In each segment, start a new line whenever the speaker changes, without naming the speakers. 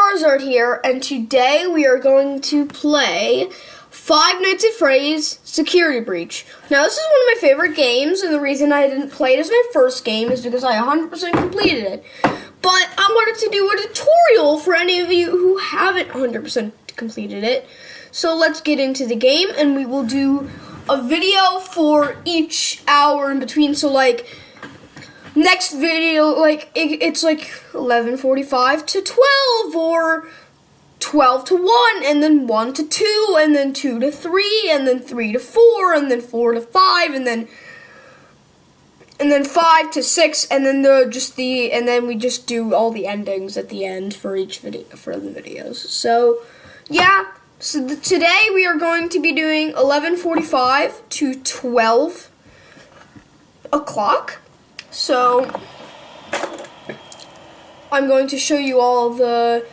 Charizard here, and today we are going to play Five Nights at Freddy's Security Breach. Now, this is one of my favorite games, and the reason I didn't play it as my first game is because I 100% completed it. But I wanted to do a tutorial for any of you who haven't 100% completed it. So let's get into the game, and we will do a video for each hour in between. So, like, next video, like, it's like 11:45 to 12, or 12 to 1, and then 1 to 2, and then 2 to 3, and then 3 to 4, and then 4 to 5, and then 5 to 6, and then and then we just do all the endings at the end for each video, for the videos. So, yeah. So today we are going to be doing 11:45 to 12 o'clock. So I'm going to show you all the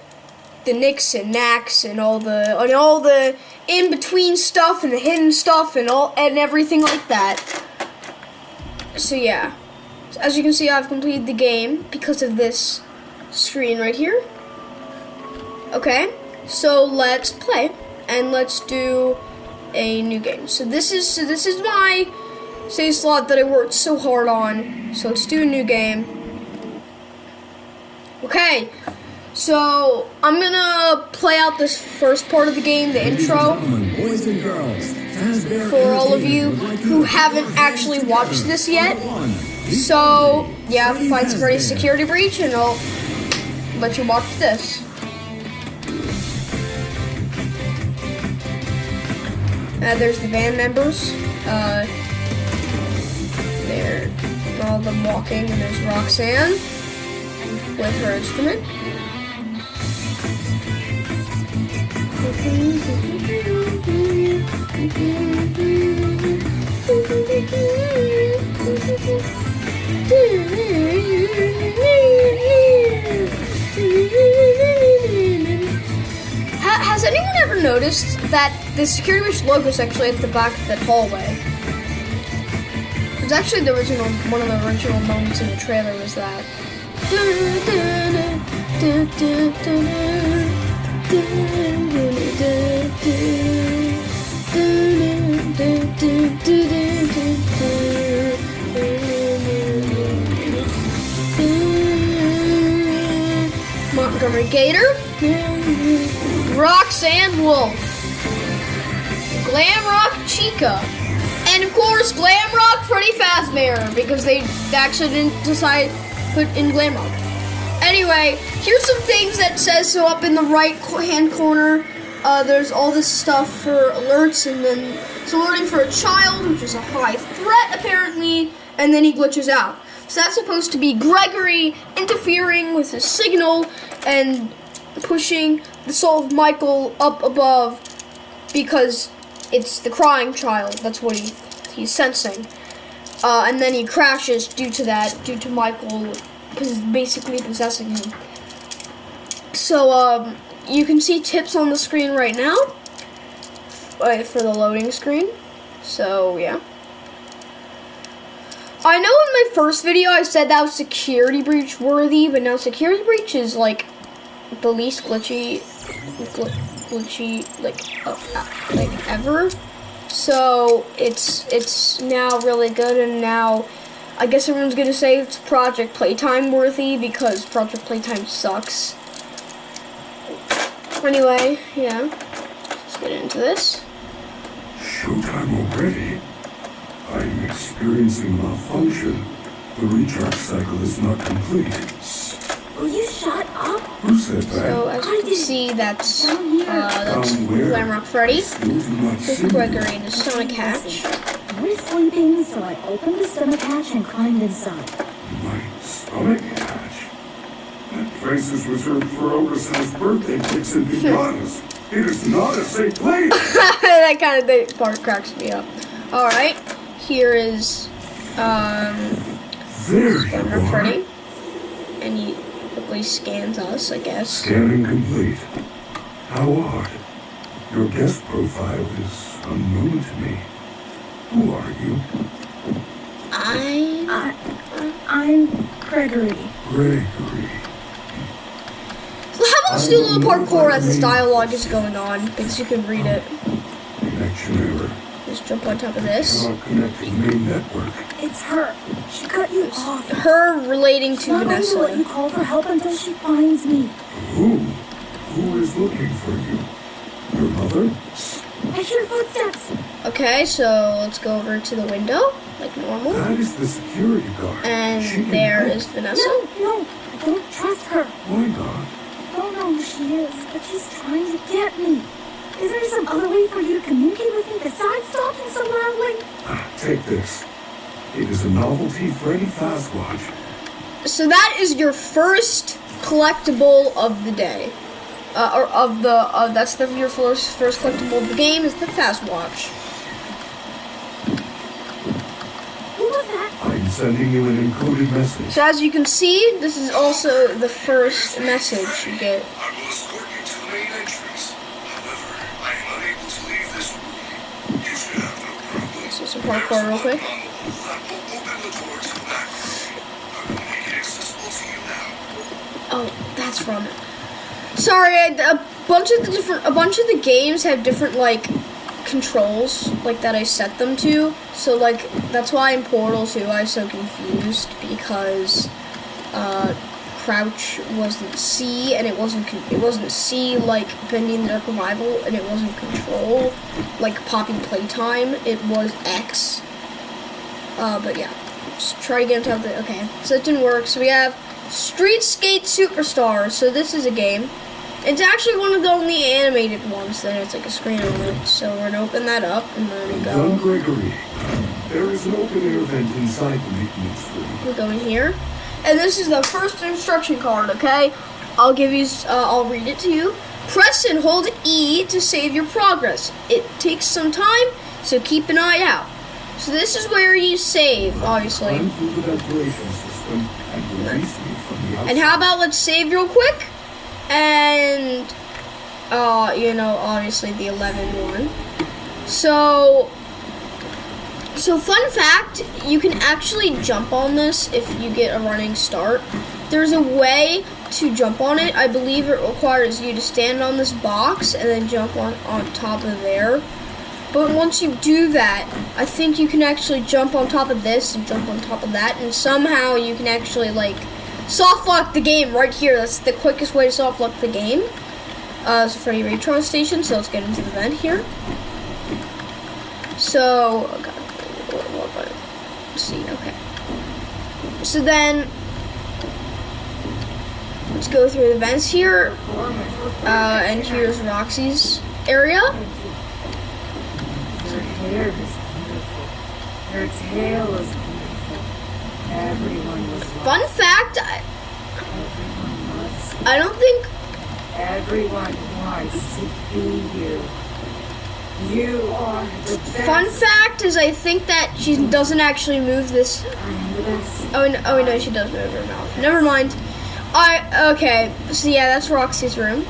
nicks and knacks and all the in between stuff and the hidden stuff and everything like that. So yeah, as you can see, I've completed the game because of this screen right here. Okay, so let's play and let's do a new game. So this is my save slot that I worked so hard on. So let's do a new game. Okay, so I'm gonna play out this first part of the game, the intro,
boys and girls,
for all of you who haven't actually watched this yet. So yeah, Fight Freddy's Security Breach, and I'll let you watch this. There's the band members. There, all of them walking, and there's Roxanne with her instrument. Has anyone ever noticed that the Security Breach logo is actually at the back of that hallway? It's actually one of the original moments in the trailer was that. Montgomery Gator, Roxanne Wolf, Glamrock Chica, and of course Glamrock Freddy Fazbear, because they actually didn't decide to put in Glamrock. Anyway, here's some things that says so up in the right hand corner. There's all this stuff for alerts, and then it's alerting for a child, which is a high threat apparently, and then he glitches out. So that's supposed to be Gregory interfering with his signal and pushing the soul of Michael up above because it's the crying child. That's what he's sensing. And then he crashes due to Michael basically possessing him. So you can see tips on the screen right now for the loading screen. So yeah. I know in my first video I said that was Security Breach worthy, but now Security Breach is like the least glitchy like ever. So it's now really good, and now I guess everyone's gonna say it's Project Playtime worthy because Project Playtime sucks. Anyway, yeah, let's get into this.
Showtime already? I'm experiencing malfunction. The recharge cycle is not complete.
Will you shut up?
Who said that?
So as you can see, that's Glamrock Freddy with Gregory in the stomach hatch.
I was sleeping, so I opened the stomach hatch and climbed inside.
My stomach hatch? That place is reserved for Ogasa's birthday cakes and piñatas. It is not a safe place.
That part cracks me up. All right, here is Glamrock Freddy, and he quickly scans us, I guess.
Scanning complete. How odd. Your guest profile is unknown to me. Who are you?
I'm Gregory.
Gregory.
So how let's do a little parkour as this dialogue is going on, because you can read it.
Connection error.
Just jump on top of this.
Cannot connect to the main network.
It's her. She cut you off.
Her relating to
Not going to let you
Vanessa.
call for help until she finds me.
Who? Who is looking for you? Your mother?
I hear footsteps.
Okay, so let's go over to the window, like normal.
That is the security guard. She
And
can
there
help.
is Vanessa.
No, I don't trust her.
Why not?
I don't know who she is, but she's trying to get me. Is there some other way for you to communicate with me besides talking so loudly?
Take this. It is a novelty Freddy Fazwatch.
So that is your first collectible of the day. That's your first collectible of the game is the Fazwatch.
Who was that?
I'm sending you an encoded message.
So as you can see, this is also the first message you get.
I will escort you to the main entrance. However, I am unable to leave this room. You should have no problem.
So some parkour real quick.
That will open the door to the back. I will make it accessible to you now.
Oh, that's from it. Sorry, a bunch of the games have different like controls like that I set them to. So like that's why in Portal 2 I was so confused because crouch wasn't C and it wasn't C like Bending the Dark Revival, and it wasn't control like Poppy Playtime. It was X. But yeah, just try to get on top of it. Okay, so that didn't work. So we have Street Skate Superstars. So this is a game. It's actually one of the only animated ones that it's like a screen on it. So we're gonna open that up, and there we
John
go.
Gregory. There is an open air vent inside the maintenance room.
We'll go in here, and this is the first instruction card. Okay, I'll give you. I'll read it to you. Press and hold E to save your progress. It takes some time, so keep an eye out. So this is where you save, obviously.
Climb through the ventilation system and release me from the outside.
And how about let's save real quick? And, obviously the 11 one. So fun fact, you can actually jump on this if you get a running start. There's a way to jump on it. I believe it requires you to stand on this box and then jump on top of there. But once you do that, I think you can actually jump on top of this and jump on top of that, and somehow you can actually like soft lock the game right here. That's the quickest way to soft lock the game. It's a Freddy Raytron station, so let's get into the vent here. So, oh God, let's see, okay. So then, let's go through the vents here, and here's Roxy's area.
Her hair is beautiful. Her tail is beautiful. Everyone was
Fun fact,
Everyone loves you.
I don't think,
Everyone wants to be you. You are the best.
fun fact is I think that she doesn't actually move this.
I'm the best.
Oh no, she does move her mouth. Never mind. Okay, so yeah, that's Roxy's room.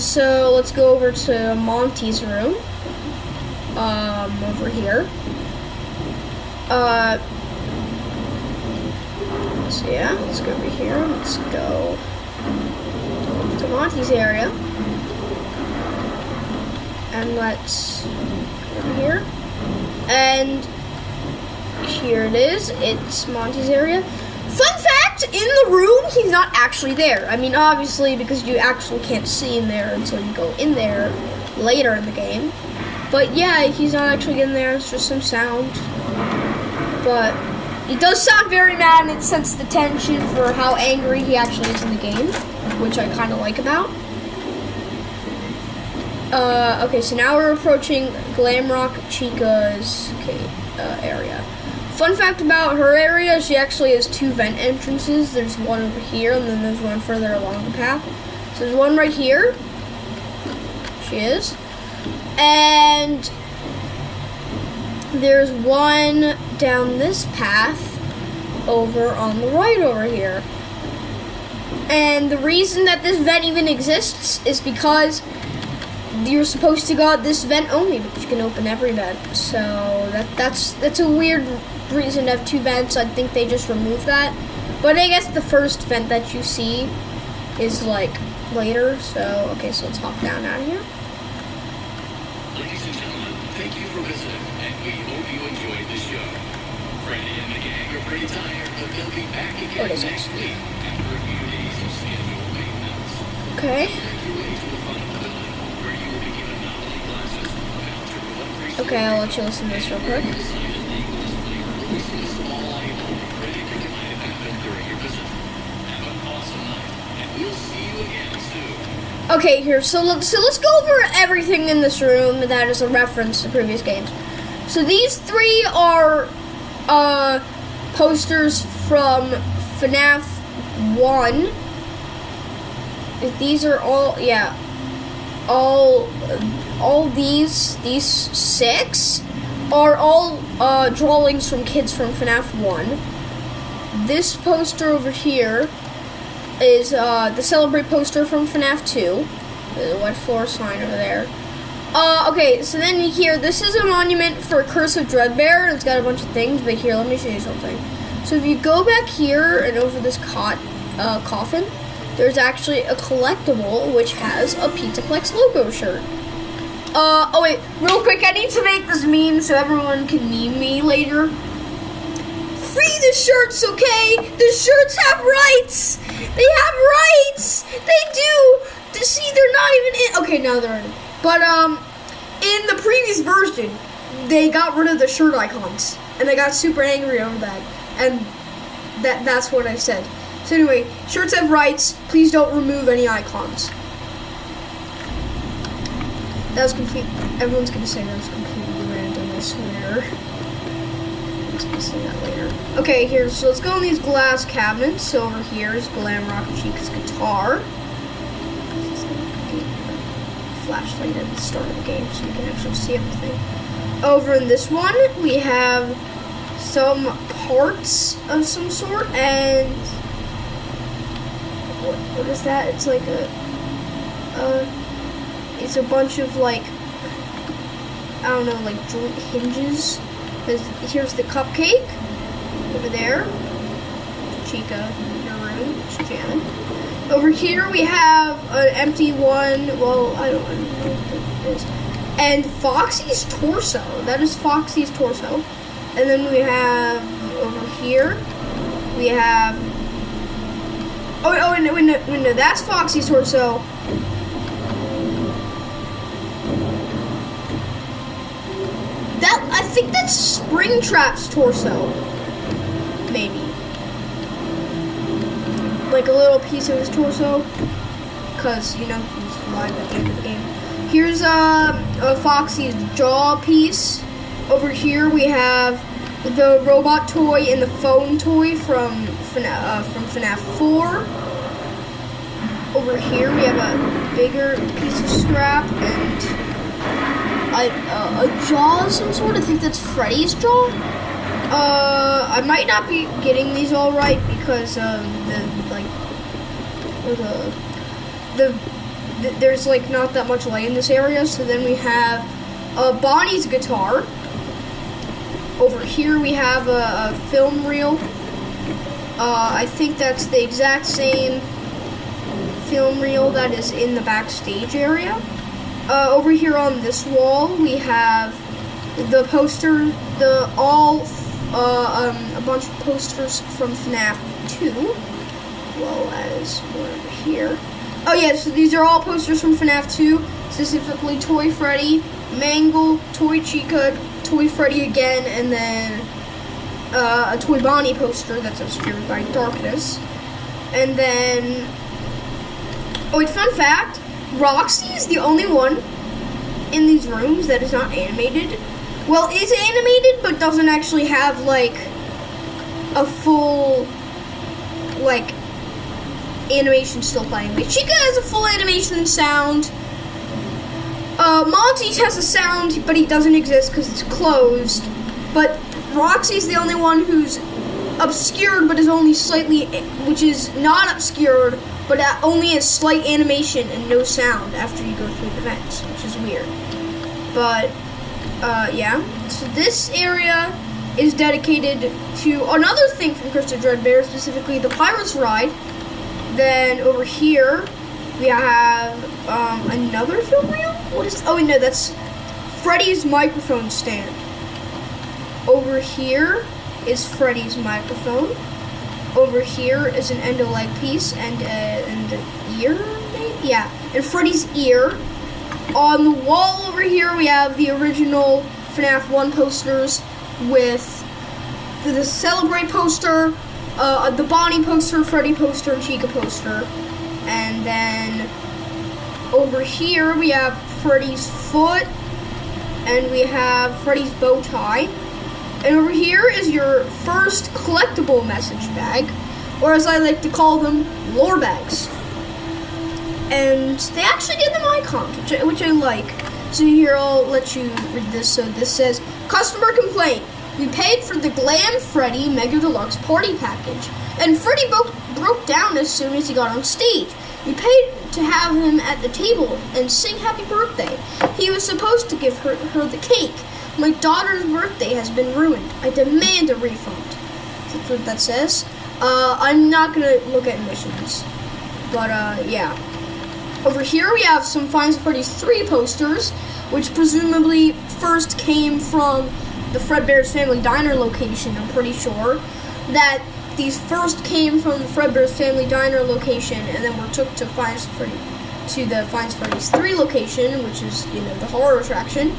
So let's go over to Monty's room. Over here. So yeah, let's go over here. Let's go to Monty's area. And let's go over here. And here it is. It's Monty's area. Fun fact, in the room, he's not actually there. I mean, obviously, because you actually can't see him there until you go in there later in the game. But yeah, he's not actually in there. It's just some sound. But he does sound very mad, and it sets the tension for how angry he actually is in the game, which I kind of like about. Okay, so now we're approaching Glamrock Chica's area. Fun fact about her area, she actually has two vent entrances. There's one over here, and then there's one further along the path. So there's one right here. She is. And there's one down this path over on the right over here. And the reason that this vent even exists is because you're supposed to go out this vent only, but you can open every vent. So that's a weird reason to have two vents. I think they just removed that. But I guess the first vent that you see is like later. So okay, so let's hop down out of here.
Ladies and gentlemen, thank you for visiting, and we hope you enjoyed the show. Freddie and the gang are pretty tired, but they'll be back again
What is
next week after a few days of scheduled maintenance.
Okay.
Make your way to the front of the building, where you will be given novelty glasses, voucher for one free
Okay, I'll let you listen to this real quick.
decided Nicholas flavor releasing a small item Freddie could might have happened during your visit. Have an awesome night, and we'll see you again soon.
Okay, here, so let's go over everything in this room that is a reference to previous games. So these three are posters from FNAF 1. These are all, yeah, all these 6 are all drawings from kids from FNAF 1. This poster over here is the Celebrate poster from FNAF 2. There's a wet floor sign over there. Okay, so then here, this is a monument for Curse of Dreadbear. It's got a bunch of things, but here, let me show you something. So if you go back here and over this coffin, there's actually a collectible which has a Pizzaplex logo shirt. Oh wait, real quick, I need to make this meme so everyone can meme me later. Free the shirts, okay? The shirts have rights! They have rights! They do! See, they're not even in. Okay, now they're in. But, in the previous version, they got rid of the shirt icons. And I got super angry over that. And that's what I said. So anyway, shirts have rights. Please don't remove any icons. That was complete. Everyone's gonna say that was completely random, I swear. I'm gonna say that later. Okay, here, so let's go in these glass cabinets. So over here is Glamrock Chica's guitar. Flashlight at the start of the game so you can actually see everything. Over in this one, we have some parts of some sort, and what is that? It's like it's a bunch of like, I don't know, like joint hinges. Here's the cupcake over there. Chica in her room, she's jamming. Over here we have an empty one. Well, I don't know what it is. And Foxy's torso. That is Foxy's torso. And then we have over here. We have. Oh no, that's Foxy's torso. I think that's Springtrap's torso. Maybe. Like a little piece of his torso, because you know he's alive at the end of the game. Here's a Foxy's jaw piece. Over here we have the robot toy and the phone toy from FNAF 4. Over here we have a bigger piece of scrap and a jaw of some sort. I think that's Freddy's jaw. I might not be getting these all right because of there's like not that much light in this area. So then we have Bonnie's guitar. Over here we have a film reel. I think that's the exact same film reel that is in the backstage area. Over here on this wall we have the poster, a bunch of posters from FNAF 2, as well as one over here. Oh yeah, so these are all posters from FNAF 2, specifically Toy Freddy, Mangle, Toy Chica, Toy Freddy again, and then a Toy Bonnie poster that's obscured by darkness. And then, fun fact, Roxy is the only one in these rooms that is not animated. Well, is animated, but doesn't actually have, like, a full, like, animation still playing. Like, Chica has a full animation and sound. Monty's has a sound, but he doesn't exist because it's closed. But Roxy's the only one who's obscured, but is only slightly, which is not obscured, but only has slight animation and no sound after you go through the vents, which is weird. But, yeah. So this area is dedicated to another thing from Curse of Dreadbear, specifically the Pirates Ride. Then over here, we have another film reel. What is? Oh no, that's Freddy's microphone stand. Over here is Freddy's microphone. Over here is an end of leg piece and an ear, maybe? Yeah, and Freddy's ear. On the wall over here, we have the original FNAF 1 posters with the Celebrate poster, the Bonnie poster, Freddy poster, and Chica poster. And then over here, we have Freddy's foot, and we have Freddy's bow tie. And over here is your first collectible message bag, or as I like to call them, lore bags. And they actually give them icons, which I like. So here, I'll let you read this. So this says, customer complaint. We paid for the Glam Freddy Mega Deluxe Party Package, and Freddy broke down as soon as he got on stage. We paid to have him at the table and sing happy birthday. He was supposed to give her the cake. My daughter's birthday has been ruined. I demand a refund. That's what that says. I'm not gonna look at missions, but yeah. Over here we have some Finds at Freddy's 3 posters, which presumably first came from the Fredbear's Family Diner location. I'm pretty sure that these first came from the Fredbear's Family Diner location, and then were took to the Finds at Freddy's 3 location, which is, you know, the horror attraction.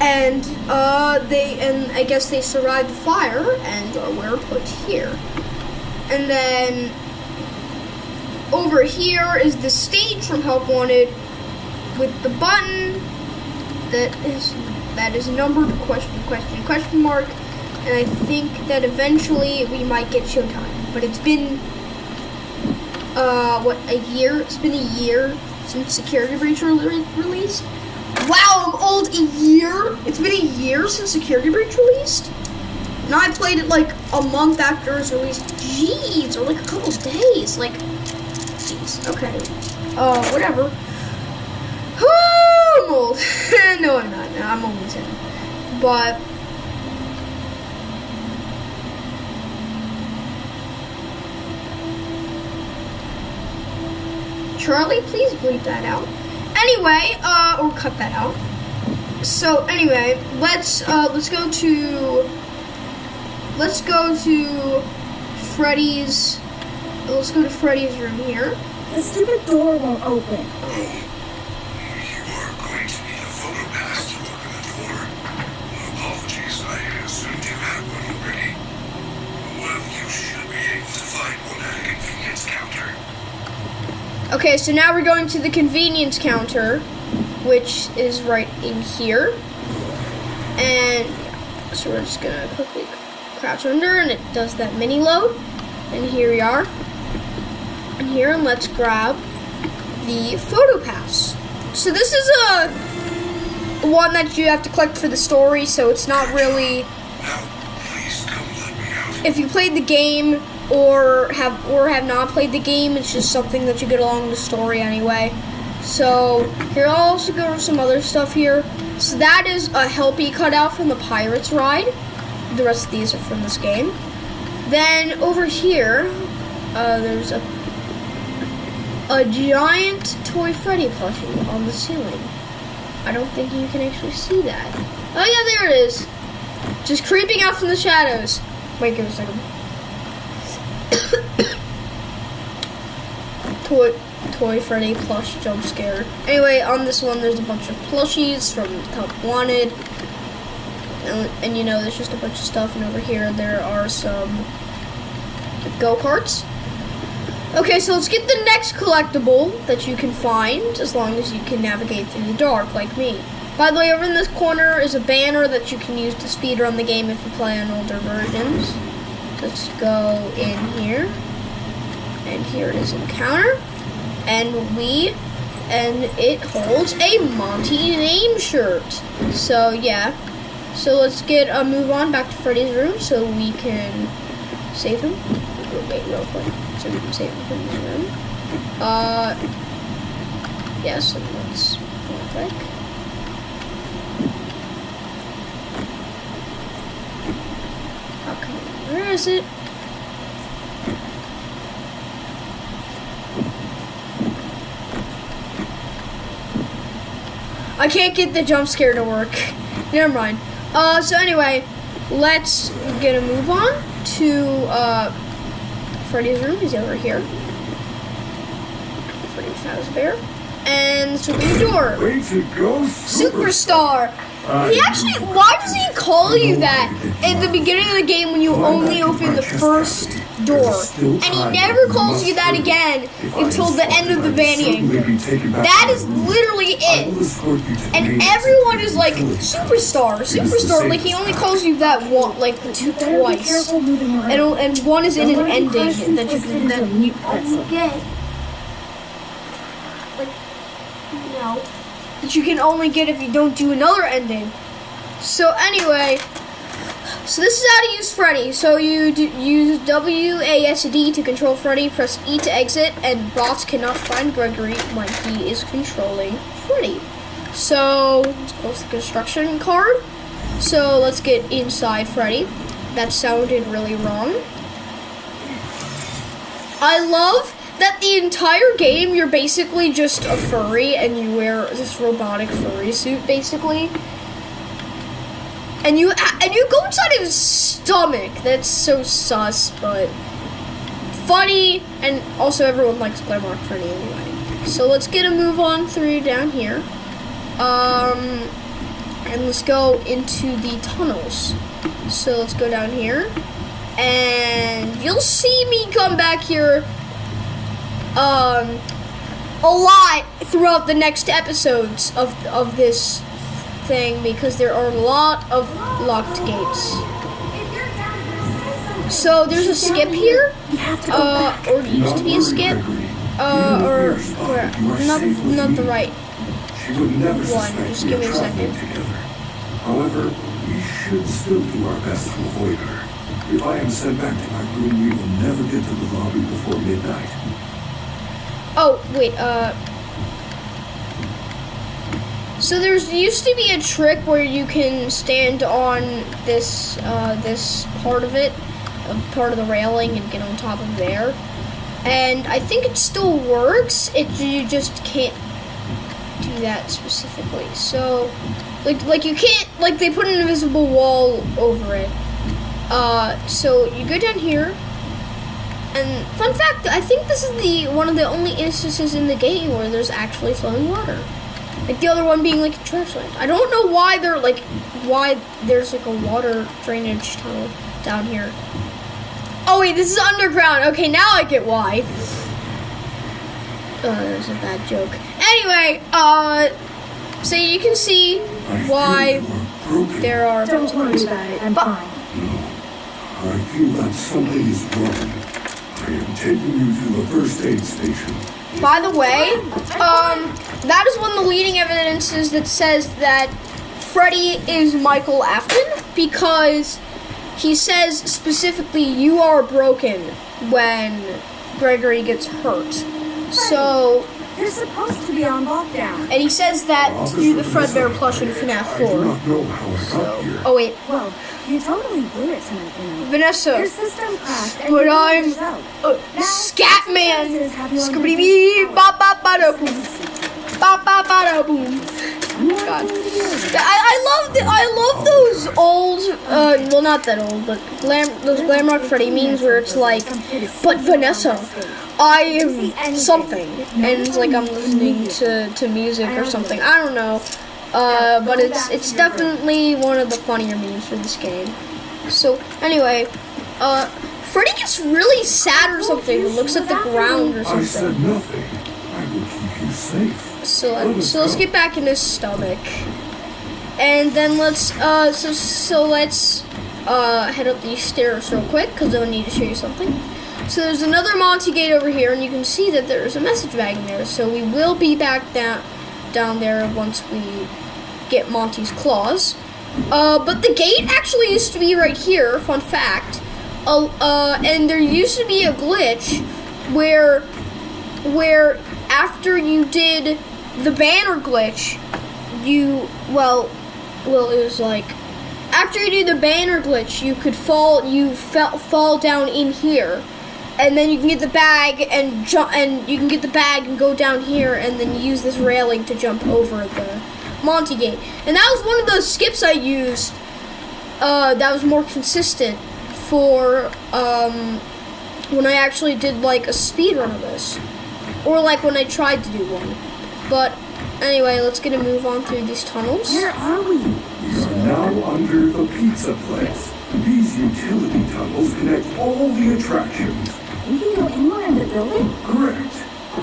And I guess they survived the fire and were put here. And then over here is the stage from Help Wanted with the button that is numbered question mark. And I think that eventually we might get Showtime. But it's been a year? It's been a year since Security Breach released. Wow, I'm old. A year? It's been a year since Security Breach released? And I played it like a month after it was released. Jeez, or like a couple days. Like, jeez. Okay. Whatever. I'm old. No, I'm not. No, I'm only 10. But Charlie, please bleep that out. Anyway, or cut that out. So anyway, let's go to Freddy's. Let's go to Freddy's room here.
The stupid door won't open.
You are going to need a photo pass to open the door. Apologies, I assumed you had one already. Well, you should be able to find one at a convenience counter.
Okay, so now we're going to the convenience counter, which is right in here. And so we're just gonna quickly crouch under, and it does that mini load. And here we are. And here, and let's grab the photo pass. So this is a one that you have to collect for the story, so it's not really.
Now, please come let me out.
If you played the game or have not played the game, it's just something that you get along with the story anyway. So here, I'll also go over some other stuff here. So that is a Helpy cutout from the Pirates ride. The rest of these are from this game. Then over here, there's a giant Toy Freddy plushie on the ceiling. I don't think you can actually see that. Oh yeah, there it is. Just creeping out from the shadows. Wait, give me a second. Toy Freddy plush jump scare. Anyway, on this one, there's a bunch of plushies from Help Wanted. And you know, there's just a bunch of stuff. And over here, there are some go-karts. Okay, so let's get the next collectible that you can find, as long as you can navigate through the dark, like me. By the way, over in this corner is a banner that you can use to speedrun the game if you play on older versions. Let's go in here. And here it is in the counter. And it holds a Monty name shirt. So, yeah. So let's move on back to Freddy's room so we can save him. Wait, real quick. So we can save him from his room. Yes, and let's go back. Oh, come on. Where is it? I can't get the jump scare to work. Never mind. So anyway, let's get a move on to Freddy's room. He's over here. Freddy Fazbear. And let's open the door.
Way to go,
Superstar. He actually, why does he call you that at the beginning of the game when you only open the first door? And he never calls you that again until the end of the Vanny. That is literally it. And everyone is like, Superstar, Superstar. Like, he only calls you that one, like, twice. And one is in an ending that you can then mute. That you can only get if you don't do another ending. So anyway, so this is how to use Freddy. So you use WASD to control Freddy, press E to exit, and bots cannot find Gregory when he is controlling Freddy. So let's close the construction card. So let's get inside Freddy. That sounded really wrong. I love that the entire game you're basically just a furry and you wear this robotic furry suit basically, and you go inside of his stomach. That's so sus, but funny, and also everyone likes Glamrock Freddy anyway. So let's get a move on through down here, and let's go into the tunnels. So let's go down here, and you'll see me come back here a lot throughout the next episodes of this thing, because there are a lot of locked gates. So there's a skip here, or it used to be a skip, or where, not the right one. Just give me a second.
However, we should still do our best to avoid her. If I am sent back to my room, we will never get to the lobby before midnight.
Oh, wait, so there's used to be a trick where you can stand on this, this part of it, part of the railing, and get on top of there. And I think it still works, you just can't do that specifically. So, like you can't, like they put an invisible wall over it. So you go down here. And fun fact, I think this is one of the only instances in the game where there's actually flowing water. Like the other one being like a trash land. I don't know why there's like a water drainage tunnel down here. Oh wait, this is underground. Okay, now I get why. There's a bad joke. Anyway, so you can see why there are.
Don't worry about it. I'm fine.
No, I feel that something is wrong. I am taking you to the first aid station.
By the way, that is one of the leading evidences that says that Freddy is Michael Afton, because he says specifically, "You are broken" when Gregory gets hurt. So,
You're supposed to be on lockdown.
and he says that through the Fredbear plush in FNAF
I do
4.
not know how I got here.
Oh wait,
Well, you totally blew it tonight, you know.
Vanessa,
Your system crashed and
but
you
I'm
didn't show.
Scatman. Scooby-Dee, ba ba ba da boom, ba ba ba da boom. God, I love those old, well not that old, but those Glamrock Freddy memes where it's like, but Vanessa, I am something, and it's like I'm listening to music or something. I don't know, but it's definitely one of the funnier memes for this game. So anyway, Freddy gets really sad or something. Looks at the ground or
I said
something.
nothing. I will keep you safe.
So let's get back in his stomach, and then let's let's head up these stairs real quick, because I need to show you something. So there's another Monty gate over here, and you can see that there's a message bag in there. So we will be back down there once we get Monty's claws. But the gate actually used to be right here. Fun fact. And there used to be a glitch where after you did the banner glitch, it was like after you do the banner glitch, you could fall down in here, and then you can get the bag and jump, and you can get the bag and go down here, and then use this railing to jump over Monty Gate. And that was one of those skips I used that was more consistent for when I actually did like a speed run of this. Or like when I tried to do one. But anyway, let's get a move on through these tunnels.
Where are we?
You're now under the pizza place. These utility tunnels connect all the attractions.
We can go anywhere in the building?
Correct.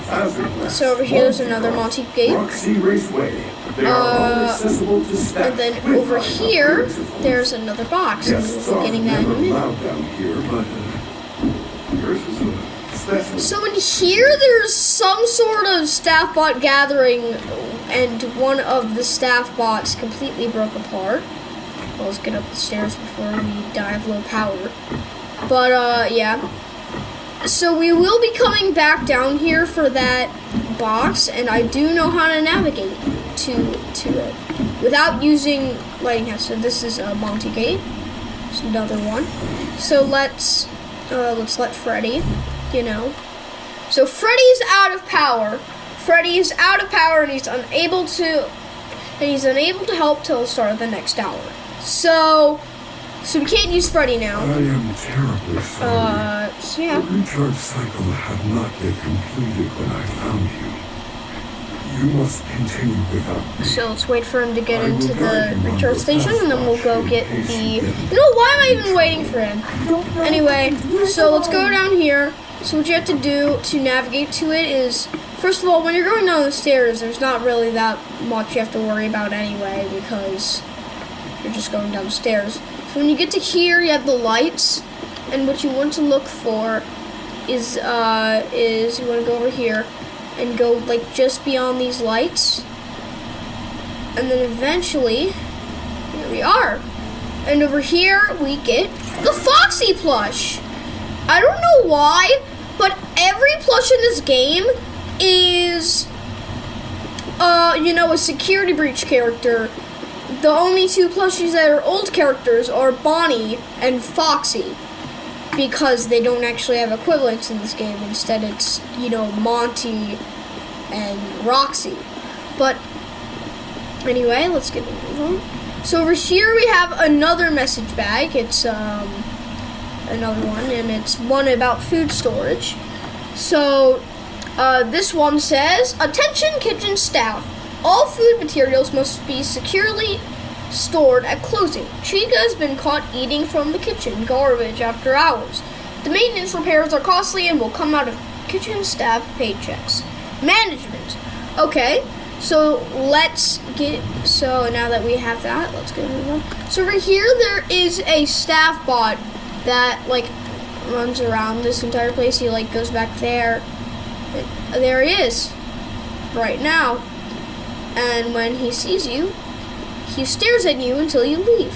Hazard West,
So over here there's another Monty Gate.
Roxy Raceway. They are all accessible to staff.
And then
with
over here,
principals.
there's another box. And
Guests
we'll
are
be getting that in a
never
minute.
allowed down here, but yours is a special.
So in here, there's some sort of staff bot gathering, and one of the staff bots completely broke apart. Well, let's get up the stairs before we die of low power. But, yeah. So we will be coming back down here for that box, and I do know how to navigate to it without using lighting house. So this is Monty Gate. It's another one. So let's let Freddy, you know. So Freddy's out of power. Freddy is out of power, and he's unable to help till the start of the next hour. So we can't use Freddy now.
I am terribly sorry.
So yeah.
The recharge cycle had not yet completed when I found you. You must continue without me.
So let's wait for him to get
I will
into
guide
the
you on
recharge
the
station, and then we'll go
fast
get
march
the.
in case
You know, why am I even waiting for him?
I don't know.
Anyway,
You're
so let's go
alone.
down here. So what you have to do to navigate to it is, first of all, when you're going down the stairs, there's not really that much you have to worry about anyway, because you're just going down the stairs. So when you get to here, you have the lights, and what you want to look for is you want to go over here and go like just beyond these lights, and then eventually, here we are. And over here we get the Foxy plush. I don't know why, but every plush in this game is, a security breach character. The only two plushies that are old characters are Bonnie and Foxy, because they don't actually have equivalents in this game. Instead, it's, Monty and Roxy. But anyway, let's get moving on. So over here we have another message bag. It's another one, and it's one about food storage. So this one says, "Attention kitchen staff. All food materials must be securely stored at closing. Chica has been caught eating from the kitchen garbage after hours. The maintenance repairs are costly and will come out of kitchen staff paychecks." Management. Okay, so so now that we have that, let's go move on. So over here there is a staff bot that runs around this entire place. He goes back there. There he is, right now. And when he sees you, he stares at you until you leave.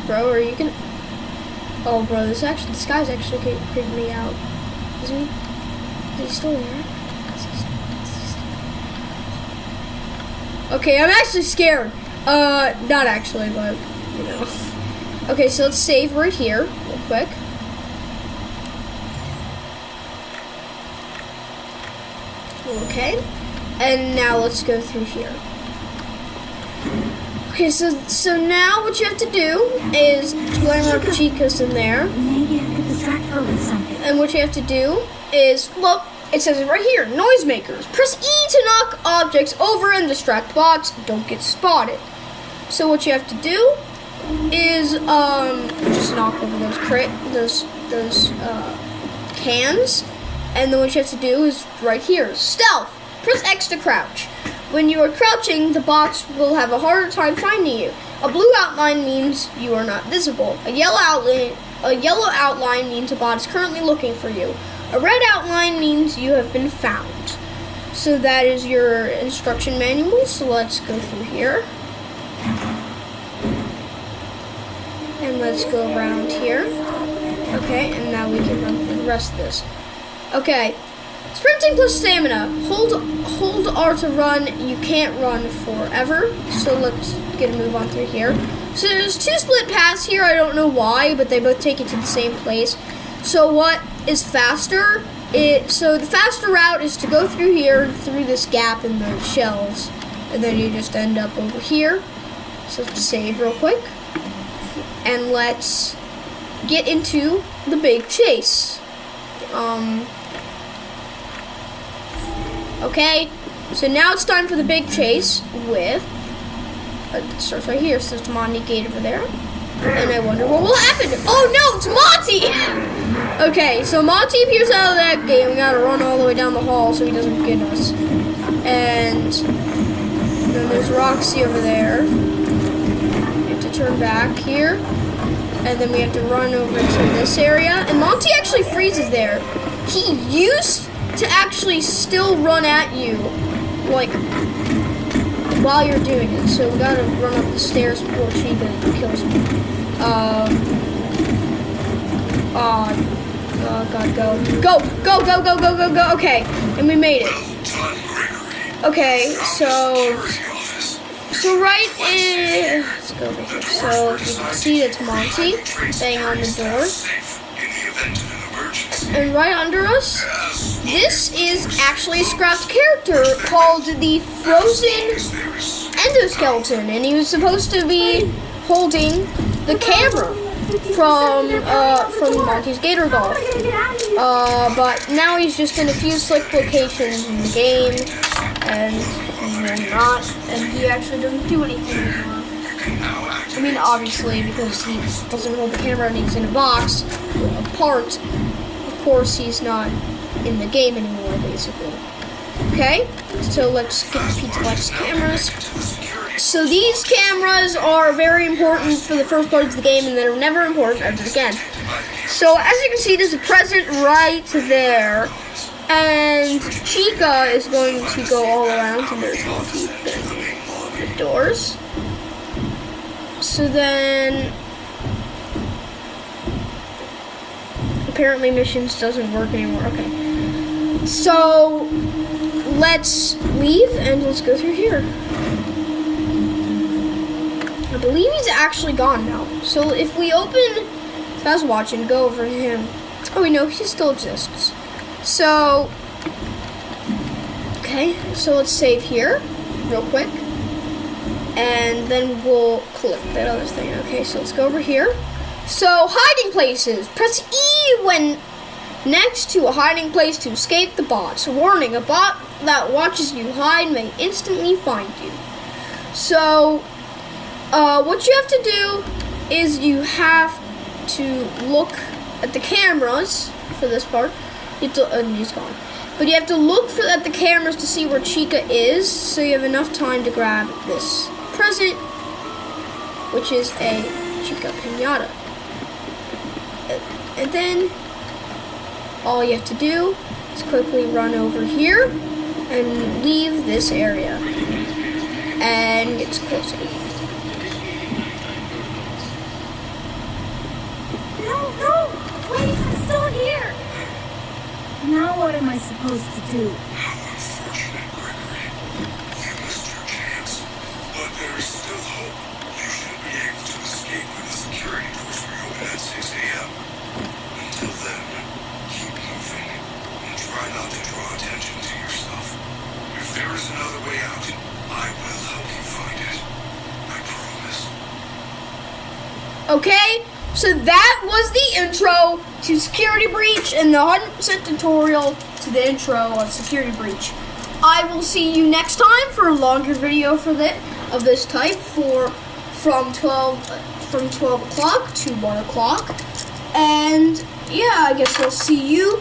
Bro, are you gonna? Oh, bro, this guy's actually creeping me out. Is he? Is he still there? Okay, I'm actually scared. Not actually, but Okay, so let's save right here, real quick. Okay, and now let's go through here. Okay, so now what you have to do is Glamour Chica's in there,
Maybe I could distract her with something.
and what you have to do is, well, it says it right here, noisemakers. Press E to knock objects over and distract bots. Don't get spotted. So what you have to do is just knock over those cans, and then what you have to do is right here, stealth. Press X to crouch. When you are crouching, the bots will have a harder time finding you. A blue outline means you are not visible. A yellow outline means a bot is currently looking for you. A red outline means you have been found. So that is your instruction manual. So let's go through here. And let's go around here. Okay, and now we can run through the rest of this. Okay. Sprinting plus stamina. Hold R to run. You can't run forever. So let's get a move on through here. So there's two split paths here. I don't know why, but they both take you to the same place. So what is faster So the faster route is to go through here, through this gap in the shelves, and then you just end up over here. So let's save real quick, and let's get into the big chase. Okay, so now it's time for the big chase with, it starts right here, so there's Monty Gate over there, and I wonder what will happen. Oh no, it's Monty! Okay, so Monty appears out of that gate, we gotta run all the way down the hall so he doesn't get us. And then there's Roxy over there. We have to turn back here, and then we have to run over to this area, and Monty actually freezes there. He used to actually still run at you, like, while you're doing it. So we gotta run up the stairs before Chica kills me. God, go. Okay, and we made it.
Well done, Gregory.
Okay, so
Security office.
right in, let's go over here. So if you can see, that's Monty banging on the door.
Safe in the event of an emergency.
And right under us, this is actually a scrapped character called the Frozen Endoskeleton, and he was supposed to be holding the camera from Monty's Gator Golf. But now he's just in a few slick locations in the game, and he actually doesn't do anything anymore. I mean, obviously, because he doesn't hold the camera and he's in a box apart, of course he's not in the game anymore, basically. Okay, so let's get the Pizza Box cameras. So these cameras are very important for the first part of the game, and they're never important ever again. So as you can see, there's a present right there, and Chica is going to go all around, and there's Monty banging the doors. So then, apparently missions doesn't work anymore. Okay, so let's leave and let's go through here. I believe he's actually gone now. So if we open Fast Watch and go over to him, oh wait, no, he still exists. So, okay, so let's save here real quick, and then we'll click that other thing. Okay, so let's go over here. So hiding places. Press E when next to a hiding place to escape the bots. Warning, a bot that watches you hide may instantly find you. So, what you have to do is you have to look at the cameras for this part. You have to, he's gone. But you have to look at the cameras to see where Chica is, so you have enough time to grab this present, which is a Chica Pinata. And then all you have to do is quickly run over here and leave this area. And it's closing.
No, wait, I'm still here. Now what am I supposed to do?
How unfortunate, Gregory. You missed your chance. But there is still hope. You should be able to escape when the security doors reopen at 6 a.m. Until then, keep moving and try not to draw attention to yourself. If there is another way out, I will help you find it. I promise.
Okay, so that was the intro to Security Breach and the 100% tutorial to the intro of Security Breach. I will see you next time for a longer video of this type from 12 o'clock to 1 o'clock. And yeah, I guess I'll see you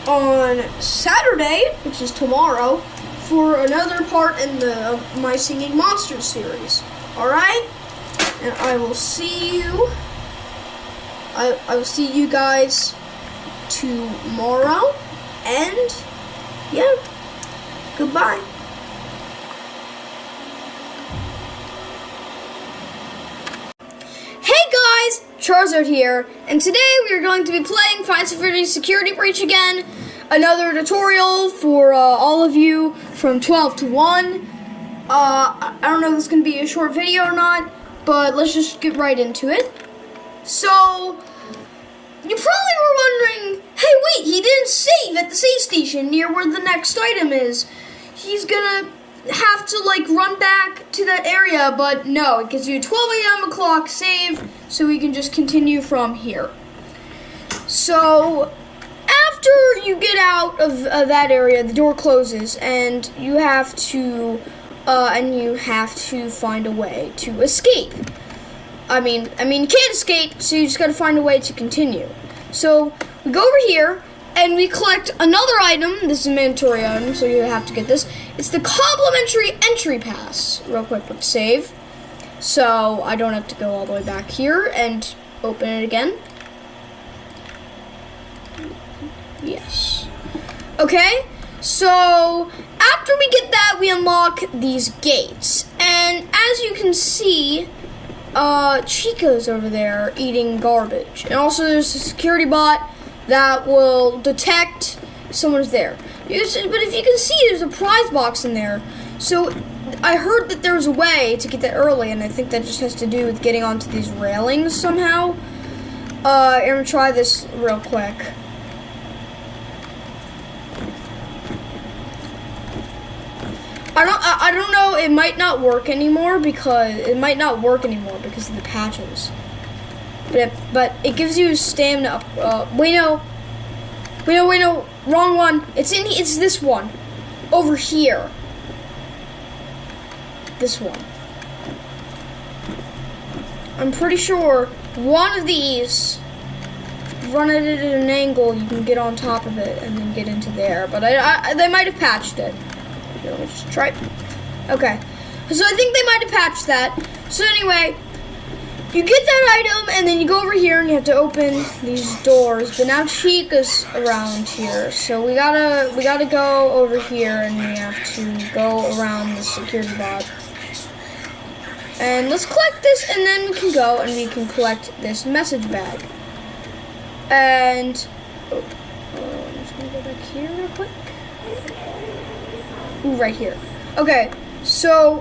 on Saturday, which is tomorrow, for another part in the My Singing Monsters series. Alright? And I will see you. I will see you guys tomorrow. And yeah, goodbye. Hey guys, Charizard here, and today we are going to be playing Find Security Breach again. Another tutorial for all of you from 12 to 1. I don't know if this is going to be a short video or not, but let's just get right into it. So, you probably were wondering, hey wait, he didn't save at the same station near where the next item is. He's gonna have to like run back to that area, but no, it gives you a 12 a.m. clock save, so we can just continue from here. So after you get out of that area, the door closes, and you have to find a way to escape. I mean, you can't escape, so you just gotta find a way to continue. So we go over here, and we collect another item. This is a mandatory item, so you have to get this. It's the complimentary entry pass. Real quick save. So I don't have to go all the way back here and open it again. Yes. Okay, so after we get that, we unlock these gates. And as you can see, Chica's over there eating garbage. And also there's a security bot that will detect someone's there. But if you can see, there's a prize box in there. So I heard that there's a way to get that early, and I think that just has to do with getting onto these railings somehow. I'm gonna try this real quick. I don't know. It might not work anymore because of the patches. But it gives you stamina. Wait, no, wrong one. It's this one, over here. This one. I'm pretty sure one of these. Run it at an angle, you can get on top of it and then get into there. But they might have patched it. Here, let me just try it. Okay, so I think they might have patched that. So anyway, you get that item and then you go over here and you have to open these doors. But now Chica's around here, so we gotta go over here and we have to go around the security bot. And let's collect this, and then we can go and we can collect this message bag. And I'm just gonna go back here real quick. Ooh, right here. Okay, so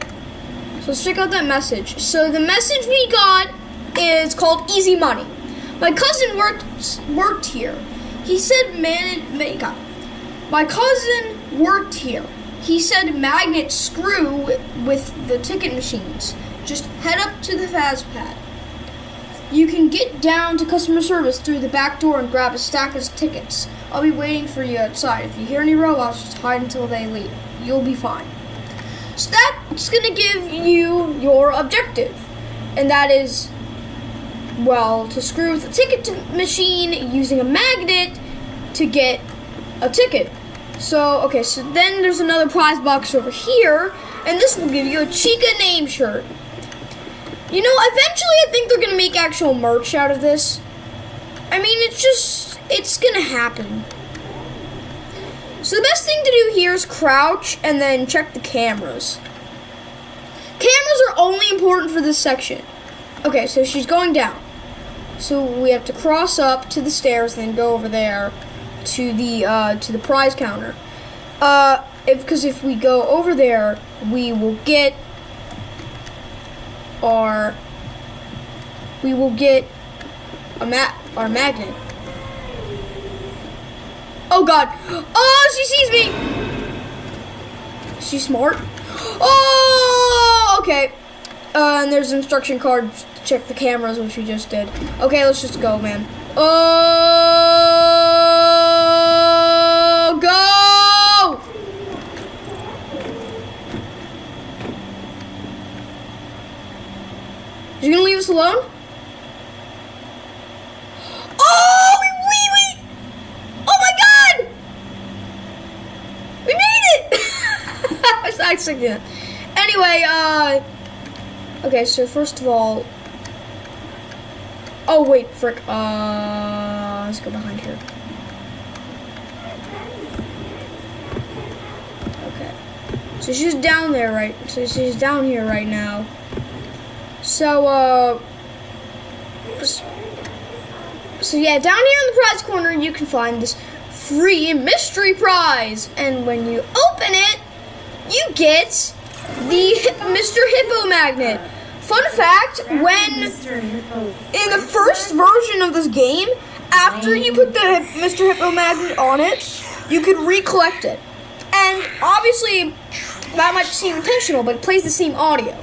let's check out that message. So the message we got is called Easy Money. My cousin worked here. He said my cousin worked here. He said magnets screw with the ticket machines. Just head up to the fast pad. You can get down to customer service through the back door and grab a stack of tickets. I'll be waiting for you outside. If you hear any robots, just hide until they leave. You'll be fine. So that's going to give you your objective. And that is, well, to screw with a ticket machine using a magnet to get a ticket. So, okay, so then there's another prize box over here. And this will give you a Chica name shirt. You know, eventually I think they're going to make actual merch out of this. I mean, it's going to happen. So the best thing to do here is crouch and then check the cameras. Cameras are only important for this section. Okay, so she's going down. So we have to cross up to the stairs and then go over there to the prize counter. Because if we go over there, we will get our magnet. Oh god. Oh, she sees me. Is she smart? Oh, okay. And there's an instruction card to check the cameras, which we just did. Okay, let's just go, man. Oh, go! Is she gonna leave us alone? Oh, we oh my god! We made it! I was actually good. Anyway, okay, so first of all, oh wait, frick, let's go behind here. Okay, so she's down there, right? So she's down here right now. So yeah, down here in the prize corner, you can find this free mystery prize. And when you open it, you get the Mr. Hippo magnet. Fun fact, when in the first version of this game, after you put the Mr. Hippo magnet on it, you could recollect it. And obviously, that might seem intentional, but it plays the same audio.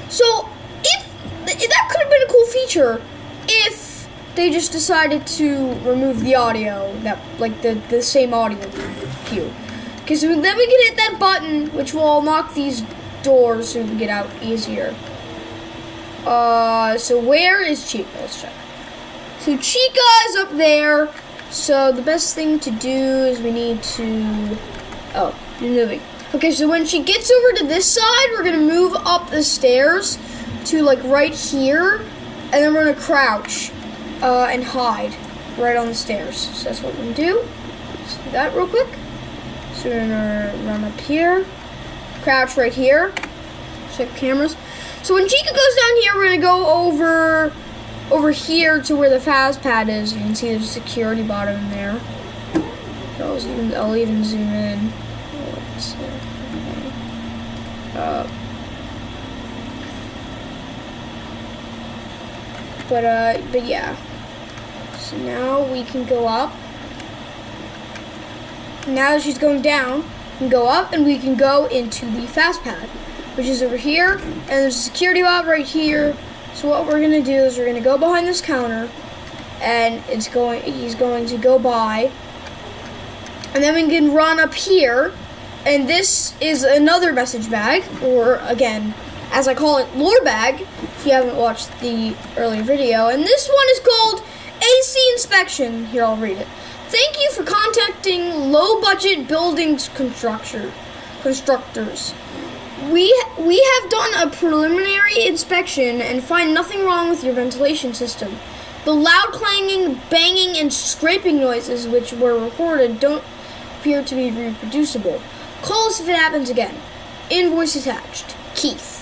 So, if that could have been a cool feature if they just decided to remove the audio, that like the same audio cue. Because then we can hit that button, which will unlock these doors so we can get out easier. So where is Chica? Let's check. So Chica is up there. So the best thing to do is we need to... Oh, you're moving. Okay, so when she gets over to this side, we're going to move up the stairs to like right here. And then we're going to crouch and hide right on the stairs. So that's what we're going to do. Let's do that real quick. So we're going to run up here. Crouch right here. Check cameras. So when Chica goes down here, we're going to go over here to where the fast pad is. You can see there's a security bottom in there. So I'll even zoom in. But yeah. So now we can go up. Now that she's going down, we can go up and we can go into the fast pad, which is over here, and there's a security bot right here. So what we're gonna do is we're gonna go behind this counter, and he's going to go by, and then we can run up here, and this is another message bag, or again, as I call it, lore bag, if you haven't watched the earlier video, and this one is called AC Inspection. Here, I'll read it. Thank you for contacting low-budget buildings constructors. We have done a preliminary inspection and find nothing wrong with your ventilation system. The loud clanging, banging, and scraping noises which were recorded don't appear to be reproducible. Call us if it happens again. Invoice attached. Keith.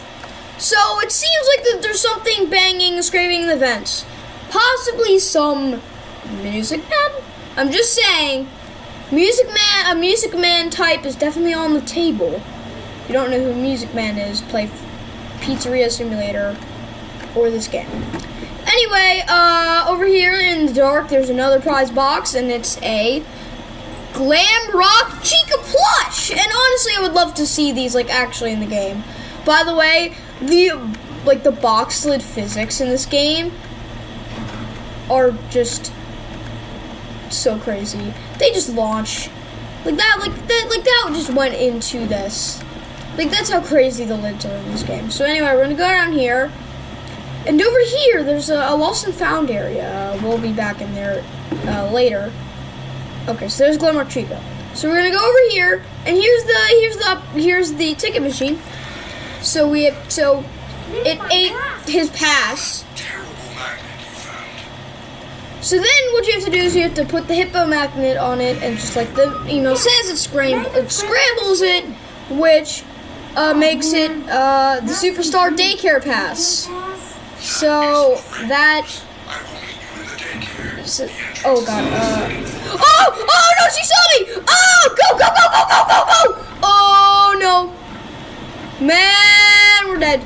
So it seems like that there's something banging, scraping in the vents. Possibly some Music Man? I'm just saying, a Music Man type is definitely on the table. If you don't know who Music Man is, play Pizzeria Simulator or this game. Anyway, over here in the dark, there's another prize box, and it's a Glam Rock Chica plush. And honestly, I would love to see these like actually in the game. By the way, the box lid physics in this game are just so crazy. They just launch like that just went into this. Like, that's how crazy the lids are in this game. So anyway, we're gonna go down here, and over here there's a lost and found area. We'll be back in there later. Okay, so there's Glamrock Chica. So we're gonna go over here, and here's the ticket machine. So it ate his pass.
Terrible magnet you found.
So then what you have to do is you have to put the hippo magnet on it, and just like the says, it scrambles it, which makes it the Superstar Daycare Pass. So that.
I will meet you in the daycare.
Oh god. Oh no! She saw me! Oh! Go! Oh no! Man, we're dead.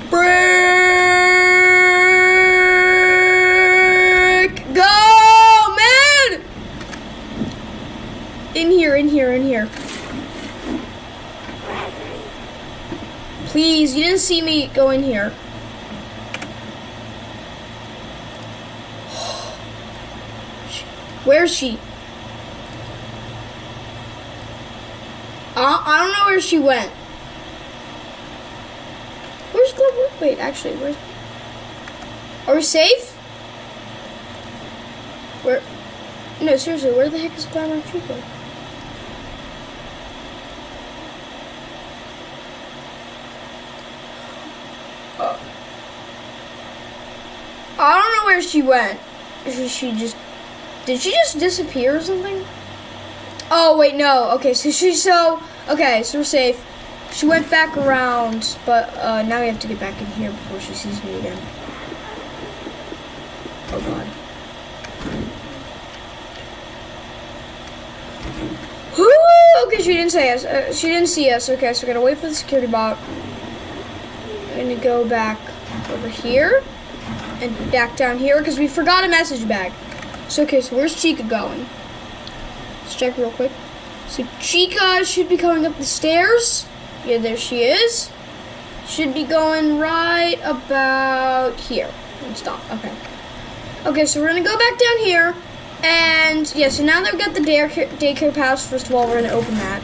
Break! Go, man! In here. Please, you didn't see me go in here. Where's she? I don't know where she went. Where's Glamrock? Wait, actually, where's... Are we safe? Where... No, seriously, where the heck is Glamrock Chica? I don't know where she went. Did she just disappear or something? Oh, wait, no. Okay, so okay, so we're safe. She went back around, but now we have to get back in here before she sees me again. Oh god. Okay, she didn't say us. She didn't see us. Okay, so we're gonna wait for the security bot. I'm gonna go back over here. and back down here because we forgot a message bag. So, okay, so where's Chica going? Let's check real quick. So Chica should be coming up the stairs. Yeah, there she is. Should be going right about here. And stop. Okay. Okay, so we're gonna go back down here. And yeah, so now that we've got the daycare pass, first of all, we're gonna open that.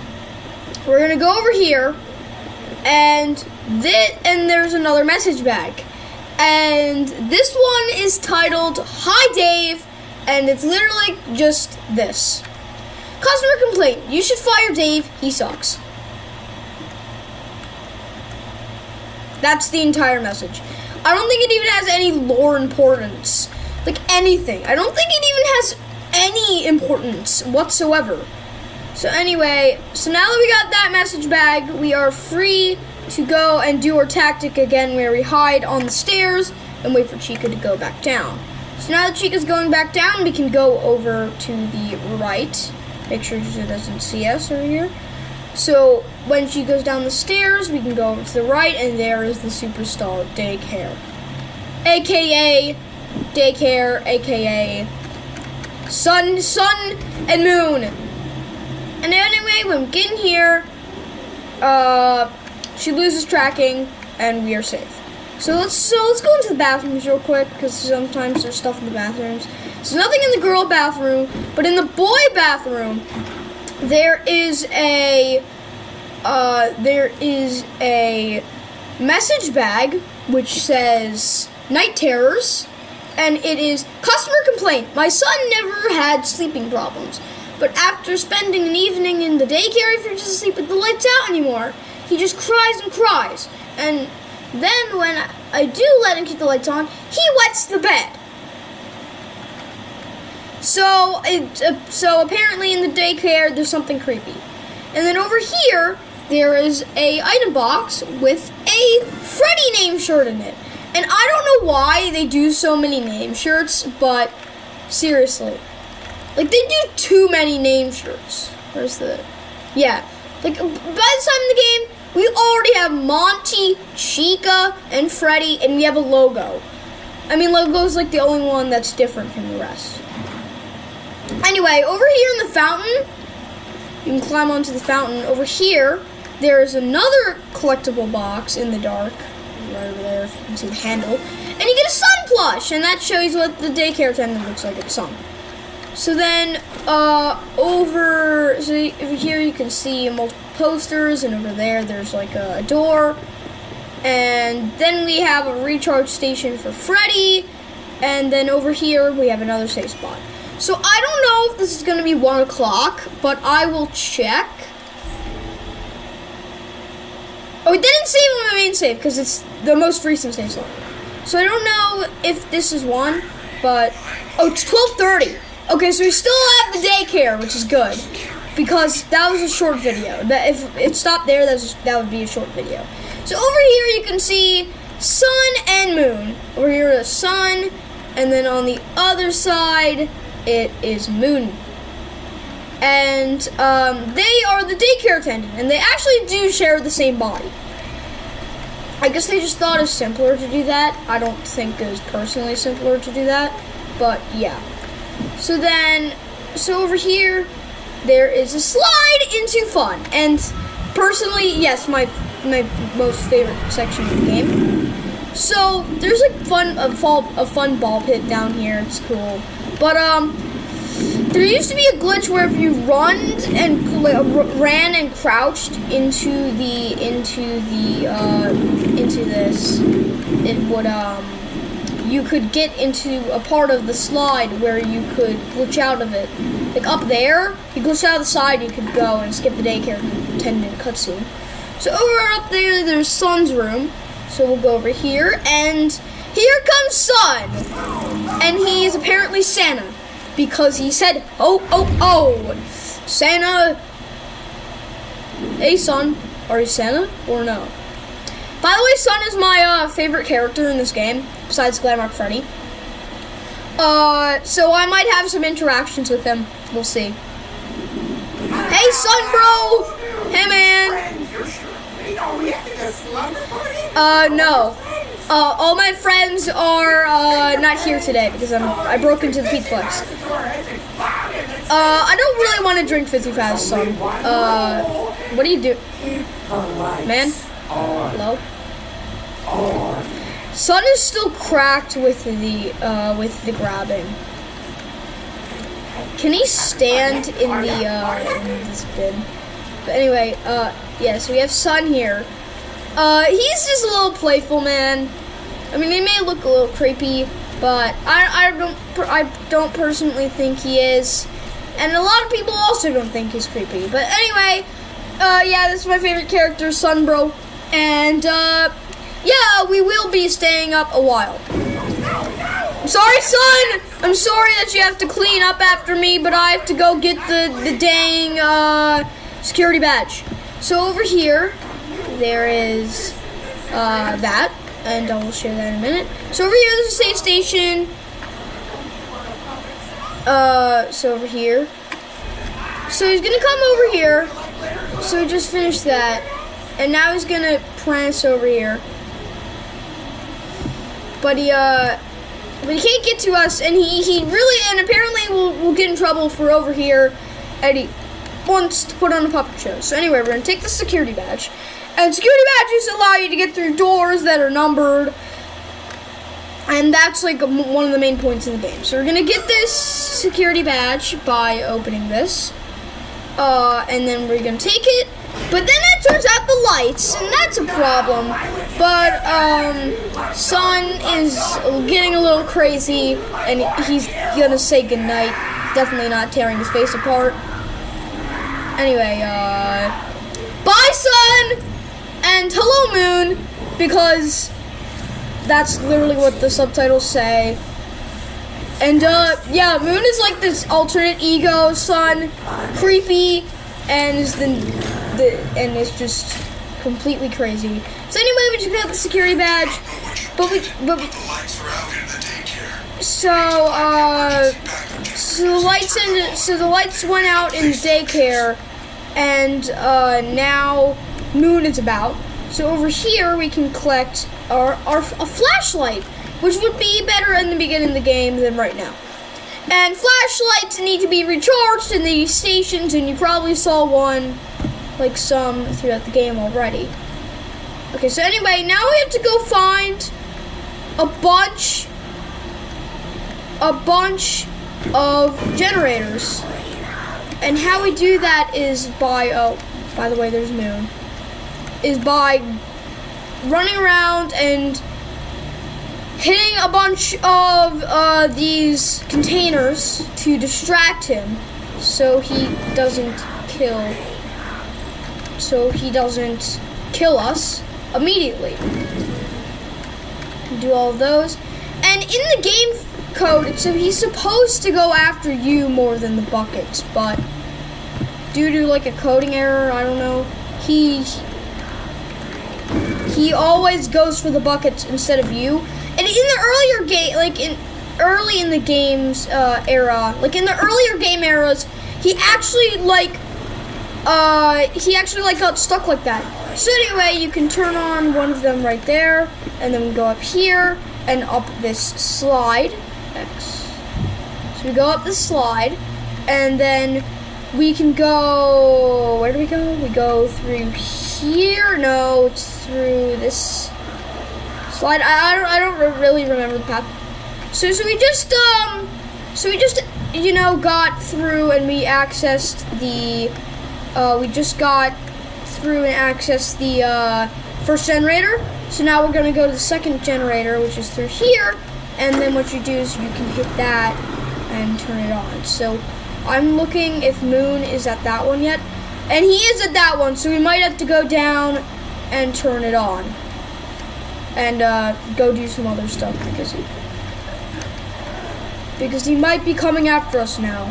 We're gonna go over here, and there's another message bag. And this one is titled "Hi Dave," and it's literally just this. Customer complaint. You should fire Dave. He sucks. That's the entire message. I don't think it even has any lore importance. Like anything. I don't think it even has any importance whatsoever. So anyway, so now that we got that message bag, we are free to go and do our tactic again where we hide on the stairs and wait for Chica to go back down. So now that Chica's going back down, we can go over to the right. Make sure she doesn't see us over here. So when she goes down the stairs, we can go over to the right, and there is the superstar daycare. AKA daycare, AKA sun and moon. And anyway, when we get in here, she loses tracking, and we are safe. So let's go into the bathrooms real quick, because sometimes there's stuff in the bathrooms. There's nothing in the girl bathroom, but in the boy bathroom, there is a message bag which says "Night Terrors," and it is customer complaint. My son never had sleeping problems, but after spending an evening in the daycare, he refuses to sleep with the lights out anymore. He just cries and cries, and then when I do let him keep the lights on, he wets the bed. So apparently in the daycare, there's something creepy. And then over here, there is a item box with a Freddy name shirt in it. And I don't know why they do so many name shirts, but seriously. Like, they do too many name shirts. Where's the... Yeah. Like, by the time in the game, we already have Monty, Chica, and Freddy, and we have a logo. I mean, logo's like the only one that's different from the rest. Anyway, over here in the fountain, you can climb onto the fountain. Over here, there is another collectible box in the dark. Right over there, if you can see the handle. And you get a sun plush, and that shows what the daycare attendant looks like at sun. So then, over here you can see multiple posters, and over there, there's like a door. And then we have a recharge station for Freddy. And then over here, we have another safe spot. So I don't know if this is going to be 1 o'clock, but I will check. Oh, it didn't save on my main save because it's the most recent save slot. So I don't know if this is 1, but... Oh, it's 12:30. Okay, so we still have the daycare, which is good. Because that was a short video. That if it stopped there, that would be a short video. So over here you can see sun and moon. Over here the sun, and then on the other side... it is moon. And they are the daycare attendant, and they actually do share the same body. I guess they just thought it was simpler to do that. I don't think it was personally simpler to do that, but yeah. So over here, there is a slide into fun, and personally, yes, my most favorite section of the game. So there's like a fun ball pit down here. It's cool. But there used to be a glitch where if you ran and crouched into this, it would you could get into a part of the slide where you could glitch out of it. Like up there, you glitch out of the side, you could go and skip the daycare attendant cutscene. So over up there, there's Sun's room. So we'll go over here, and here comes Sun. And he is apparently Santa, because he said, oh, Santa. Hey, Sun, are you Santa or no? By the way, Sun is my favorite character in this game, besides Glamrock Freddy. So I might have some interactions with him. We'll see. Hey, Sun, bro. Hey, man.
Are we at the slumber party?
No. All my friends are not here today because I broke into the pizza place. I don't really want to drink Fizzy Fast, son. What do you do? Man? Hello? Sun is still cracked with the grabbing. Can he stand in this bin? But anyway, yeah, so we have Sun here. He's just a little playful, man. I mean, he may look a little creepy, but I don't personally think he is. And a lot of people also don't think he's creepy. But anyway, yeah, this is my favorite character, Sun Bro. And, yeah, we will be staying up a while. I'm sorry, Sun! I'm sorry that you have to clean up after me, but I have to go get the dang, security badge. So over here, there is, that. And I will share that in a minute. So over here, there's a safe station. So over here. So he's gonna come over here. So he just finished that. And now he's gonna prance over here. But he can't get to us, and he really, and apparently will get in trouble for over here, and he wants to put on a puppet show. So anyway, we're gonna take the security badge. And security badges allow you to get through doors that are numbered. And that's like one of the main points in the game. So we're going to get this security badge by opening this. And then we're going to take it. But then it turns out the lights, and that's a problem. But Sun is getting a little crazy, and he's going to say goodnight. Definitely not tearing his face apart. Anyway, bye, Sun! And hello, Moon, because that's literally what the subtitles say. And, yeah, Moon is like this alternate ego Sun, creepy, and is and is just completely crazy. So anyway, we just got the security badge, so the lights went out in the daycare, and now Moon is about. So over here we can collect a flashlight, which would be better in the beginning of the game than right now. And flashlights need to be recharged in these stations, and you probably saw one, like some throughout the game already. Okay, so anyway, now we have to go find a bunch of generators. And how we do that is by, oh, by the way, there's Moon, is by running around and hitting a bunch of these containers to distract him so he doesn't kill us immediately. Do all of those. And in the game code, so he's supposed to go after you more than the buckets, but due to like a coding error, I don't know, he always goes for the buckets instead of you. And in the earlier game, early in the game's era, like in the earlier game eras, he actually got stuck like that. So anyway, you can turn on one of them right there, and then we go up here and up this slide. X. So we go up the slide, and then we can go. Where do we go? We go through here. No, it's through this slide. I don't really remember the path. So we just got through and we accessed the first generator. So now we're gonna go to the second generator, which is through here, and then what you do is you can hit that and turn it on. So I'm looking if Moon is at that one yet, and he is at that one, so we might have to go down and turn it on and go do some other stuff because he might be coming after us now.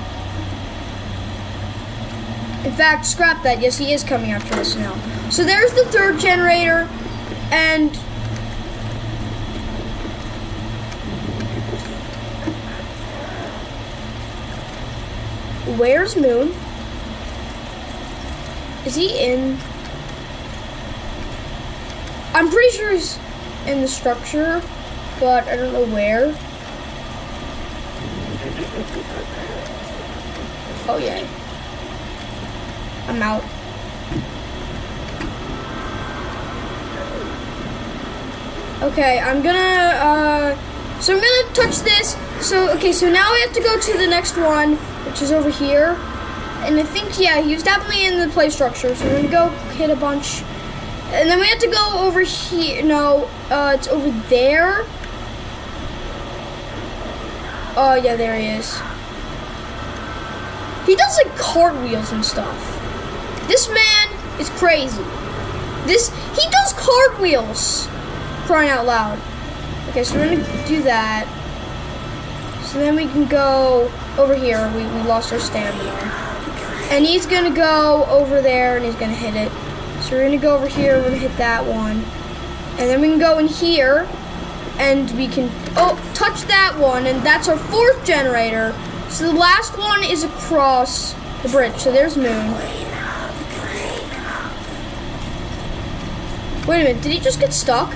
In fact, scrap that. Yes, he is coming after us now. So there's the third generator, and where's Moon? Is he in? I'm pretty sure he's. in the structure, but I don't know where. Oh yeah. I'm out. Okay, I'm gonna touch this. So now we have to go to the next one, which is over here. And I think, yeah, he was definitely in the play structure, so we're gonna go hit a bunch. And then we have to go over here. No, it's over there. Oh, yeah, there he is. He does, like, cartwheels and stuff. This man is crazy. He does cartwheels. Crying out loud. Okay, so we're gonna do that. So then we can go over here. We lost our stamina. And he's gonna go over there and he's gonna hit it. So we're gonna go over here, we're gonna hit that one. And then we can go in here and we can touch that one, and that's our 4th generator. So the last one is across the bridge. So there's Moon. Wait a minute, did he just get stuck?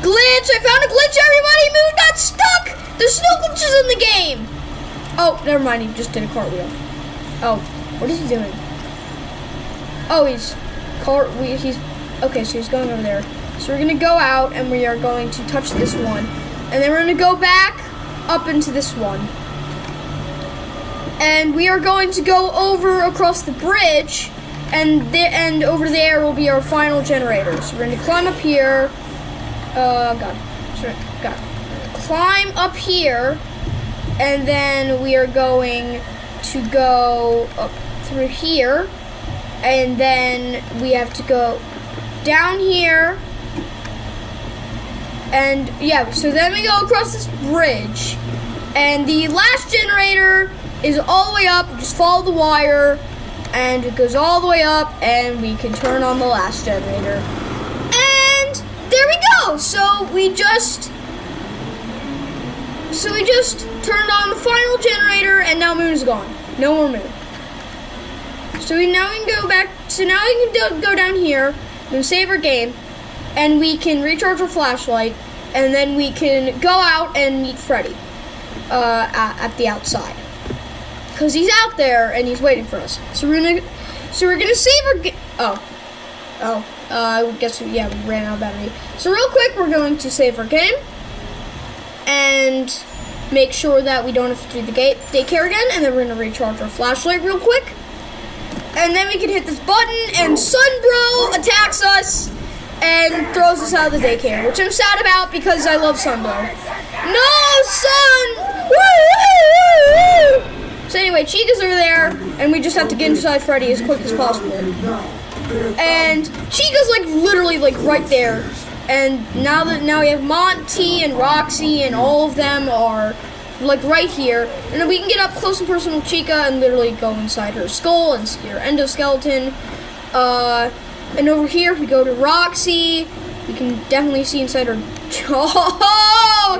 Glitch! I found a glitch, everybody! Moon got stuck! There's no glitches in the game! Oh, never mind, he just did a cartwheel. Oh, what is he doing? Oh, he's okay, so he's going over there. So we're gonna go out and we are going to touch this one. And then we're gonna go back up into this one. And we are going to go over across the bridge, and over there will be our final generator. So we're gonna climb up here. Climb up here, and then we are going to go up through here, and then we have to go down here, and yeah, so then we go across this bridge, and the last generator is all the way up. We just follow the wire, and it goes all the way up, and we can turn on the last generator. And there we go! So we just turned on the final generator, and now Moon is gone. No more Moon. So now we can go back. So now we can go down here and save our game, and we can recharge our flashlight, and then we can go out and meet Freddy at the outside, because he's out there and he's waiting for us. So we're gonna save our game. I guess we ran out of battery. So real quick, we're going to save our game and make sure that we don't have to do the daycare again, and then we're gonna recharge our flashlight real quick, and then we can hit this button, and Sunbro attacks us and throws us out of the daycare, which I'm sad about because I love Sunbro. No, Sun! Woo, woo, woo, woo! So anyway, Chica's over there, and we just have to get inside Freddy as quick as possible. And Chica's like literally like right there. And now we have Monty and Roxy, and all of them are like right here. And then we can get up close and personal with Chica and literally go inside her skull and see her endoskeleton. And over here, if we go to Roxy, we can definitely see inside her jaw.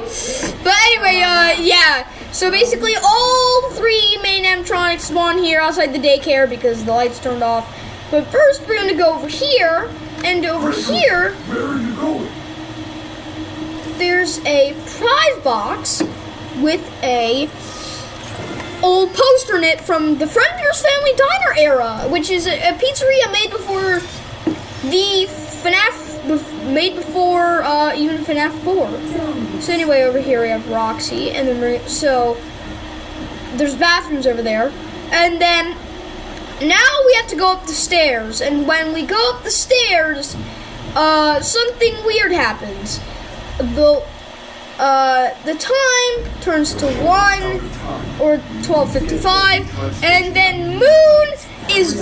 But anyway, yeah. So basically, all 3 main animatronics spawn here outside the daycare because the lights turned off. But first, we're going to go over here, and over here, there's a prize box with a old poster in it from the Frienders Family Diner era, which is a pizzeria made before the made before even FNAF 4. So anyway, over here we have Roxy, and then so there's bathrooms over there, and then now we have to go up the stairs, and when we go up the stairs, something weird happens. The time turns to 1 or 12:55, and then Moon is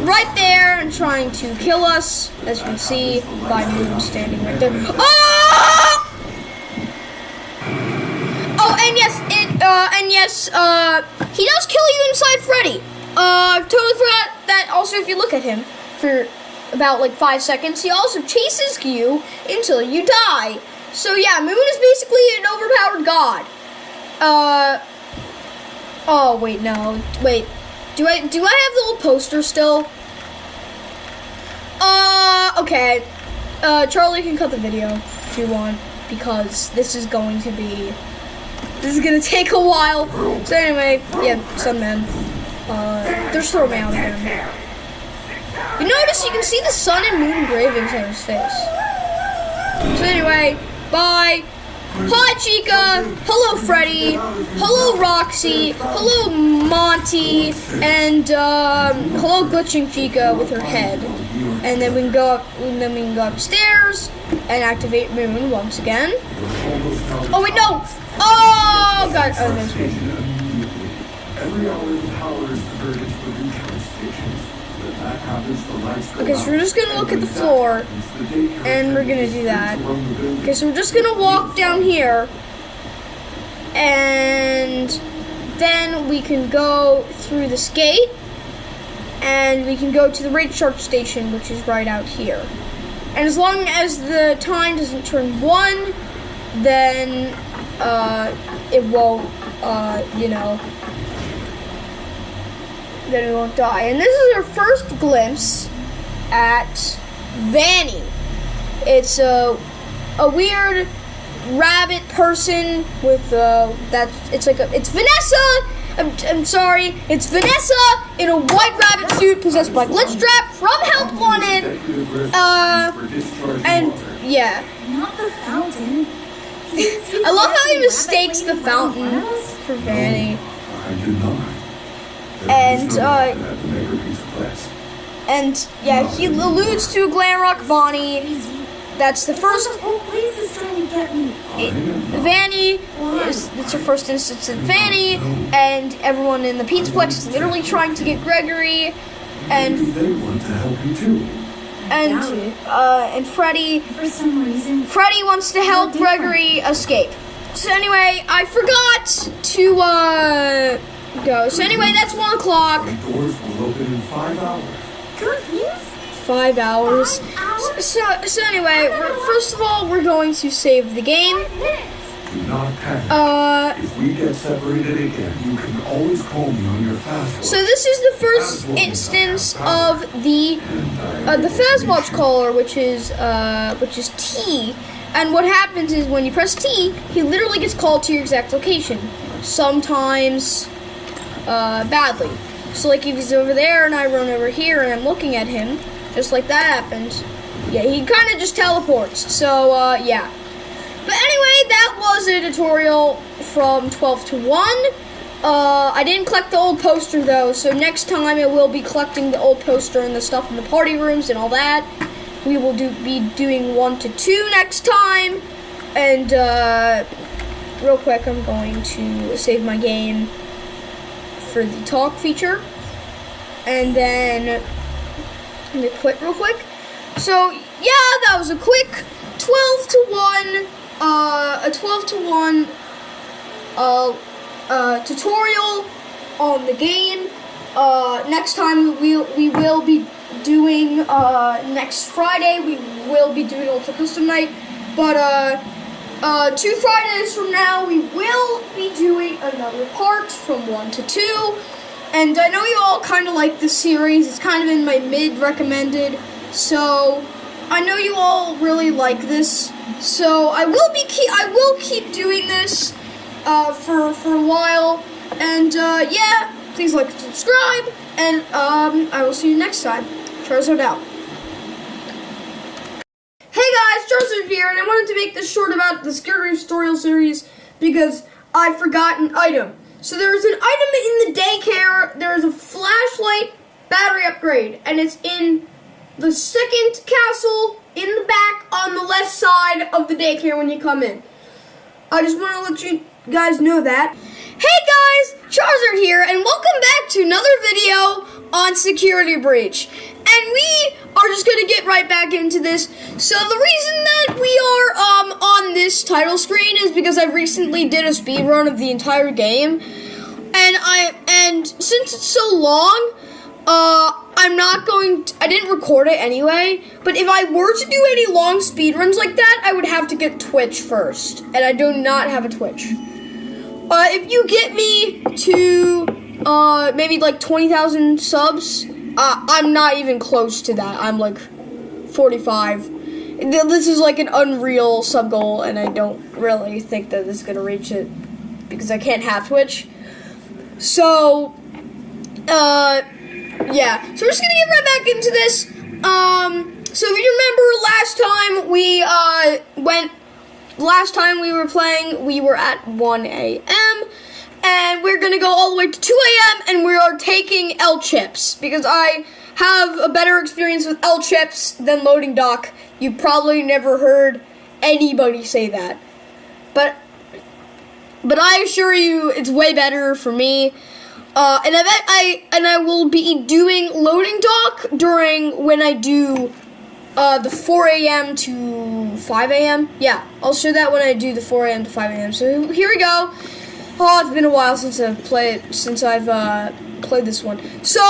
right there and trying to kill us, as you can see by Moon standing right there. Oh! Oh, and yes, he does kill you inside Freddy. I totally forgot that. Also, if you look at him for about like 5 seconds, he also chases you until you die. So yeah, Moon is basically an overpowered god. Oh wait, no, wait. Do I have the old poster still? Okay. Charlie can cut the video if you want, because this is gonna take a while. So anyway, yeah, Sunman. They're throwing me out again. You notice you can see the sun and moon engravings on his face. So anyway, bye. Hi, Chica. Hello, Freddy. Hello, Roxy. Hello, Monty. And hello, glitching Chica with her head. And then we can go upstairs and activate Moon once again. Oh wait, no! Oh god! Oh, there's me.
Every hour the power is diverted to the recharge stations. When that happens, the lights go
Okay, so we're just gonna look at the floor, and we're gonna do that. Okay, so we're just gonna walk down here, and then we can go through this gate, and we can go to the recharge station, which is right out here. And as long as the time doesn't turn 1, then it won't, then we won't die. And this is our first glimpse at Vanny. It's a weird rabbit person with it's Vanessa. I'm sorry, it's Vanessa in a white rabbit suit possessed by Glitchtrap from Help Wanted. And yeah.
Not the fountain.
I love how he mistakes the fountain for Vanny.
I do not.
And yeah, he alludes to a Glamrock Bonnie. That's the first.
The whole place is trying to get me.
Vanny it's her first instance of Vanny, and everyone in the Pizzaplex is literally trying to get Gregory, and
they want to help you too.
and Freddy.
For some reason.
Freddy wants to help Gregory escape. So anyway, I forgot to go. So anyway, that's 1 o'clock.
The doors will open in 5 hours.
Good news?
5 hours.
5 hours?
So anyway, first of all, we're going to save the game.
5 minutes.
Do not panic. If we get separated again, you can always call me on your fast.
So this is the first instance of the Fazwatch caller, which is T. And what happens is when you press T, he literally gets called to your exact location. Sometimes badly. So like if he's over there and I run over here and I'm looking at him, just like that happens. Yeah, he kind of just teleports. So yeah. But anyway, that was a tutorial from 12 to 1. I didn't collect the old poster though, so next time I will be collecting the old poster and the stuff in the party rooms and all that. We will be doing 1 to 2 next time. And real quick, I'm going to save my game for the talk feature. And then I'm gonna quit real quick. So yeah, that was a quick 12 to 1. A 12 to 1 tutorial on the game. Next time we will be doing next Friday we will be doing Ultra Custom Night, but 2 Fridays from now we will be doing another part from 1 to 2. And I know you all kind of like this series. It's kind of in my mid recommended, so I know you all really like this. So I will keep doing this for a while, and yeah, please like and subscribe, and I will see you next time. Charizard out. Hey guys, Charizard here, and I wanted to make this short about the Scary Tutorial series because I forgot an item. So there's an item in the daycare. There's a flashlight battery upgrade, and it's in the second castle in the back on the left side of the daycare when you come in. I just want to let you guys know that. Hey guys, Charizard here, and welcome back to another video on Security Breach. And we are just going to get right back into this. So the reason that we are on this title screen is because I recently did a speed run of the entire game. And since it's so long, I didn't record it anyway, but if I were to do any long speedruns like that, I would have to get Twitch first, and I do not have a Twitch. If you get me to, maybe like 20,000 subs, I'm not even close to that. I'm like 45, This is like an unreal sub goal, and I don't really think that this is gonna reach it because I can't half Twitch. So, yeah. So we're just gonna get right back into this. So if you remember last time we were playing, we were at 1 a.m. and we're gonna go all the way to 2 a.m. and we are taking L chips because I have a better experience with L chips than loading dock. You probably never heard anybody say that, but I assure you, it's way better for me. And I will be doing loading dock during when I do the 4 a.m. to 5 a.m. Yeah, I'll show that when I do the 4 a.m. to 5 a.m. So here we go. Oh, it's been a while since I've played this one. So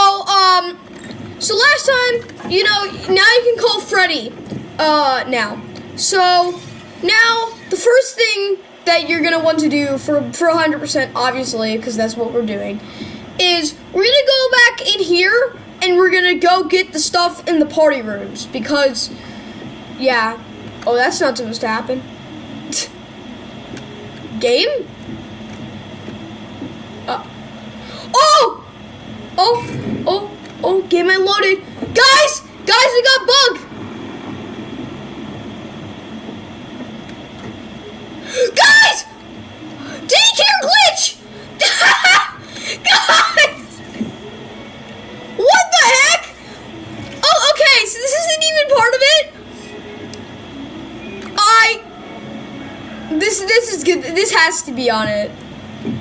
last time, now you can call Freddy. Now. So now the first thing that you're gonna want to do for 100%, obviously, because that's what we're doing, is we're gonna go back in here and we're gonna go get the stuff in the party rooms because, yeah. Oh, that's not supposed to happen. Game? Oh, game unloaded. Guys, we got bug. Guys! Daycare glitch! Guys! What the heck? Oh, okay, so this isn't even part of it? This is good. This has to be on it.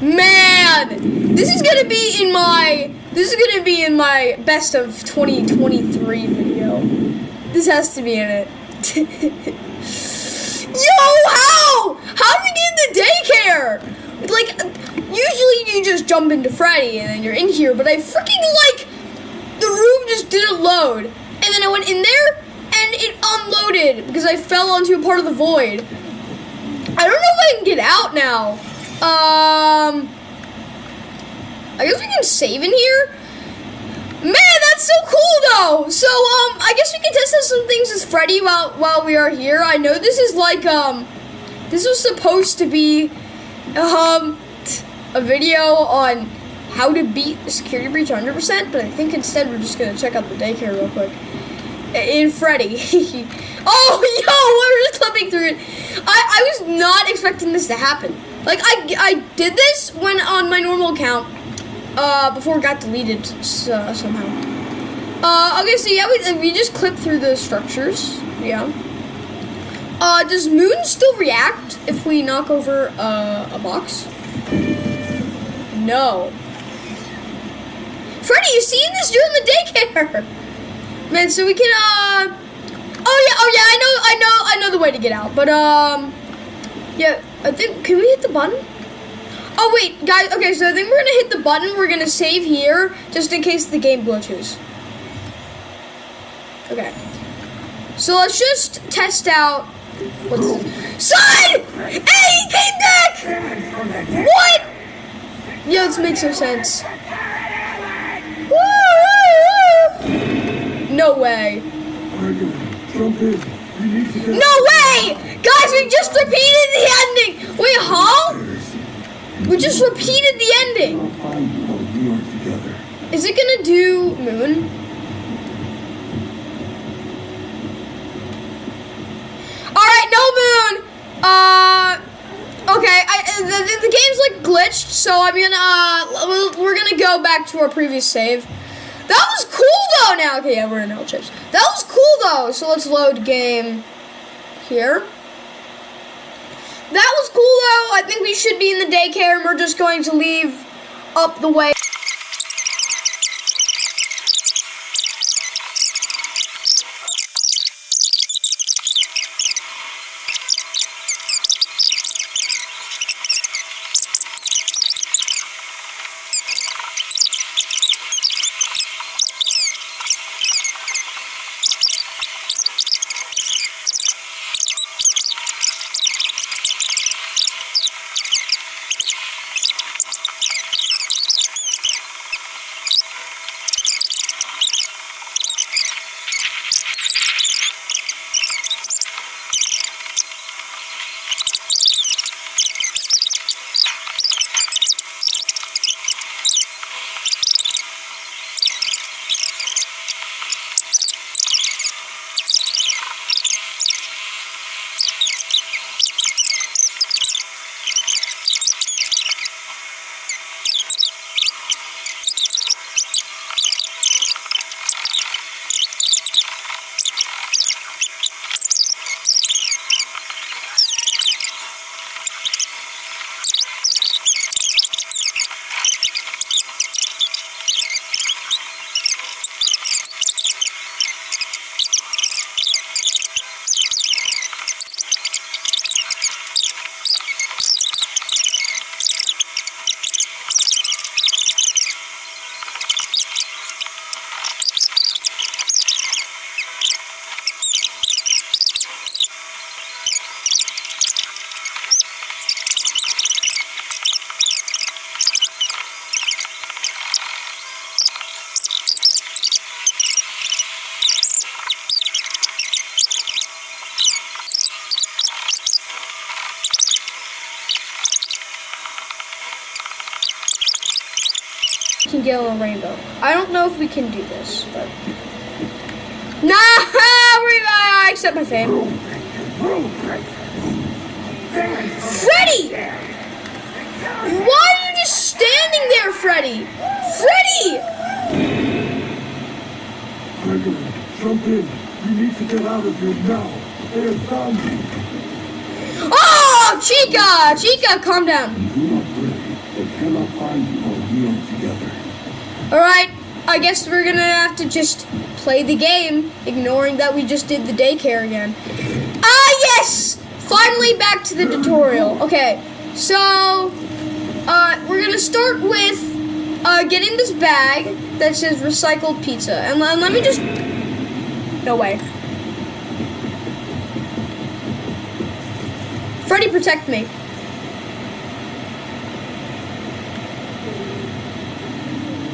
Man! This is gonna be in my best of 2023 video. This has to be in it. Yo, how? How do we get in the daycare? Like, usually you just jump into Freddy and then you're in here, but I freaking, the room just didn't load. And then I went in there and it unloaded because I fell onto a part of the void. I don't know if I can get out now. I guess we can save in here. Man, that's so cool though. So I guess we can test out some things as Freddy while we are here. I know this is this was supposed to be a video on how to beat the security breach 100%, but I think instead we're just gonna check out the daycare real quick in Freddy. Oh, yo, we're just clipping through it. I was not expecting this to happen. Like I did this when on my normal account. Before it got deleted somehow. Okay, so yeah, we just clipped through the structures. Yeah. Does Moon still react if we knock over a box? No. Freddy, you seen this during the daycare? Man, so we can Oh yeah, I know the way to get out. But yeah, I think can we hit the button? Oh wait, guys, okay, so I think we're gonna hit the button, we're gonna save here, just in case the game glitches. Okay. So let's just test out what's this? Son! Hey, he came back! What? Yo, this makes no sense. No way. No way! Guys, we just repeated the ending! Wait, huh? We just repeated the ending. Is it gonna do Moon? Alright, no Moon! Okay, the game's glitched, so I'm gonna, we're gonna go back to our previous save. That was cool though now. Okay, yeah, we're in L chips. That was cool though, so let's load game here. That was cool though. I think we should be in the daycare and we're just going to leave up the way. can get a little rainbow. I don't know if we can do this, but nah, I accept my fate. Freddy! Why are you just standing there, Freddy? Freddy!
Gregory, jump in. We need to get out of here now. They have found me.
Oh, Chica! Chica, calm down.
Do not worry. They cannot find you while we are together.
Alright, I guess we're gonna have to just play the game, ignoring that we just did the daycare again. Ah, yes! Finally back to the tutorial. Okay, so, we're gonna start with, getting this bag that says recycled pizza. And let me just... No way. Freddy, protect me.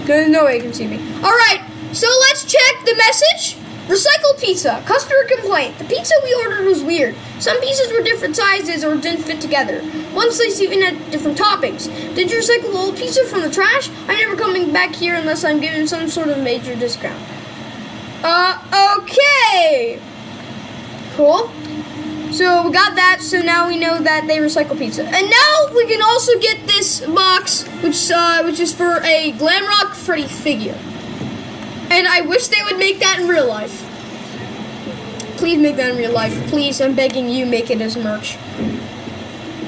There's no way you can see me. Alright, so let's check the message. Recycled pizza. Customer complaint. The pizza we ordered was weird. Some pieces were different sizes or didn't fit together. One slice even had different toppings. Did you recycle the old pizza from the trash? I'm never coming back here unless I'm given some sort of major discount. Okay. Cool. So we got that, so now we know that they recycle pizza. And now we can also get this box, which is for a Glamrock Freddy figure. And I wish they would make that in real life. Please make that in real life. Please, I'm begging you, make it as merch.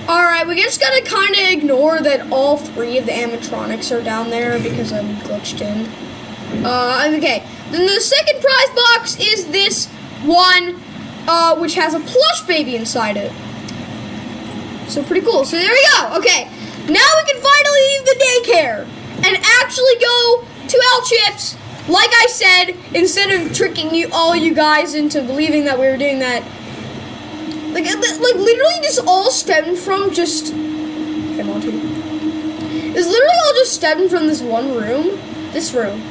Alright, we just gotta kind of ignore that all three of the animatronics are down there because I'm glitched in. Okay. Then the second prize box is this one, which has a plush baby inside it. So pretty cool. So there we go. Okay. Now we can finally leave the daycare and actually go to L Chips. Like I said, instead of tricking you guys into believing that we were doing that, like literally this all stemmed from just, okay, Monty. It's literally all just stemmed from this one room, this room.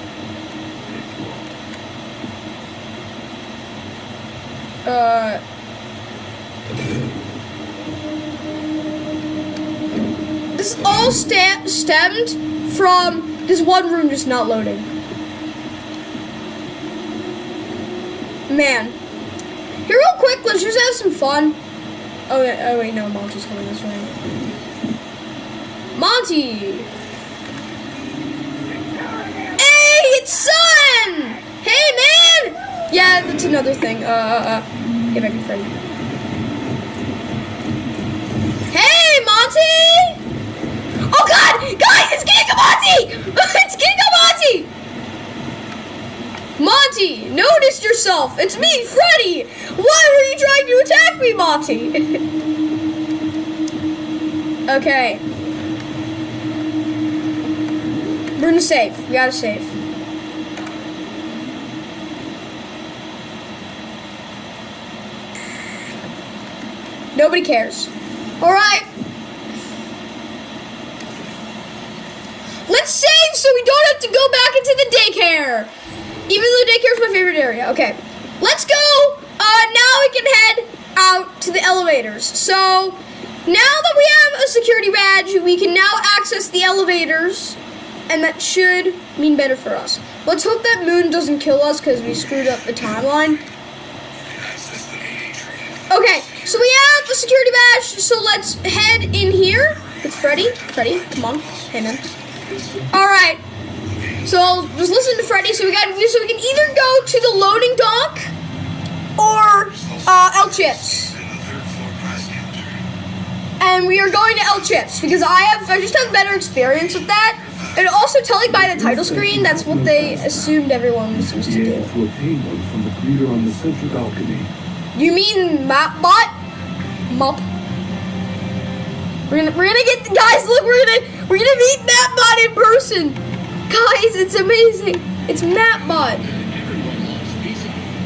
This all stemmed from this one room just not loading. Man. Here real quick, let's just have some fun. Oh wait, no, Monty's coming this way. Monty! Hey, it's Sun! Hey, man! Yeah, that's another thing. Get back in Freddy. Hey, Monty! Oh God! Guys, it's Gigamonty! It's Gigamonty! Monty, notice yourself! It's me, Freddy! Why were you trying to attack me, Monty? Okay. We're gonna save. We gotta save. Nobody cares. Alright. Let's save so we don't have to go back into the daycare. Even though daycare is my favorite area. Okay. Let's go. Now we can head out to the elevators. So, now that we have a security badge, we can now access the elevators. And that should mean better for us. Let's hope that Moon doesn't kill us because we screwed up the timeline. Okay, so we have the security badge, so let's head in here with Freddy. Freddy, come on. Hey, man. Alright. So I'll just listen to Freddy. So we can either go to the loading dock or L Chips. And we are going to L Chips because I just have better experience with that. And also telling by the title screen, that's what they assumed everyone was supposed to do.
To obtain one from the greeter on the central balcony.
You mean Mapbot? Mop. We're gonna get guys. Look, we're gonna meet Mapbot in person. Guys, it's amazing. It's Mapbot.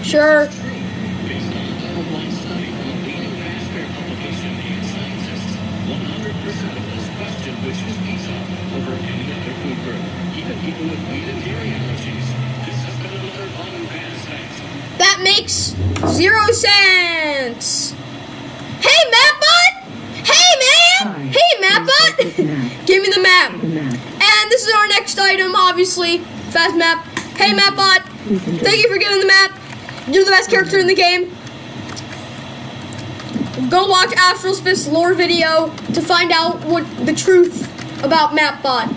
Sure.
Based on a double-blind study from a leading fast food publication and scientists, 100% of those questioned which is pizza over any other food group, even people with meat and dairy allergies. This has been another fun and fast fact.
That makes 0 sense. Hey, Mapbot! Hey, man!
Hi.
Hey, Mapbot! Give me the map.
The map.
And this is our next item, obviously. obviously, fast map. Hey, Mapbot, thank you for giving the map. You're the best character in the game. Go watch Astral Spiff's lore video to find out what the truth about Mapbot.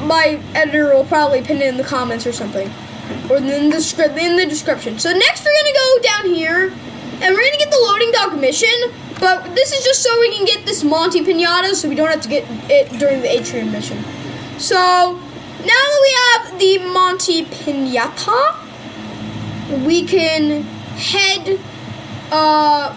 My editor will probably pin it in the comments or something, or in the description. So next we're gonna go down here, and we're gonna get the loading dock mission. But this is just so we can get this Monty Pinata, so we don't have to get it during the atrium mission. So now that we have the Monty Pinata, we can head. Now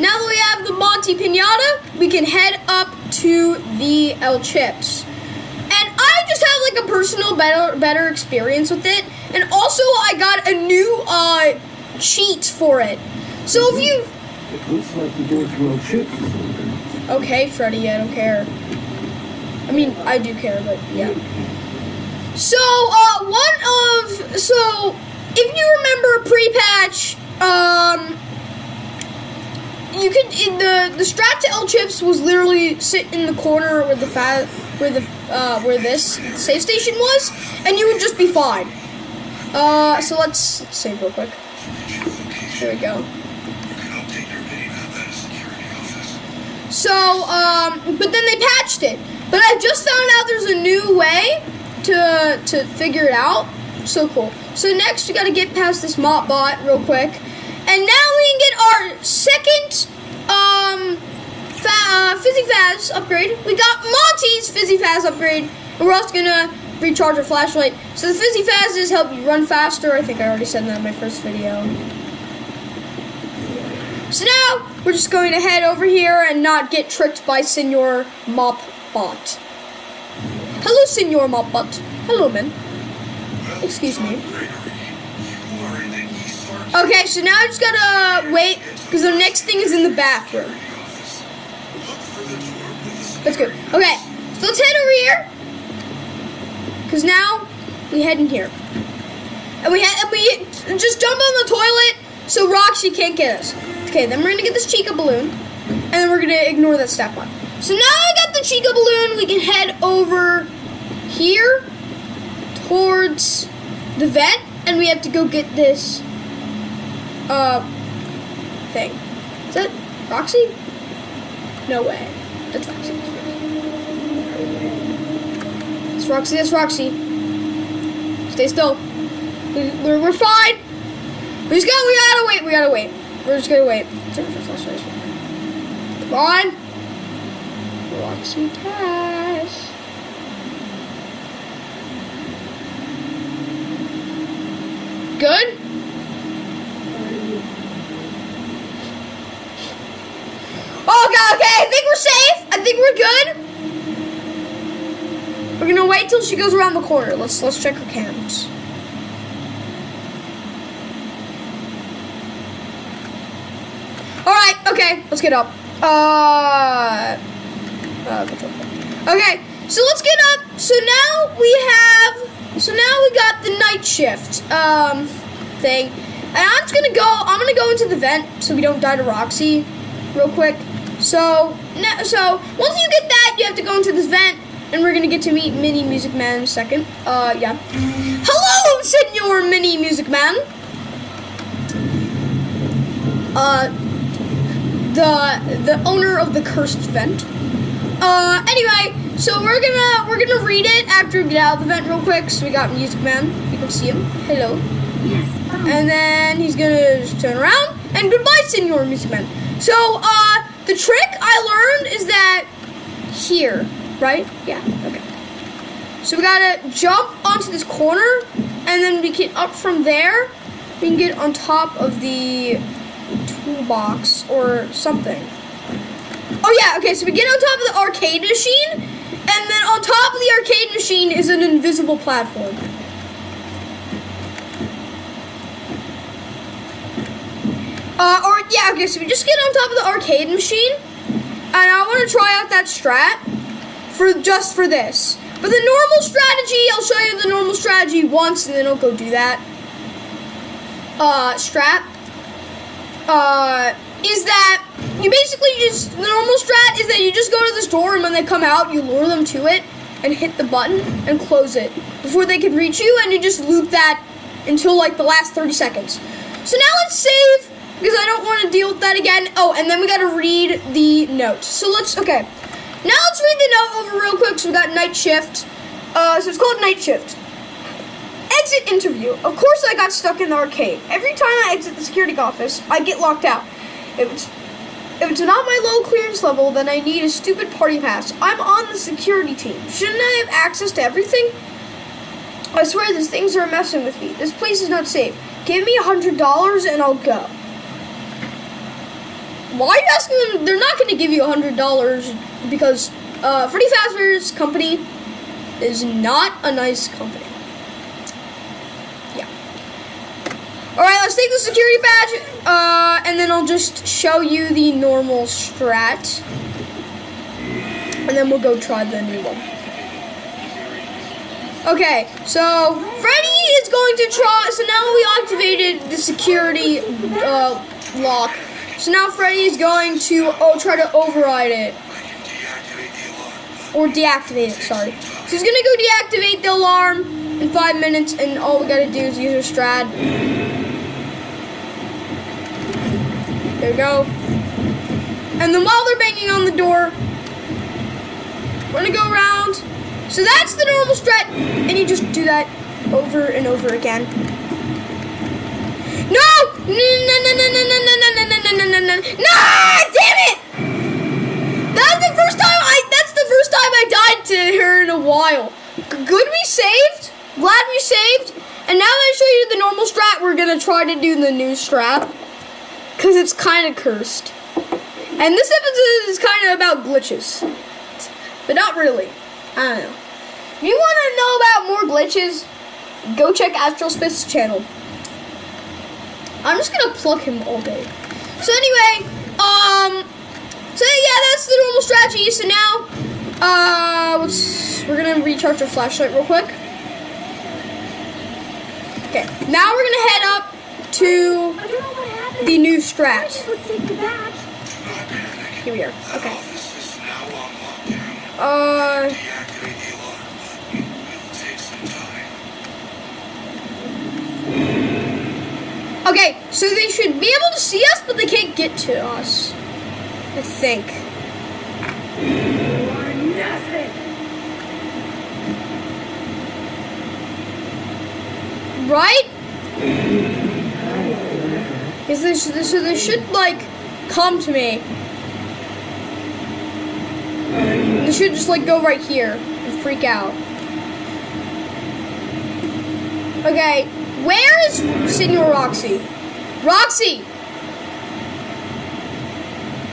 that we have the Monty Pinata, we can head up to the El Chips. And I just have like a personal better experience with it. And also I got a new cheat for it. So if you...
It looks like the door to El Chips is open.
Okay, Freddy, I don't care. I mean, I do care, but yeah. So, if you remember pre-patch, you could the strat to El Chips was literally sit in the corner where where this save station was, and you would just be fine. So let's save real quick. There we go. So, but then they patched it. But I just found out there's a new way to figure it out. So cool. So next we gotta get past this mop bot real quick. And now we can get our second Fizzy Faz upgrade. We got Monty's Fizzy Faz upgrade. And we're also gonna recharge our flashlight. So the Fizzy Fazes help you run faster. I think I already said that in my first video. So now we're just going to head over here and not get tricked by Senor Mopbot. Hello, Senor Mopbot. Hello, man. Excuse me. Okay, so now I just gotta wait because the next thing is in the bathroom. That's good. Okay, so let's head over here because now we head in here, and we just jump on the toilet so Roxy can't get us. Okay, then we're gonna get this Chica balloon, and then we're gonna ignore that step one. So now I got the Chica balloon, we can head over here towards the vent, and we have to go get this thing. Is that Roxy? No way. That's Roxy. That's Roxy, that's Roxy. Stay still. We're fine. We gotta wait. We're just gonna wait. Come on. Roxy Cash. Good? Oh, okay, I think we're safe. I think we're good. We're gonna wait till she goes around the corner. Let's check her cams. Alright, okay, let's get up. Control. Okay, so let's get up. So now we got the night shift thing. And I'm gonna go into the vent so we don't die to Roxy real quick. So once you get that, you have to go into this vent, and we're gonna get to meet Mini Music Man in a second. Yeah. Hello, Senor Mini Music Man. The owner of the cursed vent. Anyway, so we're gonna read it after we get out of the vent real quick. So we got Music Man. You can see him. Hello.
Yes.
And then he's gonna just turn around and goodbye, Senor Music Man. So the trick I learned is that here, right? Yeah. Okay. So we gotta jump onto this corner, and then we can up from there. We can get on top of the toolbox or something. Oh yeah, okay, so we get on top of the arcade machine, and then on top of the arcade machine is an invisible platform. Okay, so we just get on top of the arcade machine, and I want to try out that strat just for this. But the normal strategy, I'll show you the normal strategy once, and then I'll go do that. Strat. is that you basically just, the normal strat is that you just go to this door and when they come out, you lure them to it and hit the button and close it before they can reach you, and you just loop that until like the last 30 seconds. So now let's save, because I don't want to deal with that again. Oh, and then we got to read the note. So okay. Now let's read the note over real quick. So we got night shift. So it's called night shift. Exit interview. Of course I got stuck in the arcade. Every time I exit the security office, I get locked out. If it's not my low clearance level, then I need a stupid party pass. I'm on the security team. Shouldn't I have access to everything? I swear these things are messing with me. This place is not safe. Give me $100 and I'll go. Why are you asking them? They're not going to give you $100 because Freddy Fazbear's company is not a nice company. Yeah. Alright, let's take the security badge, and then I'll just show you the normal strat. And then we'll go try the new one. Okay, so Freddy is going to try, so now we activated the security lock. So now Freddy is going to try to override it. Or deactivate it, sorry. So he's gonna go deactivate the alarm in 5 minutes, and all we gotta do is use our strat. There we go. And then while they're banging on the door, we're gonna go around. So that's the normal strat, and you just do that over and over again. No! No! Damn it! That's the first time I died to her in a while. Good we saved. Glad we saved. And now that I show you the normal strat, we're gonna try to do the new strat. Cause it's kinda cursed. And this episode is kinda about glitches. But not really. I don't know. If you wanna know about more glitches, go check Astralspith's channel. I'm just gonna plug him all day. So anyway, so yeah, that's the normal strategy. So now, we're gonna recharge our flashlight real quick. Okay, now we're gonna head up to the new strat. Here we are. Okay. Okay, so they should be able to see us, but they can't get to us. I think. Right? So they should, like, come to me. They should just, like, go right here and freak out. Okay, where is Senor Roxy? Roxy!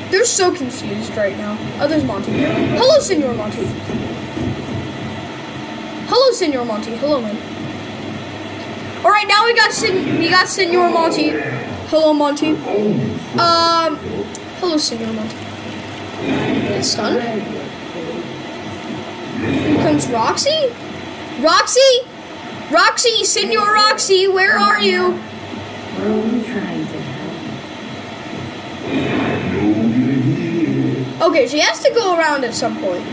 They're so confused right now. Oh, there's Monty. Hello, Senor Monty. Hello, Senor Monty. Hello, man. All right, now we got Senor Monty. Hello, Monty. Hello, Senor Monty. It's stunned. Here comes Roxy. Roxy, Roxy, Senor Roxy, where are you?
We're only trying to help.
Okay, she has to go around at some point.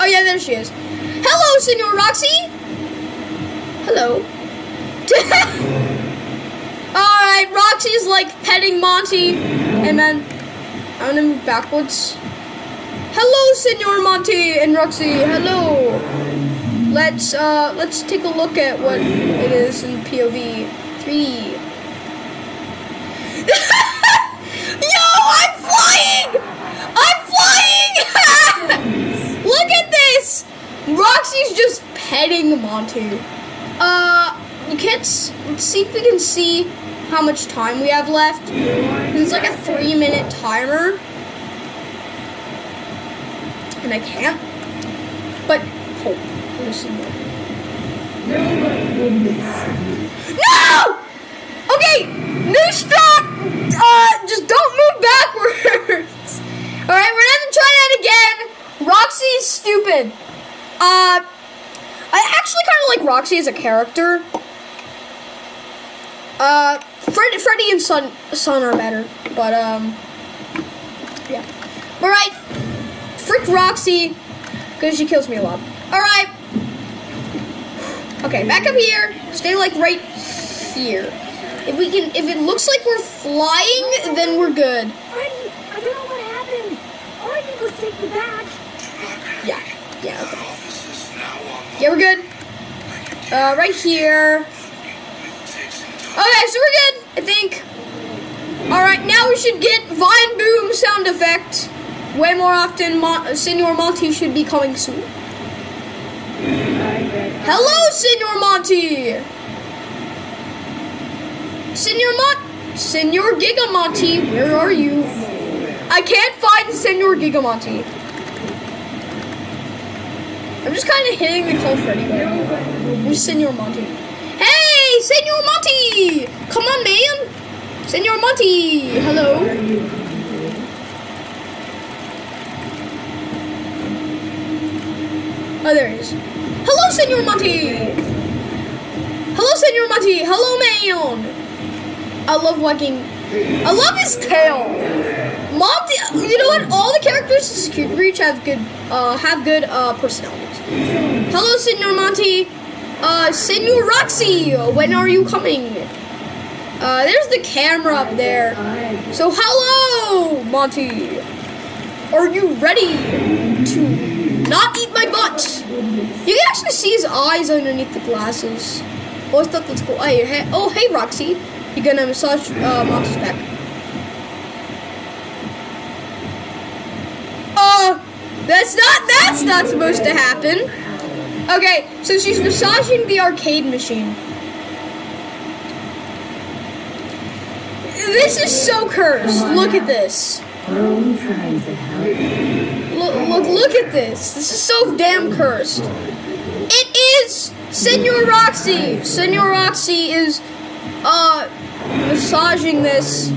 Oh yeah, there she is. Hello, Senor Roxy. Hello. Alright, Roxy's like petting Monty. And then I'm gonna move backwards. Hello, Senor Monty and Roxy. Hello. Let's take a look at what it is in POV 3. Yo, I'm flying! I'm flying! Look at this! Roxy's just petting Monty. You can't. Let's see if we can see how much time we have left. It's like a 3-minute timer, and I can't. But hold. Listen. No! Okay, new stop. Just don't move backwards. All right, we're gonna try that again. Roxy's stupid. I actually kind of like Roxy as a character. Freddy and Son are better, but Yeah. Alright. Frick Roxy. Because she kills me a lot. Alright. Okay, back up here. Stay like right here. If it looks like we're flying, then we're good.
Freddy, I don't know what happened. All I did was take the badge.
Yeah. Yeah, okay.
Office is now on.
Yeah, we're good. Right here. Okay, so we're good, I think. Alright, now we should get Vine Boom sound effect way more often. Senor Monty should be coming soon. Hello, Senor Monty! Senor Gigamonty, where are you? I can't find Senor Gigamonty. I'm just kind of hitting the call for anyway. Where's Senor Monty? Hey, Senor Monty! Come on, man! Senor Monty! Hello? Oh, there he is. Hello, Senor Monty! Hello, Senor Monty! Hello, man! I love his tail! Monty, you know what? All the characters in Security Breach have good personalities. Hello, Senor Monty. Senor Roxy, when are you coming? There's the camera up there. So, hello, Monty. Are you ready to not eat my butt? You can actually see his eyes underneath the glasses. Always thought that's cool. Hey, Roxy. You gonna massage Monty's back? That's not supposed to happen. Okay, so she's massaging the arcade machine. This is so cursed. Look at this. Look at this. This is so damn cursed. It is Senor Roxy. Senor Roxy is massaging this.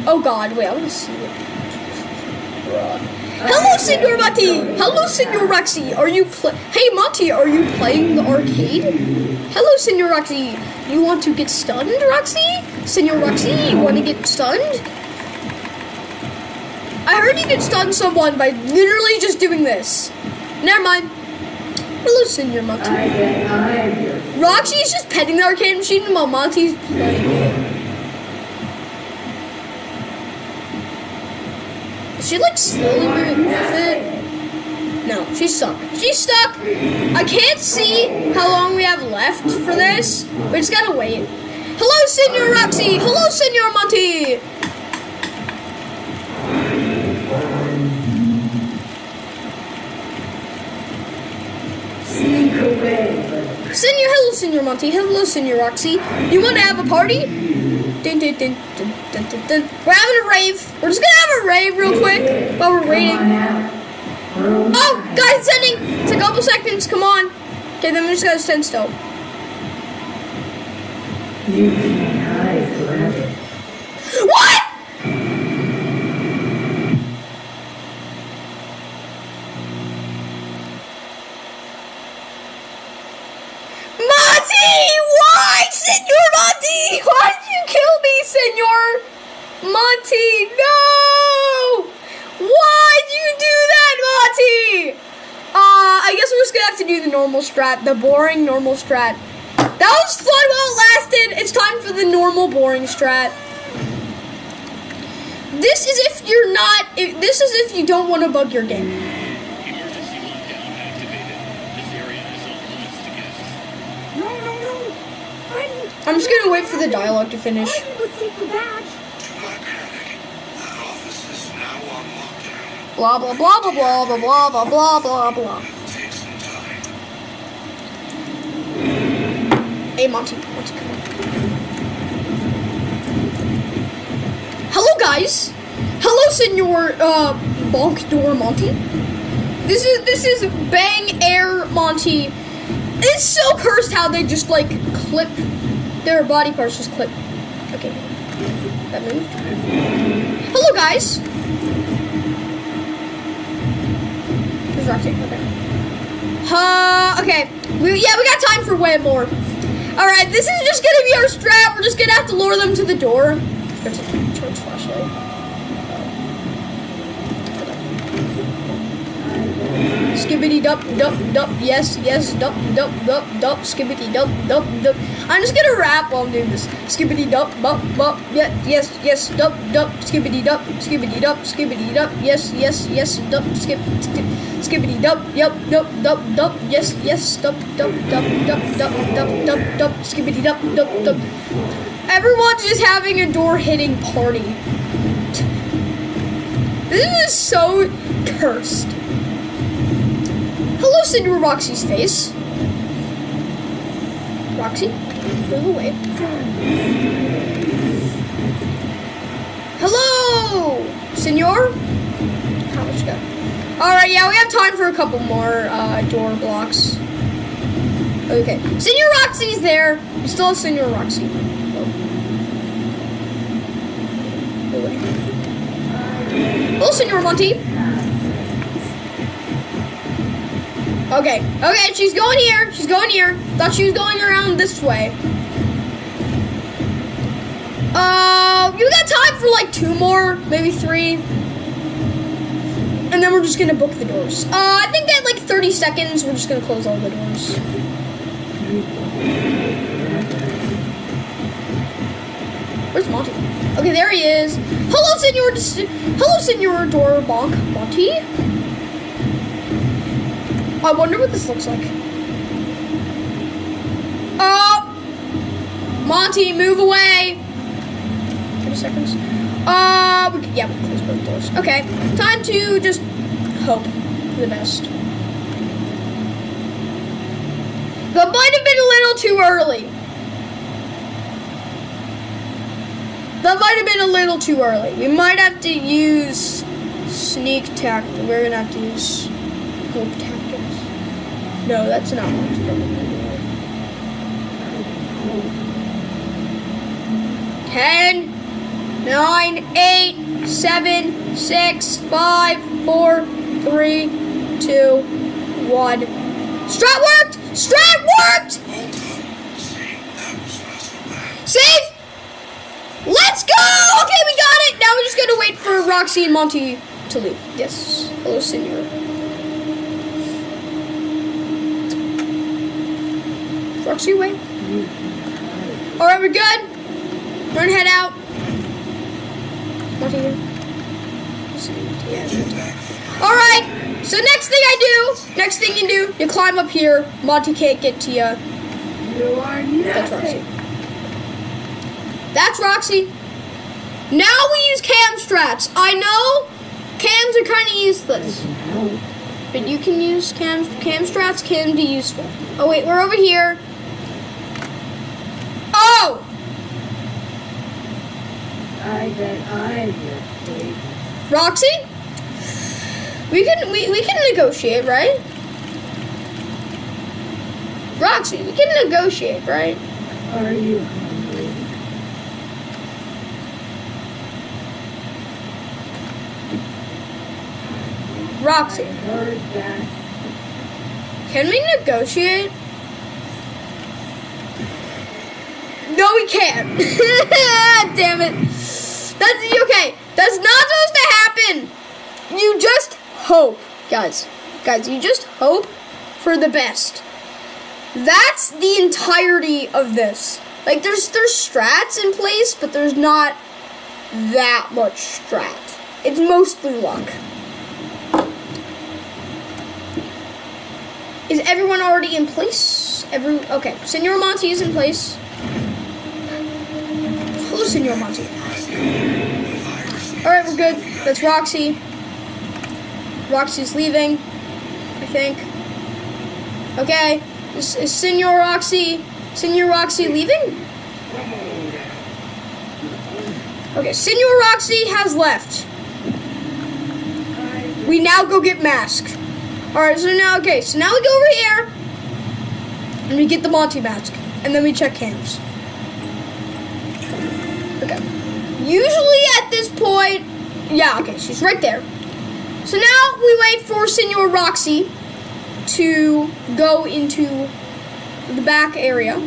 Oh God, wait, I want to see it. Hello, Senor Monty. Hello, Senor Roxy. Hey, Monty, are you playing the arcade? Hello, Senor Roxy. You want to get stunned, Roxy? Senor Roxy, you want to get stunned? I heard you could stun someone by literally just doing this. Never mind. Hello, Senor Monty. Roxy is just petting the arcade machine while Monty's playing it. Is she like slowly moving with it? No, she's stuck. She's stuck. I can't see how long we have left for this. We just gotta wait. Hello, Senor Roxy. Hello, Senor Monty. Hello, Senor Monty. Hello, Senor Roxy. You want to have a party? Dun, dun, dun, dun, dun, dun, dun. We're having a rave. We're just gonna have a rave real quick while we're waiting. Oh, guys, it's ending. It's a couple seconds. Come on. Okay, then we just gotta stand still.
You can't hide forever.
What? Monty! Why, Senor Monty? Why did you kill me, Senor Monty? No! Why'd you do that, Monty? I guess we're just gonna have to do the normal strat, the boring normal strat. That was fun while it lasted. It's time for the normal boring strat. This is if you're not. This is if you don't want to bug your game.
Emergency lockdown activated. This area is off limits to guests.
No. Freddy.
I'm just gonna wait for the dialogue to finish.
All I did was take the badge.
Do not panic. That office is now on lockdown.
Blah blah blah blah blah blah blah blah blah blah blah.
It'll take some time.
Hey, Monty, come on. Hello, guys. Hello, Senor Bonk Door Monty. This is Bang Air Monty. It's so cursed how they just like clip their body parts, just clip. Okay, that moved. Hello, guys. Where's Roxy? Okay. Okay. We got time for way more. Alright, this is just gonna be our strat. We're just gonna have to lure them to the door. There's a church flashlight. skibbity dup dup dup, yes, yes, dup dup dup dup, skibbity dup dup dup. I'm just gonna rap while I'm doing this. Skibbity dup bup bup, yeah, yes, yes, dup dup, skibbity dup, skibbity dup, skibbity dup, yes, yes, yes, dup, skibbity dup, yup, dup dup dup, yes, yes, dup dup dup dup dup dup dup dup, skibbity dup dup dup. Everyone's just having a door hitting party. This is so cursed. Hello, Senor Roxy's face. Roxy, move away. Hello, Senor. How much go? All right, yeah, we have time for a couple more door blocks. Okay, Senor Roxy's there. We still have Senor Roxy. Oh, wait. Hello, Senor Monty. Okay, okay, she's going here. She's going here. Thought she was going around this way. You got time for like 2 more, maybe 3. And then we're just gonna book the doors. I think at like 30 seconds, we're just gonna close all the doors. Where's Monty? Okay, there he is. Hello, Senor Door Bonk. Monty? I wonder what this looks like. Monty, move away. 30 seconds. We can close both doors. Okay, time to just hope for the best. That might have been a little too early. That might have been a little too early. We might have to use sneak tactics. We're gonna have to use hope tactics. No, that's not what we're gonna do. 10, 9, 8, 7, 6, 5, 4, 3, 2, 1. Strat worked! Strat worked!
Hold on. See, that was not so bad.
Save! Let's go! Okay, we got it! Now we just gotta wait for Roxy and Monty to leave. Yes. Hello, Senor. Roxy away. Alright, we're good. We're gonna head out. Monty here. Alright, so next thing you do, you climb up here. Monty can't get to you.
You are
That's
nothing.
Roxy. That's Roxy. Now we use cam strats. I know cams are kind of useless, but you can use cam strats can be useful. Oh wait, we're over here. Oh!
I bet I'm your favorite.
Roxy? We can negotiate, right? Roxy, we can negotiate, right?
Are you hungry?
Roxy,
I heard that.
can we negotiate? No, we can't. Damn it. That's okay. That's not supposed to happen. You just hope, guys. Guys, you just hope for the best. That's the entirety of this. Like, there's strats in place, but there's not that much strat. It's mostly luck. Is everyone already in place? Okay, Senor Monty is in place. Hello, Senor Monty. Alright, we're good. That's Roxy. Roxy's leaving, I think. Okay. Is Senor Roxy leaving? Okay, Senor Roxy has left. We now go get mask. Alright, so now we go over here and we get the Monty mask. And then we check cams. Okay. Usually at this point, yeah, okay, she's right there. So now we wait for Senor Roxy to go into the back area.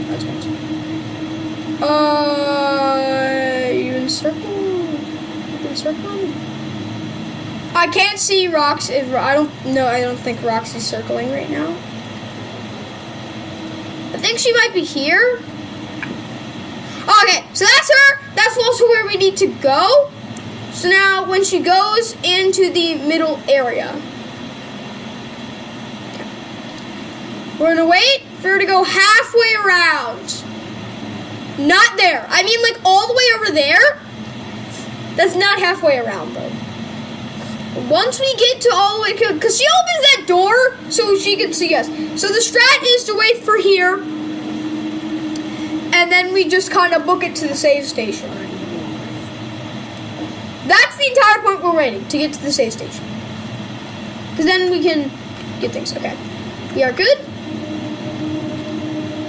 That's right. You in circle? You in circle? I can't see Roxy. I don't think Roxy's circling right now. I think she might be here. Okay, so that's her. That's also where we need to go. So now, when she goes into the middle area, we're gonna wait for her to go halfway around. Not there. I mean, like, all the way over there. That's not halfway around, though. Once we get to all the way, because she opens that door so she can see us. So the strat is to wait for here, and then we just kind of book it to the save station. That's the entire point we're waiting, to get to the save station. Because then we can get things. Okay. We are good.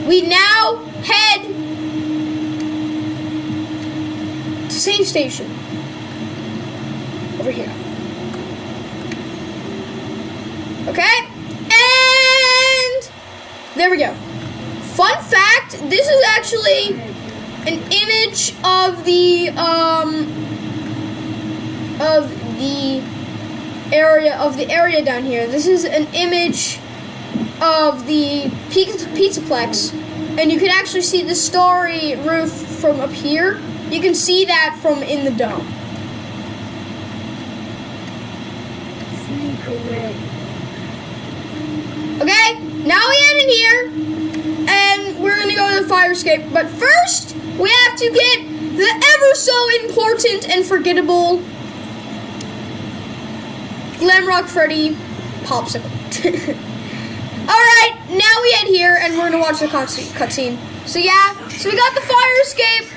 We now head to save station. Over here. Okay? And there we go. Fun fact, this is actually an image of the area down here. This is an image of the Pizzaplex, and you can actually see the starry roof from up here. You can see that from in the dome. Okay, now we head in here, and we're gonna go to the fire escape. But first, we have to get the ever so important and forgettable Glamrock Freddy popsicle. Alright, now we head here, and we're gonna watch the cutscene. So yeah, so we got the fire escape,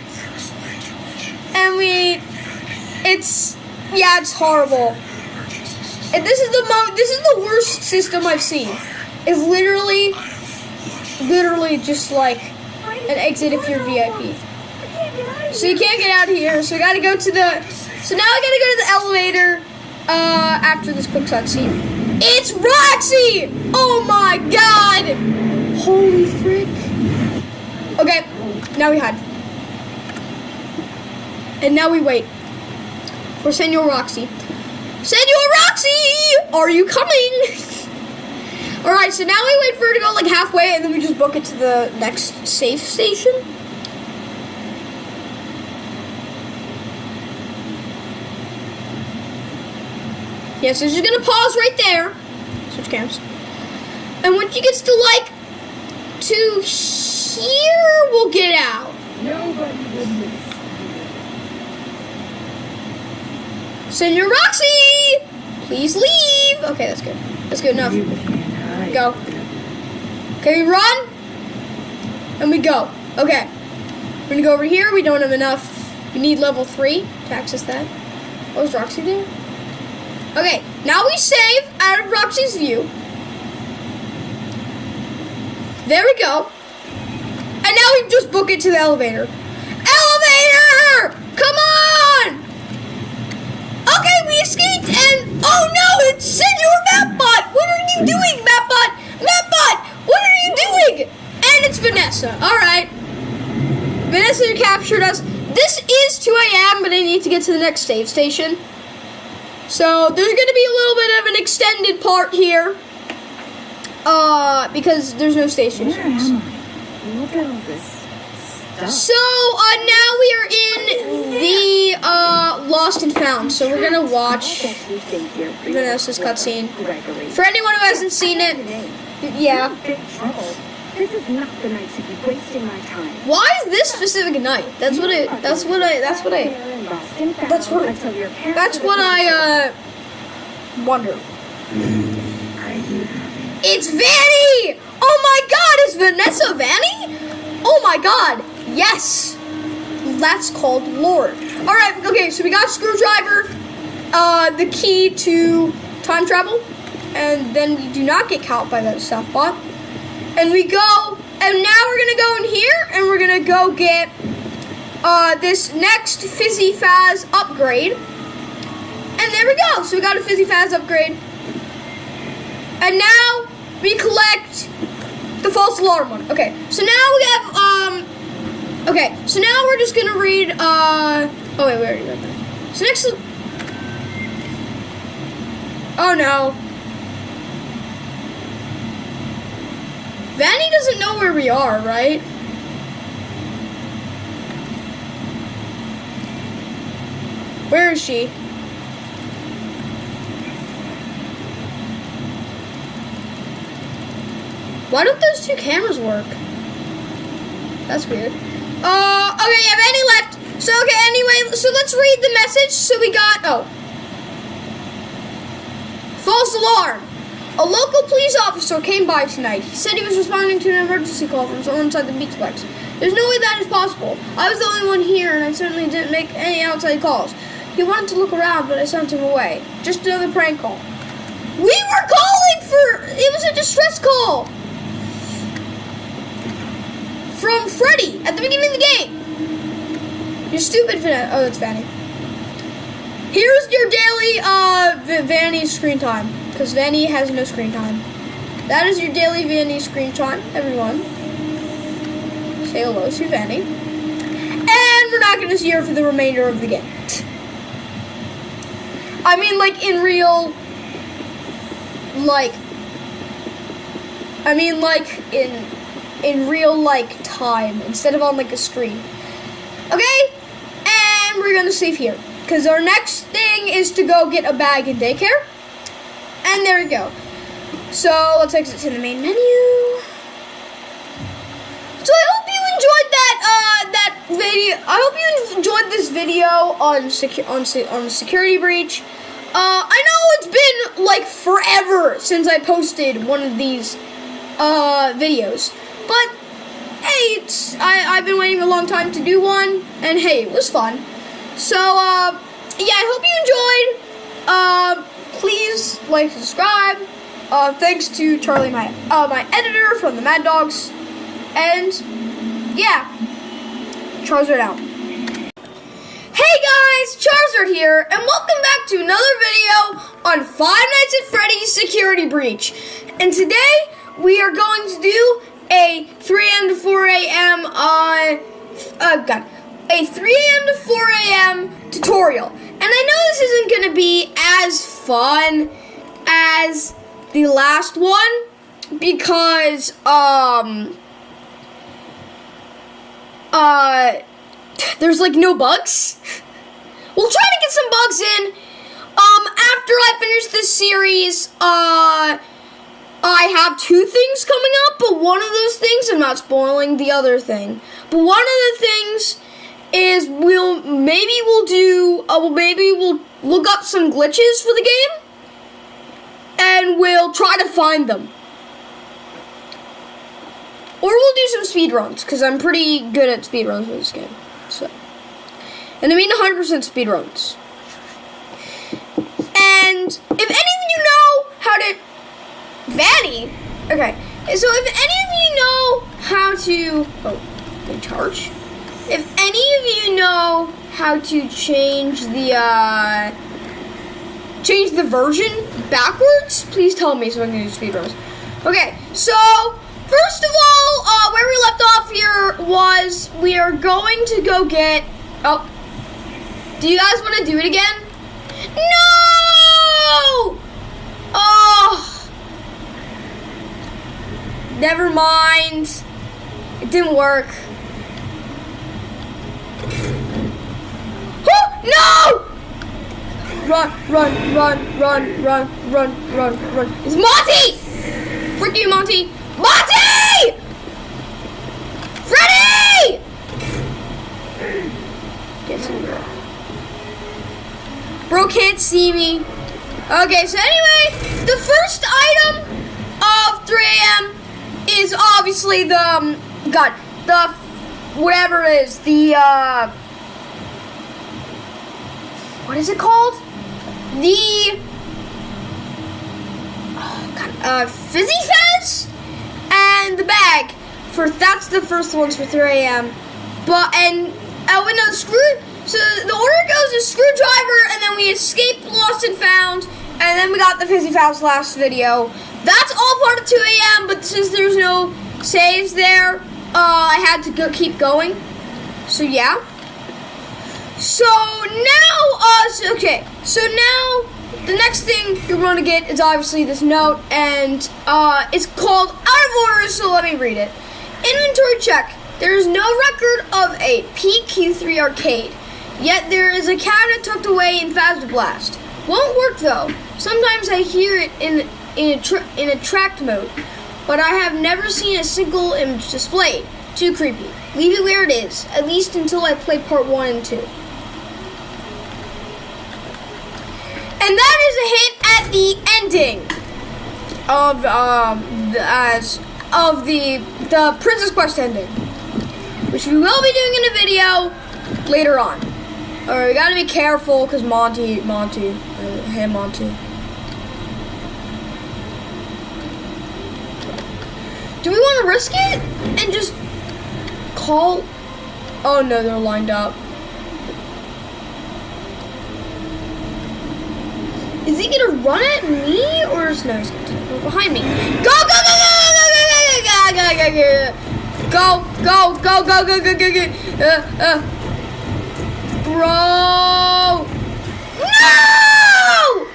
and it's horrible. And this is the worst system I've seen. It's literally just like an exit if you're VIP. So you can't get out here. So we gotta go to the. So now I gotta go to the elevator. After this quick cutscene. It's Roxy! Oh my god! Holy frick! Okay, now we hide. And now we wait for Senor Roxy. Senor Roxy! Are you coming? Alright, so now we wait for her to go like halfway, and then we just book it to the next safe station. Yeah, so she's gonna pause right there. Switch cams. And when she gets to like to here, we'll get out.
Nobody would miss.
Senor Roxy! Please leave! Okay, that's good. That's good enough. Go. Okay, we run. And we go. Okay. We're gonna go over here. We don't have enough. We need level 3 to access that. Oh, is Roxy there? Okay, now we save out of Roxy's view. There we go. And now we just book it to the elevator. Elevator! Come on! Okay, we escaped, and oh no, it's Senor Mapbot! What are you doing, Mapbot? Mapbot! What are you doing? And it's Vanessa. Alright. Vanessa captured us. This is 2 a.m., but I need to get to the next save station. So there's going to be a little bit of an extended part here. Because there's no station.
Where am I? Look at all this stuff.
So, now we are in the, Lost and Found. So we're gonna watch Vanessa's cutscene. For anyone who hasn't seen it, yeah.
Big trouble. This is not the night to be wasting my time.
Why is this specific night? That's what I wonder. It's Vanny! Oh my god, is Vanessa Vanny? Oh my god, yes. That's called Lord. Alright, okay, so we got Screwdriver, the key to time travel, and then we do not get caught by that stuff bot. And we go, and now we're gonna go in here, and we're gonna go get this next Fizzy Faz upgrade. And there we go, so we got a Fizzy Faz upgrade. And now we collect the false alarm one. Okay, so now we have, okay, so now we're just gonna read, oh wait, we already read that. So next, Oh no. Vanny doesn't know where we are, right? Where is she? Why don't those two cameras work? That's weird. Okay, yeah, Vanny left. So, okay, anyway, so let's read the message. So we got, false alarm. A local police officer came by tonight. He said he was responding to an emergency call from someone inside the Beachplex. There's no way that is possible. I was the only one here, and I certainly didn't make any outside calls. He wanted to look around, but I sent him away. Just another prank call. We were calling for... It was a distress call. From Freddy at the beginning of the game. You're stupid, Vanny. Oh, that's Vanny. Here's your daily, Vanny screen time. Because Vanny has no screen time. That is your daily Vanny screen time, everyone. Say hello to Vanny. And we're not going to see her for the remainder of the game. I mean, like, in real... Like... I mean, like, in real, like, time. Instead of on, like, a screen. Okay? And we're going to save here. Because our next thing is to go get a bag in daycare. And there we go. So, let's exit to the main menu. So, I hope you enjoyed that video. I hope you enjoyed this video on the security breach. I know it's been, like, forever since I posted one of these, videos. But, hey, I've been waiting a long time to do one. And, hey, it was fun. So, yeah, I hope you enjoyed. Please like, subscribe. Thanks to Charlie, my editor from the Mad Dogs. And, yeah, Charizard out. Hey guys, Charizard here, and welcome back to another video on Five Nights at Freddy's Security Breach. And today, we are going to do a 3 a.m. to 4 a.m. A 3 a.m. to 4 a.m. tutorial. And I know this isn't going to be as fun as the last one because, there's like no bugs. We'll try to get some bugs in. After I finish this series, I have two things coming up, but one of those things, I'm not spoiling the other thing, but one of the things is we'll look up some glitches for the game, and we'll try to find them. Or we'll do some speedruns, because I'm pretty good at speedruns for this game. So, and I mean 100% speedruns. And if any of you know how to... Vanny? Okay, so if any of you know how to... Oh, recharge? If any of you know how to change the version backwards, please tell me so I can do speedruns. Okay, so first of all, where we left off here was we are going to go get. Oh, do you guys want to do it again? No! Oh, never mind. It didn't work. No! Run. It's Monty! Frick you, Monty! Monty! Freddy! Get some bro can't see me. Okay, so anyway, the first item of 3 a.m. is obviously the, whatever it is, the, what is it called? The Fizzy Fez and the bag that's the first ones for 3 a.m. But so the order goes a screwdriver, and then we escaped, lost and found, and then we got the Fizzy Fez last video. That's all part of 2 a.m. But since there's no saves there, I had to keep going. So yeah. So now, so now the next thing you're going to get is obviously this note, and it's called Out of Order, so let me read it. Inventory check. There is no record of a PQ3 arcade, yet there is a cabinet tucked away in Phasma Blast. Won't work though. Sometimes I hear it in a tracked mode, but I have never seen a single image displayed. Too creepy. Leave it where it is, at least until I play part 1 and 2. And that is a hint at the ending of the Princess Quest ending, which we will be doing in a video later on. Alright, we gotta be careful because Monty. Hey Monty. Do we want to risk it and just call? Oh no, they're lined up. Is he gonna run at me or is no? He's gonna go behind me. Go! Bro! No!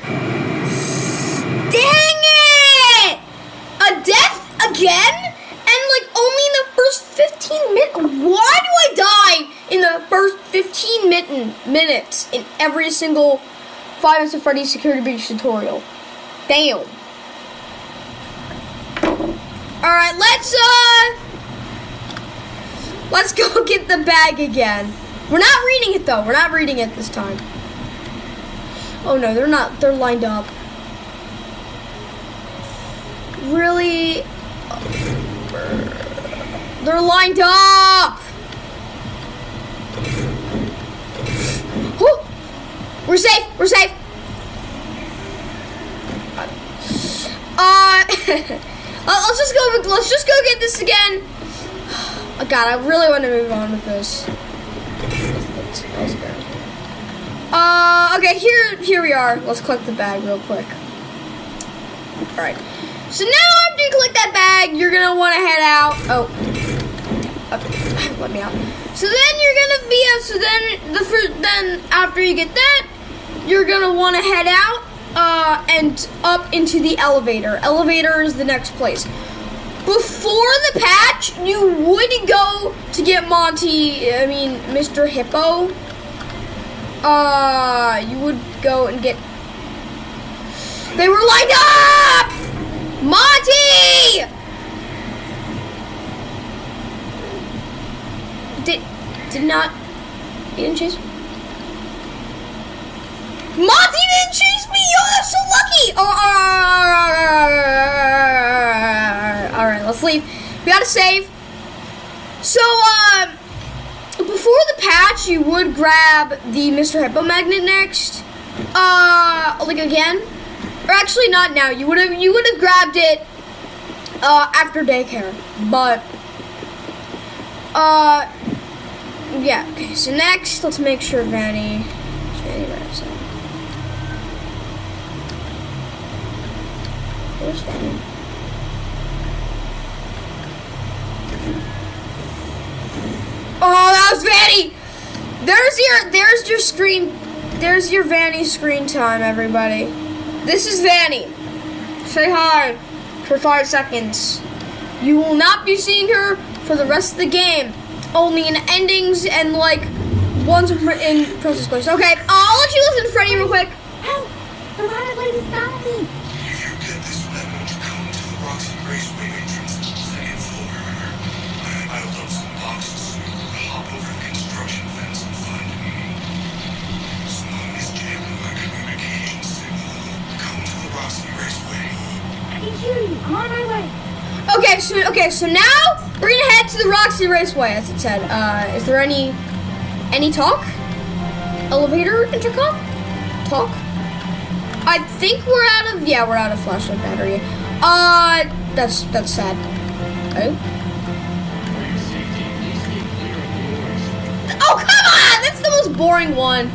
Dang it! A death again? And like only in the first 15 minutes? Why do I die in the first 15 minutes in every single Five Nights at Freddy's Security Breach tutorial? Damn. Alright, let's go get the bag again. We're not reading it though. We're not reading it this time. Oh no, they're not. They're lined up. Really? They're lined up. Whew. We're safe. We're safe. Let's just go get this again. Oh God, I really want to move on with this. Okay, here we are. Let's collect the bag real quick. Alright. So now after you collect that bag, you're gonna want to head out. Oh. Okay. Let me out. So then you're gonna be out. So then after you get that, you're gonna want to head out and up into the elevator. Elevator is the next place. Before the patch, you would go to get Mr. Hippo. You would go and get... They were lined up! Monty! Did not... He didn't chase me? Monty didn't chase me! Oh, that's so lucky! Alright, let's leave. We gotta save. So, before the patch, you would grab the Mr. Hippo magnet next. Like again. Or actually not now. You would have grabbed it after daycare. But yeah, okay, so next let's make sure Vanny wraps up. Where's Vanny? Oh, that was Vanny! There's your screen. There's your Vanny screen time, everybody. This is Vanny. Say hi for 5 seconds. You will not be seeing her for the rest of the game. Only in endings and like ones in Princess Quest. Okay, I'll let you listen to Freddy real quick.
Help! The rabbit lady's got me!
If you get this memo to come to the Roxy Raceway entrance, second floor, I'll dump some boxes so you can hop over the construction fence and find me. Someone is jamming my communication signal. Come to the Roxy Raceway.
I can hear you. I'm on my way.
Okay, so now we're gonna head to the Roxy Raceway, as it said. Is there any talk? Elevator intercom? Talk? I think we're out of flashlight battery. That's sad. Okay. Oh, come on! That's the most boring one.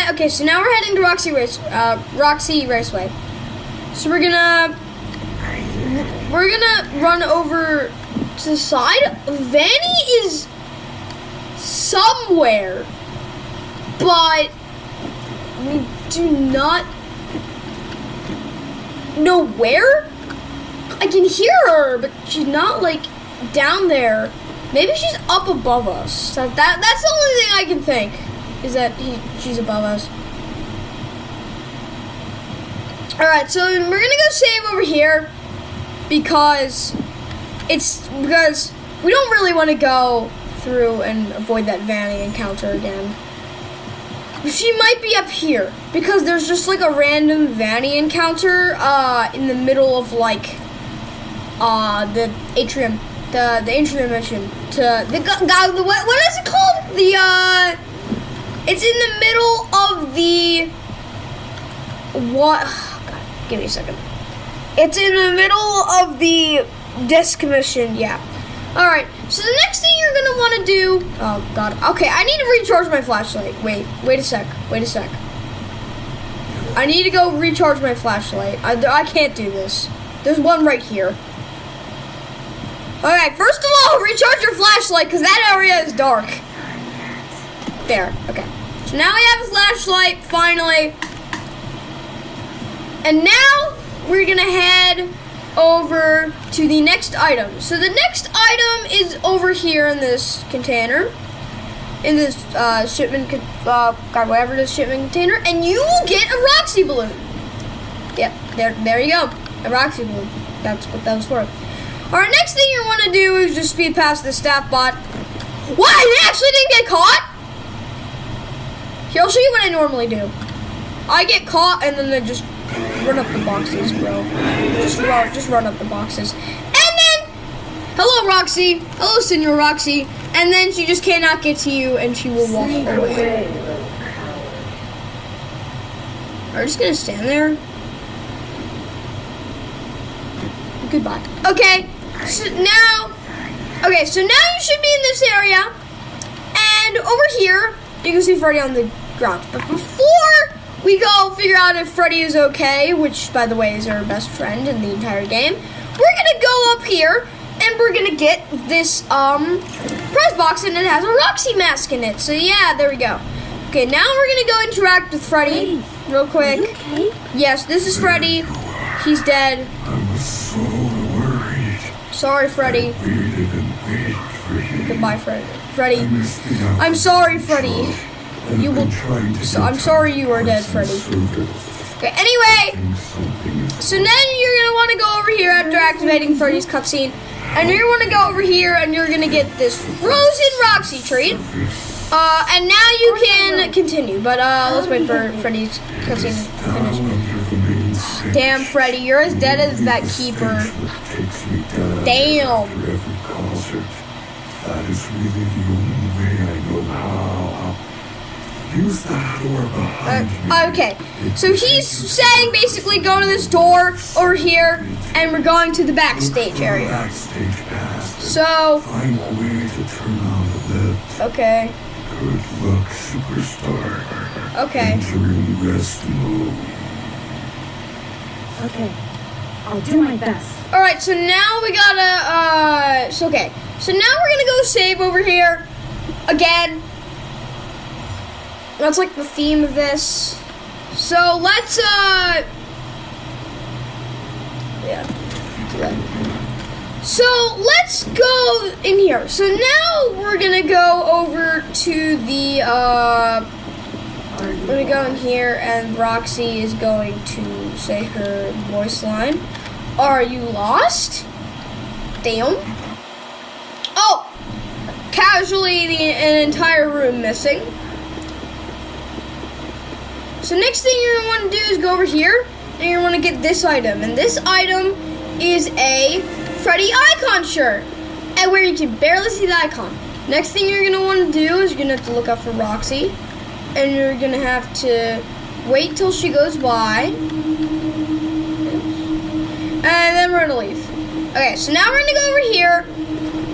Okay, so now we're heading to Roxy Raceway. So we're gonna we're gonna run over to the side. Vanny is somewhere, but we do not know where. I can hear her, but she's not like down there. Maybe she's up above us. That's the only thing I can think, is that she's above us. Alright, so we're gonna go save over here because we don't really want to go through and avoid that Vanny encounter again. She might be up here because there's just like a random Vanny encounter in the middle of like the atrium. The atrium mission to the what is it called? It's in the middle of the what? Oh, God, give me a second. It's in the middle of the disc mission. Yeah. All right. So the next thing you're gonna want to do. Oh God. Okay. I need to recharge my flashlight. Wait a sec. I need to go recharge my flashlight. I can't do this. There's one right here. Alright, first of all, recharge your flashlight because that area is dark. There, okay. So now we have a flashlight, finally. And now we're gonna head over to the next item. So the next item is over here in this container. In this shipment, whatever this shipment container. And you will get a Roxy balloon. Yep, there you go. A Roxy balloon. That's what that was for. Alright, next thing you want to do is just speed past the staff bot. What? I actually didn't get caught? Here, I'll show you what I normally do. I get caught and then I just run up the boxes, bro. Just run up the boxes. And then, hello, Roxy. Hello, Senor Roxy. And then she just cannot get to you and she will walk away. Are you just going to stand there? Goodbye. Okay. So now you should be in this area, and over here you can see Freddy on the ground. But before we go figure out if Freddy is okay, which by the way is our best friend in the entire game, we're gonna go up here and we're gonna get this prize box, and it has a Roxy mask in it. So yeah, there we go. Okay, now we're gonna go interact with Freddy real quick.
Okay.
Yes, this is Freddy. He's dead.
I was so worried.
Sorry, Freddy.
Waited and waited for you.
Goodbye, Freddy.
I missed the hour.
I'm sorry, Freddy.
I've
You
been
will.
trying to
So,
get
I'm sorry you are dead,
some
Freddy.
service.
Okay. Anyway,
Think something is
so then you're gonna want to go over here after activating Freddy's cutscene, and you're gonna go over here and you're gonna get this frozen Roxy treat. And now you can continue, but let's wait for Freddy's cutscene to finish. Damn, Freddy, you're as dead as that keeper. Damn.
That is really the only way I know how. Use that door behind me.
Okay, so he's saying basically go to this door over here, and we're going to the backstage area.
Backstage pass.
So,
Find a way to turn on the lift.
okay,
Good luck, superstar.
okay.
Entering rest mode.
Okay. I'll do my best.
Alright, so now we gotta, so now we're gonna go save over here, again. That's like the theme of this. So let's, yeah, do that. So let's go in here. So now we're gonna go over to the, we're gonna go in here and Roxy is going to say her voice line. Are you lost? Damn. Oh! Casually, an entire room missing. So next thing you're gonna want to do is go over here, and you're gonna want to get this item. And this item is a Freddy icon shirt, and where you can barely see the icon. Next thing you're gonna want to do is you're gonna have to look out for Roxy, and you're gonna have to wait till she goes by. And then we're gonna leave. Okay, so now we're gonna go over here.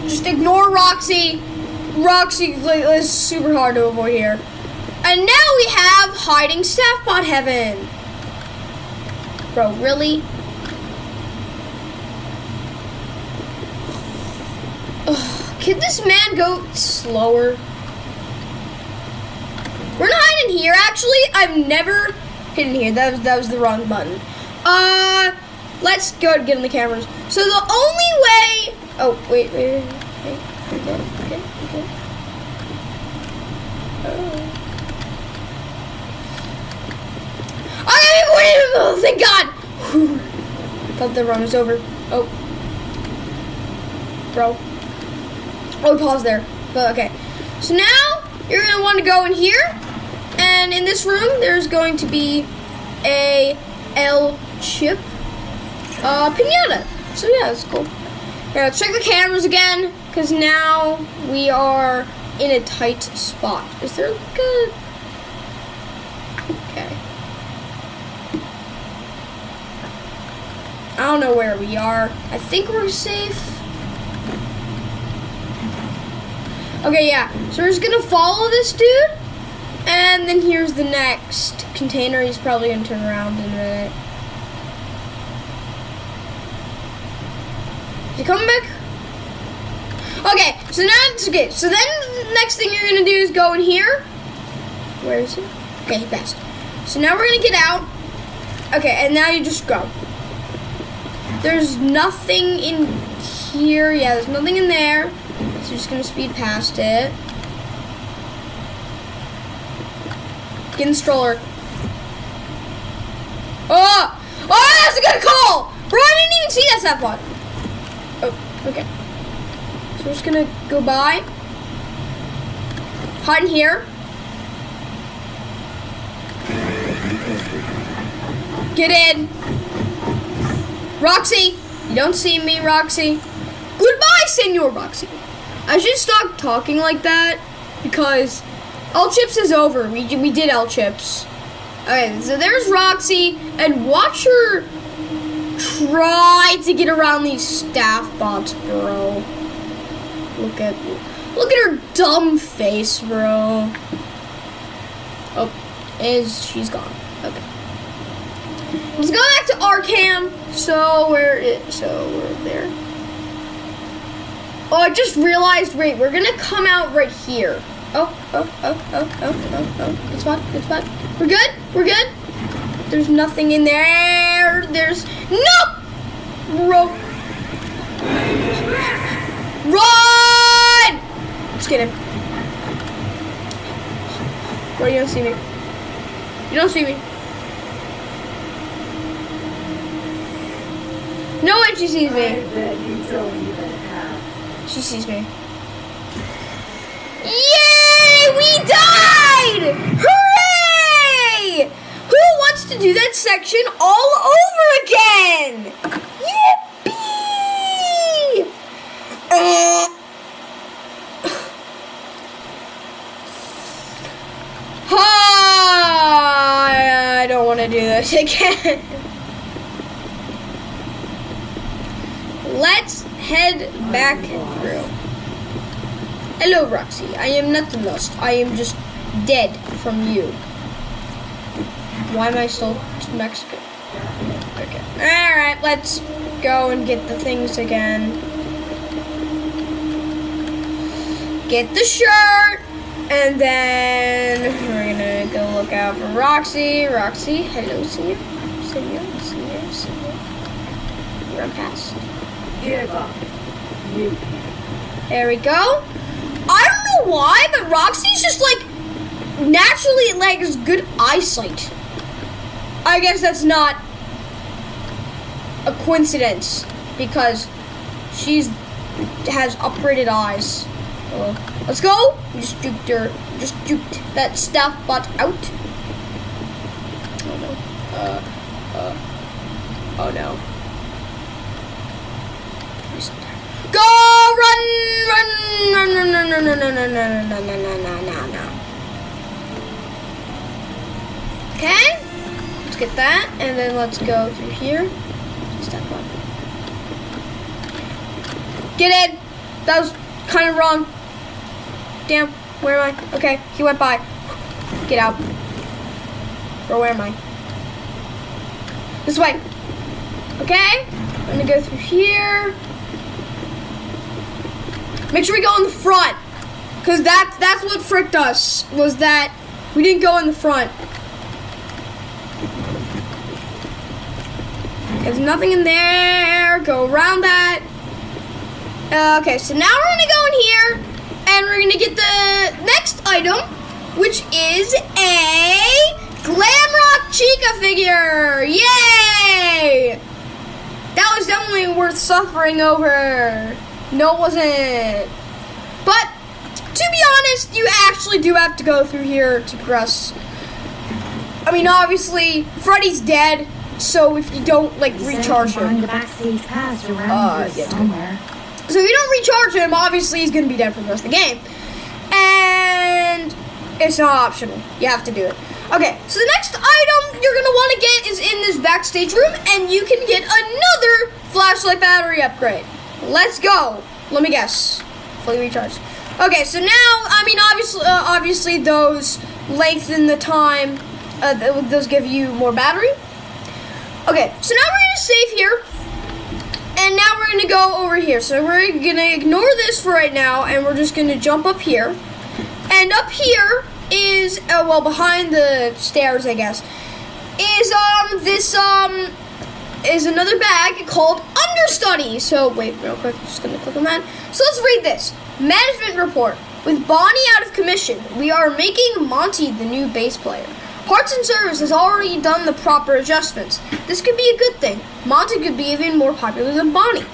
Just ignore Roxy. Roxy is super hard to avoid here. And now we have hiding staff bot heaven. Bro, really? Ugh, can this man go slower? We're not hiding here, actually. I've never hidden here. That was the wrong button. Let's go and get on the cameras. So the only way... Oh, wait. Okay. Oh, thank God! Whew. Thought the run was over. Oh. Bro. Oh, pause there. But okay. So now you're going to want to go in here. And in this room, there's going to be a L chip pinata. So yeah, that's cool. Okay, let's check the cameras again. Because now we are in a tight spot. Is there like a... Okay. I don't know where we are. I think we're safe. Okay, yeah. So we're just gonna follow this dude. And then here's the next container. He's probably gonna turn around in a minute. Is he coming back? Okay, so now it's okay. So then the next thing you're gonna do is go in here. Where is he? Okay, he passed. So now we're gonna get out. Okay, and now you just go. There's nothing in here. Yeah, there's nothing in there. So you're just gonna speed past it. Get in the stroller. Oh! Oh, that's a good call! Bro, I didn't even see that sapphire. Oh, okay. So we're just gonna go by. Hide in here. Get in. Roxy! You don't see me, Roxy. Goodbye, Senor Roxy. I should stop talking like that because L Chips is over. We did L Chips. Okay, so there's Roxy, and watch her try to get around these staff bots, bro. Look at her dumb face, bro. Oh, she's gone. Okay. Let's go back to our cam. So we're there. Oh, I just realized. Wait, we're gonna come out right here. Oh. Good spot. We're good. There's nothing in there. There's no. Run! Just kidding. Bro, you don't see me. You don't see me. No way she sees me.
I bet you don't even have.
She sees me. Yay! We died! Hooray! Who wants to do that section all over again? Yippee! I don't want to do this again. Let's head back through. Hello, Roxy. I am not lost. I am just dead from you. Why am I still Mexican? Okay. Alright, let's go and get the things again. Get the shirt. And then we're gonna go look out for Roxy. Roxy, hello, senor. Run past.
Give up. You.
There we go. I don't know why, but Roxy's just like naturally like has good eyesight. I guess that's not a coincidence because she's has upgraded eyes. Let's go. We just juked her. Just juked that staff bot out. Oh no. Go! Run! Okay, let's get that, and then let's go through here. Step one. Get in! That was kind of wrong. Damn, where am I? Okay, he went by. Get out. Or where am I? This way. Okay, I'm gonna go through here. Make sure we go in the front. Because that's what fricked us, was that we didn't go in the front. There's nothing in there. Go around that. Okay, so now we're gonna go in here and we're gonna get the next item, which is a Glamrock Chica figure. Yay! That was definitely worth suffering over. No, it wasn't. But to be honest, you actually do have to go through here to progress. I mean, obviously, Freddy's dead, so if you don't like recharge him,
Find a backstage pass around here somewhere.
so if you don't recharge him, obviously he's gonna be dead for the rest of the game, and it's not optional. You have to do it. Okay, so the next item you're gonna want to get is in this backstage room, and you can get another flashlight battery upgrade. Let's go. Let me guess. Fully recharged. Okay, so now, I mean, obviously those lengthen the time. Those give you more battery. Okay, so now we're gonna save here, and now we're gonna go over here. So we're gonna ignore this for right now, and we're just gonna jump up here. And up here is, well, behind the stairs, I guess, is another bag called Understudy. So wait, real quick, just gonna click on that. So let's read this. Management report. With Bonnie out of commission, we are making Monty the new bass player. Parts and Service has already done the proper adjustments. This could be a good thing. Monty could be even more popular than Bonnie.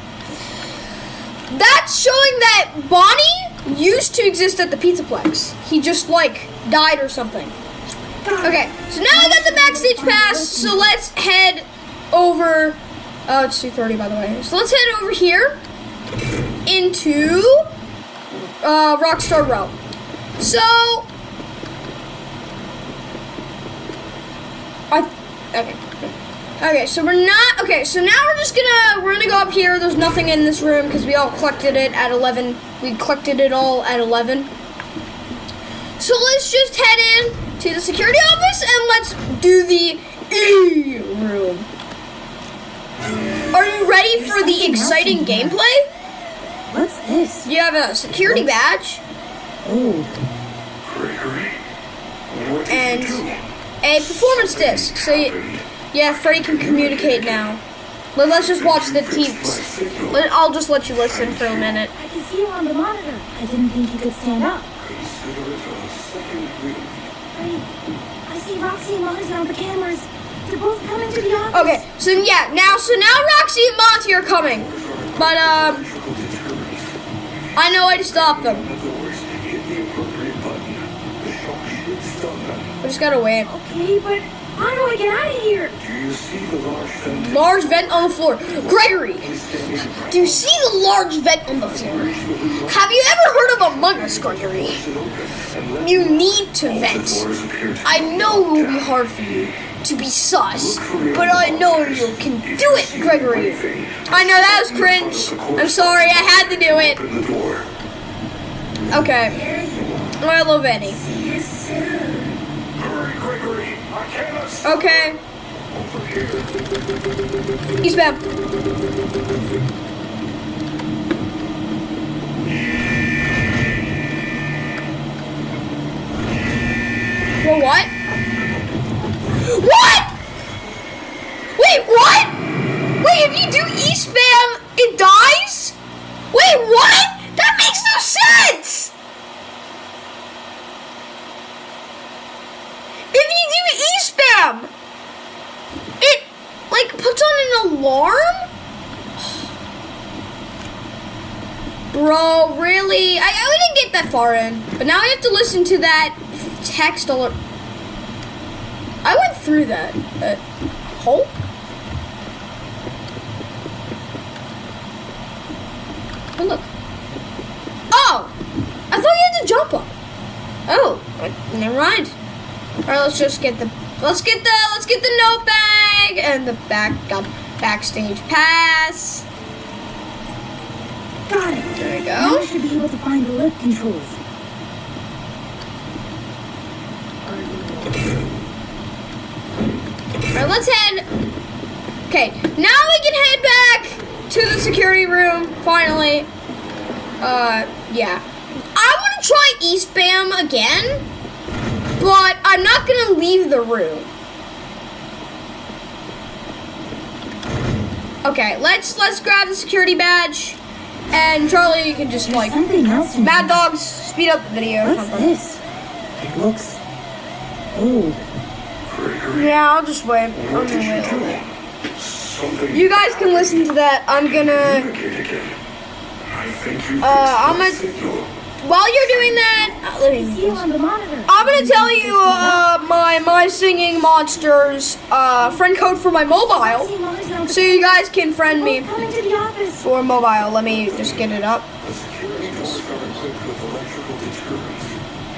That's showing that Bonnie used to exist at the Pizzaplex. He just, like, died or something. Okay, so now I got the backstage pass, so let's head over... Oh, it's 2:30, by the way. So let's head over here into Rockstar Row. So... Okay, so we're not, okay, so now we're gonna go up here. There's nothing in this room because we all collected it at 11. We collected it all at 11. So let's just head in to the security office and let's do the E room. Are you ready for the exciting gameplay?
What's this?
You have a security badge
Oh,
Gregory, what did
and
you do?
a performance disc. So yeah, Freddy can communicate now. Let's just watch the TV. I'll just let you listen for a minute.
I can see you on the monitor. I didn't think you could stand up.
Consider it a second wind.
Wait, I see Roxy and Monty on the cameras. They're both coming to the office.
Okay, so yeah, now Roxy and Monty are coming, but I know how to stop them.
Otherwise, hit the appropriate button. The shock should stun them.
We just gotta wait.
Okay, but how do I get out of here?
Do you see the large vent?
Large vent on the floor. Gregory, do you see the large vent on the floor? Have you ever heard of Among Us, Gregory? You need to vent. I know it will be hard for you to be sus, but I know you can do it, Gregory. I know that was cringe. I'm sorry, I had to do it.
Open the door.
Okay. I love Annie.
Hurry, Gregory. I cannot stop.
Okay.
Over here.
Eastbound. Well, what? What? Wait, what? Wait, if you do E-spam, it dies? Wait, what? That makes no sense! If you do E-spam, it, like, puts on an alarm? Bro, really? I didn't get that far in. But now I have to listen to that text alert. I went through that. Hole? Oh, look. Oh! I thought you had to jump up. Oh, never mind. Alright, let's just get the let's get the note bag and the backstage pass.
Got it.
There we
Now I
go.
should be able to find the lift controls.
Alright, let's head. Okay, now we can head back to the security room, finally. Yeah. I want to try E-spam again, but I'm not going to leave the room. Okay, let's grab the security badge, and Charlie, you can just like
Something else in
Mad
here.
Dogs speed up the video. or
What's
something.
this? It looks old.
Gregory,
Yeah, I'll just wait. I'm
what
gonna
did you
wait.
do? Something
You guys can listen to that. I'm gonna.
communicate again. I think you
I'm gonna-
fixed that signal.
While you're doing that, let me.
See you on the monitor.
I'm gonna tell you my singing monsters friend code for my mobile, so you guys can friend me
Come into the office.
for mobile. Let me just get it up.
The security doors are equipped with electrical deterrents.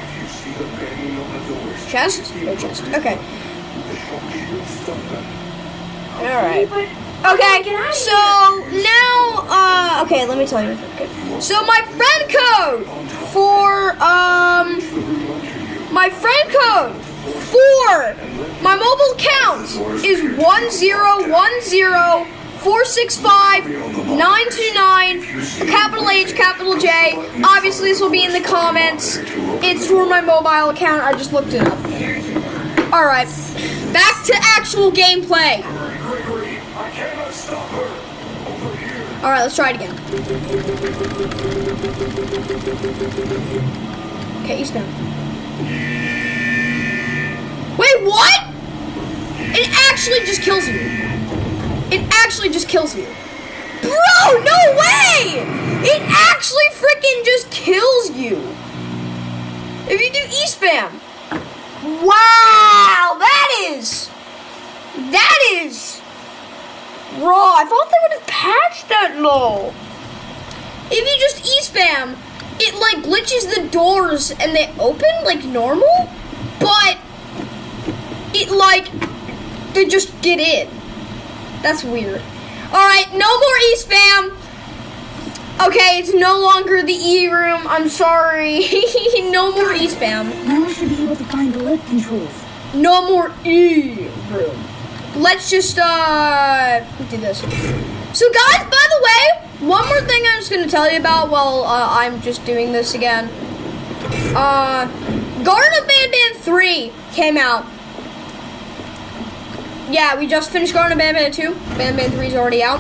If you see them banging on the doors,
Chest? No chest. Okay.
the shock shield stop them.
All right.
But
Okay,
get out of
so now, okay, let me tell you. So my friend code for, my friend code for my mobile account is 1010465929, capital H, capital J. Obviously, this will be in the comments. It's for my mobile account. I just looked it up. All right, back to actual gameplay.
Gregory, I cannot stop her. Over here.
All right, let's try it again. Okay, Eastbound. Wait, what? It actually just kills you. It actually just kills you. Bro, no way! It actually freaking just kills you. If you do E-spam. Wow, that is... Raw. I thought they would have patched that low. If you just E-spam, it like glitches the doors and they open like normal, but it like they just get in. That's weird. Alright, no more E-spam. Okay, it's no longer the E-room. I'm sorry. No more E-spam.
now I should be able to find the lift controls.
No more E-room. Let's just do this. So guys, by the way, one more thing I'm just gonna tell you about while I'm just doing this again. Garden of Banban 3 came out. Yeah, we just finished Garden of Banban 2. Banban 3 is already out.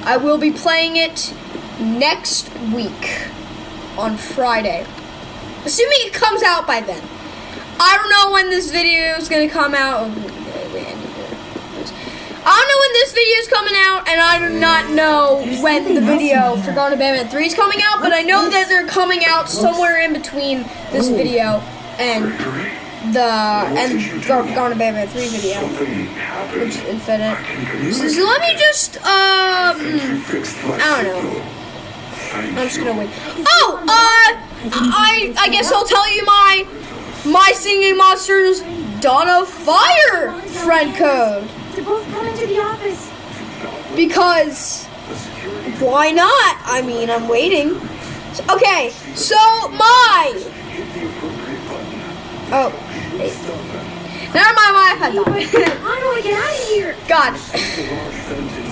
I will be playing it next week on Friday. Assuming it comes out by then. I don't know when this video is gonna come out. I don't know when this video is coming out, and I do not know when the video for Garden of Banban 3 is coming out, but I know that they're coming out somewhere in between this video and Garden of Banban 3 video,
Something happened.
which is infinite.
I can communicate.
So let me just,
You fixed my
I don't know.
signal. Thank
I'm just
you.
gonna wait. Oh, I guess I'll tell you my singing monsters Dawn of Fire friend code.
To both come into the office.
Because why not? I mean, I'm waiting. Okay, so my wait. Never mind, my iPad
How
died.
do I get out of here?
God,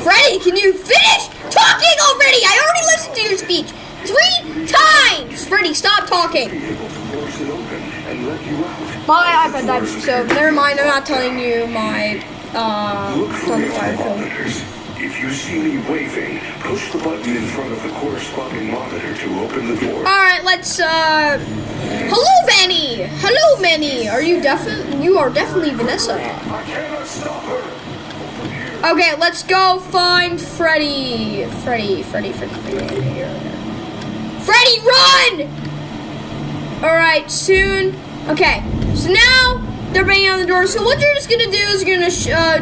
Freddy, can you finish talking already? I already listened to your speech 3 times. Freddy, stop talking.
Force it open and let you out.
My iPad died, so never mind. I'm not telling you my
Look for
Dawn
the
of Fire code.
monitors. If you see me waving, push the button in front of the corresponding monitor to open the door.
Alright, let's hello Vanny! Hello Manny! You are definitely Vanessa.
I cannot stop her.
Okay, let's go find Freddy. Freddy, run! Alright, soon. Okay, so now they're banging on the door. So what you're just gonna do is you're gonna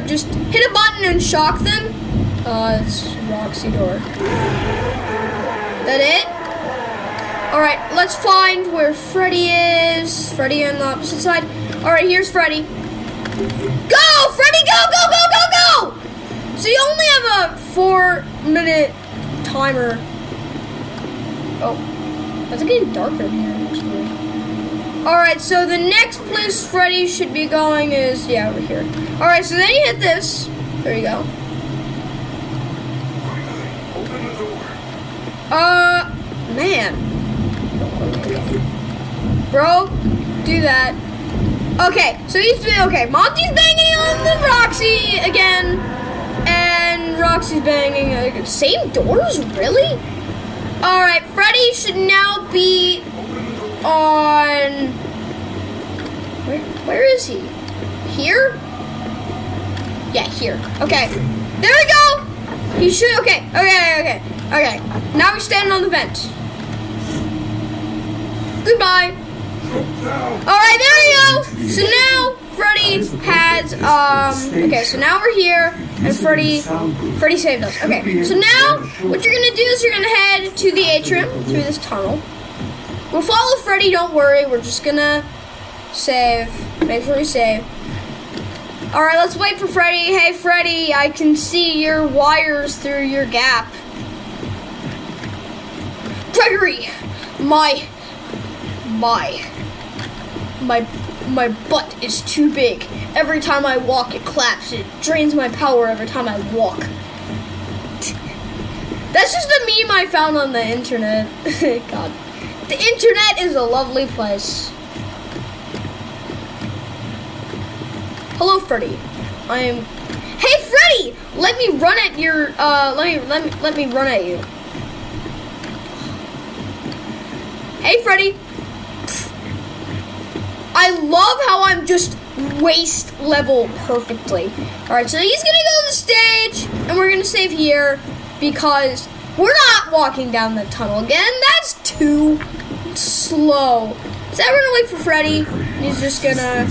just hit a button and shock them. It's Roxy door. That it? Alright, let's find where Freddy is. Freddy on the opposite side. Alright, here's Freddy. Go! Freddy, go! So you only have a 4-minute timer. Oh, it's getting darker in here. Looks weird. Alright, so the next place Freddy should be going is, yeah, over here. Alright, so then you hit this. There you go.
Open the door.
Man. Bro, do that. Okay, so okay, Monty's banging on the Roxy again. And Roxy's banging again. Same doors? Really? Alright, Freddy should now be on... Where is he? Here? Yeah, here. Okay. There we go! He should... Okay. Now he's standing on the vent. Goodbye. Alright, there we go! So now Freddy has... Okay, so now we're here. And Freddy saved us. Okay, so now what you're gonna do is you're gonna head to the atrium through this tunnel. We'll follow Freddy, don't worry. We're just gonna save. Make sure we save. Alright, let's wait for Freddy. Hey Freddy, I can see your wires through your gap. Gregory! My butt is too big. Every time I walk, it claps. It drains my power every time I walk. That's just a meme I found on the internet. God. The internet is a lovely place. Hello, Freddy. Hey, Freddy! Let me run at your, let me run at you. Hey, Freddy. I love how I'm just waist level perfectly. Alright, so he's gonna go to the stage, and we're gonna save here, because we're not walking down the tunnel again. That's too slow. So we're gonna wait for Freddy. He's just gonna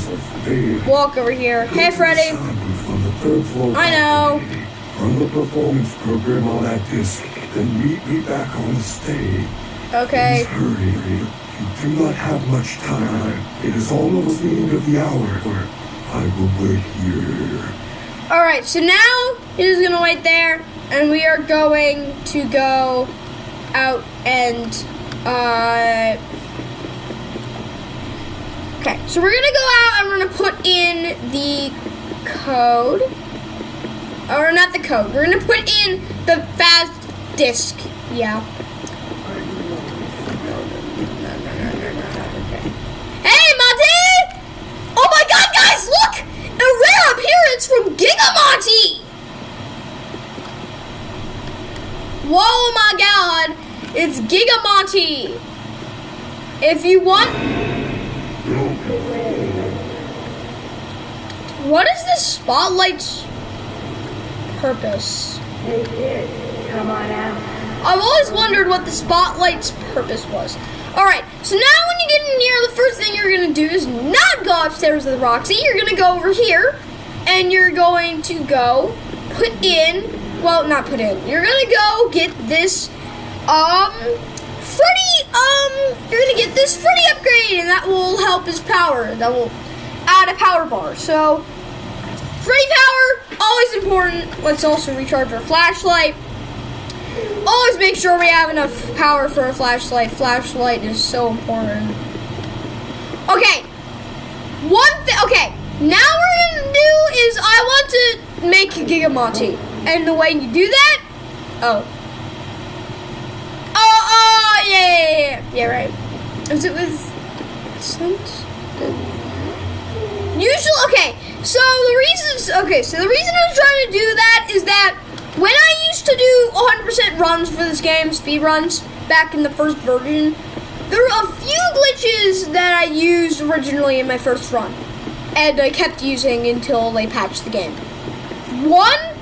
walk over here. Hey, Freddy. I know.
Run the performance program on that disc, then meet me back on the stage.
Okay.
Please hurry. You do not have much time. It is almost the end of the hour. I will wait here.
Alright, so now he's gonna wait there, and we are going to go out and, okay, so we're gonna go out and we're gonna put in the code. Or not the code, we're gonna put in the fast disk. Yeah. Hey, Monty! Oh my god, guys, look! A rare appearance from Gigamonty! Whoa, my god! It's Gigamonty! If you want... What is this spotlight's purpose?
Hey kid, come on out.
I've always wondered what the spotlight's purpose was. Alright, so now when you get in here, the first thing you're going to do is not go upstairs with Roxy. You're going to go over here, and you're going to go put in, well, not put in. You're going to go get this, Freddy, you're going to get this Freddy upgrade, and that will help his power. That will add a power bar. So, Freddy power, always important. Let's also recharge our flashlight. Always make sure we have enough power for a flashlight. Flashlight is so important. Okay. Okay. Now what we're gonna do is I want to make Gigamonty. And the way you do that... Yeah, right. Is it with... Usually... Okay. So the reason I was trying to do that is that when I used to do 100% runs for this game, speed runs, back in the first version, there were a few glitches that I used originally in my first run, and I kept using until they patched the game. One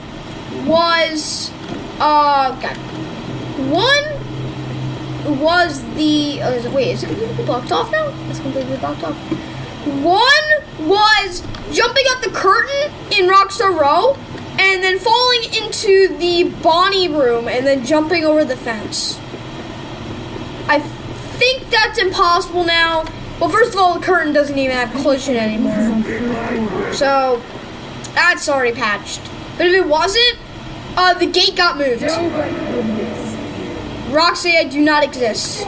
was, wait, is it completely blocked off now? It's completely blocked off. One was jumping up the curtain in Rockstar Row, and then falling into the Bonnie room, and then jumping over the fence. I think that's impossible now. Well, first of all, the curtain doesn't even have collision anymore. So, that's already patched. But if it wasn't, the gate got moved. Roxy, I do not exist.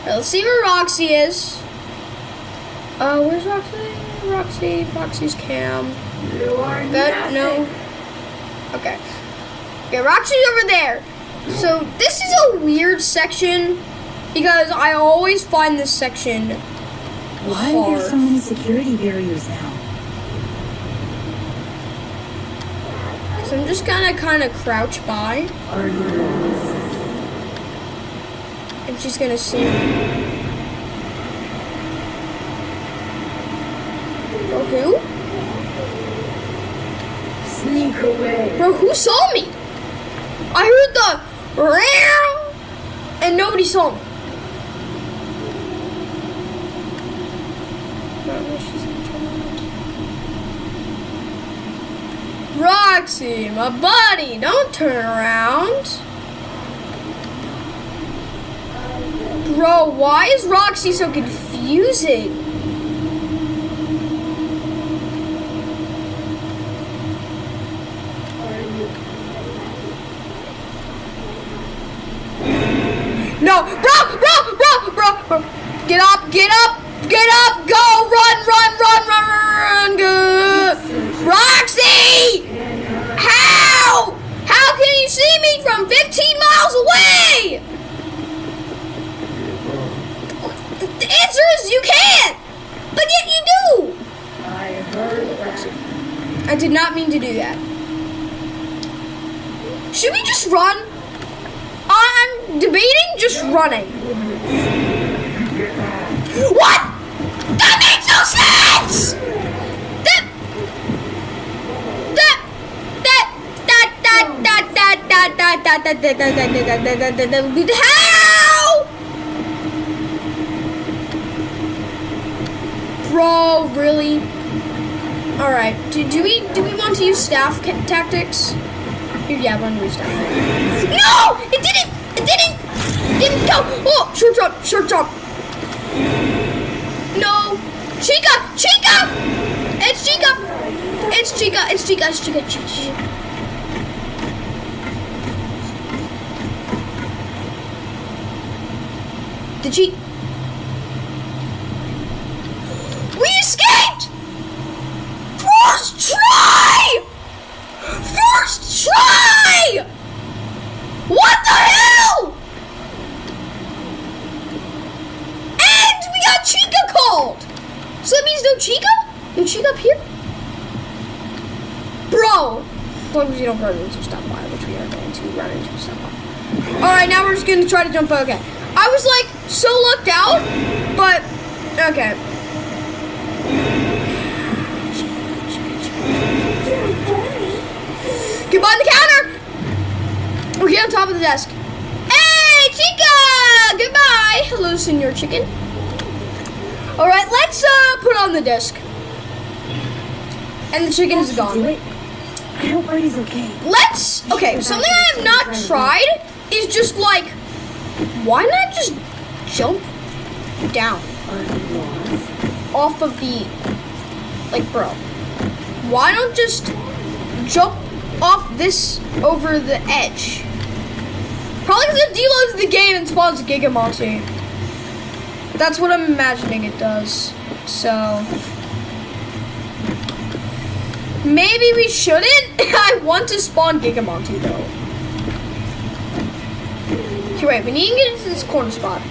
Right, let's see where Roxy is. Where's Roxy? Roxy's cam.
You are
Good, no. Okay. Okay, Roxy's over there. So this is a weird section because I always find this section
Why are there
hard.
so many security barriers now?
So I'm just gonna kind of crouch by,
Are you
and she's gonna see me. Bro, who?
Sneak away.
Bro, who saw me? I heard the "Meow," and nobody saw me. Roxy, my buddy, don't turn around. Bro, why is Roxy so confusing? No, bro. Get up, go, run, go. Roxy! How? How can you see me from 15 miles away? The answer is you can't, but yet you do.
I heard that.
I did not mean to do that. Should we just run? I'm debating just running. What? That makes no sense! How? Bro, really? Alright, do we want to use staff tactics? Yeah, I'm gonna use staff. No! It didn't go! Oh, short jump. No! Chica! It's Chica. Did she? We escaped! First try! What the hell? And we got Chica called! So that means no Chica? No Chica up here? Bro! As long as we don't run into stuff by, which we are going to run into stuff by. Alright, now we're just gonna try to jump. Okay. I was like so looked out, but okay. Get behind the counter! We're here on top of the desk. Hey, Chica! Goodbye! Hello, Senor Chicken. Alright, let's put on the disc. And the chicken is
do
gone.
it? I hope Freddy's okay.
Okay, something I have not tried is just like, why not just jump down
Are you lost?
off of the, like, bro, why don't just jump off this over the edge? Probably because it deloads the game and spawns Gigamonty. That's what I'm imagining it does. So maybe we shouldn't. I want to spawn Gigamonty though. Okay, wait, we need to get into this corner spot.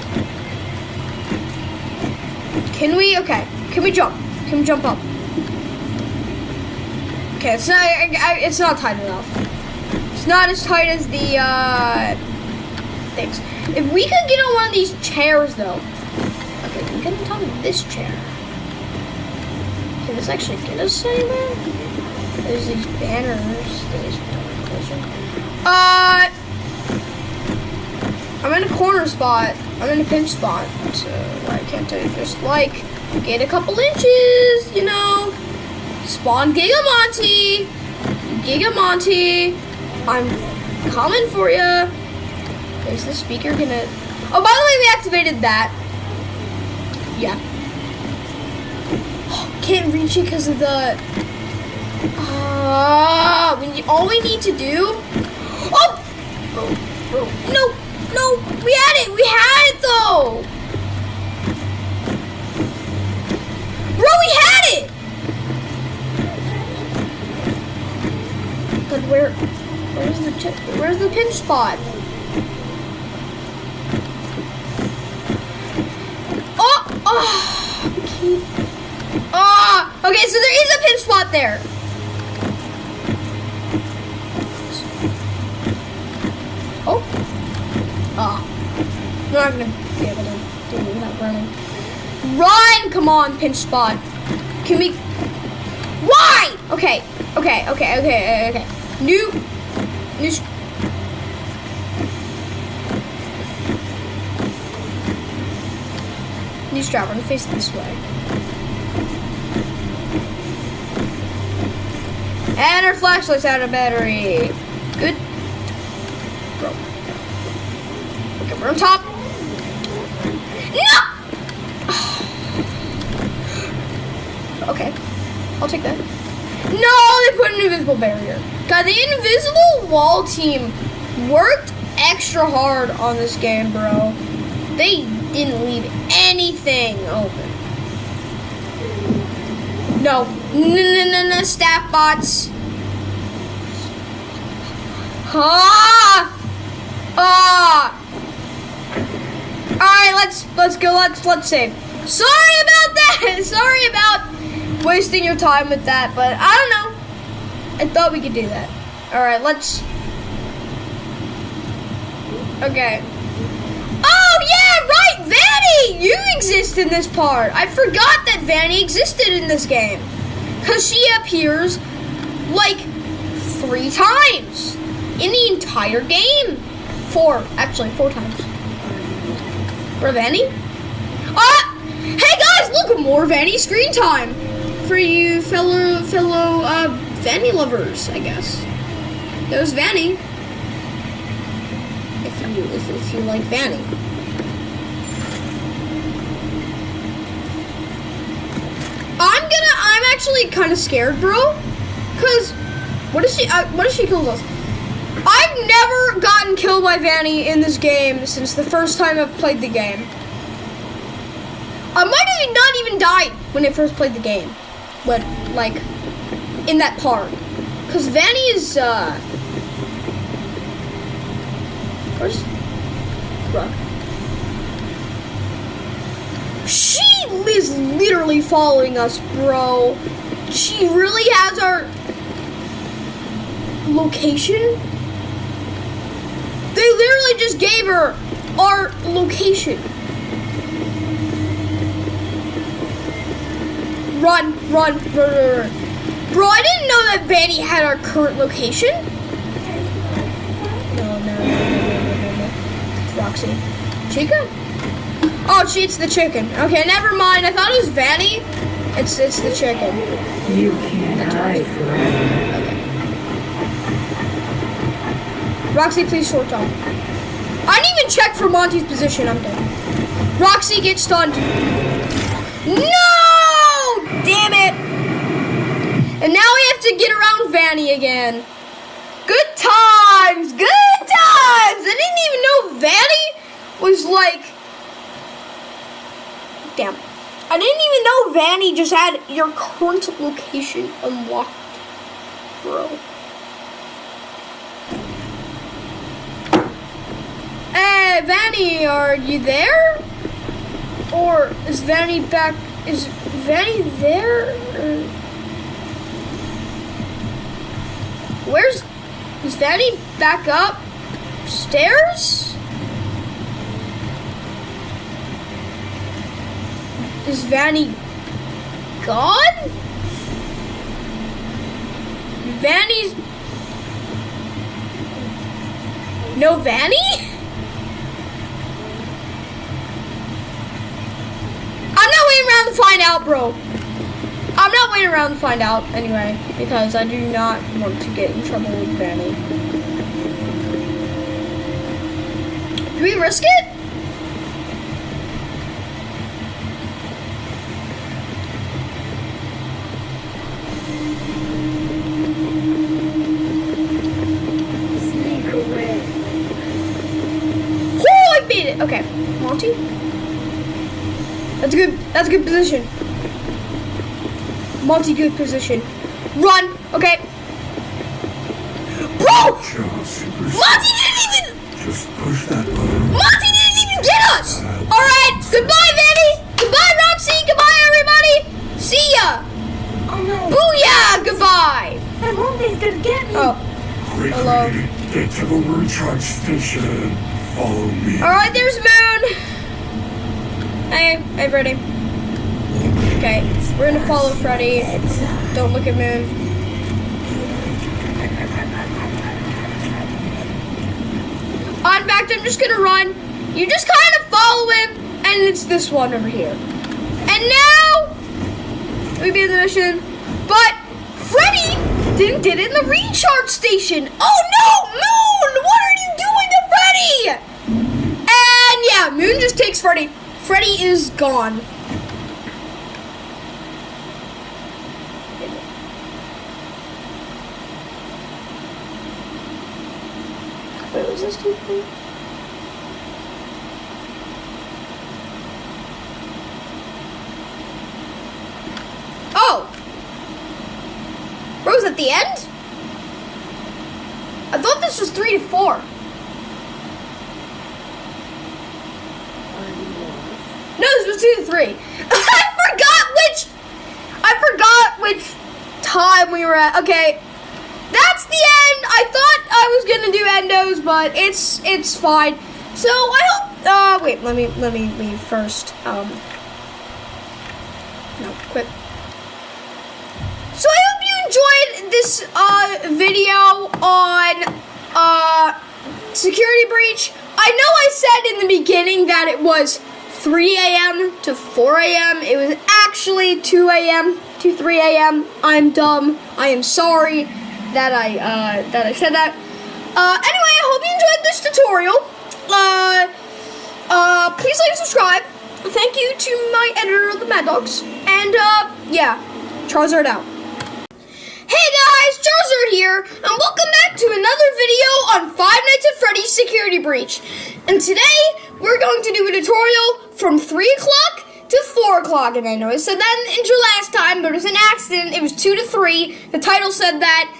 Can we? Okay. Can we jump? Can we jump up? Okay, it's not tight enough. It's not as tight as the things. If we could get on one of these chairs though. Okay, we can get on top of this chair. Can this actually get us anywhere? There's these banners. I'm in a corner spot. I'm in a pinch spot. So why can't I just like get a couple inches, you know? Spawn Gigamonty. Gigamonty. I'm coming for ya. Is the speaker gonna... Oh, by the way, we activated that. Yeah. Can't reach it because of the... all we need to do... Oh! No! No! We had it! We had it, though! Bro, we had it! But where's the pinch spot? Okay, so there is a pin spot there. Oh. Ah. We're not gonna be able to do it without running. Run! Come on, pinch spot. Can we... Why? Okay. New... New strap. We're gonna face it this way. And our flashlight's out of battery. Good. Bro. Okay, we're on top. No! Okay. I'll take that. No, they put an invisible barrier. God, the invisible wall team worked extra hard on this game, bro. They didn't leave anything open. No, staff bots. Alright, let's go, let's save. Sorry about that! Sorry about wasting your time with that, but I don't know. I thought we could do that. Alright, let's... Okay. Oh, yeah, right! Vanny! You exist in this part. I forgot that Vanny existed in this game. Because she appears, like, 3 times in the entire game. 4 times. For Vanny? Hey guys, look, more Vanny screen time. For you fellow Vanny lovers, I guess. There's Vanny. If you like Vanny. I'm actually kind of scared, bro. Cause what if she kills us? I've never gotten killed by Vanny in this game since the first time I've played the game. I might have not even died when I first played the game. But, like, in that part. Because Vanny is, where's... Bruh. She is literally following us, bro. She really has our location? They literally just gave her our location. Run. Bro, I didn't know that Vanny had our current location. No. It's Roxy. Chica? Oh, it's the chicken. Okay, never mind. I thought it was Vanny. It's the chicken.
You can't hide forever.
Okay. Roxy, please short jump. I didn't even check for Monty's position. I'm dead. Roxy, get stunned. No! Damn it! And now we have to get around Vanny again. Good times! Good times! I didn't even know Vanny was like... Damn. I didn't even know Vanny just had your current location unlocked, bro. Hey, Vanny, are you there? Or is Vanny back? Is Vanny there? Is Vanny back upstairs? Is Vanny gone? Vanny's... No Vanny? I'm not waiting around to find out, bro. I'm not waiting around to find out anyway, because I do not want to get in trouble with Vanny. Do we risk it?
Sneak away.
Oh, I made it. Okay, Monty. That's a good position. Monty, good position. Run. Okay. Bro! Monty didn't even...
Just push that button.
Monty didn't even get us! Alright, goodbye, Vanny! Goodbye, Roxy! Goodbye, everybody! See ya!
Oh no!
Booyah! Goodbye!
That moon thing's gonna get me!
Oh,
Quickly,
hello.
get to the recharge station and follow me.
Alright, there's Moon. Hey, Freddy. Okay, we're gonna follow Freddy. Don't look at Moon. In fact, I'm just gonna run. You just kind of follow him, and it's this one over here. And now, we beat the mission, but Freddy didn't get in the recharge station. Oh no, Moon! What are you doing to Freddy? And yeah, Moon just takes Freddy. Freddy is gone. Wait, was this too cool? Oh! Rose at the end? I thought this was 3 to 4. No, this was 2 to 3. I forgot which time we were at. Okay. That's the end. I thought I was gonna do endos, but it's fine. So I hope. Wait. Let me leave first. No, quit. So I hope you enjoyed this video on security breach. I know I said in the beginning that it was 3 a.m. to 4 a.m. It was actually 2 a.m. to 3 a.m. I'm dumb. I am sorry that I said that. Anyway, I hope you enjoyed this tutorial. Please like and subscribe. Thank you to my editor, the Mad Dogs. And yeah, Charizard out. Hey guys, Charizard here, and welcome back to another video on Five Nights at Freddy's Security Breach. And today, we're going to do a tutorial from 3 o'clock to 4 o'clock. And I know I said that in the intro last time, but it was an accident. It was 2 to 3. The title said that.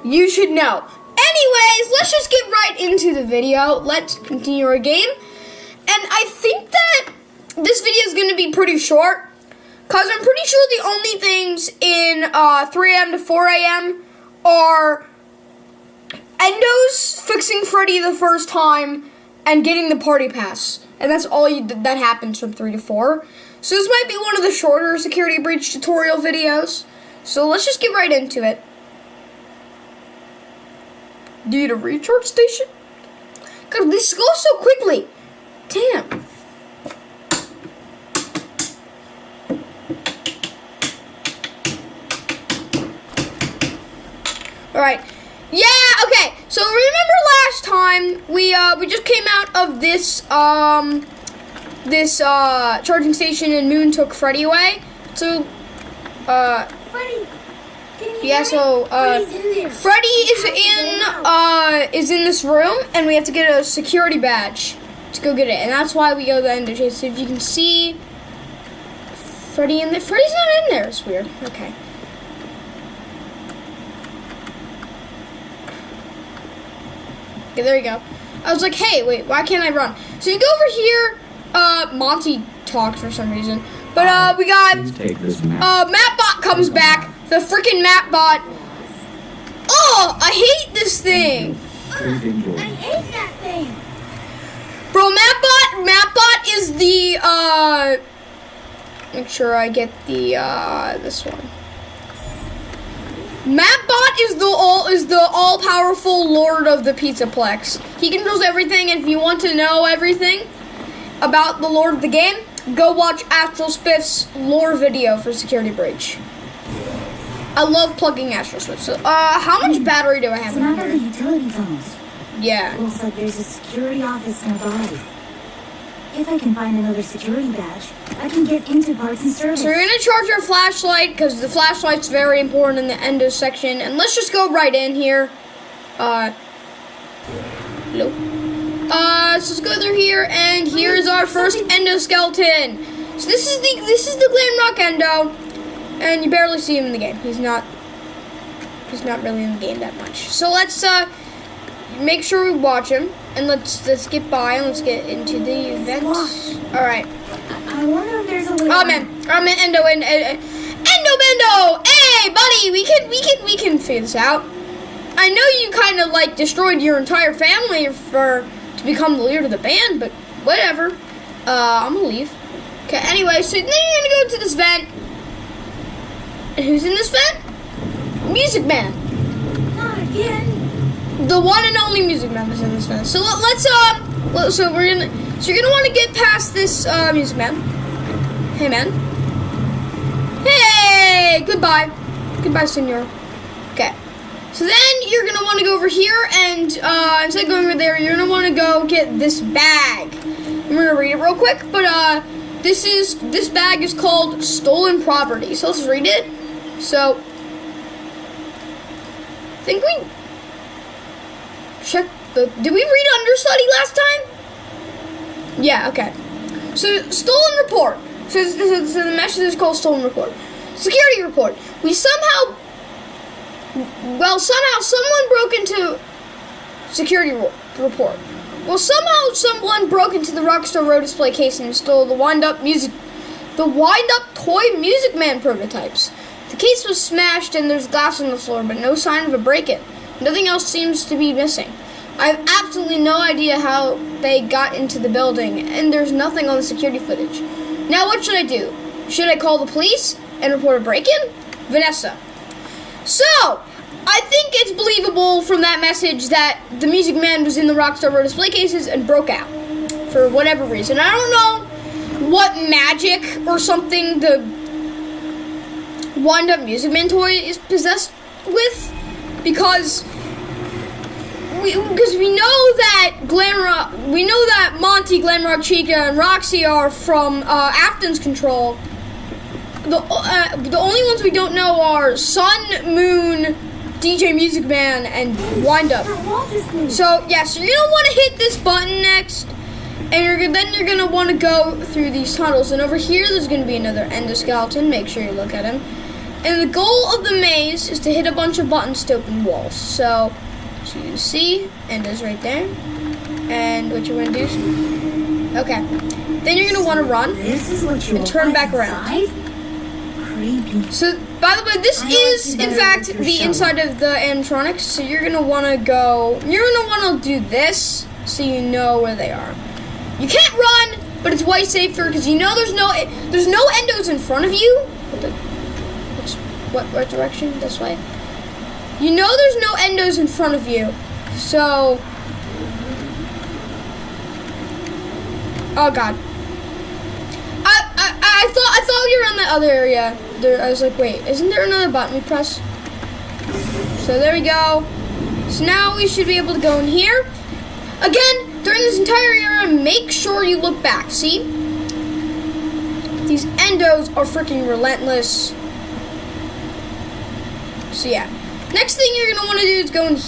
You should know. Anyways, let's just get right into the video. Let's continue our game. And I think that this video is going to be pretty short, because I'm pretty sure the only things in 3 a.m. to 4 a.m. are endos, fixing Freddy the first time, and getting the party pass. And that's all that happens from 3 to 4. So this might be one of the shorter security breach tutorial videos. So let's just get right into it. Need a recharge station? God, this goes so quickly. Damn. Alright. Yeah, okay. So remember last time we just came out of this charging station and Moon took Freddy away. So
Freddy, can you
yeah,
hear
so
me? Freddy's in there.
Freddy is in this room, and we have to get a security badge to go get it, and that's why we go to the ender chase. So if you can see Freddy in there, Freddy's not in there. It's weird. Okay. Okay, there you go. I was like, hey, wait, why can't I run? So you go over here. Monty talked for some reason, but we got
Take this map.
Mapbot comes back. The freaking Mapbot. Oh, I hate this thing.
Please enjoy.
I hate that thing.
Bro, Mapbot is the, make sure I get the, this one. Mapbot is the all-powerful lord of the Pizzaplex. He controls everything, and if you want to know everything about the lord of the game, go watch Astral Spiff's lore video for Security Breach. I love plugging Astral Spiff. So, how much battery do I have
It's
in
not the
here?
utility tunnels.
Yeah.
Looks like there's a security office nearby. If I can find another security badge, I can get into parts and service.
So we're gonna charge our flashlight because the flashlight's very important in the endo section. And let's just go right in here. Hello. So let's go through here, and here's our first endoskeleton. So this is the Glamrock endo, and you barely see him in the game. He's not really in the game that much. So let's make sure we watch him, and let's get by and let's get into the event. All right.
I wonder if there's a way.
I'm in Endo Bendo. Hey, Hey, buddy, we can figure this out. I know you kind of like destroyed your entire family to become the leader of the band, but whatever. I'm gonna leave. Okay. Anyway, so then you're gonna go to this vent, and who's in this vent? Music Man.
Not again.
The one and only Music Man is in this vent. So so you're gonna want to get past this Music Man. Hey, man. Hey, goodbye, senor. Okay. So then you're gonna want to go over here, and instead of going over there, you're gonna want to go get this bag. I'm gonna read it real quick, but this bag is called Stolen Property. So let's read it. So I think we check did we read understudy last time? Yeah, okay. So stolen report. So the message is called stolen report. Security report. Somehow someone broke into security report. Well, somehow someone broke into the Rockstar Road display case and stole the wind-up toy Music Man prototypes. The case was smashed and there's glass on the floor, but no sign of a break-in. Nothing else seems to be missing. I have absolutely no idea how they got into the building, and there's nothing on the security footage. Now what should I do? Should I call the police and report a break-in? Vanessa. So, I think it's believable from that message that the Music Man was in the Rockstar Road display cases and broke out for whatever reason. I don't know what magic or something the wind-up Music Man toy is possessed with, because we know that Monty, Glamrock, Chica, and Roxy are from Afton's control. The only ones we don't know are Sun, Moon, DJ Music Man, and Wind Up. So yeah, so you're gonna want to hit this button next, and then you're gonna want to go through these tunnels. And over here, there's gonna be another endoskeleton. Make sure you look at him. And the goal of the maze is to hit a bunch of buttons to open walls. So you can see, Endo's right there. And what you're gonna do? Okay. Then you're gonna want to run and turn back around. So, by the way, this is, in fact, the inside of the animatronics. So you're going to want to do this so you know where they are. You can't run, but it's way safer because you know there's no endos in front of you. What direction? This way? You know there's no endos in front of you. So, oh God. I thought you were in the other area. I was like, wait, isn't there another button we press? So there we go. So now we should be able to go in here. Again, during this entire area, make sure you look back. See? These endos are freaking relentless. So yeah. Next thing you're going to want to do is go in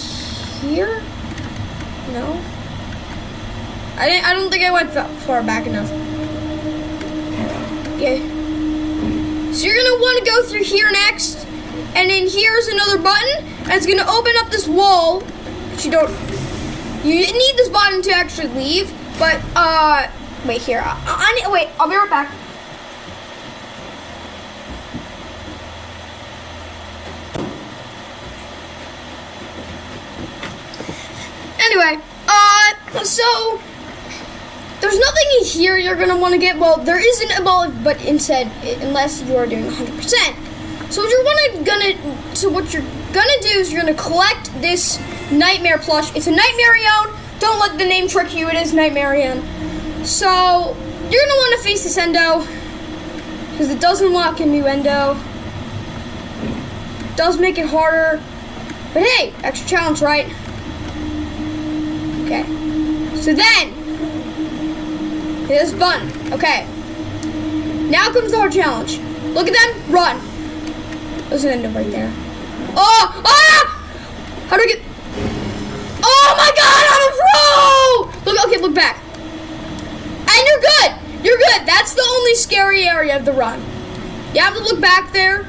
here. No? I don't think I went far back enough. Okay. So you're gonna want to go through here next, and then here's another button, and it's gonna open up this wall. But you need this button to actually leave. But wait here. Wait, I'll be right back. Anyway, so there's nothing in here you're gonna want to get. Well, there isn't a ball, but instead, unless you are doing 100%. So what you're gonna do is you're gonna collect this Nightmare plush. It's a Nightmarion. Don't let the name trick you. It is Nightmarion. So you're gonna want to face this endo because it does unlock a new endo. It does make it harder, but hey, extra challenge, right? Okay. So then. This button. Okay. Now comes the hard challenge. Look at them. Run. There's an endo right there. Oh! Ah! How do I get... Oh my God! I'm a pro! Look. Okay, look back. And you're good. You're good. That's the only scary area of the run. You have to look back there.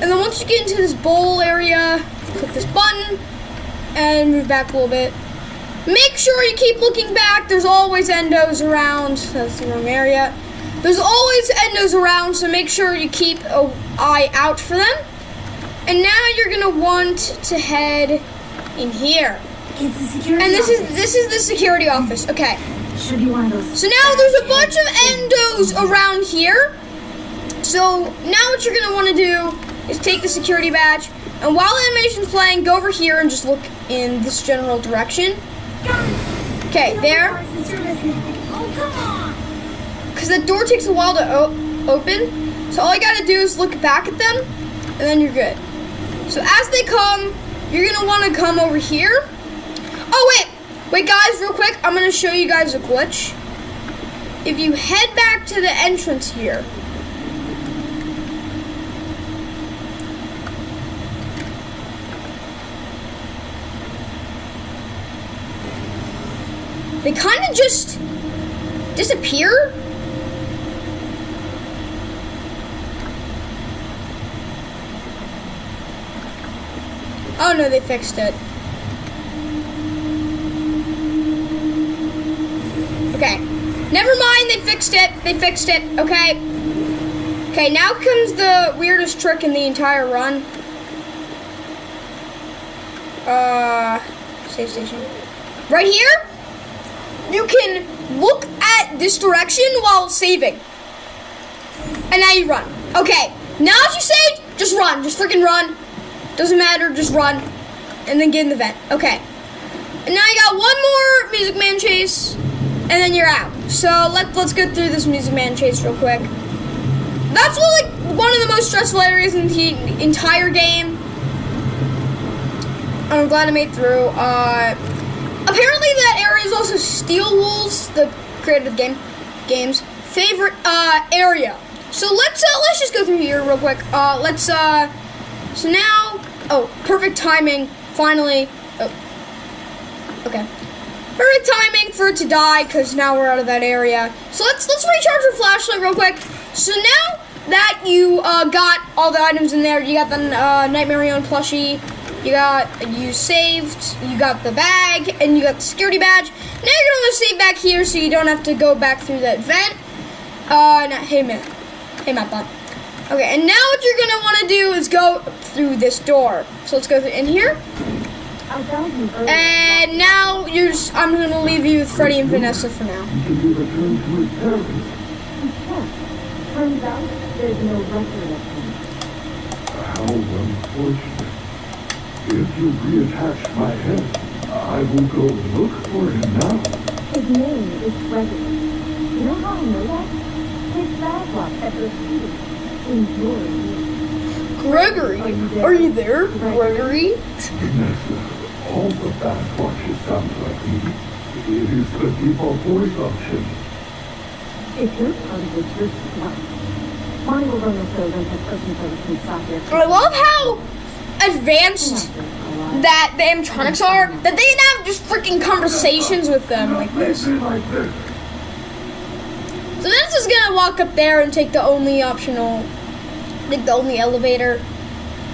And then once you get into this bowl area, click this button and move back a little bit. Make sure you keep looking back. There's always endos around. That's the wrong area. There's always endos around, so make sure you keep an eye out for them. And now you're gonna want to head in here.
It's the security
And this
office.
is the security office. Okay.
Should be one of those.
So now there's a bunch of endos around here. So now what you're gonna want to do is take the security badge, and while the animation's playing, go over here and just look in this general direction. Okay, there.
Oh, come on.
Because the door takes a while to open. So all you gotta do is look back at them, and then you're good. So as they come, you're gonna want to come over here. Oh wait guys, real quick, I'm gonna show you guys a glitch. If you head back to the entrance here, they kind of just disappear. Oh no, they fixed it. Okay. Never mind, they fixed it. They fixed it, okay? Okay, now comes the weirdest trick in the entire run. Save station. Right here, you can look at this direction while saving. And now you run. Okay, now if you saved, just run. Just freaking run. Doesn't matter, just run. And then get in the vent. Okay. And now you got one more Music Man chase, and then you're out. So let's go through this Music Man chase real quick. That's one of the most stressful areas in the entire game. I'm glad I made through. Apparently that area is also Steel Wool's, the creator of the game's favorite area. So let's just go through here real quick. So now, perfect timing. Finally, okay. Perfect timing for it to die because now we're out of that area. So let's recharge our flashlight real quick. So now that you got all the items in there, you got the Nightmare on plushie, you saved, you got the bag, and you got the security badge. Now you're gonna want to save back here so you don't have to go back through that vent. Hey Matt. Okay, and now what you're gonna want to do is go through this door. So let's go in here. And now I'm gonna leave you with Freddy and Vanessa for now.
Turns out there's no record of him.
How unfortunate. If you reattach my head, I will go look for him now.
His name is Gregory. You know how I know that? His bad luck at the sea. Enjoy.
Gregory, are you there, Gregory?
Vanessa, all the bad watches sound like me. It is the default voice option.
If you're part of this, you're smart. Bonnie will run the show and have person service and stop here.
I love how advanced that the animatronics are, that they can have just freaking conversations with them like this. So Vanessa's gonna walk up there and take the only optional, the only elevator,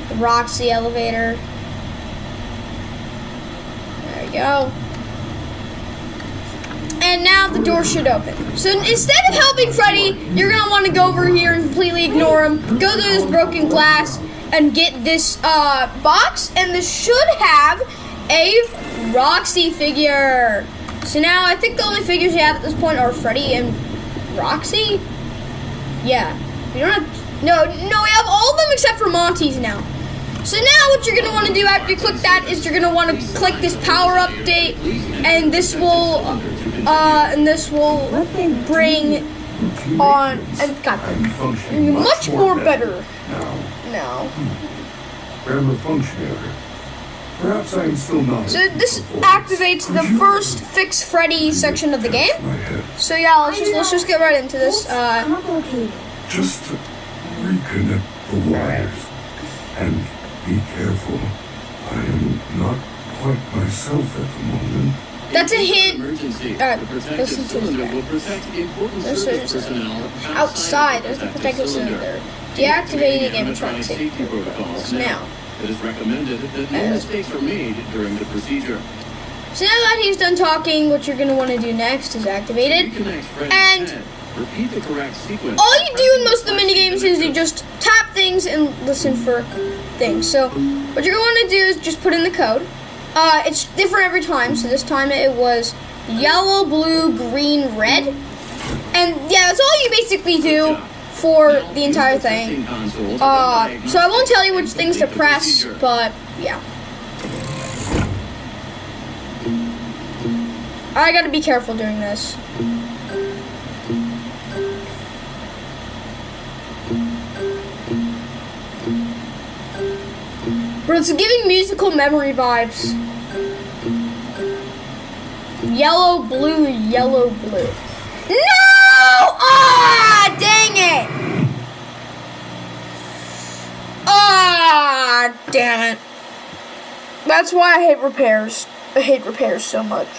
the Roxy elevator. There you go. And now the door should open. So instead of helping Freddy, you're gonna want to go over here and completely ignore him. Go through this broken glass and get this box, and this should have a Roxy figure. So now I think the only figures you have at this point are Freddy and Roxy. Yeah, we don't have. No, we have all of them except for Monty's now. So now what you're gonna want to do after you click that is you're gonna want to click this power update, and this will bring on much more better now.
I'm a functionary. Perhaps I am still not.
So this activates the first Fix Freddy section of the game. So yeah, let's just get right into this.
Just to reconnect the wires and be careful. I am not quite myself at the moment.
That's a hint.
Emergency.
Alright,
The protective
listen to
cylinder
this
will protect important
This
service
is
personnel
outside. There's the protective cylinder. Deactivating animatronic safety protocols now.
It is recommended that no mistakes are made during the procedure.
So now that he's done talking, what you're gonna want to do next is activate it.
Reconnect Freddy's
And
head. Repeat the correct sequence.
all you do in most of the minigames is you just tap the things and listen for things. So what you're going to do is just put in the code. It's different every time. So this time it was yellow, blue, green, red. And yeah, that's all you basically do for the entire thing. So I won't tell you which things to press, but yeah. I gotta be careful doing this. But it's giving musical memory vibes. Yellow, blue, yellow, blue. No! Ah, dang it! Ah, damn it. That's why I hate repairs. I hate repairs so much.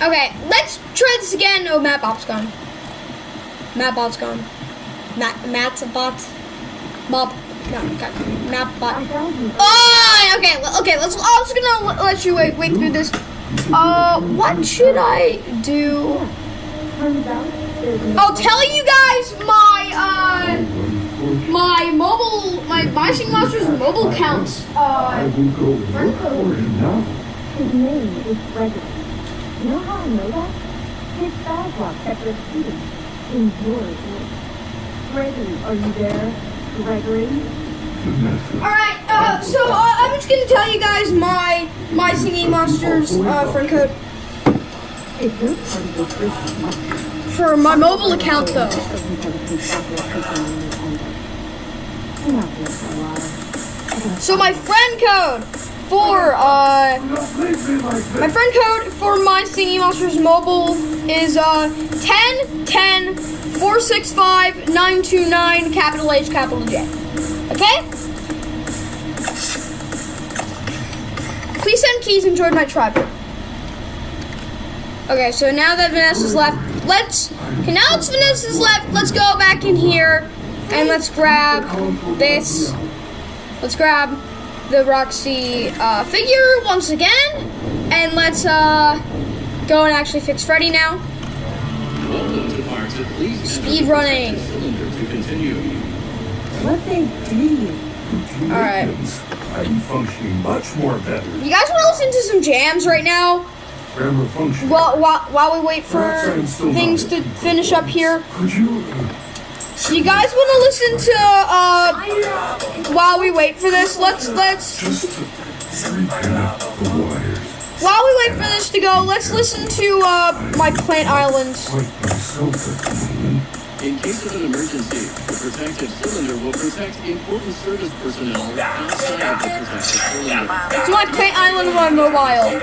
Okay, let's try this again. Oh, Mattbot's gone. Mattbot's gone. Matt's a bot. Bob. No, okay. Mattbot. Oh, okay. I was gonna let you wait through this. What should I do? I'll tell you guys my Sing Monsters mobile counts.
I will go look for him now.
His name is Gregory. You know how I know that? His bad luck kept repeating in your voice. Gregory, are you there? Gregory?
Alright, so I'm just gonna tell you guys my Singing Monsters friend code. For my mobile account though. So my friend code for my Singing Monsters mobile is 10 10 465 929 capital H capital J. Okay? Please send keys and join my tribe. Okay, so now that Vanessa's left, let's go back in here and let's grab this. Let's grab the Roxy figure once again, and let's go and actually fix Freddy now. Speed running.
What they do?
Alright.
I'm functioning much more better.
You guys want to listen to some jams right now?
Grammar function.
While we wait for things to finish up here.
Could you?
You guys want to listen to while we wait for this? Let's
Just to reconnect the wires.
while we wait for this to go, let's listen to my Plant Islands.
Quite myself at the moment.
In case of an emergency, the protective cylinder will protect important service personnel outside of the protective cylinder.
It's my Plant Island on mobile.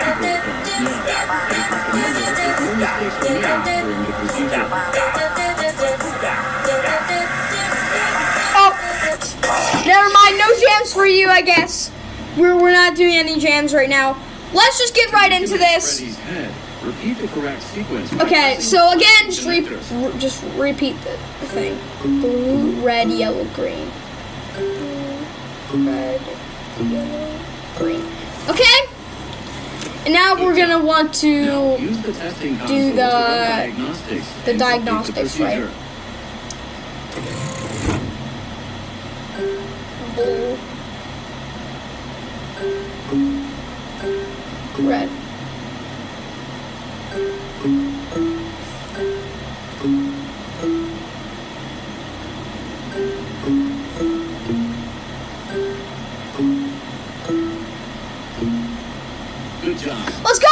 Oh, never mind. No jams for you, I guess. We're not doing any jams right now. Let's just get right into this.
Repeat the correct sequence.
Okay, so again, just repeat the thing. Blue, red, yellow, green. Blue, red, yellow, green. Okay? And now we're gonna want to do the diagnostics, right? Blue, red.
Good job.
Let's go!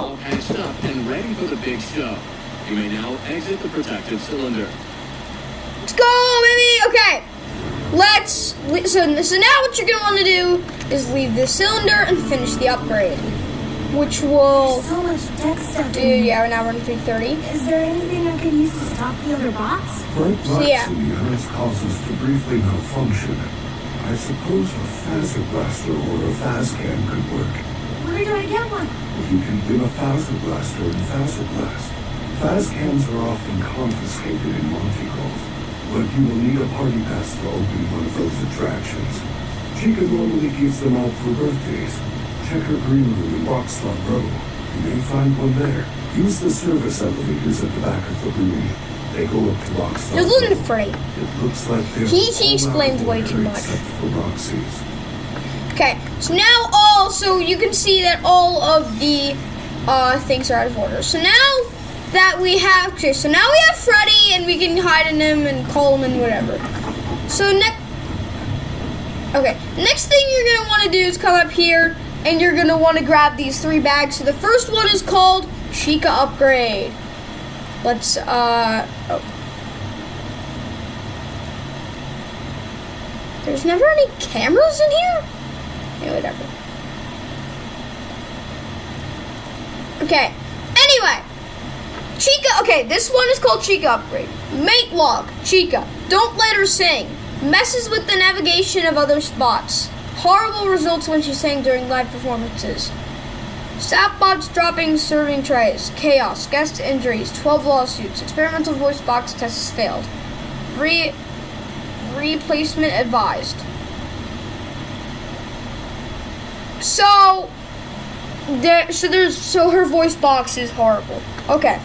All patched up and ready for the big show. You may now exit the protective cylinder.
Let's go, baby! Okay. So now what you're gonna want to do is leave this cylinder and finish the upgrade. Which will
So much tech stuff.
do, yeah, we're now running 330.
Is there anything I could use to stop the other bots?
Bright
So,
lights
yeah.
in the earth cause us to briefly malfunction. I suppose a phaser blaster or a phascam could work.
Where do I get one?
You can win a phaser blaster and phaser blast. Phascams are often confiscated in Monte Golf, but you will need a party pass to open one of those attractions. Chica normally gives them out for birthdays. Check her green room in Rockstar Row. You may find one there. Use the service elevators at the back of the room. They go up to Rock's
Just listen to Freddy.
It looks like they're
He explains way too much.
except for Roxy's.
Okay, so now so you can see that all of the things are out of order. So now that we have, okay, so now we have Freddy and we can hide in him and call him and whatever. So next thing you're gonna want to do is come up here and you're gonna want to grab these 3 bags. So the first one is called Chica Upgrade. Let's There's never any cameras in here? Yeah, whatever. Okay. Anyway. Chica, okay, this one is called Chica Upgrade. Mate log, Chica. Don't let her sing. Messes with the navigation of other spots. Horrible results when she sang during live performances. Staff bots dropping serving trays. Chaos. Guest injuries. 12 lawsuits. Experimental voice box tests failed. Replacement advised. So her voice box is horrible. Okay.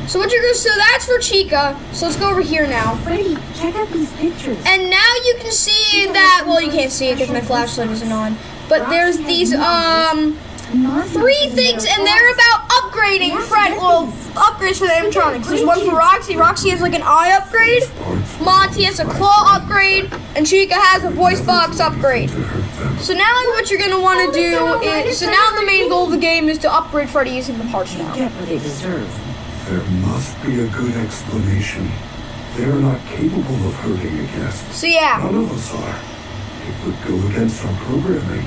So that's for Chica. So let's go over here now.
Freddy, check out these pictures.
And now you can see that, well, you can't see it because my flashlight isn't on. But there's these 3 things, and they're about upgrading upgrades for the animatronics. There's one for Roxy. Roxy has like an eye upgrade. Monty has a claw upgrade, and Chica has a voice box upgrade. So now what you're gonna want to do is, so now the main goal of the game is to upgrade Freddy using the parts now.
Get what they deserve.
There must be a good explanation. They're not capable of hurting a guest.
So yeah.
None of us are. It would go against our programming.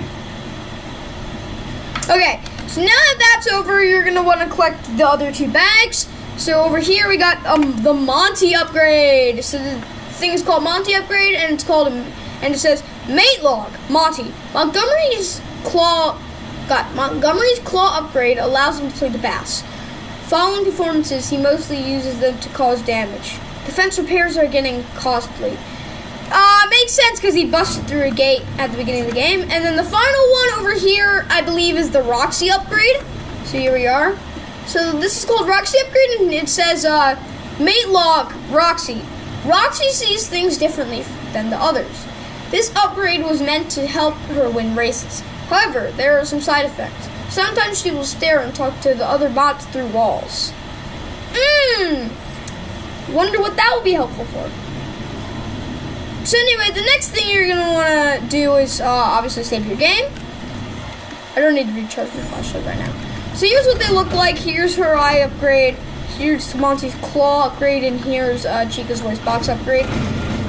Okay, so now that that's over, you're gonna want to collect the other 2 bags. So over here we got the Monty upgrade. So the thing is called Monty upgrade, and it's called and it says mate log Monty. Montgomery's claw upgrade allows him to play the bass. Following performances, he mostly uses them to cause damage. Defense repairs are getting costly. Makes sense because he busted through a gate at the beginning of the game. And then the final one over here, I believe, is the Roxy upgrade. So here we are. So this is called Roxy upgrade, and it says, mate log, Roxy. Roxy sees things differently than the others. This upgrade was meant to help her win races. However, there are some side effects. Sometimes she will stare and talk to the other bots through walls. Wonder what that will be helpful for. So anyway, the next thing you're going to want to do is obviously save your game. I don't need to recharge my flashlight right now. So here's what they look like. Here's her eye upgrade. Here's Monty's claw upgrade. And here's Chica's voice box upgrade.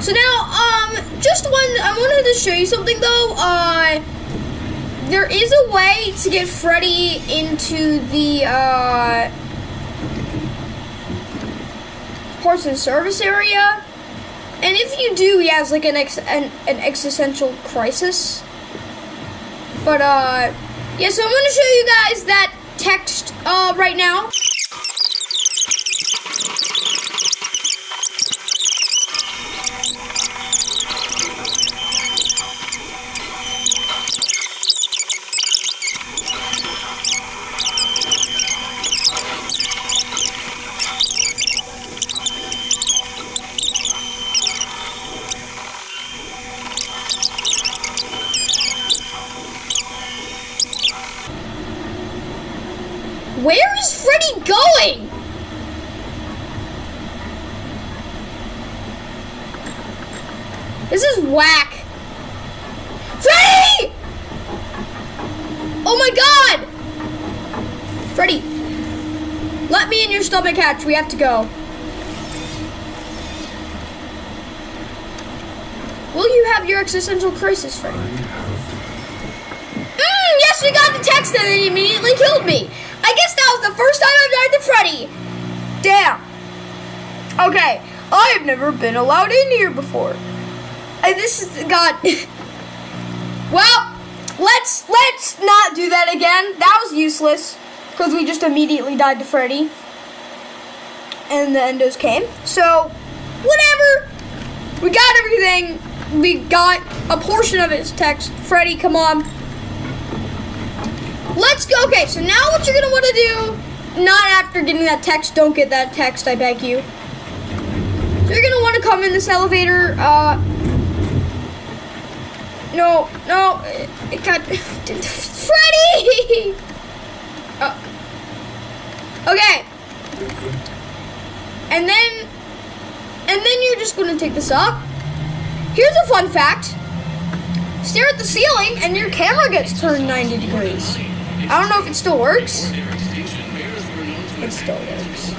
So now, I wanted to show you something though. There is a way to get Freddy into the parts and service area. And if you do, he has like an existential crisis. But yeah, so I'm gonna show you guys that text right now. Where is Freddy going? This is whack. Freddy! Oh my god! Freddy, let me in your stomach hatch. We have to go. Will you have your existential crisis, Freddy? Yes, we got the text and it immediately killed me. I guess that was the first time I've died to Freddy. Damn. Okay, I've never been allowed in here before. This is God. Well, let's not do that again. That was useless because we just immediately died to Freddy, and the endos came. So, whatever. We got everything. We got a portion of his text. Freddy, come on. let's go. Okay, so now what you're gonna want to do, not after getting that text, don't get that text, I beg you. So you're gonna want to come in this elevator. No, it got Freddy. Okay, and then you're just gonna take this up. Here's a fun fact. Stare at the ceiling and your camera gets turned 90 degrees. I don't know if it still works. It still works.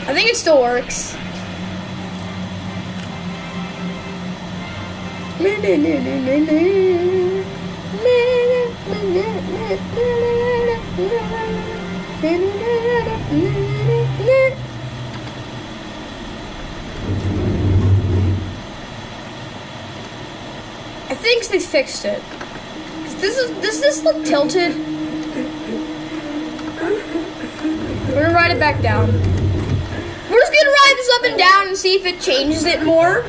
I think it still works. I think they fixed it. Does this look tilted? We're gonna ride it back down. We're just gonna ride this up and down and see if it changes it more.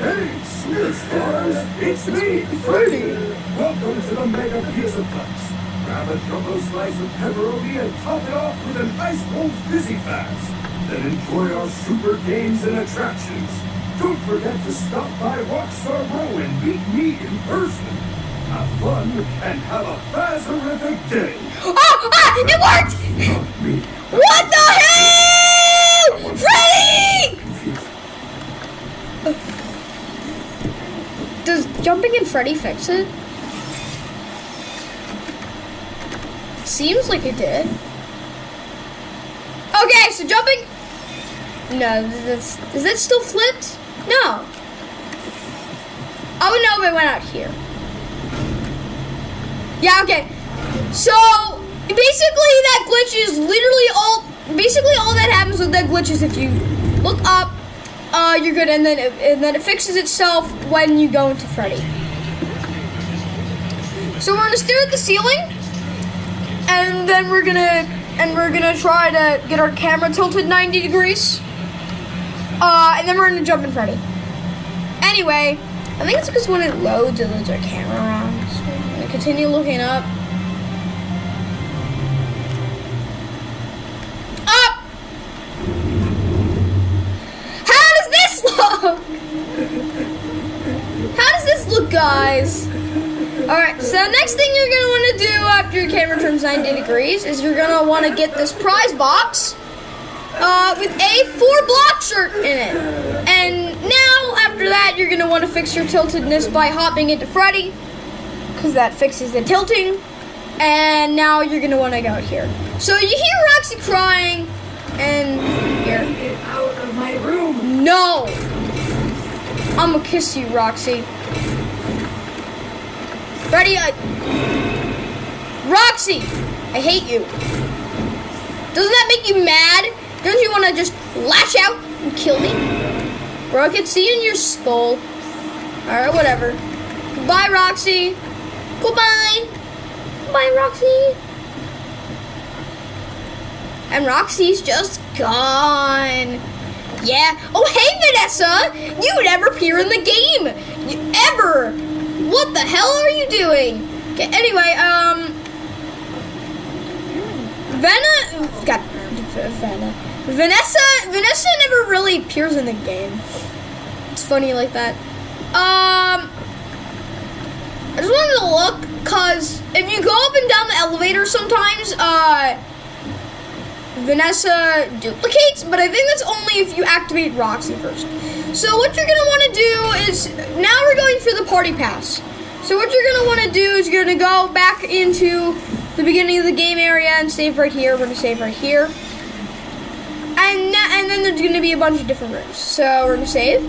Hey, Smith Stars, it's me, Freddy. Welcome to the Mega Pizza Place. Grab a jumbo slice of pepperoni and top it off with an ice-cold Fizzy Fast. Then enjoy our super games and attractions. Don't forget to stop by Rockstar Row and meet me in person. Have fun and have a Fazerific day.
It worked!
Not me.
What the hell? Freddy! Does jumping in Freddy fix it? Seems like it did. Okay, so jumping... No, is that still flipped? No. I would know if I went out here. Yeah, okay. So, basically that glitch is literally all... Basically all that happens with that glitch is if you look up, you're good, and then it fixes itself when you go into Freddy. So we're gonna stare at the ceiling, and then we're gonna try to get our camera tilted 90 degrees. And then we're gonna jump in Freddy. Anyway, I think it's because when it loads our camera around. So I'm gonna continue looking up. Up! How does this look? How does this look, guys? Alright, so next thing you're gonna want to do after your camera turns 90 degrees is you're gonna want to get this prize box. With a 4-block shirt in it. And now, after that, you're going to want to fix your tiltedness by hopping into Freddy, because that fixes the tilting. And now you're going to want to go out here. So you hear Roxy crying, and here.
Get out of my room.
No! I'm going to kiss you, Roxy. Freddy, Roxy! I hate you. Doesn't that make you mad? Don't you want to just lash out and kill me? Bro, I can see in your skull. Alright, whatever. Goodbye, Roxy. Goodbye. Goodbye, Roxy. And Roxy's just gone. Yeah. Oh, hey, Vanessa. You never appear in the game. Ever. What the hell are you doing? Okay, anyway, Vanessa never really appears in the game. It's funny like that. I just wanted to look, cause if you go up and down the elevator sometimes, Vanessa duplicates, but I think that's only if you activate Roxy first. So what you're gonna want to do is, now we're going for the party pass. So what you're gonna want to do is you're gonna go back into the beginning of the game area and save right here. We're gonna save right here. And then there's going to be a bunch of different rooms. So we're going to save.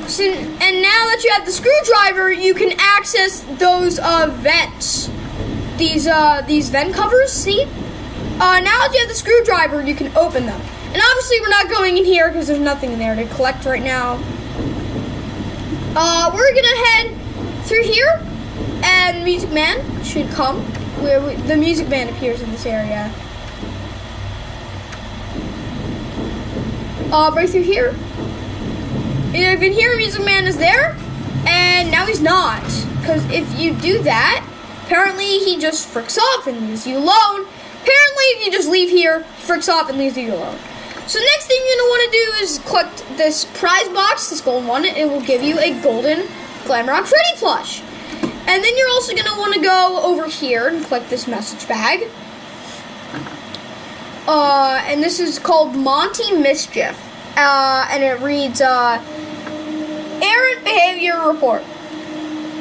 So, and now that you have the screwdriver, you can access those vents. These vent covers, see? Now that you have the screwdriver, you can open them. And obviously we're not going in here because there's nothing in there to collect right now. We're going to head through here. And Music Man should come. The Music Man appears in this area. Right through here. If in here Music Man is there, And now he's not. Because if you do that, apparently he just fricks off and leaves you alone. Apparently if you just leave here, fricks off and leaves you alone. So next thing you're going to want to do is collect this prize box, this golden one. It will give you a golden Glamrock Freddy plush. And then you're also going to want to go over here and collect this message bag. And this is called Monty Mischief. And it reads, Errant Behavior Report.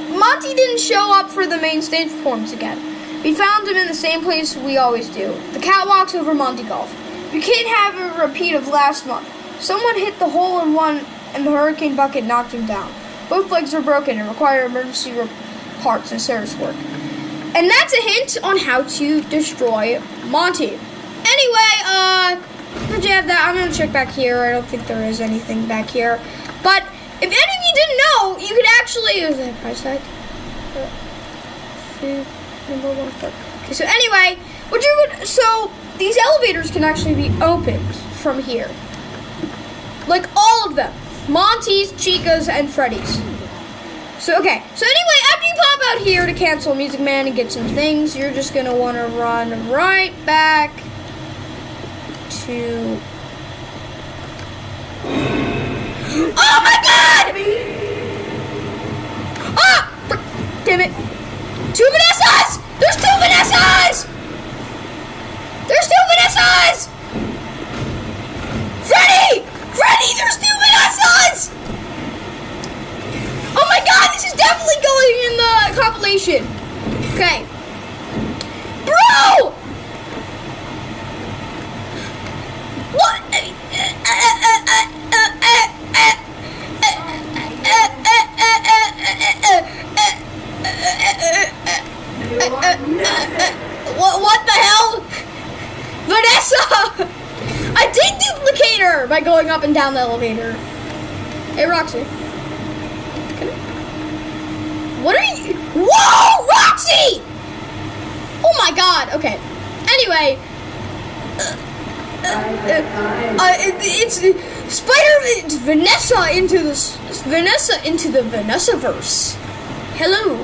Monty didn't show up for the main stage performance again. We found him in the same place we always do, the catwalks over Monty Golf. You can't have a repeat of last month. Someone hit the hole-in-one and the hurricane bucket knocked him down. Both legs are broken and require emergency parts and service work. And that's a hint on how to destroy Monty. Anyway, did you have that? I'm gonna check back here. I don't think there is anything back here. But if any of you didn't know, you could actually use that price tag. Okay, so anyway, so these elevators can actually be opened from here. Like all of them. Monty's, Chica's, and Freddy's. So, okay. So anyway, after you pop out here to cancel Music Man and get some things, you're just going to want to run right back to... Oh my god! Ah! Damn it. 2 Vanessas! There's 2 Vanessas! There's 2 Vanessas! Freddy! Freddy, there's 2 Vanessas! Oh my god, this is definitely going in the compilation. Okay. Bro! What? What the hell? Vanessa! I did duplicate her by going up and down the elevator. Hey, Roxy. What are you? Whoa, Roxy! Oh my god. Okay. Anyway, it's it's Vanessa into the Vanessaverse. Hello.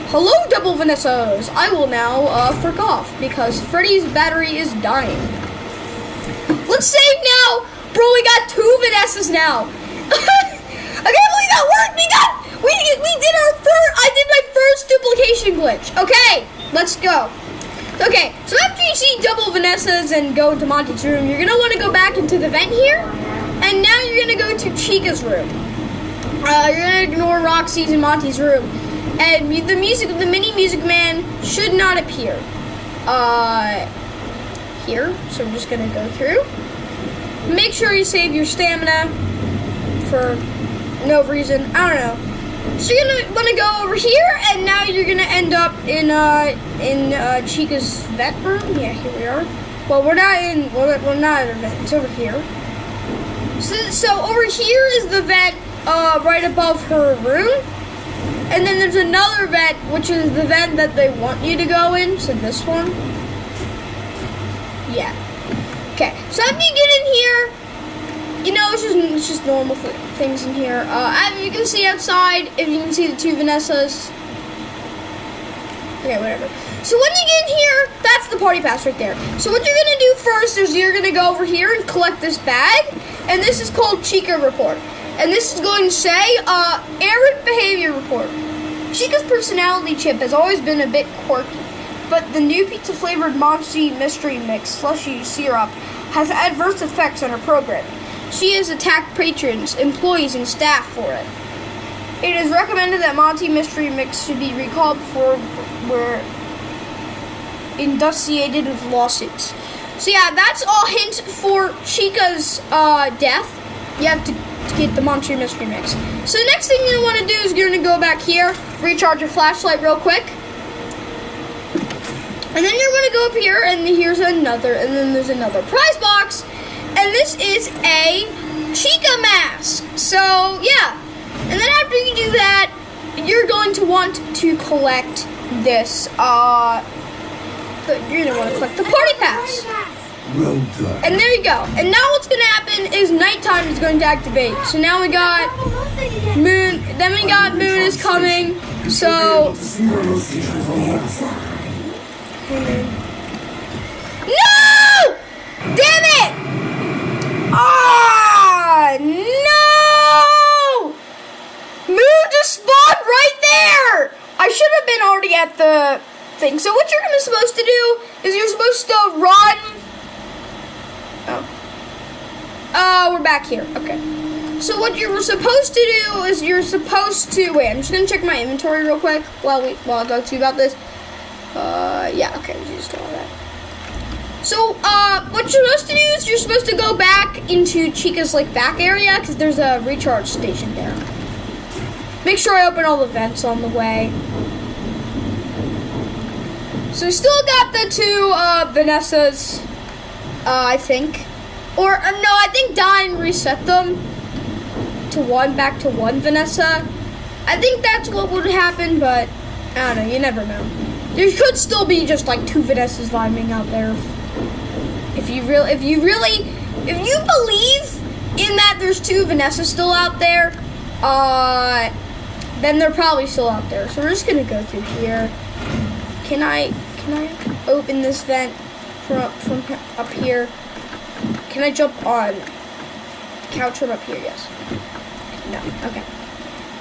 Hello, double Vanessas. I will now frick off because Freddy's battery is dying. Let's save now, bro. We got 2 Vanessas now. I can't believe that worked. We did our first. I did my first duplication glitch. Okay, let's go. Okay, so after you see double Vanessas and go into Monty's room, you're gonna want to go back into the vent here, and now you're gonna go to Chica's room. You're gonna ignore Roxy's and Monty's room, and the mini Music Man should not appear. Here. So I'm just gonna go through. Make sure you save your stamina for no reason. I don't know. So you're gonna want to go over here, and now you're gonna end up in Chica's vet room. Yeah, here we are. Well, we're not in a vent. It's over here. So over here is the vent right above her room, and then there's another vent, which is the vent that they want you to go in. So this one. Yeah. Okay. So after you get in here, you know, it's just normal things in here. You can see outside, if you can see the 2 Vanessas. Okay, whatever. So when you get in here, that's the party pass right there. So what you're gonna do first is you're gonna go over here and collect this bag, and this is called Chica Report. And this is going to say, Errant Behavior Report. Chica's personality chip has always been a bit quirky, but the new pizza-flavored Monty Mystery Mix slushy syrup has adverse effects on her programming. She has attacked patrons, employees, and staff for it. It is recommended that Monty Mystery Mix should be recalled before we're indociated with lawsuits. So yeah, that's all hint for Chica's death. You have to get the Monty Mystery Mix. So the next thing you want to do is you're going to go back here, recharge your flashlight real quick. And then you're going to go up here, and here's another, and then there's another prize box. And this is a Chica mask. So, yeah. And then after you do that, you're going to want to collect this, you're going to want to collect the party pass.
Well done.
And there you go. And now what's going to happen is nighttime is going to activate. So now we got
thing again.
Moon. Then we got Moon is coming.
You
So.
should be able to see their locations on the map.
No! Damn it! Ah, no! Moon just spawned right there! I should have been already at the thing. So what you're supposed to do is you're supposed to run. Oh, we're back here. Okay. So what you were supposed to do is you're supposed to wait. I'm just gonna check my inventory real quick while I talk to you about this. Yeah. Okay. We just do all that. So, what you're supposed to do is you're supposed to go back into Chica's, like, back area, because there's a recharge station there. Make sure I open all the vents on the way. So we still got the two, Vanessas, I think. Or, no, I think Dine reset them to back to one Vanessa. I think that's what would happen, but I don't know, you never know. There could still be just, like, two Vanessas vibing out there. If you believe in that there's two Vanessas still out there, then they're probably still out there. So we're just gonna go through here. Can I open this vent from up here? Can I jump on couch from up here? Yes. No. Okay.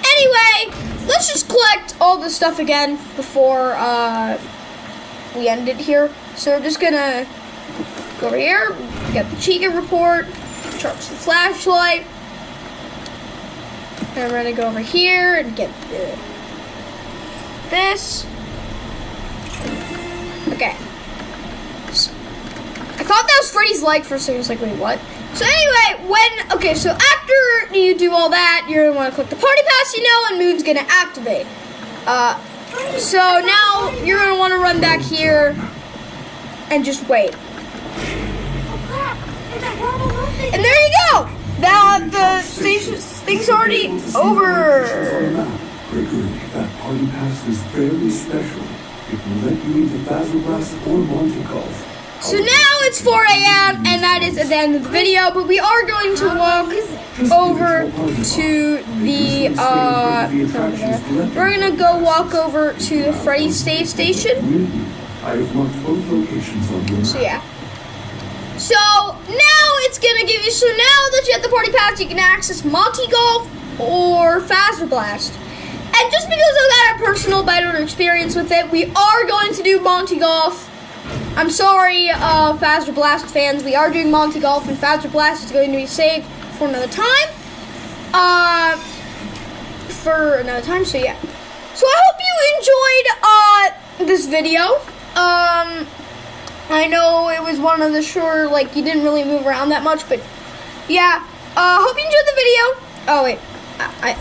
Anyway, let's just collect all this stuff again before we end it here. So we're just gonna go over here, get the Chica report, charge the flashlight, and we're gonna go over here and get this. Okay. So, I thought that was Freddy's leg for a second. I was like, wait, what? So anyway, so after you do all that, you're gonna want to click the party pass, and Moon's gonna activate. So now you're gonna want to run back here and just wait. And there you go! Now the thing's already over.
Gregory, that party pass is very special. It will let you into Basilblast or Monte Golf.
So now it's 4 a.m. and that is at the end of the video, but we are going to walk over to the, we're gonna go walk over to the Freddy Save Station.
I have marked both locations on your
So yeah. So now it's gonna give you, so now that you have the party pass, you can access Monty Golf or Faster Blast. And just because I've got a personal better experience with it, we are going to do Monty Golf. I'm sorry, Faster Blast fans, we are doing Monty Golf, and Faster Blast is going to be saved for another time. So yeah. So I hope you enjoyed, this video. I know it was one of the short, like, you didn't really move around that much, but yeah. Hope you enjoyed the video. Oh, wait. I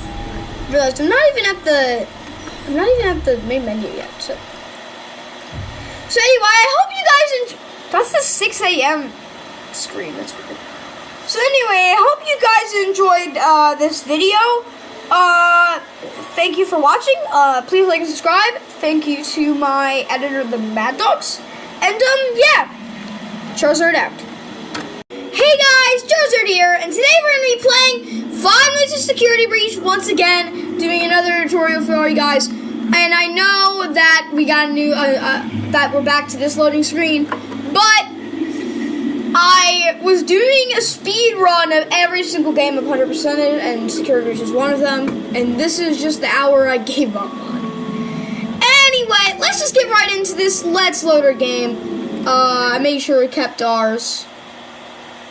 realized I'm not even at the main menu yet, so. So anyway, I hope you guys enjoy. That's the 6 a.m. screen, that's weird. So anyway, I hope you guys enjoyed, this video. Thank you for watching. Please like and subscribe. Thank you to my editor, the Mad Dogs. And, yeah. Charizard out. Hey guys, Charizard here, and today we're going to be playing 5 Minutes of Security Breach once again, doing another tutorial for all you guys. And I know that we got a new, that we're back to this loading screen, but I was doing a speed run of every single game of 100%, and Security Breach is one of them, and this is just the hour I gave up on. Anyway, let's just get right into this Let's Loader game. I made sure it kept ours.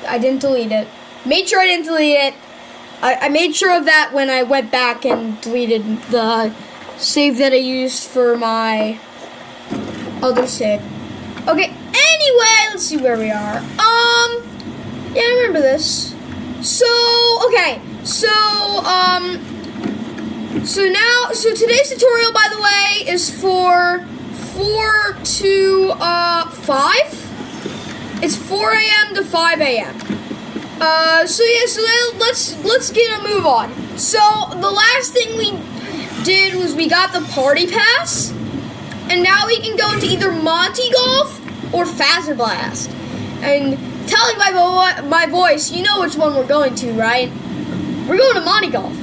I didn't delete it. Made sure I didn't delete it. I made sure of that when I went back and deleted the save that I used for my other save. Okay, anyway, let's see where we are. Yeah, I remember this. So, okay, so today's tutorial, by the way, is for 4 to 5. It's 4 a.m. to 5 a.m. So let's get a move on. So the last thing we did was we got the party pass, and now we can go into either Monty Golf or Faster Blast. And telling my voice, you know which one we're going to, right? We're going to Monty Golf.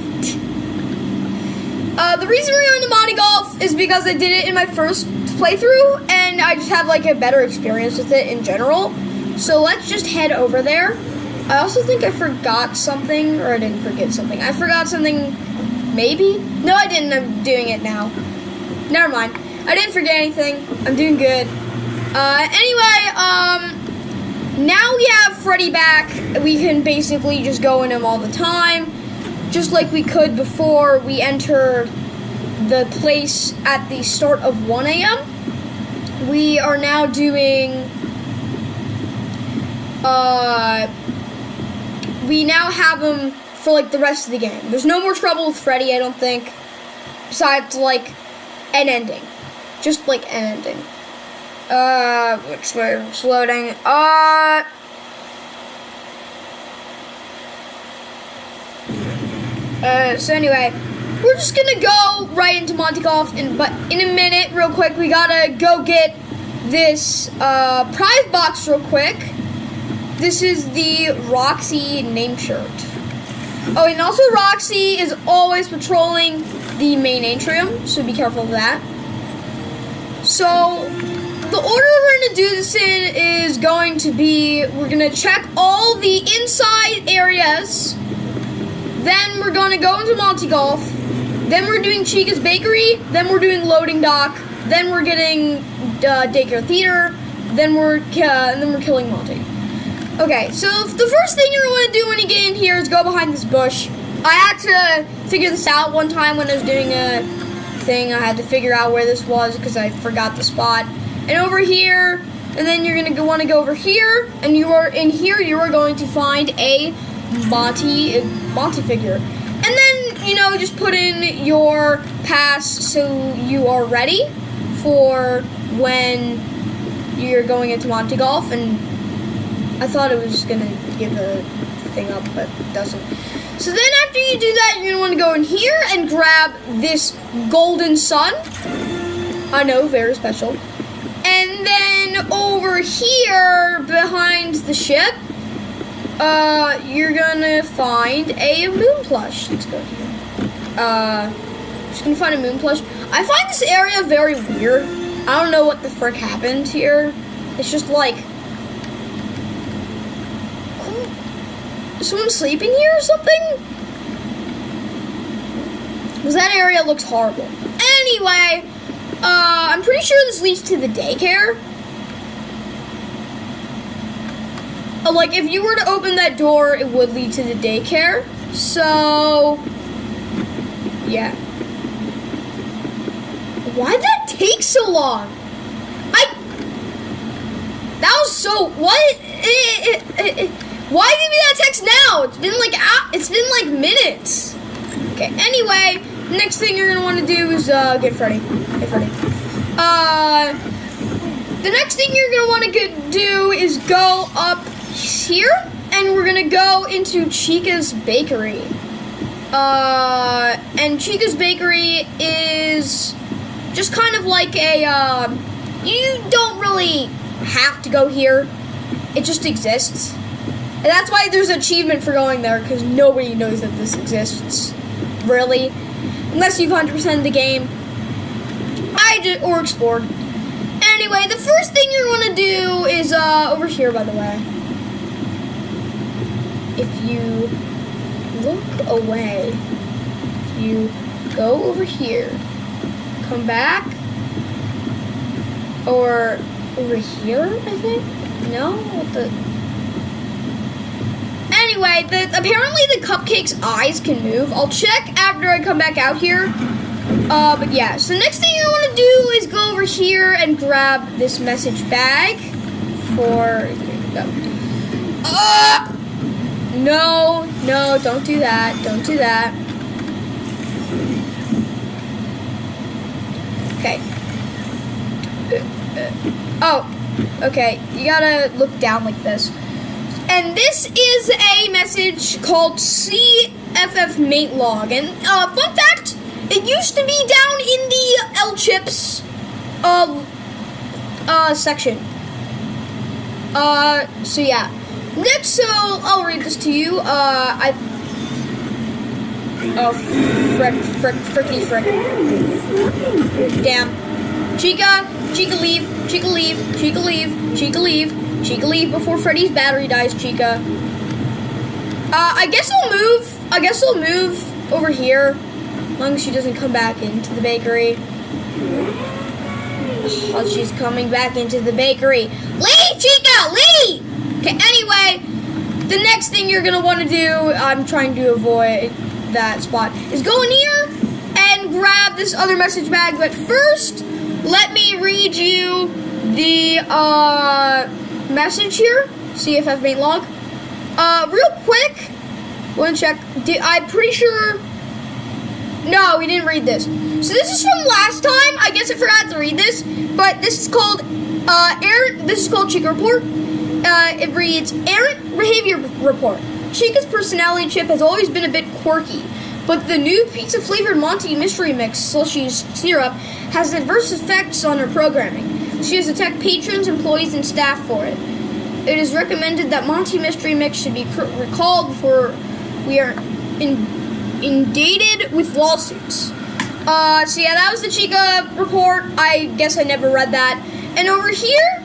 The reason we're going to Monty Golf is because I did it in my first playthrough, and I just have like a better experience with it in general. So let's just head over there. I also think I forgot something, or I didn't forget something. I forgot something, maybe? No, I didn't. I'm doing it now. Never mind. I didn't forget anything. I'm doing good. Anyway, now we have Freddy back. We can basically just go in him all the time, just like we could before we entered the place at the start of 1 a.m. We are now doing, we now have him for like the rest of the game. There's no more trouble with Freddy, I don't think, besides like an ending. Just like an ending. Which way it's loading? So anyway, we're just gonna go right into Monty Golf, but in a minute, real quick, we gotta go get this prize box real quick. This is the Roxy name shirt. Oh, and also Roxy is always patrolling the main atrium, so be careful of that. So the order we're going to do this in is going to be, we're going to check all the inside areas, then we're going to go into Monty Golf, then we're doing Chica's Bakery, then we're doing Loading Dock, then we're getting Daycare Theater, then we're killing Monty. Okay, so the first thing you're going to do when you get in here is go behind this bush. I had to figure this out one time when I was doing a thing. I had to figure out where this was because I forgot the spot. And over here, and then you're gonna want to go over here, and you are in here. You are going to find a Monty figure, and then just put in your pass so you are ready for when you're going into Monty Golf. And I thought it was gonna give a thing up, but it doesn't. So then after you do that, you're gonna want to go in here and grab this golden sun. I know, very special. And then over here, behind the ship, you're gonna find a moon plush. Let's go here. Just gonna find a moon plush. I find this area very weird. I don't know what the frick happened here. It's just like, is someone sleeping here or something? Because that area looks horrible. Anyway, I'm pretty sure this leads to the daycare. Like, if you were to open that door, it would lead to the daycare. So, yeah. Why'd that take so long? That was so, what? Why give me that text now? It's been like minutes. Okay, anyway, next thing you're gonna want to do is get Freddy. Get Freddy. The next thing you're gonna want to do is go up here, and we're gonna go into Chica's Bakery. And Chica's Bakery is just kind of like a, you don't really have to go here. It just exists. And that's why there's an achievement for going there, because nobody knows that this exists, really. Unless you've 100%ed the game. Or explored. Anyway, the first thing you're going to do is, over here, by the way. If you look away, if you go over here, come back, or over here, I think? No? What the... Anyway, apparently the cupcake's eyes can move. I'll check after I come back out here. But yeah, so the next thing you want to do is go over here and grab this message bag for... No, don't do that. Don't do that. Okay. Okay. You gotta look down like this. And this is a message called CFF mate log. And fun fact, it used to be down in the L-Chips section. So yeah. Next, so I'll read this to you. Oh, frickety frick. Damn. Chica, leave. Chica, leave before Freddy's battery dies, Chica. I guess I'll move over here, as long as she doesn't come back into the bakery. Oh, she's coming back into the bakery. Leave, Chica, leave! Okay, anyway, the next thing you're gonna want to do, I'm trying to avoid that spot, is go in here and grab this other message bag. But first, let me read you the message here. CFF main log. Real quick, want to check. I'm pretty sure. No, we didn't read this. So this is from last time. I guess I forgot to read this, but this is called This is called Chica Report. It reads Errant Behavior Report. Chica's personality chip has always been a bit quirky, but the new pizza-flavored Monty Mystery Mix slushy syrup has adverse effects on her programming. She has attacked patrons, employees, and staff for it. It is recommended that Monty Mystery Mix should be recalled before we are inundated with lawsuits. So yeah, that was the Chica report. I guess I never read that. And over here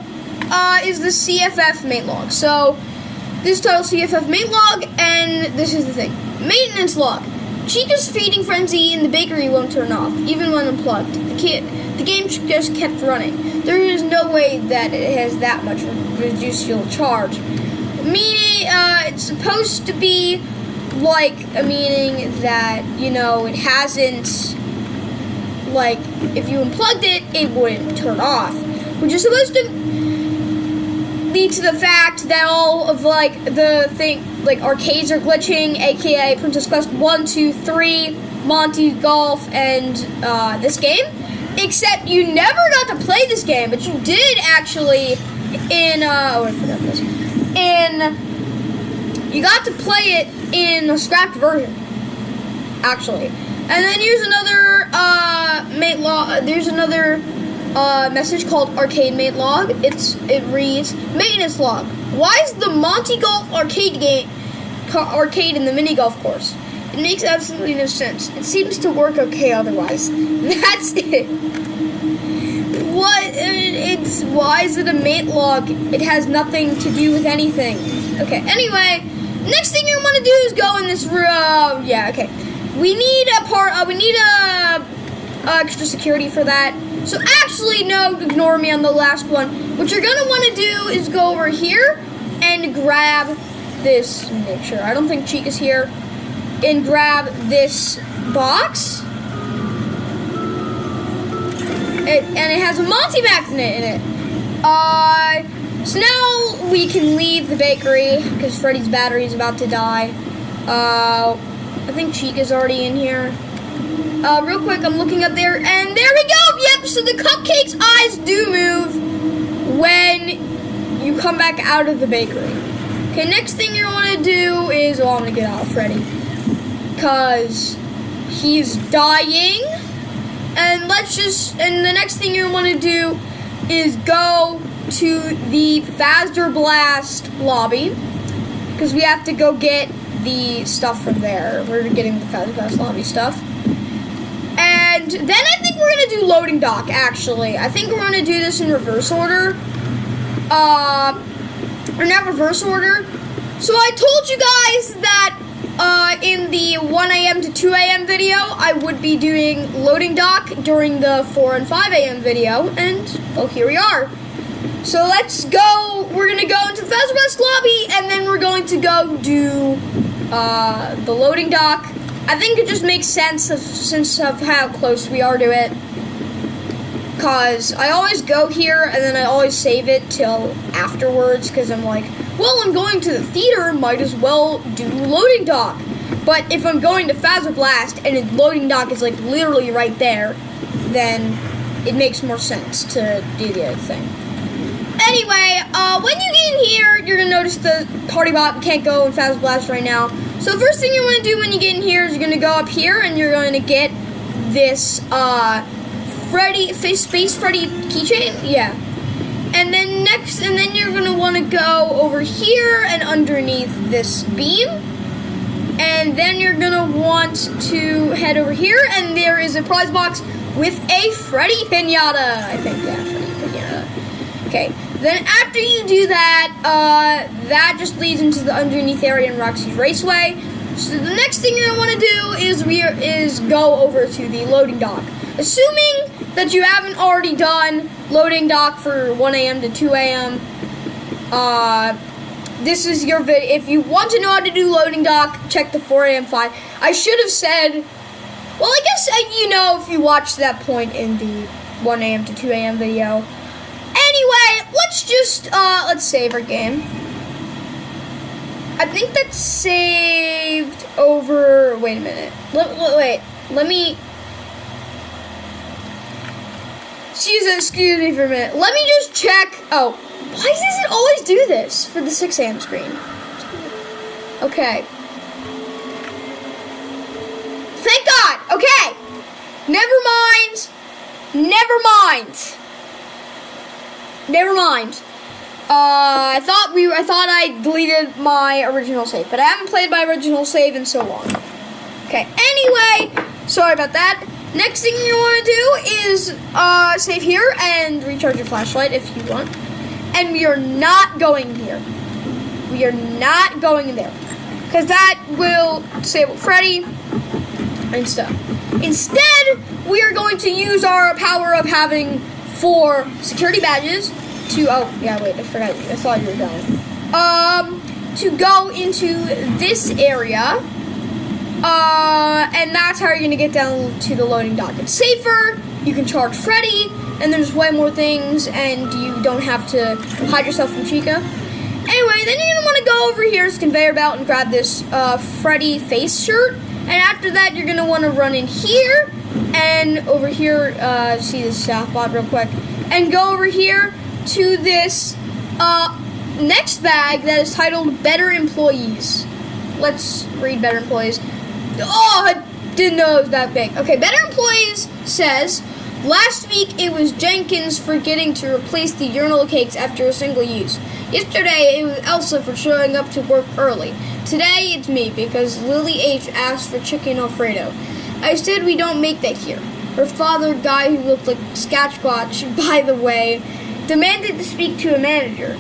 is the CFF main log. So this is titled CFF main log, and this is the thing. Maintenance log. Chica's feeding frenzy in the bakery won't turn off, even when unplugged. The game just kept running. There is no way that it has that much reduced fuel charge. Meaning, it's supposed to be like a meaning that, you know, it hasn't, like, if you unplugged it, it wouldn't turn off. Which is supposed to lead to the fact that all of, like, the thing, like, arcades are glitching, aka Princess Quest 1, 2, 3, Monty Golf, and this game. Except you never got to play this game, but you did actually in, oh, I forgot this. You got to play it in a scrapped version, actually. And then here's another, there's another, message called Arcade Mate Log. It reads, Maintenance Log. Why is the Monty Golf arcade in the mini golf course? It makes absolutely no sense. It seems to work okay otherwise. That's it. Why is it a mate log? It has nothing to do with anything. Okay, anyway, next thing you want to do is go in this room. Yeah, okay. We need extra security for that. So actually, no, ignore me on the last one. What you're gonna want to do is go over here and grab this. Make sure. I don't think Chica's here. And grab this box. And it has a Monty magnet in it. So now we can leave the bakery because Freddy's battery is about to die. I think Chica's already in here. Real quick, I'm looking up there, and there we go! Yep, so the cupcake's eyes do move when you come back out of the bakery. Okay, next thing you want to do is, I'm going to get out of Freddy. Because he's dying. And the next thing you want to do is go to the Faster Blast lobby. Because we have to go get the stuff from there. We're getting the Faster Blast lobby stuff. And then I think we're going to do loading dock, actually. I think we're going to do this in reverse order. Or not reverse order. So I told you guys that in the 1 a.m. to 2 a.m. video, I would be doing loading dock during the 4 and 5 a.m. video, and, well, here we are. So let's go, we're going to go into the Faster Blast lobby, and then we're going to go do the loading dock. I think it just makes sense since of how close we are to it. Because I always go here, and then I always save it till afterwards, because I'm like, well, I'm going to the theater, might as well do loading dock. But if I'm going to Faster Blast, and the loading dock is, like, literally right there, then it makes more sense to do the other thing. Anyway, when you get in here, you're going to notice the party bot can't go in Faster Blast right now. So the first thing you want to do when you get in here is you're going to go up here, and you're going to get this, Space Freddy keychain? Yeah. And then you're going to want to go over here and underneath this beam. And then you're gonna want to head over here, and there is a prize box with a Freddy Pinata. I think, yeah, Freddy Pinata. Okay, then after you do that, that just leads into the underneath area in Roxy's Raceway. So the next thing you're gonna want to do is go over to the loading dock. Assuming that you haven't already done loading dock for 1 a.m. to 2 a.m., this is your video. If you want to know how to do loading dock, check the 4 a.m. 5. I should have said, well, I guess you know if you watched that point in the 1 a.m. to 2 a.m. video. Anyway, let's save our game. I think that's saved over, wait a minute. Let me, excuse me for a minute. Let me just check, oh. Why does it always do this for the 6 a.m. screen? Okay. Thank God. Okay. Never mind. I thought I deleted my original save, but I haven't played my original save in so long. Okay. Anyway, sorry about that. Next thing you want to do is save here and recharge your flashlight if you want. And we are not going here. We are not going in there. Because that will disable Freddy and stuff. Instead, we are going to use our power of having 4 security badges to, oh, yeah, wait, I forgot. I thought you were going. To go into this area. And that's how you're going to get down to the loading dock. It's safer. You can charge Freddy. And there's way more things, and you don't have to hide yourself from Chica. Anyway, then you're going to want to go over here to this conveyor belt and grab this Freddy face shirt. And after that, you're going to want to run in here, and over here, see this staff bot real quick, and go over here to this next bag that is titled Better Employees. Let's read Better Employees. Oh, I didn't know it was that big. Okay, Better Employees says, last week it was Jenkins forgetting to replace the urinal cakes after a single use. Yesterday it was Elsa for showing up to work early. Today it's me because Lily H asked for chicken Alfredo. I said we don't make that here. Her father, guy who looked like Sasquatch, by the way, demanded to speak to a manager.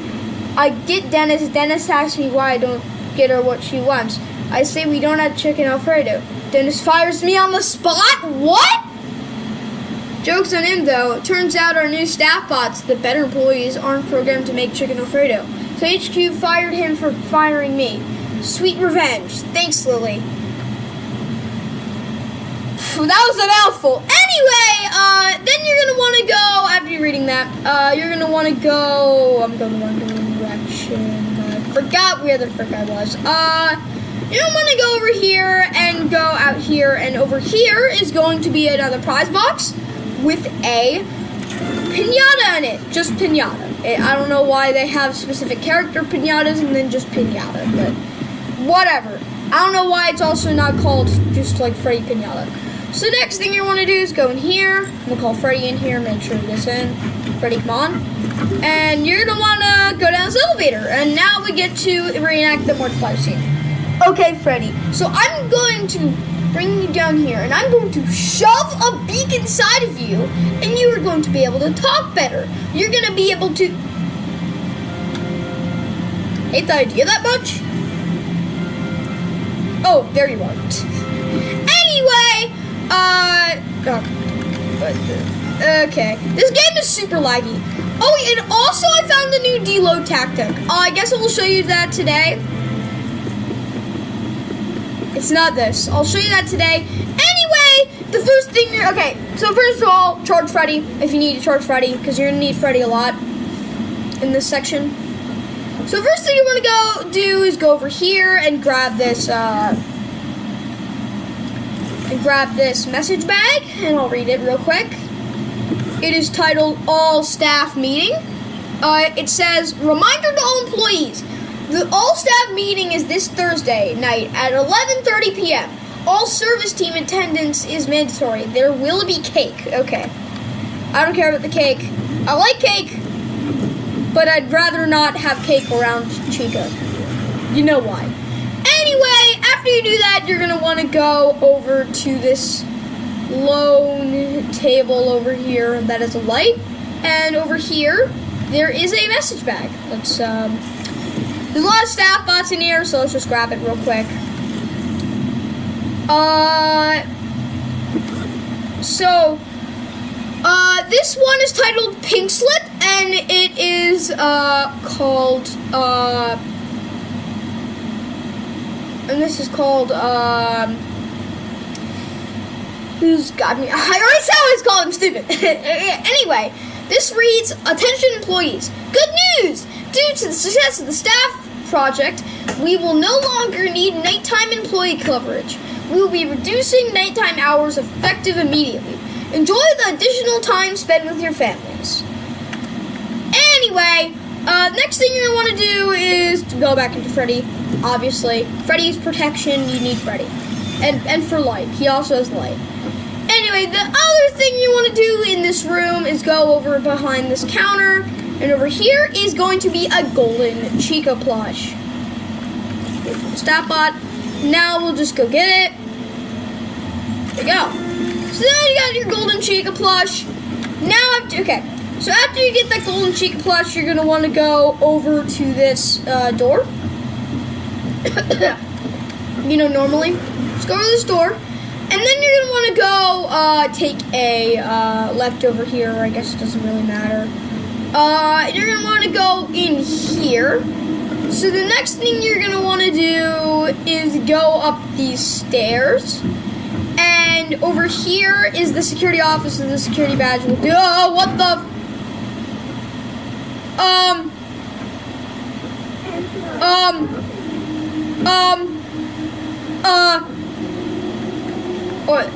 I get Dennis. Dennis asks me why I don't get her what she wants. I say we don't have chicken Alfredo. Dennis fires me on the spot? What? Joke's on him, though. It turns out our new staff bots, the Better Employees, aren't programmed to make chicken Alfredo. So HQ fired him for firing me. Sweet revenge. Thanks, Lily. That was a mouthful. Anyway, then you're going to want to go, after you're reading that, you're going to want to go, I'm going to want to go in direction. I forgot where the frick I was. You're going to want to go over here and go out here, and over here is going to be another prize box with a pinata in it. Just pinata. I don't know why they have specific character pinatas and then just pinata, but whatever. I don't know why it's also not called just like Freddy Pinata. So next thing you want to do is go in here. I'm going to call Freddy in here, make sure he gets in. Freddy, come on. And you're going to want to go down this elevator. And now we get to reenact the multiplier scene. Okay, Freddy. So I'm going to bring you down here, and I'm going to shove a beak inside of you, and you are going to be able to talk better. You're going to be able to... Hate the idea that much? Oh, there you are. Anyway, okay. This game is super laggy. Oh, and also I found the new deload tactic. I guess I will show you that today. It's not this. I'll show you that today. Anyway, the first thing okay, so first of all, charge Freddy if you need to charge Freddy, because you're going to need Freddy a lot in this section. So first thing you want to go do is go over here and grab this, message bag, and I'll read it real quick. It is titled All Staff Meeting. It says, reminder to all employees. The all-staff meeting is this Thursday night at 11:30 p.m. All service team attendance is mandatory. There will be cake. Okay. I don't care about the cake. I like cake, but I'd rather not have cake around Chica. You know why. Anyway, after after you do that, you're gonna want to go over to this lone table over here that is a light, and over here there is a message bag. Let's there's a lot of staff bots in here, so let's just grab it real quick. This one is titled Pink Slip, and it is called and this is called who's got me? I already said what it's called. I'm stupid. Anyway, this reads, "Attention employees. Good news! Due to the success of the staff project, we will no longer need nighttime employee coverage. We will be reducing nighttime hours effective immediately. Enjoy the additional time spent with your families." Anyway, next thing you're going to want to do is to go back into Freddy. Obviously, Freddy's protection, you need Freddy. And for light. He also has light. Anyway, the other thing you want to do in this room is go over behind this counter. And over here is going to be a golden Chica plush. Wait for the stat bot. Now we'll just go get it. There you go. So now you got your golden Chica plush. Now, okay. So after you get that golden Chica plush, you're going to want to go over to this door. You know, normally. Just go to this door. And then you're going to want to go take a left over here. I guess it doesn't really matter. You're going to want to go in here. So the next thing you're going to want to do is go up these stairs. And over here is the security office, and the security badge will do. Oh, what the? What?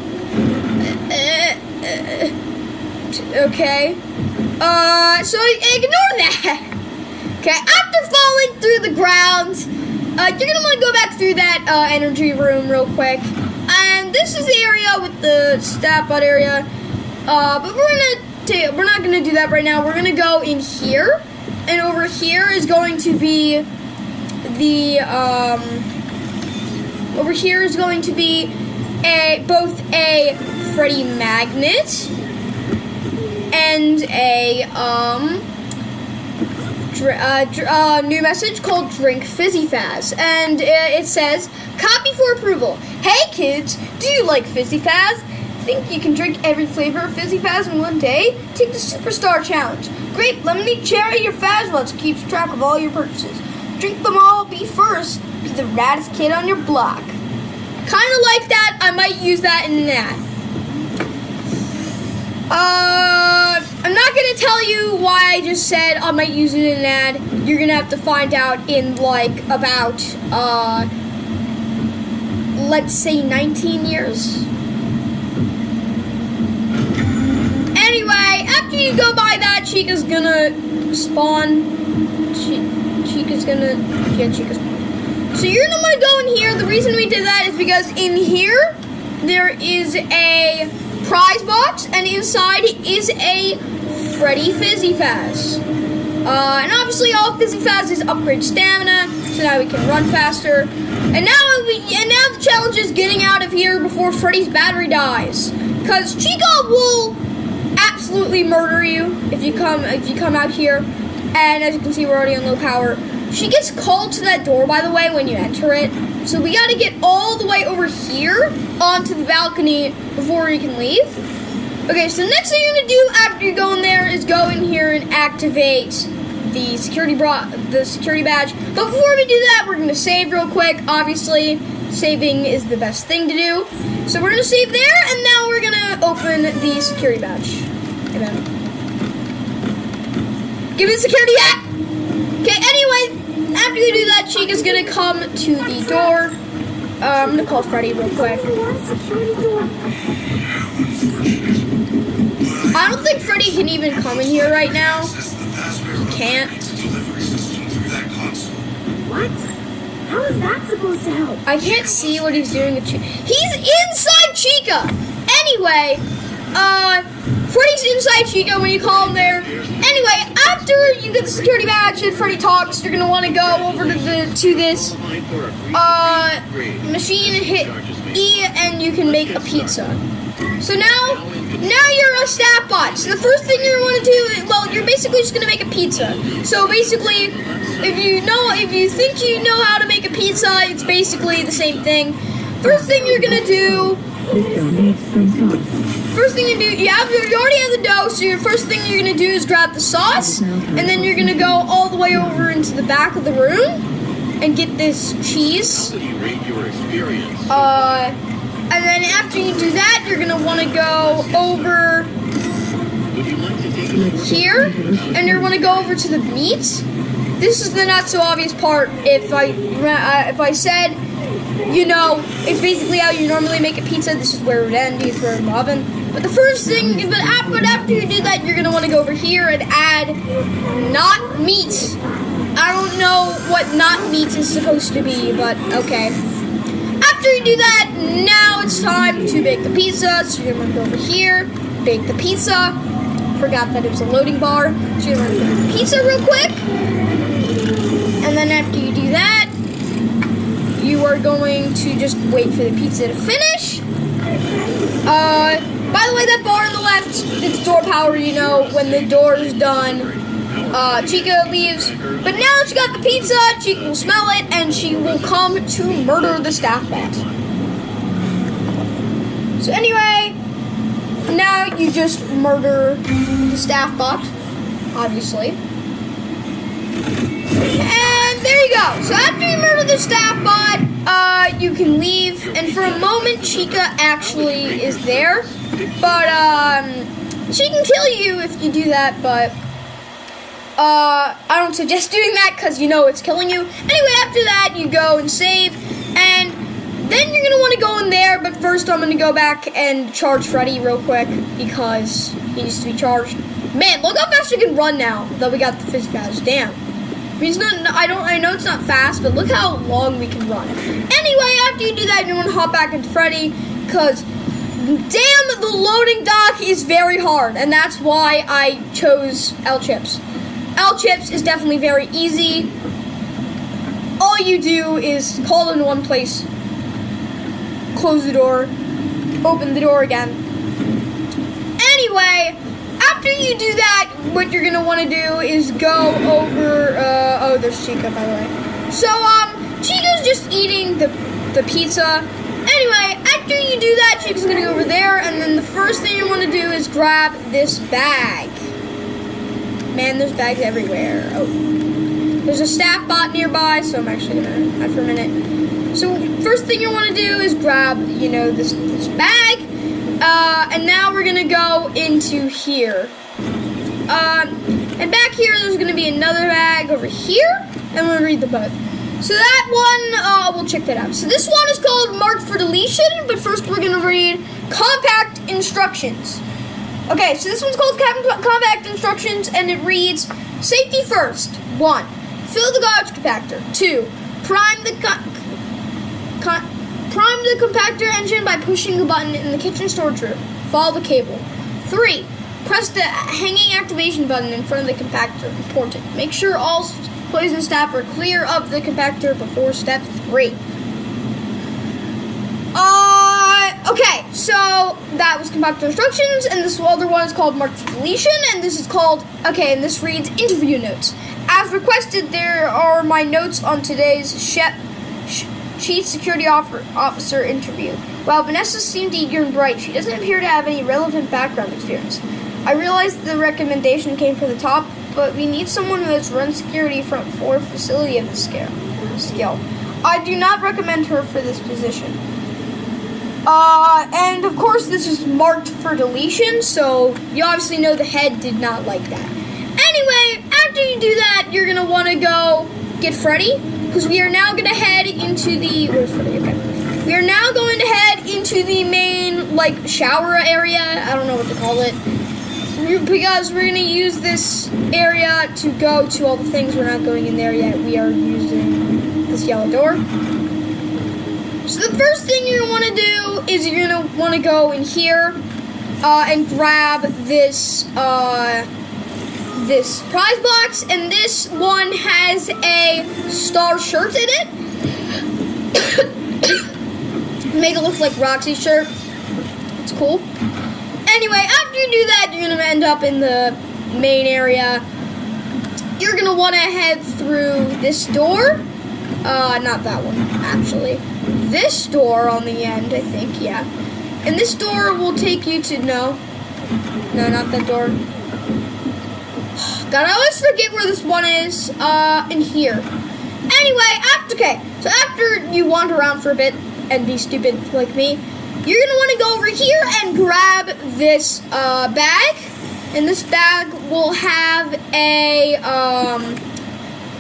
Okay. So ignore that. Okay, after falling through the ground, you're gonna want to go back through that energy room real quick. And this is the area with the stat bot area. But we're not gonna do that right now. We're gonna go in here, and over here is going to be the over here is going to be both a Freddy magnet and a new message called Drink Fizzy Fazz, and it says, "Copy for approval. Hey kids, do you like Fizzy Fazz? Think you can drink every flavor of Fizzy Fazz in one day? Take the Superstar Challenge. Grape, lemonade, cherry, your Fazz keeps track of all your purchases. Drink them all, be first, be the raddest kid on your block." Kind of like that. I might use that in an ad. I'm not going to tell you why I just said I might use it in an ad. You're going to have to find out in, like, about, let's say 19 years. Anyway, after you go by that, Chica's going to spawn. Chica's going to... Yeah, Chica's spawn. So you're going to want to go in here. The reason we did that is because in here, there is a prize box, and inside is a Freddy Fizzy Fazz. And obviously all Fizzy Fazz is upgrade stamina, so now we can run faster. And now the challenge is getting out of here before Freddy's battery dies. Because Chica will absolutely murder you if you come out here. And as you can see, we're already on low power. She gets called to that door, by the way, when you enter it. So we gotta get all the way over here onto the balcony before we can leave. Okay, so the next thing you're gonna do after you go in there is go in here and activate the security badge. But before we do that, we're gonna save real quick. Obviously, saving is the best thing to do. So we're gonna save there, and now we're gonna open the security badge. Amen. Give me the security app. Okay, anyway, after you do that, Chica's gonna come to the door. I'm gonna call Freddy real quick. I don't think Freddy can even come in here right now. He can't.
What? How is that supposed to help?
I can't see what he's doing with Chica. He's inside Chica! Anyway, Freddy's inside Chica when you call him there. Anyway, after you get the security badge and Freddy talks, you're gonna want to go over to this machine and hit E, and you can make a pizza. So now you're a staff bot. So the first thing you're gonna want to do, well, you're basically just gonna make a pizza. So basically, if you think you know how to make a pizza, it's basically the same thing. First thing you're gonna do. First thing you do, you already have the dough, so your first thing you're gonna do is grab the sauce, and then you're gonna go all the way over into the back of the room and get this cheese. And then after you do that, you're gonna want to go over here, and you're gonna go over to the meat. This is the not so obvious part. If I said, you know, it's basically how you normally make a pizza. This is where it would end. You throw it in the oven. But the first thing, but after you do that, you're gonna want to go over here and add not meat. I don't know what not meat is supposed to be, but okay. After you do that, now it's time to bake the pizza. So you're gonna go over here, bake the pizza. Forgot that it was a loading bar. So you're gonna bake the pizza real quick. And then after you do that, you are going to just wait for the pizza to finish. By the way, that bar on the left, it's door power, you know, when the door is done, Chica leaves. But now that she got the pizza, Chica will smell it, and she will come to murder the staff bot. So anyway, now you just murder the staff bot, obviously. And there you go. So after you murder the staff bot, you can leave. And for a moment, Chica actually is there. But, she can kill you if you do that, but, I don't suggest doing that because you know it's killing you. Anyway, after that, you go and save. And then you're going to want to go in there. But first, I'm going to go back and charge Freddy real quick because he needs to be charged. Man, look how fast we can run now that we got the fizz badge. Damn. I mean, I know it's not fast, but look how long we can run. Anyway, after you do that, you want to hop back into Freddy, because damn, the loading dock is very hard, and that's why I chose L-Chips. L-Chips is definitely very easy. All you do is call in one place, close the door, open the door again. Anyway, after you do that, what you're gonna want to do is go over. Oh, there's Chica, by the way. So, Chica's just eating the pizza. Anyway, after you do that, Chica's gonna go over there, and then the first thing you want to do is grab this bag. Man, there's bags everywhere. Oh, there's a staff bot nearby, so I'm actually gonna hide for a minute. So, first thing you want to do is grab, you know, this bag. And now we're gonna go into here. And back here, there's gonna be another bag over here, and we'll read the both. So that one, we'll check that out. So this one is called Marked for Deletion, but first we're gonna read Compact Instructions. Okay, so this one's called Compact Instructions, and it reads, Safety first. 1. Fill the garbage compactor. 2. Prime the compactor engine by pushing the button in the kitchen storage room. Follow the cable. 3. Press the hanging activation button in front of the compactor. Important. Make sure all employees and staff are clear of the compactor before step 3. Okay, so that was compactor instructions, and this other one is called Marked for Deletion, and this is called, okay, and this reads Interview Notes. As requested, there are my notes on today's Chief Security Officer interview. While Vanessa seemed eager and bright, she doesn't appear to have any relevant background experience. I realize the recommendation came from the top, but we need someone who has run security for a facility of this skill. I do not recommend her for this position. And of course this is marked for deletion, so you obviously know the head did not like that. Anyway, after you do that, you're gonna want to go get Freddy, because we are now gonna head into the, where's Freddy? Okay. We are now going to head into the main, like, shower area, I don't know what to call it, because we're gonna use this area to go to all the things. We're not going in there yet, we are using this yellow door. So the first thing you're gonna want to do is you're gonna want to go in here, and grab this this prize box, and this one has a star shirt in it. Make it look like Roxy's shirt. It's cool. Anyway, after you do that, you're gonna end up in the main area. You're gonna want to head through this door. Not that one, actually. This door on the end, I think, yeah. And this door will take you to, no, not that door. God, I always forget where this one is, in here. Anyway, so after you wander around for a bit and be stupid like me, you're gonna want to go over here and grab this, bag. And this bag will have a,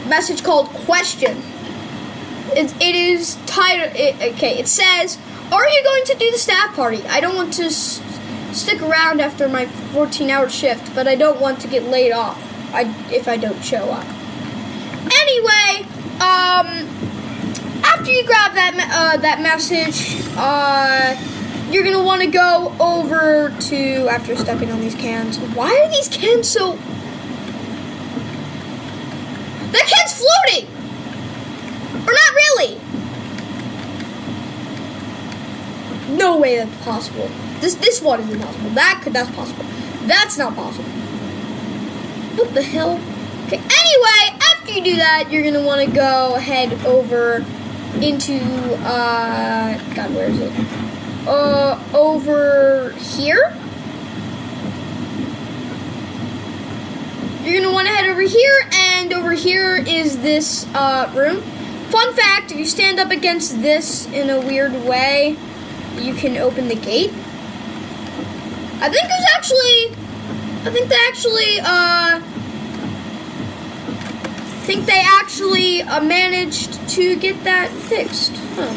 message called question. It is titled, it says, are you going to do the staff party? I don't want to stick around after my 14-hour shift, but I don't want to get laid off if I don't show up. Anyway, after you grab that message, you're going to want to go over to, after stepping on these cans, why are these cans so... That can's floating! Or not really. No way that's possible. This one is impossible. That's possible. That's not possible. What the hell? Okay, anyway, after you do that, you're gonna wanna go head over into God, where is it? Over here. You're gonna wanna head over here, and over here is this room. Fun fact, if you stand up against this in a weird way, you can open the gate. I think they actually managed to get that fixed. Huh.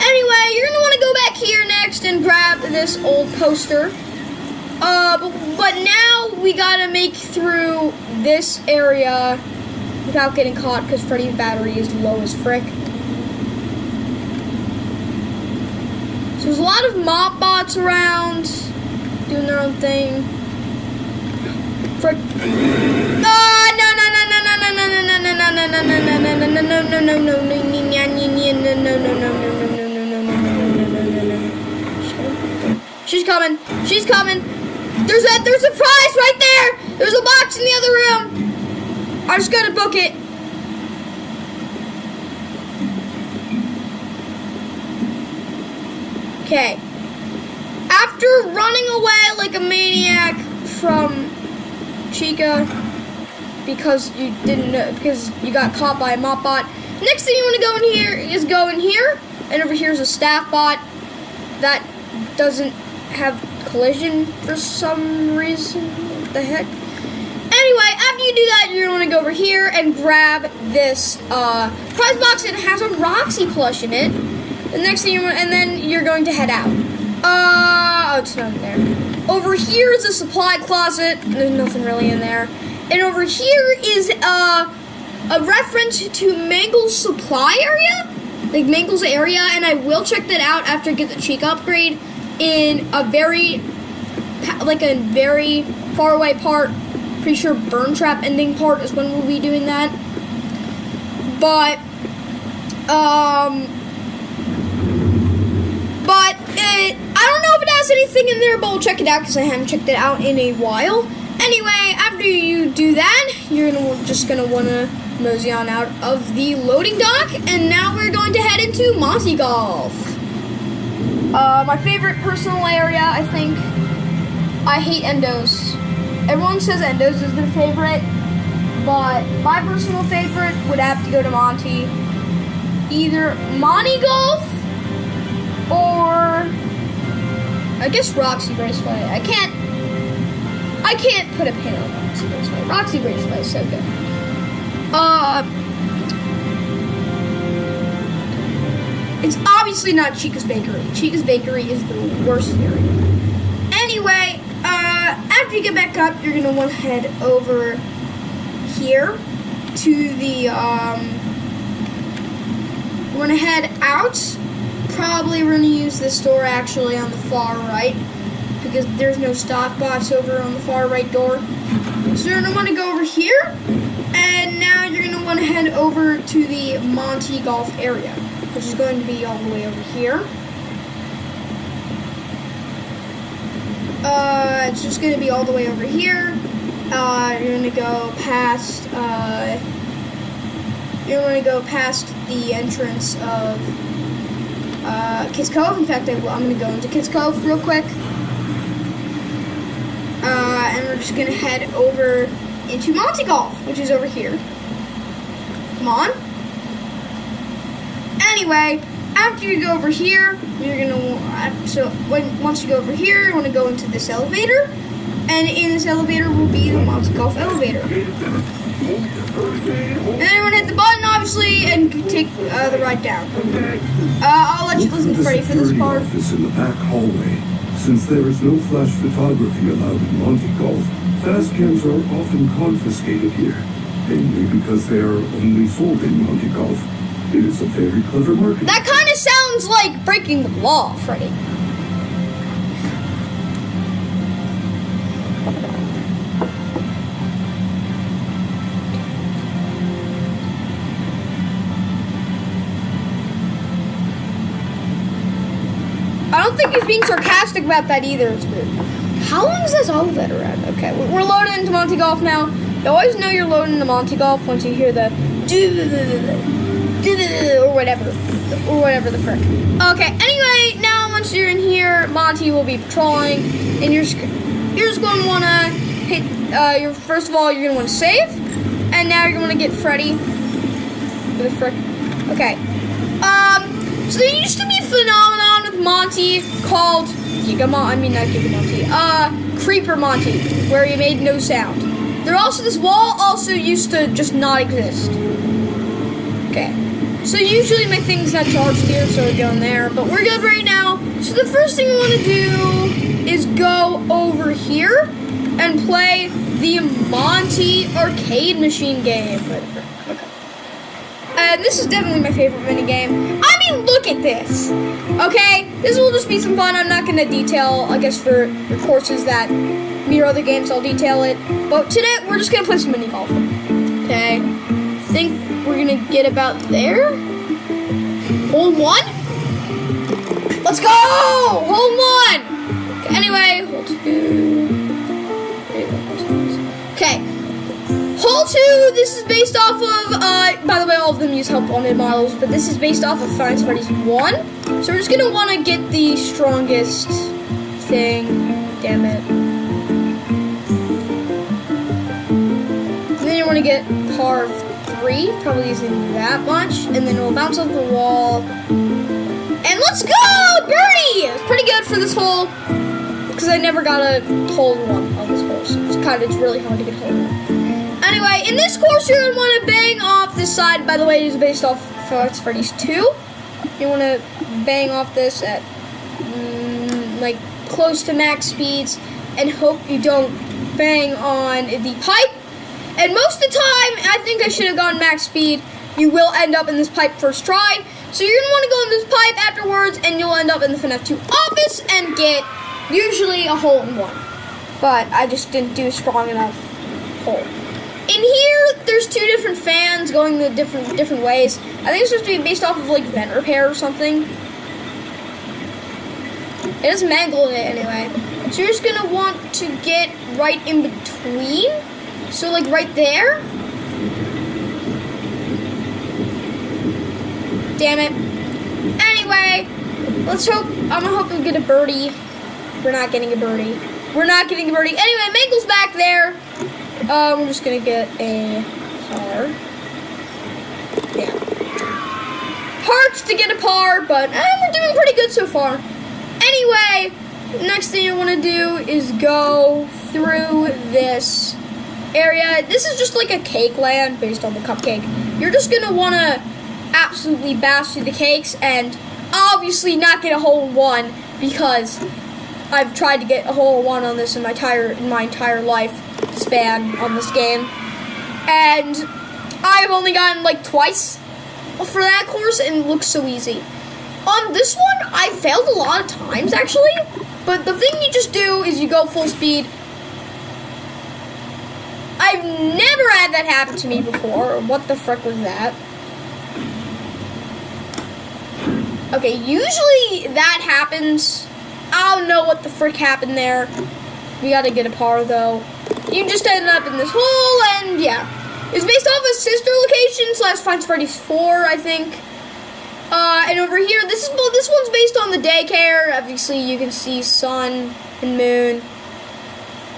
Anyway, you're gonna want to go back here next and grab this old poster. But now we gotta make through this area without getting caught because Freddy's battery is low as frick. So there's a lot of mob bots around doing their own thing. Frick. She's coming. She's coming. There's a prize right there. There's a box in the other room. I just gotta book it. Okay. After running away like a maniac from Chica because you got caught by a mop bot, next thing you want to go in here is go in here, and over here is a staff bot that doesn't have collision for some reason. What the heck? Anyway, after you do that, you're going to go over here and grab this prize box. It has a Roxy plush in it. The next thing and then you're going to head out. Oh, it's not in there. Over here is a supply closet. There's nothing really in there. And over here is a reference to Mangle's supply area, like Mangle's area. And I will check that out after I get the cheek upgrade in a very far away part. Pretty sure Burn Trap ending part is when we'll be doing that. But I don't know if it has anything in there, but we'll check it out because I haven't checked it out in a while. Anyway, after you do that, you're just gonna wanna mosey on out of the loading dock, and now we're going to head into Monty Golf. My favorite personal area, I think. I hate Endos. Everyone says Endos is their favorite, but my personal favorite would have to go to Monty. Either Monty Golf or I guess Roxy Raceway. I can't put a pin on Roxy Raceway. Roxy Raceway is so good. It's obviously not Chica's Bakery. Chica's Bakery is the worst area. Anyway, after you get back up, you're gonna want to head over here to the, you want to head out. Probably we're gonna use this door actually on the far right. because there's no stock box over on the far right door. So you're gonna want to go over here, and now you're gonna want to head over to the Monty Golf area, which is going to be all the way over here. It's just gonna be all the way over here. You're gonna go past. You're gonna go past the entrance of Kids Cove. In fact, I'm gonna go into Kids Cove real quick. And we're just gonna head over into Monty Golf, which is over here. Come on. Anyway, after you go over here, you're gonna once you go over here, you want to go into this elevator, and in this elevator will be the Monty Golf elevator. And then you're gonna hit the button, obviously, and take the ride down. I'll let you listen to Freddy for this part.
Office in the back hallway. Since there is no flash photography allowed in Monty Golf, fast cams are often confiscated here, mainly because they are only sold in Monty Golf. It is a very clever marketing.
That kind of sounds like breaking the law, Freddy. I don't think he's being sarcastic about that either. It's weird. How long is this elevator at? Okay, we're loading into Monty Golf now. You always know you're loading into Monty Golf once you hear the or whatever the frick. Okay. Anyway, now once you're in here, Monty will be patrolling, and you're just going to want to hit. First of all, you're going to want to save, and now you're going to get Freddy. For the frick. Okay. So there used to be a phenomenon with Monty called Creeper Monty, where he made no sound. This wall also used to just not exist. Okay. So usually my thing's not charged here, so I go in there, but we're good right now. So the first thing we want to do is go over here and play the Monty arcade machine game. Okay. And this is definitely my favorite minigame. I mean, look at this. Okay, this will just be some fun. I'm not going to detail, I guess, for the courses that me or other games, I'll detail it. But today, we're just going to play some mini golf. Okay, I think we're going to get about there. Hole one? Let's go! Hole one! Okay, anyway, hole two. Okay. Hole 2, this is based off of, by the way, all of them use help wanted models, but this is based off of Five Nights at Freddy's 1. So we're just going to want to get the strongest thing. Damn it. And then you want to get par 3, probably using that much, and then we'll bounce off the wall. And let's go! Birdie! It's pretty good for this hole, because I never got a hole 1 on this course. It's really hard to get hole 1. Anyway, in this course, you're going to want to bang off this side. By the way, it's based off Five Nights at Freddy's 2. You want to bang off this at, like, close to max speeds and hope you don't bang on the pipe. And most of the time, I think I should have gone max speed. You will end up in this pipe first try. So you're going to want to go in this pipe afterwards, and you'll end up in the FNAF 2 office and get usually a hole in 1. But I just didn't do a strong enough hole. In here, there's 2 different fans going the different ways. I think it's supposed to be based off of, like, vent repair or something. It is mangled it anyway. So you're just gonna want to get right in between. So, like, right there. Damn it. Anyway, let's hope. I'm gonna hope we get a birdie. We're not getting a birdie. We're not getting a birdie. Anyway, Mangle's back there. We're just gonna get a par. Yeah. Hard to get a par, but we're doing pretty good so far. Anyway, next thing you want to do is go through this area. This is just like a cake land based on the cupcake. You're just gonna want to absolutely bash through the cakes and obviously not get a hole in 1 because I've tried to get a hole in 1 on this in my entire life span on this game, and I've only gotten like twice for that course, and it looks so easy. On this one, I failed a lot of times, actually. But the thing you just do is you go full speed. I've never had that happen to me before. What the frick was that? Okay, usually that happens. I don't know what the frick happened there. We gotta get a par, though. You just end up in this hole, and yeah. It's based off a sister location, / Finds Freddy's 4, I think. And over here, this one's based on the daycare. Obviously, you can see sun and moon.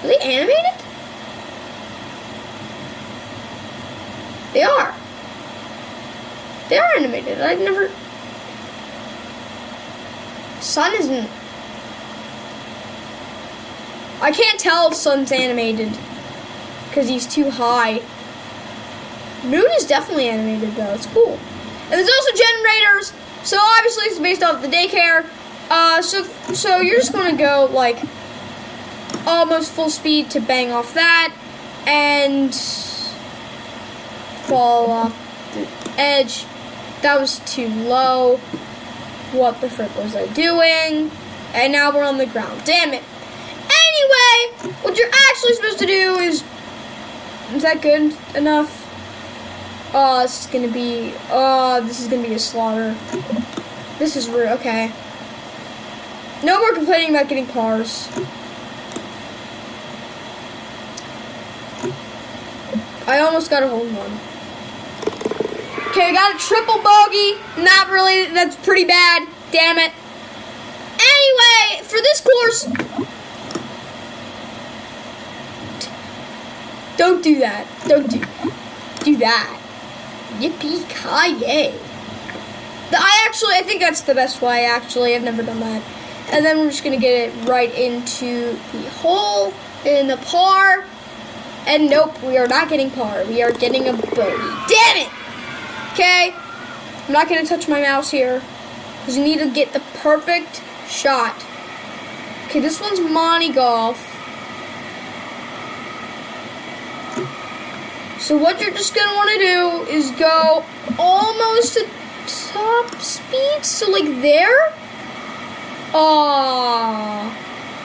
Are they animated? They are. They are animated. I've never... Sun isn't... I can't tell if Sun's animated because he's too high. Moon is definitely animated though. It's cool. And there's also generators, so obviously it's based off the daycare. So you're just gonna go like almost full speed to bang off that and fall off the edge. That was too low. What the frick was I doing? And now we're on the ground. Damn it. Anyway, what you're actually supposed to do is that good enough? Oh, this is gonna be a slaughter. This is rude. Okay. No more complaining about getting pars. I almost got a hole in one. Okay, I got a triple bogey. Not really. That's pretty bad. Damn it. Anyway, for this course, don't do that. Don't do that. Yippee-ki-yay. I think that's the best way, actually. I've never done that. And then we're just going to get it right into the hole in the par. And nope, we are not getting par. We are getting a bogey. Damn it! Okay, I'm not going to touch my mouse here because you need to get the perfect shot. Okay, this one's Monty Golf. So what you're just going to want to do is go almost to top speed. So like there.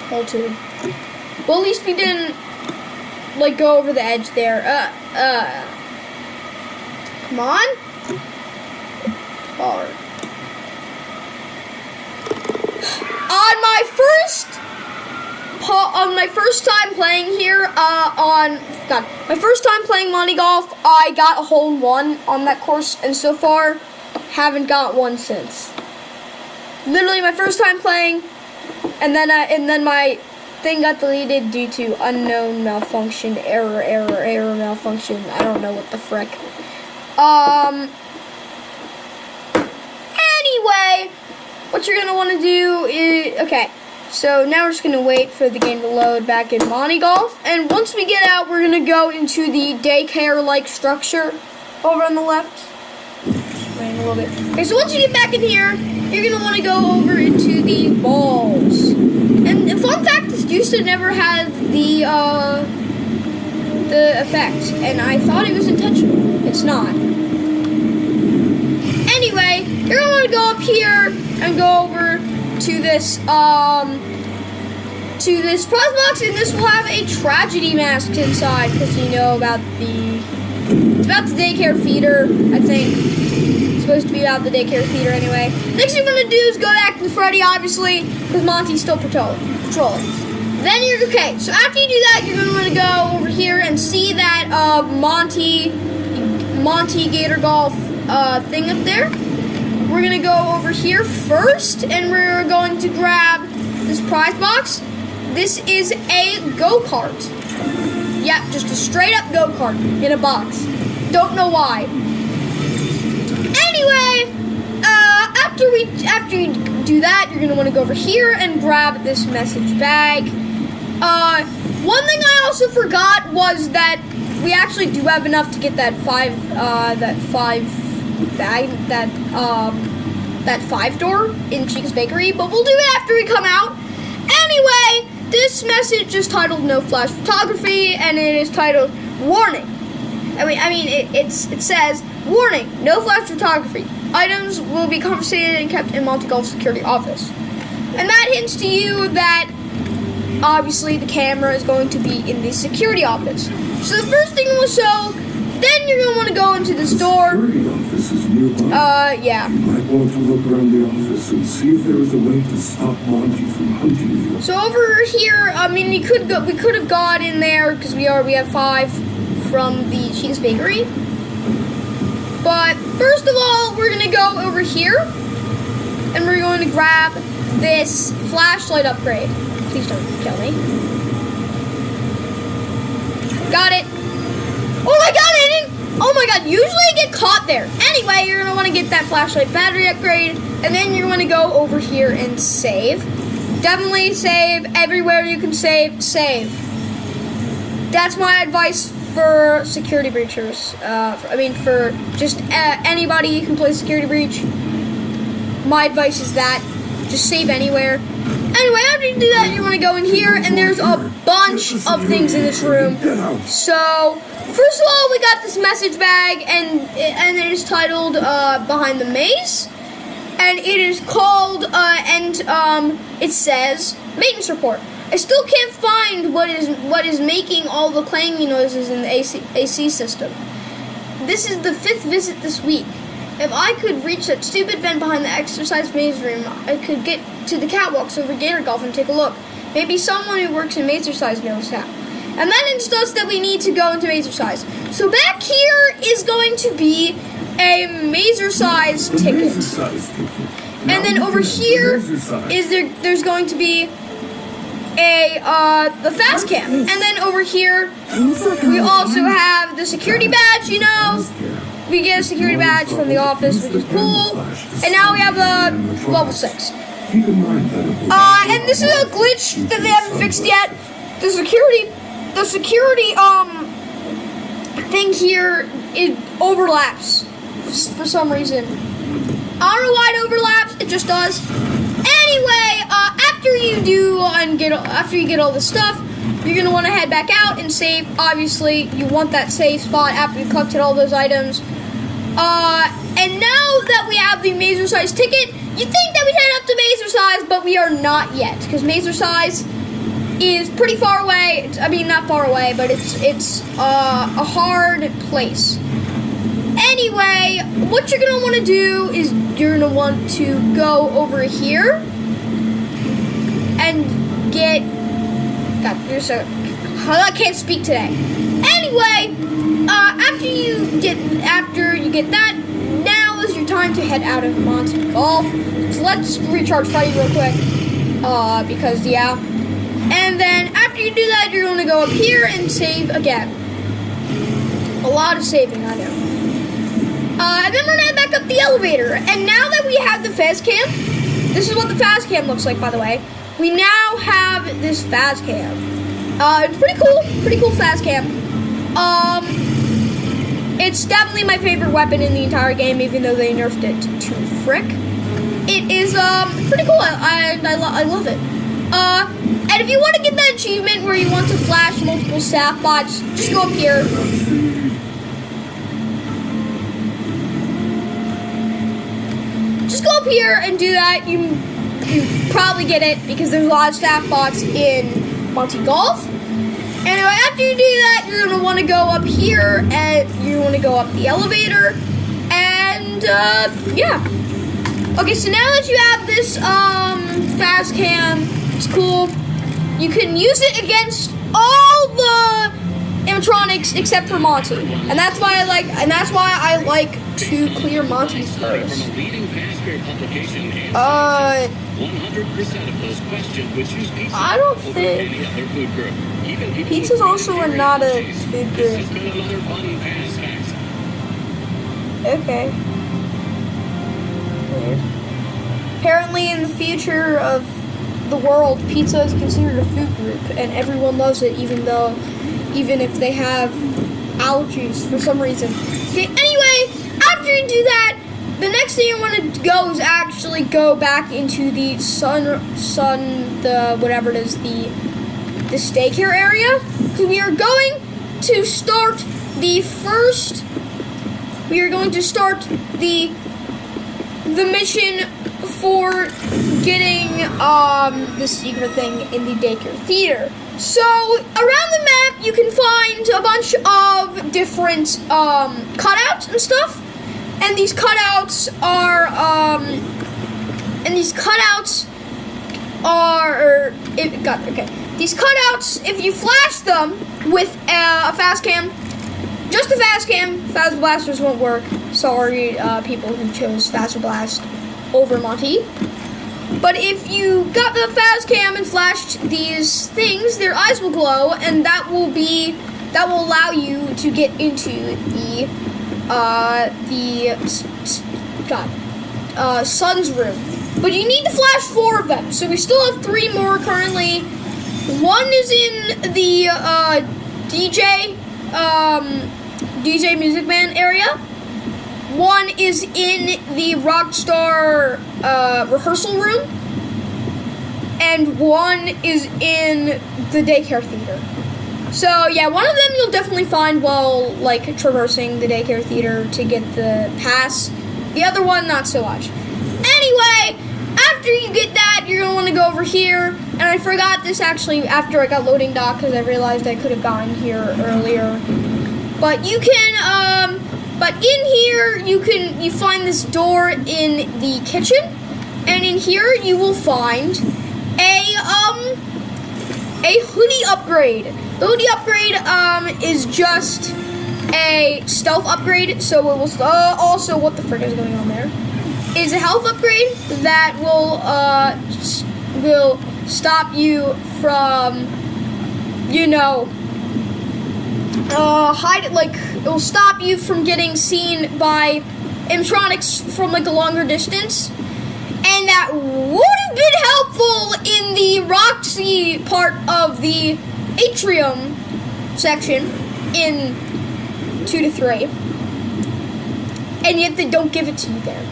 Hole 2. Well, at least we didn't like go over the edge there. Come on. Hard. On my first time playing here, my first time playing Monty Golf, I got a hole in one on that course, and so far, haven't got one since. Literally my first time playing, and then my thing got deleted due to unknown malfunction, error malfunction. I don't know what the frick. Anyway, what you're gonna want to do is okay. So now we're just gonna wait for the game to load back in Monty Golf, and once we get out, we're gonna go into the daycare-like structure over on the left. Wait a little bit. Okay, so once you get back in here, you're gonna want to go over into the balls. And a fun fact: this used to never have the effect, and I thought it was intentional. It's not. Anyway, you're gonna want to go up here and go over to this prize box, and this will have a tragedy mask inside because you know about it's about the daycare feeder, I think. It's supposed to be about the daycare feeder anyway. Next thing you're gonna do is go back to Freddy, obviously, because Monty's still patrolling. Then you're okay. So after you do that, you're gonna want to go over here and see that Monty Gator Golf thing up there. We're gonna go over here first, and we're going to grab this prize box. This is a go-kart. Yep, just a straight-up go-kart in a box. Don't know why. Anyway, after you do that, you're gonna want to go over here and grab this message bag. One thing I also forgot was that we actually do have enough to get that five door in Chica's Bakery, but we'll do it after we come out. Anyway, this message is titled "No Flash Photography," and it is titled "Warning." It says "Warning, no flash photography. items will be confiscated and kept in Monte Golf security office. And that hints to you that obviously the camera is going to be in the security office. So the first thing we'll show, then you're going to want to go into this door.
Security office is nearby.
Yeah.
You might want to look around the office and see if there is a way to stop Monty from hunting you.
So over here, I mean, we could have gone in there because we have 5 from the cheese bakery. But first of all, we're gonna go over here and we're going to grab this flashlight upgrade. Please don't kill me. Got it. Oh my god, I didn't. Oh my god, usually I get caught there. Anyway, you're gonna want to get that flashlight battery upgrade, and then you're gonna go over here and save. Definitely save everywhere you can save. Save. That's my advice for security breachers. For just anybody who can play security breach. My advice is that just save anywhere. Anyway, after you do that, you want to go in here, and there's a bunch of things in this room. So, first of all, we got this message bag, and it is titled "Behind the Maze," and it is called it says maintenance report. I still can't find what is making all the clanging noises in the AC system. This is the 5th visit this week. If I could reach that stupid vent behind the exercise maze room, I could get to the catwalks over Gator Golf and take a look. Maybe someone who works in Mazercise knows how. And that insists that we need to go into Mazercise. So back here is going to be a Mazercise ticket. And then over here is there's going to be the fast cam. And then over here we also have the security badge, you know. We get a security badge from the office, which is cool. And now we have a level 6. And this is a glitch that they haven't fixed yet. The security thing here, it overlaps for some reason. I don't know why it overlaps, it just does. Anyway, after you get all this stuff, you're gonna want to head back out and save. Obviously, you want that save spot after you collected all those items. And now that we have the Mazercise ticket, you think that we'd head up to Mazercise, but we are not yet, because Mazercise is pretty far away. I mean, not far away, but it's a hard place. Anyway, what you're gonna want to do is you're gonna want to go over here and get. God, I can't speak today. Anyway, after you get that, now is your time to head out of Monte Golf. So let's recharge Freddy real quick, because yeah. And then after you do that, you're gonna go up here and save again. A lot of saving, I know. And then we're gonna head back up the elevator. And now that we have the fast cam, this is what the fast cam looks like, by the way. We now have this fast cam. It's pretty cool fast cam. It's definitely my favorite weapon in the entire game, even though they nerfed it to frick. It is pretty cool. I love it. And if you want to get that achievement where you want to flash multiple staff bots, just go up here. Just go up here and do that. You probably get it because there's a lot of staff bots in Monte Golf. And after you do that, you're going to want to go up here and you want to go up the elevator. And yeah. Okay, so now that you have this fast cam, it's cool. You can use it against all the animatronics except for Monty. And that's why I like to clear Monty's first.
100% of those questioned would choose pizza
I don't
over
think
any other food group. Even people
pizza's
with
also
vegetarian
not a
allergies.
food
This
group.
has been another fun fast facts.
Okay. Weird. Apparently, in the future of the world, pizza is considered a food group, and everyone loves it, even if they have allergies for some reason. Okay. Anyway, after you do that, the next thing you want to go is actually go back into the the daycare area, because we are going to start the the mission for getting the secret thing in the daycare theater. So around the map you can find a bunch of different cutouts and stuff, and these cutouts are these cutouts, if you flash them with a fast cam, just a fast cam, Faster Blasters won't work. Sorry, people who chose Faster Blast over Monty. But if you got the fast cam and flashed these things, their eyes will glow, and that will allow you to get into Sun's room. But you need to flash 4 of them, so we still have 3 more currently. One is in the DJ Music Man area. One is in the Rockstar rehearsal room, and one is in the daycare theater. So yeah, one of them you'll definitely find while like traversing the daycare theater to get the pass. The other one, not so much. Anyway, after you get that, you're gonna want to go over here. And I forgot this actually after I got loading dock because I realized I could have gotten here earlier. But you can, but in here you find this door in the kitchen, and in here you will find a hoodie upgrade. The hoodie upgrade is just a stealth upgrade, so it will also, what the frick is going on there? Is a health upgrade that will stop you from, it will stop you from getting seen by animatronics from like a longer distance. And that would have been helpful in the Roxy part of the atrium section in 2 to 3. And yet they don't give it to you there.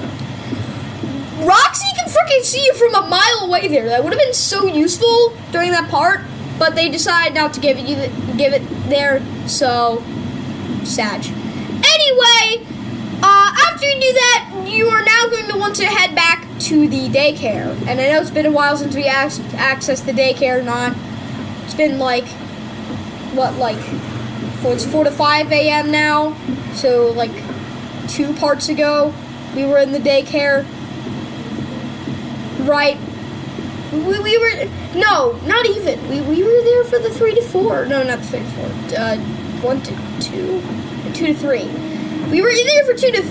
Roxy can freaking see you from a mile away there. That would have been so useful during that part, but they decided not to give it there, so sad. Anyway, after you do that, you are now going to want to head back to the daycare. And I know it's been a while since we accessed the daycare. It's been it's 4 to 5 a.m. now. So 2 parts ago, we were in the daycare. Right. We were, no, not even. We were there for the 3 to 4. No, not the 3 to 4. 1 to 2, 2 to 3. We were in there for 2 to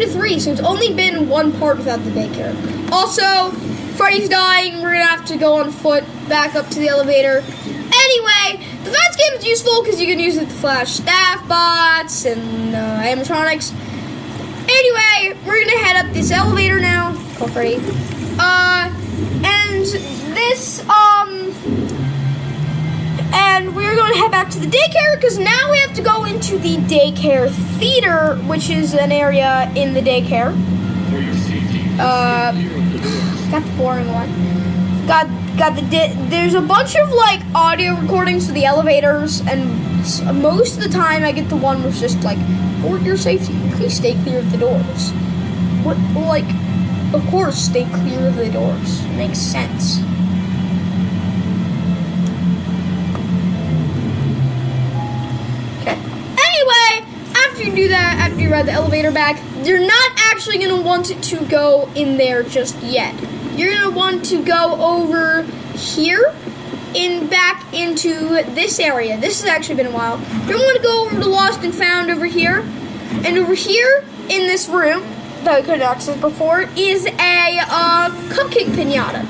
3, so it's only been 1 part without the daycare. Also, Freddy's dying. We're gonna have to go on foot back up to the elevator. Anyway, the fast game is useful because you can use it to flash staff bots and animatronics. Anyway, we're gonna head up this elevator now. Call Freddy. And this, and we're going to head back to the daycare because now we have to go into the daycare theater, which is an area in the daycare.
For your safety,
Got the boring one. There's a bunch of audio recordings for the elevators, and most of the time I get the one where it's just for your safety, please stay clear of the doors. Of course, stay clear of the doors. Makes sense. Okay. Anyway, after you do that, after you ride the elevator back, you're not actually going to want to go in there just yet. You're going to want to go over here back into this area. This has actually been a while. You're going to want to go over to Lost and Found over here. And over here in this room that I couldn't access before is a cupcake pinata.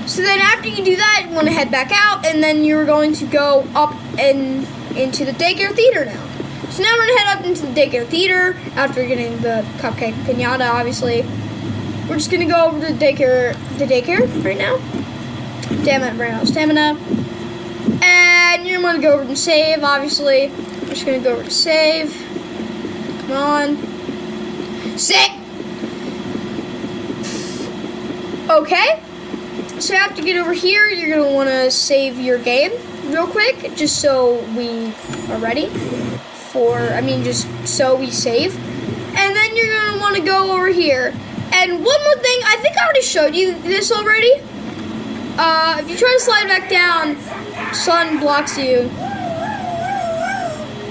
So then after you do that, you want to head back out, and then you're going to go up and into the daycare theater now. So now we're going to head up into the daycare theater after getting the cupcake pinata, obviously. We're just going to go over to the daycare right now. Damn it, ran out of stamina. And you're going to go over and save, obviously. We're just going to go over to save. Come on. Sick! Okay. So after you get over here, you're going to want to save your game real quick, just so we are ready just so we save. And then you're going to want to go over here. And one more thing, I think I already showed you this already. If you try to slide back down, Sun blocks you.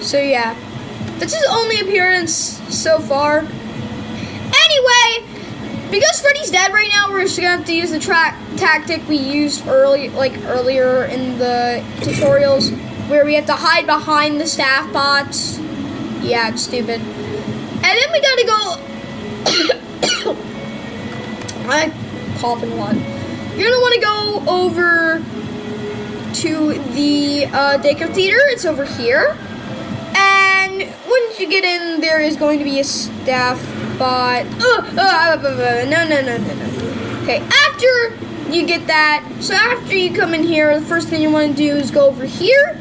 So yeah, that's his only appearance so far. Anyway, because Freddy's dead right now, we're just gonna have to use the tactic we used earlier in the tutorials, where we have to hide behind the staff bots. Yeah, it's stupid. And then we gotta go. I'm coughing a lot. You're gonna want to go over to the daycare theater. It's over here. And once you get in, there is going to be a staff bot. No. Okay, after you get that, so after you come in here, the first thing you want to do is go over here,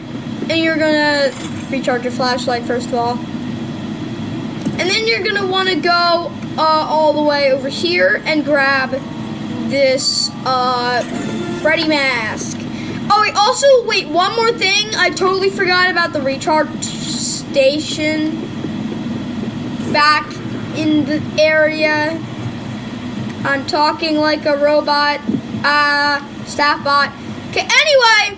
and you're gonna recharge your flashlight first of all. And then you're gonna want to go all the way over here and grab this Freddy mask. Oh, wait, one more thing. I totally forgot about the recharge station back in the area. I'm talking like a robot, staff bot. Okay, anyway.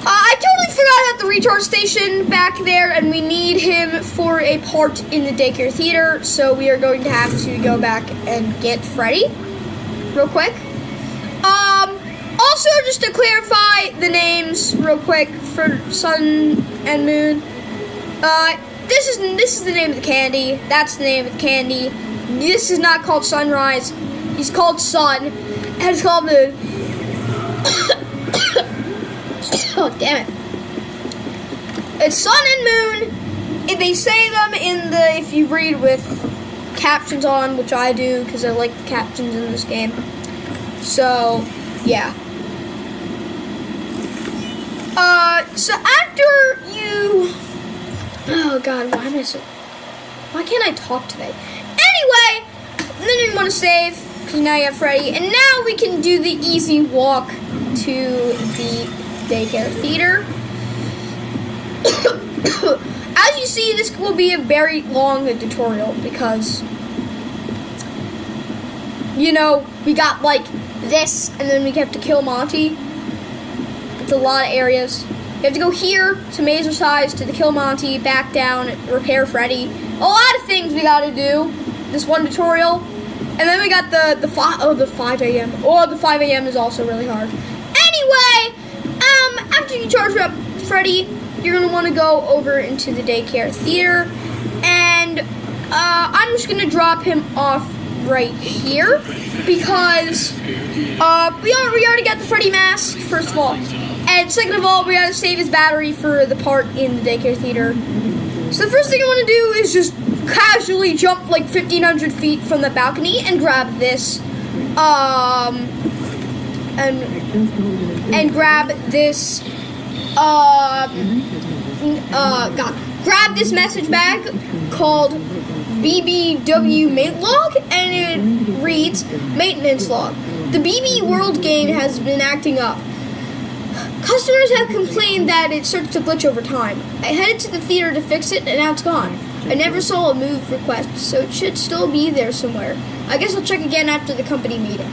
I totally forgot about the recharge station back there, and we need him for a part in the daycare theater, so we are going to have to go back and get Freddy real quick. Also, just to clarify the names real quick for Sun and Moon, this is the name of the candy. That's the name of the candy. This is not called Sunrise. He's called Sun, and it's called Moon. Oh, damn it. It's Sun and Moon. If they say them if you read with captions on, which I do because I like the captions in this game. So, yeah. So after you... Oh, God, why can't I talk today? Anyway, then you want to save, because now you have Freddy. And now we can do the easy walk to the daycare theater. As you see, this will be a very long tutorial because, you know, we got like this, and then we have to kill Monty. It's a lot of areas. You have to go here to Mazer Size to the kill Monty, back down, repair Freddy. A lot of things we gotta do. This one tutorial, and then we got the 5 a.m. Oh, the 5 a.m. is also really hard. Anyway. After you charge up Freddy, you're going to want to go over into the daycare theater, and I'm just going to drop him off right here, because we already got the Freddy mask, first of all, and second of all, we got to save his battery for the part in the daycare theater. So the first thing I want to do is just casually jump like 1,500 feet from the balcony and grab this, and grab this, grab this message bag called BBW Mate Log, and it reads Maintenance Log. The BB World game has been acting up. Customers have complained that it starts to glitch over time. I headed to the theater to fix it, and now it's gone. I never saw a move request, so it should still be there somewhere. I guess I'll check again after the company meeting.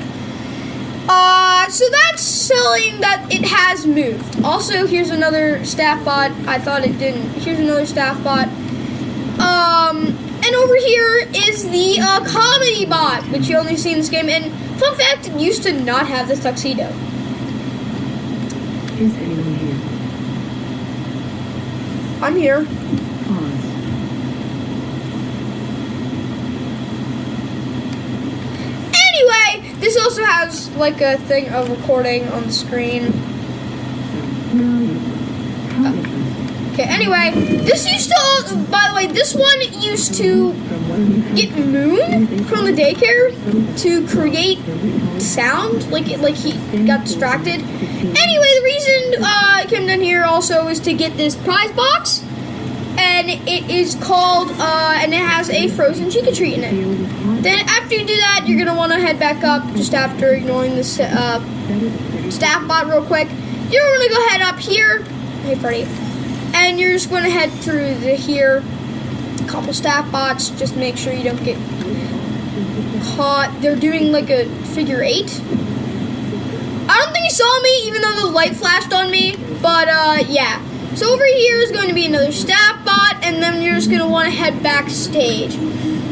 So that's telling that it has moved. Also, here's another staff bot. I thought it didn't. Here's another staff bot. And over here is the comedy bot, which you only see in this game. And fun fact, it used to not have this tuxedo.
Is anyone here?
I'm here.
Pause.
Anyway, this also has like a thing of recording on the screen. Okay, anyway, this used to, by the way, this one used to get Moon from the daycare to create sound, like he got distracted. Anyway, the reason I came down here also is to get this prize box, and it is called, and it has a frozen Chica treat in it. Then after you do that, you're gonna want to head back up just after ignoring this staff bot real quick. You're gonna go head up here. Hey, Freddy. And you're just going to head through here. A couple staff bots. Just make sure you don't get caught. They're doing like a figure 8. I don't think he saw me, even though the light flashed on me. But yeah. So over here is going to be another staff bot, and then you're just going to want to head backstage.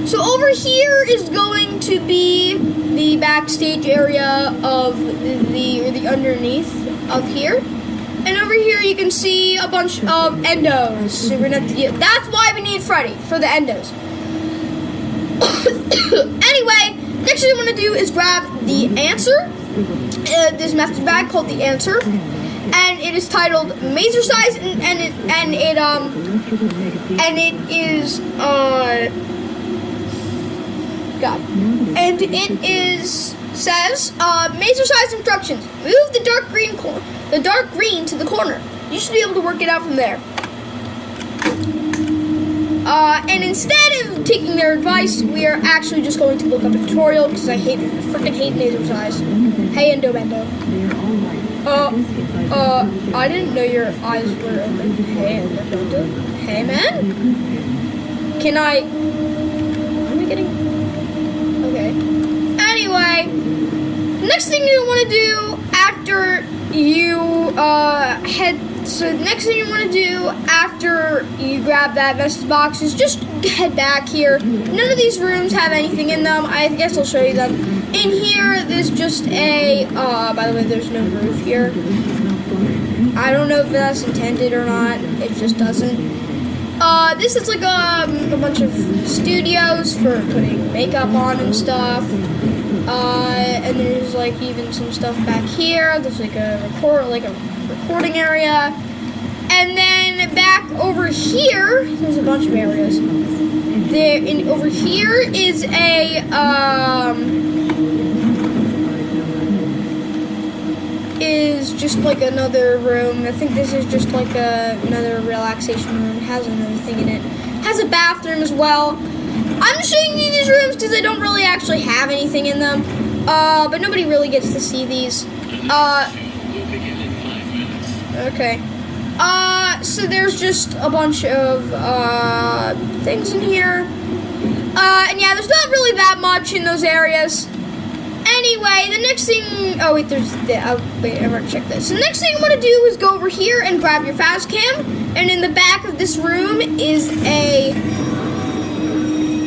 So over here is going to be the backstage area of the underneath of here. And over here you can see a bunch of endos. So we're gonna have to that's why we need Freddy, for the endos. Anyway, next thing I want to do is grab the answer. This message bag called the answer. And it is titled Mazer Size, and it is says Mazer Size instructions. Move the dark green to the corner. You should be able to work it out from there. And instead of taking their advice, we are actually just going to look up a tutorial because I freaking hate Mazer Size. Hey, Endo Bendo. I didn't know your eyes were open. Hey, man? Am I getting... Okay. Anyway, next thing you want to do after you after you grab that message box is just head back here. None of these rooms have anything in them. I guess I'll show you them. In here, there's just a, by the way, there's no roof here. I don't know if that's intended or not. It just doesn't. This is like a bunch of studios for putting makeup on and stuff. And there's like even some stuff back here. There's like a recording area. And then back over here, there's a bunch of areas. Over here is a, is just like another room. I think this is just like another relaxation room. It has another thing in it. It has a bathroom as well. I'm just showing you these rooms because they don't really actually have anything in them. But nobody really gets to see these. Okay. So there's just a bunch of things in here. And yeah, there's not really that much in those areas. Anyway, the next thing... Oh, wait, I'm going to check this. The next thing you want to do is go over here and grab your fast cam. And in the back of this room is a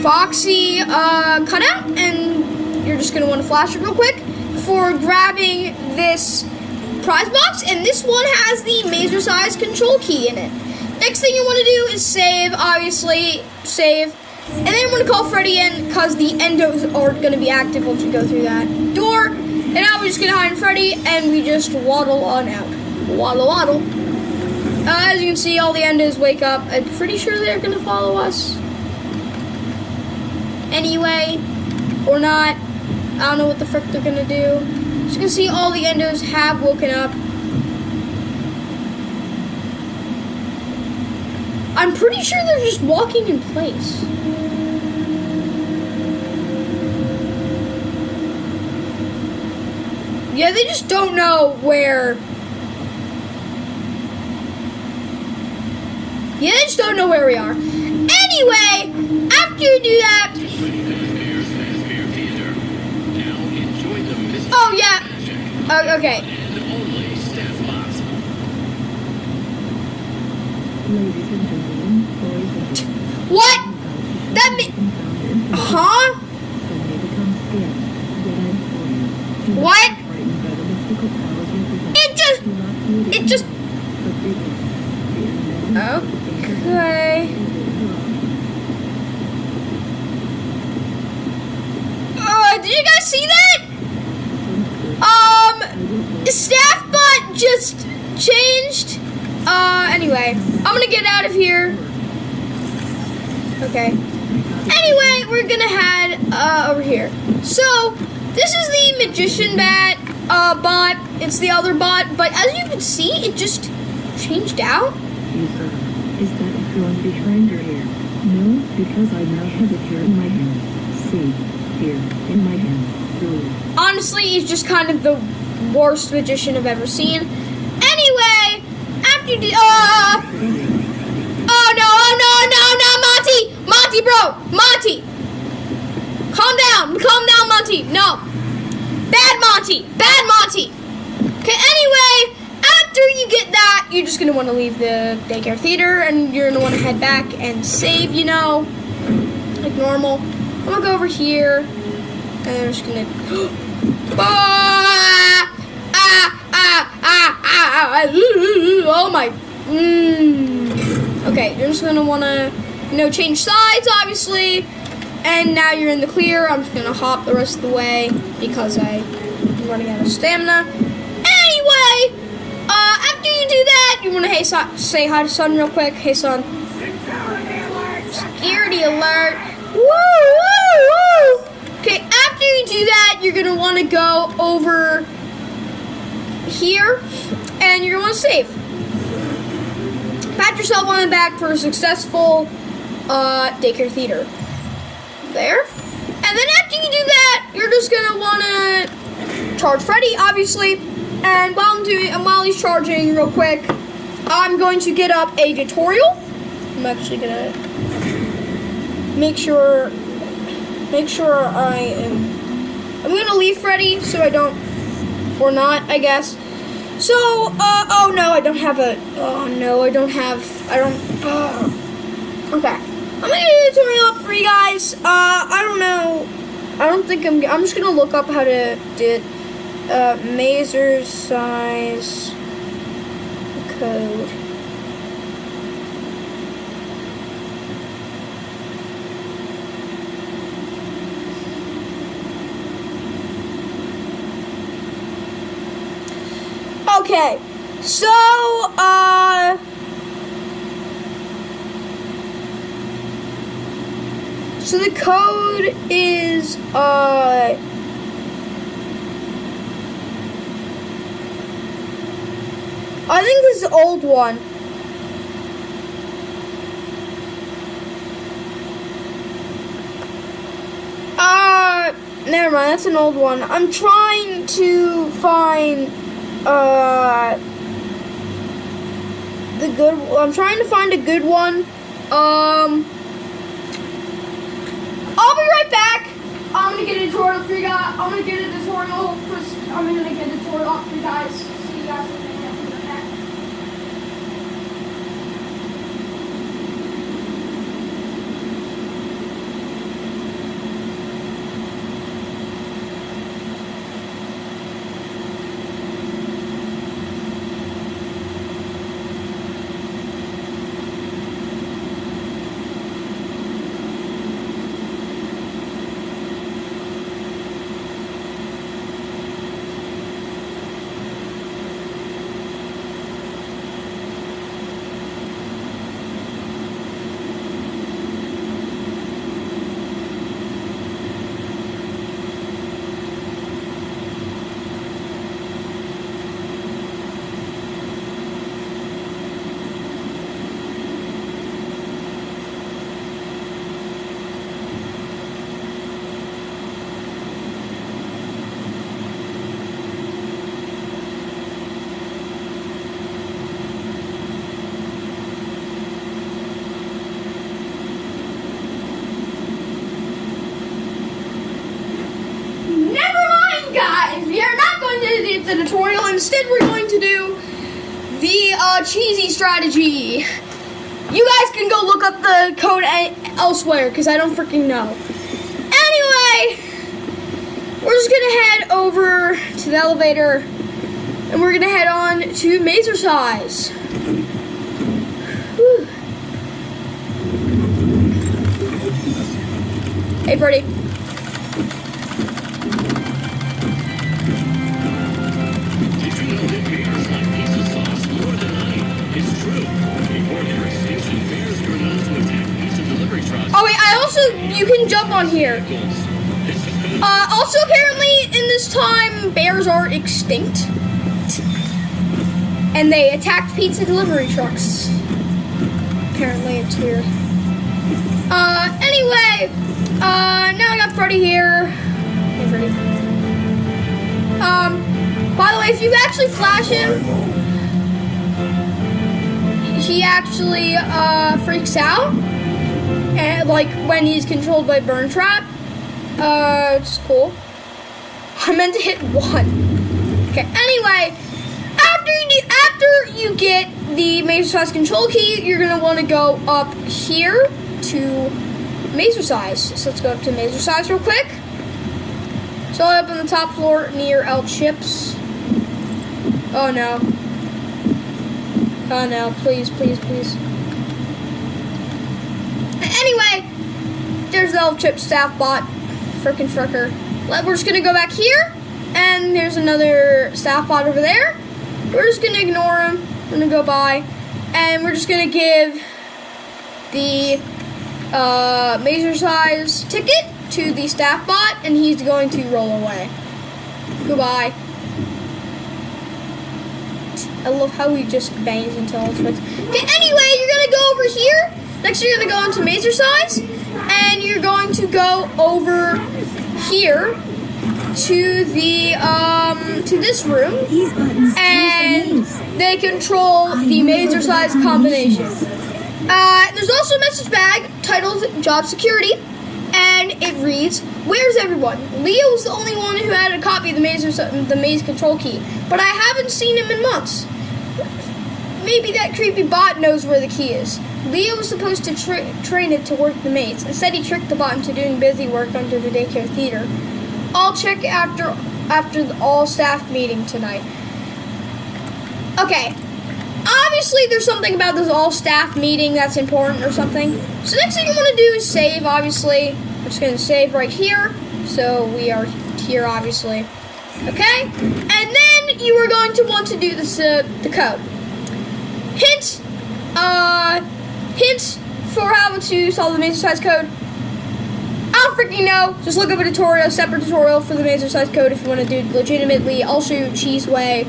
Foxy cutout. And you're just going to want to flash it real quick before grabbing this prize box. And this one has the Mazer Size control key in it. Next thing you want to do is save, obviously. Save. And then I'm going to call Freddy in because the endos are going to be active once we go through that door. And now we're just going to hide Freddy and we just waddle on out. Waddle, waddle. As you can see, all the endos wake up. I'm pretty sure they're going to follow us. Anyway, or not. I don't know what the frick they're going to do. As you can see, all the endos have woken up. I'm pretty sure they're just walking in place. Yeah, they just don't know where. Yeah, they just don't know where we are. Anyway, after you do that. Oh, yeah. Okay. What? That mean? Huh? What? It just. Okay. Did you guys see that? The staff bot just changed. Anyway, I'm gonna get out of here. Okay. Anyway, we're gonna head over here. So this is the magician bot. It's the other bot, but as you can see, it just changed out.
Is that everyone behind your hair? No, because I now have it here in my hand. See, here, in my hand.
Honestly, he's just kind of the worst magician I've ever seen. Anyway, after Monty, bro! Monty! Calm down! Calm down, Monty! No! Bad Monty! Bad Monty! Okay, anyway, after you get that, you're just gonna want to leave the daycare theater and you're gonna want to head back and save, you know, like normal. I'm gonna go over here and I'm just gonna. Oh my. Okay, you're just gonna want to, you know, change sides, obviously. And now you're in the clear. I'm just gonna hop the rest of the way because I'm running out of stamina. Anyway, after you do that, you want to say hi to Son real quick. Hey, Son. Security alert. Woo, woo, woo. Okay, after you do that, you're gonna want to go over here, and you're gonna want to save. Pat yourself on the back for a successful daycare theater. There. And then after you do that, you're just gonna wanna charge Freddy, obviously. And while he's charging real quick, I'm going to get up a tutorial. I'm actually gonna make sure I'm gonna leave Freddy so I don't, or not, I guess. So, oh no, I don't have okay. I'm gonna get a tutorial up for you guys. I don't know. I'm just gonna look up how to do it. Mazer size code. Okay, so, so the code is, I think this is the old one. Never mind, that's an old one. I'm trying to find, I'm trying to find a good one. I'll be right back. I'm gonna get a tutorial for you guys. I'm gonna get a tutorial up for you guys. See you guys in a minute. I'll be right back. The tutorial. Instead, we're going to do the cheesy strategy. You guys can go look up the code elsewhere because I don't freaking know. Anyway, we're just gonna head over to the elevator and we're gonna head on to Mazer size. Whew. Hey, Freddy. Oh wait, you can jump on here. Also apparently in this time, bears are extinct. And they attacked pizza delivery trucks. Apparently it's weird. Anyway, now I got Freddy here. Hey, Freddy. By the way, if you actually flash him, he actually freaks out. and like when he's controlled by Burn Trap, which is cool. I meant to hit 1. Okay. Anyway, after you get the Mazer Size control key, you're gonna want to go up here to Mazer Size. So let's go up to Mazer Size real quick. So up on the top floor near L Chips. Oh no. Oh no, please, please, please. Anyway, there's the L Chip staff bot. Frickin' fricker. We're just gonna go back here, and there's another staff bot over there. We're just gonna ignore him. We're gonna go by, and we're just gonna give the Mazer Size ticket to the staff bot, and he's going to roll away. Goodbye. I love how he just bangs until it's fixed. Okay, anyway, you're gonna go over here. Next, you're gonna go into Mazer Size, and you're going to go over here to the to this room, and they control the Mazer Size combination. There's also a message bag titled Job Security, and it reads, "Where's everyone? Leo's the only one who had a copy of the maze control key, but I haven't seen him in months. Maybe that creepy bot knows where the key is. Leo was supposed to train it to work the maze. Instead, he tricked the bot into doing busy work under the daycare theater. I'll check after the all-staff meeting tonight." Okay. Obviously, there's something about this all-staff meeting that's important or something. So next thing you want to do is save, obviously. I'm just going to save right here. So we are here, obviously. Okay? And then you are going to want to do this, the code. Hint for how to solve the Mazer Size code. I don't freaking know. Just look up a tutorial, separate tutorial for the Mazer Size code if you want to do it legitimately. I'll show you cheese way.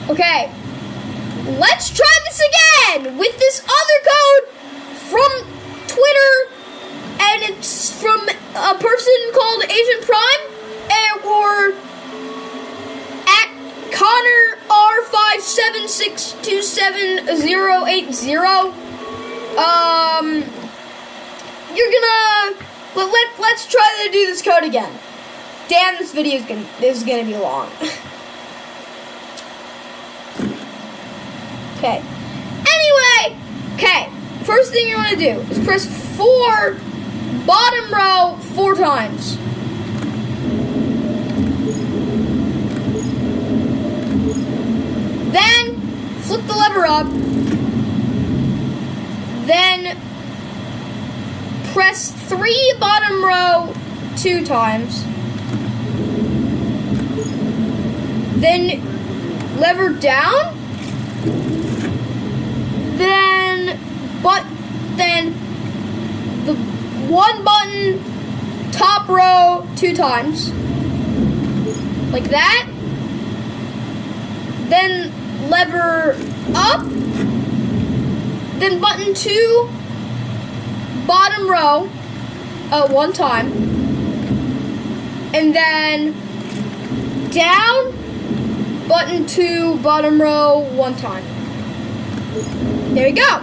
Okay, let's try this again with this other code from Twitter, and it's from a person called Asian Prime, or at Connor R576278080. You're gonna let's try to do this code again. Damn, this video is gonna be long. Okay. Anyway, okay. First thing you want to do is press 4 bottom row 4 times. Then flip the lever up. Then press 3 bottom row 2 times. Then lever down. Then the 1 button top row 2 times, like that. Then lever up. Then button 2 bottom row 1 time, and then down button 2, bottom row, 1 time. There we go.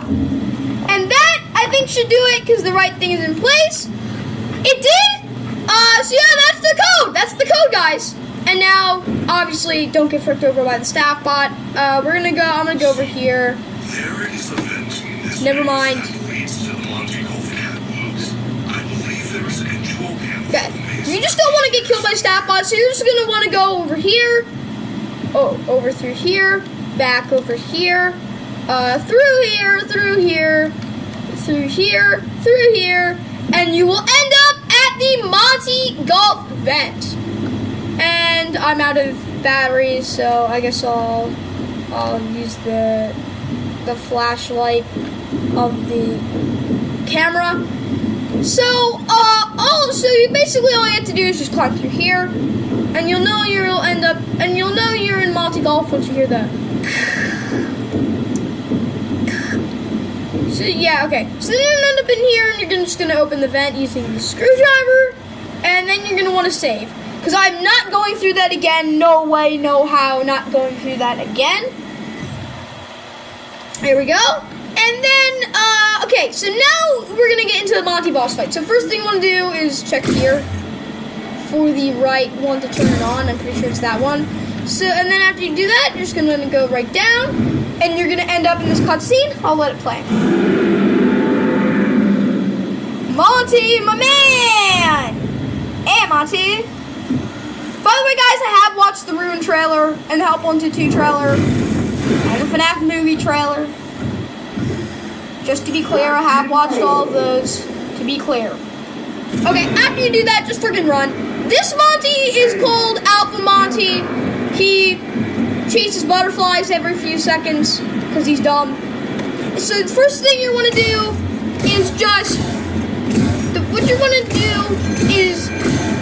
And that, I think, should do it because the right thing is in place. It did. So yeah, that's the code. That's the code, guys. And now, obviously, don't get fricked over by the staff bot. I'm gonna go over here.
There is a vent in this
Never mind.
that leads to the Monty Golf catwalks. I believe there is an control panel.
Okay. You just don't want to get killed by staff bots, so you're just gonna want to go over here. Oh, over through here, back over here, through here, through here, through here, through here, and you will end up at the Monty Golf vent. And I'm out of batteries, so I guess I'll use the flashlight of the camera. So so you basically all you have to do is just climb through here, and you'll know you'll end up, and you'll know you're in Monty Golf once you hear that. So yeah, okay. So then you'll end up in here, and you're just gonna open the vent using the screwdriver, and then you're gonna want to save. Because I'm not going through that again. No way, no how, not going through that again. Here we go. And then, okay, so now we're going to get into the Monty boss fight. So first thing you want to do is check here for the right one to turn it on. I'm pretty sure it's that one. So, and then after you do that, you're just going to go right down. And you're going to end up in this cutscene. I'll let it play. Monty, my man! Hey, Monty. By the way, guys, I have watched the Ruin trailer and the Help 122 trailer and the FNAF movie trailer. Just to be clear, I have watched all of those, to be clear. Okay, after you do that, just freaking run. This Monty is called Alpha Monty. He chases butterflies every few seconds because he's dumb. So the first thing you want to do is what you're going to do is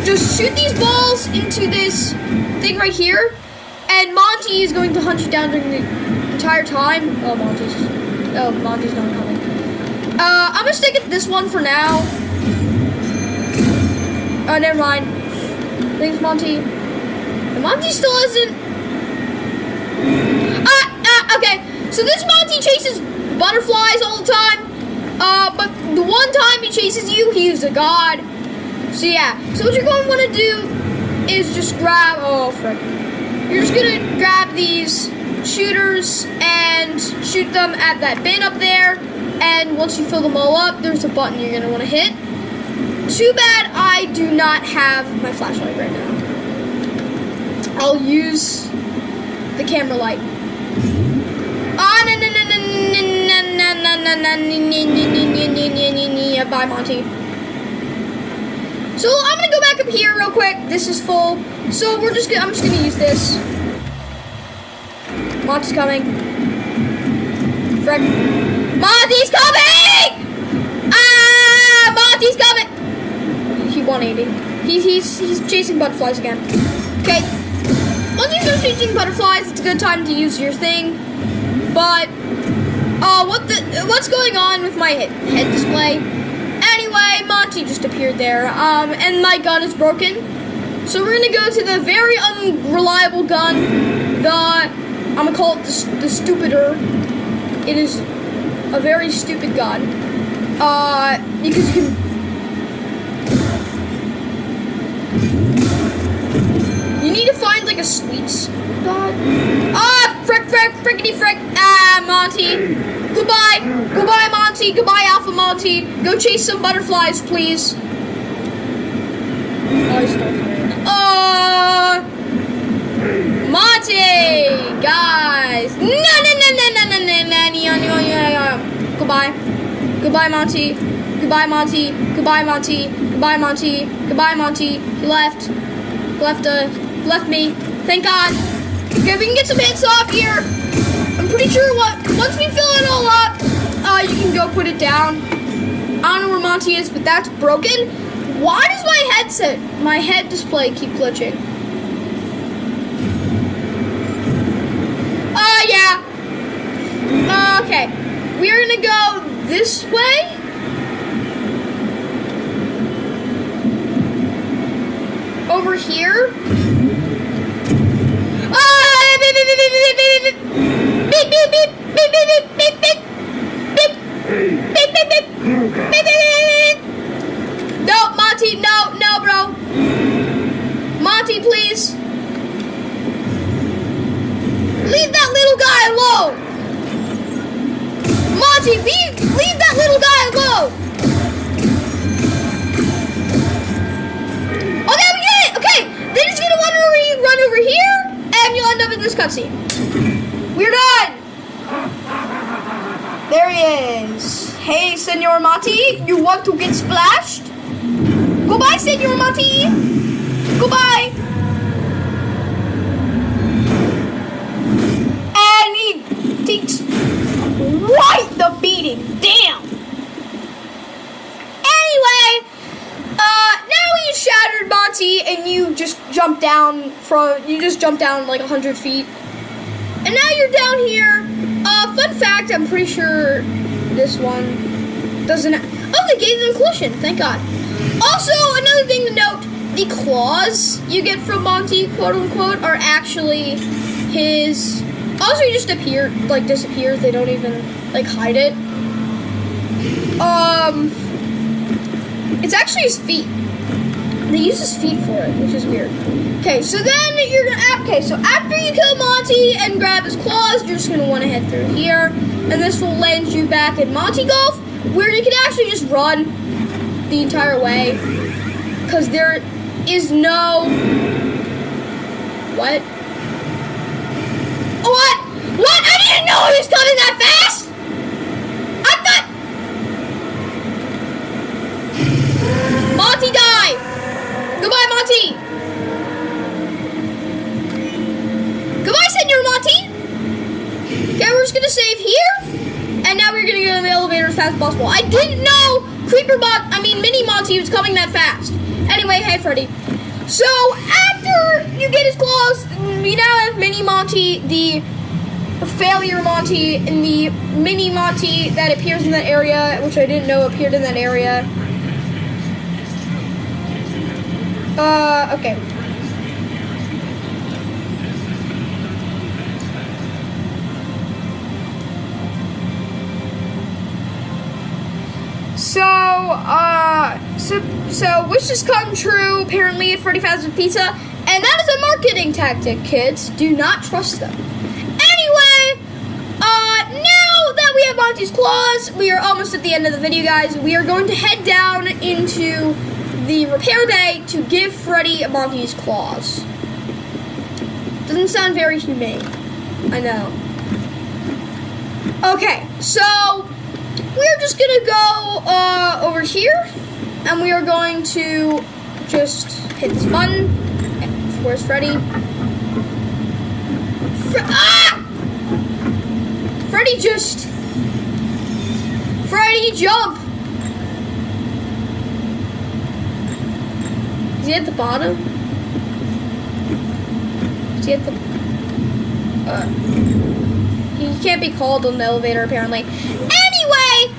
just shoot these balls into this thing right here, and Monty is going to hunt you down during the entire time. Oh, Monty's not coming. I'm gonna stick at this one for now. Oh, never mind. Thanks, Monty. And Monty still isn't. Okay. So this Monty chases butterflies all the time. But the one time he chases you, he's a god. So yeah, so what you're going to want to do is just grab, oh frick. You're just going to grab these shooters and shoot them at that bin up there. And once you fill them all up, there's a button you're going to want to hit. Too bad I do not have my flashlight right now. I'll use the camera light. Bye, Monty. So I'm gonna go back up here real quick. This is full. So I'm just gonna use this. Monty's coming. Frick. Monty's coming! Ah! Monty's coming! He 180. He's chasing butterflies again. Okay. Once you start chasing butterflies, it's a good time to use your thing. But what's going on with my head display? Anyway, Monty just appeared there, and my gun is broken. So we're gonna go to the very unreliable gun, I'm gonna call it the stupider. It is a very stupid gun, because you need to find like a sweet spot. Frickety frick, Monty. Goodbye, Monty, goodbye, Alpha Monty. Go chase some butterflies, please. Oh, he's still coming. Monty, guys. No. Goodbye, Monty. Goodbye, Monty. He left me. Thank God. Okay, we can get some hits off here. I'm pretty sure once we fill it all up, you can go put it down. I don't know where Monty is, but that's broken. Why does my head display keep glitching? Yeah. Okay. We're gonna go this way. Over here. beep, beep, beep, beep, beep, beep, beep, beep, beep, beep, beep, beep, beep, beep, beep. No, Monty, no, bro. Monty, please. Leave that little guy alone. Monty, leave that little guy alone. Okay, we get it. Okay, they're just gonna run over here, and you'll end up in this cutscene. We're done. There he is. Hey, Senor Monty, you want to get splashed? Goodbye, Senor Monty. Goodbye. And he takes quite the beating. Damn. Anyway, now you shattered Monty, and you just jumped down like 100 feet. And now you're down here. Fun fact, I'm pretty sure this one doesn't. Oh, they gave them inclusion. Thank God. Also, another thing to note: the claws you get from Monty, quote unquote, are actually his. Also, he just disappears. They don't even hide it. It's actually his feet. They use his feet for it, which is weird. Okay, so then you're gonna. Okay, so after you kill Monty and grab his claws, you're just gonna want to head through here, and this will land you back in Monty Golf, where you can actually just run the entire way, because there is no. What? What? What? I didn't know he was coming that fast! I thought... Monty, die! Goodbye, Monty! Goodbye, Senor Monty! Okay, we're just gonna save here, and now we're gonna go in the elevator as fast as possible. I didn't know Mini Monty was coming that fast. Anyway, hey, Freddy. So, after you get his claws, we now have Mini Monty, the failure Monty, and the Mini Monty that appears in that area, which I didn't know appeared in that area. Okay. So wishes come true, apparently, at Freddy Fazbear's Pizza, and that is a marketing tactic, kids. Do not trust them. Anyway, now that we have Monty's claws, we are almost at the end of the video, guys. We are going to head down into the repair bay to give Freddy Monty's claws. Doesn't sound very humane. I know. Okay, so we're just gonna go over here, and we are going to just hit this button. Okay, where's Freddy? Freddy jump! Is he at the bottom? Is he at the... he can't be called on the elevator, apparently. Anyway!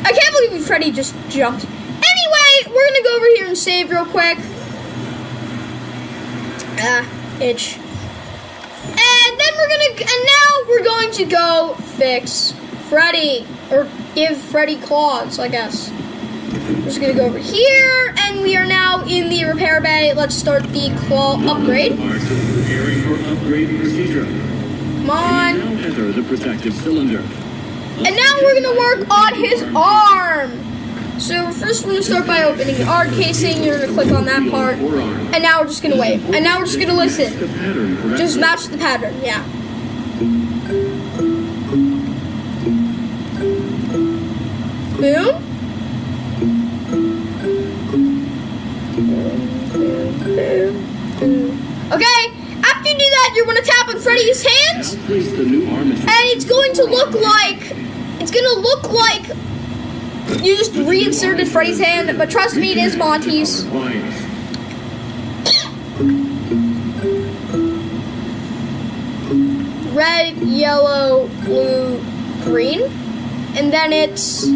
I can't believe Freddy just jumped. Anyway, we're gonna go over here and save real quick. Itch. And then now we're going to go fix Freddy. Or give Freddy claws, I guess. We're just gonna go over here, and we are now in the repair bay. Let's start the claw upgrade.
Preparing for upgrade procedure.
Come on.
Now enter the protective cylinder.
And now we're gonna work on his arm. So first we're gonna start by opening the ARC casing. You're gonna click on that part. And now we're just gonna wait. And now we're just gonna listen. Just match the pattern, yeah. Boom. Okay, after you do that, you're gonna tap on Freddy's hands. And it's going to look like you just reinserted Freddy's hand, but trust me, it is Monty's. Red, yellow, blue, green. And then it's...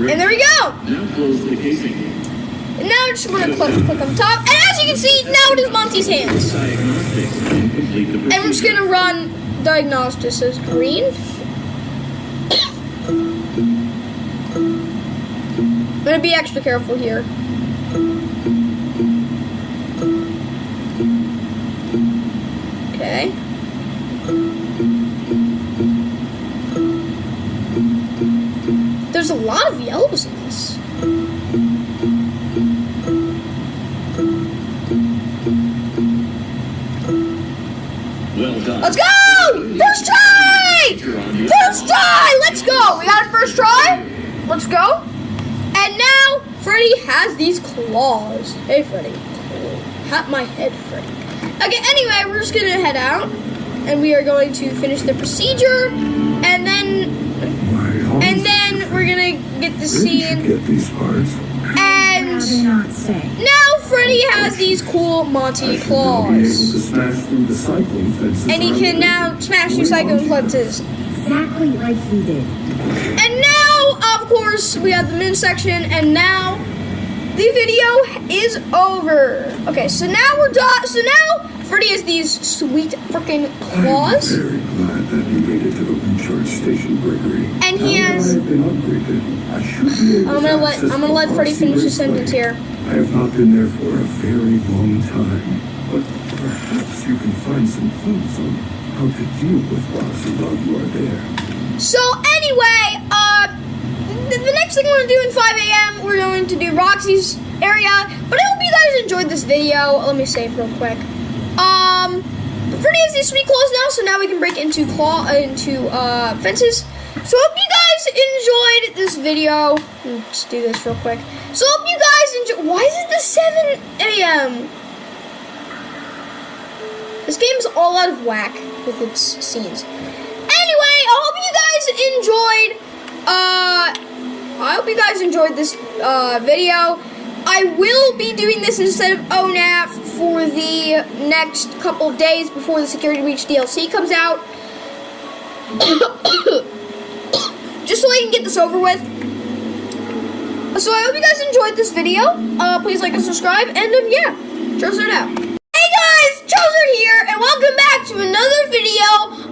And there we go!
Now close the casing.
And now I'm just gonna click on top. And as you can see, now it is Monty's hands. And we're just gonna run diagnostics as green. I'm gonna be extra careful here. Okay. There's a lot of yellows in this.
Well done.
Let's go! First try! First try! Let's go! We got a first try. Let's go. And now Freddy has these claws. Hey, Freddy. Pat my head, Freddy. Okay, anyway, we're just gonna head out. And we are going to finish the procedure. And then we're gonna get the scene.
Get these parts.
And
Rather not say.
now Freddy has these cool Monty claws.
To smash through the cyclone fences.
And he can now smash through cyclone fences.
Exactly like he did.
And now, of course, we have the moon section, and now the video is over. Okay, so now we're done. So now Freddy has these sweet freaking claws.
I'm very glad that you made it to the recharge station, Gregory.
And he
Now
has.
that I've been upgraded, I should be able
I'm gonna let Freddy finish his sentence here.
I have not been there for a very long time, but perhaps you can find some clues on how to deal with Roxy while you are there.
So anyway, the next thing we're gonna do in 5 a.m. we're going to do Roxy's area. But I hope you guys enjoyed this video. Let me save real quick. Freddy has these sweet claws now, so now we can break into fences. So hope you guys enjoyed this video. Let's do this real quick. So hope you guys enjoy. Why is it the 7 a.m.? This game's all out of whack with its scenes. Anyway, I hope you guys enjoyed this video. I will be doing this instead of ONAF for the next couple of days before the Security Breach DLC comes out. Just so I can get this over with. So I hope you guys enjoyed this video. Please like and subscribe. And yeah, Charizard out. Hey guys, Charizard here, and welcome back to another video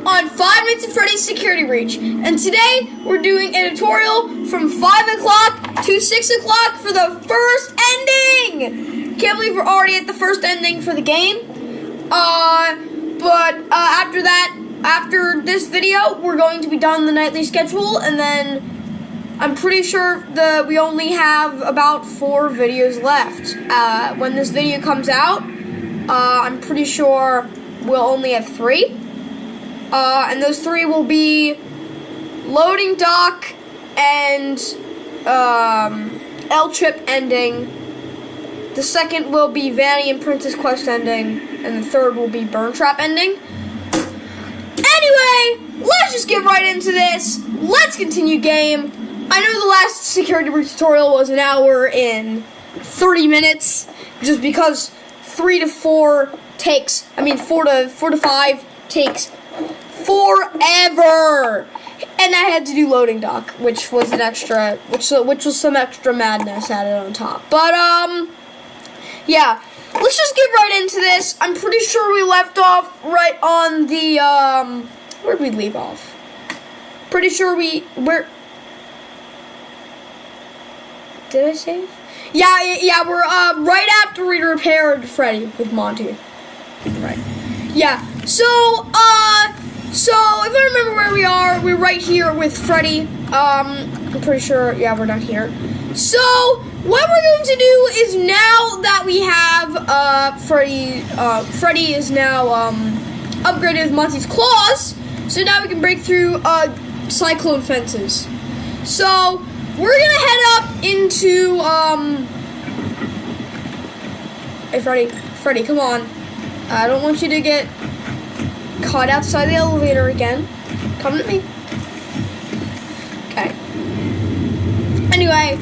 on 5 Nights at Freddy's Security Breach. And today we're doing a tutorial from 5 o'clock to 6 o'clock for the first ending. Can't believe we're already at the first ending for the game. But after that, after this video, we're going to be done the nightly schedule, and then I'm pretty sure that we only have about 4 videos left. When this video comes out, I'm pretty sure we'll only have 3. And those 3 will be Loading Dock and L-Trip ending. The second will be Vanny and Princess Quest ending. And the third will be Burn Trap ending. Anyway, let's just get right into this. Let's continue game. I know the last Security Breach tutorial was an hour and 30 minutes. Just because 4 to 5 takes forever. And I had to do Loading Dock, which was an extra, which was some extra madness added on top. But yeah, let's just get right into this. I'm pretty sure we left off right on the where'd we leave off? Pretty sure where did I save? Yeah, we're right after we repaired Freddy with Monty. Right. Yeah. So if I remember where we are, we're right here with Freddy. I'm pretty sure, yeah, we're not here. So what we're going to do is, now that we have Freddy is now upgraded with Monty's claws, so now we can break through cyclone fences. So we're gonna head up into hey Freddy, come on. I don't want you to get caught outside the elevator again. Come to me. Okay. Anyway,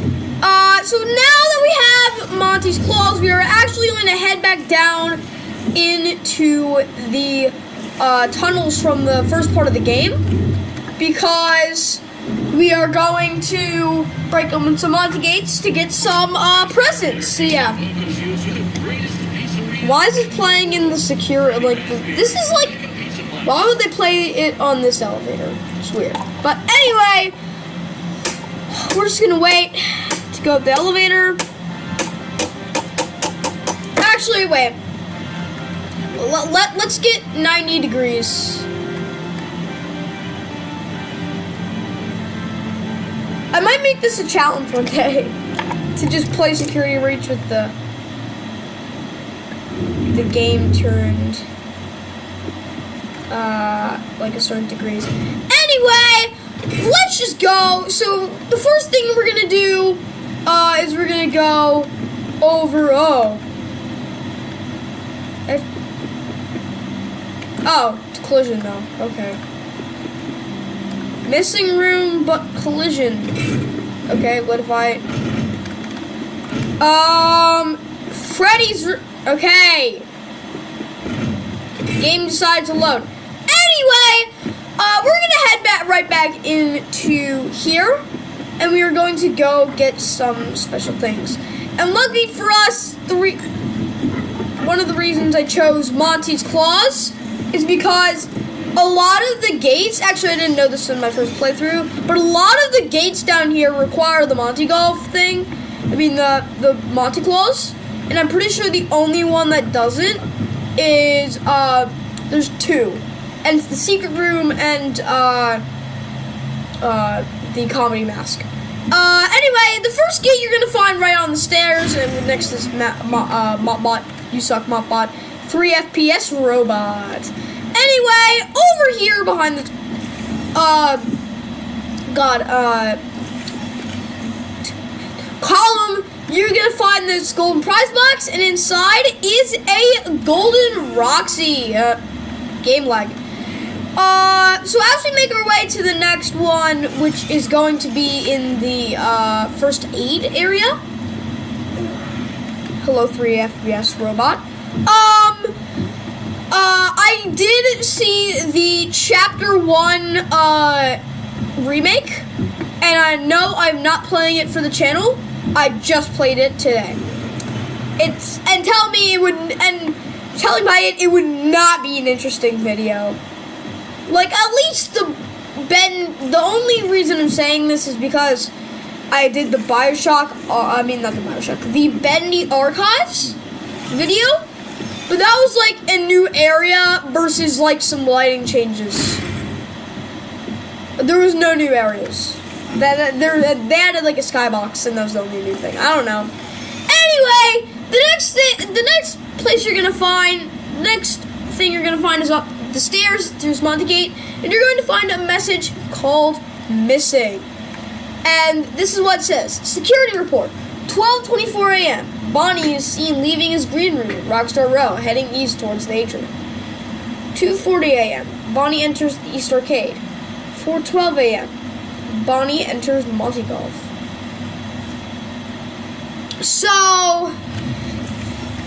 so now that we have Monty's claws, we are actually going to head back down into the tunnels from the first part of the game, because we are going to break open some Monty gates to get some presents. So yeah. Why is it playing in the secure, this is like, why would they play it on this elevator? It's weird. But anyway, we're just gonna wait to go up the elevator. Actually, wait. Let's get 90 degrees. I might make this a challenge one day to just play security breach with the game turned like a certain degrees. Anyway, let's just go. So the first thing we're gonna do is we're gonna go over. It's collision though. Okay. Missing room, but collision. Okay, what if I... Freddy's... Okay. Game decided to load. Anyway, we're gonna head right back into here. And we are going to go get some special things. And lucky for us, one of the reasons I chose Monty's Claws is because a lot of the gates, actually I didn't know this in my first playthrough, but a lot of the gates down here require the Monty Golf thing. I mean the Monty Claws. And I'm pretty sure the only one that doesn't is, there's two. And it's the secret room and, the comedy mask. Anyway, the first gate you're gonna find right on the stairs, and next to this Mopbot, you suck Mopbot, 3 FPS robot. Anyway, over here behind the, column, you're gonna find this golden prize box, and inside is a golden Roxy. Game lag. So as we make our way to the next one, which is going to be in the first aid area. Hello, 3 FPS robot. I did see the Chapter 1 remake, and I know I'm not playing it for the channel. I just played it today. Telling by it would not be an interesting video. Like, at least the only reason I'm saying this is because I did the the Bendy Archives video, but that was like a new area versus like some lighting changes. There was no new areas. They added like a skybox, and that was the only new thing. I don't know. Anyway, the next thing you're gonna find is up the stairs. There's Monty Gate, and you're going to find a message called missing. And this is what it says. Security report. 12:24 a.m. Bonnie is seen leaving his green room at Rockstar Row, heading east towards the atrium. 2:40 a.m. Bonnie enters the East Arcade. 4:12 a.m. Bonnie enters Monty Golf. So,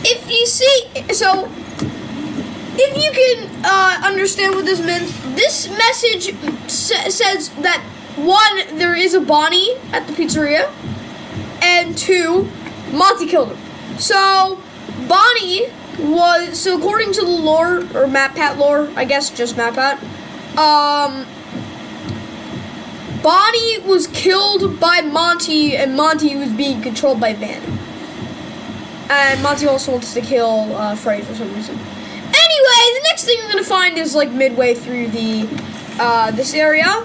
if you can understand what this means, this message says that 1, there is a Bonnie at the pizzeria, and 2, Monty killed him. So, according to the lore, or MatPat lore, I guess just MatPat, Bonnie was killed by Monty, and Monty was being controlled by Van. And Monty also wants to kill Freddy for some reason. Anyway, the next thing you're gonna find is like midway through the this area,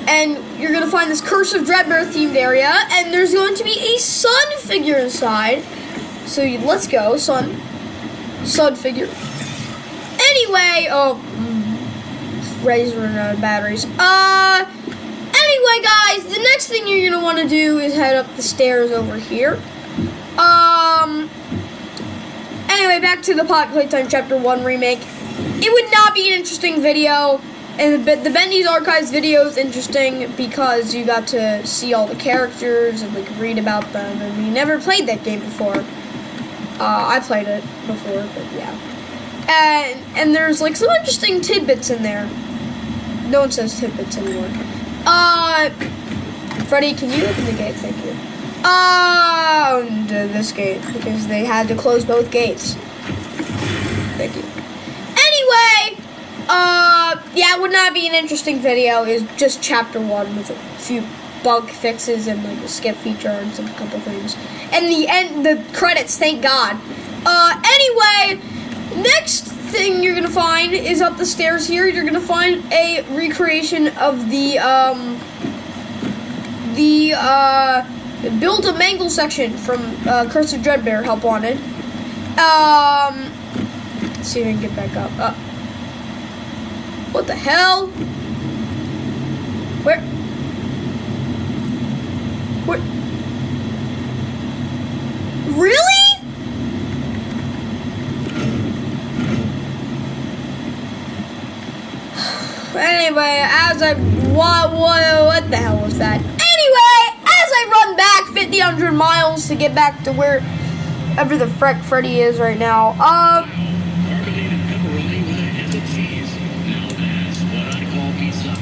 and you're gonna find this Curse of Dreadmare themed area, and there's going to be a sun figure inside. So let's go, sun figure. Anyway, Ray's running out of batteries. Anyway, guys, the next thing you're gonna want to do is head up the stairs over here. Anyway, back to the Pocket Playtime Chapter 1 remake. It would not be an interesting video, and the Bendy's Archives video is interesting because you got to see all the characters and like read about them, and we never played that game before. I played it before, but yeah. And there's like some interesting tidbits in there. No one says tidbits anymore. Freddy, can you open the gate? Thank you. This gate, because they had to close both gates. Thank you. Anyway, yeah, it would not be an interesting video. It's just chapter 1 with a few bug fixes and like a skip feature and some couple things. And the credits, thank God. Anyway, next thing you're gonna find is up the stairs here. You're gonna find a recreation of the Build a Mangle section from Curse of Dreadbear Help Wanted. Let's see if I can get back up. What the hell? Where? Really? Anyway, what the hell was that? Anyway, as I run back 50 miles to get back to wherever the frick Freddy is right now,
Carbonated pepperoni with a hint of cheese. Now that's what I call pizza.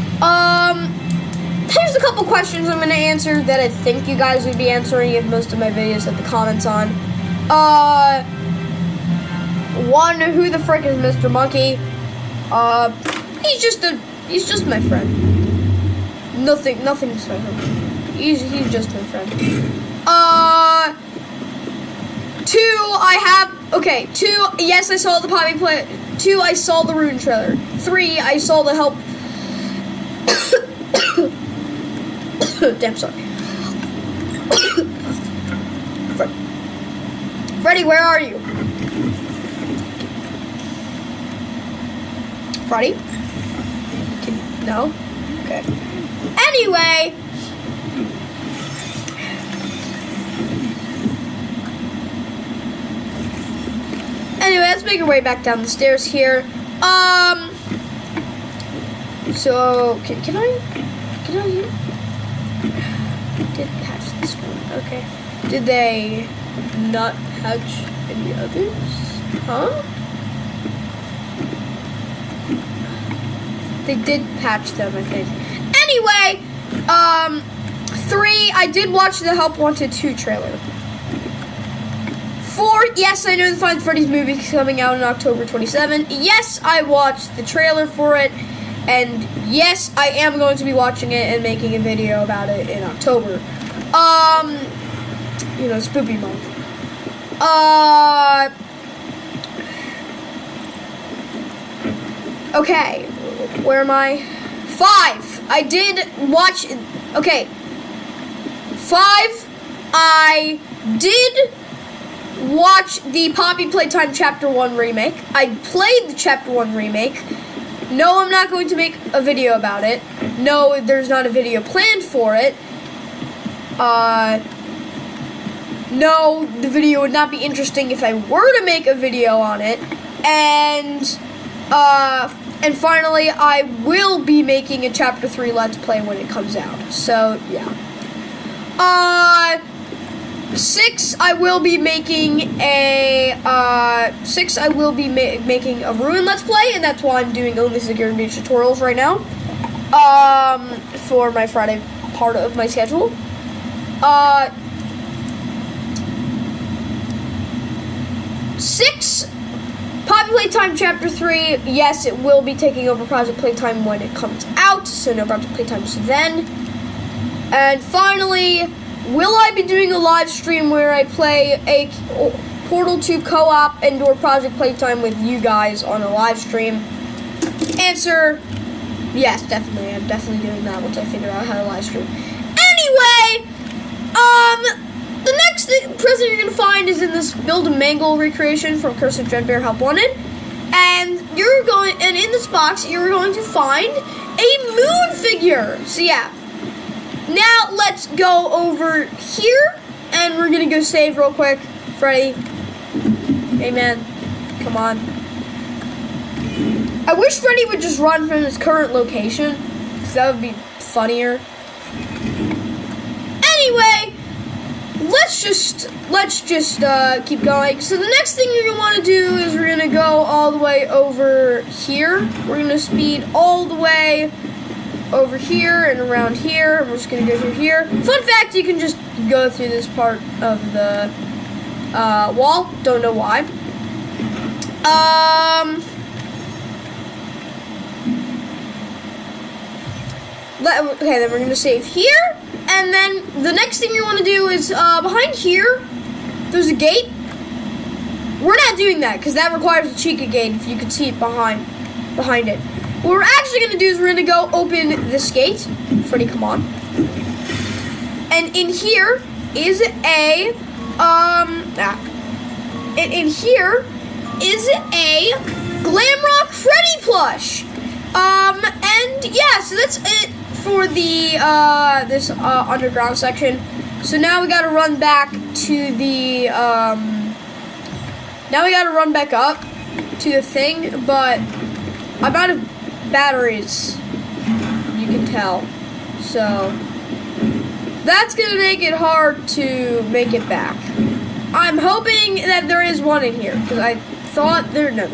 here's a couple questions I'm gonna answer that I think you guys would be answering if most of my videos had the comments on. One, who the frick is Mr. Monkey? He's just my friend. Nothing special. He's just my friend. 2, yes, I saw the Poppy play. 2, I saw the Rune trailer. 3, I saw the Help. Damn, sorry. Freddy, where are you? Freddy? No? Okay. Anyway. Let's make our way back down the stairs here. So, can I did patch this one, okay. Did they not patch any others? Huh? They did patch them, I think. Anyway, 3, I did watch the Help Wanted 2 trailer. 4, yes, I know the Five Freddy's movie is coming out on October 27. Yes, I watched the trailer for it. And yes, I am going to be watching it and making a video about it in October. Spoopy month. Okay, where am I? 5, I did watch, okay. 5, I did watch the Poppy Playtime Chapter 1 remake. I played the Chapter 1 remake. No, I'm not going to make a video about it. No, there's not a video planned for it. No, the video would not be interesting if I were to make a video on it. And finally, I will be making a Chapter 3 Let's Play when it comes out. So, yeah. 6, I will be making a making a Ruin Let's Play, and that's why I'm doing only Security Beach tutorials right now. For my Friday part of my schedule. 6, Poppy Playtime Chapter 3, yes, it will be taking over Project Playtime when it comes out, so no Project Playtimes then. And finally, will I be doing a live stream where I play a Portal 2 co-op and/or Project Playtime with you guys on a live stream? Answer, yes, definitely. I'm definitely doing that once I figure out how to live stream. Anyway, the next present you're gonna find is in this Build a Mangle recreation from Curse of Dreadbear Help Wanted, and in this box you're going to find a moon figure. So yeah. Now let's go over here, and we're gonna go save real quick. Freddy, hey man, come on. I wish Freddy would just run from his current location, because that would be funnier. Anyway, let's just keep going. So the next thing you're gonna want to do is we're gonna go all the way over here. We're gonna speed all the way over here and around here. And we're just gonna go through here. Fun fact, you can just go through this part of the wall. Don't know why. Okay, then we're gonna save here. And then the next thing you wanna do is, behind here, there's a gate. We're not doing that, because that requires a Chica gate, if you could see it behind it. What we're actually gonna do is we're gonna go open this gate. Freddy, come on. And in here is a, in here is a Glamrock Freddy plush. And yeah, so that's it for the, this, underground section. So now we gotta run back to the, now we gotta run back up to the thing, but I'm out of batteries, you can tell. So that's gonna make it hard to make it back. I'm hoping that there is one in here, because I thought there is not.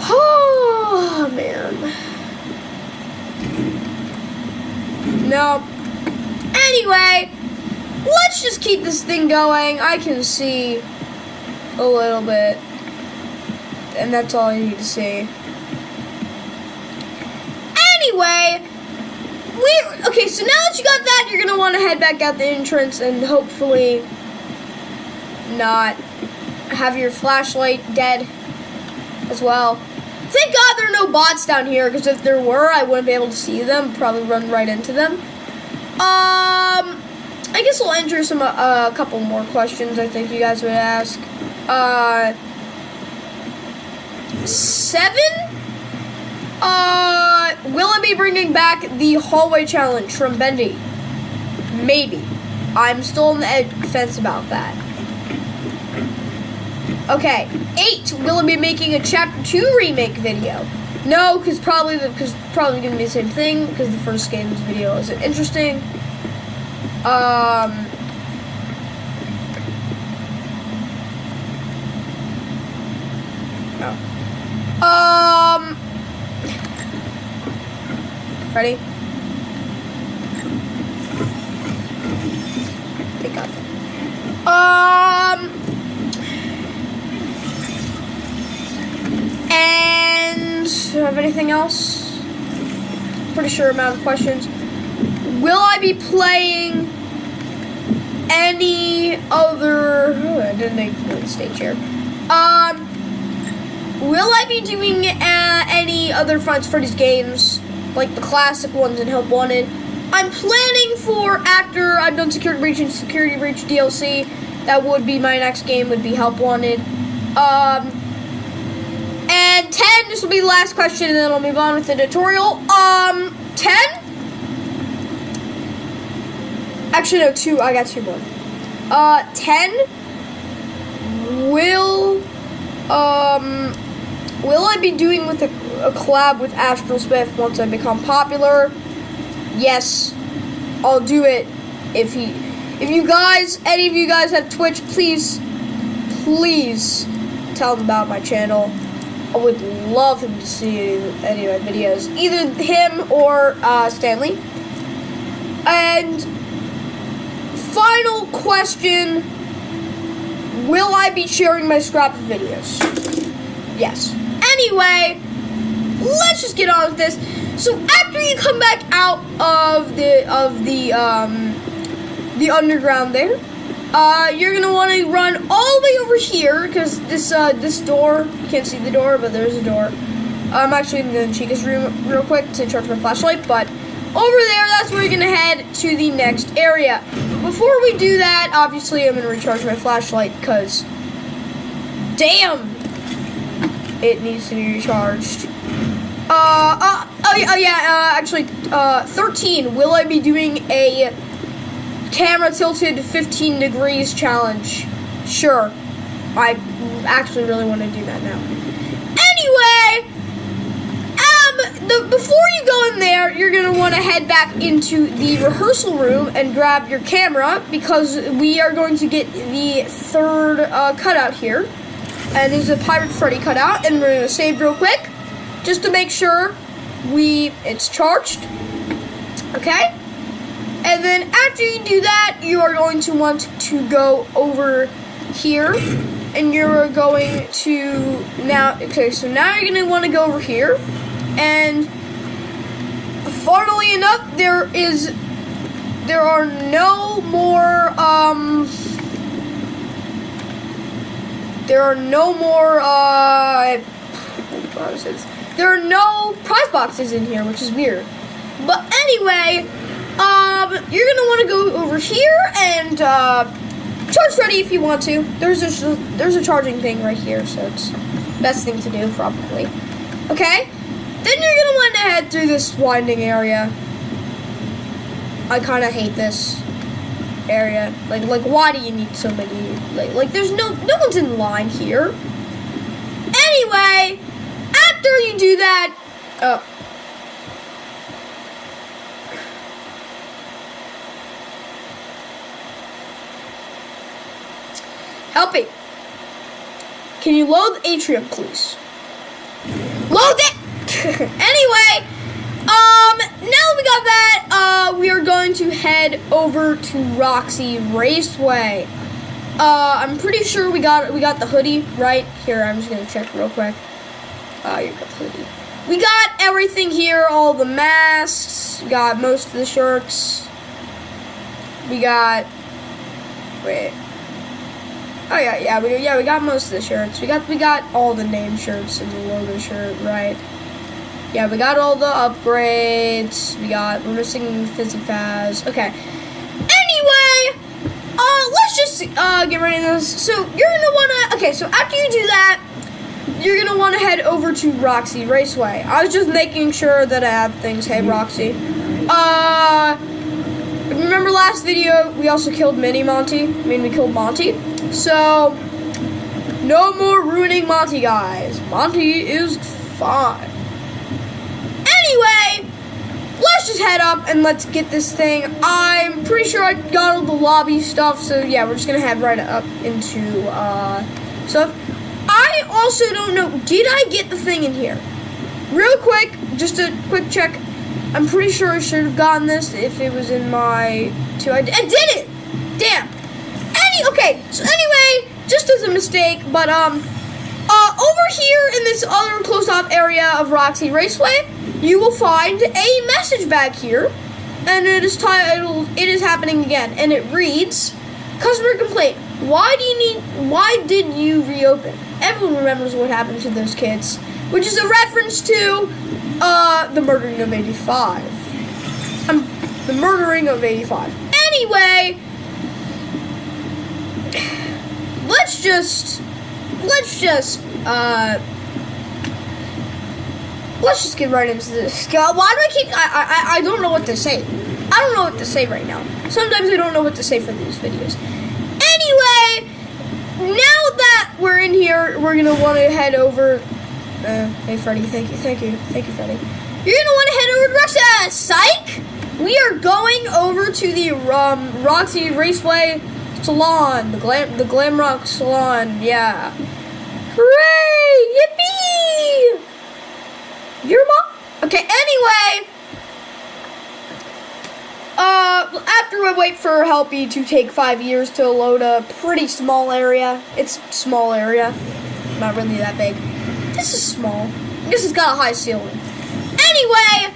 Oh, man. No. Anyway, let's just keep this thing going. I can see a little bit, and that's all I need to see. Anyway, okay, so now that you got that, you're gonna want to head back out the entrance and hopefully not have your flashlight dead as well. Thank God there are no bots down here, because if there were, I wouldn't be able to see them. Probably run right into them. I guess I'll enter some a couple more questions I think you guys would ask. 7? Will I be bringing back the hallway challenge from Bendy? Maybe. I'm still on the fence about that. Okay. 8. Will I be making a Chapter 2 remake video? No, because probably gonna be the same thing, because the first game's video isn't interesting. Ready? Thank God. And do I have anything else? Pretty sure I'm out of questions. Will I be playing any other? Oh, I didn't make the stage here. Will I be doing any other Five Nights at Freddy's games, like the classic ones in Help Wanted? I'm planning for, after I've done Security Breach and Security Breach DLC, that would be my next game, would be Help Wanted. And 10, this will be the last question, and then I'll move on with the tutorial. 10? Actually, no, 2. I got 2 more. 10. Will I be doing with a collab with Astral Smith once I become popular? Yes, I'll do it. If you guys, any of you guys have Twitch, please tell them about my channel. I would love him to see any of my videos, either him or Stanley. And final question: will I be sharing my scrap of videos? Yes. Anyway, let's just get on with this. So after you come back out of the underground there, you're gonna want to run all the way over here, because this door, you can't see the door, but there's a door. I'm actually in the Chica's room real quick to charge my flashlight, but over there, that's where you're gonna head to the next area. But before we do that, obviously I'm gonna recharge my flashlight, because damn, it needs to be recharged. Actually, 13, will I be doing a camera tilted 15 degrees challenge? Sure. I actually really want to do that now. Anyway, before you go in there, you're going to want to head back into the rehearsal room and grab your camera, because we are going to get the third cutout here. And there's a Pirate Freddy cutout, and we're going to save real quick, just to make sure it's charged. Okay? And then after you do that, you are going to want to go over here. And you're going to so now you're going to want to go over here. And funnily enough, there are no more there are no prize boxes in here, which is weird. But anyway, you're gonna want to go over here and charge Freddy if you want to. There's a charging thing right here, so it's the best thing to do probably. Okay, then you're gonna want to head through this winding area. I kind of hate this area. Like why do you need so many? Like there's no one's in line here. Anyway, after you do that, Helpy, can you load the atrium, please? Load it! Anyway, now we got that, we are going to head over to Roxy Raceway. I'm pretty sure we got the hoodie right here. I'm just gonna check real quick. You got the hoodie. We got everything here, all the masks, we got most of the shirts. We got, we got most of the shirts. We got all the name shirts and the logo shirt, right? Yeah, we got all the upgrades. We're missing Fizzy Faz. Okay. Anyway, let's just get ready to this. So you're gonna wanna so after you do that, you're gonna wanna head over to Roxy Raceway. I was just making sure that I have things. Hey Roxy. Remember last video we also killed we killed Monty. So no more ruining Monty, guys. Monty is fine. Anyway, let's just head up and let's get this thing. I'm pretty sure I got all the lobby stuff, so yeah, we're just gonna head right up into stuff. I also don't know, did I get the thing in here? Real quick, just a quick check. I'm pretty sure I should have gotten this if it was in my I did it! Damn. Okay, so anyway, just as a mistake, but over here in this other closed-off area of Roxy Raceway, you will find a message bag here, and it is titled "It is happening again," and it reads, "Customer complaint. Why did you reopen?" Everyone remembers what happened to those kids, which is a reference to the murdering of 85. The murdering of 85. Anyway, let's just get right into this. Why do I keep? I don't know what to say. I don't know what to say right now. Sometimes I don't know what to say for these videos. Anyway, now that we're in here, we're gonna want to head over. Hey Freddy, thank you, Freddy. You're gonna want to head over to Roxy. Psych! We are going over to the Roxy Raceway Salon, the Glam Rock Salon. Yeah. Hooray! Yippee! Your mom? Okay, anyway. After I wait for Helpy to take 5 years to load a pretty small area. It's a small area. Not really that big. This is small. I guess it's got a high ceiling. Anyway,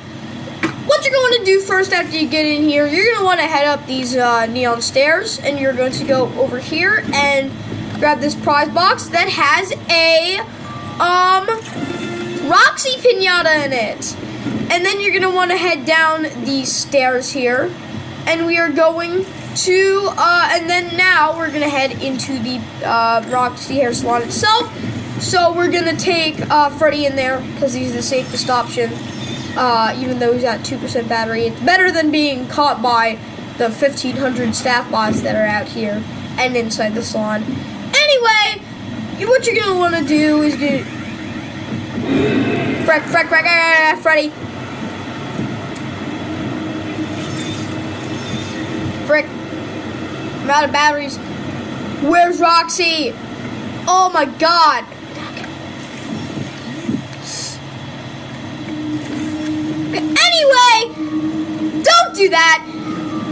what you're going to do first after you get in here, you're going to want to head up these neon stairs, and you're going to go over here and grab this prize box that has a Roxy pinata in it. And then you're going to want to head down these stairs here, and we are going to and then now we're going to head into the Roxy hair salon itself. So we're going to take Freddy in there because he's the safest option. Even though he's got 2% battery, it's better than being caught by the 1,500 staff bots that are out here and inside the salon. Anyway, what you're gonna want to do is get Freddy. Frick! I'm out of batteries. Where's Roxy? Oh my God! do that.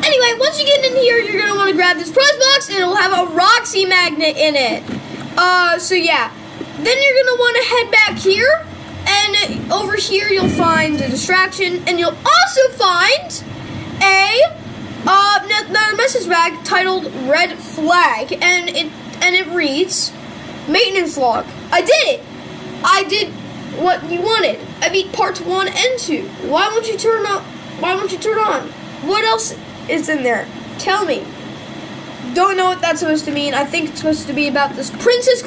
Anyway, once you get in here, you're gonna want to grab this prize box, and it'll have a Roxy magnet in it. So yeah. Then you're gonna want to head back here, and over here you'll find a distraction, and you'll also find another message bag titled Red Flag, and it reads, Maintenance Log. I did it. I did what you wanted. I beat parts 1 and 2. Why won't you turn on? What else is in there? Tell me. Don't know what that's supposed to mean. I think it's supposed to be about this Princess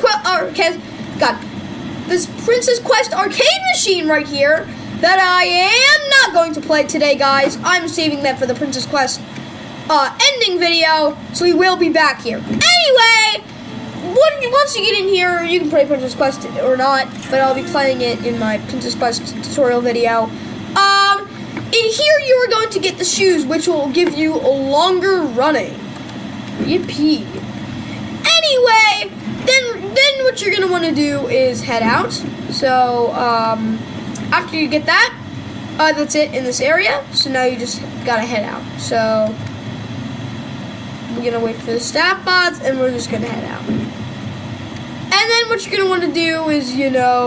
Quest arcade machine right here that I am not going to play today, guys. I'm saving that for the Princess Quest ending video, so we will be back here. Anyway, once you get in here, you can play Princess Quest or not, but I'll be playing it in my Princess Quest tutorial video. In here, you are going to get the shoes, which will give you a longer running. Yippee. Anyway, then what you're going to want to do is head out. So, after you get that, that's it in this area. So now you just got to head out. So, we're going to wait for the staff bots, and we're just going to head out. And then what you're going to want to do is,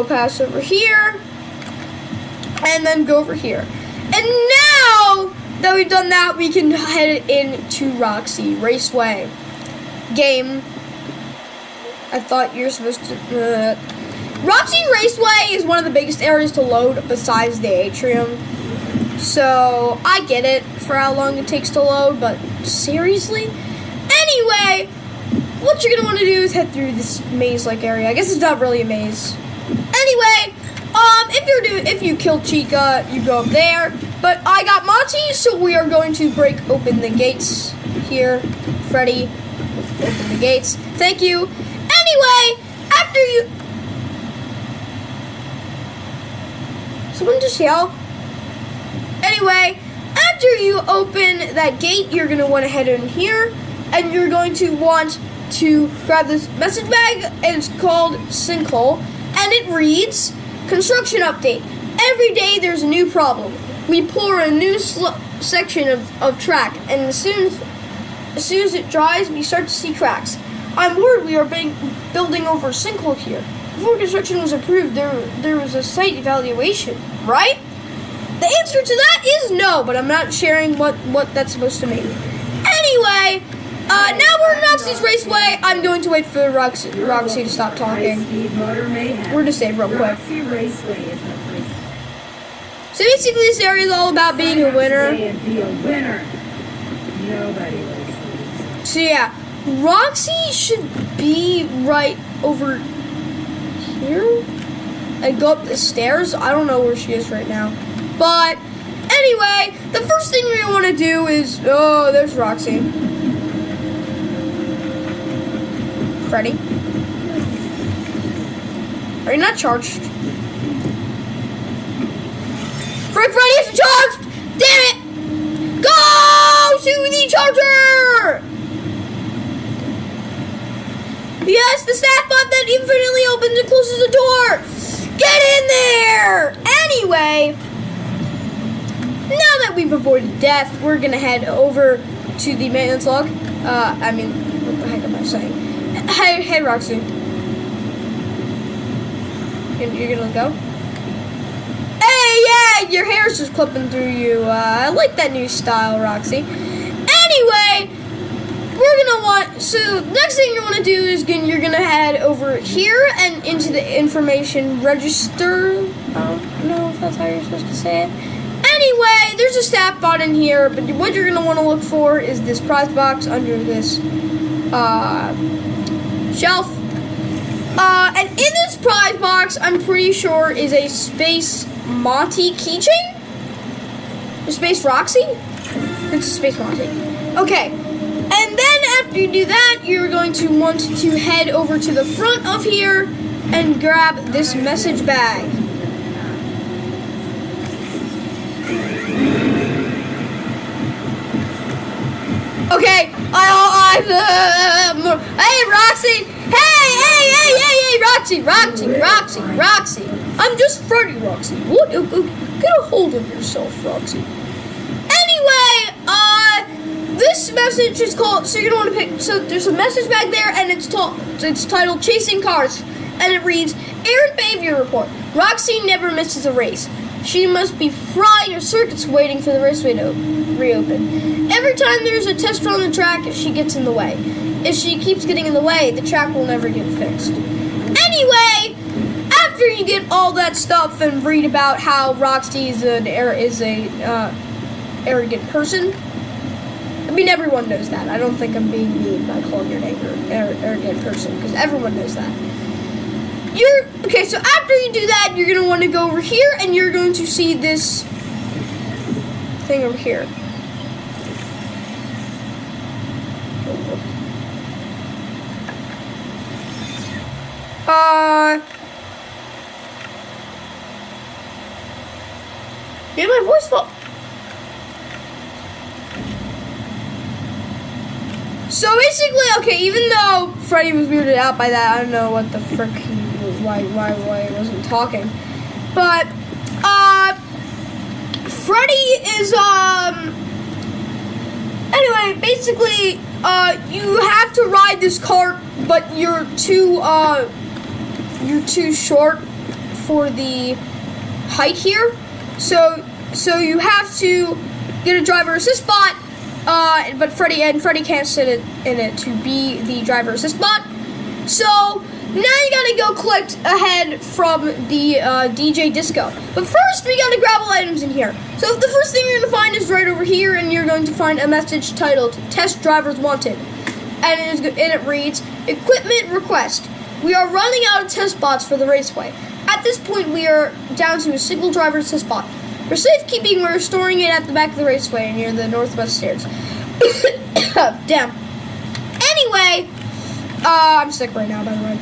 pass over here, and then go over here. And now that we've done that, we can head into Roxy Raceway game. I thought you're supposed to... Roxy Raceway is one of the biggest areas to load besides the atrium. So, I get it for how long it takes to load, but seriously? Anyway, what you're going to want to do is head through this maze-like area. I guess it's not really a maze. Anyway, if you kill Chica, you go up there. But I got Monty, so we are going to break open the gates here. Freddy, open the gates. Thank you. Anyway, after you... Someone just yell. Anyway, after you open that gate, you're going to want to head in here. And you're going to want to grab this message bag, and it's called Sinkhole. And it reads, Construction Update. Every day there's a new problem. We pour a new section of track, and as soon as it dries, we start to see cracks. I'm worried we are building over a sinkhole here. Before construction was approved, there was a site evaluation, right? The answer to that is no, but I'm not sharing what that's supposed to mean. Anyway, now we're in Roxy's Raceway. I'm going to wait for Roxy to stop talking. We're going to save real quick. So basically, this area is all about being a winner. So yeah, Roxy should be right over here and go up the stairs. I don't know where she is right now. But anyway, the first thing you're going to want to do is... Oh, there's Roxy. Freddy? Are you not charged? Freddy isn't charged! Damn it! Go to the charger! Yes, the staff bot that infinitely opens and closes the door! Get in there! Anyway, now that we've avoided death, we're gonna head over to the maintenance log. What the heck am I saying? Hey, Roxy. You're gonna go? Hey, yeah, your hair's just clipping through you. I like that new style, Roxy. Anyway, so next thing you want to do is you're gonna head over here and into the information register. I don't know if that's how you're supposed to say it. Anyway, there's a stat bot in here, but what you're gonna want to look for is this prize box under this shelf. And in this prize box, I'm pretty sure is a Space Monty keychain? A Space Roxy? It's a Space Monty. Okay. And then after you do that, you're going to want to head over to the front of here and grab this message bag. Okay, hey, Roxy! Hey, Roxy! I'm just Freddy, Roxy. What? Get a hold of yourself, Roxy. Anyway, this message is called, so you're gonna want to pick, so there's a message bag there, and it's titled Chasing Cars, and it reads, Errant Behavior Report. Roxy never misses a race. She must be fried her circuits waiting for the raceway to reopen. Every time there's a tester on the track, she gets in the way. If she keeps getting in the way, the track will never get fixed. Anyway, after you get all that stuff and read about how Roxy is a arrogant person, I mean, everyone knows that. I don't think I'm being mean by calling your name an arrogant person, because everyone knows that. Okay, so after you do that, you're going to want to go over here, and you're going to see this thing over here. Did my voice fall? So basically, okay, even though Freddy was weirded out by that, I don't know what the frick why he wasn't talking. But Freddy is anyway, basically you have to ride this cart, but you're too short for the height here. So you have to get a driver assist bot, but Freddy can't sit in it to be the driver assist bot. So now you gotta go collect a head from the DJ Disco. But first, we gotta grab all items in here. So the first thing you're gonna find is right over here, and you're going to find a message titled "Test Drivers Wanted," and it reads, "Equipment request. We are running out of test bots for the raceway. At this point, we are down to a single driver assist bot. For safekeeping, we're storing it at the back of the raceway near the northwest stairs." Damn. Anyway, I'm sick right now, by the way.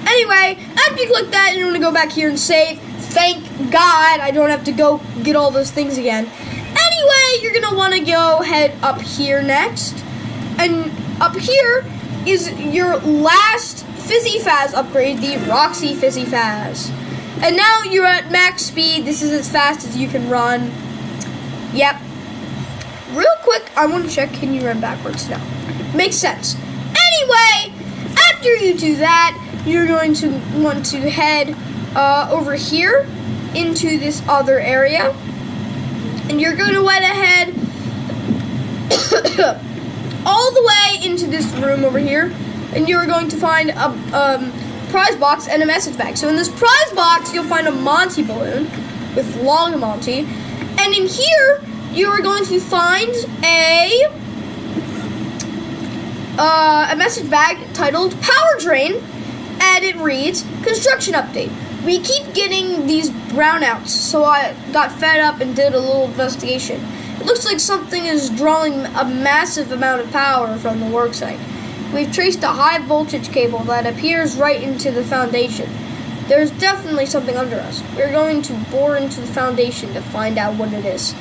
Anyway, after you click that, you're going to go back here and save. Thank God I don't have to go get all those things again. Anyway, you're going to want to go head up here next. And up here is your last Fizzy Faz upgrade, the Roxy Fizzy Faz. And now you're at max speed. This is as fast as you can run. Yep. Real quick, I want to check, can you run backwards? No. Makes sense. Anyway, after you do that, you're going to want to head over here into this other area. And you're going to went ahead all the way into this room over here. And you're going to find a prize box and a message bag. So in this prize box, you'll find a Monty balloon with Long Monty. And in here, you are going to find a message bag titled Power Drain, and it reads, Construction Update. We keep getting these brownouts, so I got fed up and did a little investigation. It looks like something is drawing a massive amount of power from the worksite. We've traced a high voltage cable that appears right into the foundation. There's definitely something under us. We're going to bore into the foundation to find out what it is.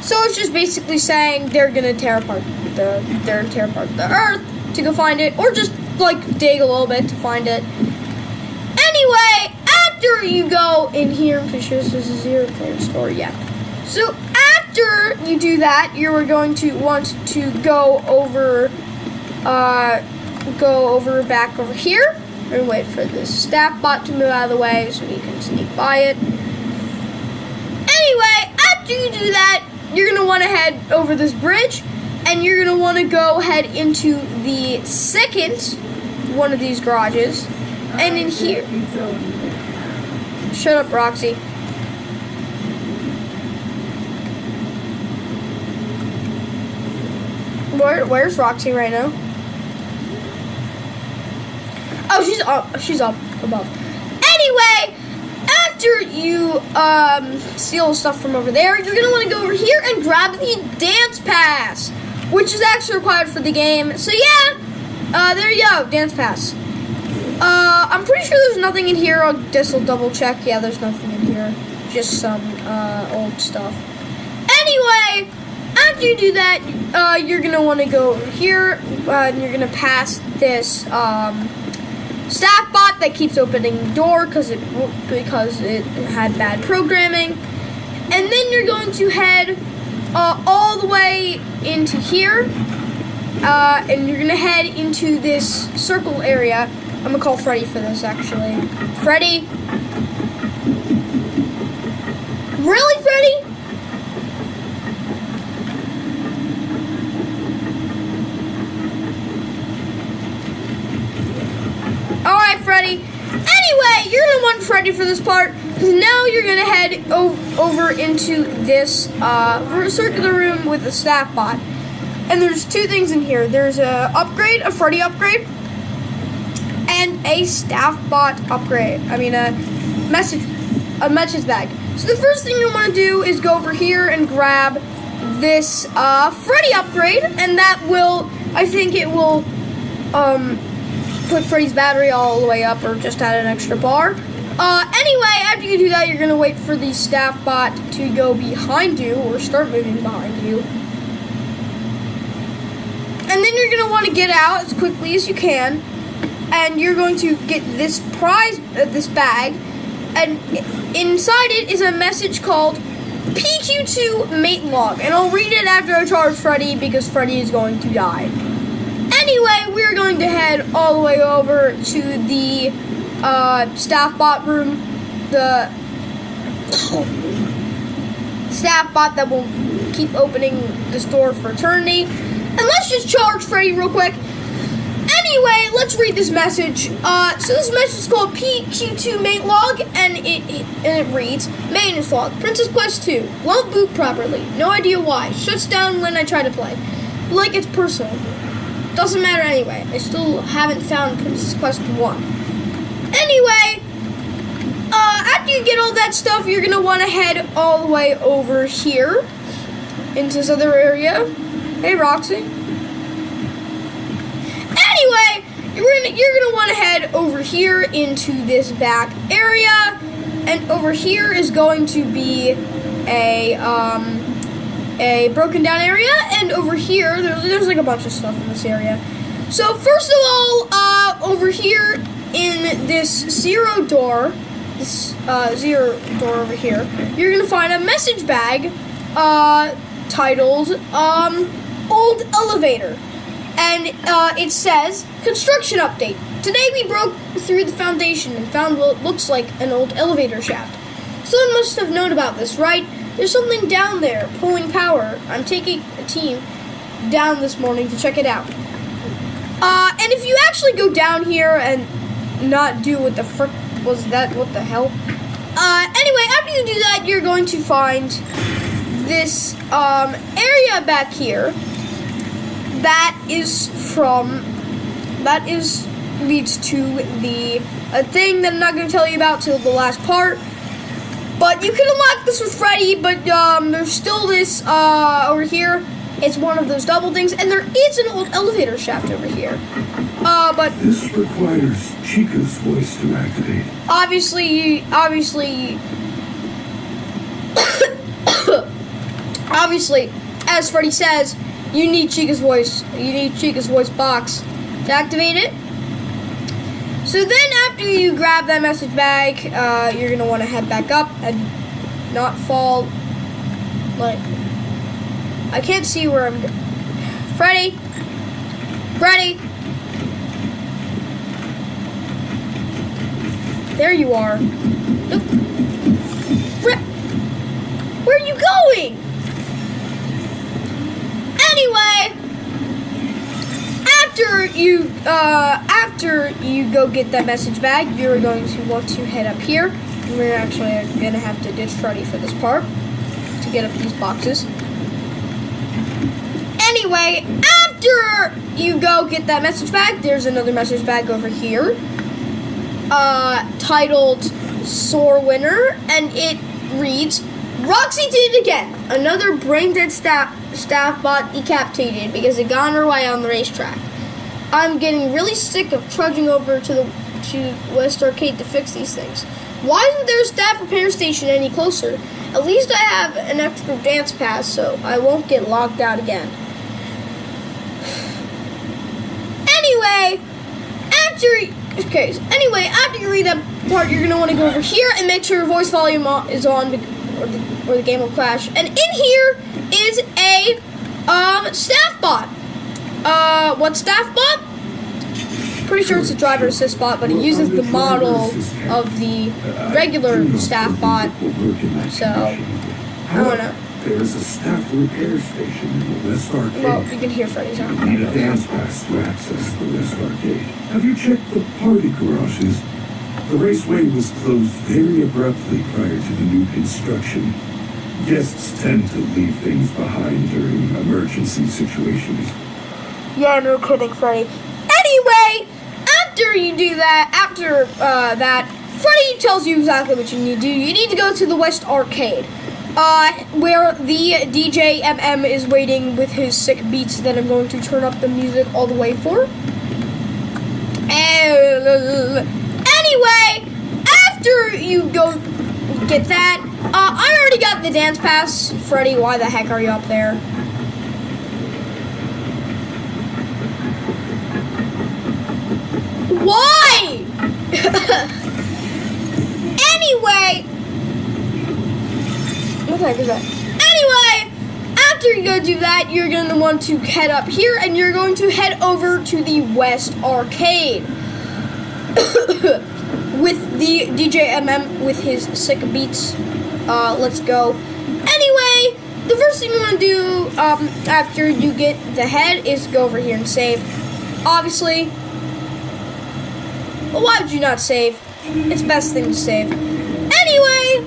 So it's just basically saying they're gonna tear apart the earth to go find it, or just like dig a little bit to find it. Anyway, after you go in here, I'm pretty sure this is a zero clearance store, yeah. So after you do that, you're going to want to go over back over here and wait for this staff bot to move out of the way so you can sneak by it. Anyway, after you do that, you're going to want to head over this bridge, and you're going to want to go head into the second one of these garages. And in here... Shut up, Roxy. Where's Roxy right now? Oh, she's up above. Anyway, after you steal stuff from over there, you're gonna want to go over here and grab the dance pass, which is actually required for the game. So yeah, there you go, dance pass. I'm pretty sure there's nothing in here. I guess I'll double check. Yeah, there's nothing in here. Just some old stuff. Anyway, after you do that, you're gonna want to go over here, and you're gonna pass this staff bot that keeps opening the door because it had bad programming. And then you're going to head all the way into here, and you're gonna head into this circle area. I'm gonna call Freddy for this, actually. Freddy? Really, Freddy? Alright, Freddy. Anyway, you're gonna want Freddy for this part, because now you're gonna head over into this circular room with a staff bot. And there's two things in here. There's a Freddy upgrade, and a staff bot upgrade. I mean, a message bag. So the first thing you want to do is go over here and grab this Freddy upgrade, and that will, I think it will put Freddy's battery all the way up, or just add an extra bar. Anyway, after you do that, you're gonna wait for the staff bot to go behind you, or start moving behind you. And then you're gonna want to get out as quickly as you can, and you're going to get this this bag, and inside it is a message called PQ2 mate log, and I'll read it after I charge Freddy, because Freddy is going to die. Anyway, we're going to head all the way over to the staff bot room, the staff bot that will keep opening this door for eternity. And let's just charge Freddy real quick. Anyway, let's read this message. So this message is called PQ2 mate log, and it reads, maintenance log, Princess Quest 2, won't boot properly, no idea why, shuts down when I try to play. Like it's personal. Doesn't matter anyway, I still haven't found Princess Quest 1. Anyway, after you get all that stuff, you're gonna want to head all the way over here into this other area. Hey, Roxy. Anyway, you're gonna want to head over here into this back area, and over here is going to be a broken down area, and over here there's like a bunch of stuff in this area. So first of all, over here in this zero door over here, you're gonna find a message bag titled Old Elevator, and it says construction update. Today we broke through the foundation and found what looks like an old elevator shaft. Someone must have known about this, right? There's something down there pulling power. I'm taking a team down this morning to check it out. And if you actually go down here and not do what the frick was that, what the hell? Anyway, after you do that, you're going to find this area back here leads to the thing that I'm not going to tell you about till the last part. But you can unlock this with Freddy, but there's still this over here. It's one of those double things, and there is an old elevator shaft over here. But
This requires Chica's voice to activate.
obviously, as Freddy says, you need Chica's voice. You need Chica's voice box to activate it. So then after you grab that message bag, you're going to want to head back up and not fall. Like, I can't see where I'm going. Freddy! There you are. Nope. Where are you going? Anyway, after you go get that message bag, you're going to want to head up here. We're actually going to have to ditch Freddy for this part to get up these boxes. Anyway, after you go get that message bag, there's another message bag over here, titled Sore Winner, and it reads, Roxy did it again. Another brain-dead staff bot decapitated because it got on her way on the racetrack. I'm getting really sick of trudging over to West Arcade to fix these things. Why isn't there a staff repair station any closer? At least I have an extra dance pass, so I won't get locked out again. Anyway, after you read that part, you're gonna want to go over here and make sure your voice volume is on or the game will crash. And in here is a staff bot. What staff bot? Pretty sure it's a driver assist bot, but it uses the model of the regular staff bot. So I don't know.
There's a staff repair station in the West Arcade.
Well, you can hear Freddy's on.
You need a dance pass to access the West Arcade. Have you checked the party garages? The raceway was closed very abruptly prior to the new construction. Guests tend to leave things behind during emergency situations.
Yeah, no kidding, Freddy. Anyway, after you do that, Freddy tells you exactly what you need to do. You need to go to the West Arcade, where the DJ MM is waiting with his sick beats that I'm going to turn up the music all the way for. Anyway, after you go get that, I already got the dance pass. Freddy, why the heck are you up there? Why? Anyway, what the heck is that? Anyway, after you go do that, you're going to want to head up here, and you're going to head over to the West Arcade with the DJ MM with his sick beats. Let's go. Anyway, the first thing you want to do after you get the head is go over here and save. Obviously. But why would you not save? It's the best thing to save. Anyway,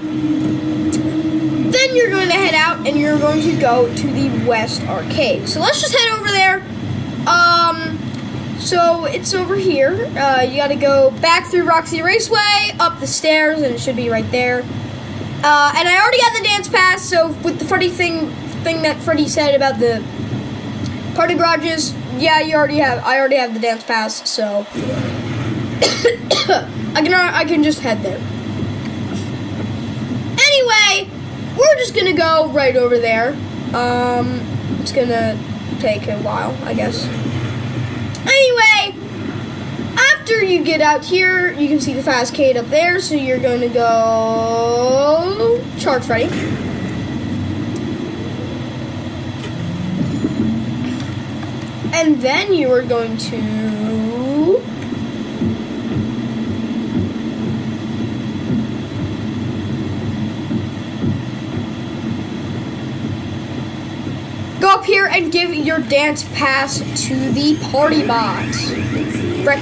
then you're going to head out and you're going to go to the West Arcade. So let's just head over there. So it's over here. You gotta go back through Roxy Raceway, up the stairs, and it should be right there. And I already got the dance pass, so with the Freddy thing that Freddy said about the party garages, yeah, I already have the dance pass, so I can just head there. Anyway, we're just gonna go right over there. It's gonna take a while, I guess. Anyway, after you get out here, you can see the Fastcade up there, so you're going to go charge Freddy. And then you are going to go up here and give your dance pass to the party bot. Frack.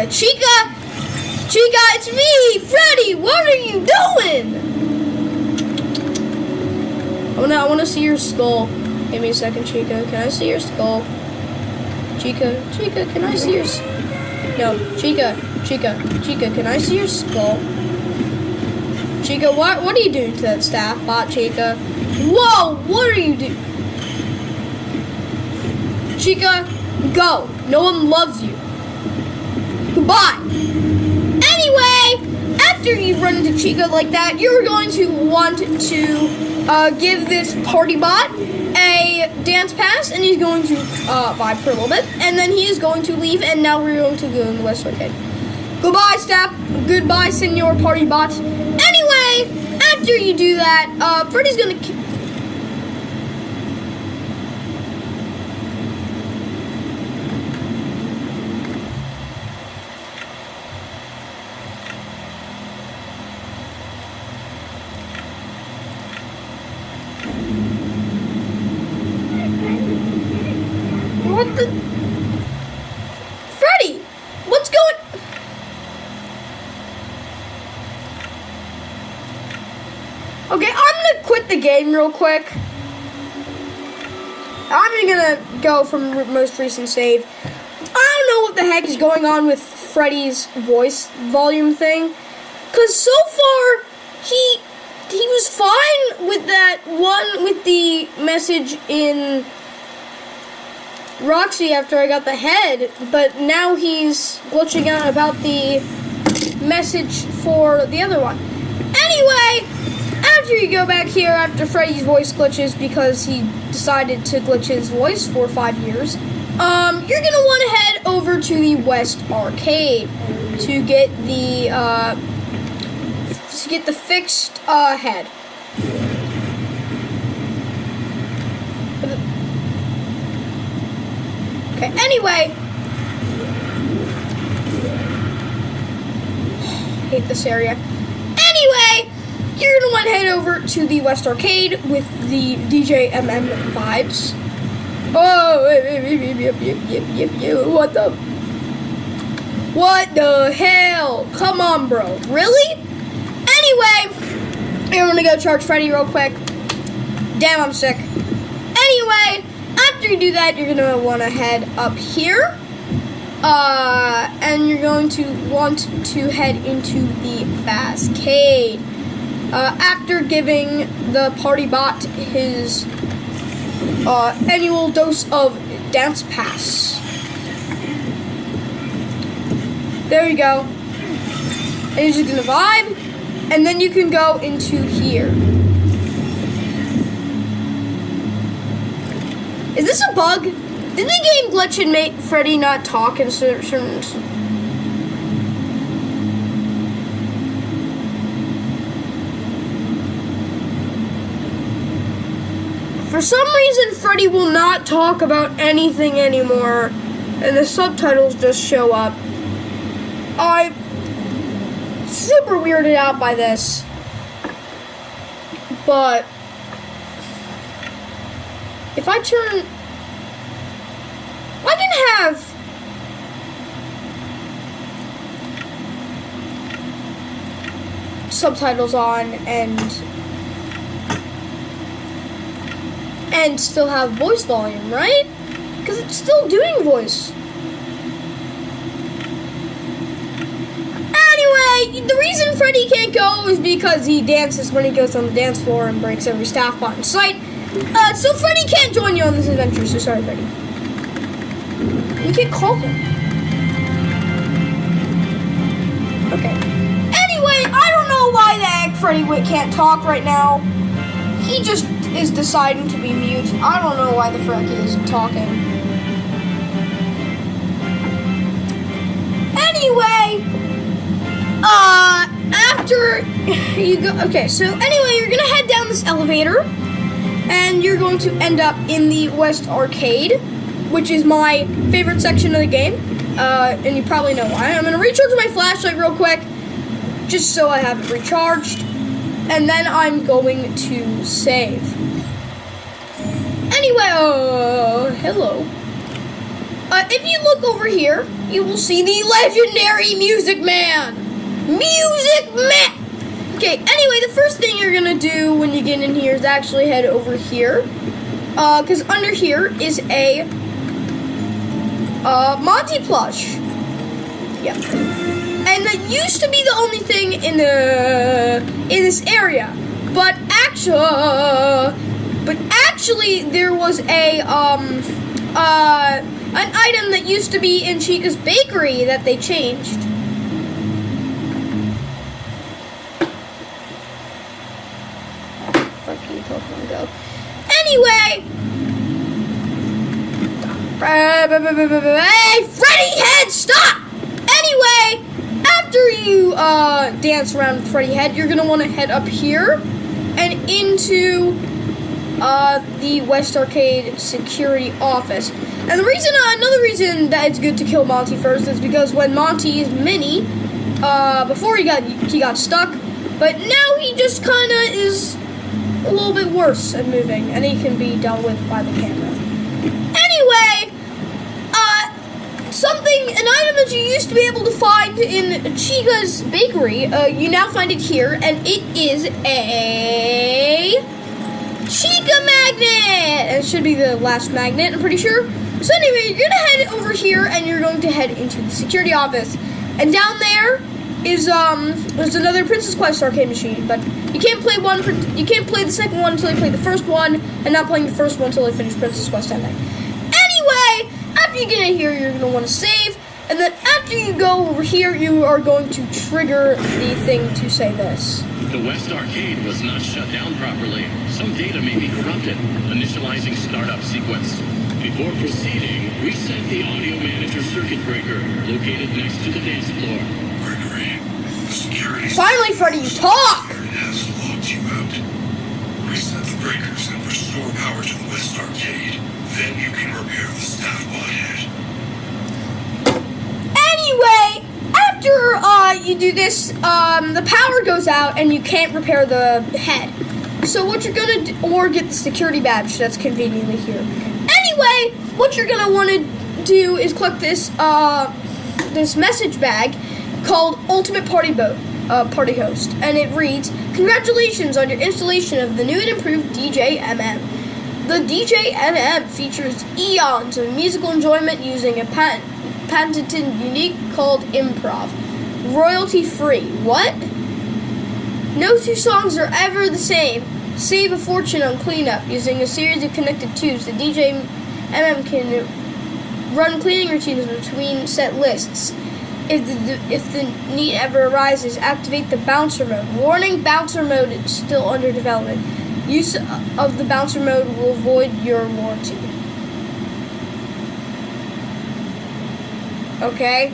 Chica, it's me, Freddy. What are you doing? I wanna see your skull. Give me a second, Chica. Can I see your skull? Chica, can I see your? No, Chica, can I see your skull? Chica, what are you doing to that staff bot, Chica? Whoa, what are you doing? Chica, go. No one loves you. Goodbye. Anyway, after you run into Chica like that, you're going to want to give this party bot a dance pass, and he's going to vibe for a little bit, and then he is going to leave, and now we're going to go in the West Arcade. Goodbye, staff. Goodbye, Senor Party Bot. Anyway, after you do that, Freddy's gonna. What the? Freddy, what's going? Okay, I'm gonna quit the game real quick. I'm gonna go from most recent save. I don't know what the heck is going on with Freddy's voice volume thing, cause so far he was fine with that one with the message in Roxy after I got the head, but now he's glitching out about the message for the other one. Anyway, after you go back here after Freddy's voice glitches because he decided to glitch his voice for 5 years, you're gonna want to head over to the West Arcade to get the to get the fixed head. Okay, anyway. Hate this area. Anyway, you're gonna want to head over to the West Arcade with the DJ MM vibes. Oh, what the hell? Come on, bro. Really? Anyway, you're gonna go charge Freddy real quick. Damn, I'm sick. Anyway, after you do that, you're gonna want to head up here. And you're going to want to head into the Fastcade. After giving the party bot his annual dose of Dance Pass. There you go. And you're just gonna vibe, and then you can go into here. Is this a bug? Did the game glitch and make Freddy not talk in certain... For some reason, Freddy will not talk about anything anymore, and the subtitles just show up. I'm super weirded out by this, but if I turn... I can have subtitles on and still have voice volume, right? Because it's still doing voice. Anyway, the reason Freddy can't go is because he dances when he goes on the dance floor and breaks every staff pot in sight. So Freddy can't join you on this adventure, so sorry, Freddy. You can't call him. Okay. Anyway, I don't know why the heck Freddy can't talk right now. He just is deciding to be mute. I don't know why the frick he isn't talking. Anyway, after you go... Okay, so anyway, you're gonna head down this elevator, and you're going to end up in the West Arcade, which is my favorite section of the game, and you probably know why. I'm going to recharge my flashlight real quick, just so I have it recharged, and then I'm going to save. Anyway, hello. If you look over here, you will see the legendary Music Man! Music Man! Okay, anyway, the first thing you're going to do when you get in here is actually head over here, because under here is a Monty plush. Yeah. And that used to be the only thing in this area. But actually there was an item that used to be in Chica's bakery that they changed. Fucking Pokemon Go. Anyway, hey, Freddy Head, stop! Anyway, after you dance around with Freddy Head, you're gonna want to head up here and into the West Arcade security office. And another reason that it's good to kill Monty first is because when Monty is mini, before he got stuck, but now he just kind of is a little bit worse at moving, and he can be dealt with by the camera. Anyway, an item that you used to be able to find in Chica's bakery, you now find it here, and it is a Chica magnet! And it should be the last magnet, I'm pretty sure. So anyway, you're gonna head over here, and you're going to head into the security office. And down there is there's another Princess Quest arcade machine, but you can't play the second one until you play the first one, and not playing the first one until you finish Princess Quest ending. Anyway, after you get in here, you're gonna want to save, and then after you go over here, you are going to trigger the thing to say this.
The West Arcade was not shut down properly. Some data may be corrupted. Initializing startup sequence. Before proceeding, reset the audio manager circuit breaker located next to the dance floor.
Gregory, The security
Finally, Freddy, you talk!
has locked you out. Reset the breakers and restore power to the West Arcade. Then you can repair the staff pod head.
Anyway, after you do this, the power goes out and you can't repair the head. So what you're gonna do, or get the security badge that's conveniently here. Anyway, what you're gonna want to do is collect this this message bag called Ultimate Party Host, and it reads, "Congratulations on your installation of the new and improved DJ-MM. The DJ-MM features eons of musical enjoyment using a patented unique called improv. Royalty free." What? "No two songs are ever the same. Save a fortune on cleanup using a series of connected tubes. The DJ-MM can run cleaning routines between set lists. If the need ever arises, activate the bouncer mode. Warning, bouncer mode is still under development. Use of the bouncer mode will void your warranty." Okay.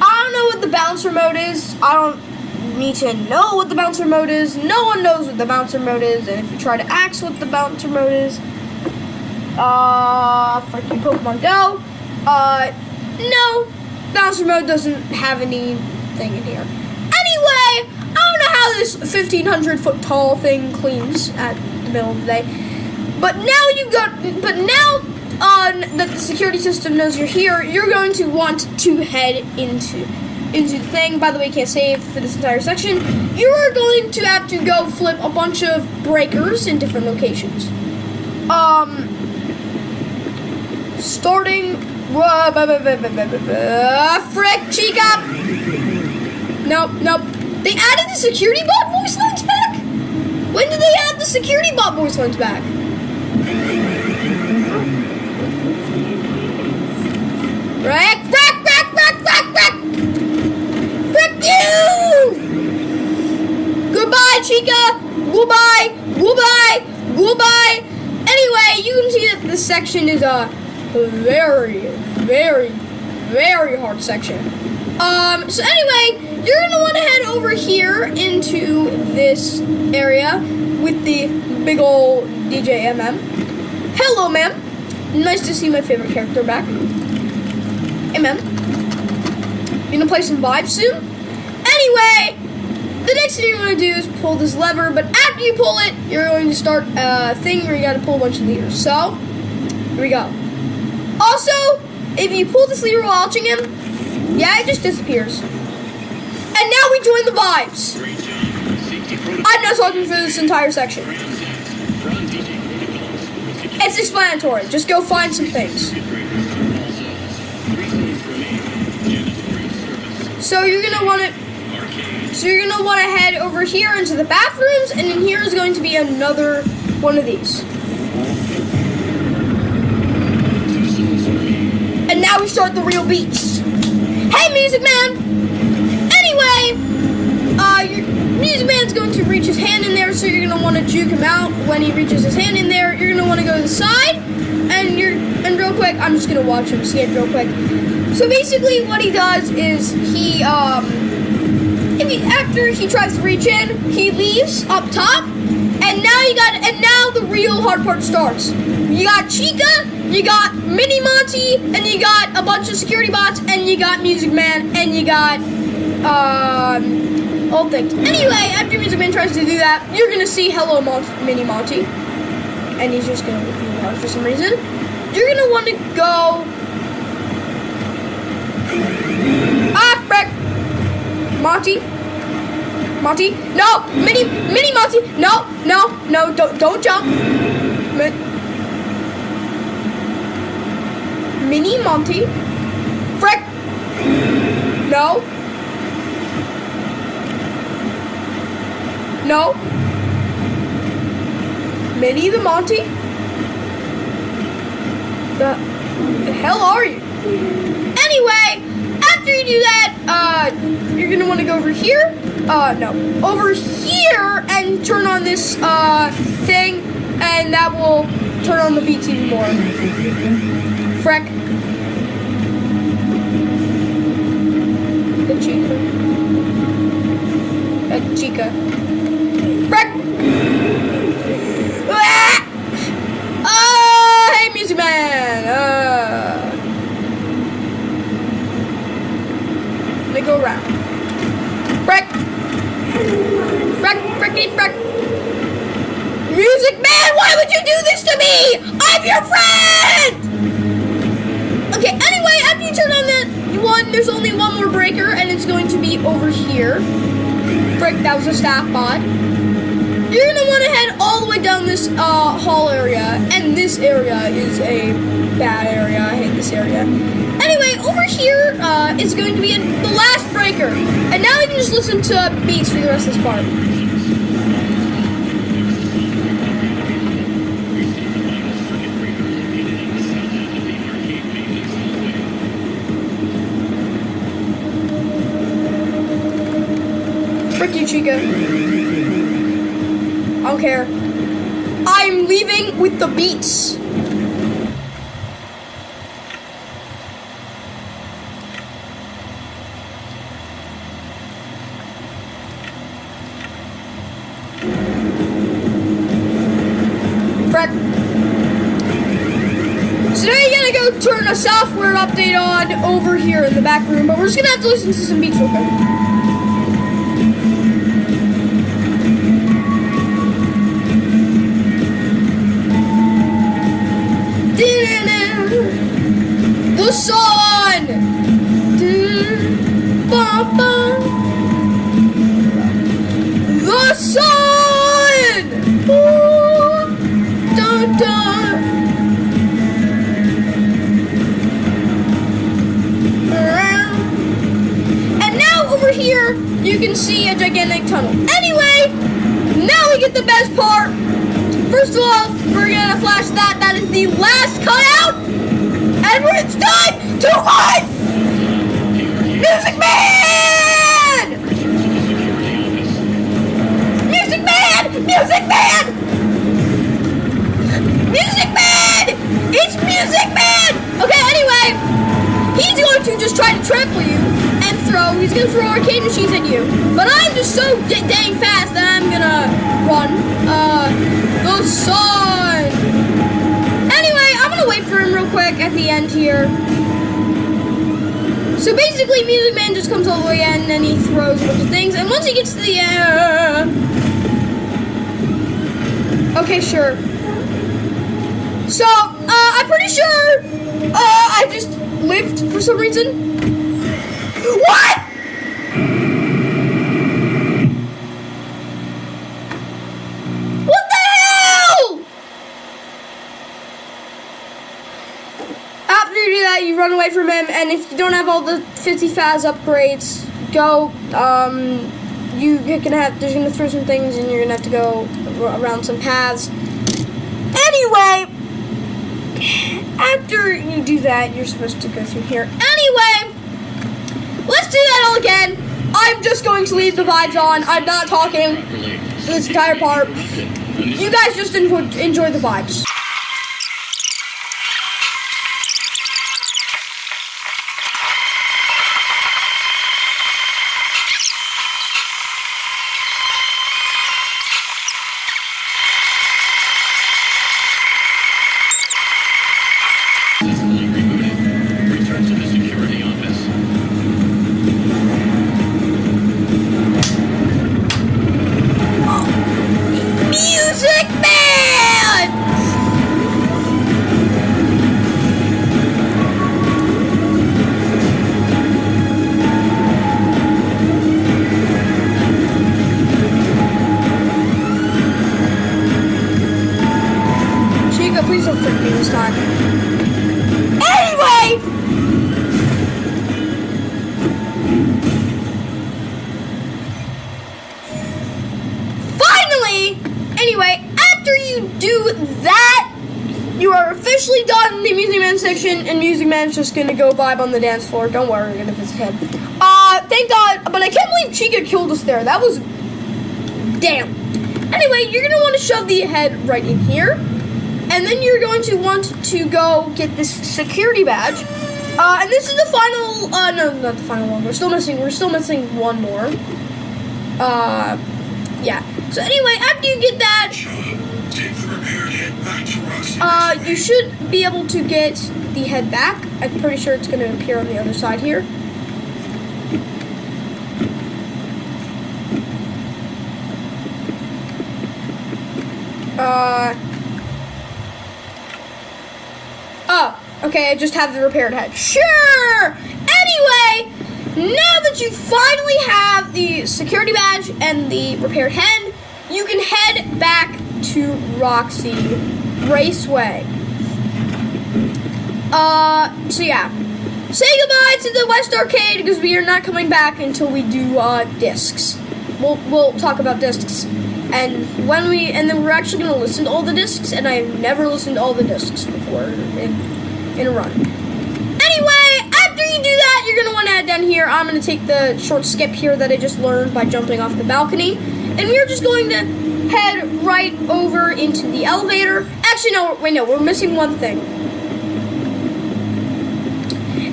I don't know what the bouncer mode is. I don't need to know what the bouncer mode is. No one knows what the bouncer mode is. And if you try to ask what the bouncer mode is, freaking Pokemon Go, no, bouncer mode doesn't have anything in here. Anyway, I don't know how this 1,500 foot tall thing cleans at the middle of the day. But now that the security system knows you're here, you're going to want to head into the thing. By the way, you can't save for this entire section. You are going to have to go flip a bunch of breakers in different locations. Starting. Frick, Chica! Nope. They added the security bot voice lines back? When did they add the security bot voice lines back? Frick! Frick you! Goodbye, Chica! Goodbye! Anyway, you can see that this section is a very, very, very hard section. So anyway, you're gonna want to head over here into this area with the big old DJ-MM. Hello, ma'am. Nice to see my favorite character back. Hey, ma'am. You gonna play some vibes soon? Anyway, the next thing you're gonna do is pull this lever, but after you pull it, you're going to start a thing where you gotta pull a bunch of levers. So, here we go. Also, if you pull this lever while watching him, yeah, it just disappears. And now we join the vibes. I'm not talking for this entire section. It's explanatory. Just go find some things. So you're gonna want to head over here into the bathrooms, and in here is going to be another one of these. And now we start the real beats. Hey, Music Man! Anyway, your Music Man's going to reach his hand in there, so you're going to want to juke him out. When he reaches his hand in there, you're going to want to go to the side, and real quick, I'm just going to watch him see it real quick. So basically what he does is after he tries to reach in, he leaves up top, and now the real hard part starts. You got Chica, you got Mini Monty, and you got a bunch of security bots, and you got Music Man, and you got old things. Anyway, after Music Man tries to do that, you're gonna see Hello Mini Monty, and he's just gonna leave you alone for some reason. You're gonna want to go. Frick! Monty, no, Mini Monty, no, don't jump. Mini Monty, frick, no, Mini the Monty, the hell are you? Anyway, after you do that, you're gonna want to go over here. Over here and turn on this thing, and that will turn on the beats even more. Freck. The cheater. go around. Break. Break. Music Man, why would you do this to me? I'm your friend! Okay, anyway, after you turn on that one, there's only one more breaker, and it's going to be over here. Break, that was a staff bot. You're gonna want to head all the way down this hall area, and this area is a bad area. I hate this area. Anyway, over here is going to be the last breaker, and now you can just listen to beats for the rest of this part. Frick you, Chica. I don't care. I'm leaving with the beats. Frick. So now you're gonna go turn a software update on over here in the back room, but we're just gonna have to listen to some beats real quick. The sun! The sun! Ooh, dun, dun. And now over here, you can see a gigantic tunnel. Anyway, now we get the best part. First of all, we're gonna flash that. That is the last cutout. And when it's done, to what? Music Man! Music Man! Music Man! Music Man! It's Music Man! Okay, anyway, he's going to just try to trample you and throw. He's gonna throw arcade machines at you. But I'm just so dang fast that I'm gonna run. The sun! Anyway, I'm gonna wait for him real quick at the end here. So basically, Music Man just comes all the way in and he throws a bunch of things. And once he gets to the end... Okay, sure. So, I'm pretty sure I just lived for some reason. What?! You run away from him, and if you don't have all the 50 Faz upgrades, go, there's gonna throw some things, and you're gonna have to go around some paths. Anyway, after you do that, you're supposed to go through here. Anyway, let's do that all again. I'm just going to leave the vibes on. I'm not talking this entire part. You guys just enjoy the vibes. Music Man! Chica, please don't freak me this time. Anyway! Anyway, after you do that, you are officially done the Music Man section, and Music Man's just gonna go vibe on the dance floor. Don't worry, we're gonna hit his head. Thank God, but I can't believe Chica killed us there. That was... damn. Anyway, you're gonna want to shove the head right in here, and then you're going to want to go get this security badge. And this is the final, no, not the final one. We're still missing one more. Yeah. So anyway, after you get that,
Take the repaired head back to Roxy.
you should be able to get the head back. I'm pretty sure it's going to appear on the other side here. Oh, okay, I just have the repaired head. Sure! Anyway, now that you finally have the security badge and the repaired head, you can head back to Roxy Raceway. So yeah. Say goodbye to the West Arcade because we are not coming back until we do, discs. We'll talk about discs. And then we're actually going to listen to all the discs, and I have never listened to all the discs before in a run. Anyway, after you do that, you're going to want to head down here. I'm going to take the short skip here that I just learned by jumping off the balcony, and we're just going to head right over into the elevator. Actually, no, wait, no, we're missing one thing.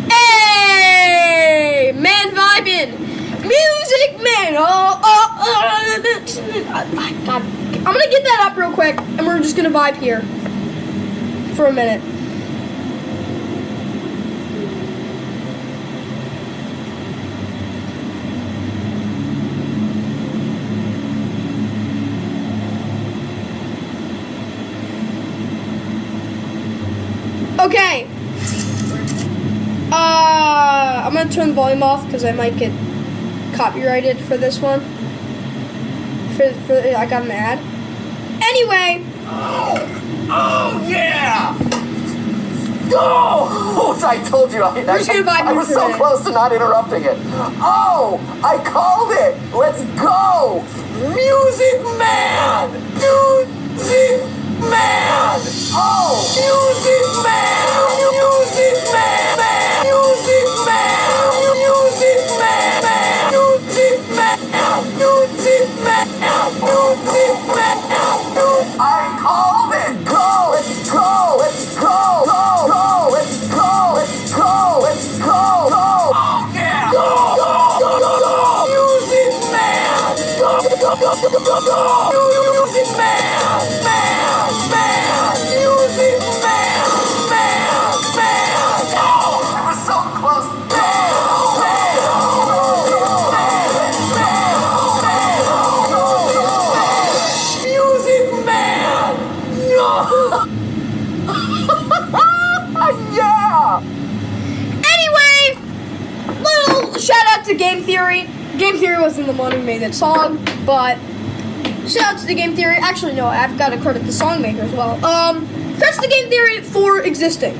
Hey, man vibing. Music Man! God. I'm gonna get that up real quick, and we're just gonna vibe here for a minute. Okay. I'm gonna turn the volume off because I might get copyrighted for this one. I got an ad. Anyway.
Oh yeah! Oh, I told you I was so close to not interrupting it. Oh, I called it. Let's go, Music Man! Music Man! Oh, Music Man! Music Man! Music Man! Music Man! Music Man! Music Man! Music Man! I called it! Go! Let's go! Let's go! Go! Go! Let's go! Let's go! Let's go! Go! Oh yeah! Go! Go! Go! Go! Music Man! Go! Go! Go! Go! Go! Music Man! Man! Man! Music Man! Man! Man! Oh! I was so close! Yeah!
Anyway, little shout out to Game Theory. Game Theory wasn't the one who made that song, but shout out to the Game Theory. Actually, no, I've got to credit the song maker as well. Credits to Game Theory for existing.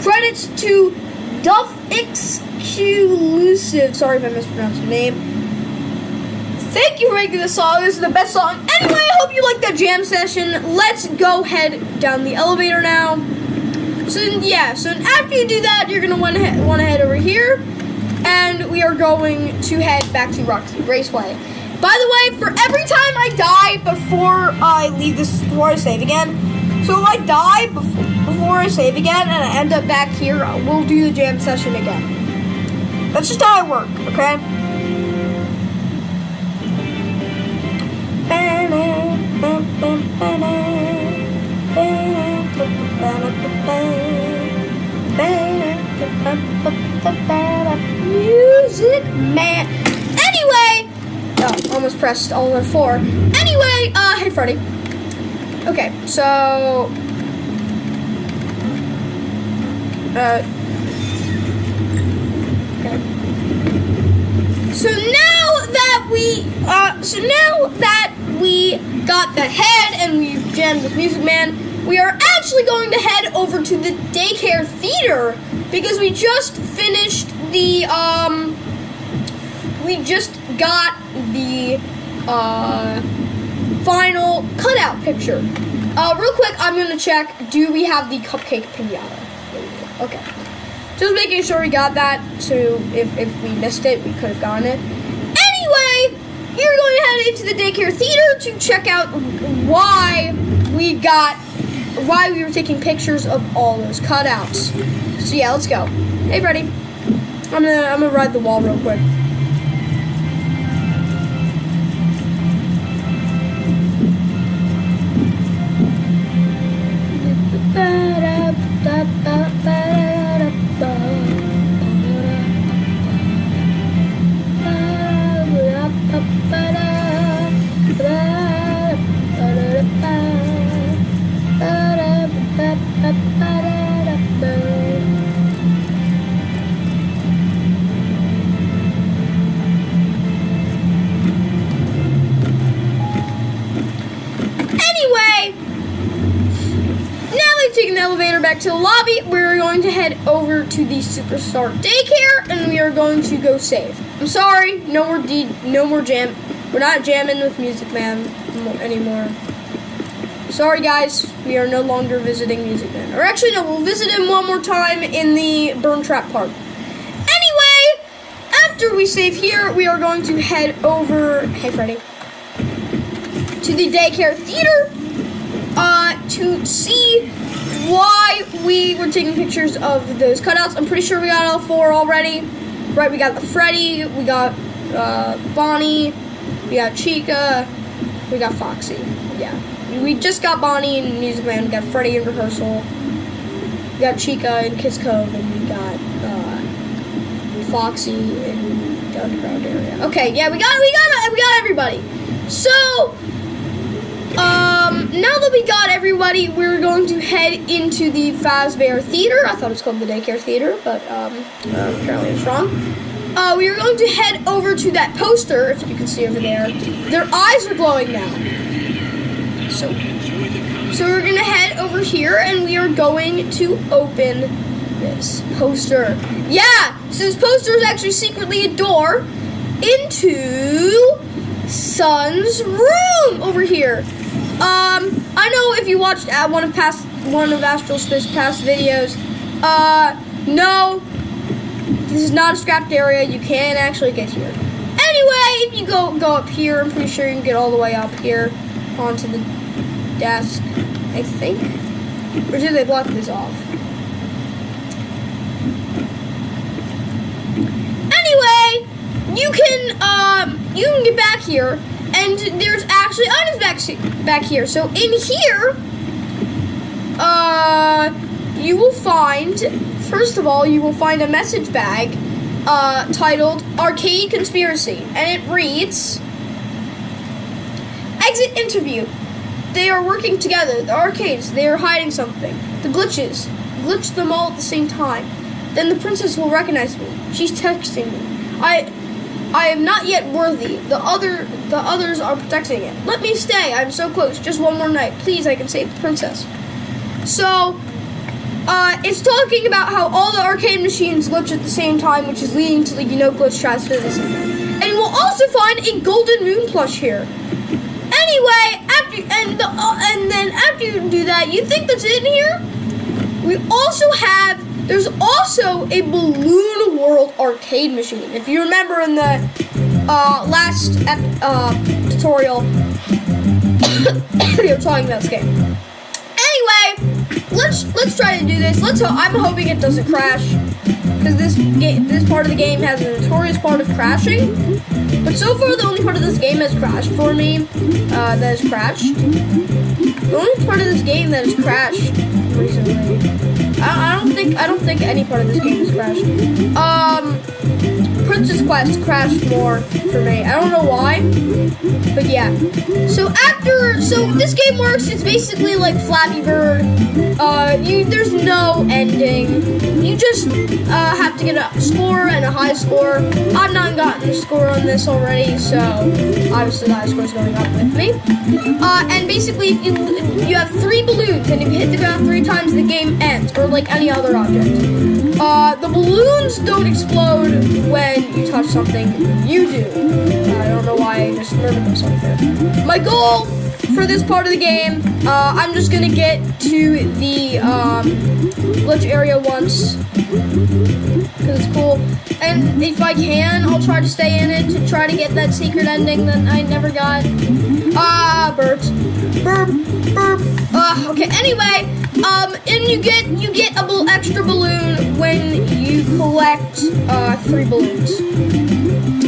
Credits to Duff Exclusive. Sorry if I mispronounced your name. Thank you for making this song. This is the best song. Anyway, I hope you liked that jam session. Let's go head down the elevator now. So yeah, so after you do that, you're gonna want to head over here, and we are going to head back to Roxy Raceway. By the way, for every time I die before I leave this, before I save again, so if I die before I save again and I end up back here, we'll do the jam session again. That's just how I work, okay? Music Man. Anyway, almost pressed all on 4. Anyway, hey Freddy. Okay, so okay. So now that we got the head and we jammed with Music Man, we are actually going to head over to the daycare theater because we just finished the we just got the final cutout picture. Real quick, I'm gonna check. Do we have the cupcake pinata? Okay. Just making sure we got that, so if we missed it, we could have gotten it. Anyway, you're going to head into the daycare theater to check out why we were taking pictures of all those cutouts. So yeah, let's go. Hey, Freddy. I'm gonna ride the wall real quick. back to the lobby. We're going to head over to the Superstar Daycare, and we are going to go save. I'm sorry, no more jam. We're not jamming with Music Man anymore. Sorry, guys, we are no longer visiting Music Man. Or actually, no, we'll visit him one more time in the Burn Trap Park. Anyway, after we save here, we are going to head over. Hey, Freddy. To the Daycare Theater. To see why we were taking pictures of those cutouts. I'm pretty sure we got all 4 already. Right, we got the Freddy, we got Bonnie, we got Chica, we got Foxy. Yeah, we just got Bonnie in Music Man, we got Freddy in rehearsal, we got Chica in Kiss Cove, and we got Foxy in the underground area. Okay, yeah, we got everybody. So, now that we got everybody, we're going to head into the Fazbear Theater. I thought it was called the Daycare Theater, but apparently it's wrong. We are going to head over to that poster, if you can see over there. Their eyes are glowing now. So we're going to head over here, and we are going to open this poster. Yeah, so this poster is actually secretly a door into Sun's room over here. I know if you watched one of Astral Space past videos, no, this is not a scrapped area. You can actually get here. Anyway, if you go up here, I'm pretty sure you can get all the way up here onto the desk, I think. Or did they block this off? Anyway, you can get back here. And there's actually items back here. So in here, you will find, first of all, you will find a message bag titled Arcade Conspiracy. And it reads, Exit interview. They are working together. The arcades, they are hiding something. The glitches. Glitch them all at the same time. Then the princess will recognize me. She's texting me. I am not yet worthy. The others are protecting it. Let me stay. I'm so close. Just one more night. Please, I can save the princess. So, it's talking about how all the arcade machines glitch at the same time, which is leading to the glitch transfer. And you will also find a golden moon plush here. Anyway, after you do that, you think that's it in here? There's also a Balloon World arcade machine. If you remember in the last tutorial, we were talking about this game. Anyway, let's try to do this. I'm hoping it doesn't crash, because this part of the game has a notorious part of crashing. But so far, the only part of this game has crashed for me. That has crashed. The only part of this game that has crashed recently. I don't think any part of this game has crashed. Princess Quest crashed more for me. I don't know why, but yeah. So this game works. It's basically like Flappy Bird. There's no ending. You just have to get a score and a high score. I've not gotten a score on this already, so obviously the high score is going up with me. And basically, you have 3 balloons, and if you hit the ground 3 times, the game ends, or like any other object. The balloons don't explode when you touch something. You do. I don't know why I just murdered myself there. My goal for this part of the game, I'm just gonna get to the glitch area once, because it's cool. And if I can, I'll try to stay in it to try to get that secret ending that I never got. Birds. Burp, burp. Okay, anyway, and you get a extra balloon when you collect 3 balloons.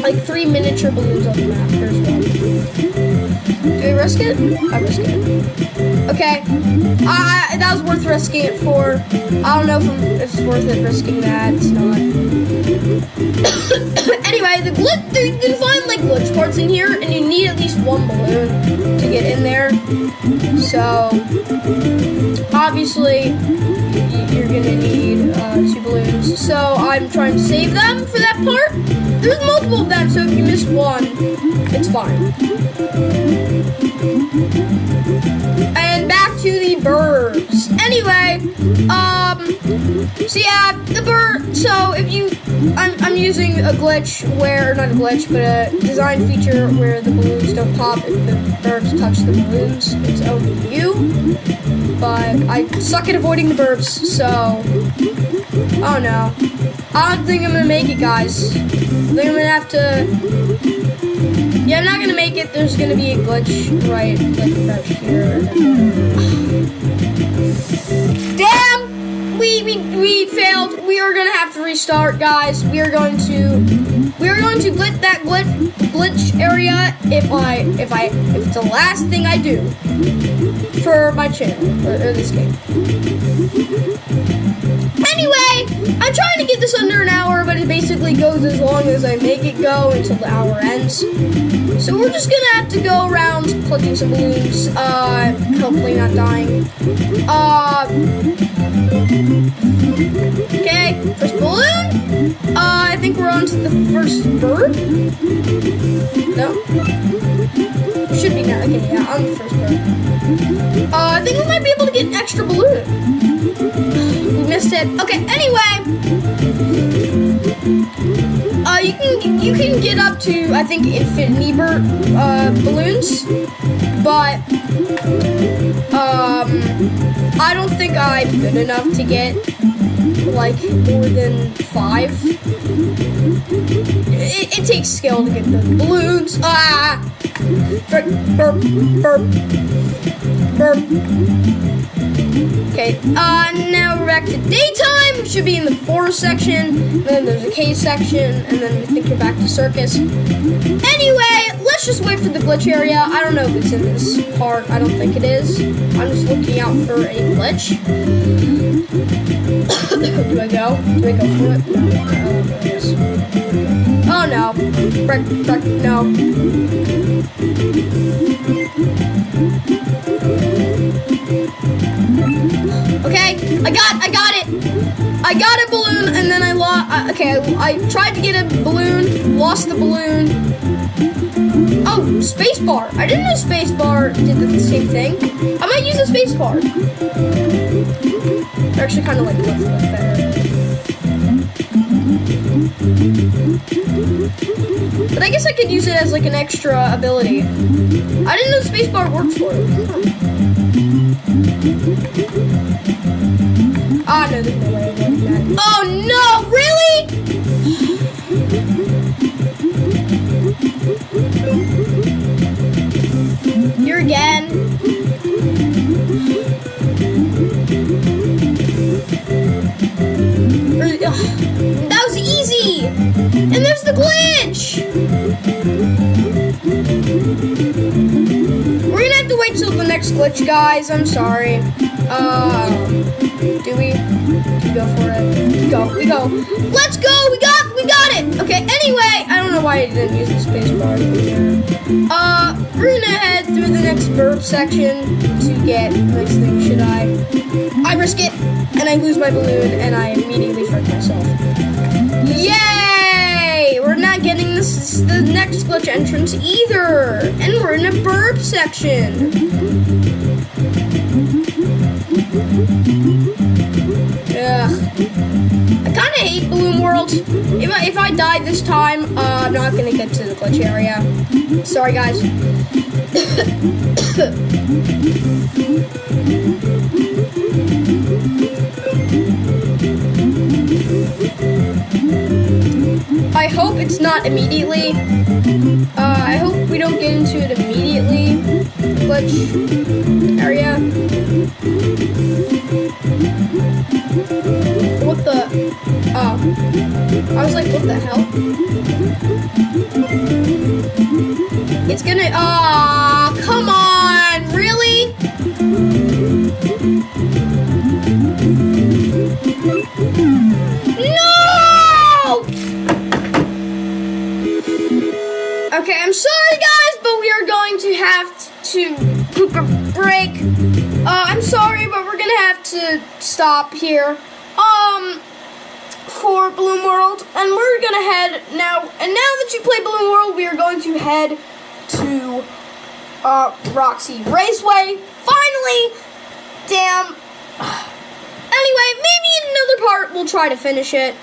Like 3 miniature balloons on the map. There's one. Do I risk it? I risk it. Okay. That was worth risking it for. I don't know if it's worth it risking that. It's not. Anyway, you can find like glitch parts in here, and you need at least 1 balloon to get in there. So obviously you're gonna need 2 balloons. So I'm trying to save them for that part. There's multiple of them, so if you miss one, it's fine. And back to the birds. Anyway, So yeah, so if you, I'm using a glitch where, not a glitch, but a design feature where the balloons don't pop if the burps touch the balloons. It's only you. But I suck at avoiding the burps, so, oh no. I don't think I'm gonna make it, guys. I think I'm gonna have to, yeah, I'm not gonna make it. There's gonna be a glitch right, like, right here. Damn! We failed. We are gonna have to restart, guys. We are going to glitch that glitch area if it's the last thing I do for my channel or this game. Anyway, I'm trying to get this under an hour, but it basically goes as long as I make it go until the hour ends. So we're just gonna have to go around collecting some balloons, hopefully not dying. Okay, first balloon. I think we're on to the first bird. No. Should be now. Okay, yeah, on the first bird. I think we might be able to get an extra balloon. We missed it. Okay, anyway. You can get up to, I think, infinity balloons, but I don't think I'm good enough to get like more than 5. It takes skill to get the balloons. Burp, burp, burp. Okay, now we're back to daytime. We should be in the forest section, then there's a cave section, and then we think we're back to circus. Anyway, let's just wait for the glitch area. I don't know if it's in this part. I don't think it is. I'm just looking out for a glitch. Do I go? Do I go for it? Yes. Oh no. No. Okay, I got it. I got a balloon, and then I lost. Okay, I tried to get a balloon, lost the balloon. Oh, spacebar. I didn't know spacebar did the same thing. I might use a spacebar. They're actually kind of like left better. But I guess I could use it as like an extra ability. I didn't know spacebar worked for it. Ah, no, there's no way I'm doing that. Oh no, really? Here again. That was easy! And there's the glitch! We're gonna have to wait till the next glitch, guys. I'm sorry. Do we go for it? We go. Let's go! We got it! Okay, anyway, I don't know why I didn't use the space bar here. We're gonna head through the next burp section to get the next thing. Should I risk it, and I lose my balloon, and I immediately hurt myself. Yay! We're not getting the next glitch entrance either, and we're in a burp section. Ugh. I kind of hate Balloon World. If I die this time, I'm not gonna get to the glitch area. Sorry, guys. I hope it's not immediately. I hope we don't get into it immediately. Glitch area. What the? Oh. I was like, what the hell? It's gonna. Ah, come on! Really? No! Okay, I'm sorry, guys, but we are going to have to take a break. I'm sorry, but we're gonna have to stop here. For Balloon World, and we're gonna head now. And now that you play Balloon World, we are going to head to Roxy Raceway. Finally, damn. Anyway, maybe in another part we'll try to finish it.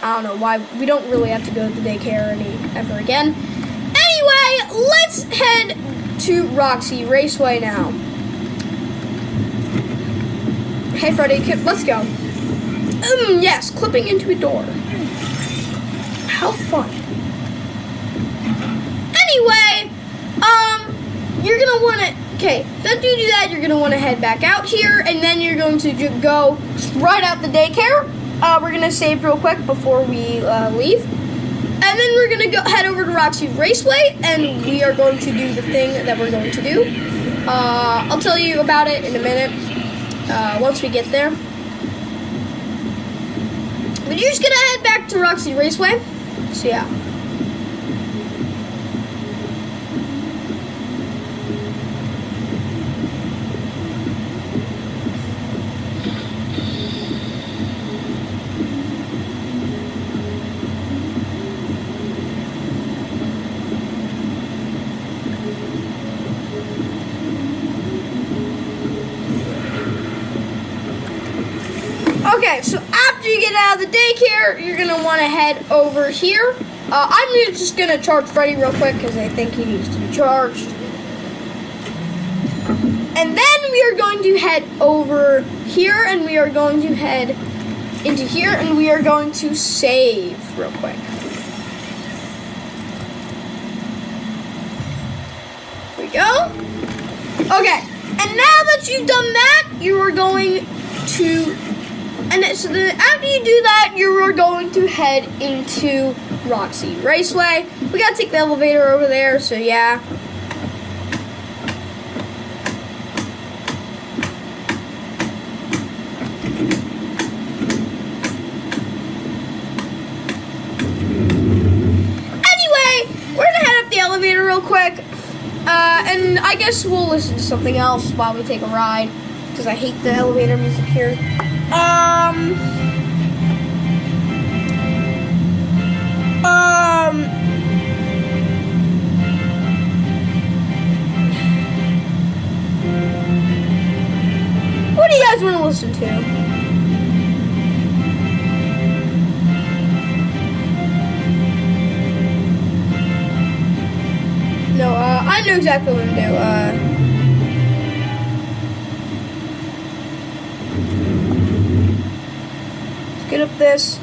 I don't know why. We don't really have to go to the daycare ever again. Anyway, let's head to Roxy Raceway now. Hey, Freddy, let's go. Yes, clipping into a door. How fun. Anyway, you're gonna wanna, okay, after you do that, you're gonna wanna head back out here, and then you're going to go right out the daycare. We're gonna save real quick before we leave. And then we're gonna head over to Roxy Raceway, and we are going to do the thing that we're going to do. I'll tell you about it in a minute, once we get there. But you're just gonna head back to Roxy Raceway, so yeah. Okay, so after you get out of the daycare, you're gonna want to head over here. I'm just gonna charge Freddy real quick because I think he needs to be charged. And then we are going to head over here, and we are going to head into here, and we are going to save real quick. There we go. Okay, and now that you've done that, you are going to. And so then after you do that, you are going to head into Roxy Raceway. We gotta take the elevator over there, so yeah. Anyway, we're gonna head up the elevator real quick. And I guess we'll listen to something else while we take a ride, because I hate the elevator music here. What do you guys want to listen to? No, I know exactly what to do. Get up this.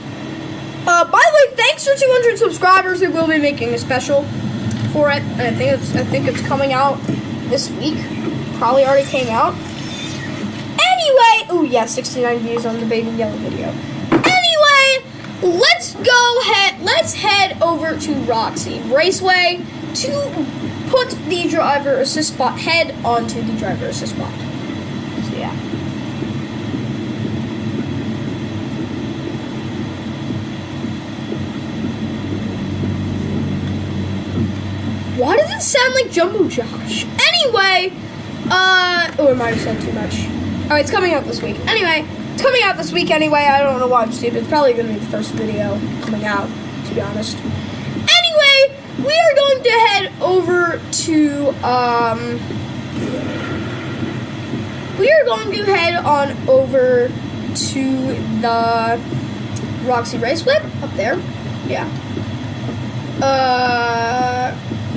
By the way, thanks for 200 subscribers. We will be making a special for it. And I think it's coming out this week. Probably already came out. Anyway, oh yeah, 69 views on the Baby Yellow video. Anyway, let's head over to Roxy Raceway to put the driver assist spot, head onto the driver assist spot. So yeah. Why does it sound like Jumbo Josh? Anyway, oh, I might have said too much. Alright, it's coming out this week. Anyway, it's coming out this week anyway. I don't know why I'm stupid. It's probably going to be the first video coming out, to be honest. Anyway, we are going to head over to, we are going to head on over to the Roxy Raceway, up there. Yeah.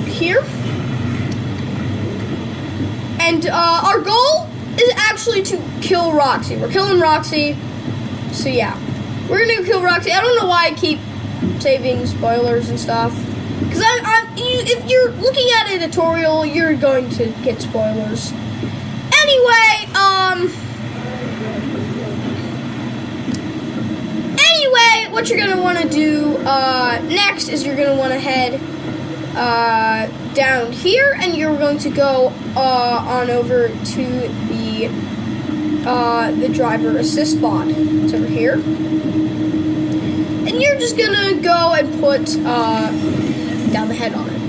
Here. And our goal is actually to kill Roxy. We're killing Roxy. So yeah. We're gonna kill Roxy. I don't know why I keep saving spoilers and stuff. Because if you're looking at a tutorial, you're going to get spoilers. Anyway, what you're gonna want to do next is you're gonna want to head down here, and you're going to go on over to the driver assist spot. It's over here, and you're just gonna go and put down the head on it.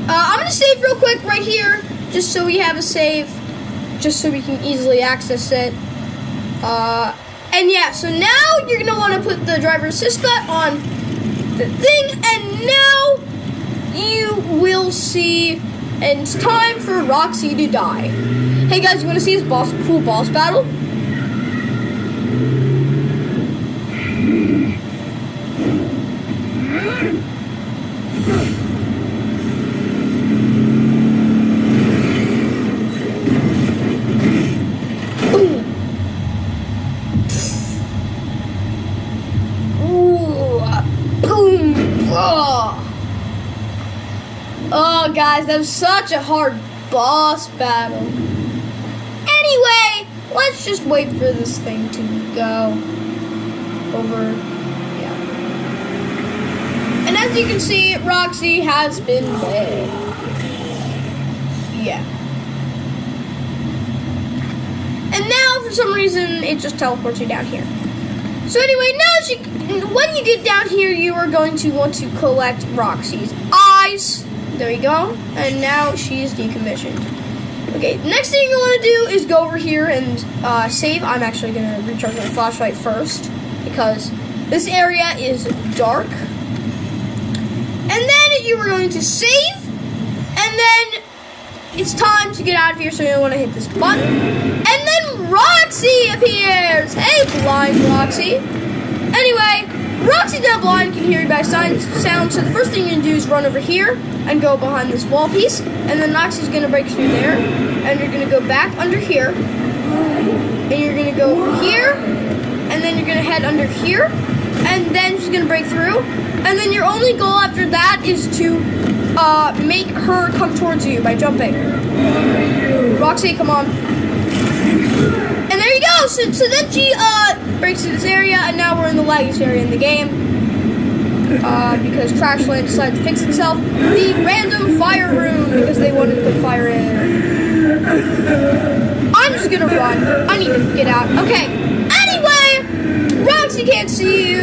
I'm gonna save real quick right here, just so we have a save, just so we can easily access it. And yeah, so now you're gonna want to put the driver assist button on the thing, and now you will see, and it's time for Roxy to die. Hey guys, you want to see this cool boss battle? Oh, guys, that was such a hard boss battle. Anyway, let's just wait for this thing to go over. Yeah. And as you can see, Roxy has been dead. Yeah. And now, for some reason, it just teleports you down here. So anyway, when you get down here, you are going to want to collect Roxy's eyes. There you go. And now she's decommissioned. Okay, the next thing you want to do is go over here and save. I'm actually going to recharge my flashlight first because this area is dark. And then you are going to save. And then it's time to get out of here, so you want to hit this button. And then Roxy appears. Hey, blind Roxy. Anyway, Roxy now blind can hear you by sound, so the first thing you're going to do is run over here and go behind this wall piece, and then Roxy's going to break through there, and you're going to go back under here, and you're going to go over here, and then you're going to head under here, and then she's going to break through, and then your only goal after that is to make her come towards you by jumping. Roxy, come on. And there you go! So then she breaks through this area, and now we're in the laggiest area in the game. Because Crashland decided to fix itself. The random fire room, because they wanted to put fire in. I'm just gonna run. I need to get out. Okay. Anyway, Roxy can't see you.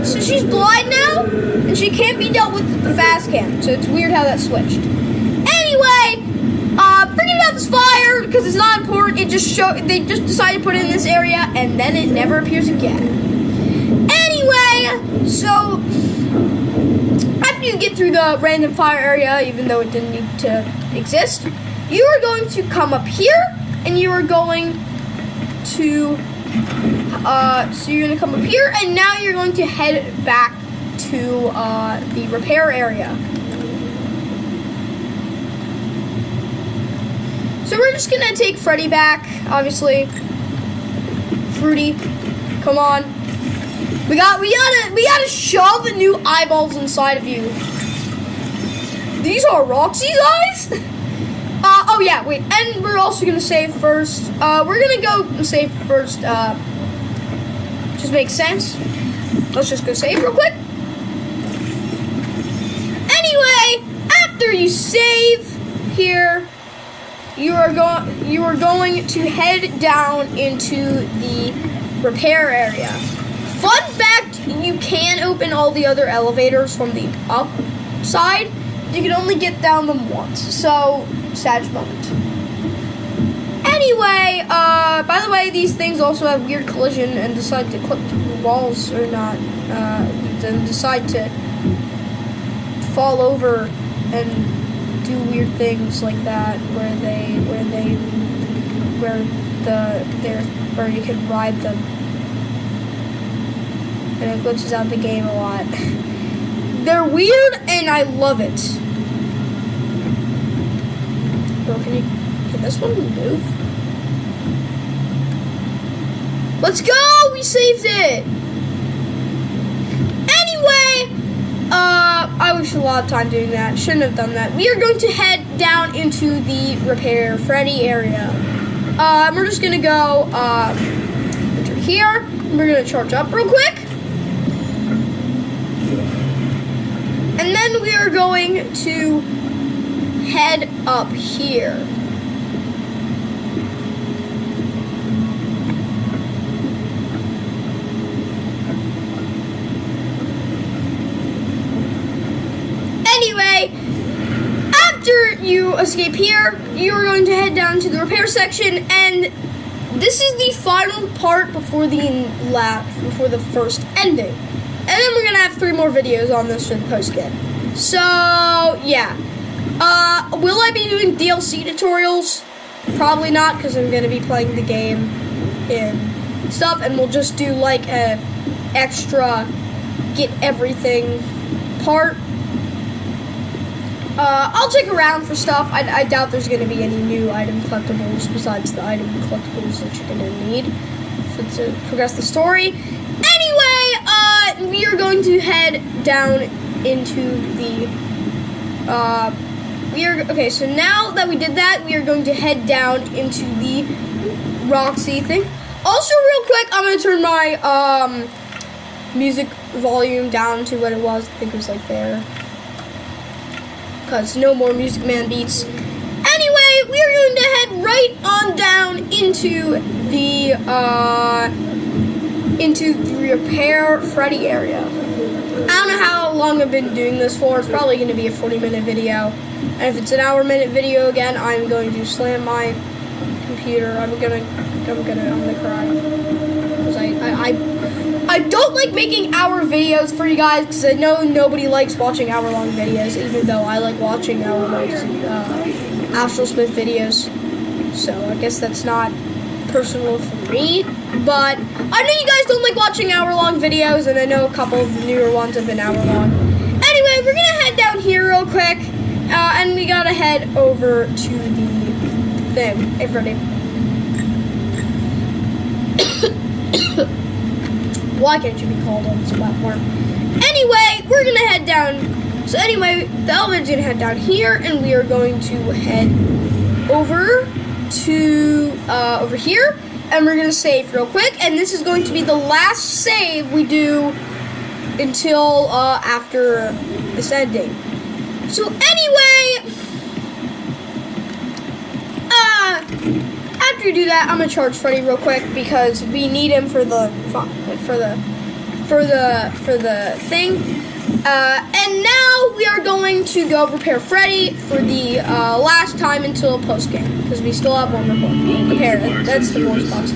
So she's blind now, and she can't be dealt with the fast cam. So it's weird how that switched. Anyway, forget about this fire because it's not important. They just decided to put it in this area, and then it never appears again. Anyway, so after you get through the random fire area, even though it didn't need to exist, you are going to come up here, and you are going to, so you're going to come up here, and now you're going to head back to the repair area. So we're just going to take Freddy back, obviously. Fruity, come on. We gotta shove new eyeballs inside of you. These are Roxy's eyes? Oh yeah, wait, and we're also gonna save first. We're gonna go and save first, just makes sense. Let's just go save real quick. Anyway, after you save here, you are going to head down into the repair area. Fun fact, you can open all the other elevators from the upside. You can only get down them once. So, sad moment. Anyway, by the way, these things also have weird collision and decide to clip through walls or not. Then decide to fall over and do weird things like that, where you can ride them. And it glitches out the game a lot. They're weird, and I love it. Bro, can this one move? Let's go! We saved it! Anyway, I wasted a lot of time doing that. Shouldn't have done that. We are going to head down into the Repair Freddy area. We're just gonna go, enter here. And we're gonna charge up real quick. And then we are going to head up here. Anyway, after you escape here, you are going to head down to the repair section, and this is the final part before the first ending. And then we're gonna have 3 more videos on this for the post-game. So, yeah. Will I be doing DLC tutorials? Probably not, because I'm gonna be playing the game in stuff, and we'll just do like a extra get everything part. I'll check around for stuff. I doubt there's going to be any new item collectibles besides the item collectibles that you're going to need to progress the story. Anyway, we are going to head down into the okay, so now that we did that, we are going to head down into the Roxy thing. Also, real quick, I'm going to turn my music volume down to what it was. I think it was like there. Because no more Music Man beats. Anyway, we are going to head right on down into the Repair Freddy area. I don't know how long I've been doing this for. It's probably going to be a 40-minute video. And if it's an hour-minute video again, I'm going to slam my computer. I'm gonna cry. Because I don't like making hour videos for you guys, because I know nobody likes watching hour-long videos, even though I like watching hour-long Astral Smith videos. So I guess that's not personal for me, but I know you guys don't like watching hour-long videos, and I know a couple of the newer ones have been hour-long. Anyway, we're gonna head down here real quick, and we gotta head over to the thing. Hey, Freddy. Why can't you be called on this platform? Anyway, we're gonna head down. So anyway, the elevator's gonna head down here, and we are going to head over to over here, and we're gonna save real quick. And this is going to be the last save we do until after this ending. So anyway, after you do that, I'm gonna charge Freddy real quick because we need him for the thing. And now we are going to go prepare Freddy for the last time until post game, because we still have one more repair. That's the voice box.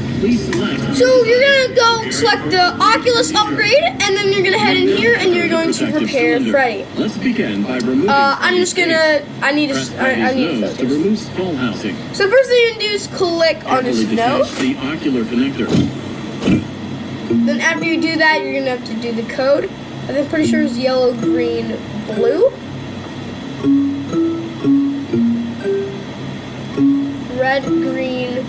So you're gonna go select the Oculus upgrade, and then you're gonna head in here and you're going to repair Freddy.
Let's begin by removing.
I'm just gonna. I need
to remove skull housing.
So first thing you're gonna do is click on his nose.
The ocular connector.
Then after you do that, you're gonna have to do the code. And I'm pretty sure it's yellow, green, blue. Red, green,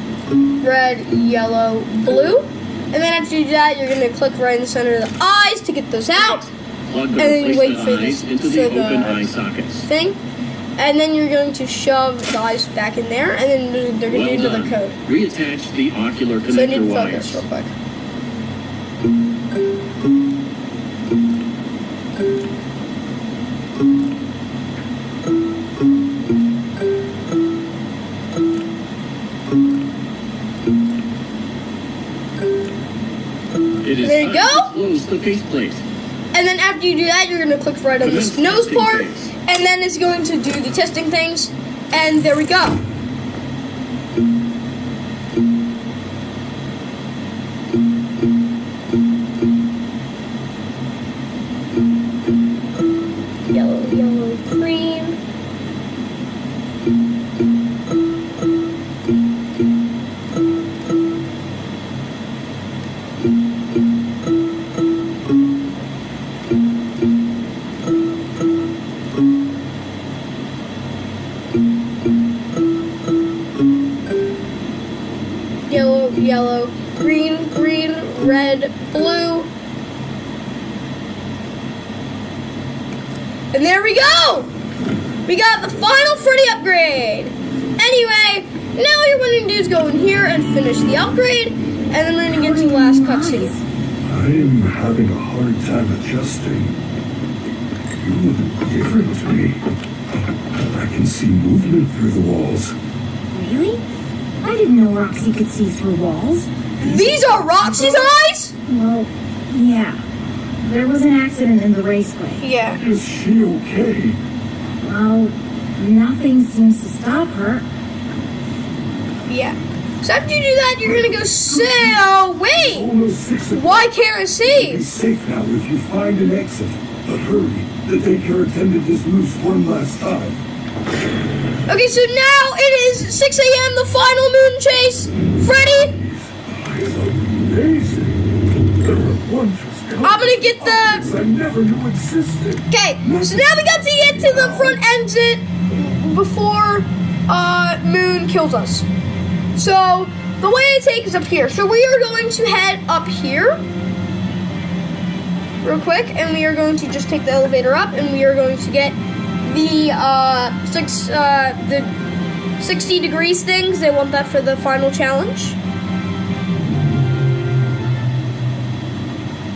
red, yellow, blue. And then after you do that, you're gonna click right in the center of the eyes to get those out.
Plug
And then you wait for
eyes
this
into the open eye sockets.
thing. And then you're going to shove the eyes back in there, and then they're gonna do another code.
Reattach the ocular
So I need
connector
to
wires.
focus real quick. There you go.
Close the faceplate.
And then after you do that, you're going to click right on this nose part, and then it's going to do the testing things, and there we go. Yellow, yellow, green. Yellow, yellow, green, green, red, blue. And there we go! We got the final Freddy upgrade! Anyway, now all you're going to do is go in here and finish the upgrade, and then we're going to get to the last cutscene.
I'm having a hard time adjusting. You look different to me. I can see movement through the walls.
Really? I didn't know Roxy could see through walls.
These are Roxy's eyes?
Well, yeah. There was an accident in the raceway.
Yeah.
Is she okay?
Well, nothing seems to stop her.
Yeah. So after you do that, you're going to go say, oh, wait!
Almost 6 o'clock.
Why can't I
Be
see?
safe now if you find an exit. But hurry, the daycare attendant is loose one last time.
Okay, so now it is 6 a.m., the final moon chase. Freddy,
I thought we amazing. There are a bunch of
I'm gonna get the.
I never knew existed.
Okay, so now we got to get to the front exit before Moon kills us. So the way I take is up here. So we are going to head up here real quick, and we are going to just take the elevator up, and we are going to get the 60 degrees things. They want that for the final challenge.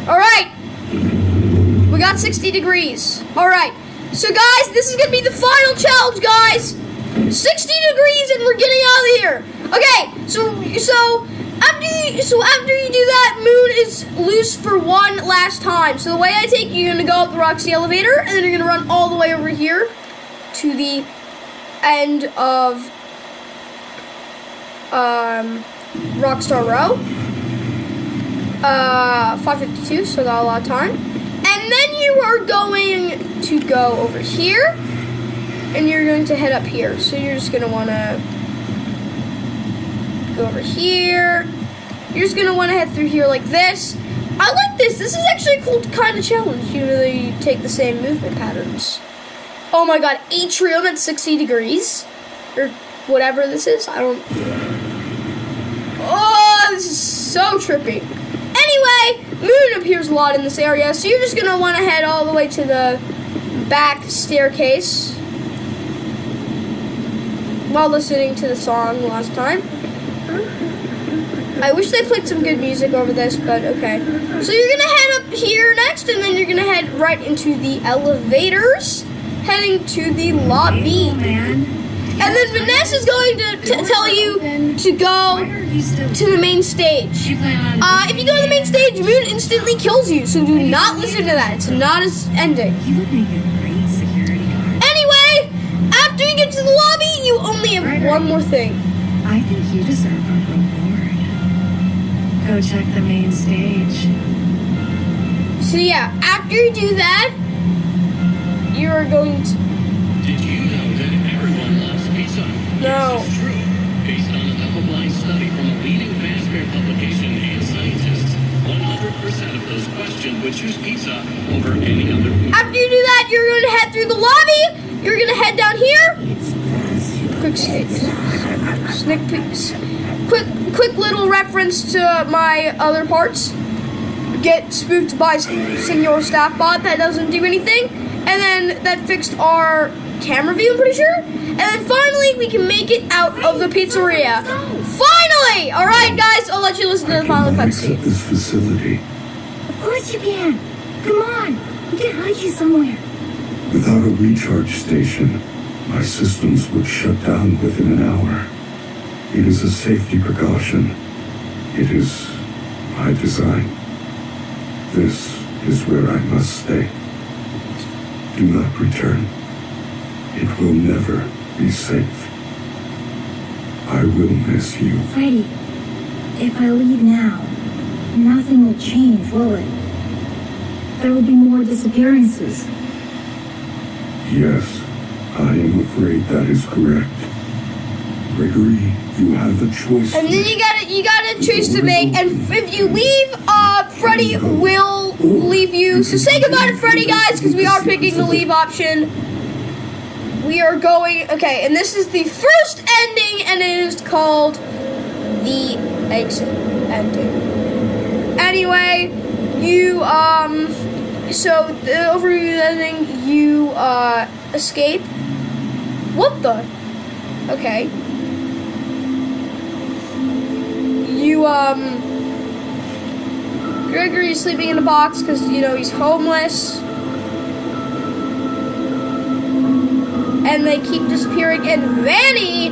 All right, we got 60 degrees. All right, so guys, this is gonna be the final challenge, guys. 60 degrees, and we're getting out of here. Okay, so after you do that, Moon is loose for one last time. So the way I take you're gonna go up the Roxy elevator, and then you're gonna run all the way over here to the end of Rockstar Row. 5:52, so got a lot of time. And then you are going to go over here, and you're going to head up here. So you're just gonna wanna go over here. You're just gonna wanna head through here like this. I like this. This is actually a cool kind of challenge. You really take the same movement patterns. Oh my god, Atrium at 60 degrees. Or whatever this is. I don't. Oh, this is so trippy. Anyway, Moon appears a lot in this area, so you're just gonna want to head all the way to the back staircase while listening to the song last time. I wish they played some good music over this, but okay. So you're gonna head up here next, and then you're gonna head right into the elevators, heading to the lobby. And then Vanessa's going to tell you to go to the main stage. If you go to the main stage, Moon instantly kills you, so do not listen to that. It's not its ending.
You would make a great security guard.
Anyway, after you get to the lobby, you only have one more thing.
I think you deserve a reward. Go check the main stage.
So yeah, after you do that, you are going to...
Did you know that everyone loves pizza?
No.
Yes, it's true. Based on a double-blind study from a leading fast food publication and scientists, 100% of those questioned would choose pizza over any other food.
After you do that, you're going to head through the lobby. You're going to head down here. Quick sneak peeks. Quick little reference to my other parts. Get spooked by Senor Staffbot. That doesn't do anything. And then that fixed our camera view, I'm pretty sure. And then finally, we can make it out of the pizzeria. Finally! All right, guys, I'll let you listen to the final cutscene.
Exit this facility.
Of course you can. Come on. We can hide you somewhere.
Without a recharge station, my systems would shut down within an hour. It is a safety precaution. It is my design. This is where I must stay. Do not return. It will never be safe. I will miss you.
Freddy, if I leave now, nothing will change, will it? There will be more disappearances.
Yes, I am afraid that is correct. Gregory, you have a choice.
And then you got a choice to make, and if you leave, Freddy will leave you. So say goodbye to Freddy, guys, because we are picking the leave option. We are going, okay, and this is the first ending, and it is called the exit ending. Anyway, you, so the overview ending, you, escape. What the? Okay. You, Gregory is sleeping in a box because, you know, he's homeless. And they keep disappearing. And Vanny,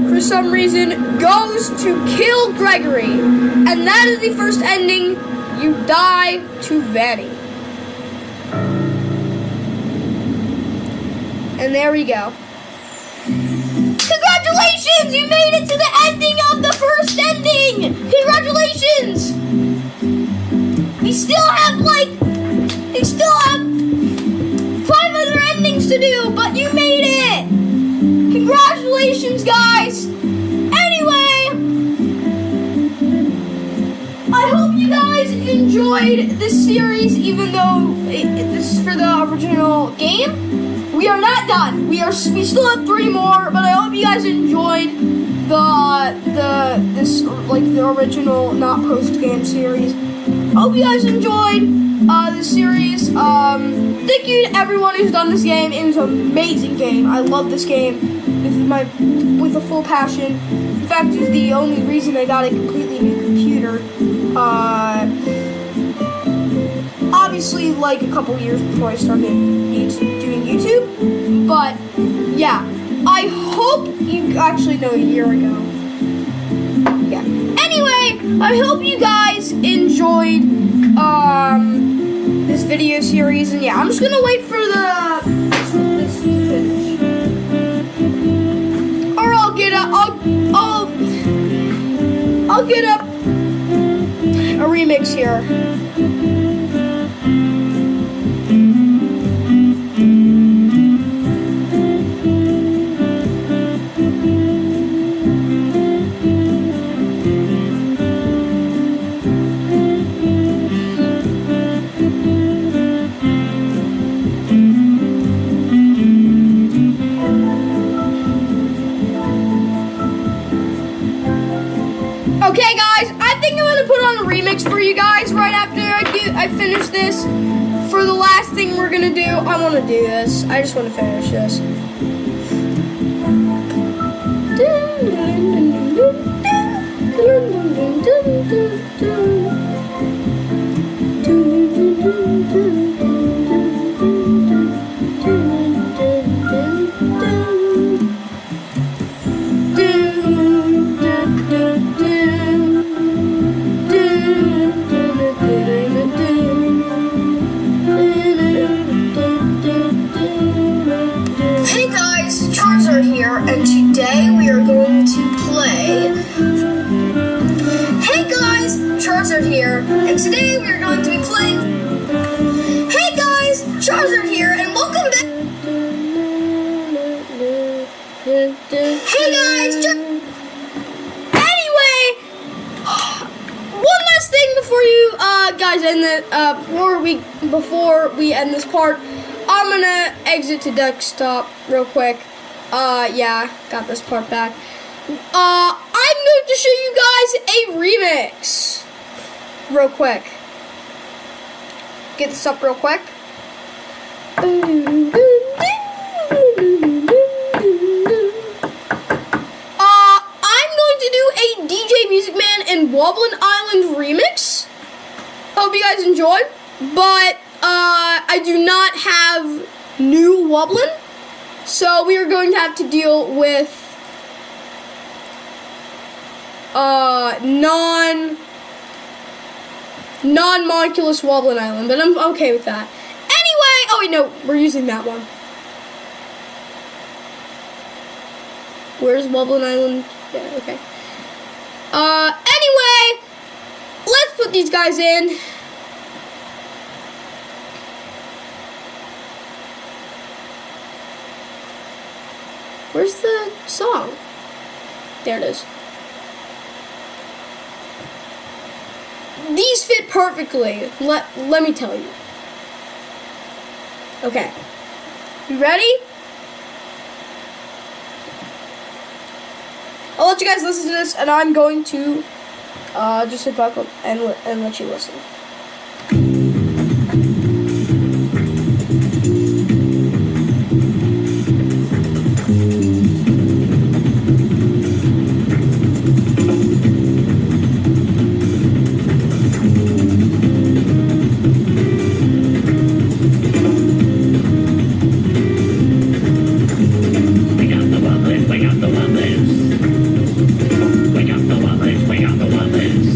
for some reason, goes to kill Gregory. And that is the first ending. You die to Vanny. And there we go. Congratulations! You made it to the ending of the first ending! Congratulations! We still have, we still have 5 other endings to do, but you made it! Congratulations, guys! Anyway, I hope enjoyed this series, even though this is for the original game, we are not done. We still have 3 more, but I hope you guys enjoyed the original not post game series. Hope you guys enjoyed this series. Thank you to everyone who's done this game. It was an amazing game. I love this game with a full passion. In fact, it's the only reason I got a completely new computer. Obviously, like a couple years before I started doing YouTube. But yeah, I hope you actually know a year ago. Yeah. Anyway, I hope you guys enjoyed this video series, and yeah, I'm just gonna wait for this to finish, or I'll get up a remix here. Okay, guys, I think I'm gonna put on a remix for you guys right after I finish this. For the last thing we're gonna do, I want to do this. I just want to finish this. Hey guys, Charizard here, and today we are going to play. Hey guys, Charizard here, and today we are going to be playing. Hey guys, Charizard here, and welcome back. Hey guys, anyway, one last thing before you guys end the before we end this part. I'm gonna exit to desktop real quick. Yeah, got this part back. I'm going to show you guys a remix real quick. Get this up real quick. I'm going to do a DJ Music Man and Woblin Island remix. Hope you guys enjoyed, but I do not have new Woblin, so we are going to have to deal with non-monoculous Woblin Island, but I'm okay with that. Anyway, oh wait, no, we're using that one. Where's Woblin Island? Yeah, okay. Anyway, let's put these guys in. Where's the song? There it is. These fit perfectly. Let me tell you. Okay. You ready? I'll let you guys listen to this, and I'm going to just sit back and let you listen.
Wake up the Woblins, wake up the Woblins.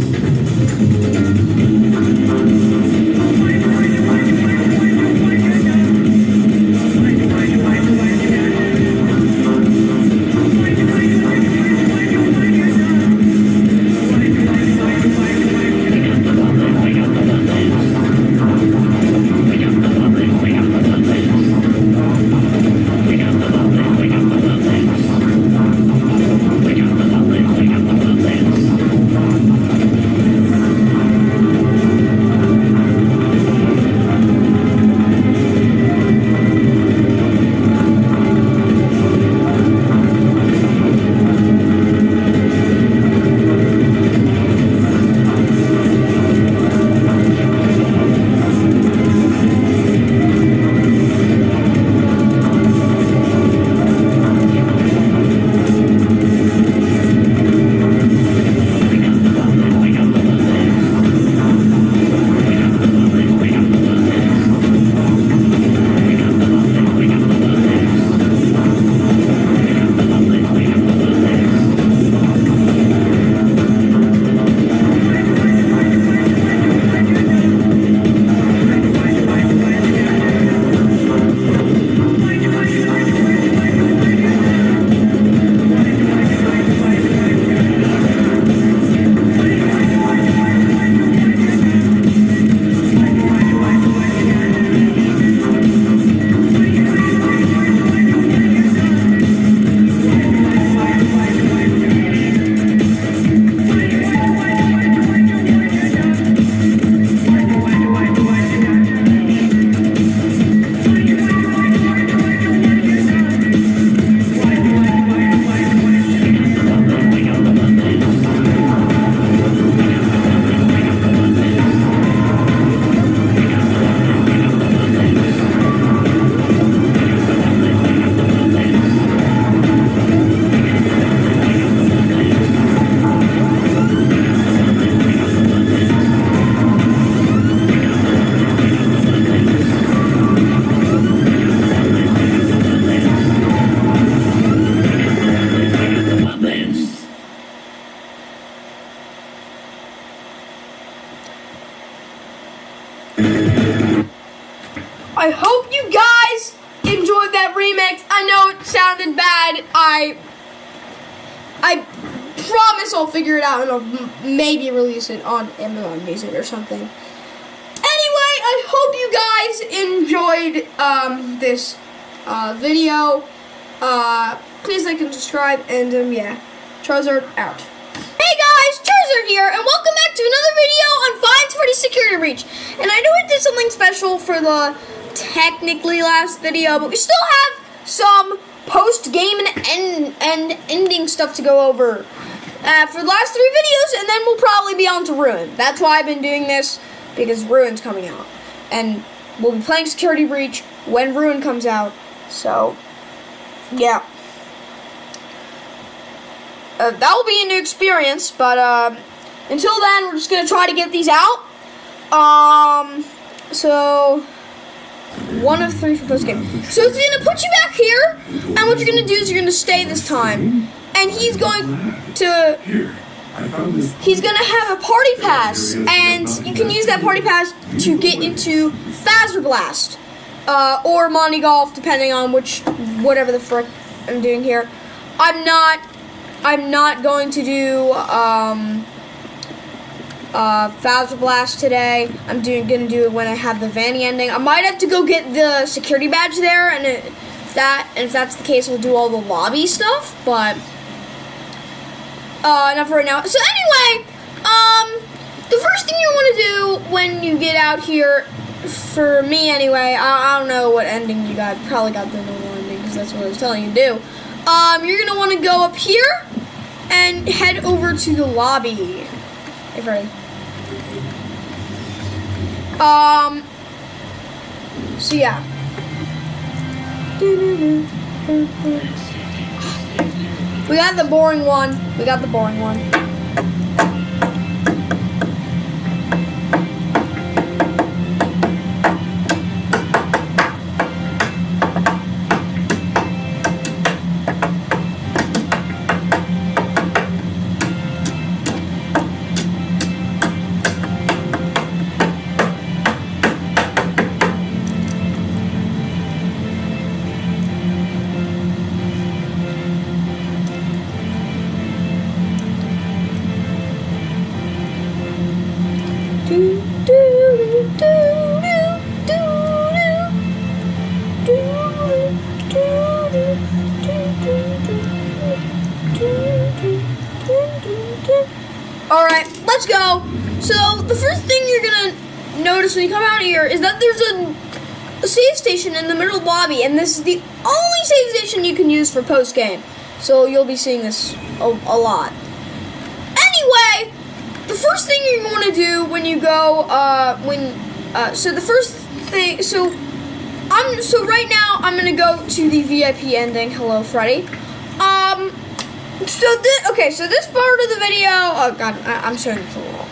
sounded bad, I promise I'll figure it out and I'll maybe release it on Amazon Music or something. Anyway, I hope you guys enjoyed this video. Please like and subscribe, and yeah, Charizard out. Hey guys, Charizard here, and welcome back to another video on Five Nights at Freddy's Security Breach. And I know I did something special for the technically last video, but we still have some post-game and ending stuff to go over for the last 3 videos, and then we'll probably be on to Ruin. That's why I've been doing this, because Ruin's coming out. And we'll be playing Security Breach when Ruin comes out, so yeah. That will be a new experience, but until then, we're just going to try to get these out. So 1 of 3 for post game. So it's going to put you back here, and what you're going to do is you're going to stay this time. And he's going to have a party pass, and you can use that party pass to get into Phasma Blast, or Monty Golf, depending on whatever the frick I'm doing here. I'm not going to do Phasma Blast today. I'm gonna do it when I have the Vanny ending. I might have to go get the security badge there, and if that's the case, we'll do all the lobby stuff. But not for right now. So anyway, the first thing you want to do when you get out here, for me anyway, I don't know what ending you got. Probably got the normal ending because that's what I was telling you to do. You're gonna want to go up here and head over to the lobby. Hey, Freddy. So yeah. We got the boring one. Alright, let's go. So, the first thing you're gonna notice when you come out here is that there's a save station in the middle lobby, and this is the only save station you can use for post-game. So, you'll be seeing this a lot. Anyway, the first thing you're going to do when you go, so right now, I'm gonna go to the VIP ending. Hello, Freddy. So this part of the video, oh god, I'm starting to roll.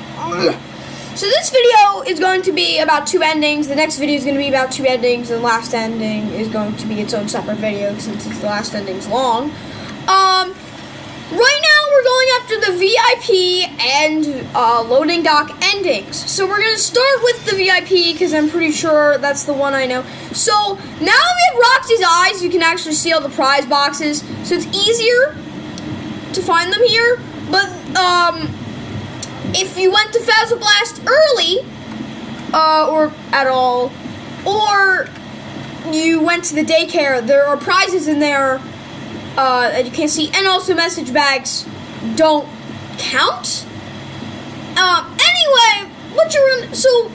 So this video is going to be about 2 endings. The next video is going to be about 2 endings. The last ending is going to be its own separate video since the last ending's long. Right now we're going after the VIP and loading dock endings. So we're going to start with the VIP because I'm pretty sure that's the one I know. So now we have Roxy's eyes. You can actually see all the prize boxes. So it's easier to find them here, but if you went to Phasma Blast early, or at all, or you went to the daycare, there are prizes in there that you can't see, and also message bags don't count. Anyway, so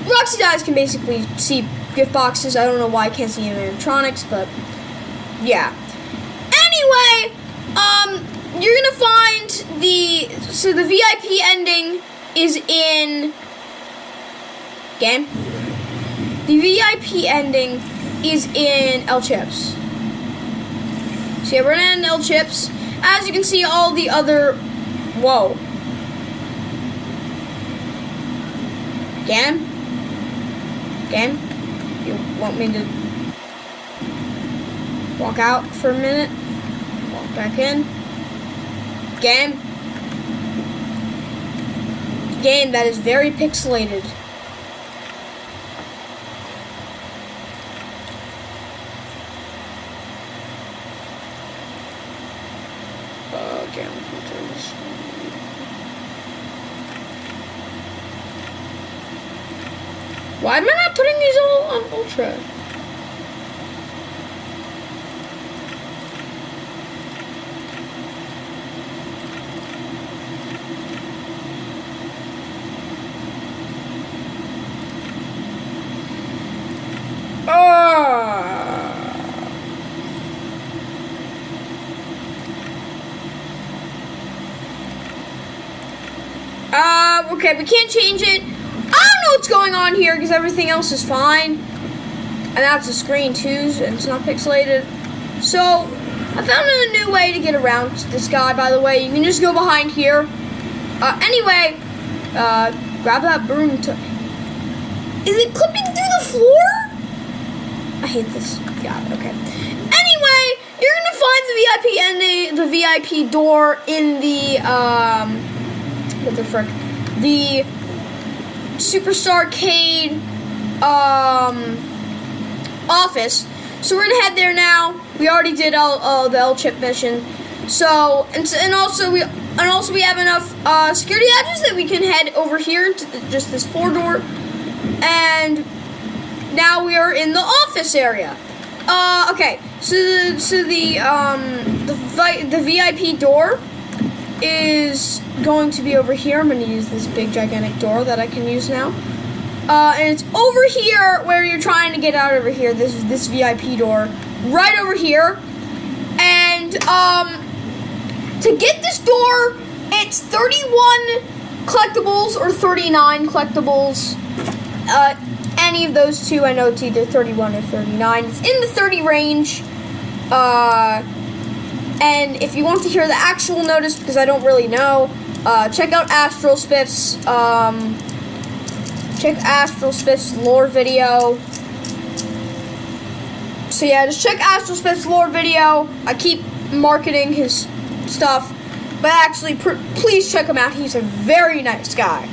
Roxy's eyes can basically see gift boxes. I don't know why I can't see animatronics, but yeah. Anyway, you're gonna find the VIP ending is in game. The VIP ending is in El Chips. So yeah, we're gonna end El Chips. As you can see, all the other Game? You want me to walk out for a minute? Walk back in? Game that is very pixelated. camera filters. Why am I not putting these all on ultra? Okay, we can't change it. I don't know what's going on here because everything else is fine. And that's the screen too, and it's not pixelated. So, I found a new way to get around this guy, by the way. You can just go behind here. Anyway, grab that broom. Is it clipping through the floor? I hate this. Yeah, okay. Anyway, you're gonna find the VIP ending, the VIP door in the, what the frick? The Superstar Arcade office. So we're gonna head there now. We already did all the L-chip mission. So and also we have enough security badges that we can head over here to just this 4-door. And now we are in the office area. Okay. So the VIP door is going to be over here. I'm going to use this big gigantic door that I can use now. And it's over here where you're trying to get out over here. This VIP door. Right over here. And to get this door, it's 31 collectibles or 39 collectibles. Any of those two, I know it's either 31 or 39. It's in the 30 range. And if you want to hear the actual notice, because I don't really know, check out Astral Spiff's lore video. So yeah, just check Astral Spiff's lore video. I keep marketing his stuff, but actually, please check him out. He's a very nice guy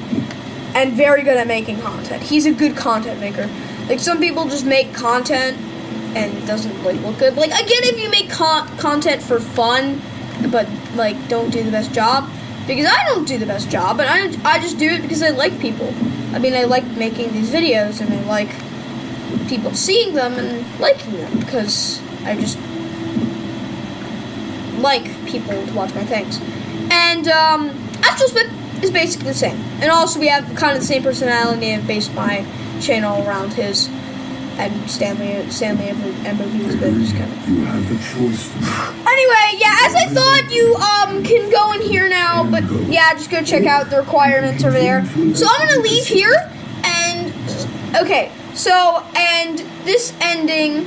and very good at making content. He's a good content maker. Like, some people just make content and it doesn't like look good. Like, I get if you make content for fun, but like don't do the best job, because I don't do the best job, but I just do it because I like people. I mean, I like making these videos and I like people seeing them and liking them because I just like people to watch my things. And Astral Spit is basically the same. And also we have kind of the same personality and based my channel around his. And Stanley of MOVs, but just kind of.
You have the choice.
Anyway, yeah, as I thought, you can go in here now, but yeah, just go check out the requirements over there. So I'm gonna leave here, and okay, so and this ending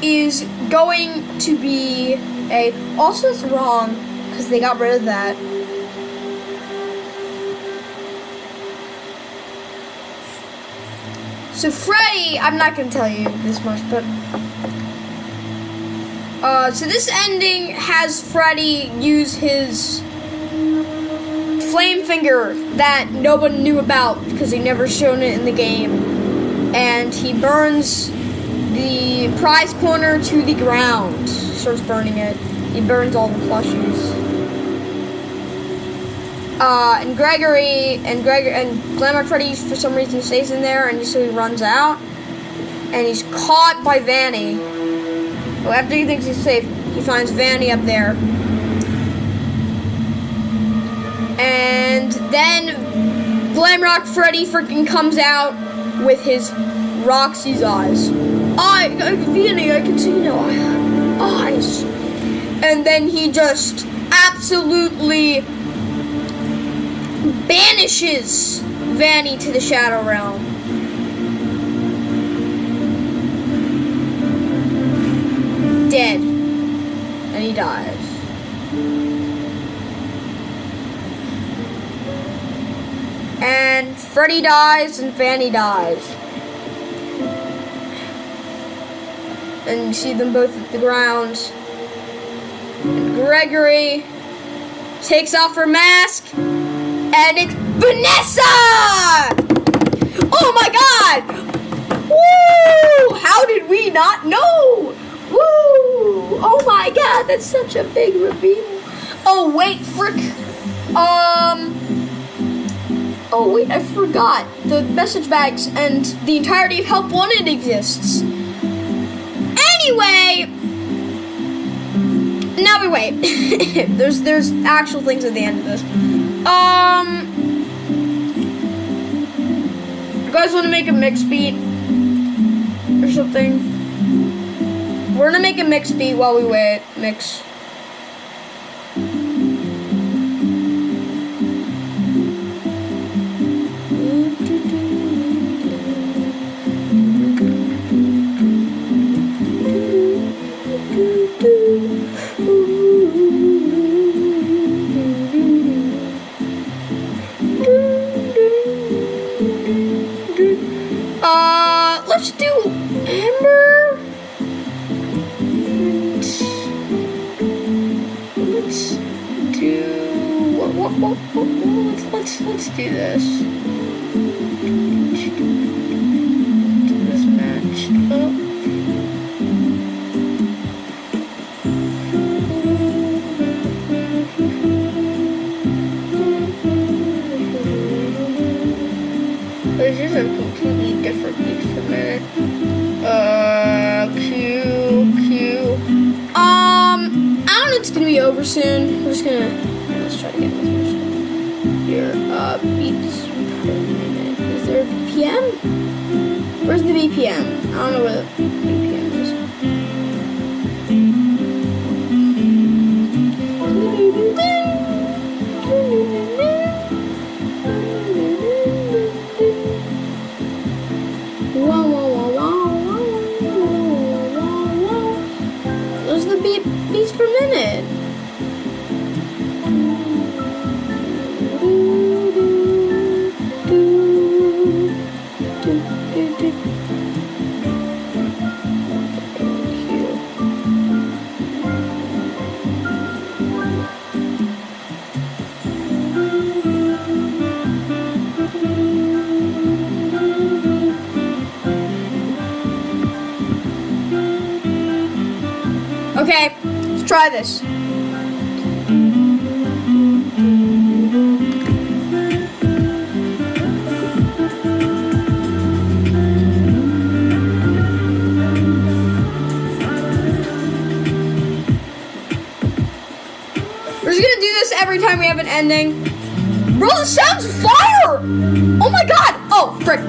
is going to be a. Also, it's wrong because they got rid of that. So Freddy, I'm not gonna tell you this much, but so this ending has Freddy use his flame finger that no one knew about because he never shown it in the game, and he burns the prize corner to the ground. Starts burning it. He burns all the plushies. And Glamour Freddy for some reason stays in there, and so he runs out, and he's caught by Vanny. Well, after he thinks he's safe, he finds Vanny up there, and then Glamrock Freddy freaking comes out with his Roxy's eyes. Vanny, I can see now. I have eyes, and then he just absolutely banishes Vanny to the Shadow Realm. Dead. And he dies. And Freddy dies and Vanny dies. And you see them both at the ground. And Gregory takes off her mask. And it's Vanessa! Oh my god! Woo! How did we not know? Woo! Oh my god, that's such a big reveal. Oh wait, frick. Oh wait, I forgot. The message bags and the entirety of Help Wanted exists. Anyway, now we wait. there's actual things at the end of this. You guys want to make a mix beat or something? We're gonna make a mix beat while we wait. Mix. Let's do Amber. Let's do let's do this. Do this matched up. This is a completely different beat for me. Q. I don't know if it's gonna be over soon. We're just gonna, let's try to get this here. Beats per minute. Is there a BPM? Where's the BPM? I don't know where the BPM is. Those are the beats per minute. Okay, let's try this. We're just gonna do this every time we have an ending. Bro, this sounds fire! Oh my god! Oh, frick.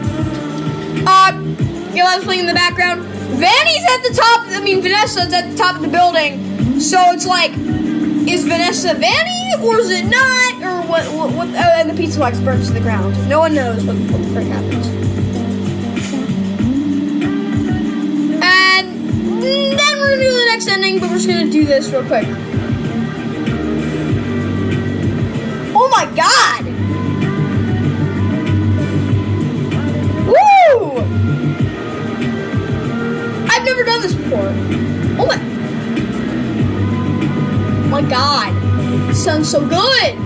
You know, I was playing in the background. Vanny's at the top, Vanessa's at the top of the building. So it's like, is Vanessa Vanny or is it not? Or what and the pizza box burns to the ground. No one knows what the frick happens. And then we're gonna do the next ending, but we're just gonna do this real quick. Oh my god! Woo! I've never done this before. Oh my god. This sounds so good.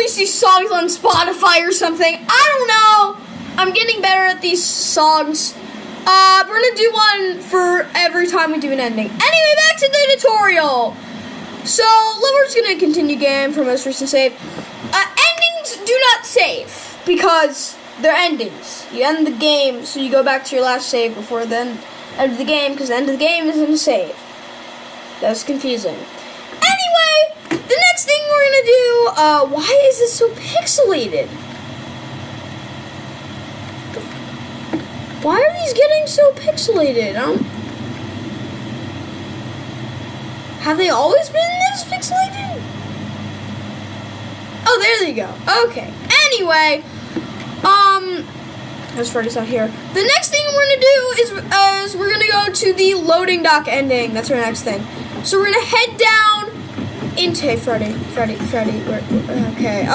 release these songs on Spotify or something. I don't know. I'm getting better at these songs. We're gonna do one for every time we do an ending. Anyway, back to the tutorial. So, we're just gonna continue game from most recent save. Endings do not save because they're endings. You end the game, so you go back to your last save before the end of the game, because the end of the game isn't a save. That's confusing. Anyway, the next thing we're gonna do, why is this so pixelated? Why are these getting so pixelated? Have they always been this pixelated? Oh, there you go. Okay. Anyway, as Freddy's not here. The next thing we're gonna do is we're gonna go to the loading dock ending. That's our next thing. So we're gonna head down into Freddy.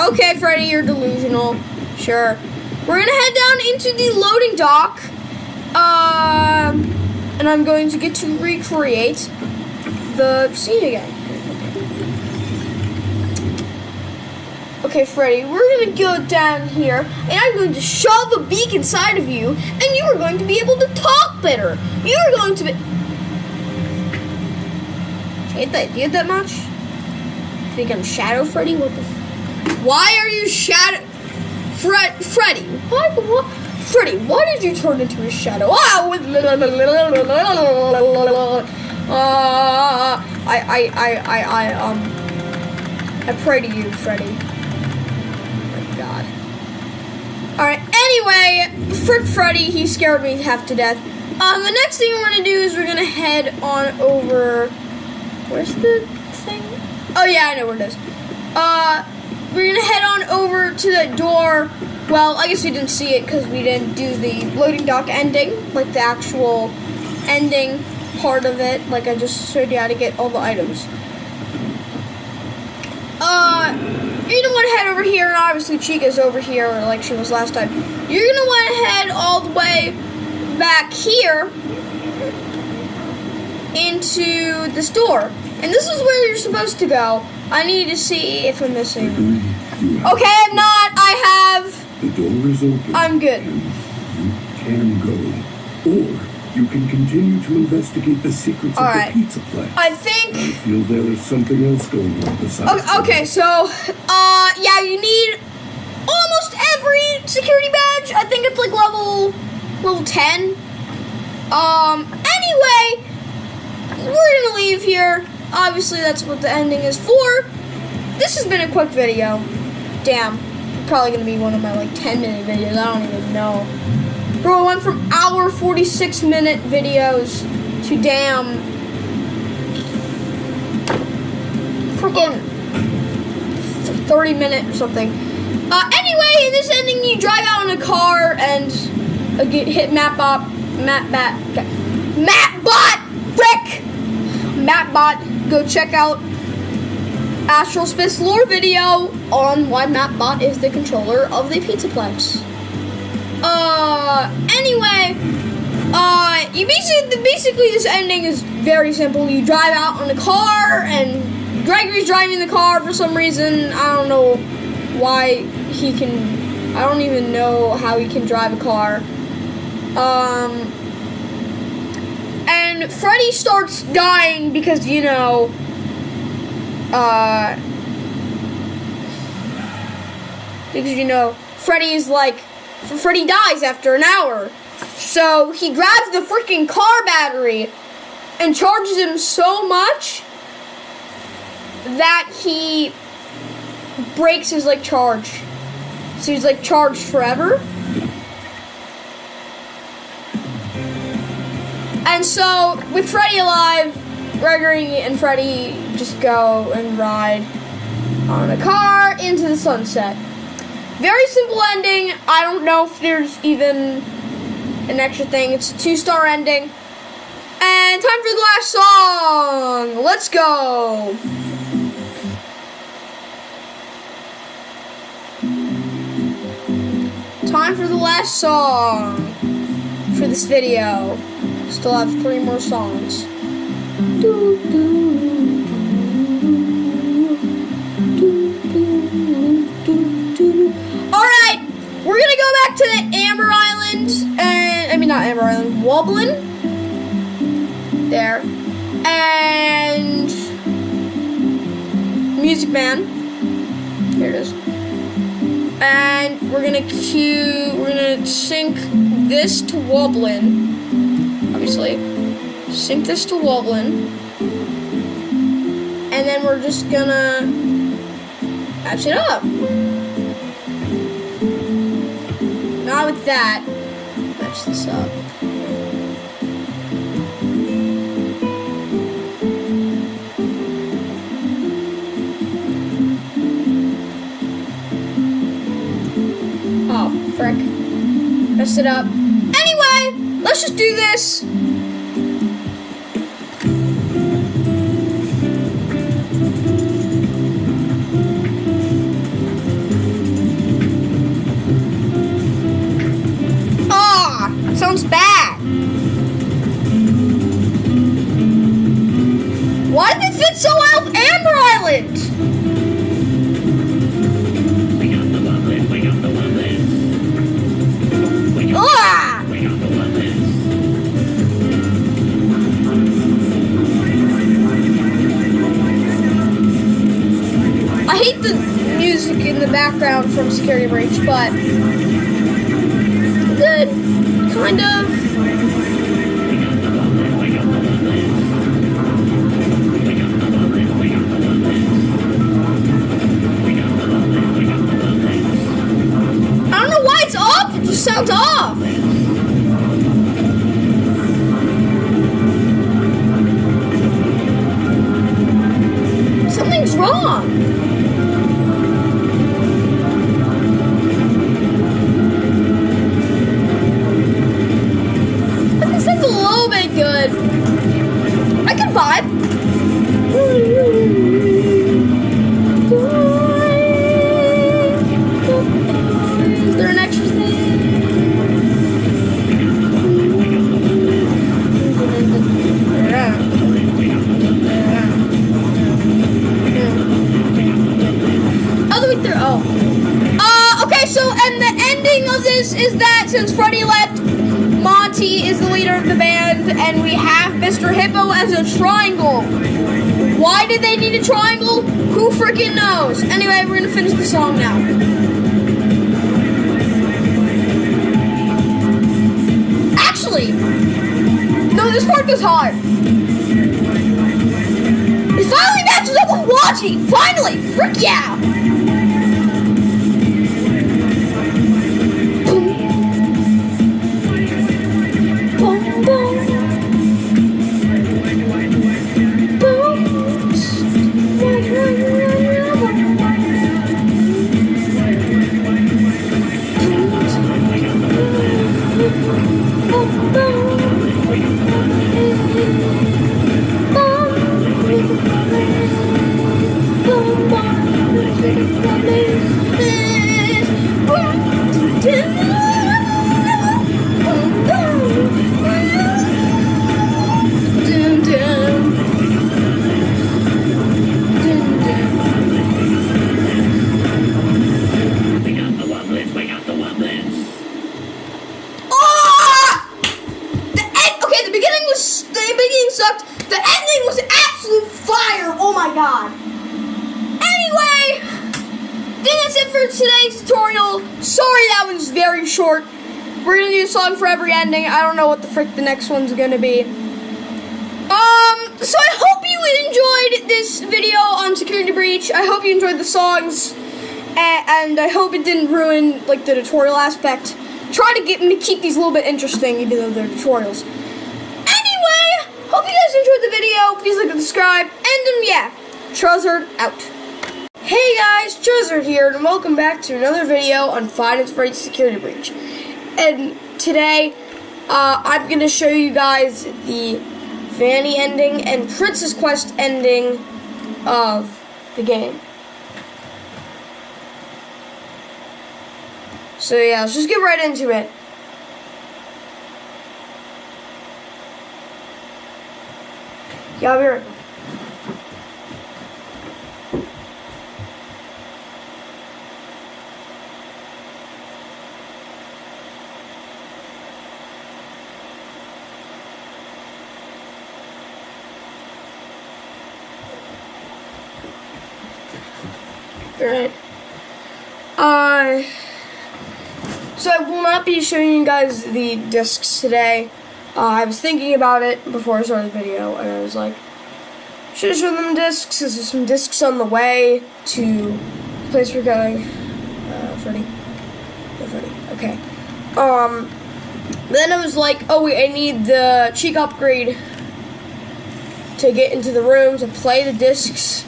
Okay, Freddy, you're delusional. Sure. We're gonna head down into the loading dock. And I'm going to get to recreate the scene again. Okay, Freddy, we're gonna go down here, and I'm going to shove a beak inside of you, and you are going to be able to talk better. You are going to be... Hate that idea that much? Think I'm Shadow Freddy? What the... Why are you Shadow... Freddy, what? Freddy, why did you turn into a shadow? I pray to you, Freddy. Oh my God. Alright, anyway, frick Freddy, he scared me half to death. The next thing we're gonna do is we're gonna head on over... Where's the thing? Oh yeah, I know where it is. We're gonna head on over to the door. Well, I guess we didn't see it because we didn't do the loading dock ending, like the actual ending part of it. Like I just showed you how to get all the items. You're gonna want to head over here, and obviously Chica's over here, like she was last time. You're gonna want to head all the way back here into the store, and this is where you're supposed to go. I need to see if I'm missing. Okay, I'm not. I have.
The door is open.
I'm good.
You can go, or you can continue to investigate the secrets of the pizza place.
I think.
I feel there is something else going on besides.
Okay, so, yeah, you need almost every security badge. I think it's like level 10. Anyway, we're gonna leave here. Obviously, that's what the ending is for. This has been a quick video. Damn, probably gonna be one of my like 10-minute videos. I don't even know. Bro, I went from hour 46-minute videos to damn freaking 30-minute or something. Anyway, in this ending, you drive out in a car and get hit Mapbot, go check out Astral Spit's lore video on why Mapbot is the controller of the Pizzaplex. Anyway, you basically this ending is very simple. You drive out in a car, and Gregory's driving the car for some reason. I don't know why he can. I don't even know how he can drive a car. And Freddy starts dying because, you know, Freddy dies after an hour. So he grabs the freaking car battery and charges him so much that he breaks his like charge. So he's like charged forever. And so with Freddy alive, Gregory and Freddy just go and ride on a car into the sunset. Very simple ending. I don't know if there's even an extra thing. It's a 2-star ending. And time for the last song. Let's go. Time for the last song for this video. Still have 3 more songs. Do, do, do, do, do, do. Amber Island wobbling. There. And Music Man. Here it is. And we're gonna sync this to wobbling. Obviously. Sync this to wobbling. And then we're just gonna match it up. Not with that. Match this up. Oh, frick. Messed it up. Anyway, let's just do this. Sounds bad. Why did it fit so well with Amber Island?
We got the wobbling, we got the wobbling. We got the wobbling.
I hate the music in the background from Security Breach, but good. Kind of. I don't know why it's off. It just sounds off. Something's wrong. Good. I can vibe. Is there an extra thing? All the way through. Oh. Okay, so, and the ending of this is that since Freddy left, Monty is the leader of the band, and we have Mr. Hippo as a triangle. Why did they need a triangle? Who freaking knows? Anyway, we're gonna finish the song now. Actually, no, this part goes hard. It finally matches up with Watchy! Finally! Frick yeah! Sucked. The ending was absolute fire. Oh my god. Anyway, then that's it for today's tutorial. Sorry that was very short. We're gonna do a song for every ending. I don't know what the frick the next one's gonna be. So I hope you enjoyed this video on Security Breach. I hope you enjoyed the songs, and I hope it didn't ruin like the tutorial aspect. Try to keep these a little bit interesting, even though they're tutorials. Hope you guys enjoyed the video. Please like and subscribe. And yeah, Charizard out. Hey guys, Charizard here, and welcome back to another video on Five Nights at Freddy's Security Breach. And today, I'm gonna show you guys the Vanny ending and Princess Quest ending of the game. So yeah, let's just get right into it. Yeah, I'll be right back. Alright. So I will not be showing you guys the discs today. I was thinking about it before I started the video, and I was like, should I show them discs? Is there some discs on the way to the place we're going? Freddy? No, Freddy. Okay. Then I was like, oh wait, I need the cheek upgrade to get into the room to play the discs,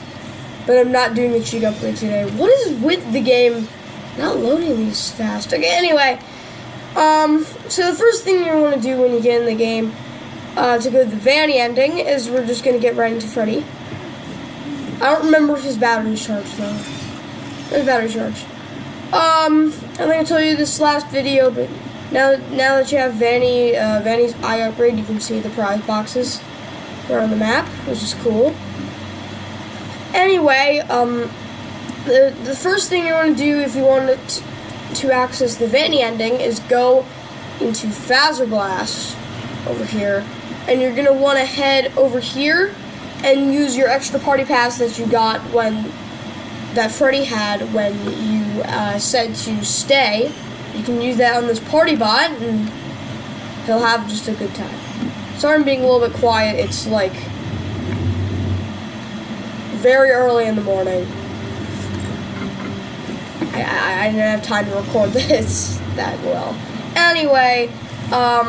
but I'm not doing the cheek upgrade today. What is with the game not loading these fast? Okay, anyway, so the first thing you want to do when you get in the game to go to the Vanny ending is we're just going to get right into Freddy. I don't remember if his battery's charged though. His battery's charged. I'm going to tell you this last video, but now that you have Vanny's eye upgrade, you can see the prize boxes. They're on the map, which is cool. Anyway, the first thing you want to do if you want to access the Vanny ending is go into Phaser Blast over here, and you're gonna want to head over here and use your extra party pass that you got that Freddy had when you said to stay. You can use that on this party bot, and he'll have just a good time. Sorry I'm being a little bit quiet. It's like very early in the morning. I didn't have time to record this that well. Anyway, now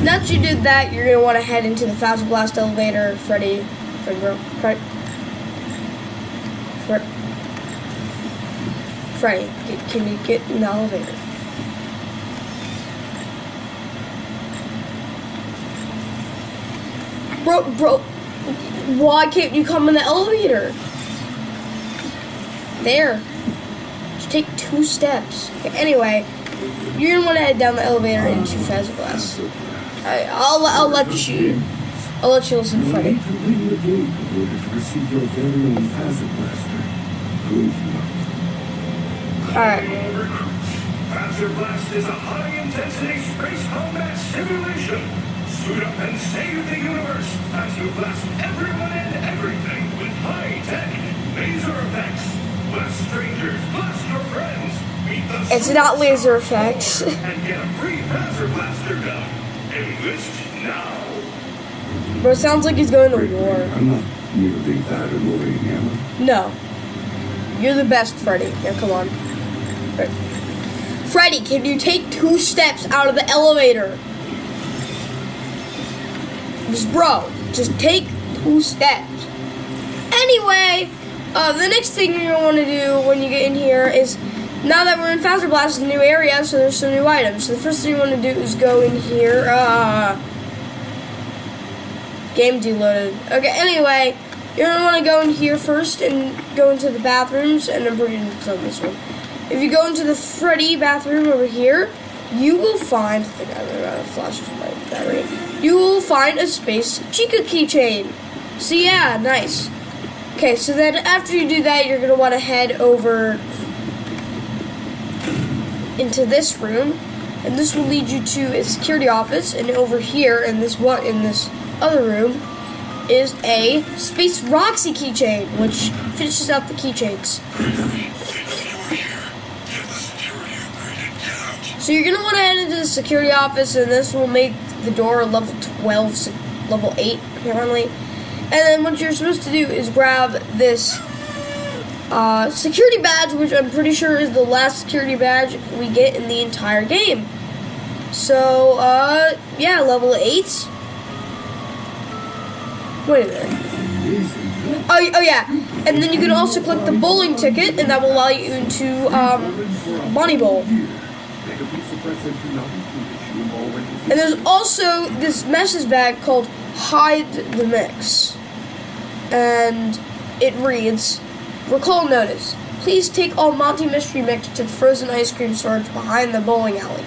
that you did that, you're gonna want to head into the Phaser Blast elevator. Freddy, can you get in the elevator? Bro, why can't you come in the elevator? There. Just take 2 steps. Okay, anyway, you're gonna want to head down the elevator into Phaser Blast. I'll let you listen to Freddy. Alright.
Phaser Blast is a high-intensity space combat simulation. Suit up and save the universe as you blast everyone and everything with high-tech laser effects. Blast strangers, blast your friends. Meet the
It's not laser effects.
and get a free Phaser Blaster gun. Enlist now.
Bro, it sounds like he's going to war.
I'm not nearly that annoying, am I?
No. You're the best, Freddy. Yeah, come on. Freddy, can you take 2 steps out of the elevator? Just take 2 steps. Anyway, the next thing you're going to want to do when you get in here is, now that we're in Phaser Blast, it's a new area, so there's some new items. So the first thing you want to do is go in here. Game deloaded. Okay, anyway, you're going to want to go in here first and go into the bathrooms, and I'm pretty sure on this one. If you go into the Freddy bathroom over here, you will find, I think I'm going to flash my battery. You will find a Space Chica keychain. So yeah, nice. Okay, so then after you do that, you're going to want to head over into this room, and this will lead you to a security office, and over here in this other room is a Space Roxy keychain, which finishes out the keychains. So you're going to want to head into the security office, and this will make the door level 12, level 8 apparently. And then what you're supposed to do is grab this security badge, which I'm pretty sure is the last security badge we get in the entire game. So, yeah, level 8. Wait a minute. Oh yeah, and then you can also click the bowling ticket, and that will allow you into Bunny Bowl. And there's also this message bag called Hide the Mix. And it reads, recall notice. Please take all Monty Mystery Mix to the frozen ice cream storage behind the bowling alley.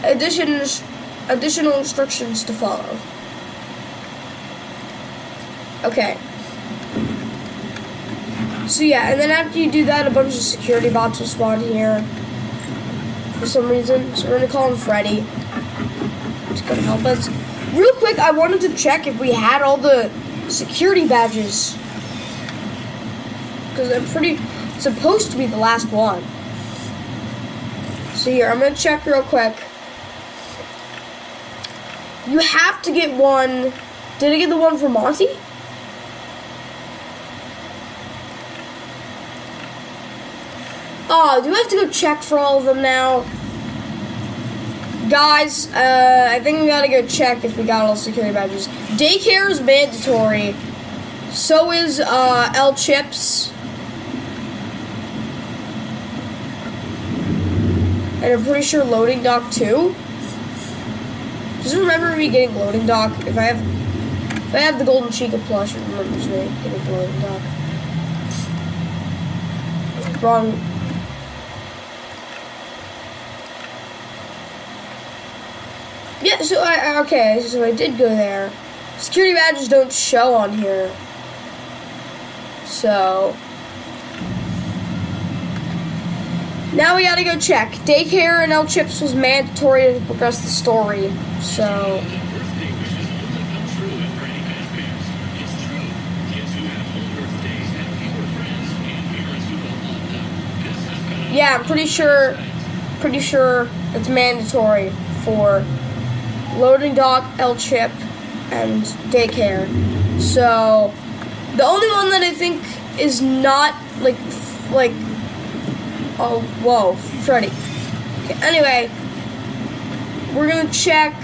Additional instructions to follow. Okay. So yeah, and then after you do that, a bunch of security bots will spawn here for some reason. So we're gonna call him Freddy. He's gonna help us. Real quick, I wanted to check if we had all the security badges. because I'm pretty supposed to be the last one. So here, I'm gonna check real quick. You have to get one. Did I get the one for Monty? Oh, do I have to go check for all of them now? Guys, I think we gotta go check if we got all security badges. Daycare is mandatory. So is L Chips. And I'm pretty sure loading dock too. Just remember me getting loading dock. If I have the golden Chica plush, it remembers me getting the loading dock. Wrong. Yeah, so I did go there. Security badges don't show on here. So now we gotta go check. Daycare and L Chips was mandatory to progress the story. So
Birthday wishes only come true at Freddy Fazbear's. It's true. Kids who have old birthdays have fewer friends and parents who don't love them. This is gonna
yeah, I'm pretty sure it's mandatory for loading dock, L Chip, and Daycare. So the only one that I think is not like oh whoa, Freddy. Okay, anyway, we're gonna check.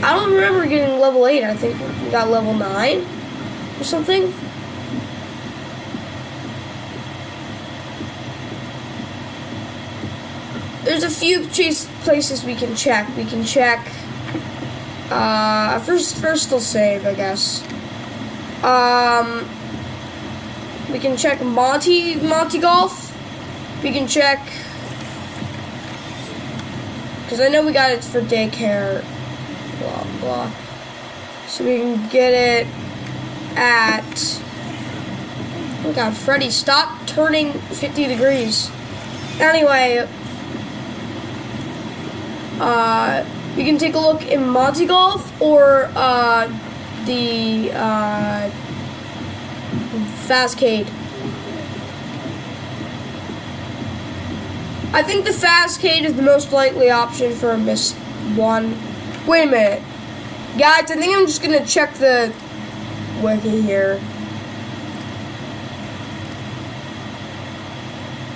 I don't remember getting level 8. I think we got level 9 or something. There's a few places we can check. We can check. First we'll save, I guess. We can check Monty Golf. We can check, because I know we got it for Daycare. Blah blah. So we can get it at. Oh my God, Freddy, stop turning 50 degrees. Anyway. We can take a look in Monty Golf or the Fazcade. I think the Fazcade is the most likely option for a missed one. Wait a minute. Guys, I think I'm just gonna check the wiki here.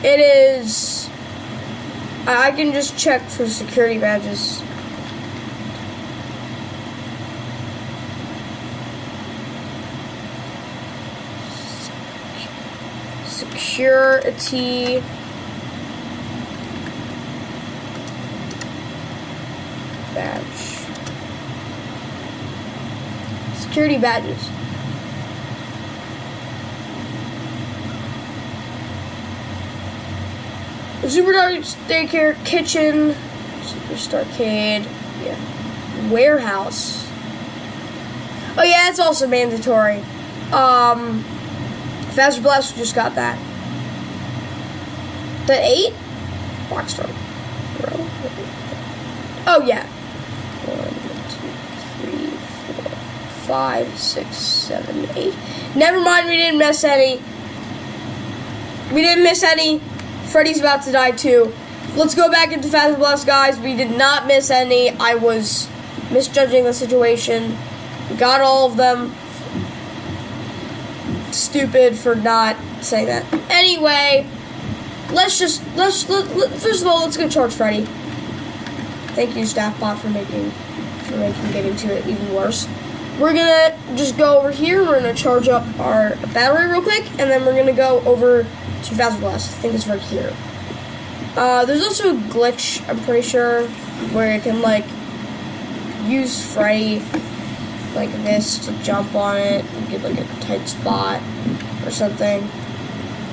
It is. I can just check for security badges. Security badge. Security badges. Superstar Daycare, Kitchen, Superstar Arcade, yeah, Warehouse. Oh yeah, it's also mandatory. Faster Blast just got that. The 8? Rockstar. Oh yeah. 1, 2, 3, 4, 5, 6, 7, 8. Never mind, we didn't miss any. We didn't miss any. Freddy's about to die too. Let's go back into Faster Blast, guys. We did not miss any. I was misjudging the situation. We got all of them. Stupid for not saying that. Anyway, first of all, let's go charge Freddy. Thank you, StaffBot, for making getting to it even worse. We're gonna just go over here. We're gonna charge up our battery real quick, and then we're gonna go over to Faster Blast. I think it's right here. There's also a glitch, I'm pretty sure, where you can like use Freddy like this to jump on it and get like a tight spot or something.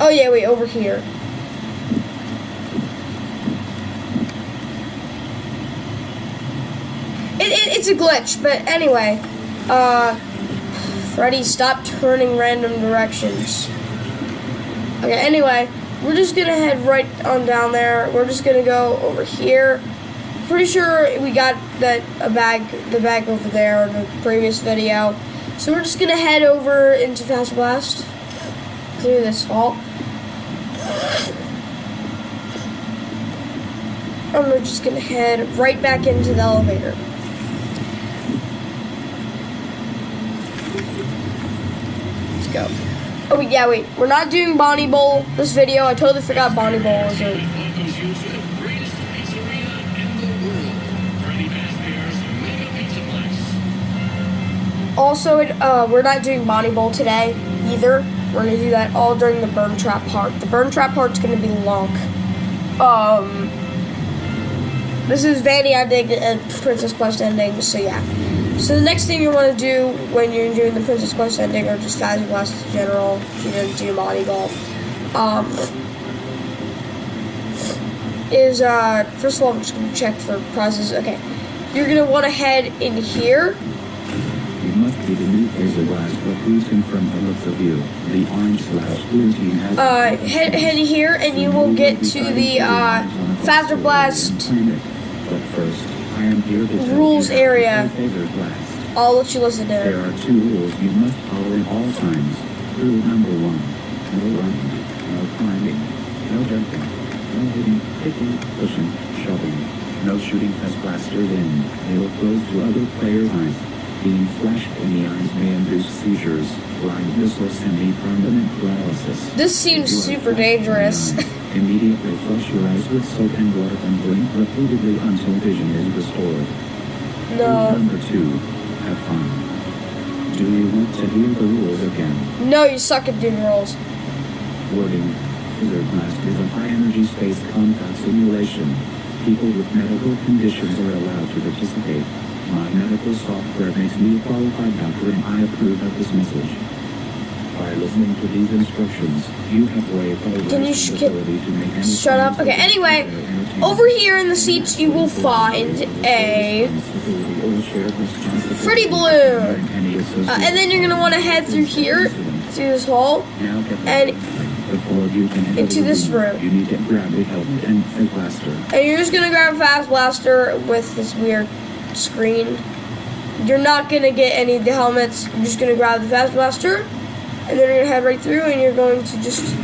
Oh yeah, wait, over here. It's a glitch, but anyway, Freddy, stop turning random directions. Okay, anyway, we're just gonna head right on down there. We're just gonna go over here. Pretty sure we got the bag over there in the previous video. So we're just gonna head over into Fast Blast through this hall. And we're just gonna head right back into the elevator. Let's go. Oh yeah, wait. We're not doing Bonnie Bowl this video. I totally forgot Bonnie Bowl was a...
Welcomes you to the greatest pizzeria in the world. Freddy Fazbear's Mega Pizzaplex.
Also, we're not doing Bonnie Bowl today either. We're gonna do that all during the Burn Trap part. The Burn Trap part's gonna be long. This is Vanity Ending and Princess Quest Ending, so yeah. So the next thing you want to do when you're doing the Princess Quest Ending, or just Fast Blast in general, if you're gonna do Bonnie Golf, is first of all, I'm just gonna check for prizes. Okay, you're gonna want to head in here.
You must be the new Laser Blast, but please confirm the looks of you. The orange/blue team has...
head here, and you will get to the Faster Blast
But first, I am here to tell
rules
you about
area.
the Laser Blast.
I'll let you listen to
There
it.
are 2 rules you must follow at all times. Rule number 1, no running, no climbing, no jumping, no hitting, kicking, pushing, shoving, no shooting Fast Blasters in. They will close to other players' eyes. Being flashed in the eyes may induce seizures, blindness, or semi-permanent paralysis.
This seems
If you are
super
flashed in the
dangerous.
eye, immediately flush your eyes with soap and water and blink repeatedly until vision is restored. Rule
No.
number 2, have fun. Do you want to hear the rules again?
No, you suck at doing rolls.
Wording. Laser Blast is a high-energy space combat simulation. People with medical conditions are allowed to participate. My medical software makes me a qualified doctor, and I approve of this message. By listening to these instructions, you have waived the
Can you
responsibility to make any
shut up? Okay, anyway, over here in the seats you will find a Freddy balloon. And then you're gonna want to head through here, through this hall, and into this room.
You need to grab a helmet and a blaster.
And you're just gonna grab a Fast Blaster with this weird screen. You're not gonna get any of the helmets. You're just gonna grab the Fast Blaster, and then you're gonna head right through, and you're going to just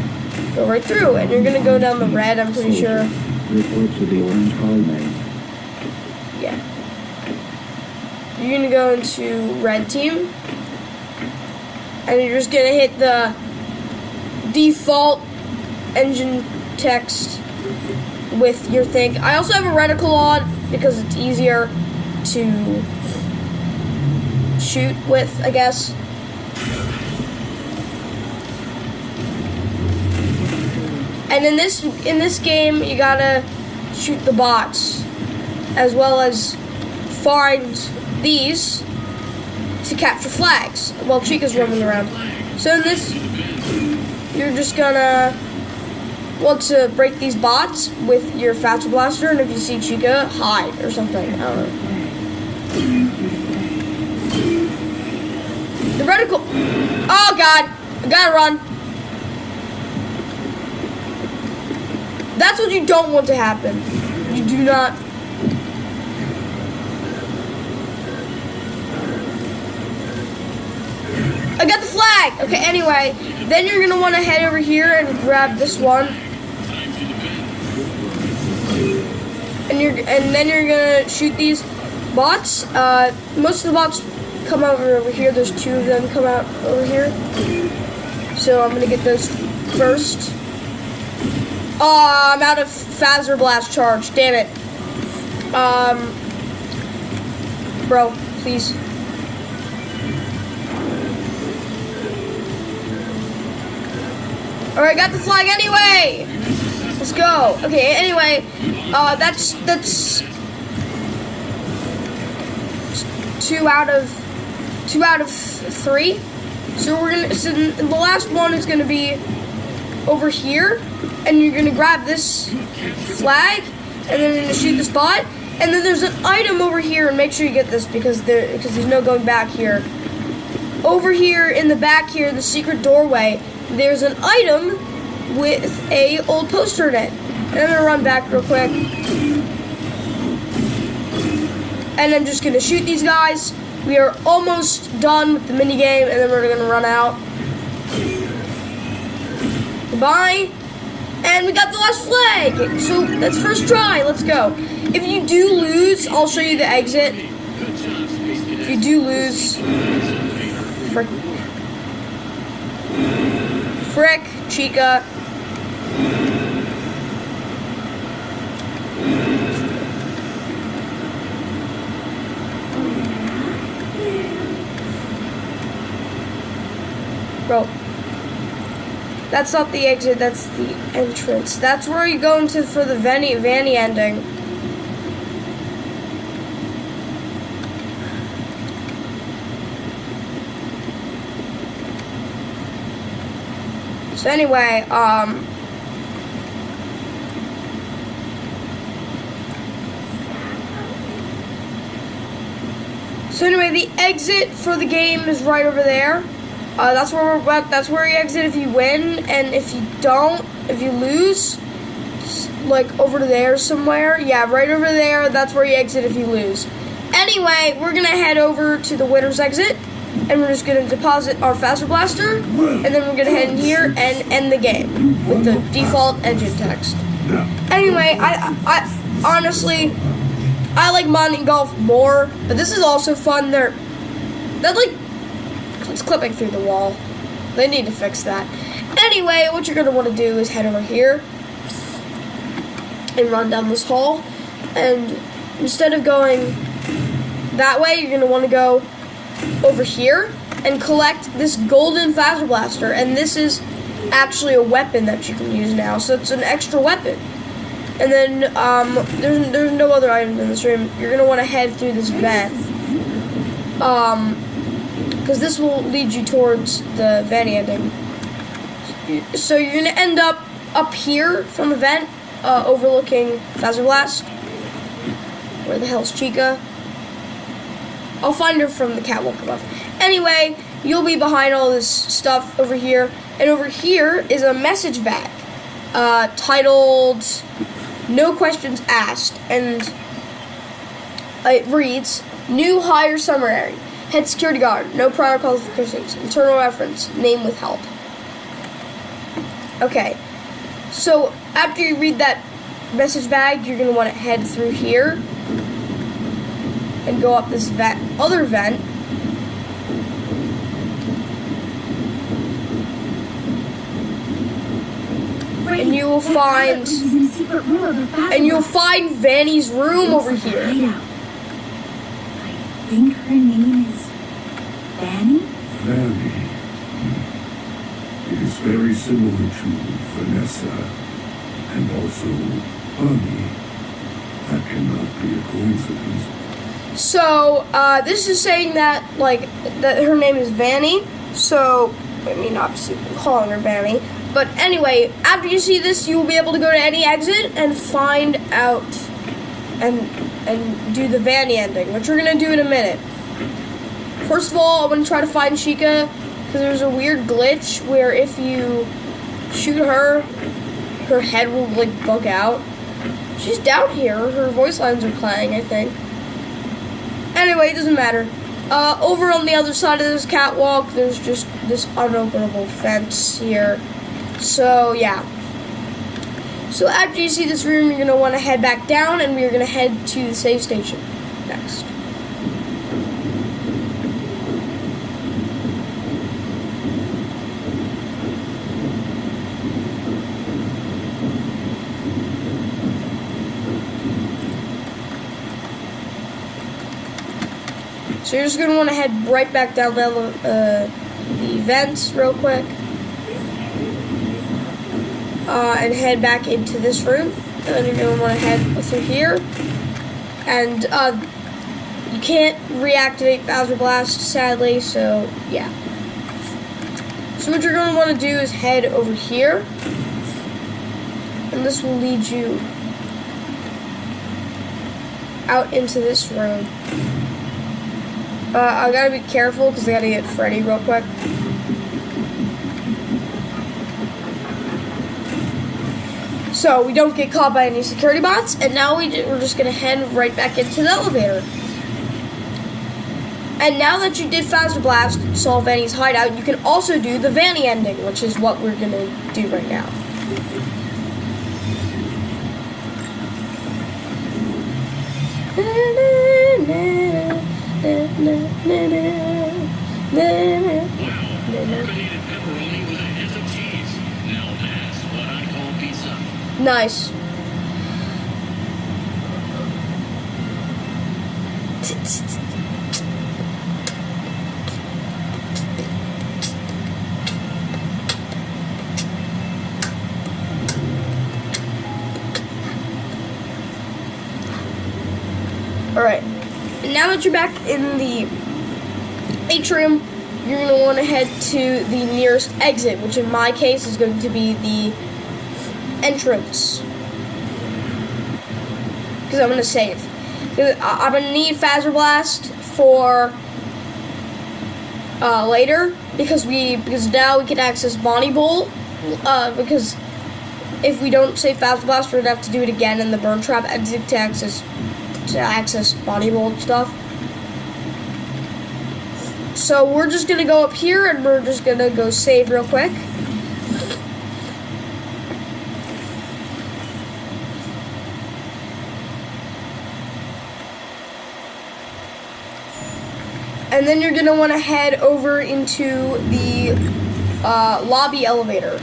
go right through, and you're gonna go down the red, I'm pretty sure.
Report to the orange hallway.
Yeah. You're gonna go into red team, and you're just gonna hit the default engine text with your thing. I also have a reticle on because it's easier to shoot with, I guess. And in this game, you gotta shoot the bots, as well as find these to capture flags while Chica's roaming around. So in this, you're just gonna want to break these bots with your Faster Blaster, and if you see Chica, hide or something. I don't know. The reticle. Oh God! I gotta run. That's what you don't want to happen. You do not. I got the flag! Okay, anyway, then you're gonna want to head over here and grab this one. And then you're gonna shoot these bots. Most of the bots come out over here. There's 2 of them come out over here. So I'm gonna get those first. Oh, I'm out of Phaser Blast charge. Damn it. Bro, please. Alright, got the flag anyway! Let's go. Okay, anyway, that's 2 out of 3. So the last one is gonna be over here, and you're gonna grab this flag, and then you're gonna shoot the spot, and then there's an item over here, and make sure you get this because there's no going back here. Over here in the back here, the secret doorway, there's an item with a old poster in it. And I'm gonna run back real quick. And I'm just gonna shoot these guys. We are almost done with the mini game, and then we're gonna run out. Goodbye. And we got the last flag. So that's first try. Let's go. If you do lose, I'll show you the exit. If you do lose, frick, Chica. Bro, that's not the exit, that's the entrance. That's where you go into for the Vanny ending. So anyway, the exit for the game is right over there. That's where that's where you exit if you win, and if you don't, if you lose, like over to there somewhere. Yeah, right over there. That's where you exit if you lose. Anyway, we're gonna head over to the winner's exit, and we're just gonna deposit our Faster Blaster, and then we're gonna head in here and end the game with the default engine text. Anyway, I honestly, I like modding golf more, but this is also fun. They're like, it's clipping through the wall. They need to fix that. Anyway, what you're gonna want to do is head over here and run down this hall, and instead of going that way, you're gonna want to go over here and collect this golden Faster Blaster, and this is actually a weapon that you can use now, so it's an extra weapon. And then there's no other items in this room. You're gonna want to head through this vent, because this will lead you towards the vent ending. So you're gonna end up here from the vent, overlooking Faster Blast. Where the hell's Chica? I'll find her from the catwalk above. Anyway, you'll be behind all this stuff over here, and over here is a message bag, titled "No Questions Asked," and it reads, "New hire summary. Head security guard. No prior qualifications. Internal reference. Name withheld." Okay, so after you read that message bag, you're gonna want to head through here and go up this other vent. And you will find, Vanny's room over here.
I think her name is Vanny?
Vanny. It is very similar to Vanessa and also Honey. That cannot be a coincidence.
So, this is saying that, like, that her name is Vanny. So, I mean, obviously, I'm calling her Vanny. But anyway, after you see this, you will be able to go to any exit and find out and do the Vanny ending, which we're going to do in a minute. First of all, I'm going to try to find Chica, because there's a weird glitch where if you shoot her, her head will, like, bug out. She's down here. Her voice lines are playing, I think. Anyway, it doesn't matter. Over on the other side of this catwalk, there's just this unopenable fence here. So, yeah. So after you see this room, you're going to want to head back down, and we're going to head to the save station next. So you're just going to want to head right back down the vents real quick. And head back into this room. And then you're going to want to head through here. And you can't reactivate Faster Blast, sadly, so yeah. So what you're going to want to do is head over here. And this will lead you out into this room. I gotta be careful because I gotta get Freddy real quick. So we don't get caught by any security bots, and now we're just gonna head right back into the elevator. And now that you did Faster Blast, solve Vanny's hideout, you can also do the Vanny ending, which is what we're gonna do right now.
Carbonated pepperoni with a hint of cheese. Now that's what I call pizza.
Nice. Alright, now that you're back in the atrium, you're going to want to head to the nearest exit, which in my case is going to be the entrance. Because I'm going to save. I'm going to need Faster Blast for later, because now we can access Bonnie Bowl, because if we don't save Faster Blast, we're going to have to do it again in the Burn Trap exit to access Bonnie Bowl stuff. So we're just gonna go up here and we're just gonna go save real quick. And then you're gonna wanna head over into the lobby elevator.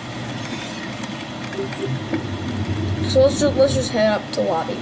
So let's just head up to lobby.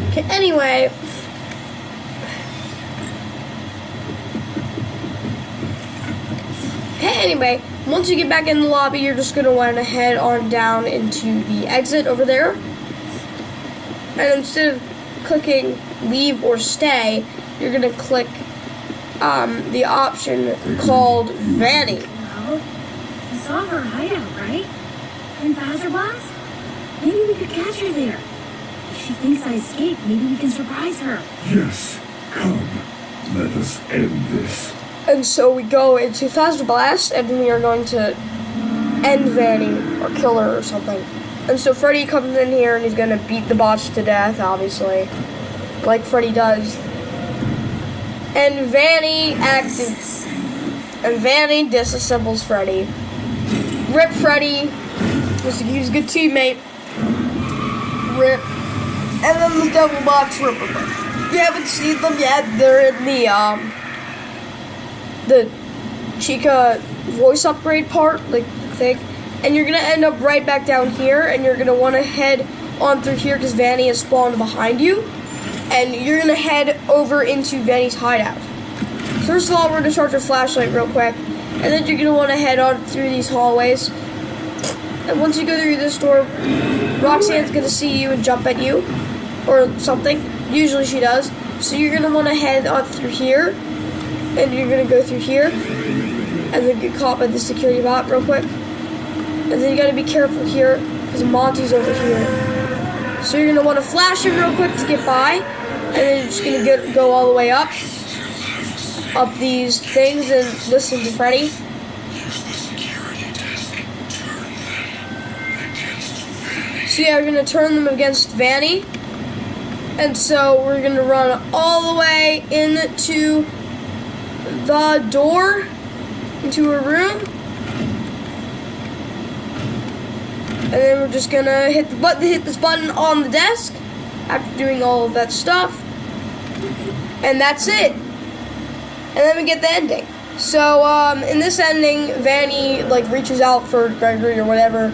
Okay, anyway, once you get back in the lobby, you're just gonna want to head on down into the exit over there, and instead of clicking leave or stay, you're gonna click the option called Vanny.
Well, you saw her hideout, right? In Faster Blast? Maybe we could catch her there. If she thinks I escaped, maybe we can surprise her.
Yes, come. Let us end this.
And so we go into Faster Blast, and we are going to end Vanny, or kill her or something. And so Freddy comes in here, and he's going to beat the bots to death, obviously, like Freddy does. And Vanny disassembles Freddy. Rip Freddy. He was a good teammate. Rip. And then the Devil Box rip them. You haven't seen them yet. They're in the Chica voice upgrade part, like thing. And you're gonna end up right back down here, and you're gonna want to head on through here because Vanny is spawned behind you. And you're gonna head over into Vanny's hideout. First of all, we're gonna charge our flashlight real quick, and then you're gonna want to head on through these hallways. And once you go through this door, Roxanne's gonna see you and jump at you, or something. Usually she does. So you're gonna want to head on through here, and you're gonna go through here, and then get caught by the security bot real quick. And then you gotta be careful here, because Monty's over here. So you're gonna want to flash him real quick to get by, and then you're just gonna go all the way up these things and listen to Freddy.
Use the security desk. Turn them against Vanny.
So yeah, we're gonna turn them against Vanny, and so we're gonna run all the way into the door, into a room, and then we're just gonna hit this button on the desk after doing all of that stuff, and that's it. And then we get the ending. So in this ending, Vanny like reaches out for Gregory or whatever,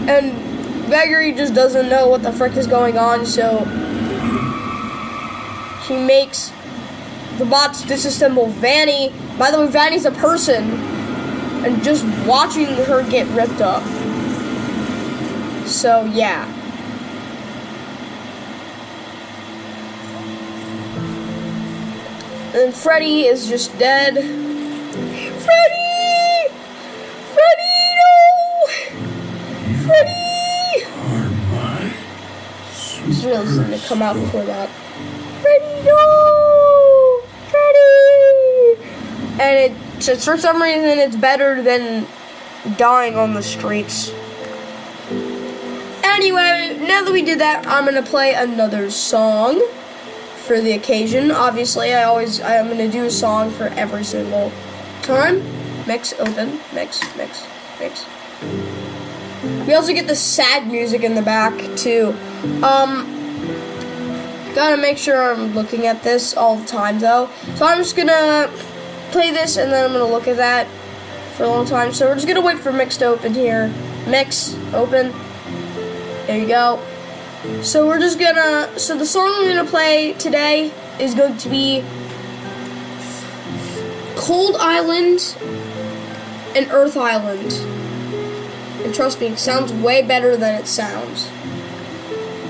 and Gregory just doesn't know what the frick is going on, so he makes the bots disassemble Vanny. By the way, Vanny's a person, and just watching her get ripped up. So yeah. And Freddy is just dead. Freddy! Freddy, no! Freddy! It's really something to come out before that. Freddy, no! Freddy! And it just, for some reason, it's better than dying on the streets. Anyway, now that we did that, I'm gonna play another song for the occasion. Obviously, I'm gonna do a song for every single time. Mix, open, mix, mix, mix. We also get the sad music in the back too. Gotta make sure I'm looking at this all the time though. So I'm just gonna play this and then I'm gonna look at that for a long time. So we're just gonna wait for mix to open here. Mix, open. There you go. So we're just gonna, so the song we're gonna play today is going to be Cold Island and Earth Island. And trust me, it sounds way better than it sounds.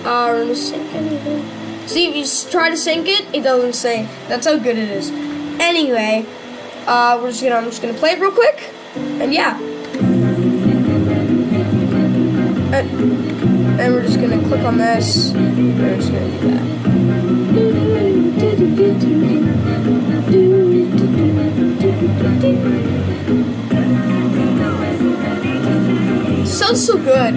We're gonna sync anything. See, if you try to sync it, it doesn't sync. That's how good it is. Anyway, I'm just gonna play it real quick, and yeah. And we're just gonna click on this. We're just gonna do that. Sounds so good.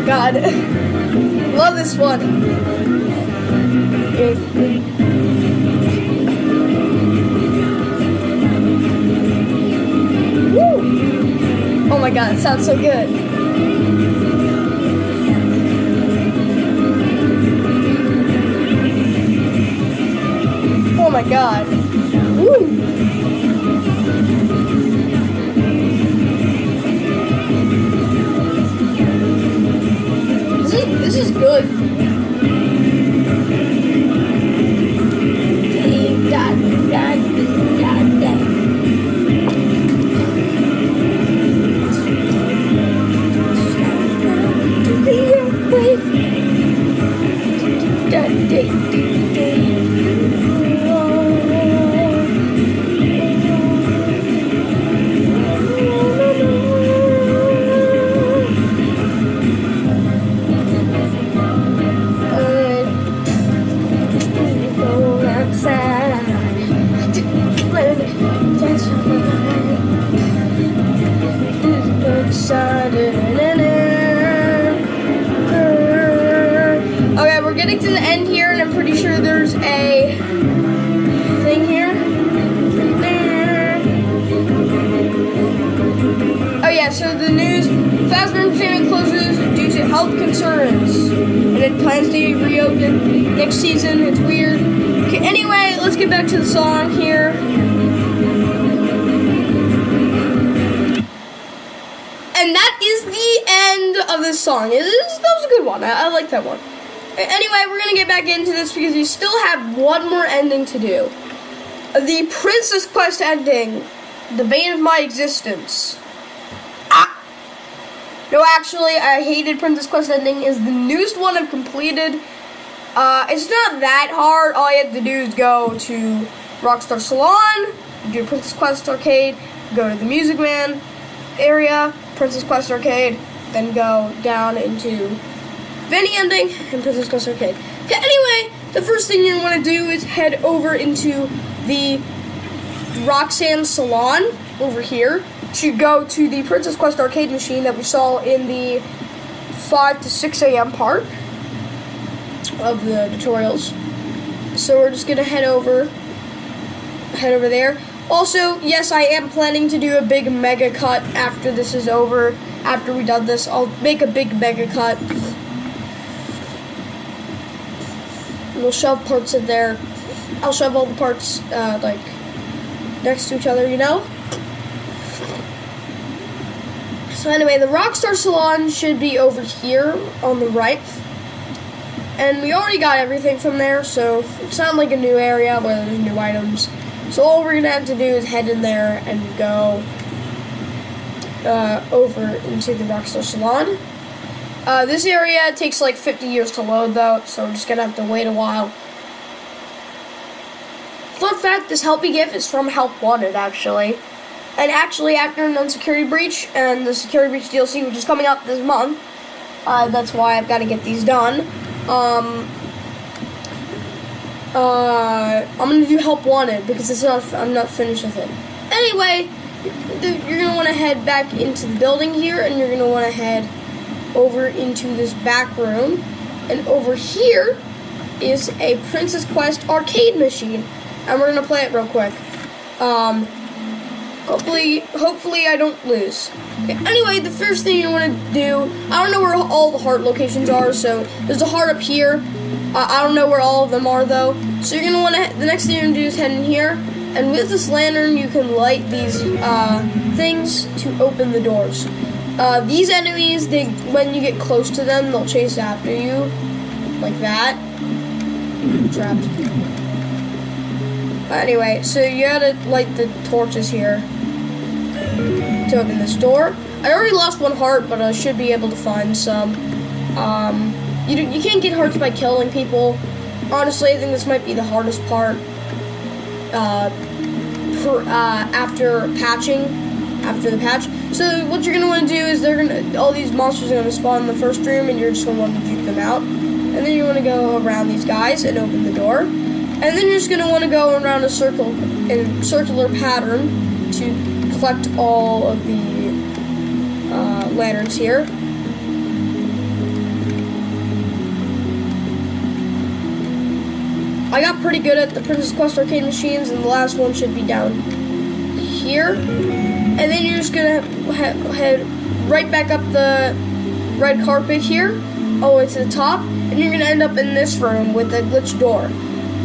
God, love this one. Woo! Oh my God, it sounds so good. Oh my God. Woo! This is good. Okay, we're getting to the end here, and I'm pretty sure there's a thing here. Oh yeah, so the news, Fazbear Entertainment closes due to health concerns, and it plans to reopen next season. It's weird. Okay, anyway, let's get back to the song here. And that is the end of this song. That was a good one. I like that one. Anyway, we're gonna get back into this because we still have one more ending to do. The Princess Quest ending. The bane of my existence. No, actually, I hated Princess Quest ending. Is the newest one I've completed. It's not that hard. All you have to do is go to Rockstar Salon, do Princess Quest Arcade, go to the Music Man area, Princess Quest Arcade, then go down into Vanny Ending and Princess Quest Arcade. Okay, anyway, the first thing you want to do is head over into the Roxanne Salon over here to go to the Princess Quest Arcade machine that we saw in the 5 to 6 a.m. part of the tutorials. So we're just gonna head over there. Also, yes, I am planning to do a big mega cut after this is over. After we done this, I'll make a big mega cut. We'll shove parts in there. I'll shove all the parts like next to each other, you know? So anyway, the Rockstar Salon should be over here on the right. And we already got everything from there, so it's not like a new area where there's new items. So all we're gonna have to do is head in there and go over into the Rockstar Salon. This area takes like 50 years to load though, so we're just gonna have to wait a while. Fun fact, this Help Me GIF is from Help Wanted, actually. And actually, after an Unsecurity Breach and the Security Breach DLC, which is coming out this month, that's why I've got to get these done. I'm gonna do Help Wanted because I'm not finished with it. Anyway, you're gonna want to head back into the building here, and you're gonna want to head over into this back room, and over here is a Princess Quest arcade machine, and we're gonna play it real quick. Hopefully I don't lose. Okay, anyway, the first thing you want to do, I don't know where all the heart locations are, so there's a heart up here. I don't know where all of them are though. So you're gonna want to, the next thing you're gonna do is head in here, and with this lantern you can light these things to open the doors. These enemies, when you get close to them, they'll chase after you, like that. Trapped. Anyway, so you gotta light the torches here to open this door. I already lost one heart, but I should be able to find some. You can't get hearts by killing people. Honestly, I think this might be the hardest part. After the patch. So what you're gonna want to do is all these monsters are gonna spawn in the first room, and you're just gonna want to juke them out. And then you want to go around these guys and open the door. And then you're just gonna want to go around a circular pattern to collect all of the lanterns here. I got pretty good at the Princess Quest arcade machines, and the last one should be down here. And then you're just gonna head right back up the red carpet here, all the way to the top, and you're gonna end up in this room with a glitch door.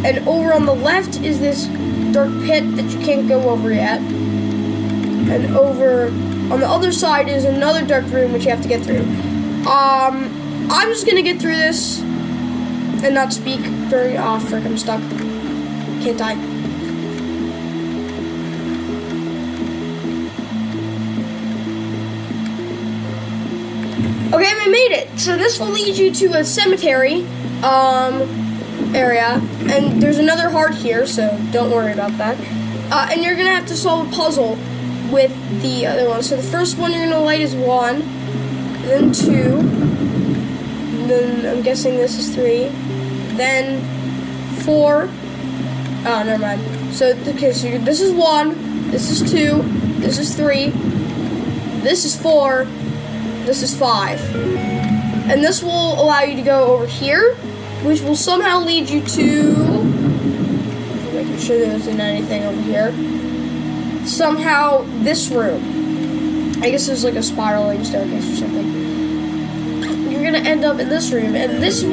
And over on the left is this dark pit that you can't go over yet. And over on the other side is another dark room which you have to get through. I'm just gonna get through this and not speak during. Oh, frick, I'm stuck. Can't die. Okay, we made it. So this will lead you to a cemetery area, and there's another heart here, so don't worry about that. And you're gonna have to solve a puzzle with the other one. So the first one you're gonna light is 1, then 2, then I'm guessing this is 3, then 4. Oh, never mind. So okay, so this is 1, this is 2, this is 3, this is 4, this is 5, and this will allow you to go over here, which will somehow lead you to, making sure there isn't anything over here, somehow this room. I guess there's like a spiraling staircase or something. You're gonna end up in this room, and this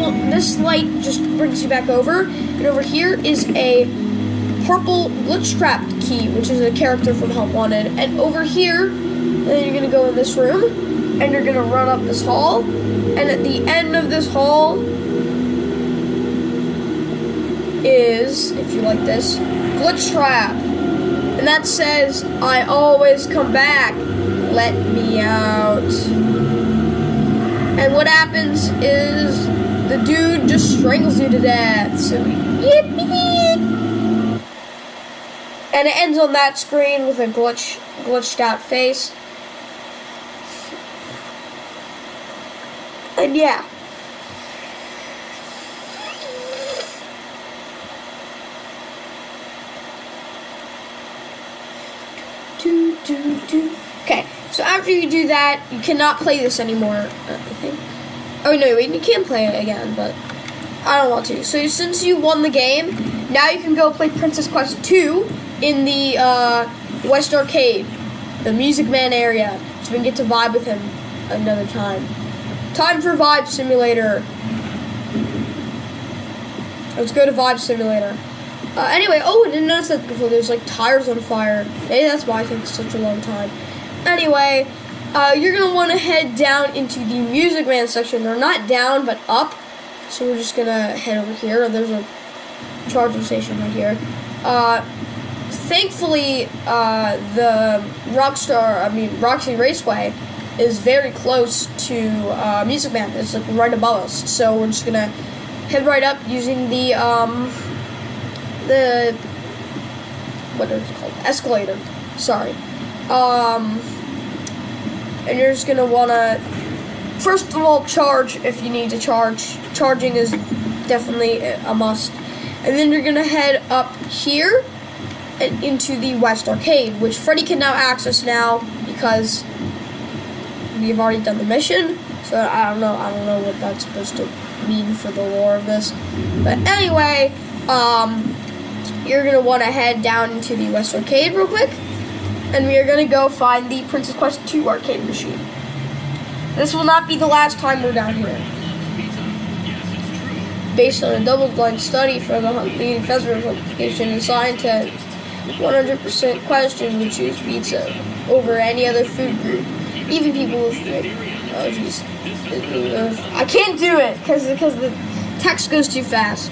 light just brings you back over, and over here is a purple glitch trapped key, which is a character from Help Wanted, and over here, then you're gonna go in this room, and you're gonna run up this hall, and at the end of this hall is, if you like this, glitch trap, and that says, "I always come back, let me out." And what happens is the dude just strangles you to death. So yippee! And it ends on that screen with a glitched out face. And yeah. Okay, so after you do that, you cannot play this anymore, I think. Oh no, wait, you can play it again, but I don't want to. So since you won the game, now you can go play Princess Quest 2 in the West Arcade, the Music Man area, so we can get to vibe with him another time. Time for Vibe Simulator. Let's go to Vibe Simulator. Anyway, I didn't notice that before. There's like tires on fire. Maybe that's why I think it's such a long time. Anyway, you're gonna want to head down into the Music Man section. They're not down, but up. So we're just gonna head over here. There's a charging station right here. Thankfully, the Roxy Raceway is very close to Music Man. It's like right above us. So we're just gonna head right up using the what is it called? Escalator. Sorry. And you're just gonna wanna first of all charge if you need to charge. Charging is definitely a must. And then you're gonna head up here and into the West Arcade, which Freddy can now access now because we've already done the mission. So I don't know what that's supposed to mean for the lore of this. But anyway, you're gonna want to head down into the West Arcade real quick, and we are gonna go find the Princess Quest 2 arcade machine. This will not be the last time we're down here. Based on a double-blind study from the leading festival publication in Science, 100% question would choose pizza over any other food group, even people with oh jeez, I can't do it because the text goes too fast.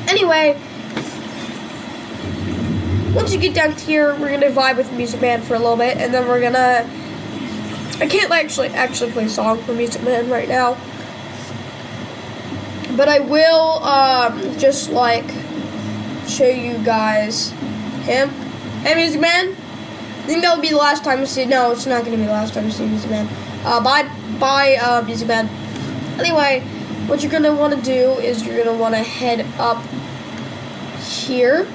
Anyway, once you get down here, we're gonna vibe with Music Man for a little bit, and then we're gonna. I can't actually play a song for Music Man right now, but I will just like show you guys him. Hey, Music Man. I think that will be the last time you see. No, it's not gonna be the last time you see Music Man. Bye, Music Man. Anyway, what you're gonna want to do is you're gonna want to head up here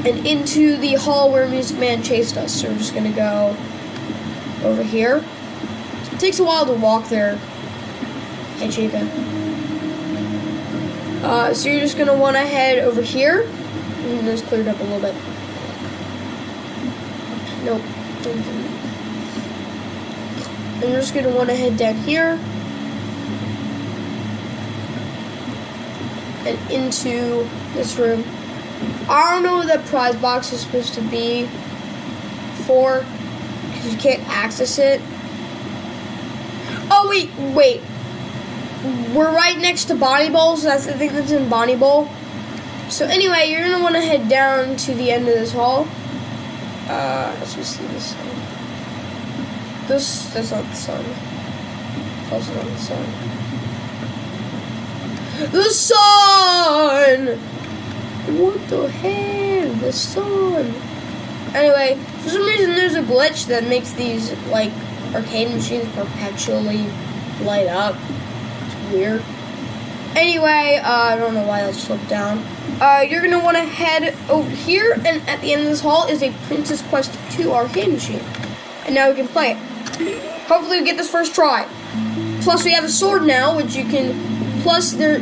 and into the hall where Music Man chased us. So we're just gonna go over here. It takes a while to walk there. Hey, Chica. So you're just gonna want to head over here. And this cleared up a little bit. Nope. And you're just gonna want to head down here and into this room. I don't know what that prize box is supposed to be for, because you can't access it. Oh, wait. We're right next to Bonnie Bowl, so that's the thing that's in Bonnie Bowl. So anyway, you're going to want to head down to the end of this hall. Let's just see this. That's not the sun. It's also not the sun. The sun! What the hell? The sun. Anyway, for some reason there's a glitch that makes these, like, arcade machines perpetually light up. It's weird. Anyway, I don't know why that slipped down. You're going to want to head over here, and at the end of this hall is a Princess Quest 2 arcade machine. And now we can play it. Hopefully we get this first try. Plus we have a sword now, which you can...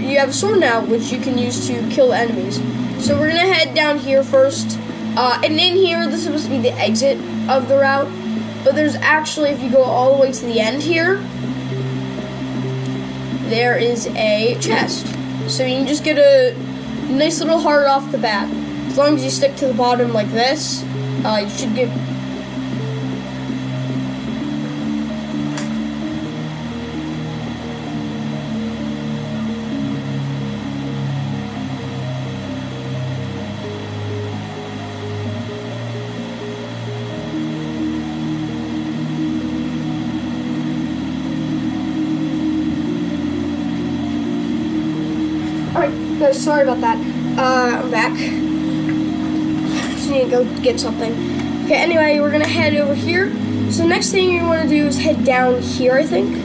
you have a sword now, which you can use to kill enemies. So we're going to head down here first. And in here, this is supposed to be the exit of the route. But there's actually, if you go all the way to the end here, there is a chest. So you can just get a nice little heart off the bat. As long as you stick to the bottom like this, you should get... Alright, guys, sorry about that. I'm back. Just need to go get something. Okay, anyway, we're gonna head over here. So the next thing you want to do is head down here, I think.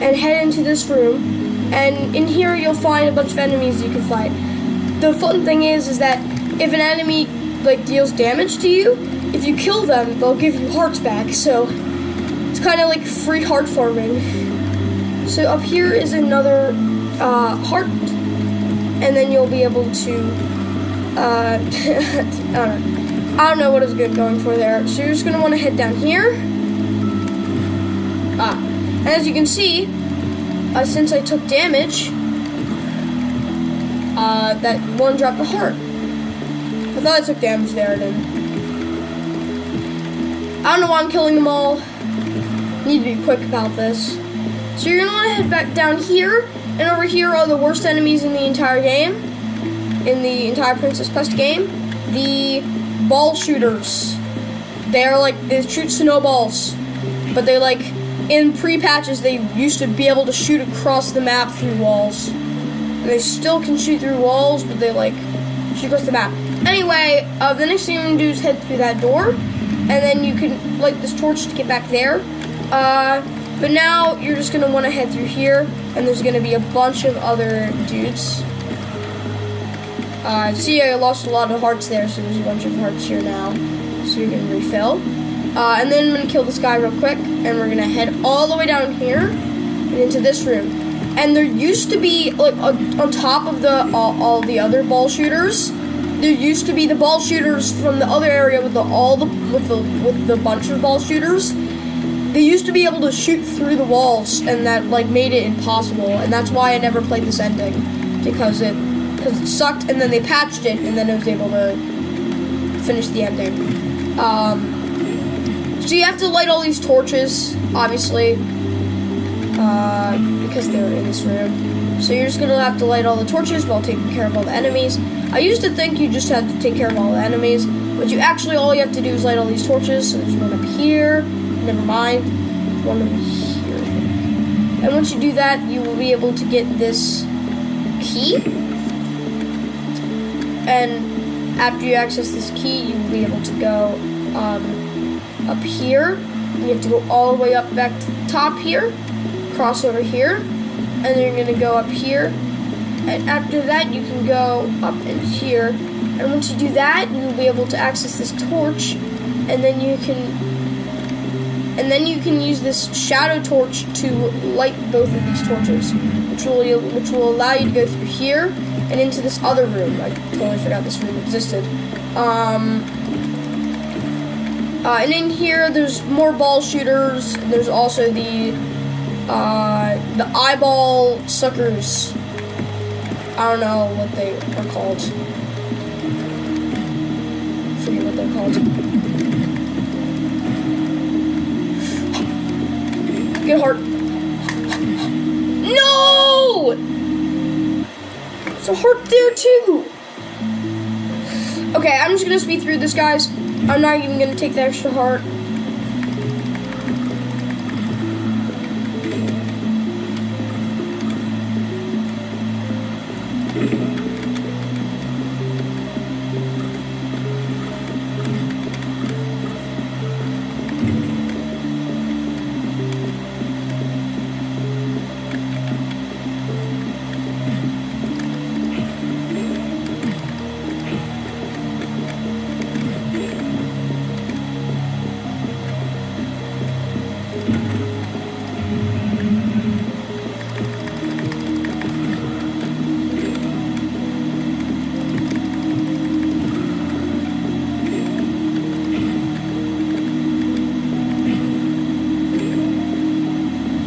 And head into this room. And in here you'll find a bunch of enemies you can fight. The fun thing is that if an enemy, like, deals damage to you, if you kill them, they'll give you hearts back. So it's kind of like free heart farming. So up here is another heart, and then you'll be able to I don't know what I was going for there. So you're just gonna want to head down here. And as you can see, since I took damage, that one dropped a heart. I thought I took damage there, then. I don't know why I'm killing them all. Need to be quick about this. So you're gonna want to head back down here, and over here are the worst enemies in the entire game, in the entire Princess Quest game. The ball shooters. They're like, they shoot snowballs, but they like, in pre-patches they used to be able to shoot across the map through walls. And they still can shoot through walls, but they like shoot across the map. Anyway, the next thing you're gonna do is head through that door, and then you can light this torch to get back there. But now you're just gonna want to head through here, and there's gonna be a bunch of other dudes. See, I lost a lot of hearts there, so there's a bunch of hearts here now, so you can refill. And then I'm gonna kill this guy real quick, and we're gonna head all the way down here and into this room. And there used to be like on top of the all the other ball shooters. There used to be the ball shooters from the other area with the bunch of ball shooters. They used to be able to shoot through the walls, and that like made it impossible. And that's why I never played this ending, because it sucked. And then they patched it, and then I was able to finish the ending. So you have to light all these torches, obviously, because they're in this room. So you're just gonna have to light all the torches while taking care of all the enemies. I used to think you just had to take care of all the enemies, but all you have to do is light all these torches. So there's one up here. Never mind. One over here. And once you do that, you will be able to get this key. And after you access this key, you will be able to go up here. You have to go all the way up back to the top here. Cross over here. And then you're going to go up here. And after that, you can go up in here. And once you do that, you will be able to access this torch. And then you can use this shadow torch to light both of these torches, which will allow you to go through here and into this other room. I totally forgot this room existed. And in here, there's more ball shooters. There's also the eyeball suckers. I don't know what they are called. I forget what they're called. Get heart. No! There's a heart there too. Okay, I'm just gonna speed through this, guys. I'm not even gonna take the extra heart.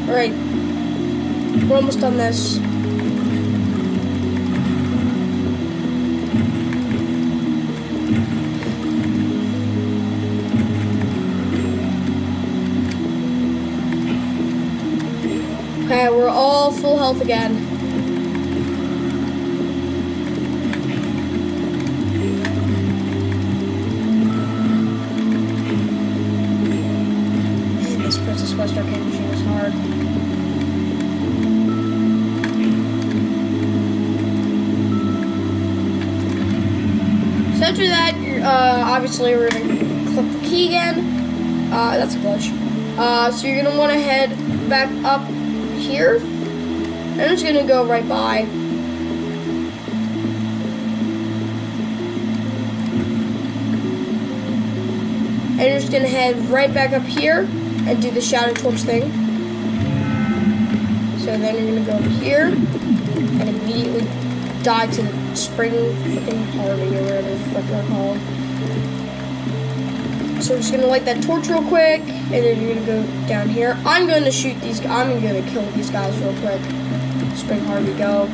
Alright, we're almost done this. Okay, we're all full health again. Man, this Princess Quest arcade machine is hard. So after that, obviously we're gonna click the key again. That's a glitch. So you're gonna want to head back up here. I'm just gonna go right by. And you're just gonna head right back up here and do the shadow torch thing. So then you're gonna go over here and immediately die to the spring freaking Harvey or whatever the fuck they're called. So we're just gonna light that torch real quick, and then you're gonna go down here. I'm gonna shoot these. I'm gonna kill these guys real quick. Spring Harvey, go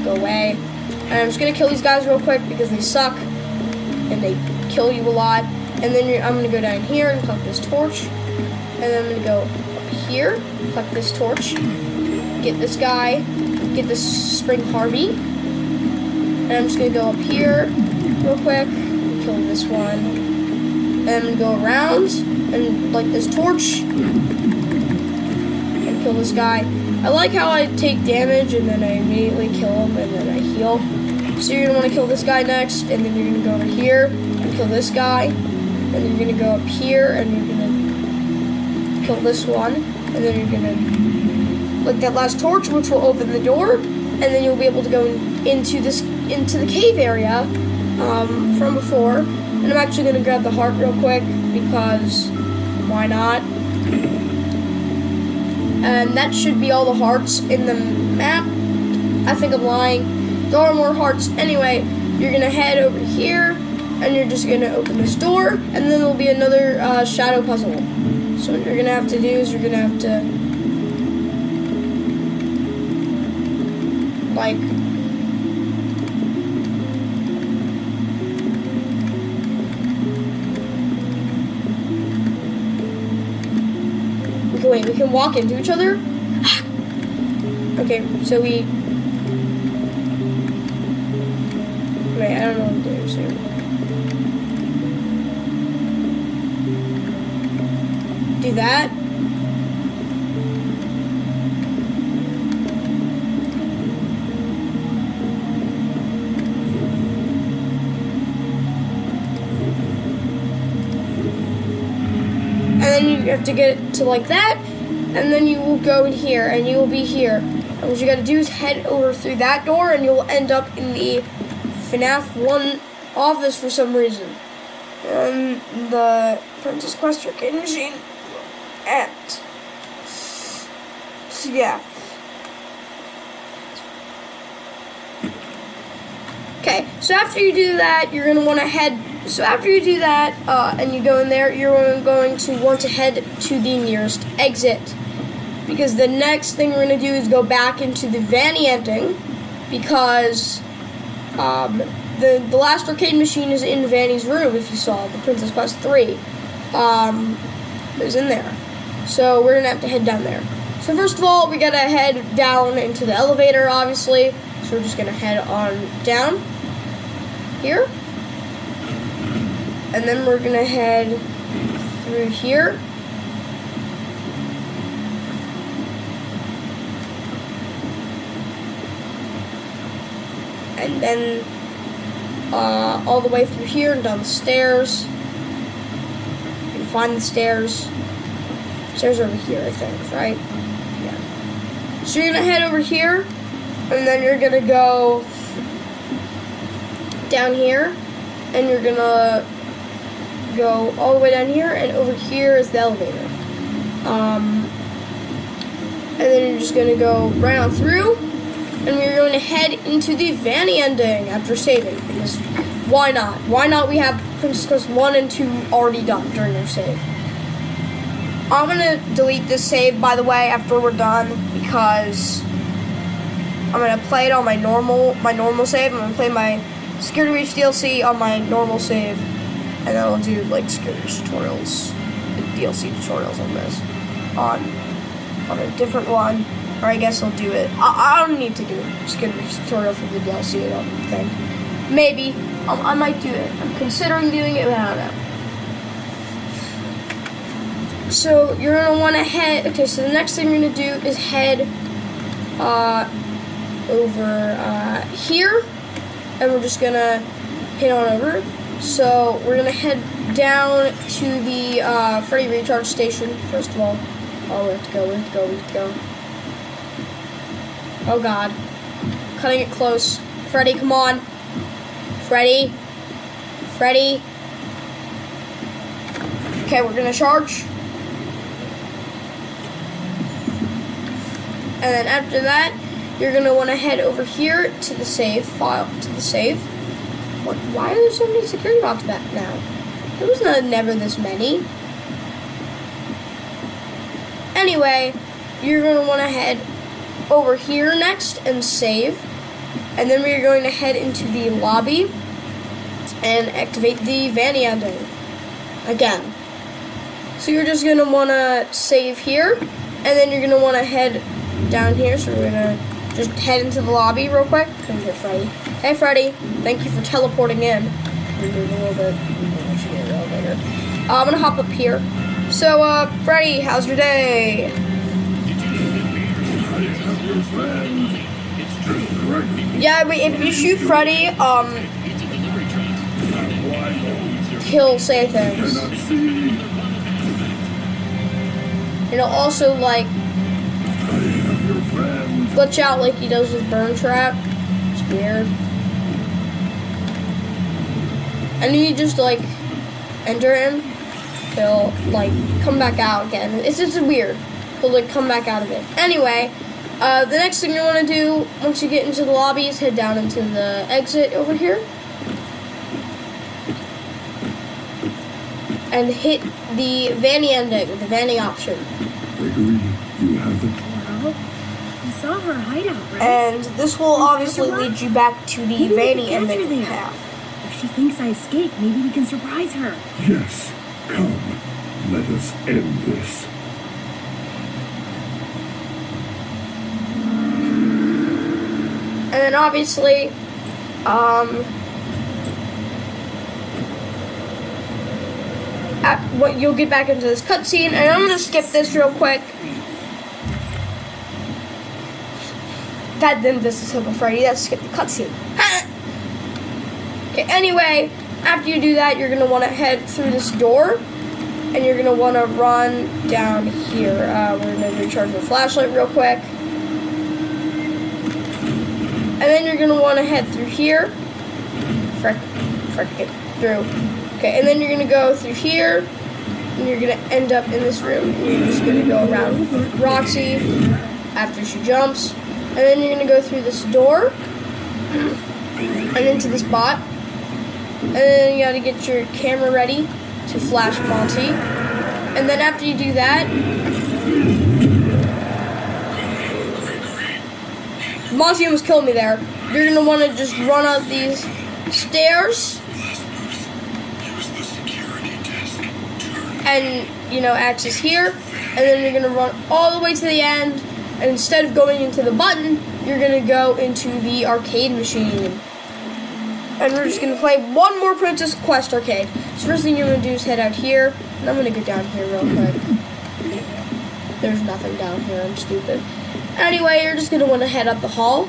away. And I'm just gonna kill these guys real quick because they suck and they kill you a lot. And then I'm gonna go down here and collect this torch. And then I'm gonna go up here, collect this torch, get this guy, get this Spring Harvey. And I'm just gonna go up here real quick, kill this one. And I'm gonna go around and light this torch and kill this guy. I like how I take damage and then I immediately kill him and then I heal. So you're gonna wanna kill this guy next, and then you're gonna go over here and kill this guy. And then you're gonna go up here and you're gonna kill this one. And then you're gonna light that last torch, which will open the door. And then you'll be able to go into the cave area from before. And I'm actually gonna grab the heart real quick because why not? And that should be all the hearts in the map. I think I'm lying. There are more hearts. Anyway, you're gonna head over here and you're just gonna open this door, and then there'll be another shadow puzzle. So what you're gonna have to do is you're gonna have to like wait, we can walk into each other? Okay, so we... Wait, I don't know what I'm doing, so... Do that. And then you have to get it to like that, and then you will go in here, and you will be here. And what you gotta do is head over through that door, and you'll end up in the FNAF 1 office for some reason. And the Princess Quest arcade machine. And so yeah. Okay, so after you do that, you're gonna want to head. So after you do that, and you go in there, you're going to want to head to the nearest exit, because the next thing we're gonna do is go back into the Vanny ending, because the last arcade machine is in Vanny's room. If you saw the Princess Quest 3, it was in there. So we're gonna have to head down there. So first of all, we gotta head down into the elevator, obviously. So we're just gonna head on down here. And then we're gonna head through here. And then all the way through here and down the stairs. You can find the stairs. Stairs are over here, I think, right? Yeah. So you're gonna head over here, and then you're gonna go down here, and you're gonna go all the way down here, and over here is the elevator. And then you're just gonna go right on through, and we're going to head into the Vanny ending after saving, because why not? Why not? We have Princess Quest 1 and 2 already done during your save. I'm gonna delete this save, by the way, after we're done, because I'm gonna play it on my normal save. I'm gonna play my Security Breach DLC on my normal save, and then I'll do like security tutorials, DLC tutorials on this, on a different one, or I guess I'll do it. I don't need to do a security tutorial for the DLC. I don't think. Maybe I might do it. I'm considering doing it, but I don't know. So you're gonna want to head. Okay, so the next thing you're gonna do is head over here, and we're just gonna head on over. So we're gonna head down to the Freddy recharge station first of all. Oh, we have to go. Oh God, cutting it close. Freddy, come on. Freddy. Okay, we're gonna charge. And then after that, you're gonna want to head over here to the save file. Why are there so many security bots back now? There was never this many. Anyway, you're gonna want to head over here next and save, and then we're going to head into the lobby and activate the Vanny ending. again. So you're just gonna wanna save here, and then you're gonna wanna head down here. So we're gonna just head into the lobby real quick. Come here, Freddy. Hey, Freddy. Thank you for teleporting in. Move a little bit. I'm gonna hop up here. So, Freddy, how's your day? Yeah, but if you shoot Freddy, he'll say things. And he'll also, like, glitch out like he does with Burn Trap. It's weird. And you just, like, enter him, he'll, like, come back out again. It's just weird. He'll, like, come back out of it. Anyway, the next thing you want to do once you get into the lobby is head down into the exit over here. And hit the Vanny ending, the Vanny option.
Gregory, you have it.
Well, I saw her hideout, right?
And this will obviously lead you back to the
Maybe we
Vanny
could catch her
ending
there.
path.
If she thinks I escaped, maybe we can surprise her.
Yes. Come, let us end this.
And then obviously, you'll get back into this cutscene, and I'm gonna skip this real quick. That didn't disassemble Freddy. That skipped the cutscene. Okay. Anyway, after you do that, you're gonna want to head through this door, and you're gonna want to run down here. We're gonna recharge the flashlight real quick. And then you're gonna want to head through here. Frick, get through. Okay, and then you're gonna go through here, and you're gonna end up in this room. And you're just gonna go around Roxy after she jumps, and then you're gonna go through this door and into this bot. And then you gotta get your camera ready to flash Monty. And then after you do that, Monty almost killed me there. You're gonna want to just run up these stairs and, you know, access here. And then you're gonna run all the way to the end. And instead of going into the button, you're gonna go into the arcade machine. And we're just gonna play one more Princess Quest arcade. So first thing you're gonna do is head out here. And I'm gonna go down here real quick. There's nothing down here, I'm stupid. Anyway, you're just gonna wanna head up the hall.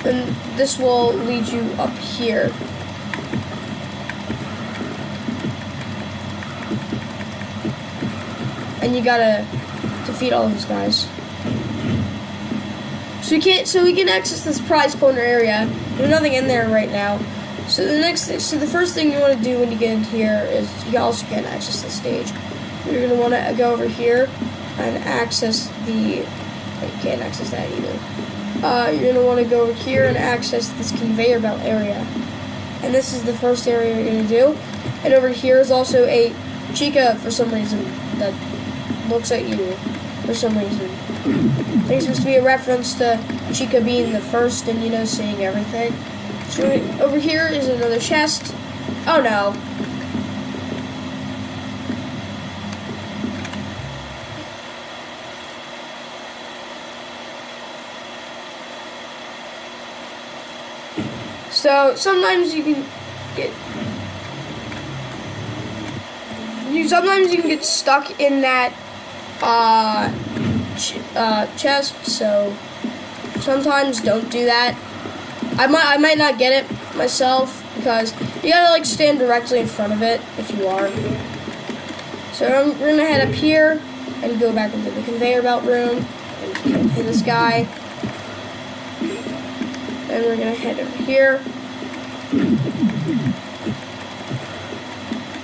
And this will lead you up here. And you gotta defeat all these guys. So we can access this prize corner area. There's nothing in there right now. So the first thing you want to do when you get in here is you also can't access the stage. You're gonna want to go over here and access the. You can't access that either. You're gonna want to go over here and access this conveyor belt area. And this is the first area you're gonna do. And over here is also a Chica for some reason that looks at you for some reason. I think it's supposed to be a reference to Chica being the first and, you know, seeing everything. So over here is another chest. Oh no. So sometimes you can get stuck in that chest, so sometimes don't do that. I might not get it myself because you gotta like stand directly in front of it if you are. So we're gonna head up here and go back into the conveyor belt room and hit this guy. Then we're gonna head over here.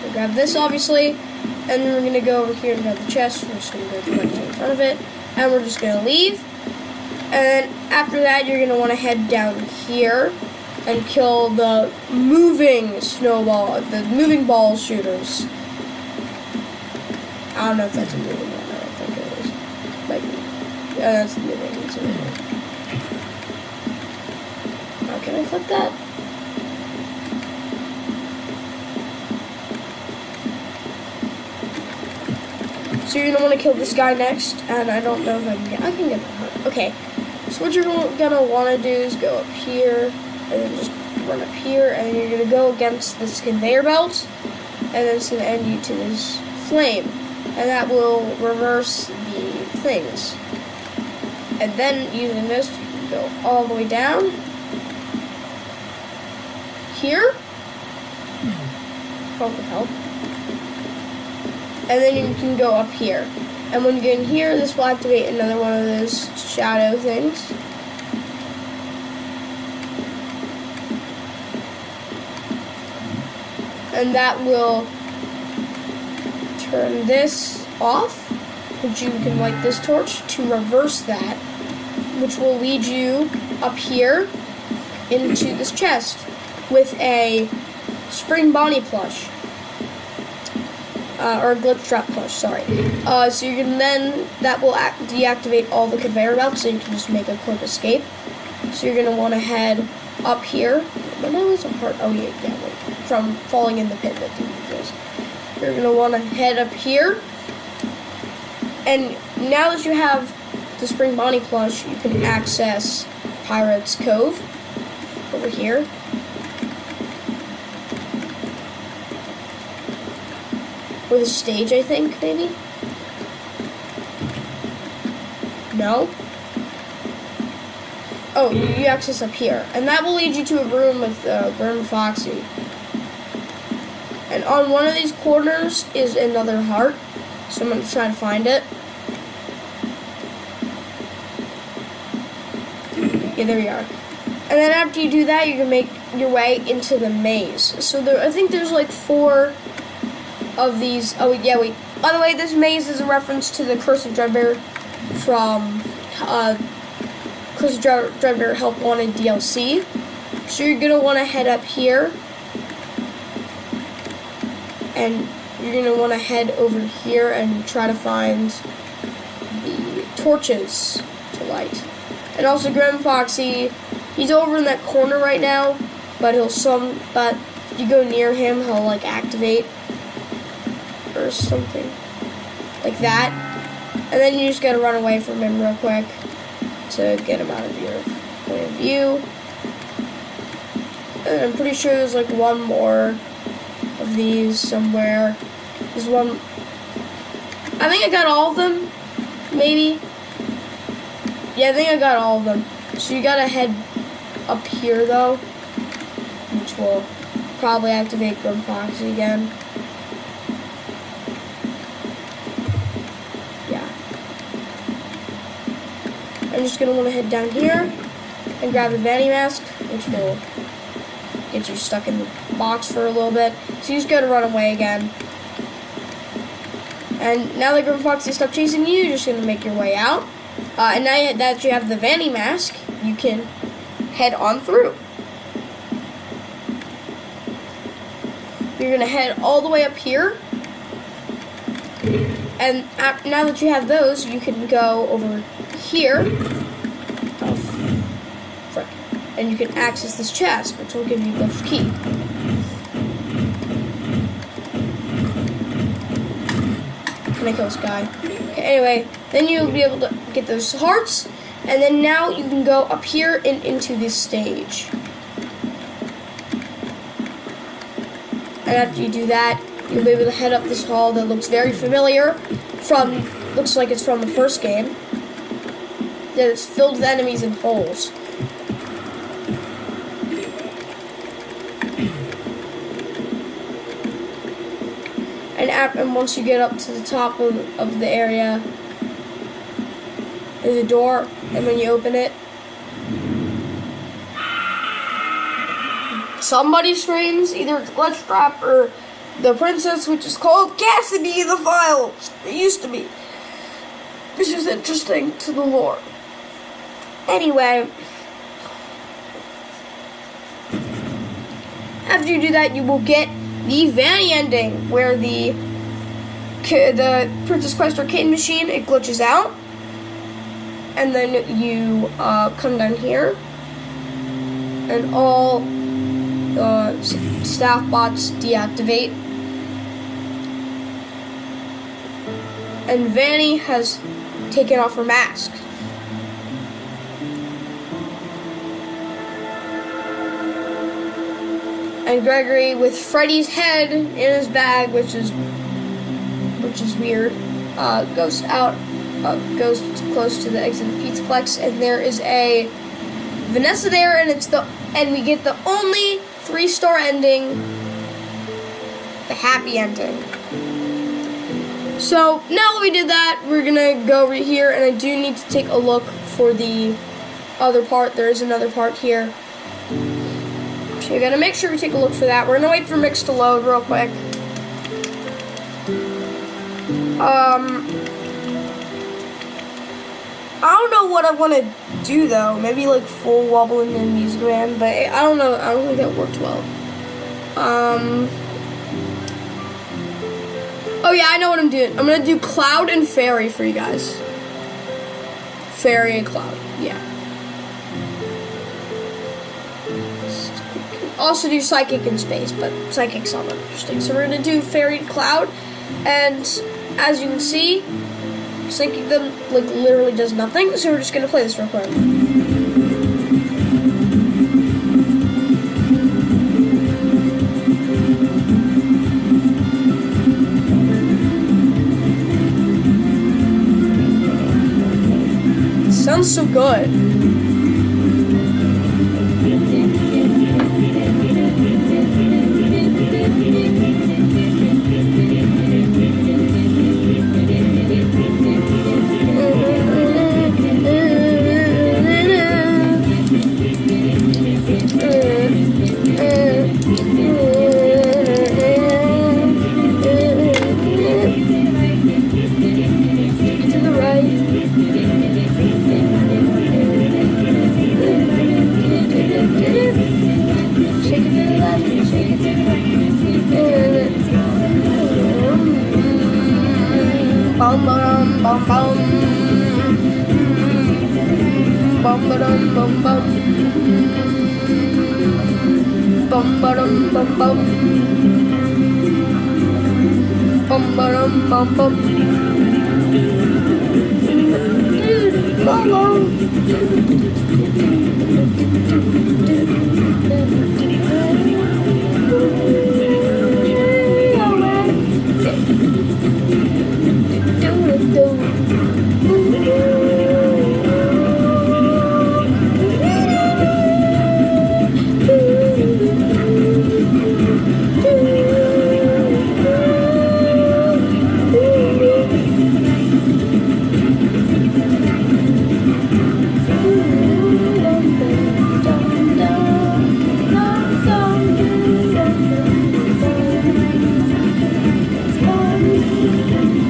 We'll grab this obviously. And then we're going to go over here and grab the chest. We're just going to go directly in front of it. And we're just going to leave. And then after that, you're going to want to head down here and kill the moving ball shooters. I don't know if that's a moving one. I don't think it is. Might be. Yeah, that's the moving. It's moving. How can I click that? So you're gonna want to kill this guy next, and I don't know if I can get that. Okay, so what you're gonna want to do is go up here, and then just run up here, and then you're gonna go against this conveyor belt, and then it's gonna end you to this flame, and that will reverse the things. And then using this, you can go all the way down here. What the hell? And then you can go up here. And when you get in here, this will activate another one of those shadow things. And that will turn this off, which you can light this torch to reverse that, which will lead you up here into this chest with a spring Bonnie plush. Or a glitch trap plush, sorry. So you can then, that will deactivate all the conveyor belts so you can just make a quick escape. So you're gonna wanna head up here. But that was a heart, oh yeah, wait. From falling in the pit that didn't exist. You're gonna wanna head up here. And now that you have the spring Bonnie plush, you can access Pirate's Cove over here. Or the stage, I think, maybe? No? Oh, you access up here. And that will lead you to a room with Grim Foxy. And on one of these corners is another heart. So I'm going to try to find it. Yeah, there you are. And then after you do that, you can make your way into the maze. So there, I think there's like 4 of these. Oh yeah, wait. By the way, this maze is a reference to the Curse of Dreadbear from Curse of Dreadbear Help Wanted DLC. So you're gonna want to head up here, and you're gonna want to head over here and try to find the torches to light. And also, Grim Foxy, he's over in that corner right now, but if you go near him, he'll like activate or something like that, and then you just gotta run away from him real quick to get him out of your point of view. And I'm pretty sure there's like one more of these somewhere. There's one. I think I got all of them, maybe. Yeah, I think I got all of them. So you gotta head up here though, which will probably activate Grim Foxy again. I'm just going to want to head down here and grab the vanity mask, which will get you stuck in the box for a little bit. So you just got to run away again. And now that Grim Foxy stopped chasing you, you're just going to make your way out. And now that you have the vanity mask, you can head on through. You're going to head all the way up here. And now that you have those, you can go over here. Oh, frick. And you can access this chest, which will give you the key. Can I kill this guy? Okay, anyway, then you'll be able to get those hearts. And then now you can go up here and into this stage. And after you do that, you'll be able to head up this hall that looks very familiar looks like it's from the first game. That it's filled with enemies and holes. And once you get up to the top of the area, there's a door, and when you open it, somebody screams, either it's Glitch Trap or the princess, which is called Cassidy the Vile. It used to be. Which is interesting to the lore. Anyway, after you do that, you will get the Vanny ending, where the Princess Quest arcade machine, it glitches out, and then you come down here, and all staff bots deactivate. and Vanny has taken off her mask. And Gregory, with Freddy's head in his bag, which is weird, goes close to the exit of Pizzaplex, and there is a Vanessa there, and we get the only 3-star ending, the happy ending. So now that we did that, we're gonna go over here, and I do need to take a look for the other part. There is another part here. So you're gonna make sure we take a look for that. We're gonna wait for Mix to load real quick. I don't know what I want to do though. Maybe like full wobbling in Music Man, but I don't know. I don't think that worked well. Oh yeah, I know what I'm doing. I'm gonna do Cloud and Fairy for you guys. Fairy and Cloud, yeah. Also do Psychic in Space, but Psychic's not interesting. So we're gonna do Fairy and Cloud, and as you can see, syncing them like literally does nothing. So we're just gonna play this real quick. Sounds so good. Bum bum bum bum. Bum bum bum bum. Bum bum bum bum. Bum bum bum bum.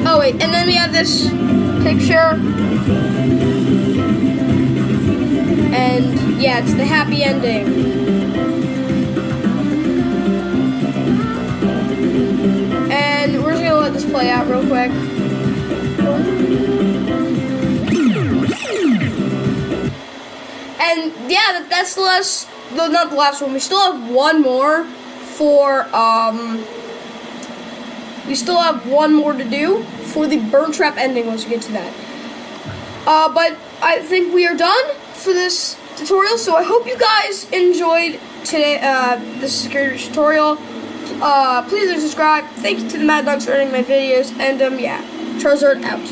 Oh wait, and then we have this picture, and yeah, it's the happy ending. And we're just gonna let this play out real quick. And yeah, that's the last, not the last one. We still have one more for, we still have one more to do for the Burn Trap ending once we get to that. But I think we are done for this tutorial, so I hope you guys enjoyed today, this security tutorial. Please do subscribe. Thank you to the Mad Dogs for editing my videos, and yeah, Charizard out.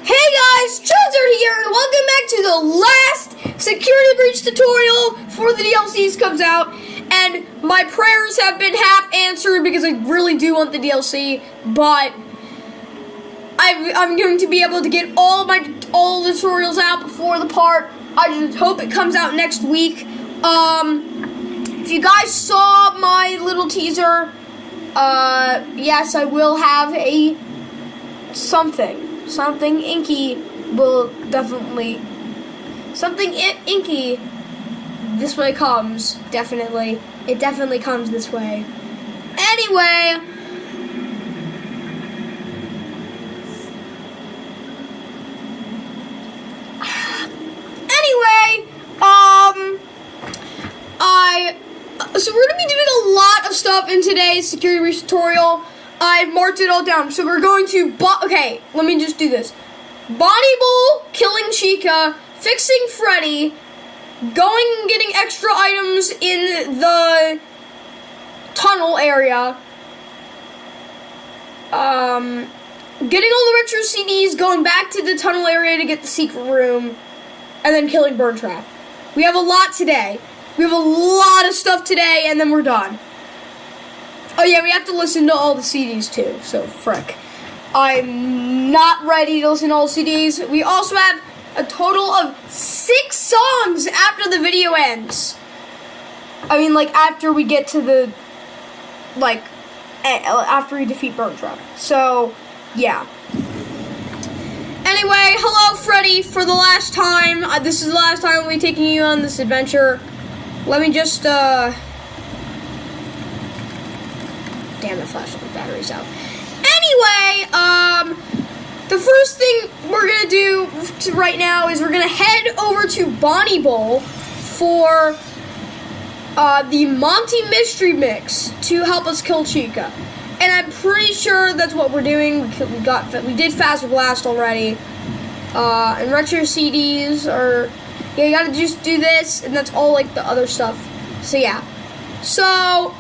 Hey guys, Charizard here, and welcome back to the last security breach tutorial before the DLCs comes out. And my prayers have been half answered because I really do want the DLC, but I'm going to be able to get all the tutorials out before the part. I just hope it comes out next week. If you guys saw my little teaser, yes, I will have a something inky will definitely, something inky this way comes, definitely. It definitely comes this way. Anyway, so we're gonna be doing a lot of stuff in today's security breach tutorial. I've marked it all down. So we're going to, okay, let me just do this. Bonnie Bull, killing Chica, fixing Freddy, going and getting extra items in the tunnel area, getting all the retro CDs, going back to the tunnel area to get the secret room, and then killing Burn Trap. We have a lot today. We have a lot of stuff today, and then we're done. Oh yeah, we have to listen to all the CDs too, so frick. I'm not ready to listen to all the CDs. We also have a total of 6 songs after the video ends. I mean, like, after we get to the, like, after we defeat Burn Trap. So, yeah. Anyway, hello, Freddy, for the last time. This is the last time we'll be taking you on this adventure. Let me just, damn, the flashlight battery's out. Anyway, the first thing we're gonna do right now is we're gonna head over to Bonnie Bowl for the Monty Mystery Mix to help us kill Chica. And I'm pretty sure that's what we're doing. We did Faster Blast already. And retro CDs are, yeah, you gotta just do this, and that's all like the other stuff. So yeah. So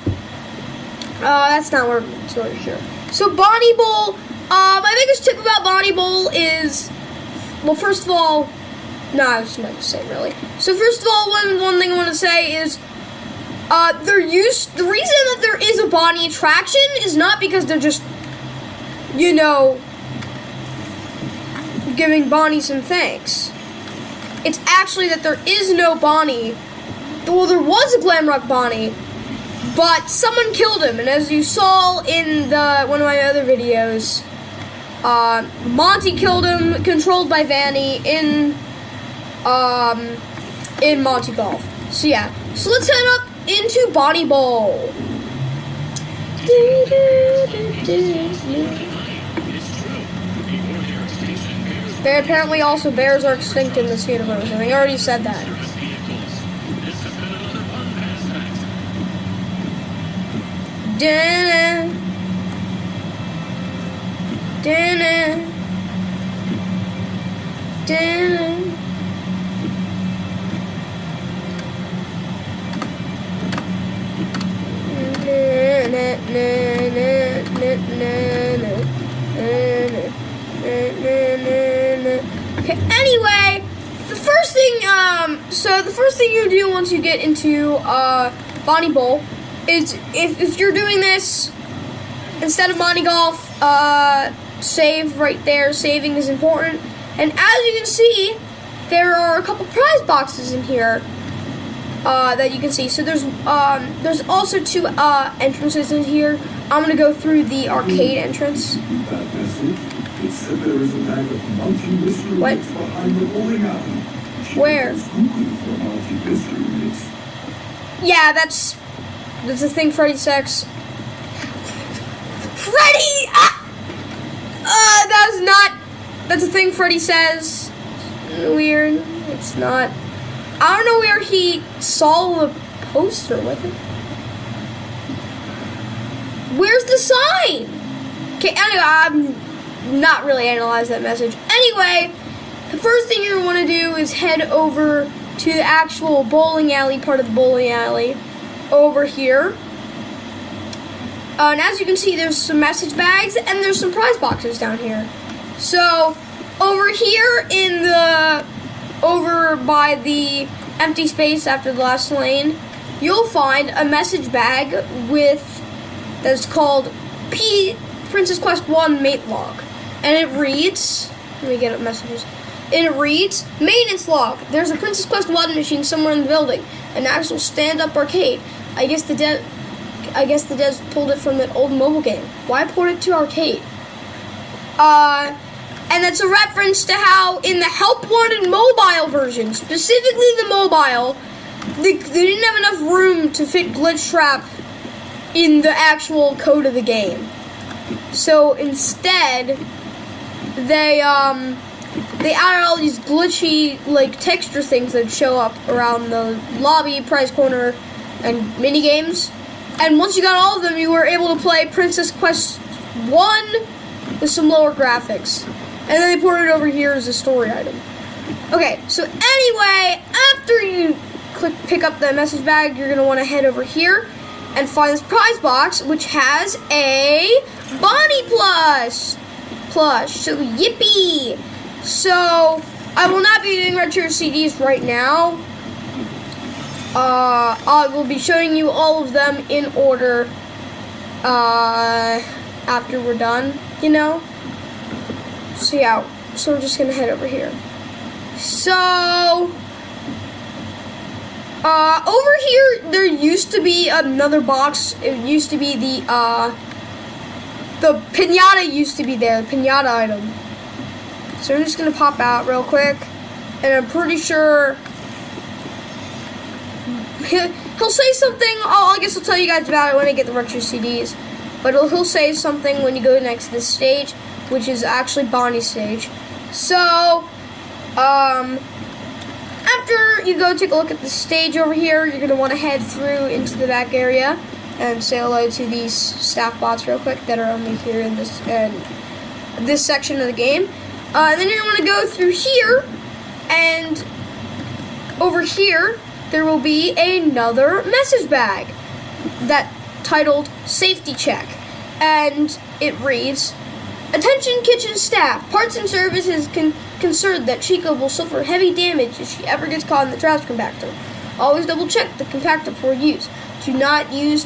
that's not where we're here. So Bonnie Bowl, my biggest tip about Bonnie Bowl is, well, first of all, I was not gonna say really. So first of all, one thing I want to say is, the reason that there is a Bonnie attraction is not because they're just, you know, giving Bonnie some thanks. It's actually that there is no Bonnie. Well, there was a Glamrock Bonnie, but someone killed him, and as you saw in one of my other videos, Monty killed him, controlled by Vanny in Monty Golf. So yeah, so let's head up into Bonnie Bowl. Apparently also bears are extinct in this universe, and I already said that. Dinner. Dinner. Dinner. Okay, anyway, the first thing you do once you get into Bonnie Bowl is if you're doing this instead of Bonnie Golf, save right there. Saving is important, and as you can see, there are a couple prize boxes in here that you can see. So there's also 2 entrances in here. I'm gonna go through the arcade entrance. What? Where? Yeah, that's the thing Freddy says. Freddy! That's a thing Freddy says. Weird. It's not. I don't know where he saw the poster with it. Where's the sign? Okay, anyway, I'm not really analyze that message. Anyway, the first thing you're going to want to do is head over to the actual bowling alley, part of the bowling alley, over here. And as you can see, there's some message bags and there's some prize boxes down here. So, over here over by the empty space after the last lane, you'll find a message bag that's called Princess Quest 1 Mate Log. And it reads, let me get up messages. And it reads, Maintenance Log. There's a Princess Quest 1 machine somewhere in the building. An actual stand-up arcade. I guess the devs pulled it from that old mobile game. Why port it to arcade? And that's a reference to how in the Help Wanted mobile version, specifically the mobile, they didn't have enough room to fit Glitch Trap in the actual code of the game. So instead, they added all these glitchy like texture things that show up around the lobby, prize corner, and mini games. And once you got all of them, you were able to play Princess Quest one with some lower graphics. And then they put it over here as a story item. Okay, so anyway, after you pick up the message bag, you're going to want to head over here and find this prize box, which has a Bonnie plush. So yippee! So I will not be doing retro CDs right now. I will be showing you all of them in order after we're done, you know? So yeah, so we're just gonna head over here. So, over here, there used to be another box. It used to be the pinata used to be there, the pinata item. So I'm just gonna pop out real quick, and I'm pretty sure he'll say something. Oh, I guess I'll tell you guys about it when I get the retro CDs. But he'll say something when you go next to this stage, which is actually Bonnie's stage. So, after you go take a look at the stage over here, you're going to want to head through into the back area and say hello to these staff bots real quick that are only here in this section of the game. And then you're going to go through here, and over here, there will be another message bag that titled Safety Check. And it reads, "Attention kitchen staff, parts and service is concerned that Chica will suffer heavy damage if she ever gets caught in the trash compactor. Always double check the compactor before use. Do not use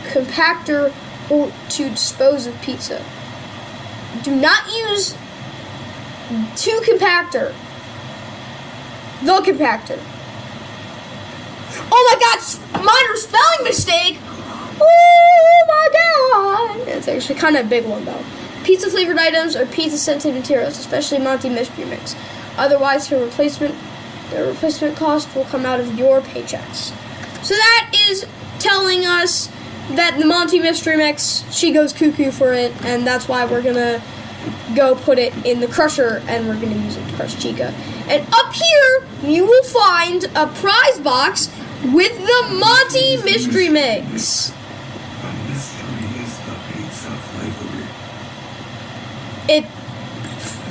compactor or to dispose of pizza. Do not use to compactor. The compactor. Oh my god, minor spelling mistake! Oh my god! It's actually kind of a big one though. Pizza flavored items or pizza scented materials, especially Monty Mystery Mix. Otherwise, the replacement cost will come out of your paychecks." So that is telling us that the Monty Mystery Mix, she goes cuckoo for it, and that's why we're gonna go put it in the crusher, and we're gonna use it to crush Chica. And up here, you will find a prize box with the Monty Mystery Mix.
The mystery is the pizza flavoring.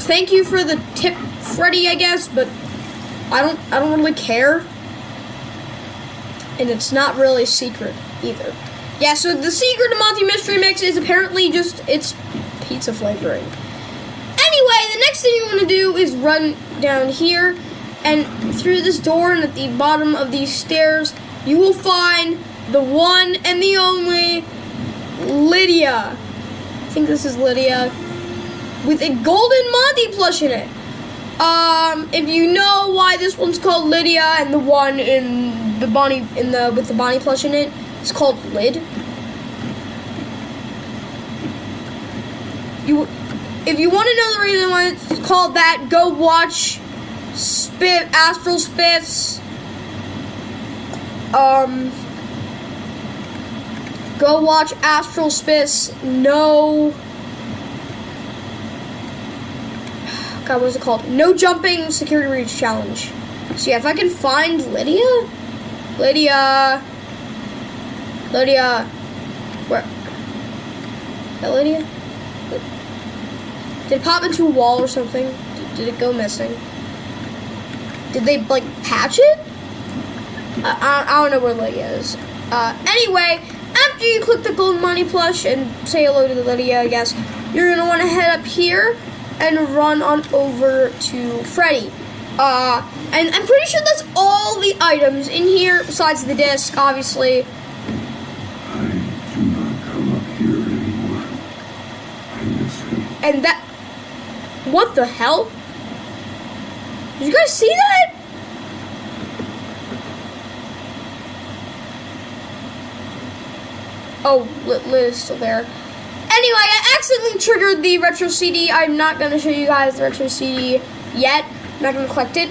Thank you for the tip, Freddy, I guess, but I don't really care. And it's not really secret either. Yeah, so the secret to Monty Mystery Mix is apparently just it's pizza flavoring. Anyway, the next thing you want to do is run down here, and through this door, and at the bottom of these stairs, you will find the one and the only Lydia. I think this is Lydia, with a golden Monty plush in it. If you know why this one's called Lydia and the one in the Bonnie with the Bonnie plush in it, it's called Lid. If you want to know the reason why it's called that, go watch Astral Spiff's. Go watch Astral Spiff's God, what is it called? No jumping security reach challenge. So yeah, if I can find Lydia, where? Is that Lydia? Did it pop into a wall or something? Did it go missing? Did they like patch it? I don't know where Lydia is. Anyway, after you click the golden money plush and say hello to Lydia, I guess, you're gonna want to head up here and run on over to Freddy. And I'm pretty sure that's all the items in here besides the disc, obviously.
I do not come up here anymore. I miss him.
And that... What the hell? Did you guys see that? Oh, Liz is still there. Anyway, I accidentally triggered the retro CD. I'm not going to show you guys the retro CD yet. I'm not going to collect it.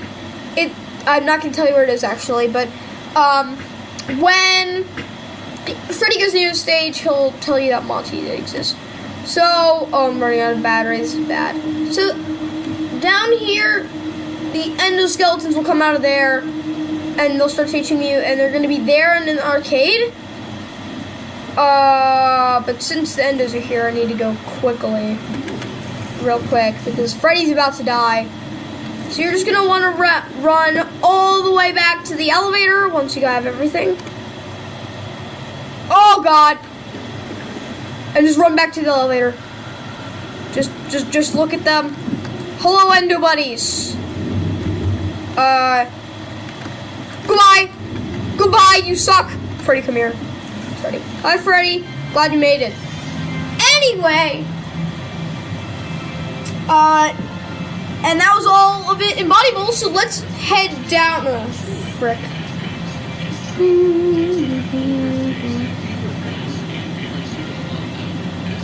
I'm not going to tell you where it is, actually. But when Freddy goes near the stage, he'll tell you that Monty exists. So, oh, I'm running out of battery. This is bad. So, down here, the endoskeletons will come out of there. and they'll start teaching you, and they're gonna be there in an arcade. But since the endos are here, I need to go quickly, real quick, because Freddy's about to die. So you're just gonna want to run all the way back to the elevator once you have everything. Oh God! And just run back to the elevator. Just look at them. Hello, endo buddies. Goodbye. Goodbye. You suck. Freddy, come here. Freddy. Hi, Freddy. Glad you made it. Anyway. And that was all of it in Body Bowl, so let's head down. Oh, frick.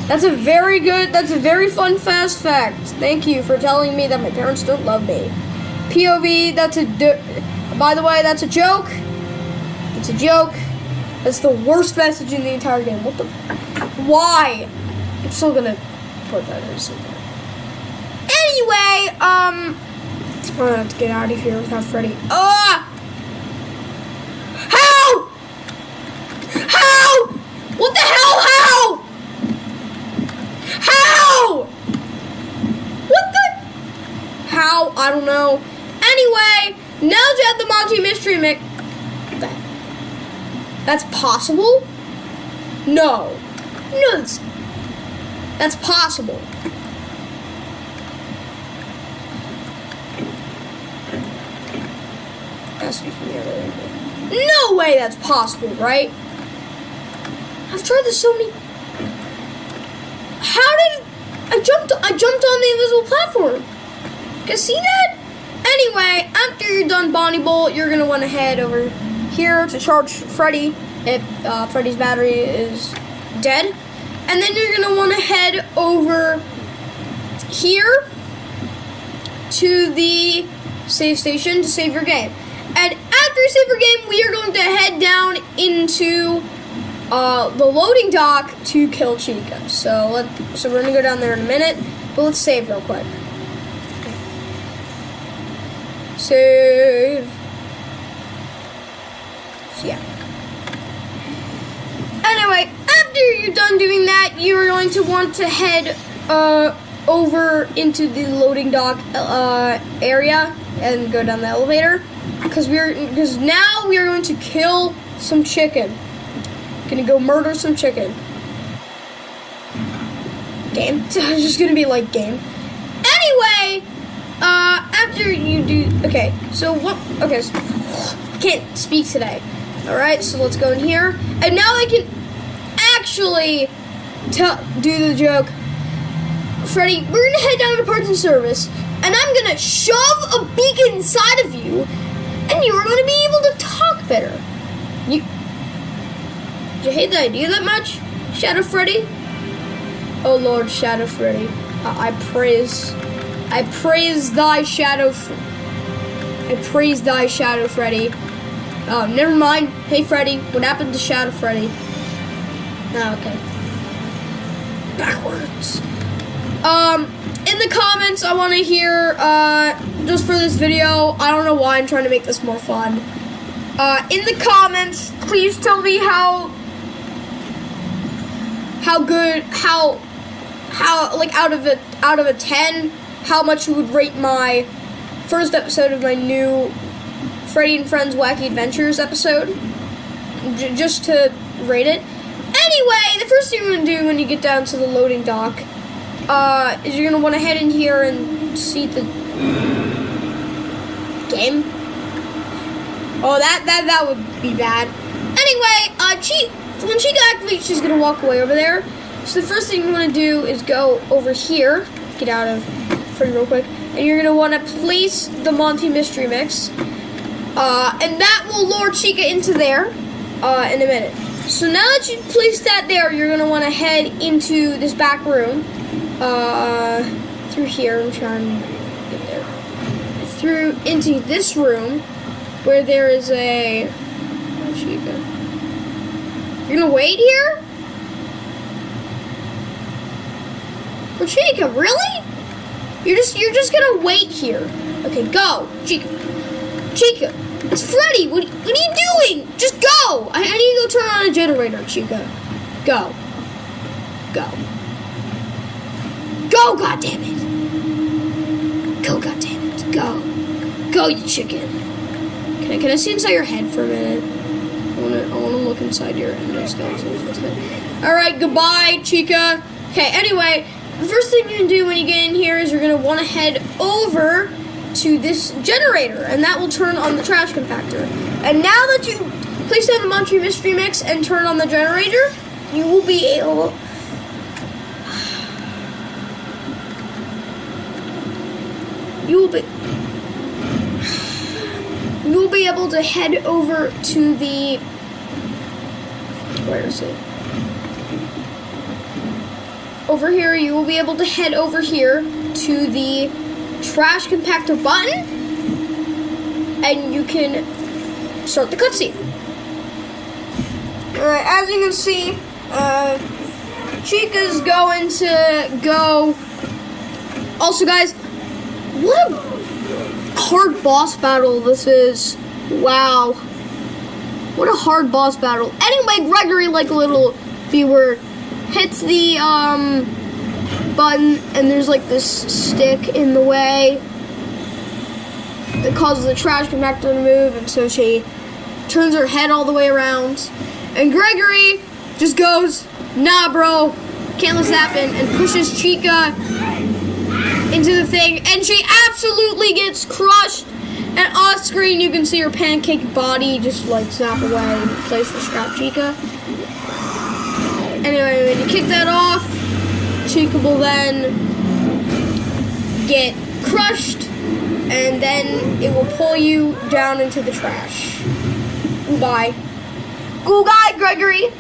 That's a very fun fast fact. Thank you for telling me that my parents don't love me. POV, by the way, that's a joke. It's a joke. That's the worst message in the entire game. What the? Why? I'm still gonna put that in somewhere. Anyway, I'm gonna have to get out of here without Freddy. How? How? What the hell? How? How? What the? How? I don't know. Anyway, now that you have the Monty Mystery Mix, that's possible? No. No, that's possible. Has to be from the other angle. No way that's possible, right? I've tried this so many. How did I jumped on the invisible platform? Can you see that? Anyway, after you're done Bonnie Bowl, you're gonna want to head over here to charge Freddy if Freddy's battery is dead, and then you're gonna want to head over here to the save station to save your game. And after you save your game, we are going to head down into the loading dock to kill Chica. So we're gonna go down there in a minute, but let's save real quick. Save. So yeah. Anyway, after you're done doing that, you're going to want to head over into the loading dock area and go down the elevator, because now we are going to kill some chicken. Gonna go murder some chicken. Game. It's just gonna be like game. Anyway, after you do, okay. So what? Okay, so, I can't speak today. All right, so let's go in here, and now I can actually do the joke. Freddy, we're gonna head down to parts and service, and I'm gonna shove a beacon inside of you, and you are gonna be able to talk better. Do you hate the idea that much, Shadow Freddy? Oh Lord, Shadow Freddy, I praise thy Shadow. I praise thy Shadow Freddy. Oh, never mind. Hey Freddy, what happened to Shadow Freddy? Oh, okay. Backwards. In the comments, I want to hear, just for this video, I don't know why I'm trying to make this more fun. In the comments, please tell me how good, how like out of a 10, how much you would rate my first episode of my new Freddy and Friends Wacky Adventures episode, just to rate it. Anyway, the first thing you're going to do when you get down to the loading dock is you're going to want to head in here and see the game. Oh, that would be bad. Anyway, when she activates, she's going to walk away over there. So the first thing you want to do is go over here, get out of Freddy real quick, and you're going to want to place the Monty Mystery Mix, and that will lure Chica into there in a minute. So now that you place that there, you're going to want to head into this back room, through here. I'm trying to get there. Through into this room, where there is a... Where'd she go? You're going to wait here? Well, Chica, really? You're just going to wait here. Okay, go. Chica. It's Freddy! What are you doing? Just go! I need to go turn on a generator, Chica. Go. Go. Go, goddammit! Go, goddammit. Go. Go, you chicken. Can I see inside your head for a minute? I wanna look inside your endoskeleton. Alright, goodbye, Chica. Okay, anyway, the first thing you're gonna do when you get in here is you're gonna wanna head over to this generator, and that will turn on the trash compactor. And now that you place down the Munchie Mystery Mix and turn on the generator, you will be able you will be able to head over to the, where is it? Over here, you will be able to head over here to the trash compactor button, and you can start the cutscene. Alright, as you can see, Chica's going to go. Also, guys, what a hard boss battle this is. Wow. What a hard boss battle. Anyway, Gregory, like a little B-word, hits the button, and there's like this stick in the way that causes the trash compactor to move, and so she turns her head all the way around, and Gregory just goes, nah bro, can't let this happen, and pushes Chica into the thing, and she absolutely gets crushed, and off screen you can see her pancake body just like snap away in place for Scrap Chica. Anyway, when you kick that off, Chica will then get crushed, and then it will pull you down into the trash. Goodbye. Goodbye, Gregory.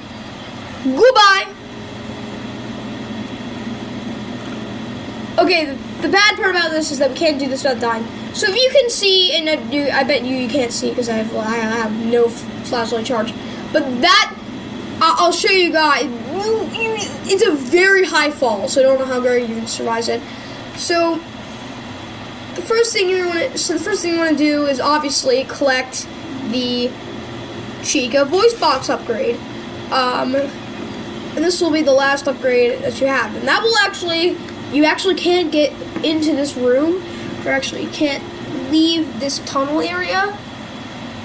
Goodbye. Okay, the bad part about this is that we can't do this without dying. So if you can see, and I bet you can't see because I have no flashlight charge, but that, I'll show you guys. It's a very high fall, so I don't know how Gary even survives it. So the first thing you want to do is obviously collect the Chica voice box upgrade, and this will be the last upgrade that you have, and that will you actually can't get into this room, or actually you can't leave this tunnel area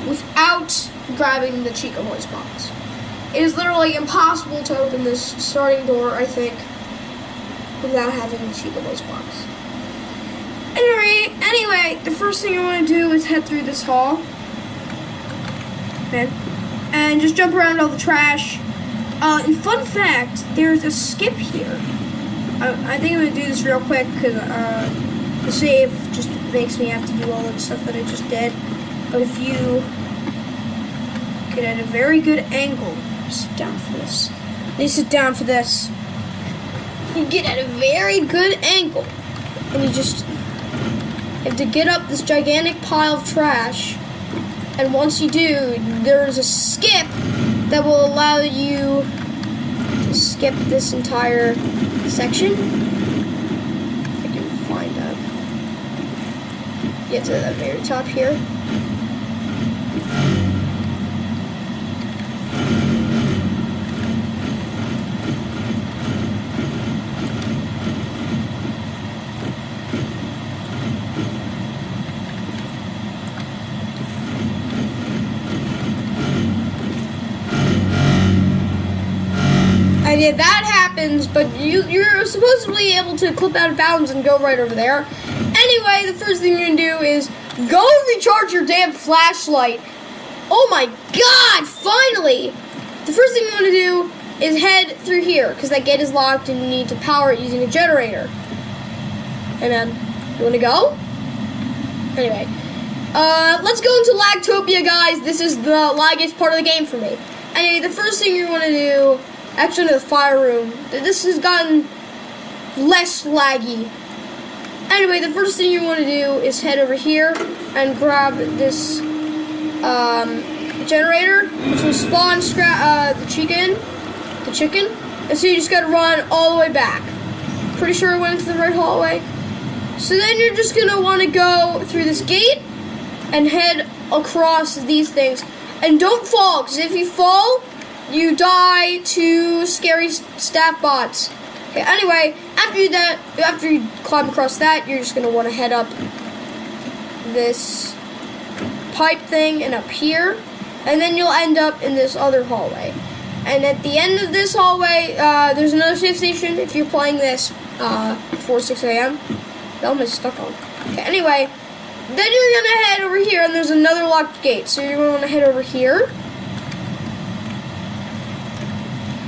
without grabbing the Chica voice box. It is literally impossible to open this starting door, I think, without having the Chica voice box. Anyway, the first thing I want to do is head through this hall. Okay. And just jump around all the trash. And fun fact, there's a skip here. I think I'm going to do this real quick because the save just makes me have to do all that stuff that I just did. But if you get at a very good angle, sit down for this. You sit down for this. You get at a very good angle, and you just have to get up this gigantic pile of trash. And once you do, there's a skip that will allow you to skip this entire section. If I can find that. Get to the very top here. Yeah, that happens, but you're supposed to be able to clip out of bounds and go right over there. Anyway, the first thing you're gonna do is go recharge your damn flashlight. Oh my god, finally! The first thing you want to do is head through here, because that gate is locked and you need to power it using a generator. Hey man, you wanna go? Anyway, let's go into Lagtopia, guys. This is the laggiest part of the game for me. Anyway, the first thing you want to do, actually, the fire room. This has gotten less laggy. Anyway, the first thing you want to do is head over here and grab this generator, which will spawn the chicken. And so you just gotta run all the way back. Pretty sure I went into the right hallway. So then you're just gonna want to go through this gate and head across these things. And don't fall, because if you fall, you die to scary staff bots. Okay, anyway, after you climb across that, you're just going to want to head up this pipe thing and up here. And then you'll end up in this other hallway. And at the end of this hallway, there's another safe station if you're playing this before 6 a.m. That one is stuck on. Okay, anyway, then you're going to head over here, and there's another locked gate. So you're going to want to head over here.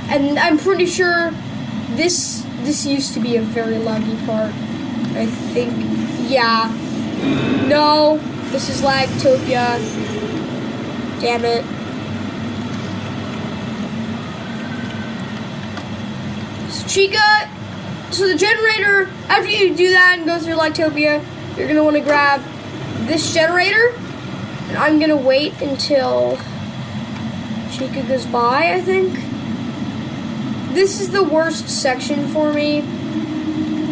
And I'm pretty sure this used to be a very laggy part. I think, yeah. No, this is Lagtopia. Damn it. So Chica, so the generator, after you do that and go through Lagtopia, you're gonna wanna grab this generator. And I'm gonna wait until Chica goes by, I think. This is the worst section for me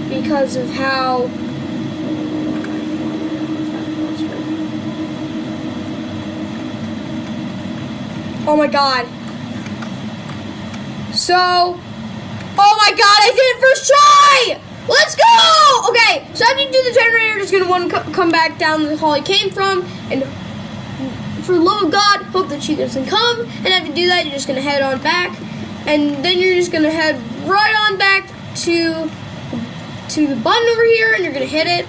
because of how oh my god. So, oh my god, I did it first try! Let's go! Okay, so after you do the generator, you're just gonna want to come back down the hall you came from, and for the love of God, hope that Chica doesn't come, and after you do that, you're just gonna head on back, and then you're just gonna head right on back to the button over here, and you're gonna hit it,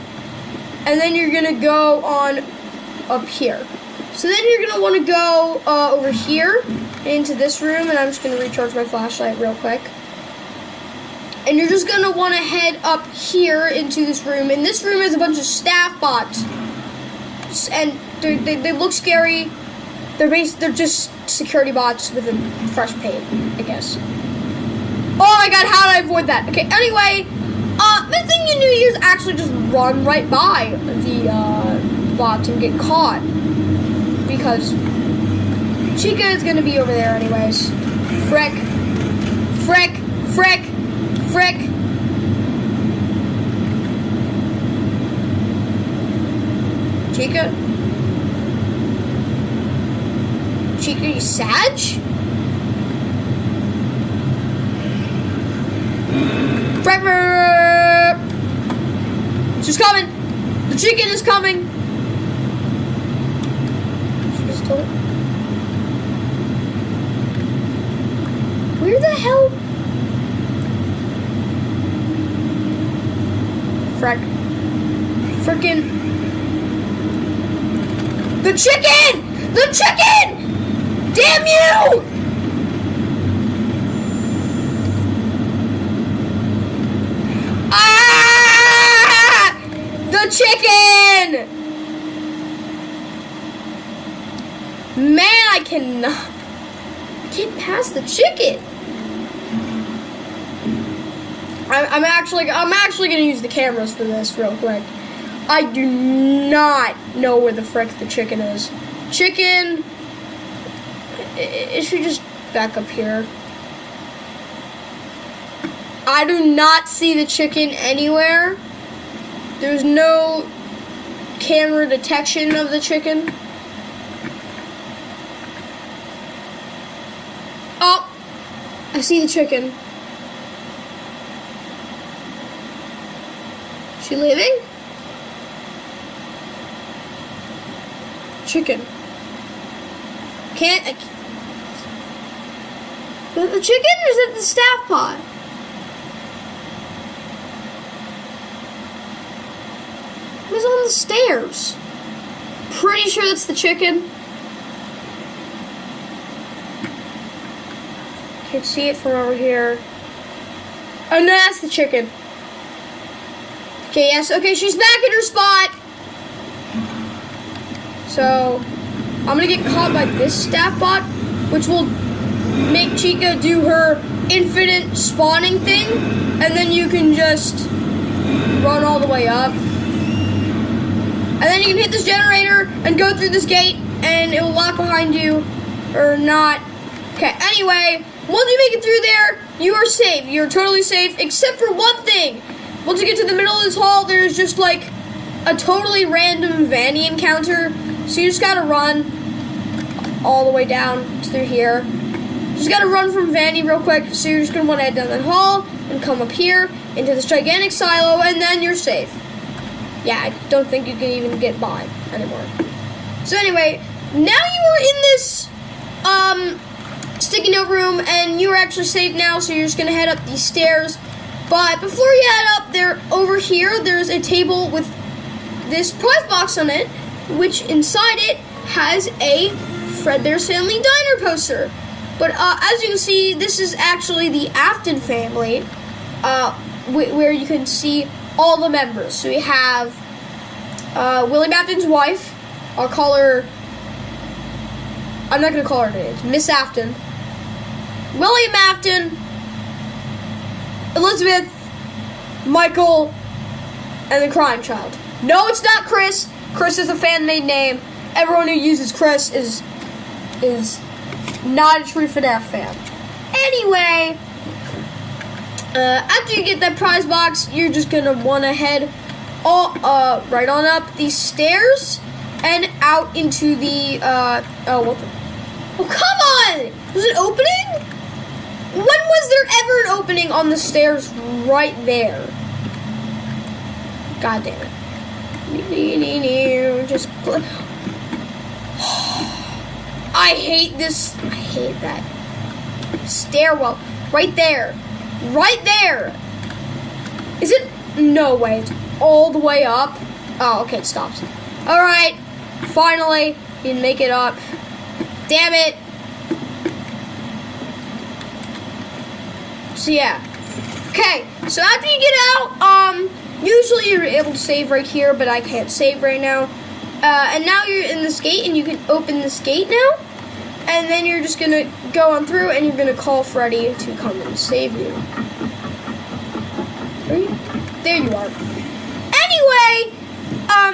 and then you're gonna go on up here. So then you're gonna want to go over here into this room, and I'm just gonna recharge my flashlight real quick. And you're just gonna want to head up here into this room. And this room has a bunch of staff bots, and they look scary. They're just security bots with a fresh paint, I guess. Oh my god, how did I avoid that? Okay, anyway, the thing you do here is actually just run right by the bots and get caught. Because Chica is gonna be over there anyways. Frick. Frick. Frick. Frick. Chica? Chica, you Sag? Frick. She's coming. The chicken is coming. Where the hell? Frick. Frickin'. The chicken! The chicken! Damn you! Ah! The chicken! Man, I can't pass the chicken. I'm actually gonna use the cameras for this real quick. I do not know where the frick the chicken is. Chicken, it should just back up here. I do not see the chicken anywhere. There's no camera detection of the chicken. Oh, I see the chicken. She leaving? Chicken. Can't. The chicken is at the staff pot. It was on the stairs. Pretty sure that's the chicken. Can't see it from over here. Oh no, that's the chicken. Okay, yes, okay, she's back in her spot. So, I'm gonna get caught by this staff bot, which will make Chica do her infinite spawning thing, and then you can just run all the way up. And then you can hit this generator and go through this gate, and it will lock behind you, or not. Okay, anyway, once you make it through there, you are safe. You're totally safe, except for one thing. Once you get to the middle of this hall, there's just like a totally random Vanny encounter So you just gotta run all the way down through here. Just gotta run from Vandy real quick. So you're just gonna want to head down that hall and come up here into this gigantic silo, and then you're safe. Yeah, I don't think you can even get by anymore. So anyway, now you are in this sticky note room, and you are actually safe now. So you're just gonna head up these stairs. But before you head up there, over here, there's a table with this prize box on it, which inside it has a Fredbear's Family Diner poster. But as you can see, this is actually the Afton family, where you can see all the members. So we have William Afton's wife. I'll call her, I'm not going to call her names, Miss Afton. William Afton, Elizabeth, Michael, and the Crime Child. No, it's not Chris. Chris is a fan-made name. Everyone who uses Chris is not a true FNAF fan. Anyway, after you get that prize box, you're just gonna want to head right on up these stairs and out into the oh, come on! Was it opening? When was there ever an opening on the stairs right there? God damn it. Just I hate this. I hate that stairwell. Right there. Right there. Is it? No way. It's all the way up. Oh, okay. It stops. Alright. Finally. You can make it up. Damn it. So, yeah. Okay. So, after you get out, usually you're able to save right here, but I can't save right now. And now you're in this gate, and you can open this gate now. And then you're just gonna go on through, and you're gonna call Freddy to come and save you. There you are. Anyway, now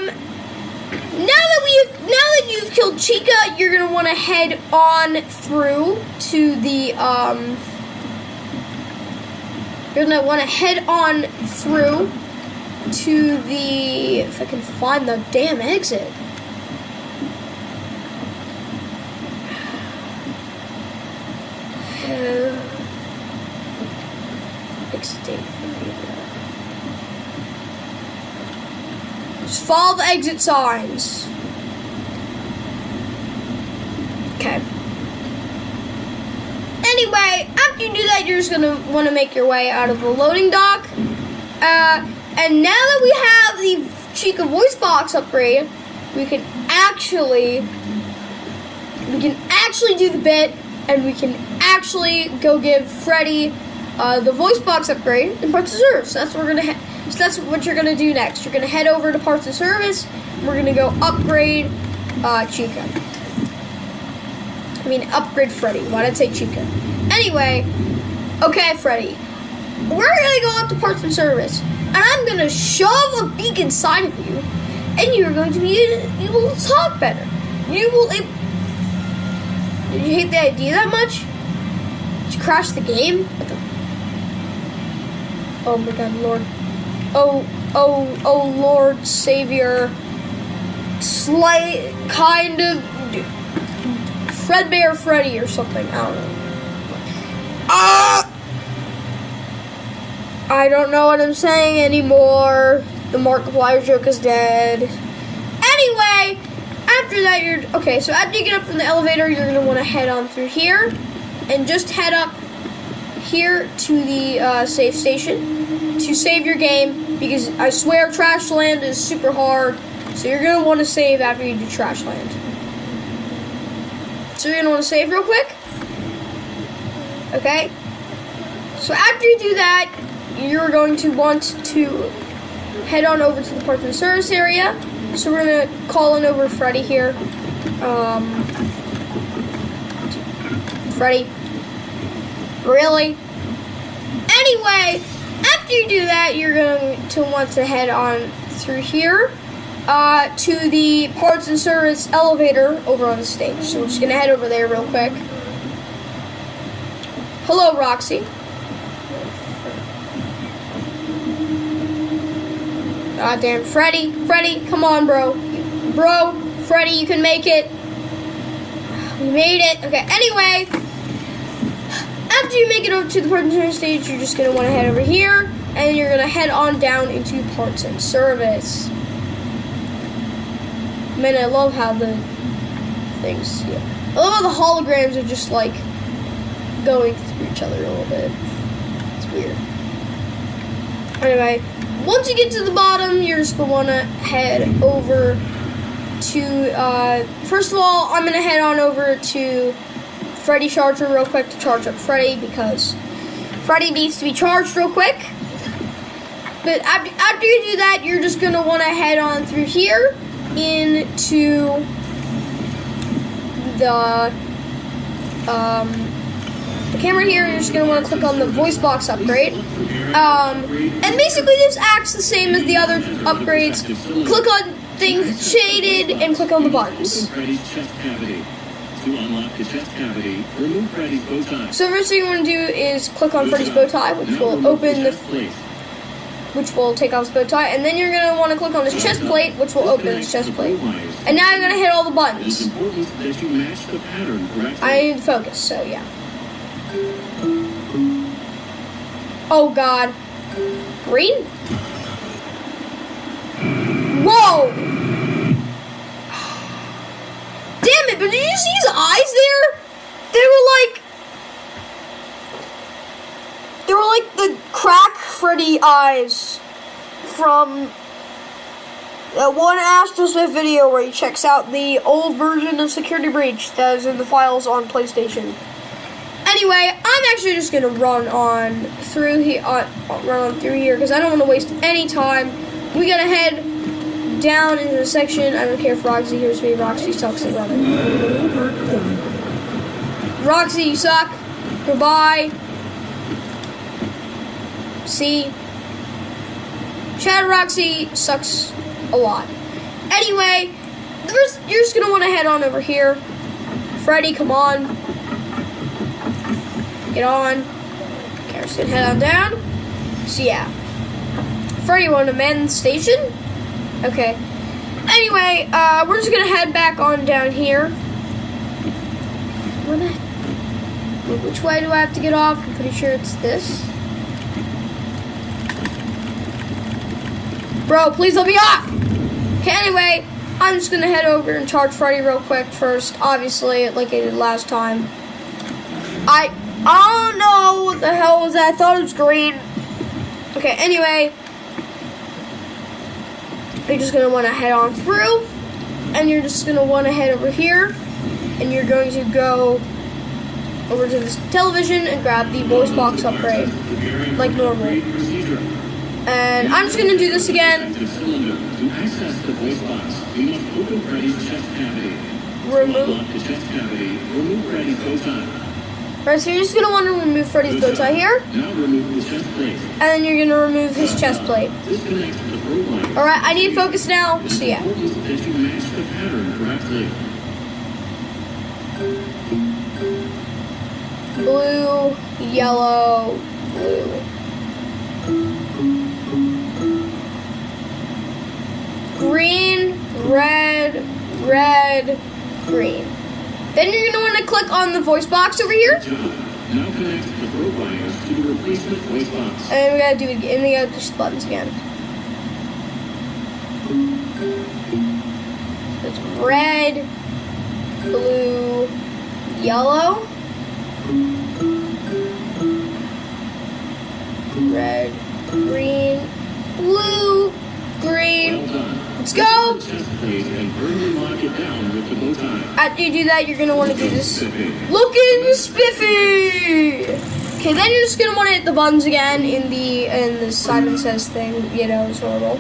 that you've killed Chica, you're gonna want to head on through to the You're gonna want to head on through to the, if I can find the damn exit. Just follow the exit signs. Okay. Anyway, after you do that, you're just gonna want to make your way out of the loading dock. And now that we have the Chica voice box upgrade, we can actually do the bit, and we can actually go give Freddy the voice box upgrade in Parts and Service. So that's what we're gonna. So that's what you're gonna do next. You're gonna head over to Parts and Service. And we're gonna go upgrade Chica. I mean, upgrade Freddy. Why did I say Chica? Anyway, okay, Freddy. We're gonna go up to Parts and Service, and I'm gonna shove a beak inside of you, and you're going to be able to talk better. You will. Did you hate the idea that much? Did you crash the game? Oh my God, Lord. Oh, Lord Savior. Slight kind of Fredbear Freddy or something. I don't know. I don't know what I'm saying anymore. The Markiplier joke is dead. Anyway, after that, okay, so after you get up from the elevator, you're going to want to head on through here. And just head up here to the save station to save your game. Because I swear Trashland is super hard. So you're going to want to save after you do Trashland. So you're going to want to save real quick. Okay. So after you do that, you're going to want to head on over to the Parts and Service area. So we're going to call in over Freddy here. Freddy. Really? Anyway, after you do that, you're going to want to head on through here to the Parts and Service elevator over on the stage. So we're just going to head over there real quick. Hello, Roxy. God damn, Freddy, come on, bro. Freddy, you can make it. We made it. Okay, anyway, after you make it over to the parts and service stage, you're just going to want to head over here, and you're going to head on down into parts and service. Man, I love how the things, yeah. I love how the holograms are just like going through each other a little bit. It's weird. Anyway, once you get to the bottom, you're just going to want to head over to, first of all, I'm going to head on over to Freddy Charger real quick to charge up Freddy, because Freddy needs to be charged real quick. But after you do that, you're just going to want to head on through here into the camera here. You're just going to want to click on the voice box upgrade. And basically this acts the same as the other upgrades. Click on things shaded and click on the buttons.
To unlock his chest cavity, remove Freddy's bow tie.
So first thing you want to do is click on Freddy's bow tie, which will open the, which will take off his bow tie, and then you're going to want to click on his chest plate, which will open his chest plate. And now you're going to hit all the buttons.
It's important that you match the pattern correctly.
I need to focus, so yeah. Oh god. Green? Whoa! Damn it, but did you see his eyes there? They were like the crack Freddy eyes from that one Astrosmith video where he checks out the old version of Security Breach that is in the files on PlayStation. Anyway, I'm actually just gonna run on through here because I don't want to waste any time. We gotta head down into the section. I don't care if Roxy hears me. Roxy sucks at running. Roxy, you suck. Goodbye. See? Shadow Roxy sucks a lot. Anyway, you're just gonna want to head on over here. Freddy, come on. Get on. Okay, we're just gonna head on down. So yeah. Freddy, want to man the station? Okay. Anyway, we're just gonna head back on down here. Which way do I have to get off? I'm pretty sure it's this. Bro, please let me off! Okay, anyway, I'm just gonna head over and charge Freddy real quick first. Obviously, like I did last time. I don't know what the hell was that. I thought it was green. Okay, anyway. You're just going to want to head on through, and you're just going to want to head over here, and you're going to go over to this television and grab the voice box upgrade, like normal. And I'm just going to do this again.
To access the voice box, you must open Freddy's chest cavity.
Remove
the chest cavity, remove Freddy's bow tie.
Right, so you're just going to want to remove Freddy's bow tie here.
Now remove the chest plate.
And then you're going to remove his chest plate.
Disconnect the pro wire.
Alright, I need to focus now, so yeah.
It's important that you match the pattern correctly.
Blue, yellow, blue. Green, red, red, green. Then you're going to want to click on the voice box over here.
Now connect the pro wires to the replacement voice box.
And we gotta do it again. And we gotta push the buttons again. It's red, blue, yellow. Red, green, blue, green.
Well done.
Let's go!
Chest plate and firmly lock it down with the bow tie.
After you do that, you're gonna want to do this.
Spiffy.
Look at the spiffy! Okay, then you're just gonna want to hit the buttons again in the Simon Says thing, you know, it's normal.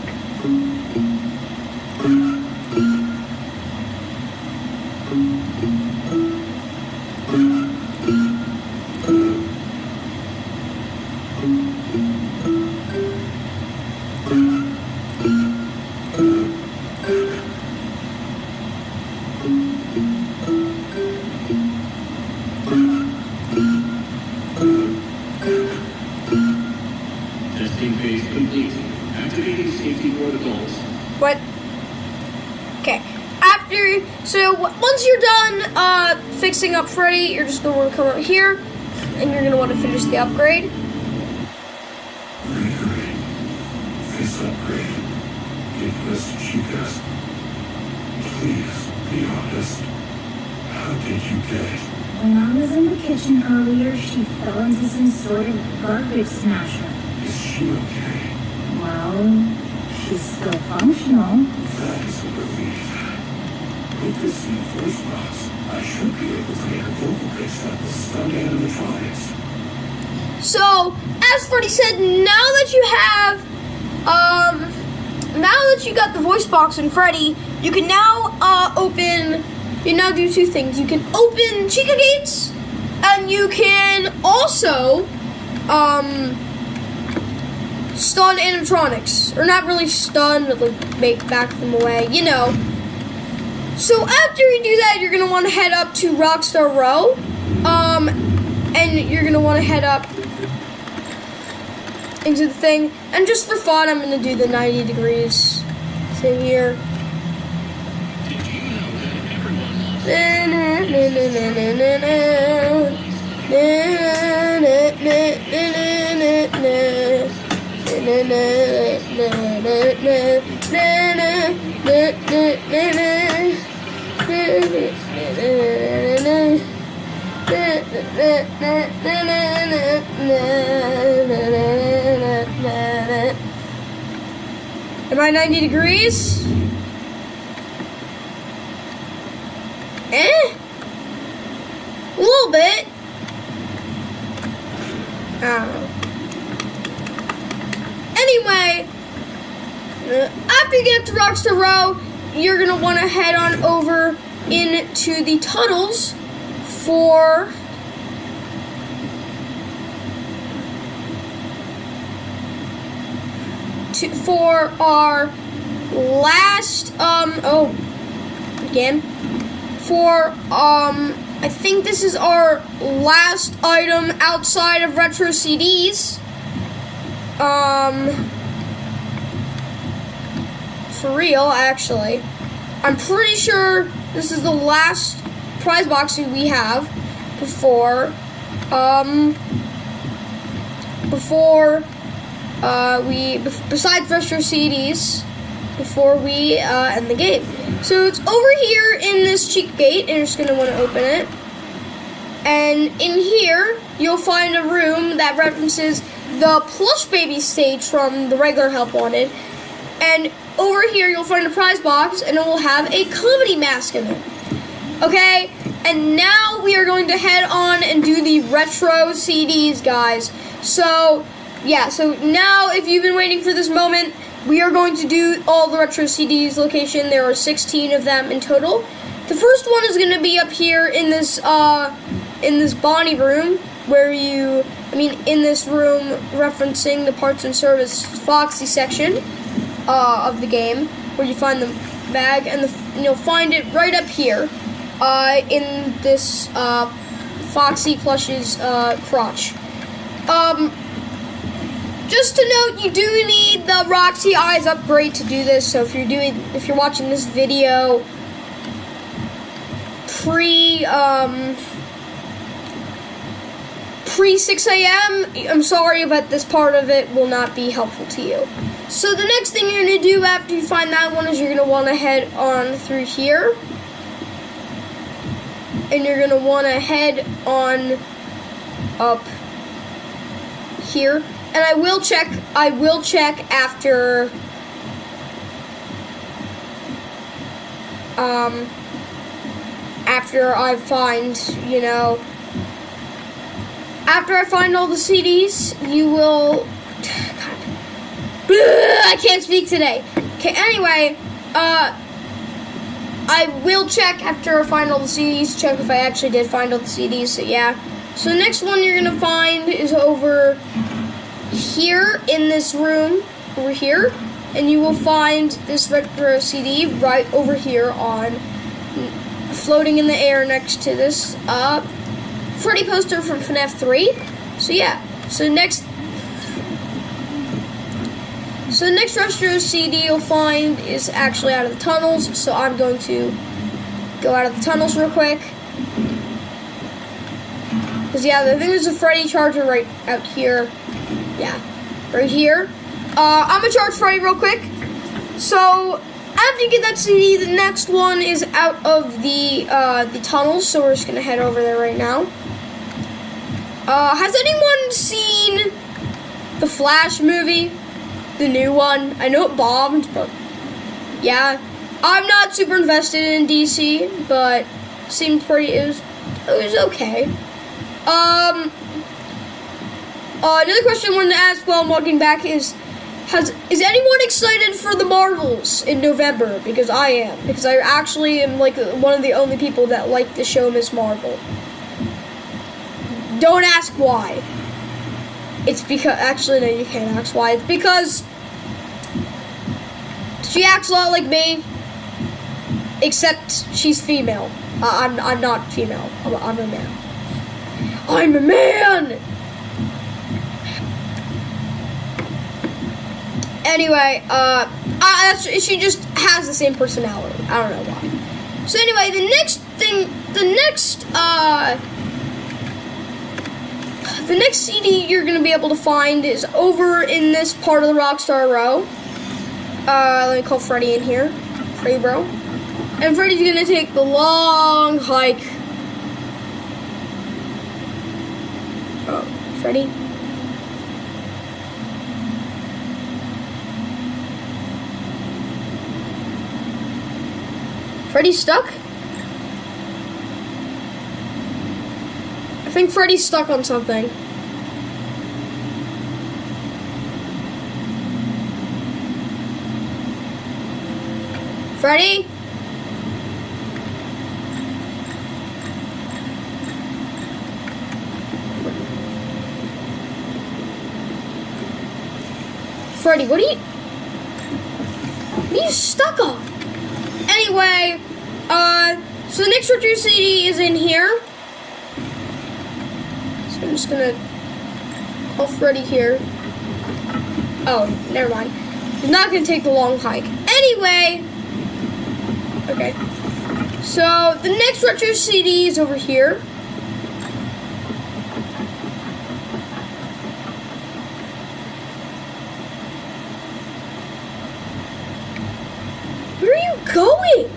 Testing phase complete. Activating safety protocols.
done fixing up Freddy, you're just going to want to come out here, and you're going to want to finish the upgrade.
Gregory, this upgrade, it was cheapest. Please be honest. How did you get it?
When I was in the kitchen earlier, she fell into some sort of garbage smasher.
Is she okay?
Well, she's still functional.
That is a relief. With this new voice box, I should be able to make a vocal pitch that will stun animatronics.
So, as Freddy said, now that you got the voice box in Freddy, you can now do two things. You can open Chica gates, and you can also stun animatronics, or not really stun, but like back them away, you know. So after you do that, you're gonna want to head up to Rockstar Row, and you're gonna want to head up into the thing. And just for fun, I'm gonna do the 90 degrees thing here.
Did you know that everyone loves
Am I 90 degrees? A little bit. I don't know. Anyway, after you get up to Rockstar Row, you're gonna want to head on over into the tunnels for our last I think this is our last item outside of retro CDs. For real, actually. I'm pretty sure this is the last prize box we have before besides retro CDs, before we end the game. So it's over here in this cheek gate, and you're just gonna want to open it. And in here, you'll find a room that references the Plush Baby stage from the regular Help Wanted. And over here, you'll find a prize box, and it will have a comedy mask in it. Okay? And now we are going to head on and do the retro CDs, guys. So, yeah, so now if you've been waiting for this moment, we are going to do all the retro CDs location. There are 16 of them in total. The first one is going to be up here in this Bonnie room, in this room referencing the parts and service Foxy section of the game, where you find the bag, and you'll find it right up here in this Foxy plush's crotch. Just to note, you do need the Roxy Eyes upgrade to do this. So if you're watching this video pre 6 a.m., I'm sorry, but this part of it will not be helpful to you. So the next thing you're going to do after you find that one is you're going to want to head on through here. And you're going to want to head on up here. And I will check after I find, after I find all the CDs, you will, I can't speak today. Okay, anyway, I will check after I find all the CDs, check if I actually did find all the CDs, so yeah. So the next one you're gonna find is over here in this room, over here, and you will find this retro CD right over here on, floating in the air next to this Freddy poster from FNAF 3. So yeah, so the next retro CD you'll find is actually out of the tunnels, so I'm going to go out of the tunnels real quick. Because, yeah, I think there's a Freddy charger right out here. Yeah, right here. I'm gonna charge Freddy real quick. So, after you get that CD, the next one is out of the tunnels. So, we're just gonna head over there right now. Has anyone seen the Flash movie? The new one? I know it bombed, but yeah. I'm not super invested in DC, but seemed pretty, it was okay. Another question I wanted to ask while I'm walking back is anyone excited for the Marvels in November? Because I am. Because I actually am like one of the only people that like the show Miss Marvel. Don't ask why. It's because, actually no, you can't ask why. It's because she acts a lot like me, except she's female. I'm not female. I'm a man. I'm a man! Anyway, she just has the same personality. I don't know why. So anyway, the next CD you're gonna be able to find is over in this part of the Rockstar Row. Let me call Freddy in here. Freddy bro. And Freddy's gonna take the long hike. Oh, Freddy? Freddy's stuck? I think Freddy's stuck on something. Freddy? Freddy, what are you stuck on? Anyway, so the next retro CD is in here. So I'm just gonna call Freddy here. Oh, never mind. He's not gonna take the long hike. Anyway, okay. So the next retro CD is over here. Where are you going?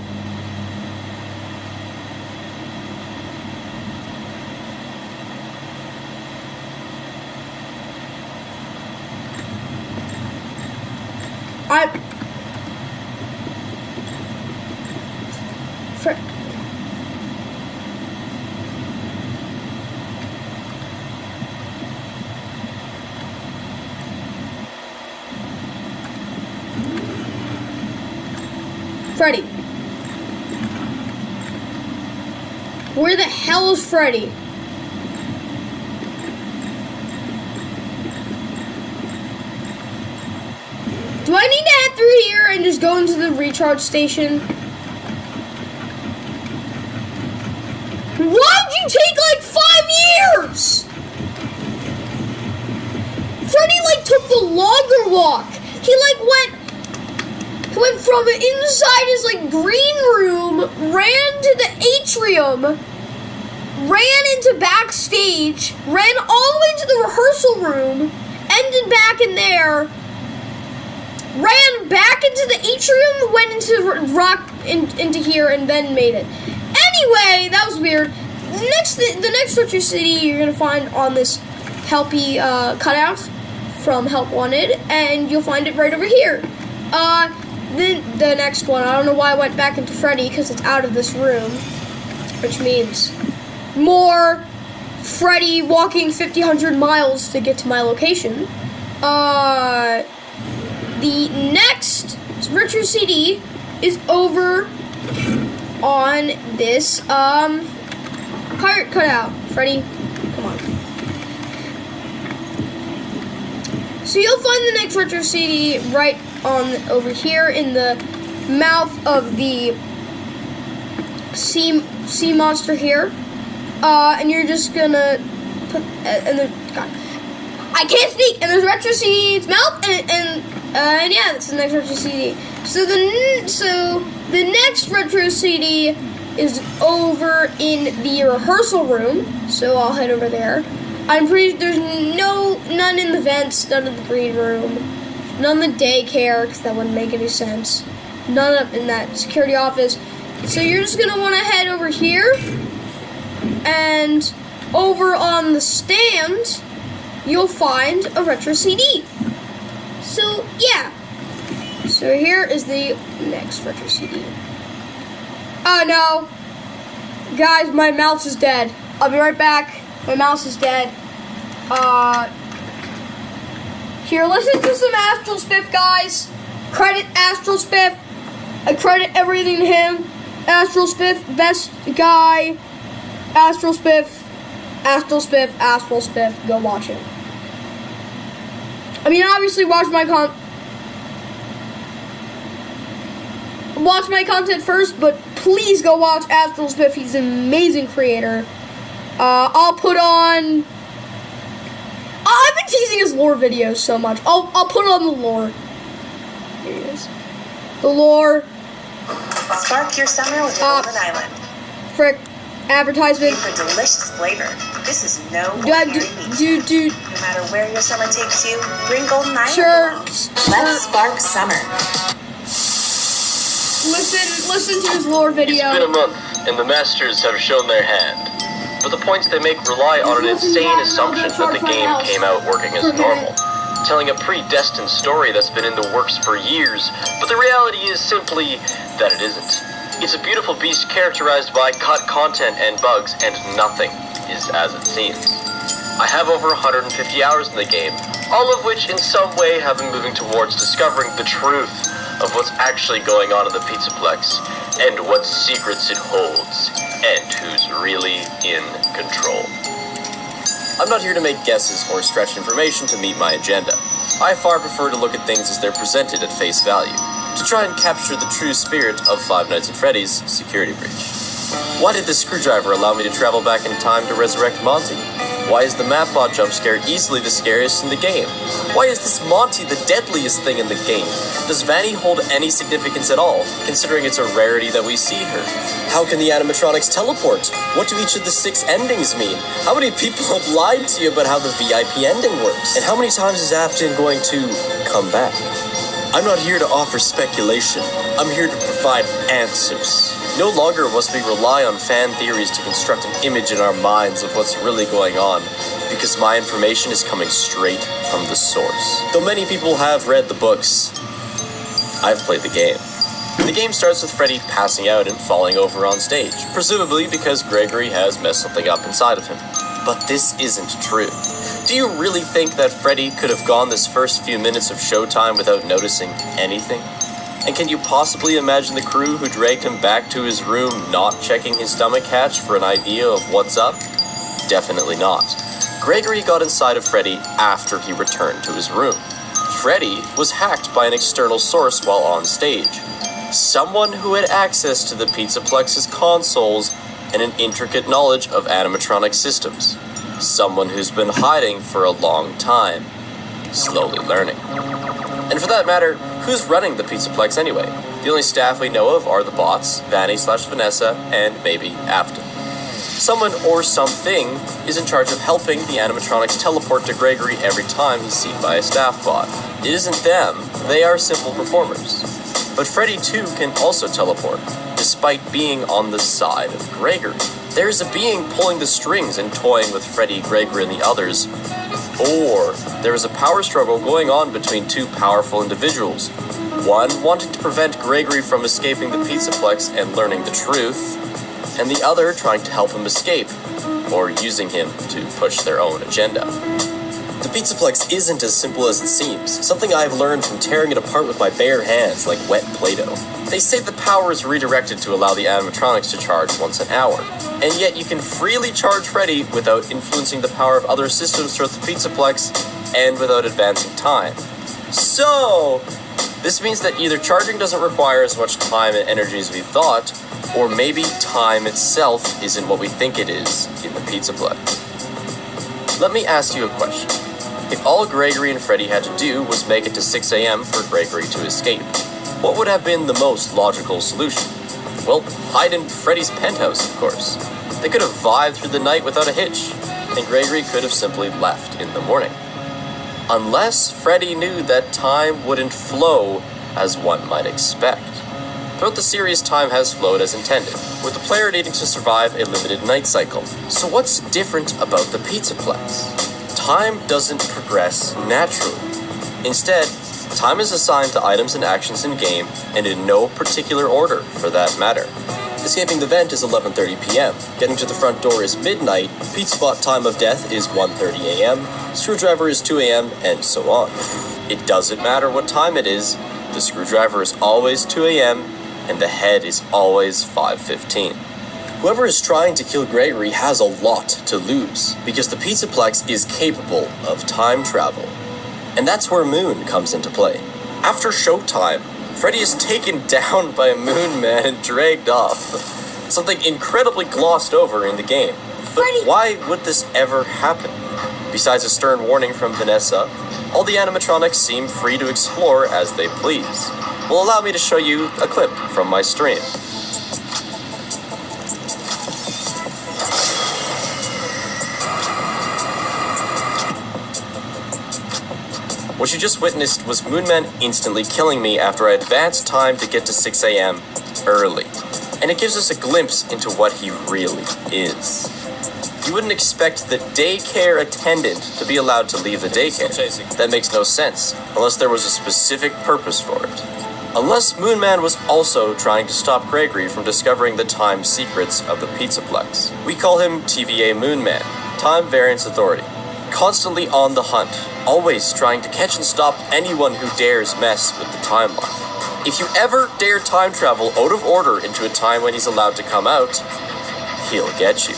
Freddy. Where the hell is Freddy? Do I need to head through here and just go into the recharge station? Why'd you take like 5 years? Freddy like took the longer walk. He went from inside his like green room, ran to the atrium, ran into backstage, ran all the way to the rehearsal room, ended back in there, ran back into the atrium, went into here, and then made it. Anyway, that was weird. The next retro CD you're gonna find on this Helpy cutout from Help Wanted, and you'll find it right over here. The next one, I don't know why I went back into Freddy, because it's out of this room, which means more Freddy walking 100 miles to get to my location. The next retro CD is over on this pirate cutout. Freddy, come on. So you'll find the next retro CD right on over here in the mouth of the sea monster here, and you're just gonna put God, I can't speak. And there's retro CD's mouth, and yeah, that's the next retro CD. So the next retro CD is over in the rehearsal room, so I'll head over there. I'm pretty there's none in the vents, none in the green room, none in the daycare, because that wouldn't make any sense. None up in that security office. So you're just gonna want to head over here, and over on the stand, you'll find a retro CD. So yeah. So here is the next retro CD. Oh no. Guys, my mouse is dead. I'll be right back. My mouse is dead. Here, listen to some Astral Spiff, guys. Credit Astral Spiff. I credit everything to him. Astral Spiff, best guy. Astral Spiff. Astral Spiff. Astral Spiff. Go watch him. I mean, obviously, watch my content first, but please go watch Astral Spiff. He's an amazing creator. I'll put on. I've been teasing his lore videos so much. I'll put on the lore. Here he is. The lore.
Spark your summer with Golden Island.
Frick. Advertisement.
For delicious flavor. This is no
Dude.
ordinary meat. No matter where your summer takes you, bring Golden Island along. Let's spark summer.
Listen to his lore video.
It's been a month, and the Masters have shown their hand. But the points they make rely on an insane assumption that the game came out working as normal, telling a predestined story that's been in the works for years, but the reality is simply that it isn't. It's a beautiful beast characterized by cut content and bugs, and nothing is as it seems. I have over 150 hours in the game, all of which in some way have been moving towards discovering the truth of what's actually going on in the Pizzaplex, and what secrets it holds, and who's really in control. I'm not here to make guesses or stretch information to meet my agenda. I far prefer to look at things as they're presented at face value, to try and capture the true spirit of Five Nights at Freddy's security breach. Why did the screwdriver allow me to travel back in time to resurrect Monty? Why is the Mapbot jump scare easily the scariest in the game? Why is this Monty the deadliest thing in the game? Does Vanny hold any significance at all, considering it's a rarity that we see her? How can the animatronics teleport? What do each of the 6 endings mean? How many people have lied to you about how the VIP ending works? And how many times is Afton going to come back? I'm not here to offer speculation. I'm here to provide answers. No longer must we rely on fan theories to construct an image in our minds of what's really going on, because my information is coming straight from the source. Though many people have read the books, I've played the game. The game starts with Freddy passing out and falling over on stage, presumably because Gregory has messed something up inside of him. But this isn't true. Do you really think that Freddy could have gone this first few minutes of showtime without noticing anything? And can you possibly imagine the crew who dragged him back to his room not checking his stomach hatch for an idea of what's up? Definitely not. Gregory got inside of Freddy after he returned to his room. Freddy was hacked by an external source while on stage. Someone who had access to the Pizzaplex's consoles and an intricate knowledge of animatronic systems. Someone who's been hiding for a long time, slowly learning. And for that matter, who's running the Pizzaplex anyway? The only staff we know of are the bots, Vanny/Vanessa, and maybe Afton. Someone or something is in charge of helping the animatronics teleport to Gregory every time he's seen by a staff bot. It isn't them, they are simple performers. But Freddy too can also teleport, despite being on the side of Gregory. There's a being pulling the strings and toying with Freddy, Gregory, and the others. Or there is a power struggle going on between 2 powerful individuals. One wanting to prevent Gregory from escaping the Pizzaplex and learning the truth, and the other trying to help him escape, or using him to push their own agenda. The Pizzaplex isn't as simple as it seems, something I've learned from tearing it apart with my bare hands like wet Play-Doh. They say the power is redirected to allow the animatronics to charge once an hour, and yet you can freely charge Freddy without influencing the power of other systems throughout the Pizzaplex, and without advancing time. So, this means that either charging doesn't require as much time and energy as we thought, or maybe time itself isn't what we think it is in the Pizzaplex. Let me ask you a question. If all Gregory and Freddy had to do was make it to 6 a.m. for Gregory to escape, what would have been the most logical solution? Well, hide in Freddy's penthouse, of course. They could have vibed through the night without a hitch, and Gregory could have simply left in the morning. Unless Freddy knew that time wouldn't flow as one might expect. Throughout the series, time has flowed as intended, with the player needing to survive a limited night cycle. So what's different about the Pizzaplex? Time doesn't progress naturally. Instead, time is assigned to items and actions in game, and in no particular order, for that matter. Escaping the vent is 11:30 p.m., getting to the front door is midnight, pizza spot time of death is 1:30 a.m., screwdriver is 2 a.m., and so on. It doesn't matter what time it is, the screwdriver is always 2 a.m., and the head is always 5:15. Whoever is trying to kill Gregory has a lot to lose, because the Pizzaplex is capable of time travel. And that's where Moon comes into play. After showtime, Freddy is taken down by a Moon Man and dragged off. Something incredibly glossed over in the game. But why would this ever happen? Besides a stern warning from Vanessa, all the animatronics seem free to explore as they please. Will allow me to show you a clip from my stream. What you just witnessed was Moonman instantly killing me after I advanced time to get to 6 a.m. early. And it gives us a glimpse into what he really is. You wouldn't expect the daycare attendant to be allowed to leave the daycare. That makes no sense, unless there was a specific purpose for it. Unless Moonman was also trying to stop Gregory from discovering the time secrets of the Pizzaplex. We call him TVA Moonman, Time Variance Authority. Constantly on the hunt, always trying to catch and stop anyone who dares mess with the timeline. If you ever dare time travel out of order into a time when he's allowed to come out, he'll get you.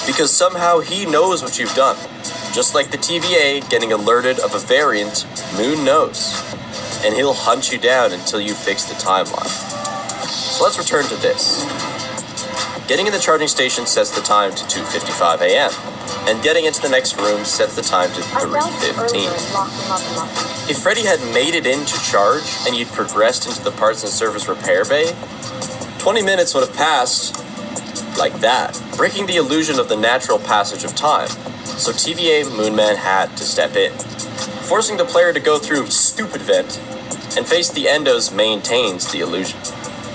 Because somehow he knows what you've done. Just like the TVA getting alerted of a variant, Moon knows. And he'll hunt you down until you fix the timeline. So let's return to this. Getting in the charging station sets the time to 2:55 a.m. And getting into the next room sets the time to 3:15. If Freddy had made it in to charge and you'd progressed into the parts and service repair bay, 20 minutes would have passed like that, breaking the illusion of the natural passage of time. So TVA Moonman had to step in, forcing the player to go through stupid vent and face the endos maintains the illusion.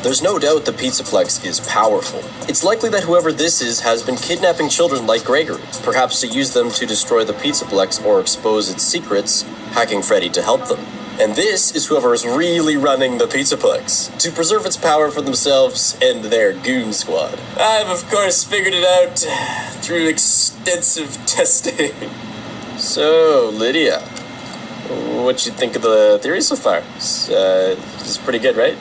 There's no doubt the Pizzaplex is powerful. It's likely that whoever this is has been kidnapping children like Gregory, perhaps to use them to destroy the Pizzaplex or expose its secrets, hacking Freddy to help them. And this is whoever is really running the Pizzaplex, to preserve its power for themselves and their goon squad. I've of course figured it out through extensive testing. So, Lydia, what you think of the theory so far? It's pretty good, right?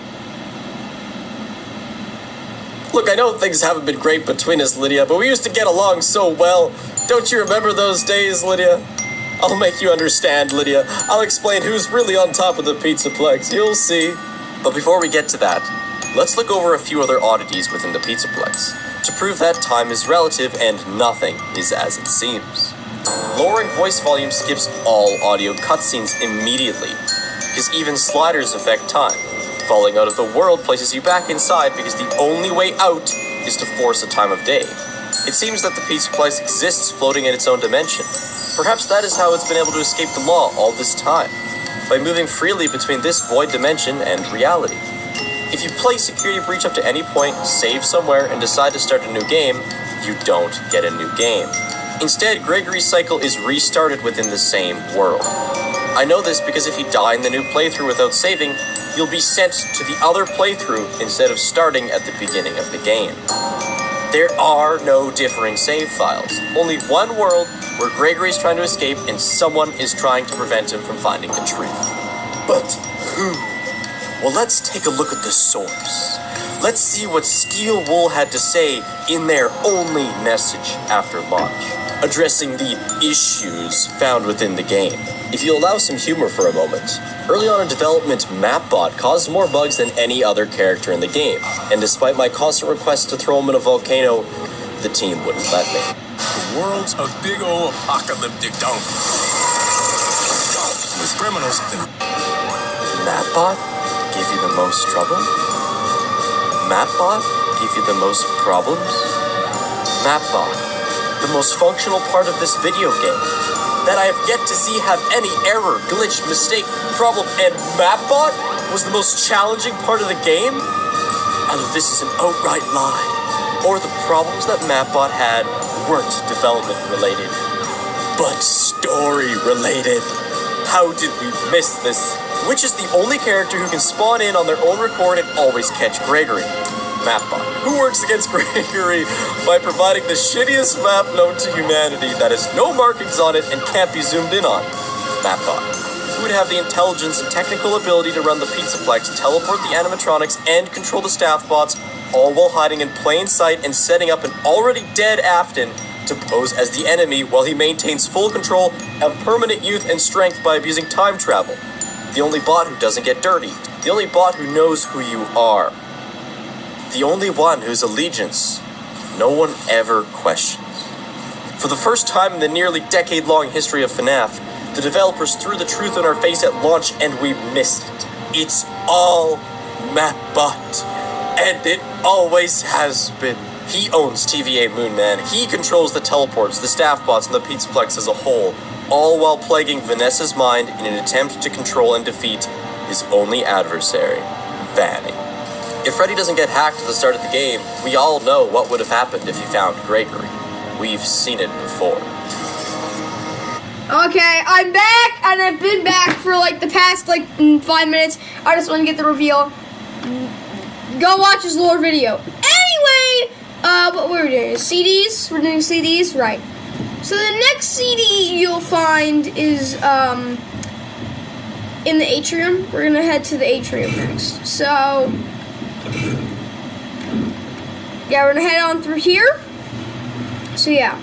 Look, I know things haven't been great between us, Lydia, but we used to get along so well. Don't you remember those days, Lydia? I'll make you understand, Lydia. I'll explain who's really on top of the Pizzaplex. You'll see. But before we get to that, let's look over a few other oddities within the Pizzaplex to prove that time is relative and nothing is as it seems. Lowering voice volume skips all audio cutscenes immediately, because even sliders affect time. Falling out of the world places you back inside because the only way out is to force a time of day. It seems that the Pizzaplex exists floating in its own dimension. Perhaps that is how it's been able to escape the law all this time, by moving freely between this void dimension and reality. If you play Security Breach up to any point, save somewhere, and decide to start a new game, you don't get a new game. Instead, Gregory's cycle is restarted within the same world. I know this because if you die in the new playthrough without saving, you'll be sent to the other playthrough instead of starting at the beginning of the game. There are no differing save files, only one world where Gregory's trying to escape and someone is trying to prevent him from finding the truth. But who? Well, let's take a look at the source. Let's see what Steel Wool had to say in their only message after launch, addressing the issues found within the game. If you allow some humor for a moment, early on in development, Mapbot caused more bugs than any other character in the game, and despite my constant requests to throw him in a volcano, the team wouldn't let me.
The world's a big old apocalyptic dump. With criminals and...
Mapbot? give you the most trouble? Mapbot give you the most problems? Mapbot, the most functional part of this video game, that I have yet to see have any error, glitch, mistake, problem, and Mapbot was the most challenging part of the game? Either this is an outright lie, or the problems that Mapbot had weren't development related, but story related. How did we miss this? Which is the only character who can spawn in on their own record and always catch Gregory? Mapbot, who works against Gregory by providing the shittiest map known to humanity that has no markings on it and can't be zoomed in on. Mapbot, who would have the intelligence and technical ability to run the Pizzaplex, teleport the animatronics, and control the staff bots, all while hiding in plain sight and setting up an already dead Afton to pose as the enemy while he maintains full control of permanent youth and strength by abusing time travel. The only bot who doesn't get dirty. The only bot who knows who you are. The only one whose allegiance no one ever questions. For the first time in the nearly decade-long history of FNAF, the developers threw the truth in our face at launch and we missed it. It's all Mapbot. And it always has been. He owns TVA Moonman. He controls the teleports, the staff bots, and the Pizzaplex as a whole, all while plaguing Vanessa's mind in an attempt to control and defeat his only adversary, Vanny. If Freddy doesn't get hacked at the start of the game, we all know what would have happened if he found Gregory. We've seen it before.
Okay, I'm back, and I've been back for like the past 5 minutes. I just want to get the reveal. Go watch his lore video. Anyway, what we're doing is CDs. We're doing CDs, right? So the next CD you'll find is in the atrium. We're gonna head to the atrium next. So yeah, we're gonna head on through here. So yeah.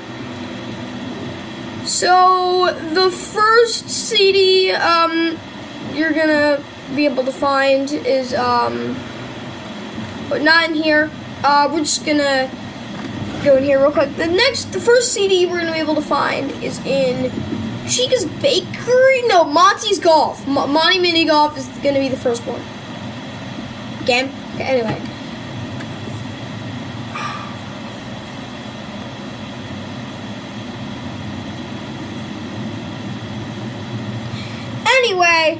So the first CD you're gonna be able to find is but not in here. We're just gonna go in here real quick. The first CD we're gonna be able to find is in Chica's Bakery. No, Monty's Golf. Monty Mini Golf is gonna be the first one. Again. Okay, anyway. Anyway,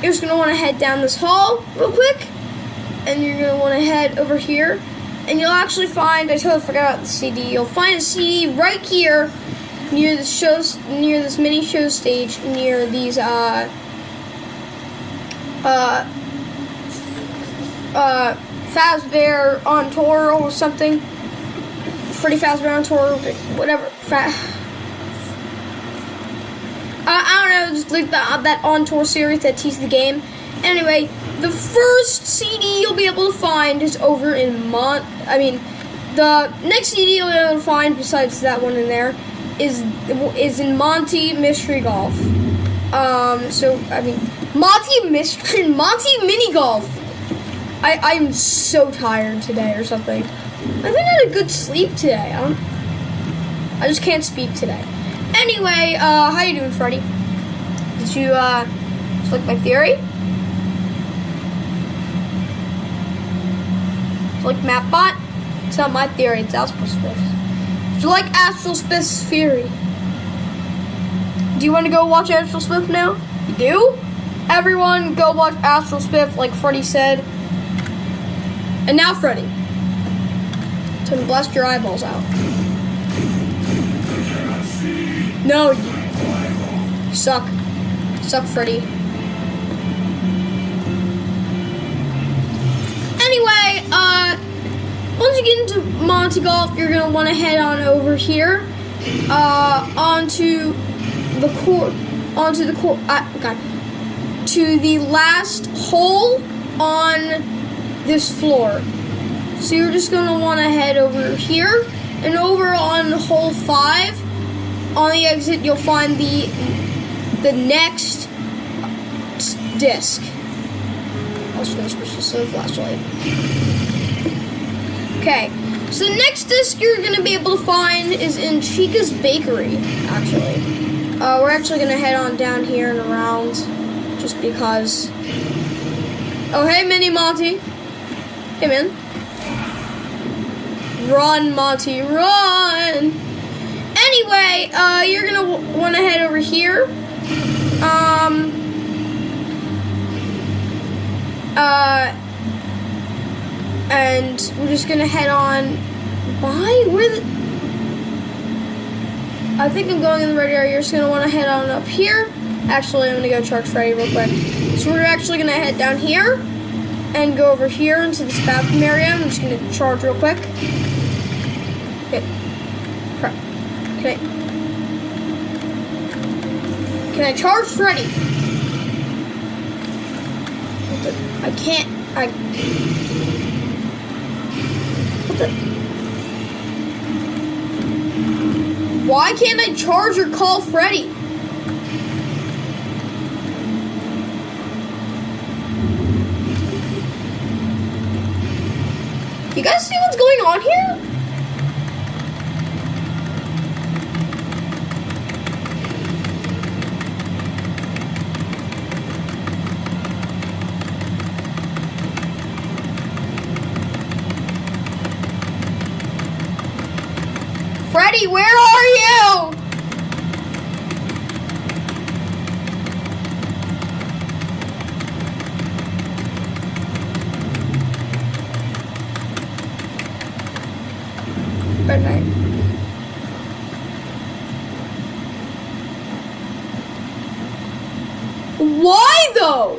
you're just gonna want to head down this hall real quick, and you're gonna want to head over here, and you'll actually find, I totally forgot about the CD, you'll find a CD right here near the shows, near this mini show stage, near these Fazbear on tour or something. Freddy Fazbear on tour, whatever. I don't know, just like that on tour series that teased the game. Anyway, the first CD you'll be able to find is over in the next CD you'll be able to find besides that one in there is in Monty Mystery Golf. Monty Mini Golf. I'm so tired today or something. I think I had a good sleep today. I just can't speak today. Anyway, how you doing, Freddy? Did you like my theory? Did you like Mapbot? It's not my theory, it's Astral Spiff's. Did you like Astral Spiff's theory? Do you want to go watch Astral Spiff now? You do? Everyone go watch Astral Spiff like Freddy said. And now Freddy. So blast your eyeballs out. No, you suck. Suck, Freddy. Anyway, once you get into Monty Golf, you're gonna want to head on over here, to the last hole on this floor. So you're just gonna want to head over here, and over on hole 5. On the exit, you'll find the next disc. I was gonna switch this to the flashlight. Okay, so the next disc you're gonna be able to find is in Chica's Bakery. Actually, we're actually gonna head on down here and around, just because Oh, hey, Mini Monty. Hey, man. Run, Monty, run. Anyway, you're gonna want to head over here. And we're just gonna head on by where the... I think I'm going in the right area. You're just gonna want to head on up here. Actually, I'm gonna go charge Freddy real quick. So we're actually gonna head down here and go over here into this bathroom area. I'm just gonna charge real quick. Okay. Crap. Can I charge Freddy? I can't. What the? Why can't I charge or call Freddy? You guys see what's going on here? Freddy, where are you? Good night. Why though?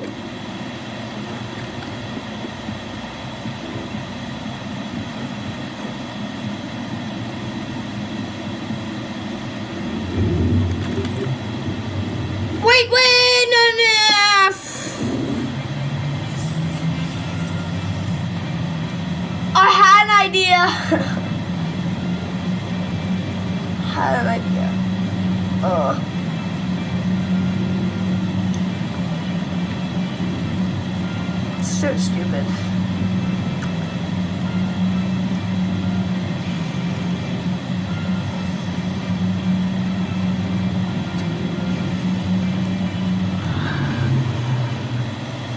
Wait, no. I had an idea. So stupid.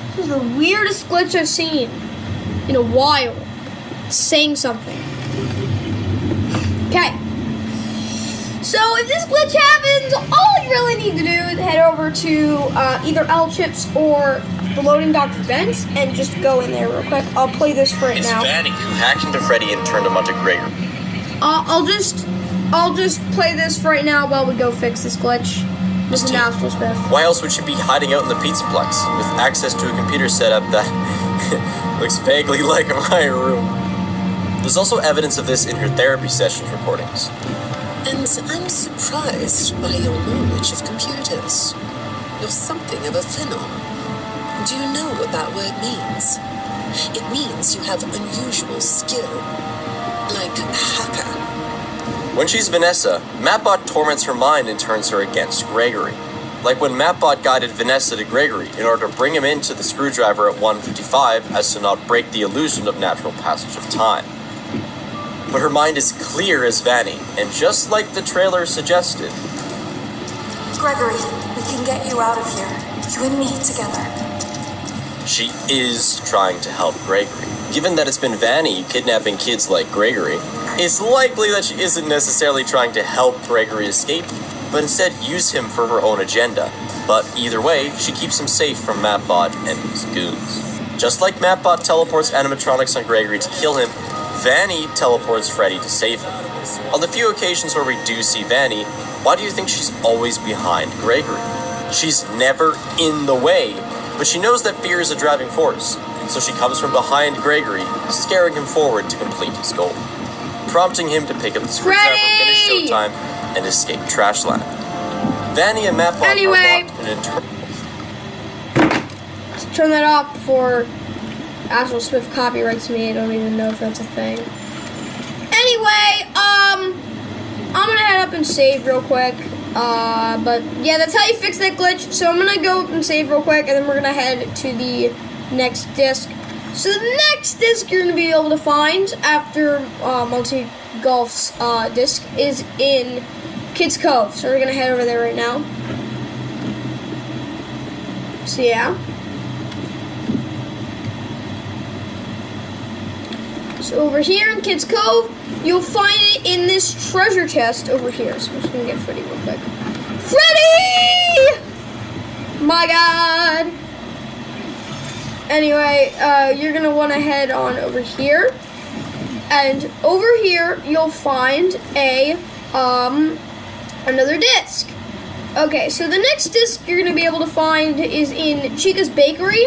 This is the weirdest glitch I've seen in a while. It's saying something. Okay. So if this glitch happens, all you really need to do is head over to either L-Chips or the loading dock vents and just go in there real quick. I'll play this for it
It's
now.
Vanny who hacked into Freddy and turned him onto Gregory.
I'll just play this for right now while we go fix this glitch. This is Astral Smith.
Why else would she be hiding out in the Pizzaplex with access to a computer setup that looks vaguely like my room? There's also evidence of this in her therapy session recordings.
And I'm surprised by your knowledge of computers. You're something of a phenom. Do you know what that word means? It means you have unusual skill. Like a hacker.
When she's Vanessa, Mapbot torments her mind and turns her against Gregory. Like when Mapbot guided Vanessa to Gregory in order to bring him into the screwdriver at 1:55 as to not break the illusion of natural passage of time. But her mind is clear as Vanny, and just like the trailer suggested...
Gregory, we can get you out of here. You and me together.
She is trying to help Gregory. Given that it's been Vanny kidnapping kids like Gregory, it's likely that she isn't necessarily trying to help Gregory escape, but instead use him for her own agenda. But either way, she keeps him safe from Mapbot and his goons. Just like Mapbot teleports animatronics on Gregory to kill him, Vanny teleports Freddy to save him. On the few occasions where we do see Vanny, why do you think she's always behind Gregory? She's never in the way, but she knows that fear is a driving force, so she comes from behind Gregory, scaring him forward to complete his goal, prompting him to pick up the screwdriver, finish showtime, and escape Trashland. Vanny and Mapbot are locked in an
Let's turn that off before Astral Swift copyrights me. I don't even know if that's a thing. Anyway, I'm gonna head up and save real quick. But yeah, that's how you fix that glitch. So I'm gonna go and save real quick, and then we're gonna head to the next disc. So the next disc you're gonna be able to find after Multi Golf's disc is in Kids Cove. So we're gonna head over there right now. So yeah. So over here in Kids Cove, you'll find it in this treasure chest over here. So I'm just gonna get Freddy real quick. Freddy! My God. Anyway, you're gonna want to head on over here, and over here you'll find a another disc. Okay, so the next disc you're gonna be able to find is in Chica's Bakery,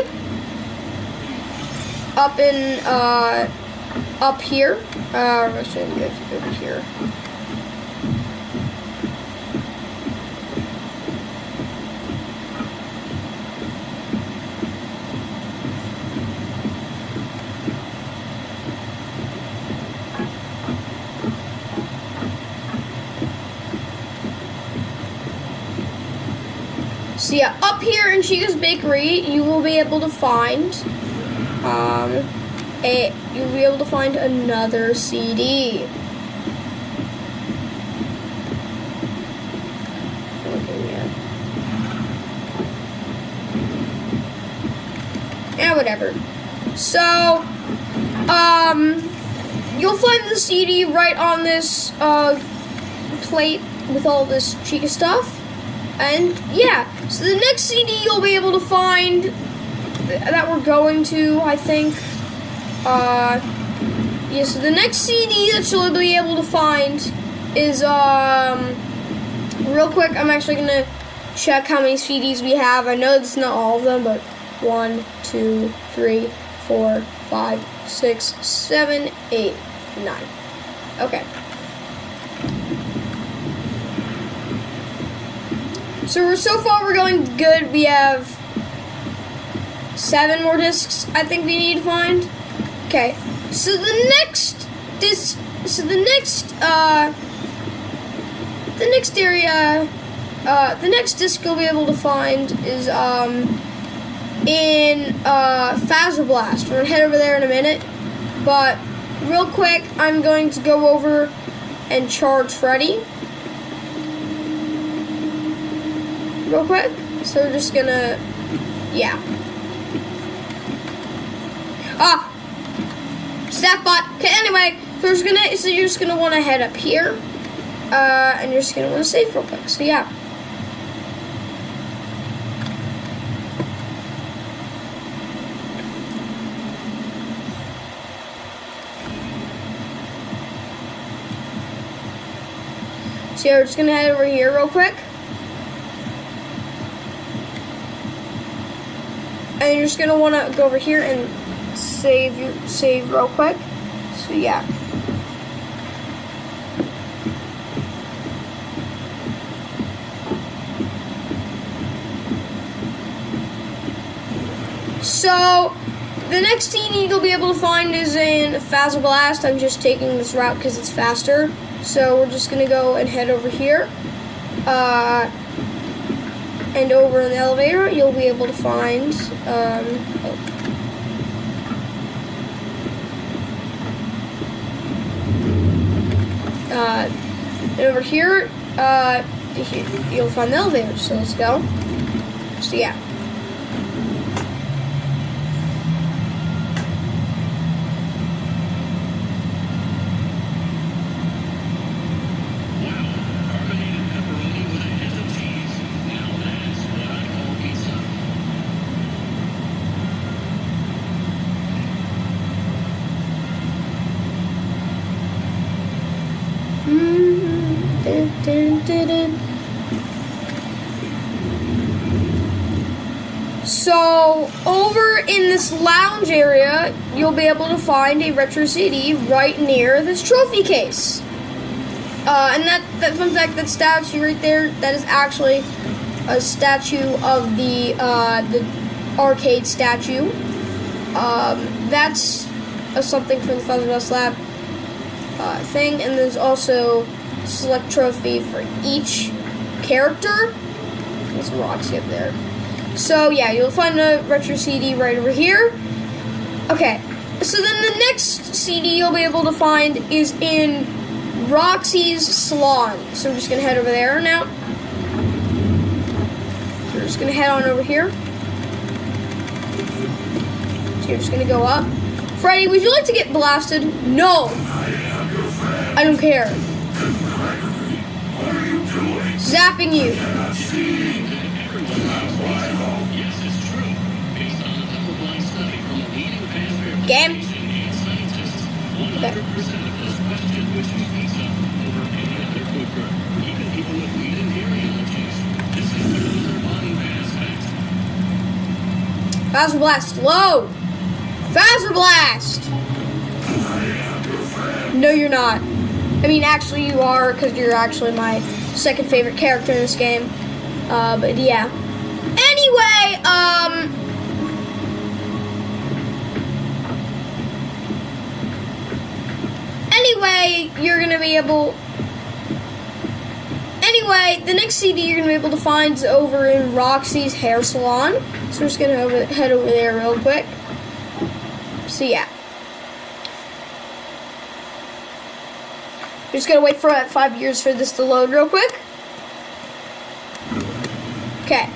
up in up here. I'm actually gonna go over here. So yeah, up here in Chica's Bakery, you will be able to find you'll be able to find another CD. Yeah, whatever. So, you'll find the CD right on this plate with all this Chica stuff. And yeah, so the next CD you'll be able to find that we're going to, I think, yeah, so the next CD that you'll be able to find is, real quick, I'm actually gonna check how many CDs we have. I know it's not all of them, but 1, 2, 3, 4, 5, 6, 7, 8, 9. Okay. So far we're going good. We have 7 more discs I think we need to find. Okay. So the next disc, the next disc you'll be able to find is in Phasma Blast. We're gonna head over there in a minute. But real quick, I'm going to go over and charge Freddy. Real quick, so we're just gonna, yeah. Staff bot. Okay, anyway, so you're just gonna want to head up here, and you're just gonna want to save real quick. So yeah. So yeah, we're just gonna head over here real quick. And you're just gonna want to go over here and save real quick. So yeah. So the next CD you'll be able to find is in Phasma Blast. I'm just taking this route because it's faster. So we're just gonna go and head over here. And over in the elevator, you'll be able to find, and over here, you'll find the elevator. So let's go. So yeah. So over in this lounge area, you'll be able to find a retro CD right near this trophy case. And that fun fact, that statue right there, that is actually a statue of the arcade statue. That's something from the Phasma Blast Lab thing, and there's also select trophy for each character. There's Roxy up there. So yeah, you'll find a retro CD right over here. Okay, so then the next CD you'll be able to find is in Roxy's salon. So I'm just gonna head over there now. So we're just gonna head on over here. So you're just gonna go up. Freddy, would you like to get blasted? No. I don't care. Zapping you. Game. Okay. Faster blast, load! Faster blast! No, you're not. I mean, actually, you are, because you're actually my second favorite character in this game. But yeah. Anyway, you're gonna be able. Anyway, the next CD you're gonna be able to find is over in Roxy's hair salon. So we're just gonna head over there real quick. So yeah. We're just gonna wait for 5 years for this to load real quick. Okay.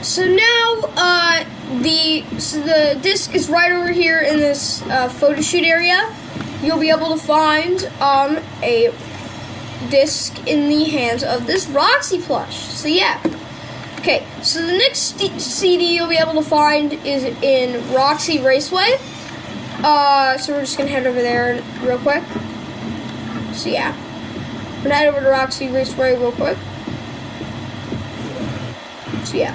So now the disc is right over here in this photo shoot area. You'll be able to find a disc in the hands of this Roxy plush. So yeah. Okay, so the next CD you'll be able to find is in Roxy Raceway. So we're just gonna head over there real quick. So yeah. We're gonna head over to Roxy Raceway real quick. So yeah.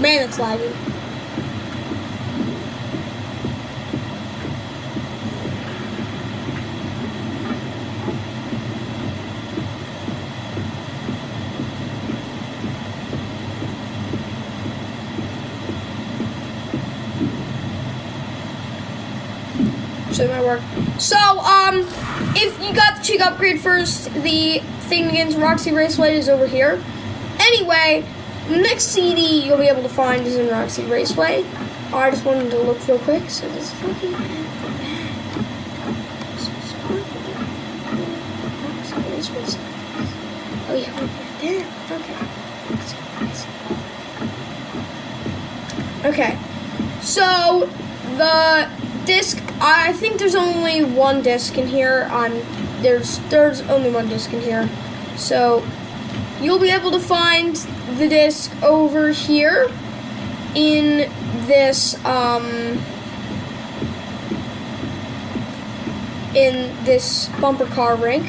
Man, it's laggy. So it might work. So, if you got the cheek upgrade first, the thing against Roxy Raceway is over here. Anyway, the next CD you'll be able to find is in Roxy Raceway. I just wanted to look real quick. So this is looking at oh yeah, right there. Okay. Okay. So the disc, I think there's only one disc in here. There's only one disc in here. So you'll be able to find the disc over here in this bumper car rink,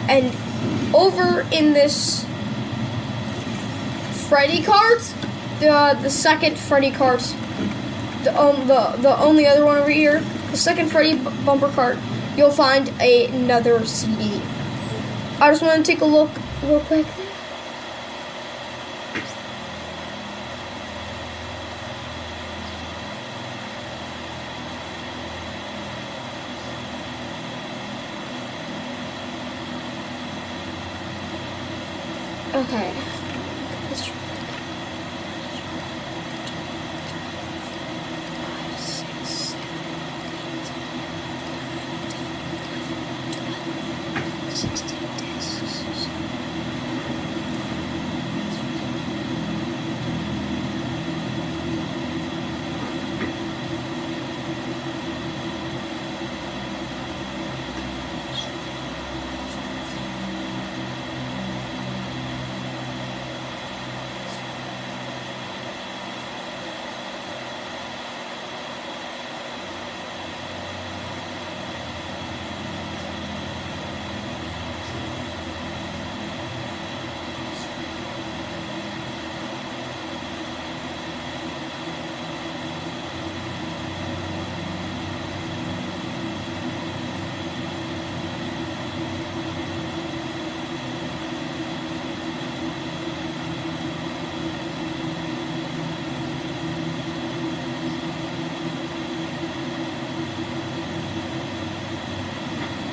and over in this Freddy cart, the second Freddy cart, the only other one over here, the second Freddy bumper cart, you'll find another CD. I just want to take a look real quick. Okay.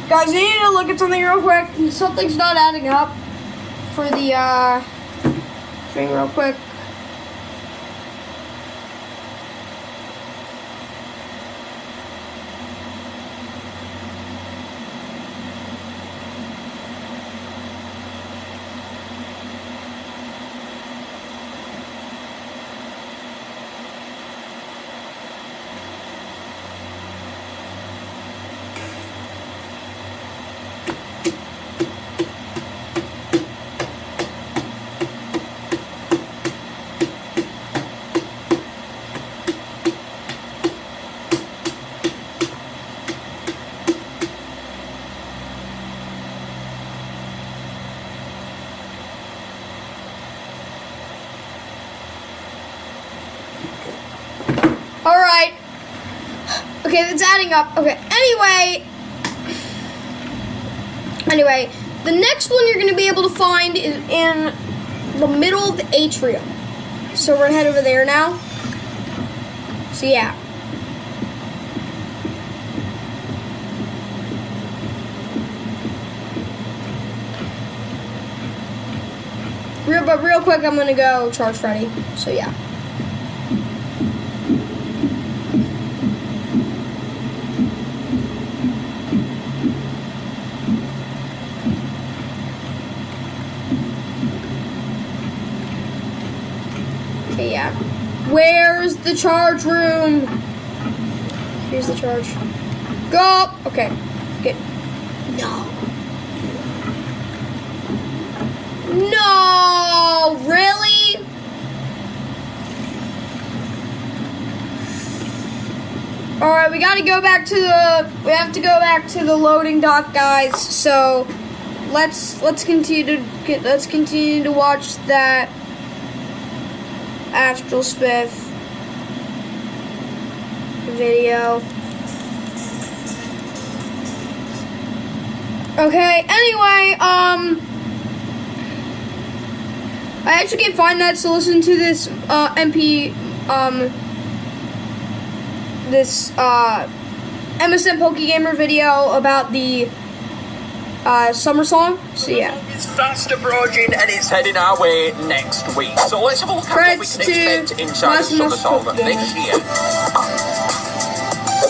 Guys, I need to look at something real quick. Something's not adding up for the thing real quick. Alright. Okay, that's adding up. Okay, anyway, the next one you're going to be able to find is in the middle of the atrium. So we're going to head over there now. So yeah. Real quick, I'm going to go charge Freddy. So yeah. Okay, yeah. Where's the charge room? Here's the charge. Go! Okay. Good. No. No! Really? Alright, we have to go back to the loading dock, guys. So let's continue to watch that Astral Spiff video. Okay, anyway, I actually can't find that, so listen to this MSN Pokegamer video about the summer song. So yeah.
It's fast approaching and it's heading our way next week. So let's have a look at what we can expect inside the summer song this year.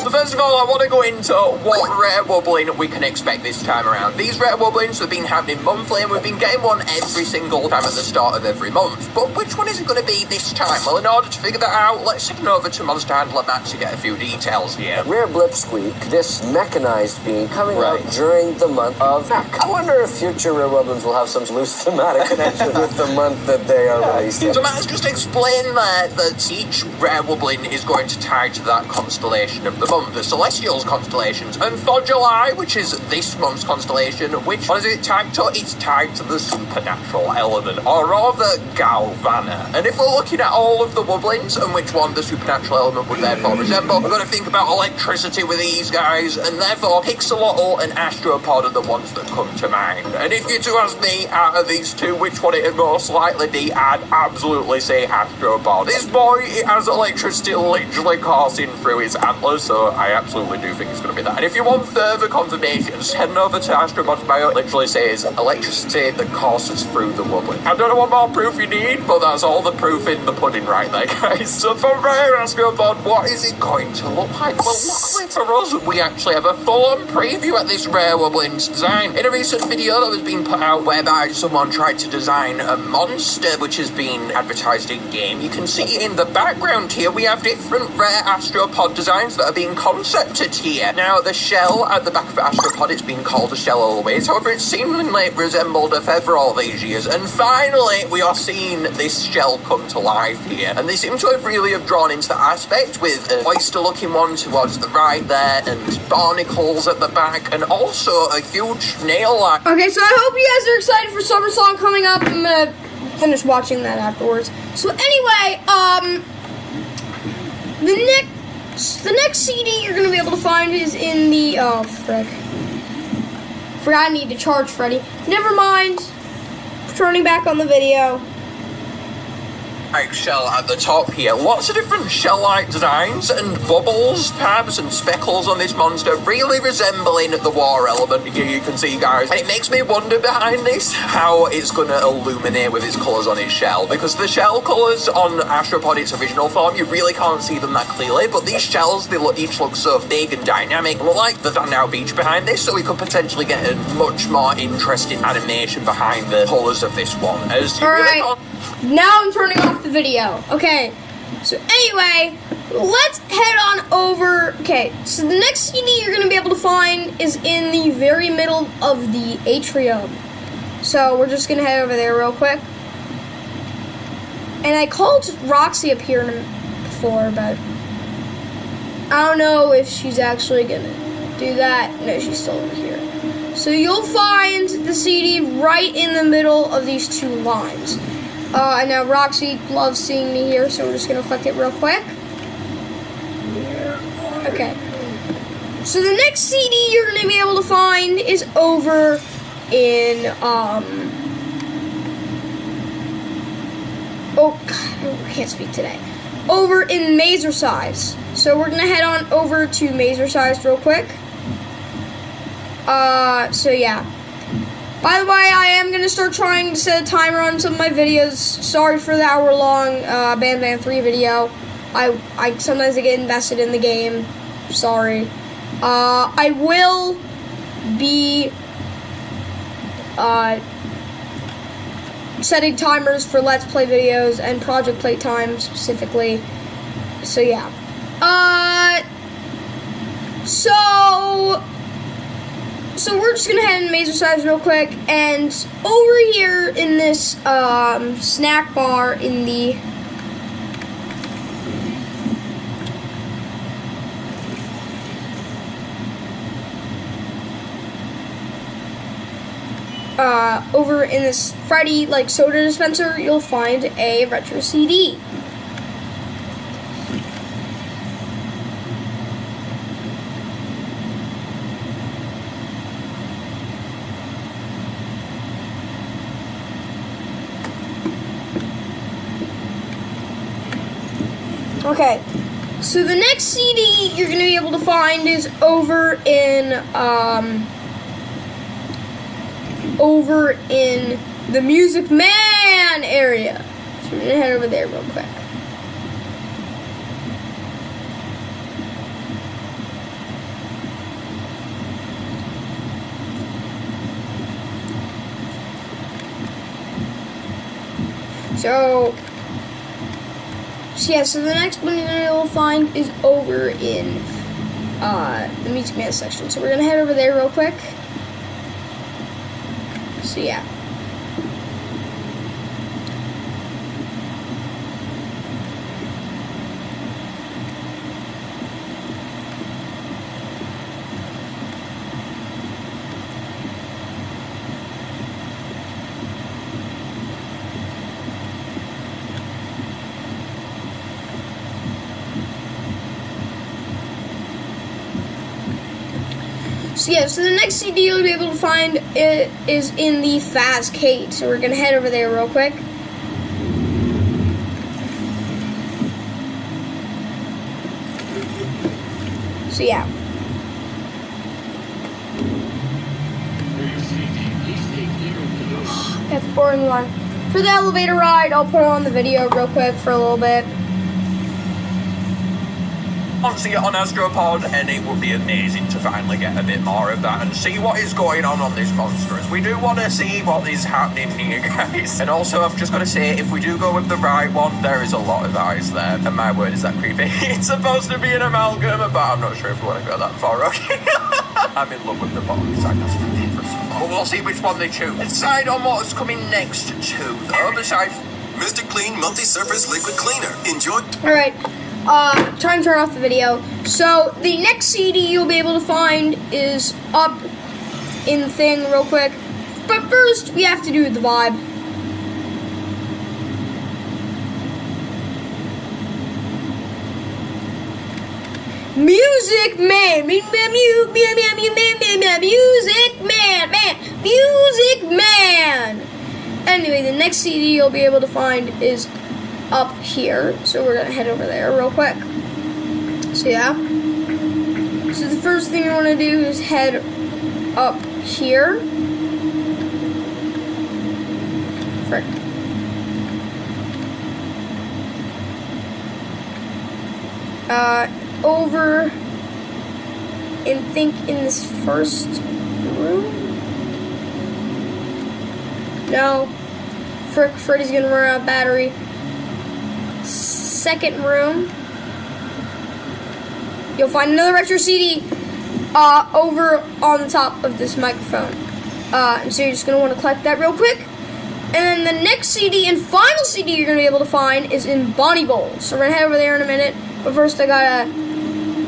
So first of all, I want to go into what rare wobbling we can expect this time around. These rare wobblings have been happening monthly and we've been getting one every single time at the start of every month. But which one is it going to be this time? Well, in order to figure that out, let's head over to Monster Handler Matt to get a few details here.
Rare Blipsqueak, this mechanized being coming out during the month of Mac. I wonder if future rare wobblings will have some loose thematic connection with the month that they are released in.
So Matt's just explained that each rare wobbling is going to tie to that constellation of the month, the Celestials constellations. And for July, which is this month's constellation, which one is it tied to? It's tied to the supernatural element, or rather Galvana. And if we're looking at all of the wobblings and which one the supernatural element would therefore resemble, we're going to think about electricity with these guys, and therefore Pixelotl and Astropod are the ones that come to mind. And if you to ask me, out of these two, which one it would most likely be, I'd absolutely say Astropod. This boy, it has electricity literally coursing through his antlers, so I absolutely do think it's going to be that. And if you want further confirmation, just heading over to Astropod's bio. It literally says electricity that courses through the wobbling. I don't know what more proof you need, but that's all the proof in the pudding right there, guys. So for rare Astropod, what is it going to look like? Well, luckily for us, we actually have a full-on preview at this rare wobbling's design. In a recent video that was being put out whereby someone tried to design a monster which has been advertised in-game, you can see in the background here we have different rare Astropod designs that are being concepted here. Now, the shell at the back of Astropod, it's been called a shell always, however it seemingly resembled a feather all these years, and finally we are seeing this shell come to life here, and they seem to have really drawn into the aspect with an oyster looking one towards the right there, and barnacles at the back, and also a huge nail line.
Okay, so I hope you guys are excited for Summer Song coming up. I'm gonna finish watching that afterwards. So anyway, the next CD you're gonna be able to find is in the forgot I need to charge Freddy. Never mind. Turning back on the video.
Shell at the top here. Lots of different shell-like designs and bubbles, tabs and speckles on this monster, really resembling the war element here, you can see, guys. And it makes me wonder behind this how it's going to illuminate with its colours on its shell, because the shell colours on Astropod, its original form, you really can't see them that clearly, but these shells, they each look so big and dynamic, like the Now Beach behind this, so we could potentially get a much more interesting animation behind the colours of this one. As you really can't.
Now I'm turning off the video. Okay, so anyway, let's head on over. Okay, so the next CD you're going to be able to find is in the very middle of the atrium. So we're just going to head over there real quick. And I called Roxy up here before, but I don't know if she's actually going to do that. No, she's still over here. So you'll find the CD right in the middle of these two lines. And now Roxy loves seeing me here, so we're just going to click it real quick. Okay. So the next CD you're gonna be able to find is over in oh God, I can't speak today. Over in Mazercise. So we're gonna head on over to Mazercise real quick. So yeah. By the way, I am gonna start trying to set a timer on some of my videos. Sorry for the hour-long Band 3 video. I sometimes get invested in the game. Sorry. I will be setting timers for Let's Play videos and Project Playtime specifically. So yeah. So we're just gonna head in Mazercise real quick, and over here in this snack bar in the over in this Freddy soda dispenser, you'll find a retro CD. Okay, so the next CD you're going to be able to find is over in the Music Man area. So we're going to head over there real quick. So the next one you're going to find is over in the Music Man section. So we're going to head over there real quick. So yeah. So the next CD you'll be able to find is in the Fazcade. So we're gonna head over there real quick. So yeah. That's a boring one. For the elevator ride, I'll put on the video real quick for a little bit.
See it on Astropod, and it would be amazing to finally get a bit more of that and see what is going on this Monsters. We do want to see what is happening here, guys. And also, I've just got to say, if we do go with the right one, there is a lot of eyes there. And my word, is that creepy. It's supposed to be an amalgam, but I'm not sure if we want to go that far, okay? I'm in love with the box. I just but we'll see which one they choose. Decide on what is coming next to the other side.
Mr. Clean Multi-Surface Liquid Cleaner. Enjoy.
Alright. Try and turn off the video. So the next CD you'll be able to find is up in the thing real quick. But first, we have to do the vibe. Music Man, Music Man. Anyway, the next CD you'll be able to find is up here, so we're gonna head over there real quick. So yeah. So the first thing you want to do is head up here. Frick. Over and think in this first room. No. Frick, Freddy's gonna run out of battery. Second room. You'll find another retro CD over on the top of this microphone. And so you're just gonna want to collect that real quick. And then the next CD and final CD you're gonna be able to find is in Bonnie Bowl. So we're gonna head over there in a minute. But first I gotta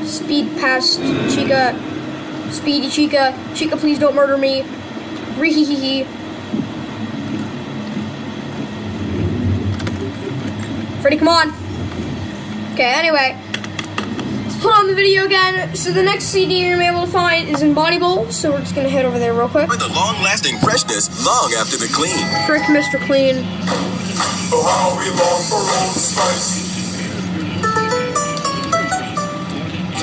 speed past Chica. Speedy Chica. Chica, please don't murder me. Ree-hee-hee-hee. Freddy, come on. Okay, anyway. put on the video again. So the next CD you're gonna be able to find is in Bonnie Bowl. So we're just gonna head over there real quick.
For the long-lasting freshness long after the clean.
Frick, Mr. Clean.
Oh, how we long for Old Spice.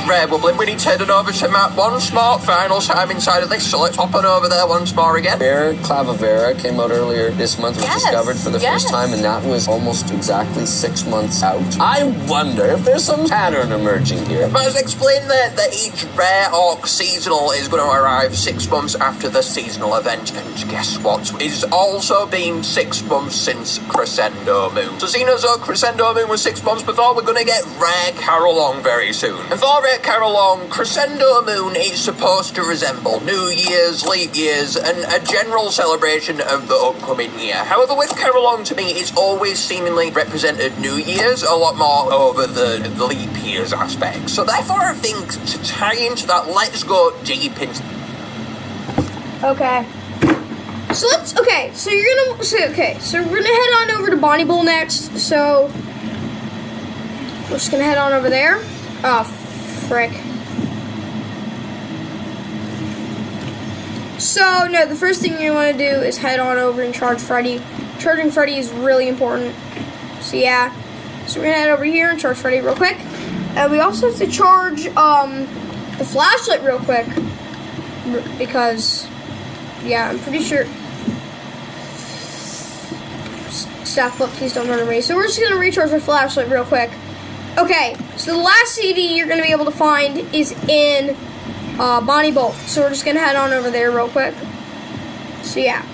Rare Wublin, we need to head on over to map once more. Final time inside of this, so let's hop on over there once more again.
Bear Clavivera came out earlier this month, was discovered for the first time, and that was almost exactly 6 months out. I wonder if there's some pattern emerging here.
But as explained that each rare orc seasonal is going to arrive 6 months after the seasonal event, and guess what? It's also been 6 months since Crescendo Moon. So seeing as though Crescendo Moon was 6 months before, we're going to get Rare Carolong very soon. And for Rare Carolong, Crescendo Moon is supposed to resemble New Year's, leap years, and a general celebration of the upcoming year. However, with Carolong, to me, it's always seemingly represented New Year's a lot more over the leap years aspect. So therefore, I think to tie into that, let's go deep into...
Okay. So we're gonna head on over to Bonnie Bowl next. So we're just gonna head on over there. Oh, frick. So, no, the first thing you want to do is head on over and charge Freddy. Charging Freddy is really important. So, yeah. So, we're going to head over here and charge Freddy real quick. And we also have to charge the flashlight real quick. Because, yeah, I'm pretty sure... Staff, look, please don't murder me. So, we're just going to recharge the flashlight real quick. Okay, so the last CD you're going to be able to find is in Bonnie Bowl. So we're just going to head on over there real quick. So yeah.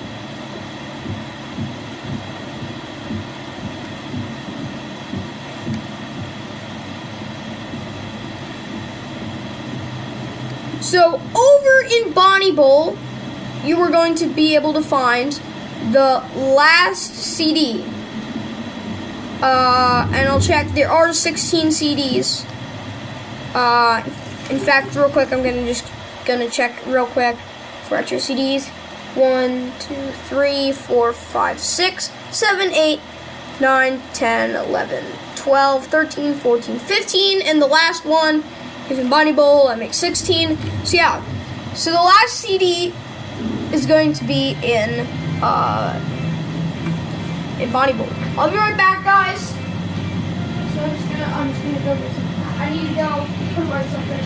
So over in Bonnie Bowl, you are going to be able to find the last CD. And I'll check. There are 16 CDs. In fact, real quick, I'm gonna check real quick for extra CDs. 1, 2, 3, 4, 5, 6, 7, 8, 9, 10, 11, 12, 13, 14, 15, and the last one is in Bonnie Bowl. That makes 16. So yeah. So the last CD is going to be in Bonnie Bowl. I'll be right back, guys. So I'm just gonna go get some. I need to go put myself in.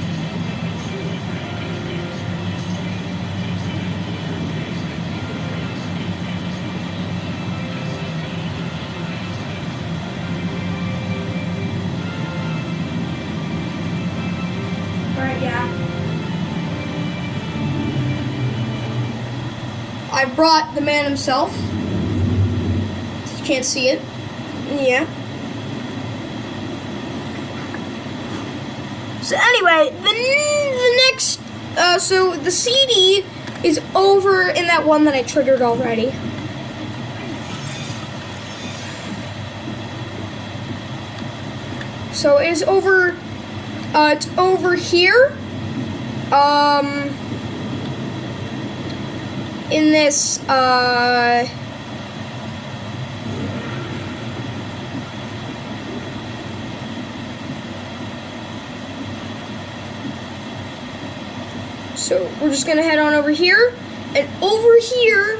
Alright, yeah. I brought the man himself. Can't see it. Yeah. So anyway, the next, so the CD is over in that one that I triggered already. So it is over, it's over here, in this, so we're just gonna head on over here, and over here,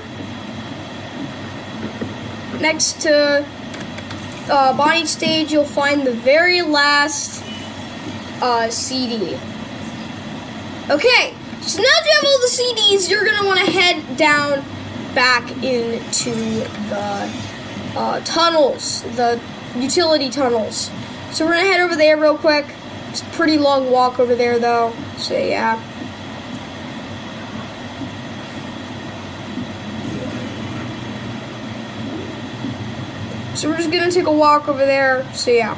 next to Bonnie stage, you'll find the very last CD. Okay, so now that you have all the CDs, you're gonna want to head down back into the tunnels, the utility tunnels. So we're gonna head over there real quick. It's a pretty long walk over there, though. So yeah. So we're just gonna take a walk over there, so yeah.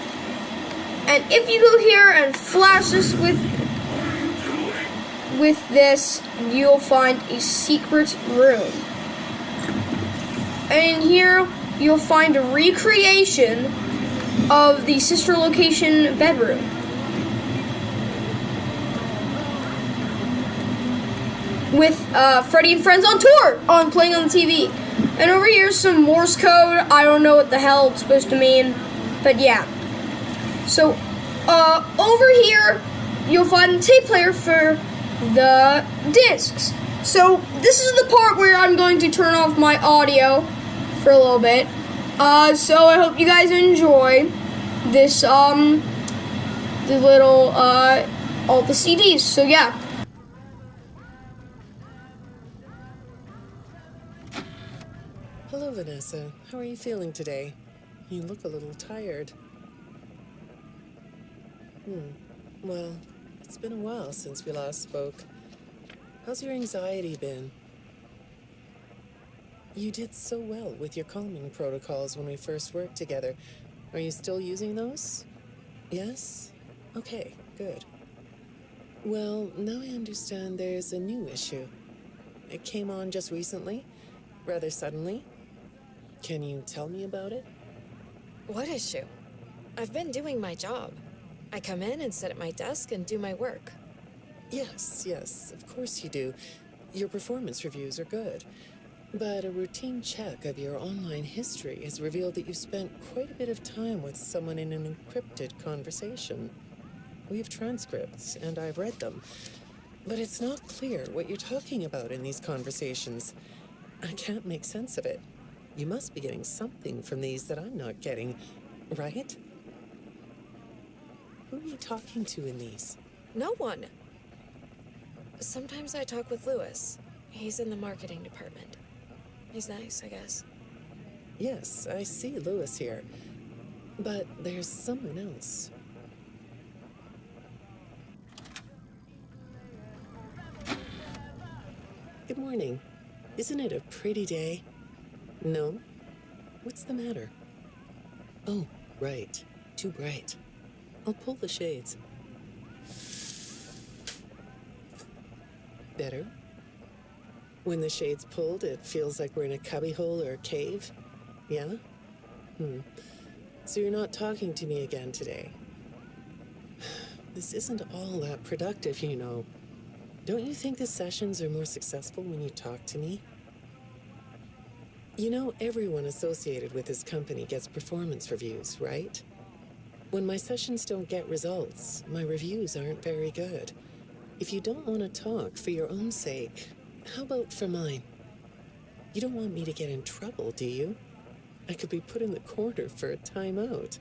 And if you go here and flash this with this, you'll find a secret room. And in here, you'll find a recreation of the sister location bedroom. With Freddy and Friends on tour, playing on the TV. And over here's some Morse code. I don't know what the hell it's supposed to mean, but yeah. So, over here, you'll find the tape player for the discs. So, this is the part where I'm going to turn off my audio for a little bit. So I hope you guys enjoy this, the little, all the CDs. So, yeah.
Hello, Vanessa. How are you feeling today? You look a little tired. Well, it's been a while since we last spoke. How's your anxiety been? You did so well with your calming protocols when we first worked together. Are you still using those? Yes? Okay, good. Well, now I understand there's a new issue. It came on just recently, rather suddenly. Can you tell me about it?
What issue? I've been doing my job. I come in and sit at my desk and do my work.
Yes, of course you do. Your performance reviews are good. But a routine check of your online history has revealed that you spent quite a bit of time with someone in an encrypted conversation. We have transcripts, and I've read them. But it's not clear what you're talking about in these conversations. I can't make sense of it. You must be getting something from these that I'm not getting, right? Who are you talking to in these?
No one. Sometimes I talk with Lewis. He's in the marketing department. He's nice, I guess.
Yes, I see Lewis here. But there's someone else. Good morning. Isn't it a pretty day? No? What's the matter? Oh, right. Too bright. I'll pull the shades. Better? When the shade's pulled, it feels like we're in a cubbyhole or a cave? Yeah? So you're not talking to me again today? This isn't all that productive, you know. Don't you think the sessions are more successful when you talk to me? You know, everyone associated with this company gets performance reviews, right? When my sessions don't get results, my reviews aren't very good. If you don't want to talk for your own sake, how about for mine? You don't want me to get in trouble, do you? I could be put in the corner for a timeout.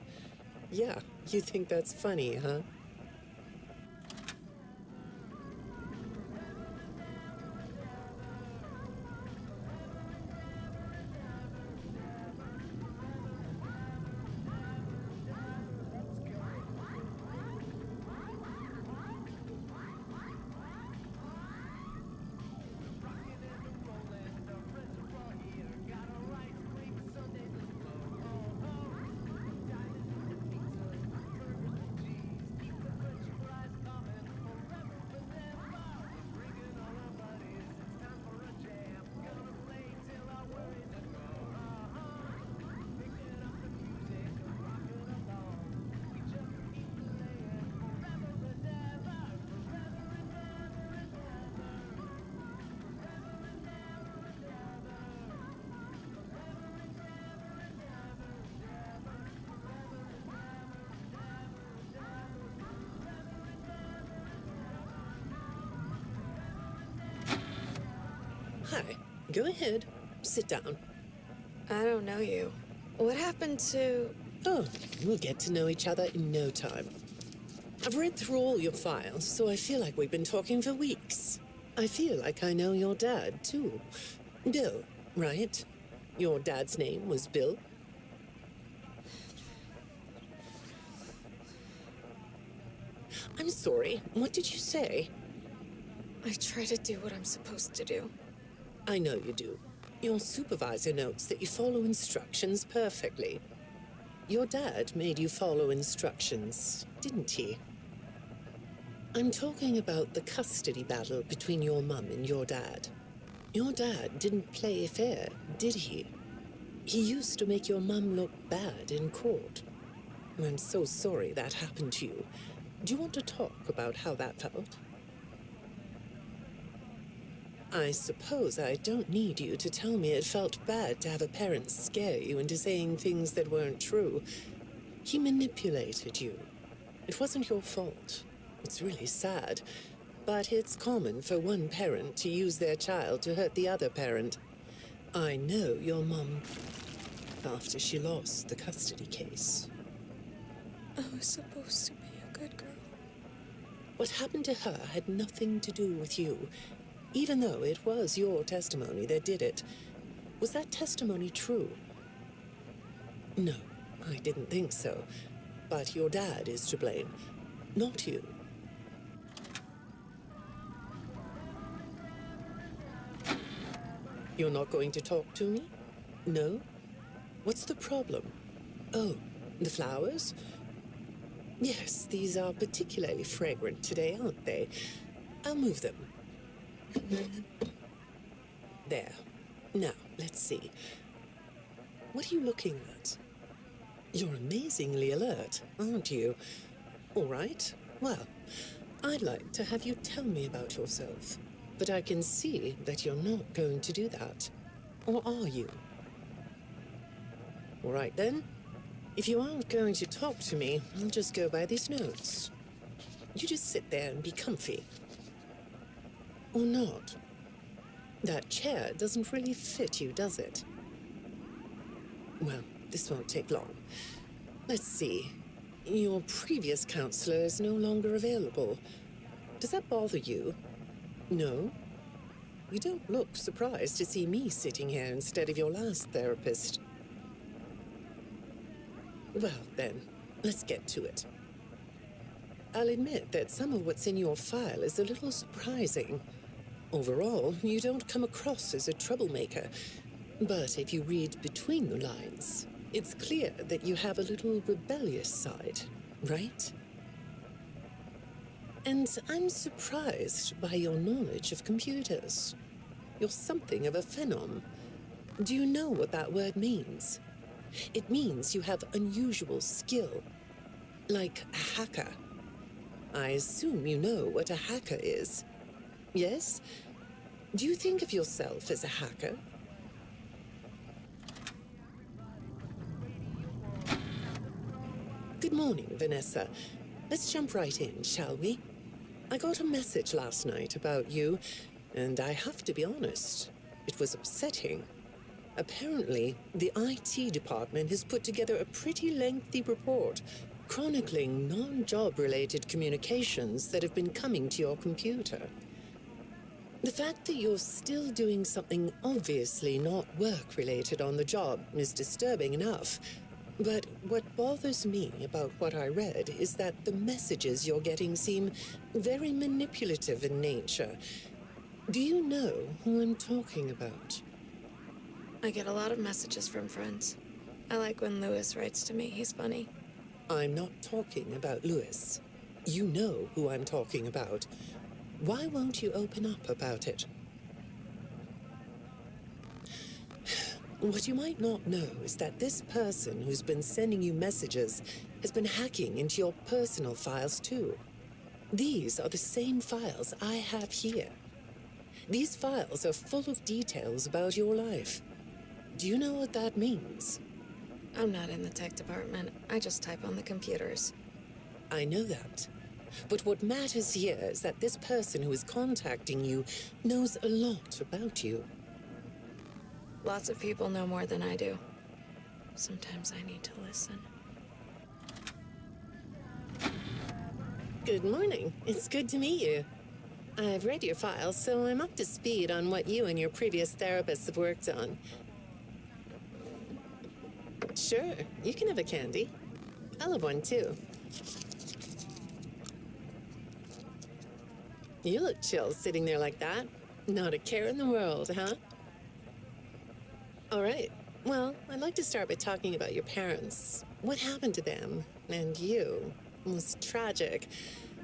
Yeah, you think that's funny, huh? Hi, go ahead. Sit down.
I don't know you. What happened to...
Oh, we'll get to know each other in no time. I've read through all your files, so I feel like we've been talking for weeks. I feel like I know your dad, too. Bill, right? Your dad's name was Bill? I'm sorry, what did you say?
I try to do what I'm supposed to do.
I know you do. Your supervisor notes that you follow instructions perfectly. your dad made you follow instructions, didn't he? I'm talking about the custody battle between your mum and your dad. Your dad didn't play fair, did he? He used to make your mum look bad in court. I'm so sorry that happened to you. Do you want to talk about how that felt? I suppose I don't need you to tell me it felt bad to have a parent scare you into saying things that weren't true. He manipulated you. It wasn't your fault. It's really sad. But it's common for one parent to use their child to hurt the other parent. I know your mum after she lost the custody case.
I was supposed to be a good girl.
What happened to her had nothing to do with you, even though it was your testimony that did it. Was that testimony true? No, I didn't think so. But your dad is to blame, not you. You're not going to talk to me? No? What's the problem? Oh, the flowers? Yes, these are particularly fragrant today, aren't they? I'll move them. There. Now, let's see. What are you looking at? You're amazingly alert, aren't you? All right. Well, I'd like to have you tell me about yourself. But I can see that you're not going to do that. Or are you? All right, then. If you aren't going to talk to me, I'll just go by these notes. You just sit there and be comfy. Or not. That chair doesn't really fit you, does it? Well, this won't take long. Let's see. Your previous counselor is no longer available. Does that bother you? No? You don't look surprised to see me sitting here instead of your last therapist. Well, then, let's get to it. I'll admit that some of what's in your file is a little surprising. Overall, you don't come across as a troublemaker. But if you read between the lines, it's clear that you have a little rebellious side, right? And I'm surprised by your knowledge of computers. You're something of a phenom. Do you know what that word means? It means you have unusual skill, like a hacker. I assume you know what a hacker is. Yes? Do you think of yourself as a hacker? Good morning, Vanessa. Let's jump right in, shall we? I got a message last night about you, and I have to be honest, it was upsetting. Apparently, the IT department has put together a pretty lengthy report chronicling non-job-related communications that have been coming to your computer. The fact that you're still doing something obviously not work-related on the job is disturbing enough. But what bothers me about what I read is that the messages you're getting seem very manipulative in nature. Do you know who I'm talking about?
I get a lot of messages from friends. I like when Lewis writes to me. He's funny.
I'm not talking about Lewis. You know who I'm talking about. Why won't you open up about it? What you might not know is that this person who's been sending you messages has been hacking into your personal files too. These are the same files I have here. These files are full of details about your life. Do you know what that means?
I'm not in the tech department. I just type on the computers.
I know that. But what matters here is that this person who is contacting you knows a lot about you.
Lots of people know more than I do. Sometimes I need to listen.
Good morning. It's good to meet you. I've read your file, so I'm up to speed on what you and your previous therapists have worked on. Sure, you can have a candy. I'll have one too. You look chill sitting there like that. Not a care in the world, huh? All right. Well, I'd like to start by talking about your parents. what happened to them and you was tragic.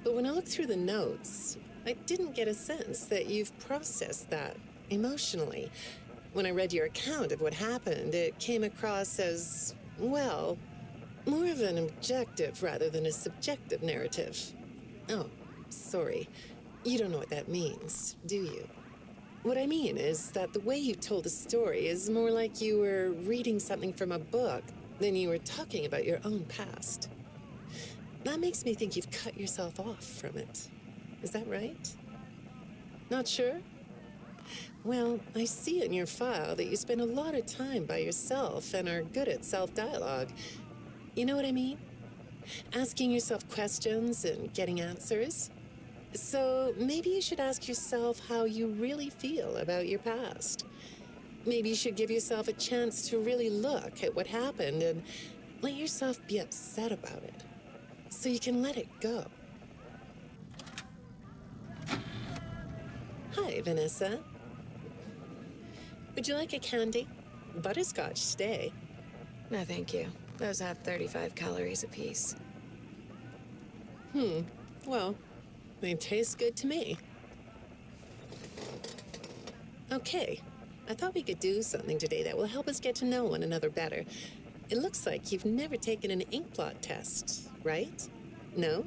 But when I looked through the notes, I didn't get a sense that you've processed that emotionally. When I read your account of what happened, it came across as, well, more of an objective rather than a subjective narrative. Oh, sorry. You don't know what that means, do you? What I mean is that the way you told the story is more like you were reading something from a book than you were talking about your own past. That makes me think you've cut yourself off from it. Is that right? Not sure? Well, I see in your file that you spend a lot of time by yourself and are good at self-dialogue. You know what I mean? Asking yourself questions and getting answers. So maybe you should ask yourself how you really feel about your past. Maybe you should give yourself a chance to really look at what happened and let yourself be upset about it, so you can let it go. Hi, Vanessa. Would you like a candy? Butterscotch today.
No, thank you. Those have 35 calories apiece.
Well, they taste good to me. Okay, I thought we could do something today that will help us get to know one another better. It looks like you've never taken an ink blot test, right? No?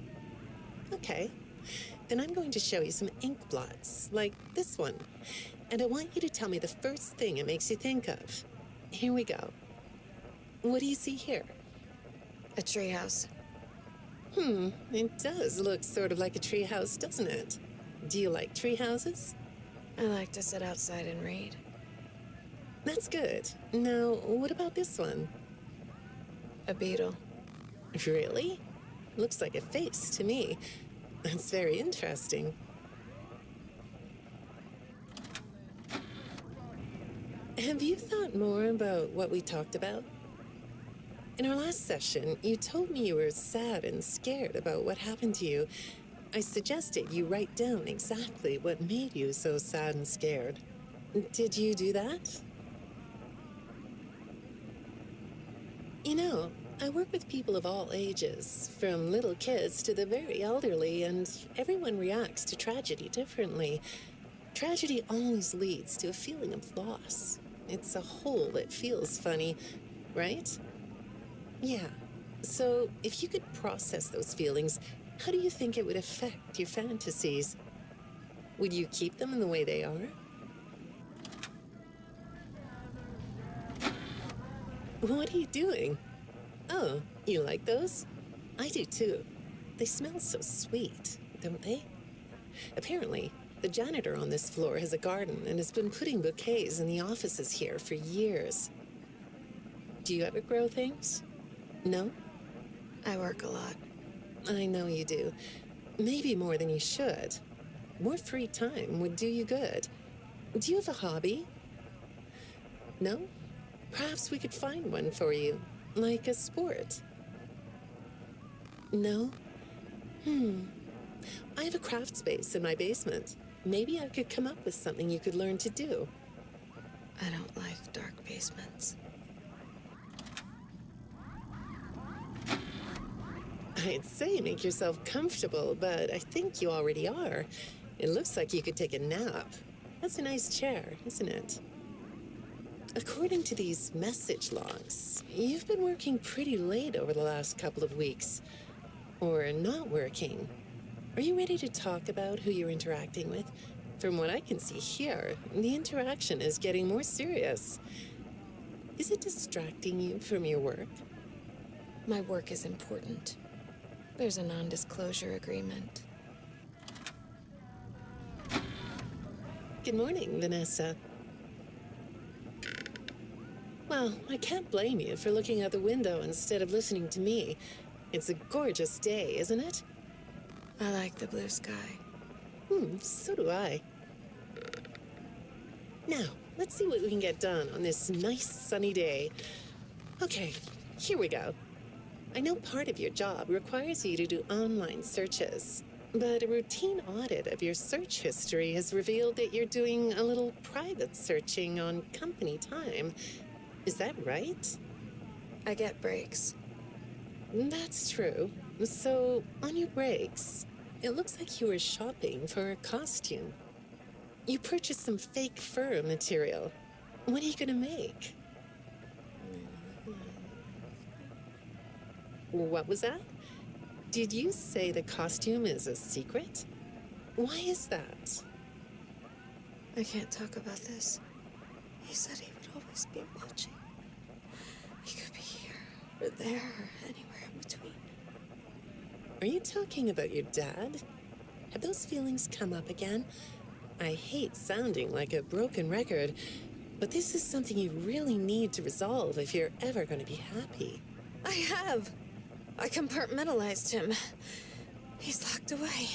Okay. Then I'm going to show you some ink blots, like this one. And I want you to tell me the first thing it makes you think of. Here we go. What do you see here?
A treehouse.
It does look sort of like a treehouse, doesn't it? Do you like treehouses?
I like to sit outside and read.
That's good. Now, what about this one?
A beetle.
Really? Looks like a face to me. That's very interesting. Have you thought more about what we talked about? In our last session, you told me you were sad and scared about what happened to you. I suggested you write down exactly what made you so sad and scared. Did you do that? You know, I work with people of all ages, from little kids to the very elderly, and everyone reacts to tragedy differently. Tragedy always leads to a feeling of loss. It's a hole that feels funny, right? Yeah. So, if you could process those feelings, how do you think it would affect your fantasies? Would you keep them in the way they are? What are you doing? Oh, you like those? I do too. They smell so sweet, don't they? Apparently, the janitor on this floor has a garden and has been putting bouquets in the offices here for years. Do you ever grow things? No?
I work a lot.
I know you do. Maybe more than you should. More free time would do you good. Do you have a hobby? No? Perhaps we could find one for you, like a sport. No? I have a craft space in my basement. Maybe I could come up with something you could learn to do.
I don't like dark basements.
I'd say make yourself comfortable, but I think you already are. It looks like you could take a nap. That's a nice chair, isn't it? According to these message logs, you've been working pretty late over the last couple of weeks. Or not working. Are you ready to talk about who you're interacting with? From what I can see here, the interaction is getting more serious. Is it distracting you from your work?
My work is important. There's a non-disclosure agreement.
Good morning, Vanessa. Well, I can't blame you for looking out the window instead of listening to me. It's a gorgeous day, isn't it?
I like the blue sky.
So do I. Now, let's see what we can get done on this nice sunny day. Okay, here we go. I know part of your job requires you to do online searches, but a routine audit of your search history has revealed that you're doing a little private searching on company time. Is that right?
I get breaks.
That's true. So, on your breaks, it looks like you were shopping for a costume. You purchased some fake fur material. What are you gonna make? What was that? Did you say the costume is a secret? Why is that?
I can't talk about this. He said he would always be watching. He could be here, or there, or anywhere in between.
Are you talking about your dad? Have those feelings come up again? I hate sounding like a broken record, but this is something you really need to resolve if you're ever going to be happy.
I have. I compartmentalized him. He's locked away.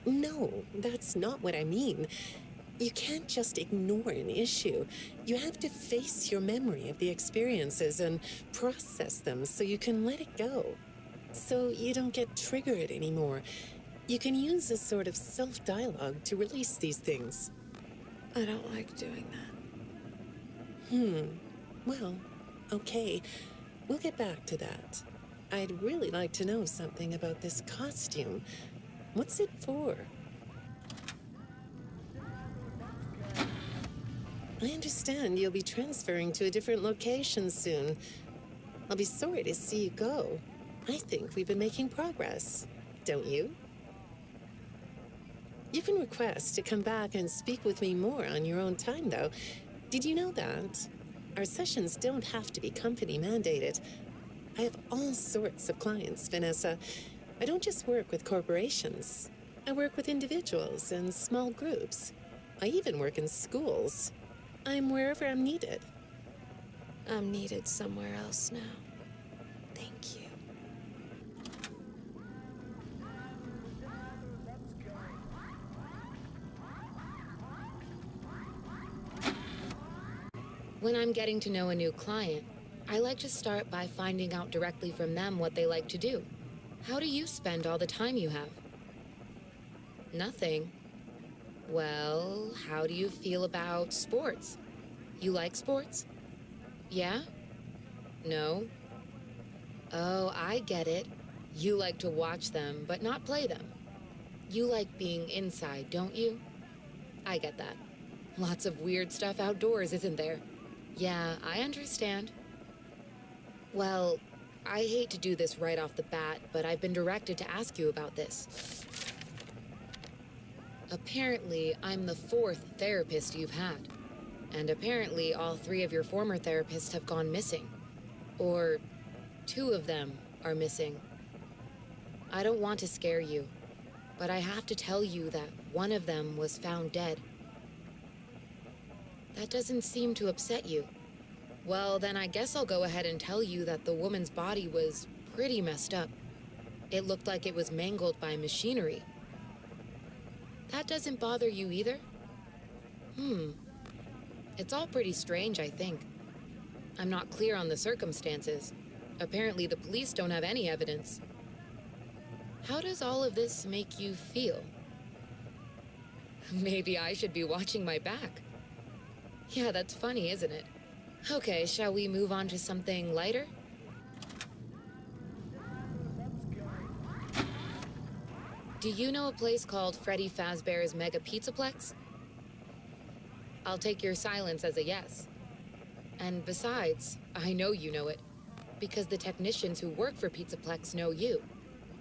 No, that's not what I mean. You can't just ignore an issue. You have to face your memory of the experiences and process them so you can let it go. So you don't get triggered anymore. You can use a sort of self-dialogue to release these things.
I don't like doing that.
Well, okay. We'll get back to that. I'd really like to know something about this costume. What's it for? I understand you'll be transferring to a different location soon. I'll be sorry to see you go. I think we've been making progress, don't you? You can request to come back and speak with me more on your own time, though. Did you know that? Our sessions don't have to be company mandated. I have all sorts of clients, Vanessa. I don't just work with corporations. I work with individuals and small groups. I even work in schools. I'm wherever I'm needed.
I'm needed somewhere else now. Thank you. When I'm getting to know a new client, I like to start by finding out directly from them what they like to do. How do you spend all the time you have? Nothing. Well, how do you feel about sports? You like sports? Yeah? No? Oh, I get it. You like to watch them, but not play them. You like being inside, don't you? I get that. Lots of weird stuff outdoors, isn't there? Yeah, I understand. Well, I hate to do this right off the bat, but I've been directed to ask you about this. Apparently, I'm the 4th therapist you've had. And apparently, all 3 of your former therapists have gone missing. Or 2 of them are missing. I don't want to scare you, but I have to tell you that one of them was found dead. That doesn't seem to upset you. Well, then I guess I'll go ahead and tell you that the woman's body was pretty messed up. It looked like it was mangled by machinery. That doesn't bother you either? It's all pretty strange, I think. I'm not clear on the circumstances. Apparently the police don't have any evidence. How does all of this make you feel? Maybe I should be watching my back. Yeah, that's funny, isn't it? Okay, shall we move on to something lighter? Do you know a place called Freddy Fazbear's Mega Pizzaplex? I'll take your silence as a yes. And besides, I know you know it, because the technicians who work for Pizzaplex know you.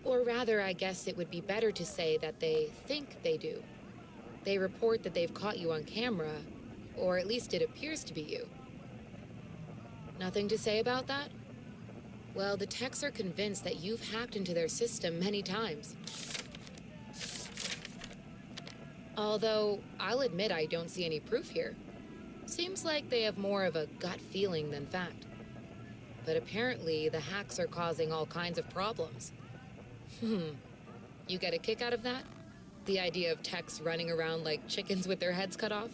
Or rather, I guess it would be better to say that they think they do. They report that they've caught you on camera, or at least it appears to be you. Nothing to say about that? Well, the techs are convinced that you've hacked into their system many times. Although, I'll admit I don't see any proof here. Seems like they have more of a gut feeling than fact. But apparently, the hacks are causing all kinds of problems. You get a kick out of that? The idea of techs running around like chickens with their heads cut off?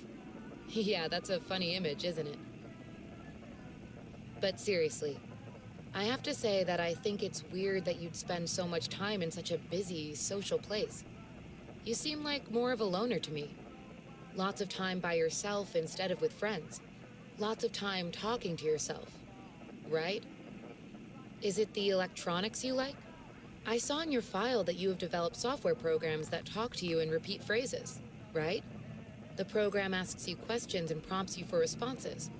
Yeah, that's a funny image, isn't it? But seriously, I have to say that I think it's weird that you'd spend so much time in such a busy, social place. You seem like more of a loner to me. Lots of time by yourself instead of with friends. Lots of time talking to yourself. Right? Is it the electronics you like? I saw in your file that you have developed software programs that talk to you in repeat phrases, right? The program asks you questions and prompts you for responses.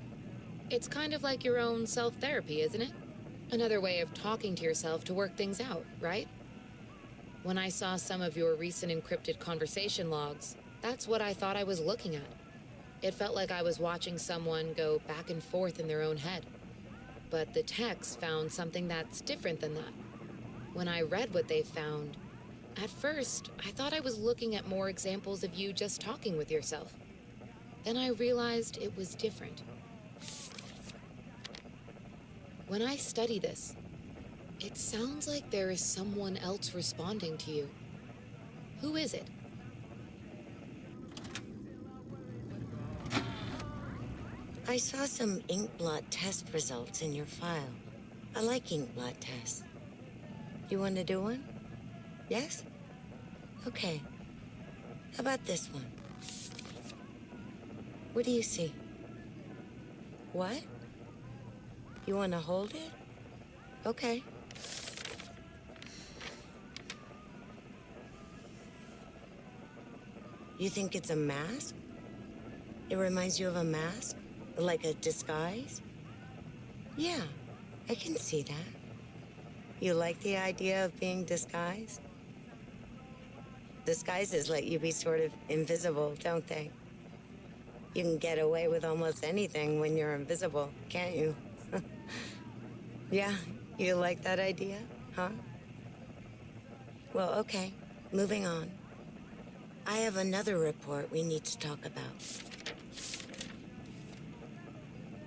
It's kind of like your own self-therapy, isn't it? Another way of talking to yourself to work things out, right? When I saw some of your recent encrypted conversation logs, that's what I thought I was looking at. It felt like I was watching someone go back and forth in their own head. But the text found something that's different than that. When I read what they found, at first, I thought I was looking at more examples of you just talking with yourself. Then I realized it was different. When I study this, it sounds like there is someone else responding to you. Who is it?
I saw some ink blot test results in your file. I like ink blot tests. You want to do one? Yes? Okay. How about this one? What do you see? What? You want to hold it? Okay. You think it's a mask? It reminds you of a mask? Like a disguise? Yeah, I can see that. You like the idea of being disguised? Disguises let you be sort of invisible, don't they? You can get away with almost anything when you're invisible, can't you? Yeah, you like that idea, huh? Well, okay, moving on. I have another report we need to talk about.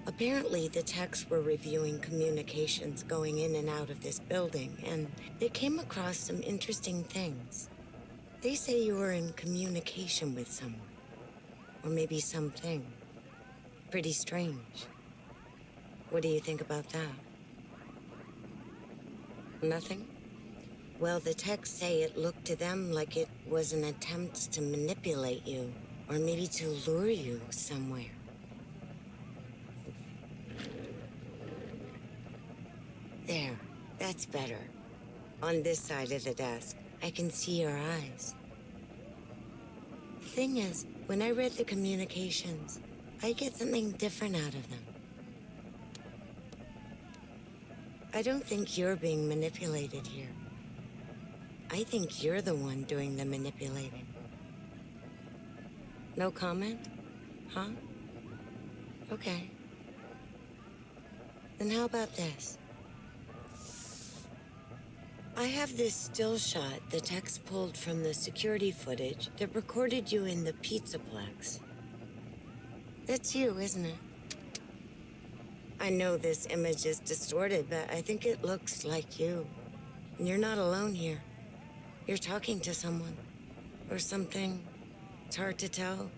Apparently, the techs were reviewing communications going in and out of this building, and they came across some interesting things. They say you were in communication with someone, or maybe something. Pretty strange. What do you think about that? Nothing? Well, the techs say it looked to them like it was an attempt to manipulate you, or maybe to lure you somewhere. There, that's better. On this side of the desk, I can see your eyes. The thing is, when I read the communications, I get something different out of them. I don't think you're being manipulated here. I think you're the one doing the manipulating. No comment? Huh? Okay. Then how about this? I have this still shot the techs pulled from the security footage that recorded you in the Pizzaplex. That's you, isn't it? I know this image is distorted, but I think it looks like you. And you're not alone here. You're talking to someone. Or something. It's hard to tell.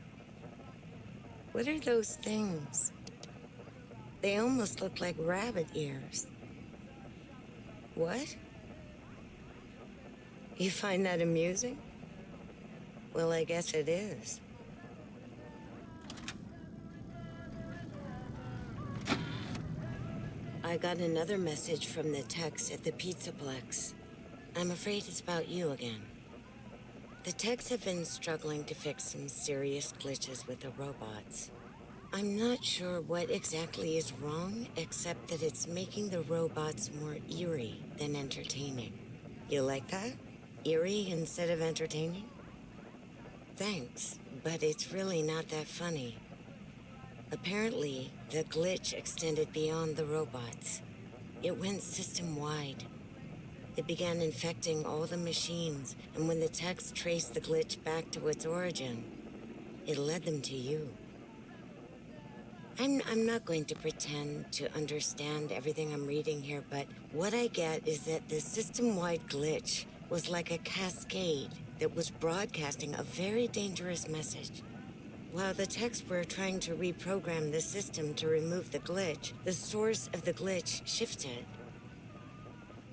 What are those things? They almost look like rabbit ears. What? You find that amusing? Well, I guess it is. I got another message from the techs at the Pizzaplex. I'm afraid it's about you again. The techs have been struggling to fix some serious glitches with the robots. I'm not sure what exactly is wrong, except that it's making the robots more eerie than entertaining. You like that? Eerie instead of entertaining? Thanks, but it's really not that funny. Apparently, the glitch extended beyond the robots. It went system-wide. It began infecting all the machines, and when the techs traced the glitch back to its origin, it led them to you. I'm not going to pretend to understand everything I'm reading here, but what I get is that the system-wide glitch was like a cascade that was broadcasting a very dangerous message. While the techs were trying to reprogram the system to remove the glitch, the source of the glitch shifted.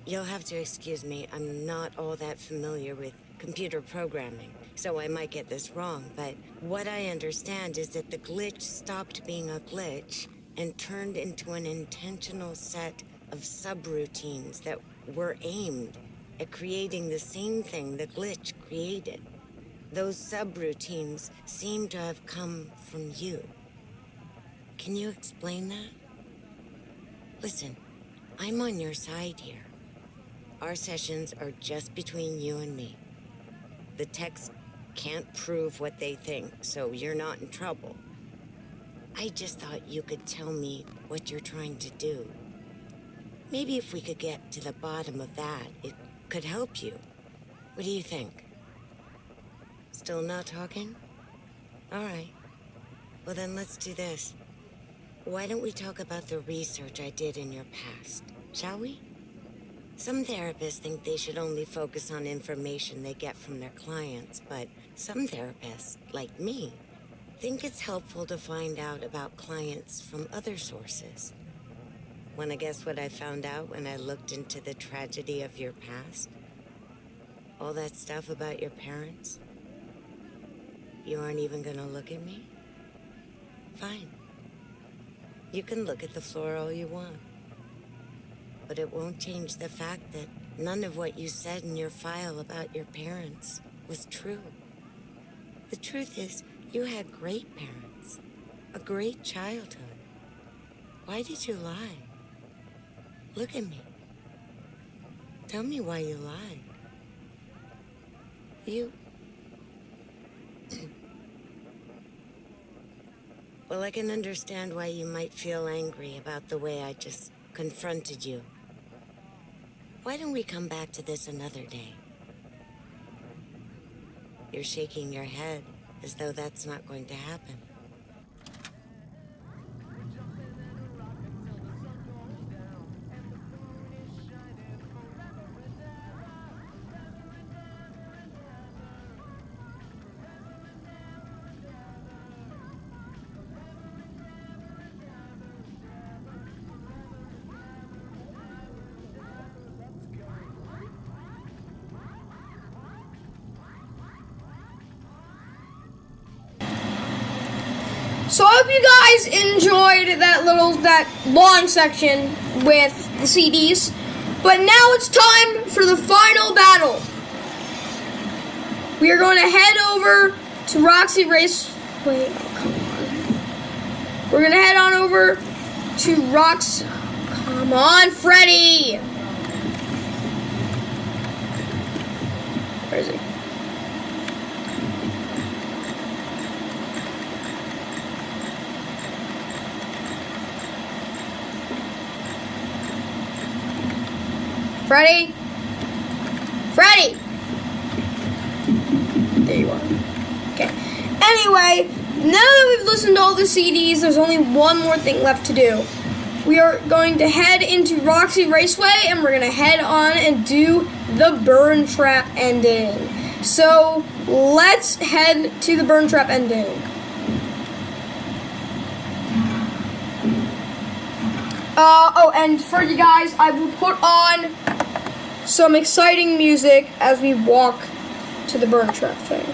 You'll have to excuse me, I'm not all that familiar with computer programming, so I might get this wrong, but what I understand is that the glitch stopped being a glitch and turned into an intentional set of subroutines that were aimed at creating the same thing the glitch created. Those subroutines seem to have come from you. Can you explain that? Listen, I'm on your side here. Our sessions are just between you and me. The techs can't prove what they think, so you're not in trouble. I just thought you could tell me what you're trying to do. Maybe if we could get to the bottom of that, it could help you. What do you think? Still not talking? All right. Well, then let's do this. Why don't we talk about the research I did in your past, shall we? Some therapists think they should only focus on information they get from their clients, but some therapists, like me, think it's helpful to find out about clients from other sources. Want to guess what I found out when I looked into the tragedy of your past? All that stuff about your parents? You aren't even gonna look at me? Fine. You can look at the floor all you want. But it won't change the fact that none of what you said in your file about your parents was true. The truth is, you had great parents, a great childhood. Why did you lie? Look at me. Tell me why you lied. You... Well, I can understand why you might feel angry about the way I just confronted you. Why don't we come back to this another day? You're shaking your head as though that's not going to happen.
So I hope you guys enjoyed that long section with the CDs. But now it's time for the final battle. We are going to head over to Roxy Raceway. Oh, come on. We're going to head on over to Rox. Come on, Freddy. Where is he? Freddy? Freddy! There you are. Okay. Anyway, now that we've listened to all the CDs, there's only one more thing left to do. We are going to head into Roxy Raceway, and we're going to head on and do the Burn Trap ending. So, let's head to the Burn Trap ending. And for you guys, I will put on some exciting music as we walk to the Burn Trap thing.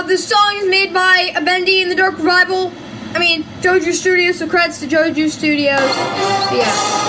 this song is made by Bendy and the Dark Revival. I mean, Joju Studios, so credits to Joju Studios. So, yeah.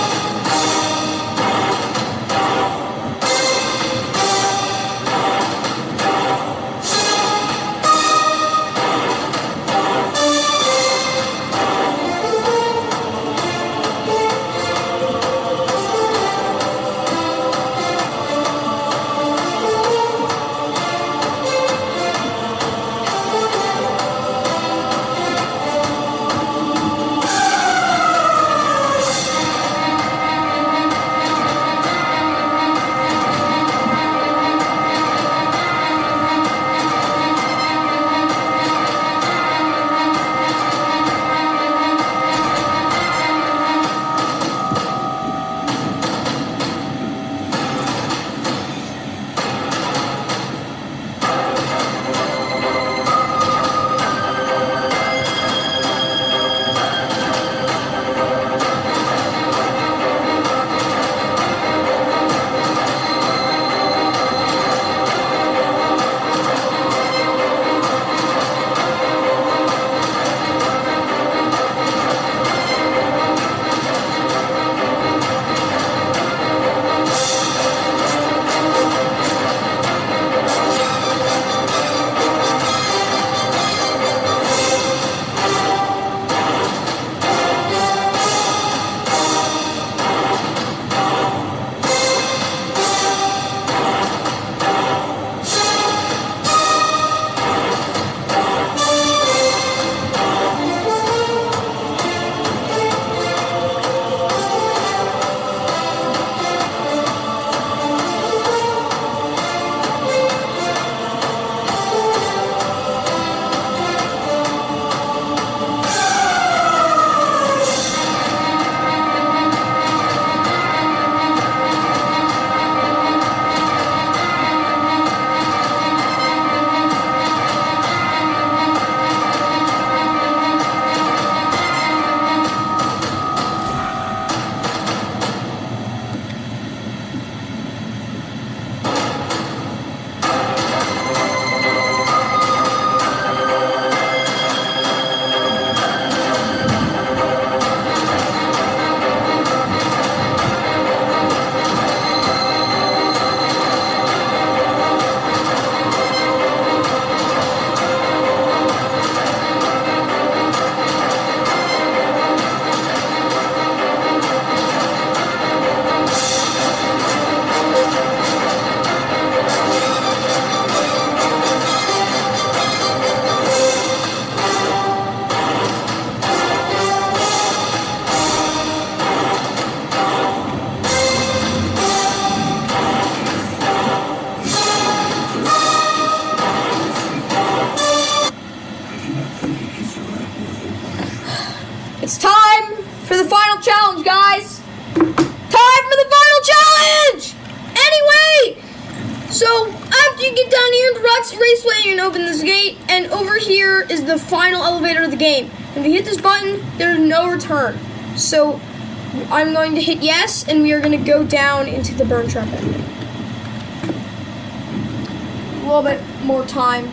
It's time for the final challenge, guys. Time for the final challenge! Anyway, so after you get down here in the Roxy Raceway, you're gonna open this gate, and over here is the final elevator of the game. If you hit this button, there's no return. So I'm going to hit yes, and we are going to go down into the burn trap ending. A little bit more time.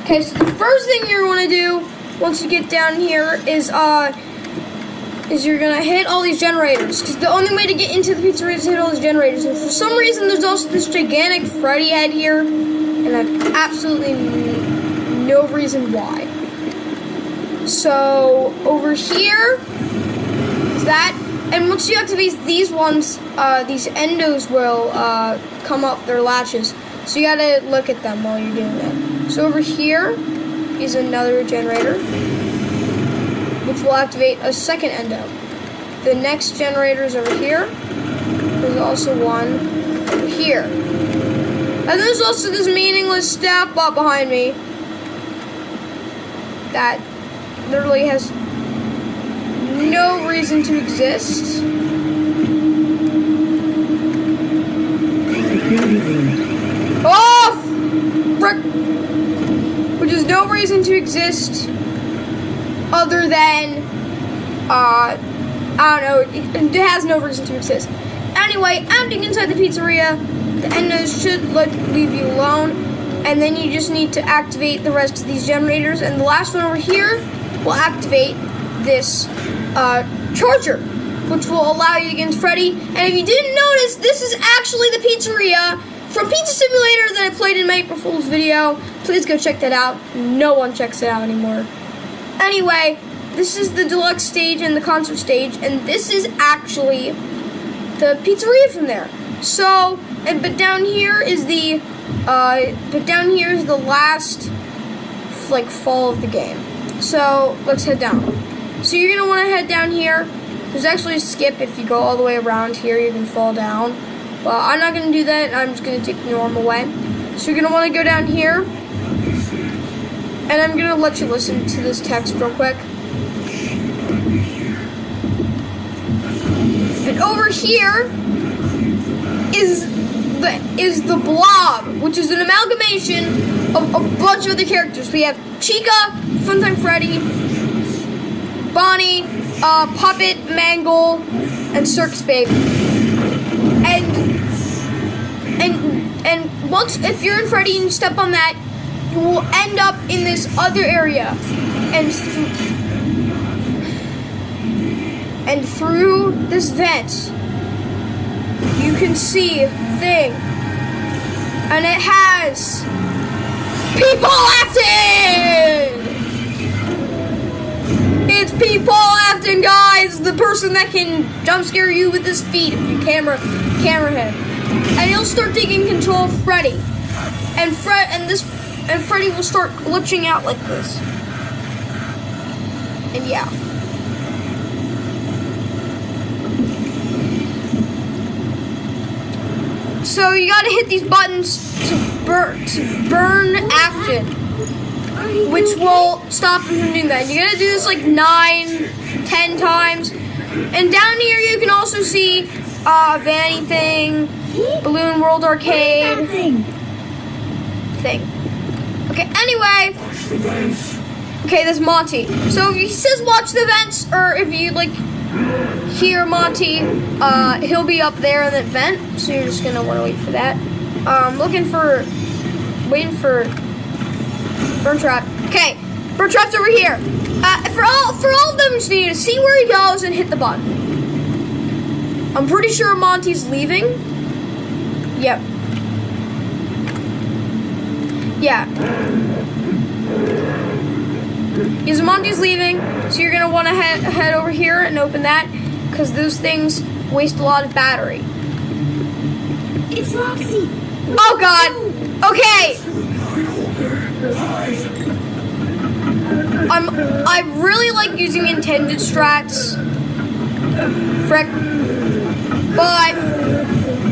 Okay, so the first thing you're going to do once you get down here is you're going to hit all these generators. Because the only way to get into the pizzeria is to hit all these generators. And for some reason, there's also this gigantic Freddy head here. And I've absolutely no reason why. So, over here is that. And once you activate these ones, these endos will come up their latches. So you gotta look at them while you're doing that. So over here is another generator, which will activate a second endo. The next generator is over here. There's also one over here. And there's also this meaningless staff bot behind me. that literally has no reason to exist. Oh! Frick! Which is no reason to exist other than, I don't know, it has no reason to exist. Anyway, emptying inside the pizzeria, the endos should leave you alone, and then you just need to activate the rest of these generators, and the last one over here will activate this charger, which will allow you to get into Freddy. And if you didn't notice, this is actually the pizzeria from Pizza Simulator that I played in my April Fool's video. Please go check that out. No one checks it out anymore. Anyway, this is the deluxe stage and the concert stage, and this is actually the pizzeria from there. So, but down here is the last fall of the game. So let's head down. So you're gonna want to head down here. There's actually a skip if you go all the way around here. You can fall down. But I'm not gonna do that. I'm just gonna take the normal way. So you're gonna want to go down here, and I'm gonna let you listen to this text real quick. And over here is the Blob, which is an amalgamation of a bunch of other characters. We have Chica, Funtime Freddy, Bonnie, Puppet, Mangle, and Circus Babe. And once, if you're in Freddy and you step on that, you will end up in this other area. And through this vent, you can see a thing. And it has people acting! It's people acting, guys! The person that can jump scare you with his feet if you camera him. And he'll start taking control of Freddy. And Freddy will start glitching out like this. And yeah. So you gotta hit these buttons to burn action, which will stop him from doing that. You're gonna do this like 9-10 times. And down here you can also see Vanny Thing, Balloon World Arcade thing. Okay, anyway. Okay, that's Monty. So if he says watch the vents, or if you hear Monty, he'll be up there in that vent. So you're just gonna want to wait for that. Waiting for Burn Trap. Okay, Burn Trap's over here. For all of them, you just need to see where he goes and hit the button. I'm pretty sure Monty's leaving. Yep. Yeah. Because Monty's leaving, so you're gonna want to head over here and open that, because those things waste a lot of battery.
It's Roxy.
Oh God. Okay. I really like using intended strats. Frick. But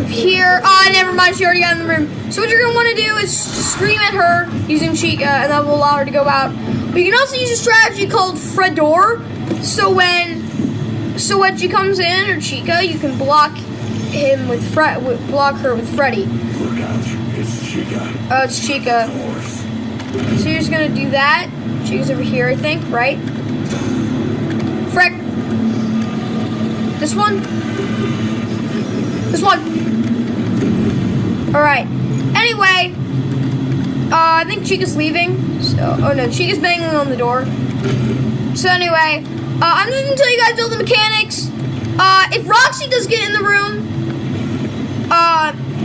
here, never mind. She already got in the room. So what you're gonna want to do is scream at her using Chica, and that will allow her to go out. But you can also use a strategy called Fredor. So when she comes in, or Chica, you can block him with block her with Freddy.
Look out, it's Chica.
Oh, it's Chica. So you're just gonna do that. Chica's over here, I think, right? Frick. This one. This one. All right. Anyway. I think Chica's leaving. So, oh no, Chica's banging on the door. So anyway, I'm just gonna tell you guys all the mechanics. If Roxy does get in the room,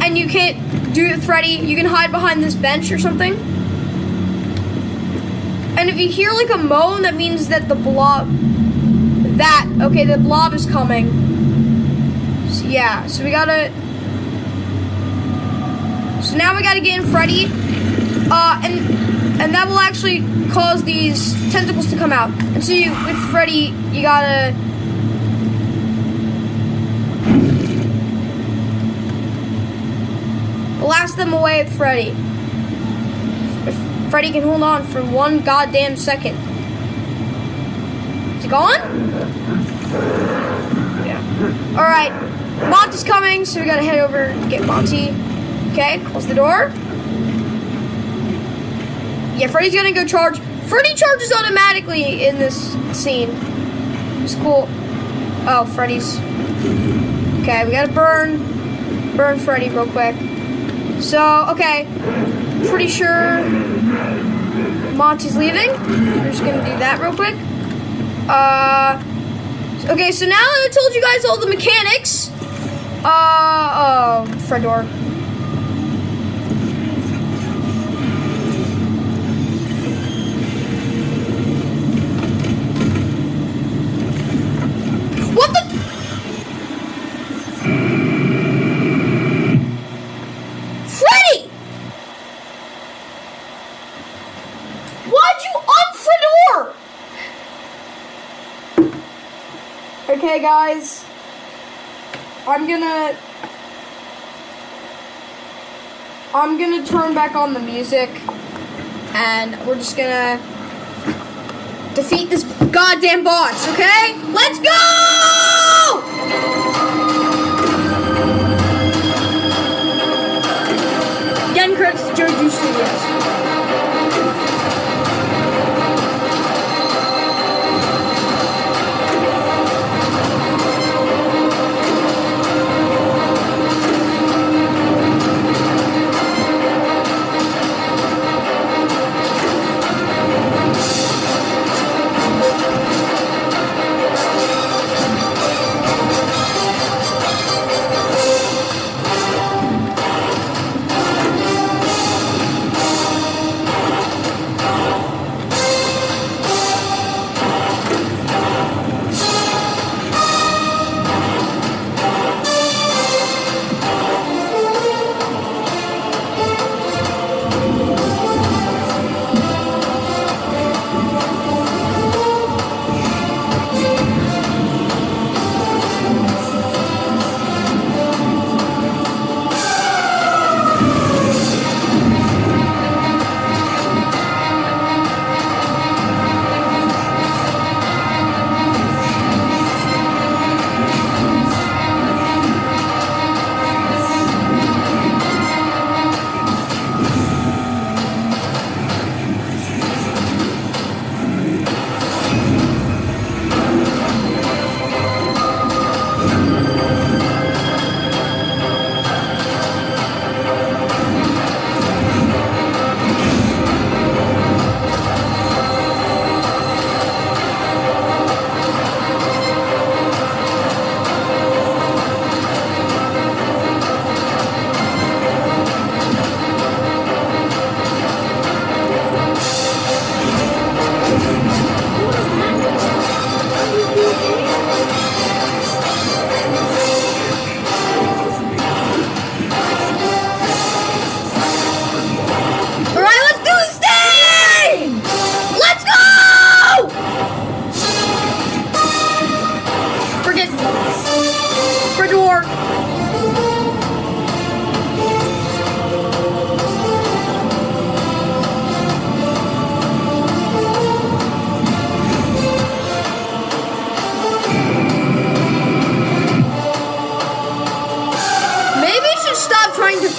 and you can't do it with Freddy, you can hide behind this bench or something. And if you hear a moan, that means that the blob, the blob is coming. So yeah, so now we gotta get in Freddy. And that will actually cause these tentacles to come out. And so with Freddy, you gotta blast them away with Freddy. If Freddy can hold on for 1 goddamn second. gone? Yeah. Alright. Monty's coming, so we gotta head over and get Monty. Okay, close the door. Yeah, Freddy's gonna go charge. Freddy charges automatically in this scene. It's cool. Oh, Freddy's. Okay, we gotta burn Freddy real quick. So, okay. Pretty sure Monty's leaving. We're just gonna do that real quick. Okay, so now that I told you guys all the mechanics, front door. What the? Freddy! Why'd you up the door? Okay, guys. I'm gonna turn back on the music, and we're just gonna defeat this goddamn boss, okay? Let's go! Again, credits to JoJo Studios.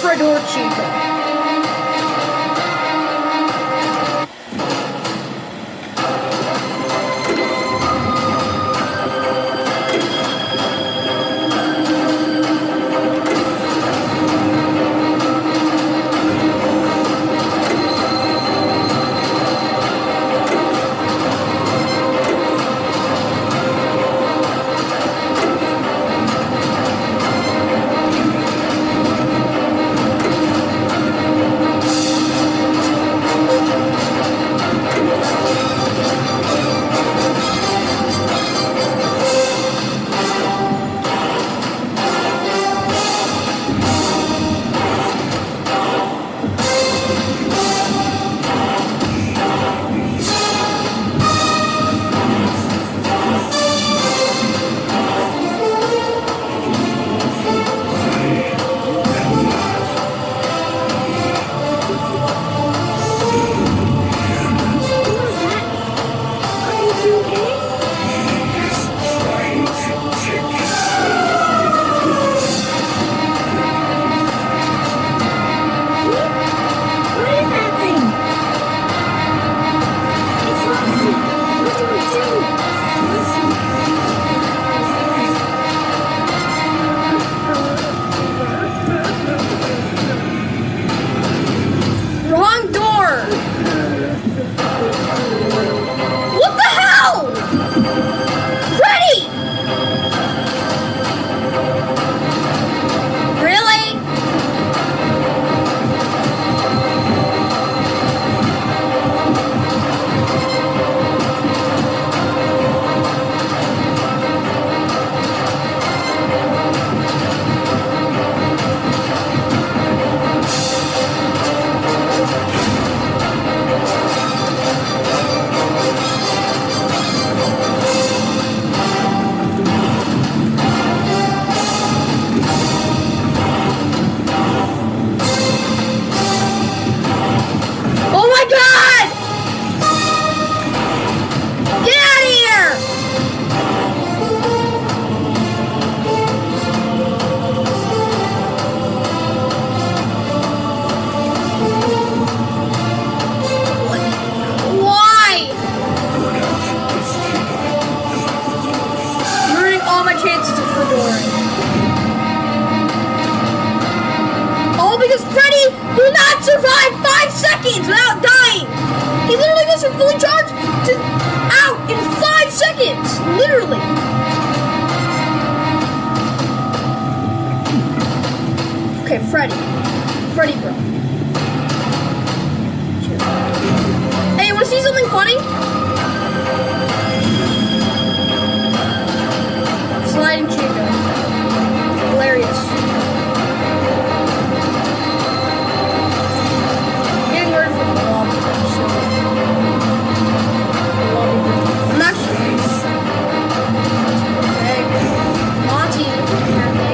Fredor Chico. god! Get out of here! Why? I'm ruining all my chances of Fedoring. All because Freddy will not survive 5 seconds without dying. He literally goes from fully charged to out in 5 seconds. Literally. Okay, Freddy, bro. Hey, you wanna see something funny? Sliding Chico. Hilarious. Getting word from the lobby. I'm actually. Okay. Monty, apparently.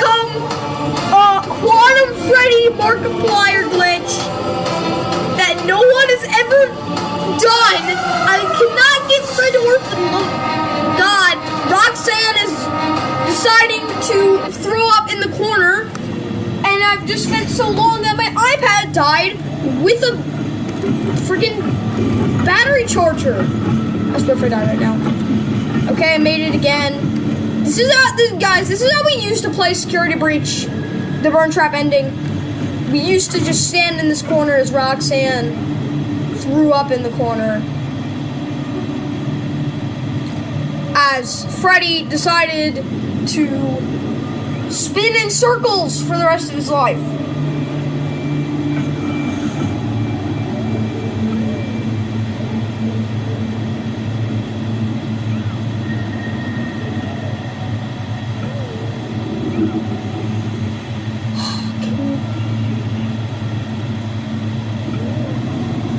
become a Quantum Freddy Markiplier glitch that no one has ever done. I cannot get Fred Orphan. God, Roxanne is deciding to throw up in the corner, and I've just spent so long that my iPad died with a freaking battery charger. I swear if I die right now. Okay, I made it again. This is how we used to play Security Breach, the Burn Trap ending. We used to just stand in this corner as Roxanne threw up in the corner. As Freddy decided to spin in circles for the rest of his life.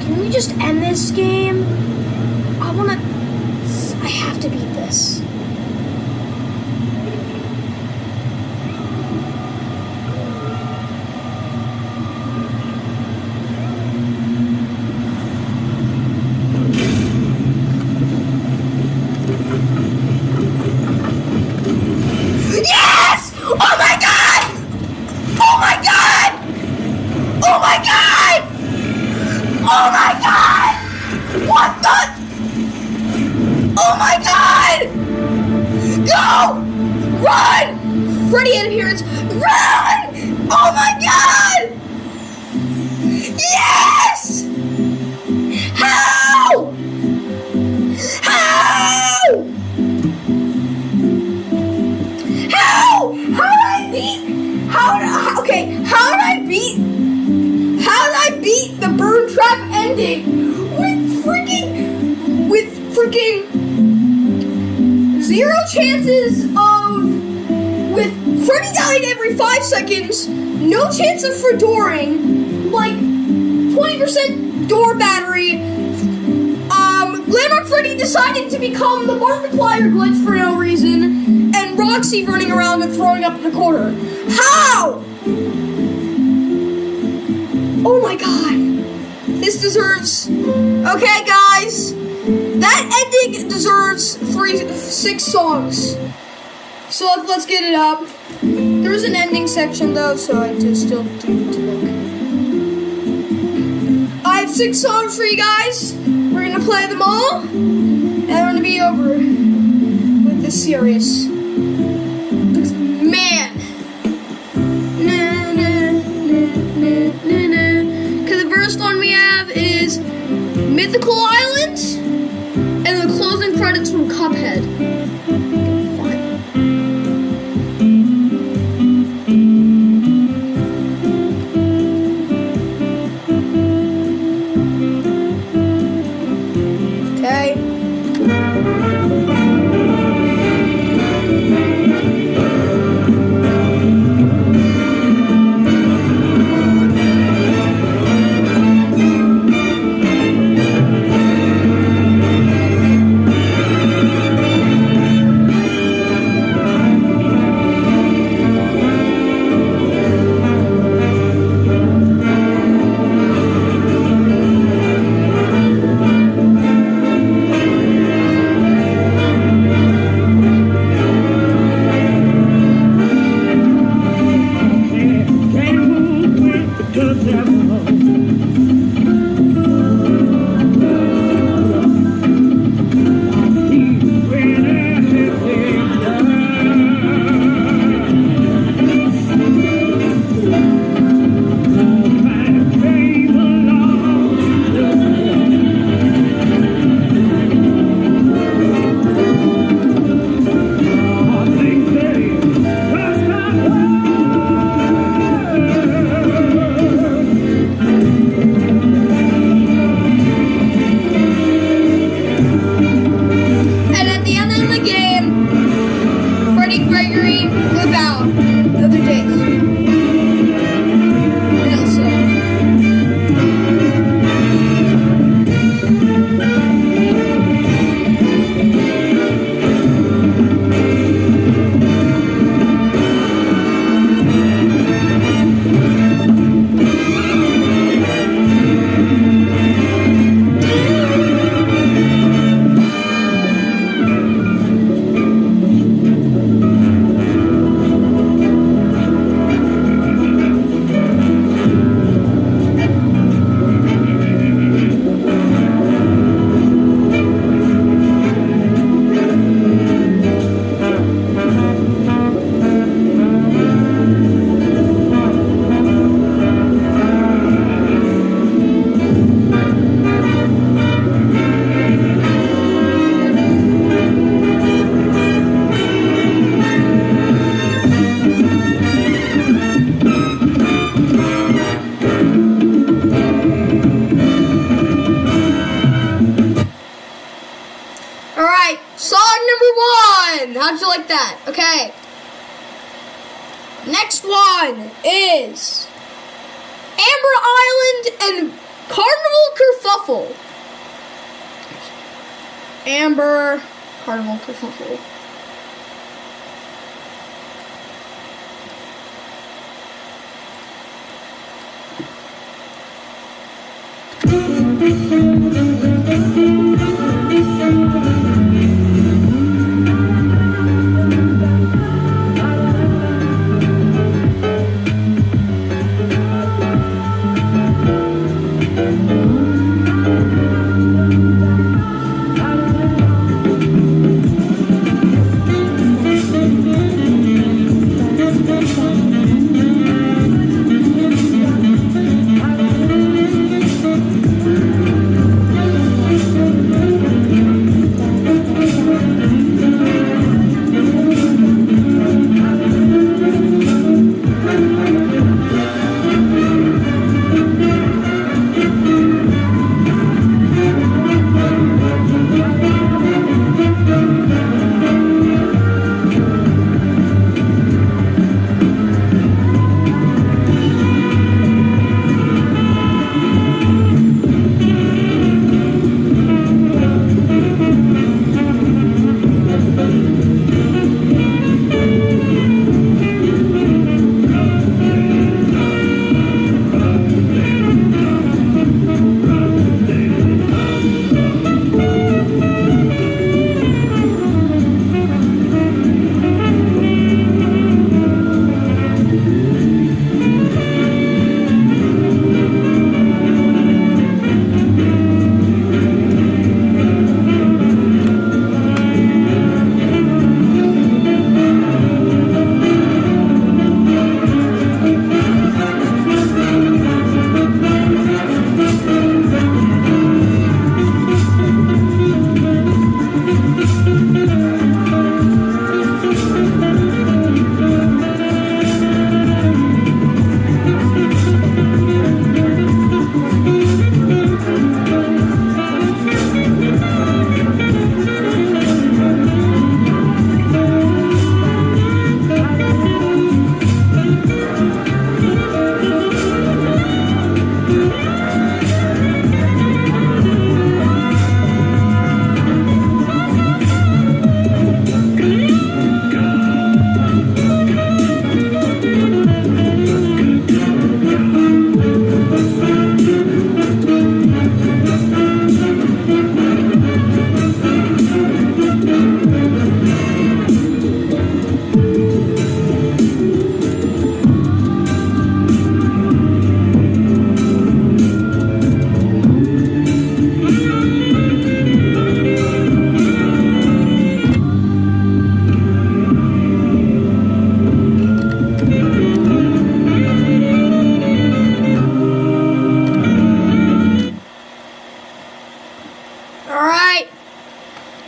Can we just end this game? I have to beat this. Yes! Oh my god! Oh my god! Oh my god! Oh my god! What the? Oh my god! Go! Run! Freddy interference! Run! Oh my god! Yes! How? How? How? How did I beat? How did I beat the Burn Trap ending with freaking 0 chances with Freddy dying every 5 seconds, no chance of fedoring, like 20% door battery. Glamrock Freddy decided to become the Markiplier glitch for no reason, and Roxy running around and throwing up in the corner. How? Oh my god. This deserves... Okay, guys. That ending deserves 6 songs. So let's get it up. There is an ending section, though, so I just still do to look. I have 6 songs for you guys. We're gonna play them all, and we're gonna be over with this series. Man. Because the first one we have is Mythical Island, and the closing credits from Cuphead. Okay. Next one is Amber Island and Carnival Kerfuffle. Amber, Carnival Kerfuffle.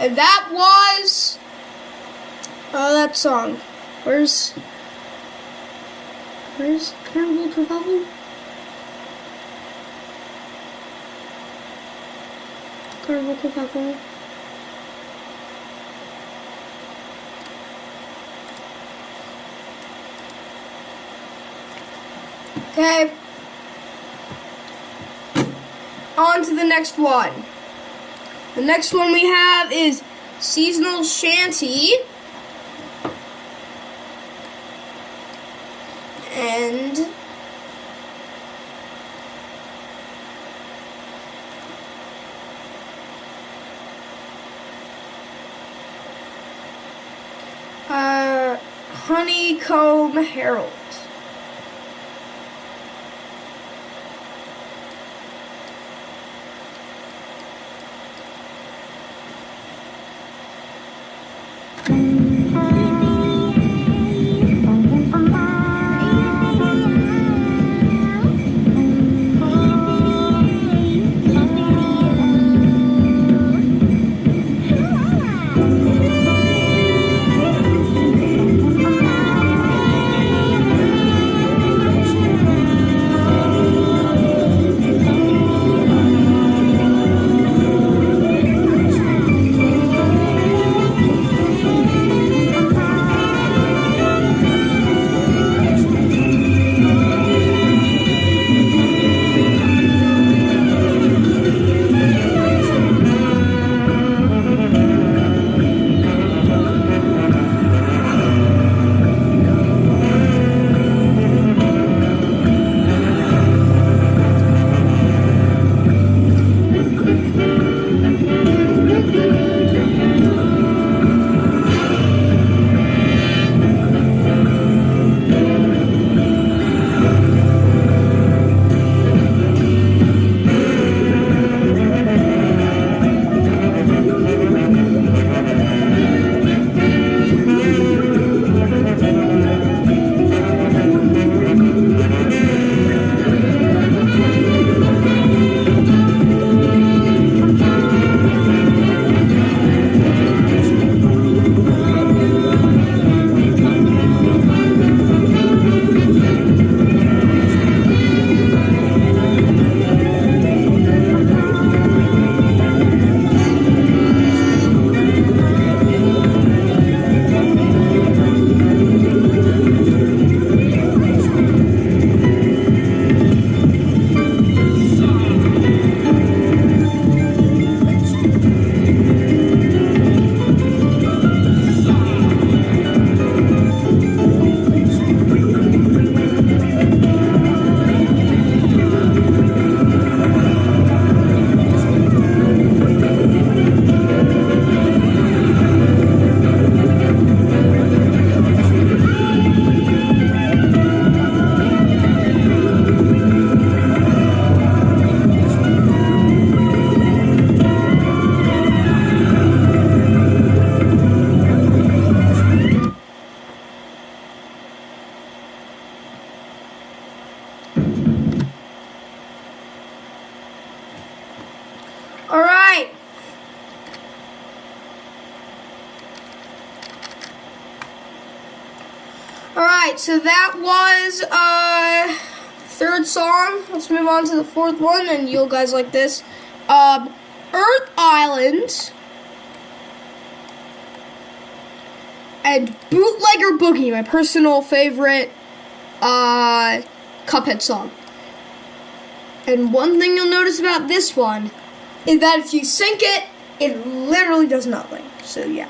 And that was that song. Where's Carnival Kerfuffle? Carnival Kerfuffle. Okay. On to the next one. The next one we have is Seasonal Shanty. And Honeycomb Herald. so that was third song. Let's move on to the fourth one, and you'll guys like this. Earth Island and Bootlegger Boogie, my personal favorite Cuphead song. And one thing you'll notice about this one is that if you sync it, it literally does nothing. So yeah.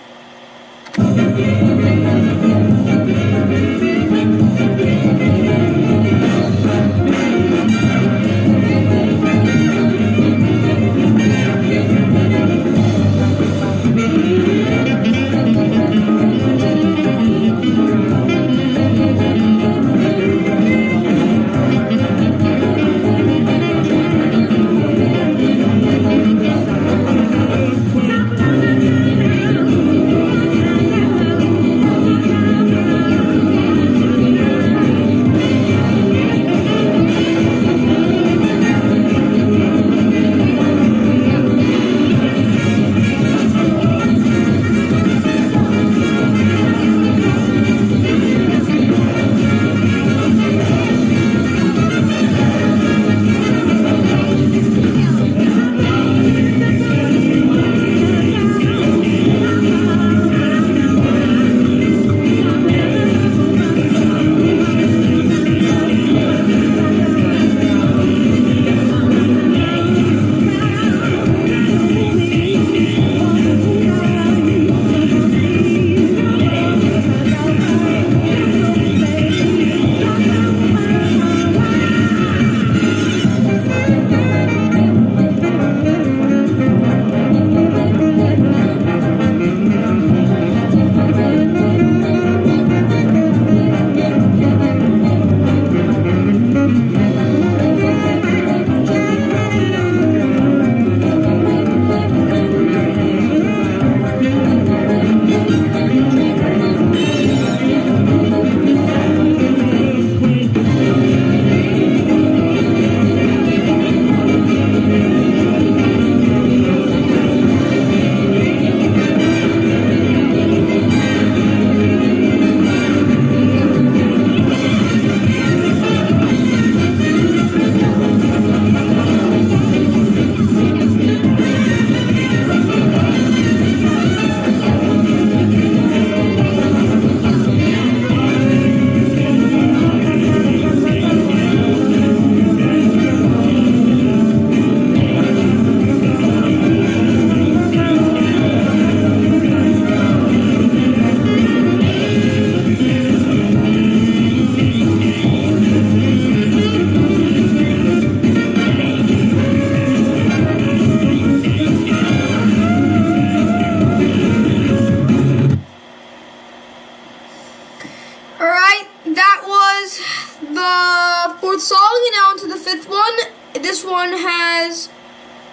Song, and now into the fifth one. This one has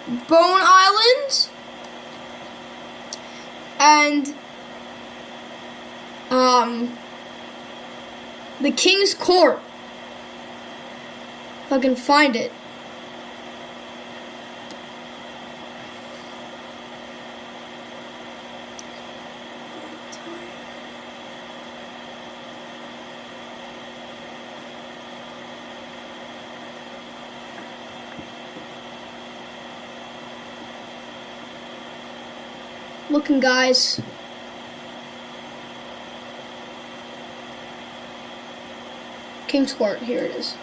Bone Island and the King's Court. If I can find it. Looking, guys. King's Court, here it is.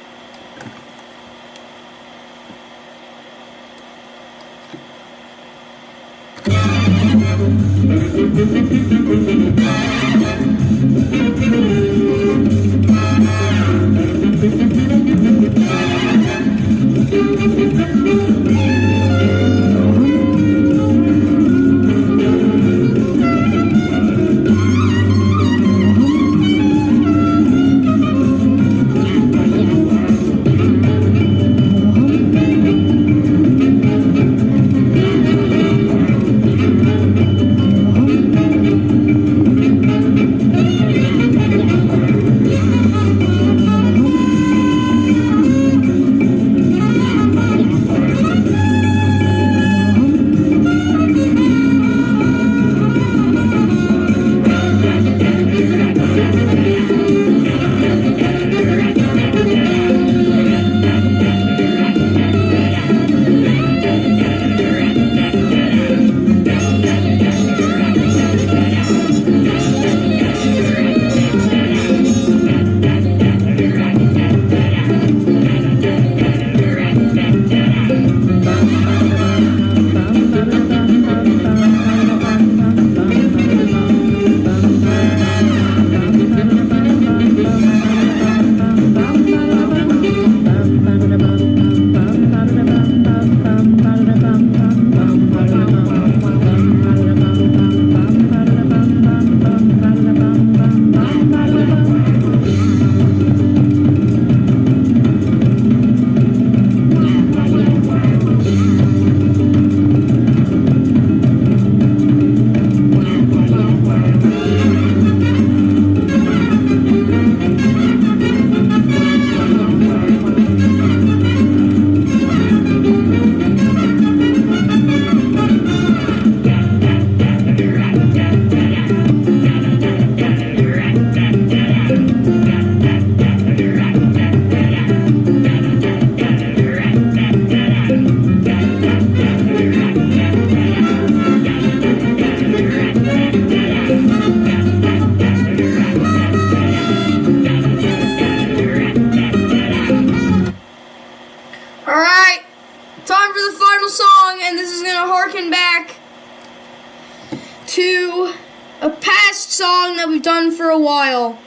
song that we've done for a while.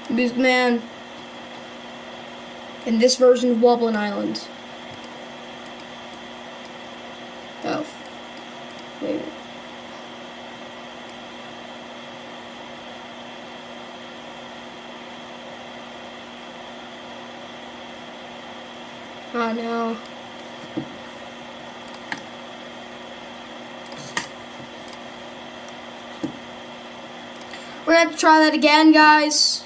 Music Man. In this version of Wobbling Island. Oh. Wait a minute. Oh no. We're gonna have to try that again, guys.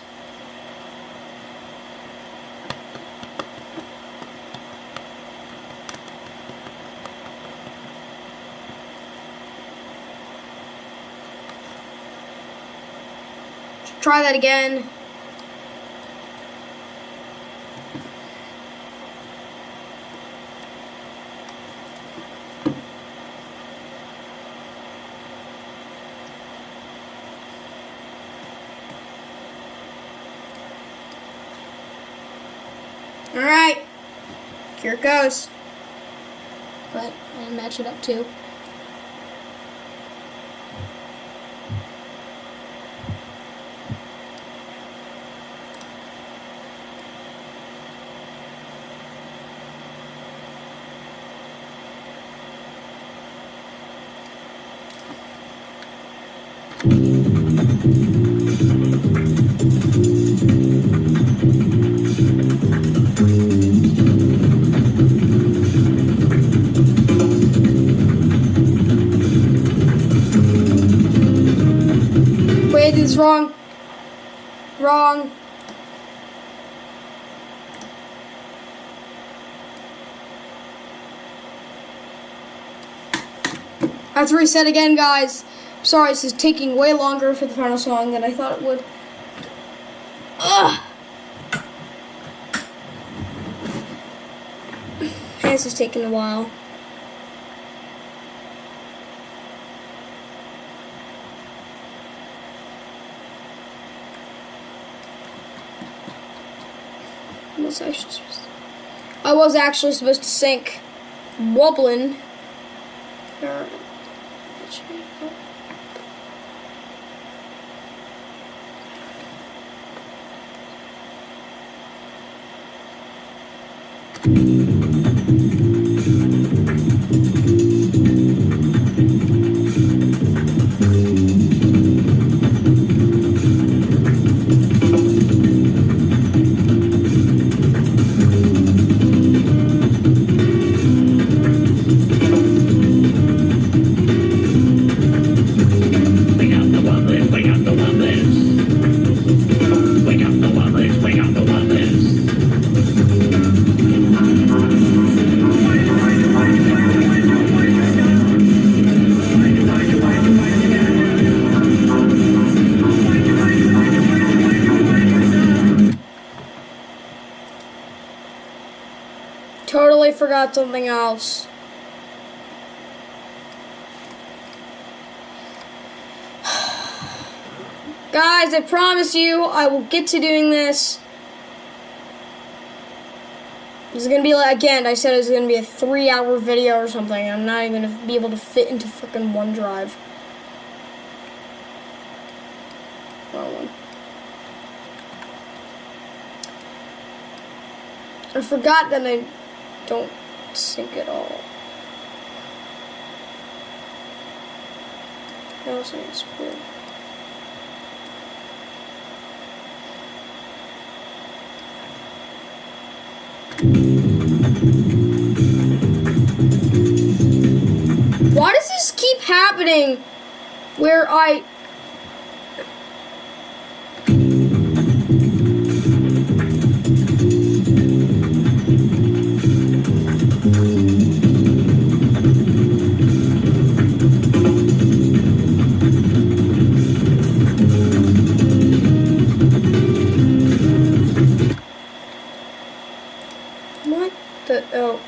Try that again. Alright, here it goes. But I'll match it up too. Wait, this is wrong. Wrong. I have to reset again, guys. Sorry, this is taking way longer for the final song than I thought it would. Ugh. This is taking a while. I was actually supposed to sync Wobbling. Totally forgot something else. Guys, I promise you, I will get to doing this. This is gonna be like, again, I said it was gonna be a 3-hour video or something. I'm not even gonna be able to fit into freaking OneDrive. Wrong one. I forgot that I don't sync at all. That was nice. Why does this keep happening where I... What the... Oh.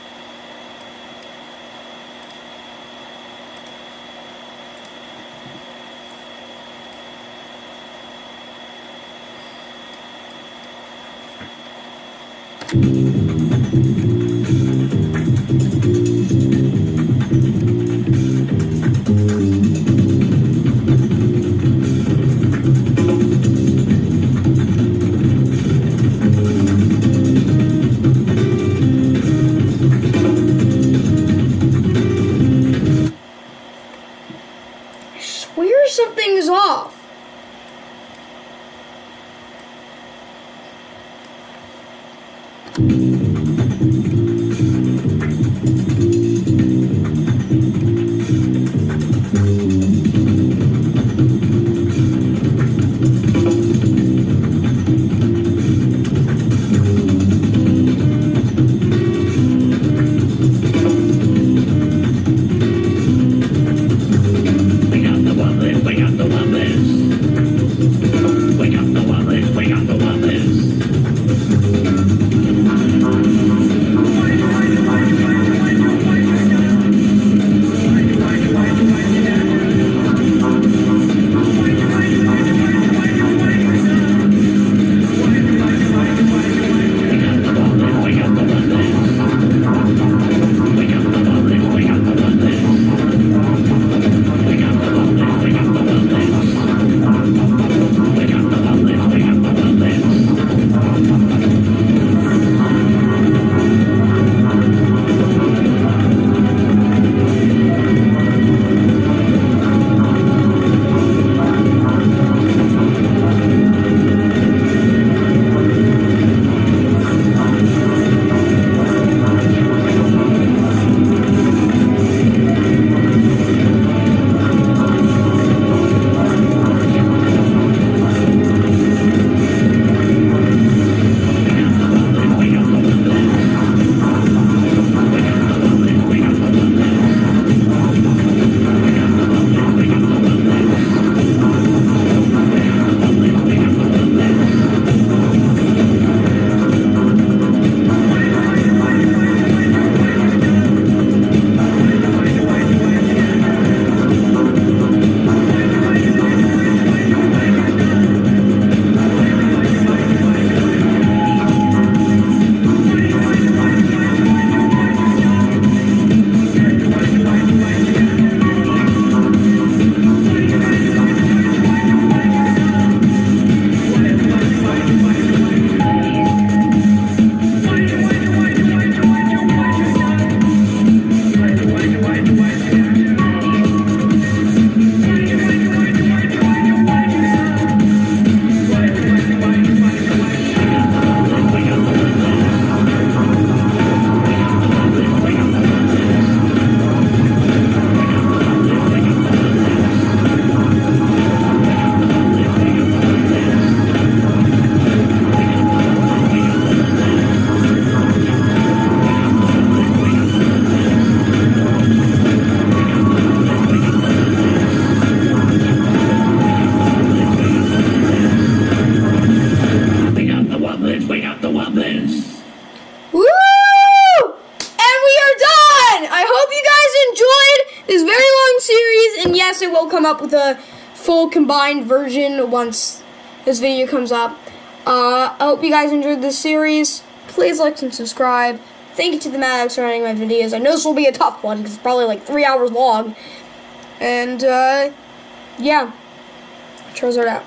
It will come up with a full combined version once this video comes up. I hope you guys enjoyed this series. Please like and subscribe. Thank you to the Maddox for running my videos. I know this will be a tough one because it's probably like 3 hours long. And, yeah. Charizard out.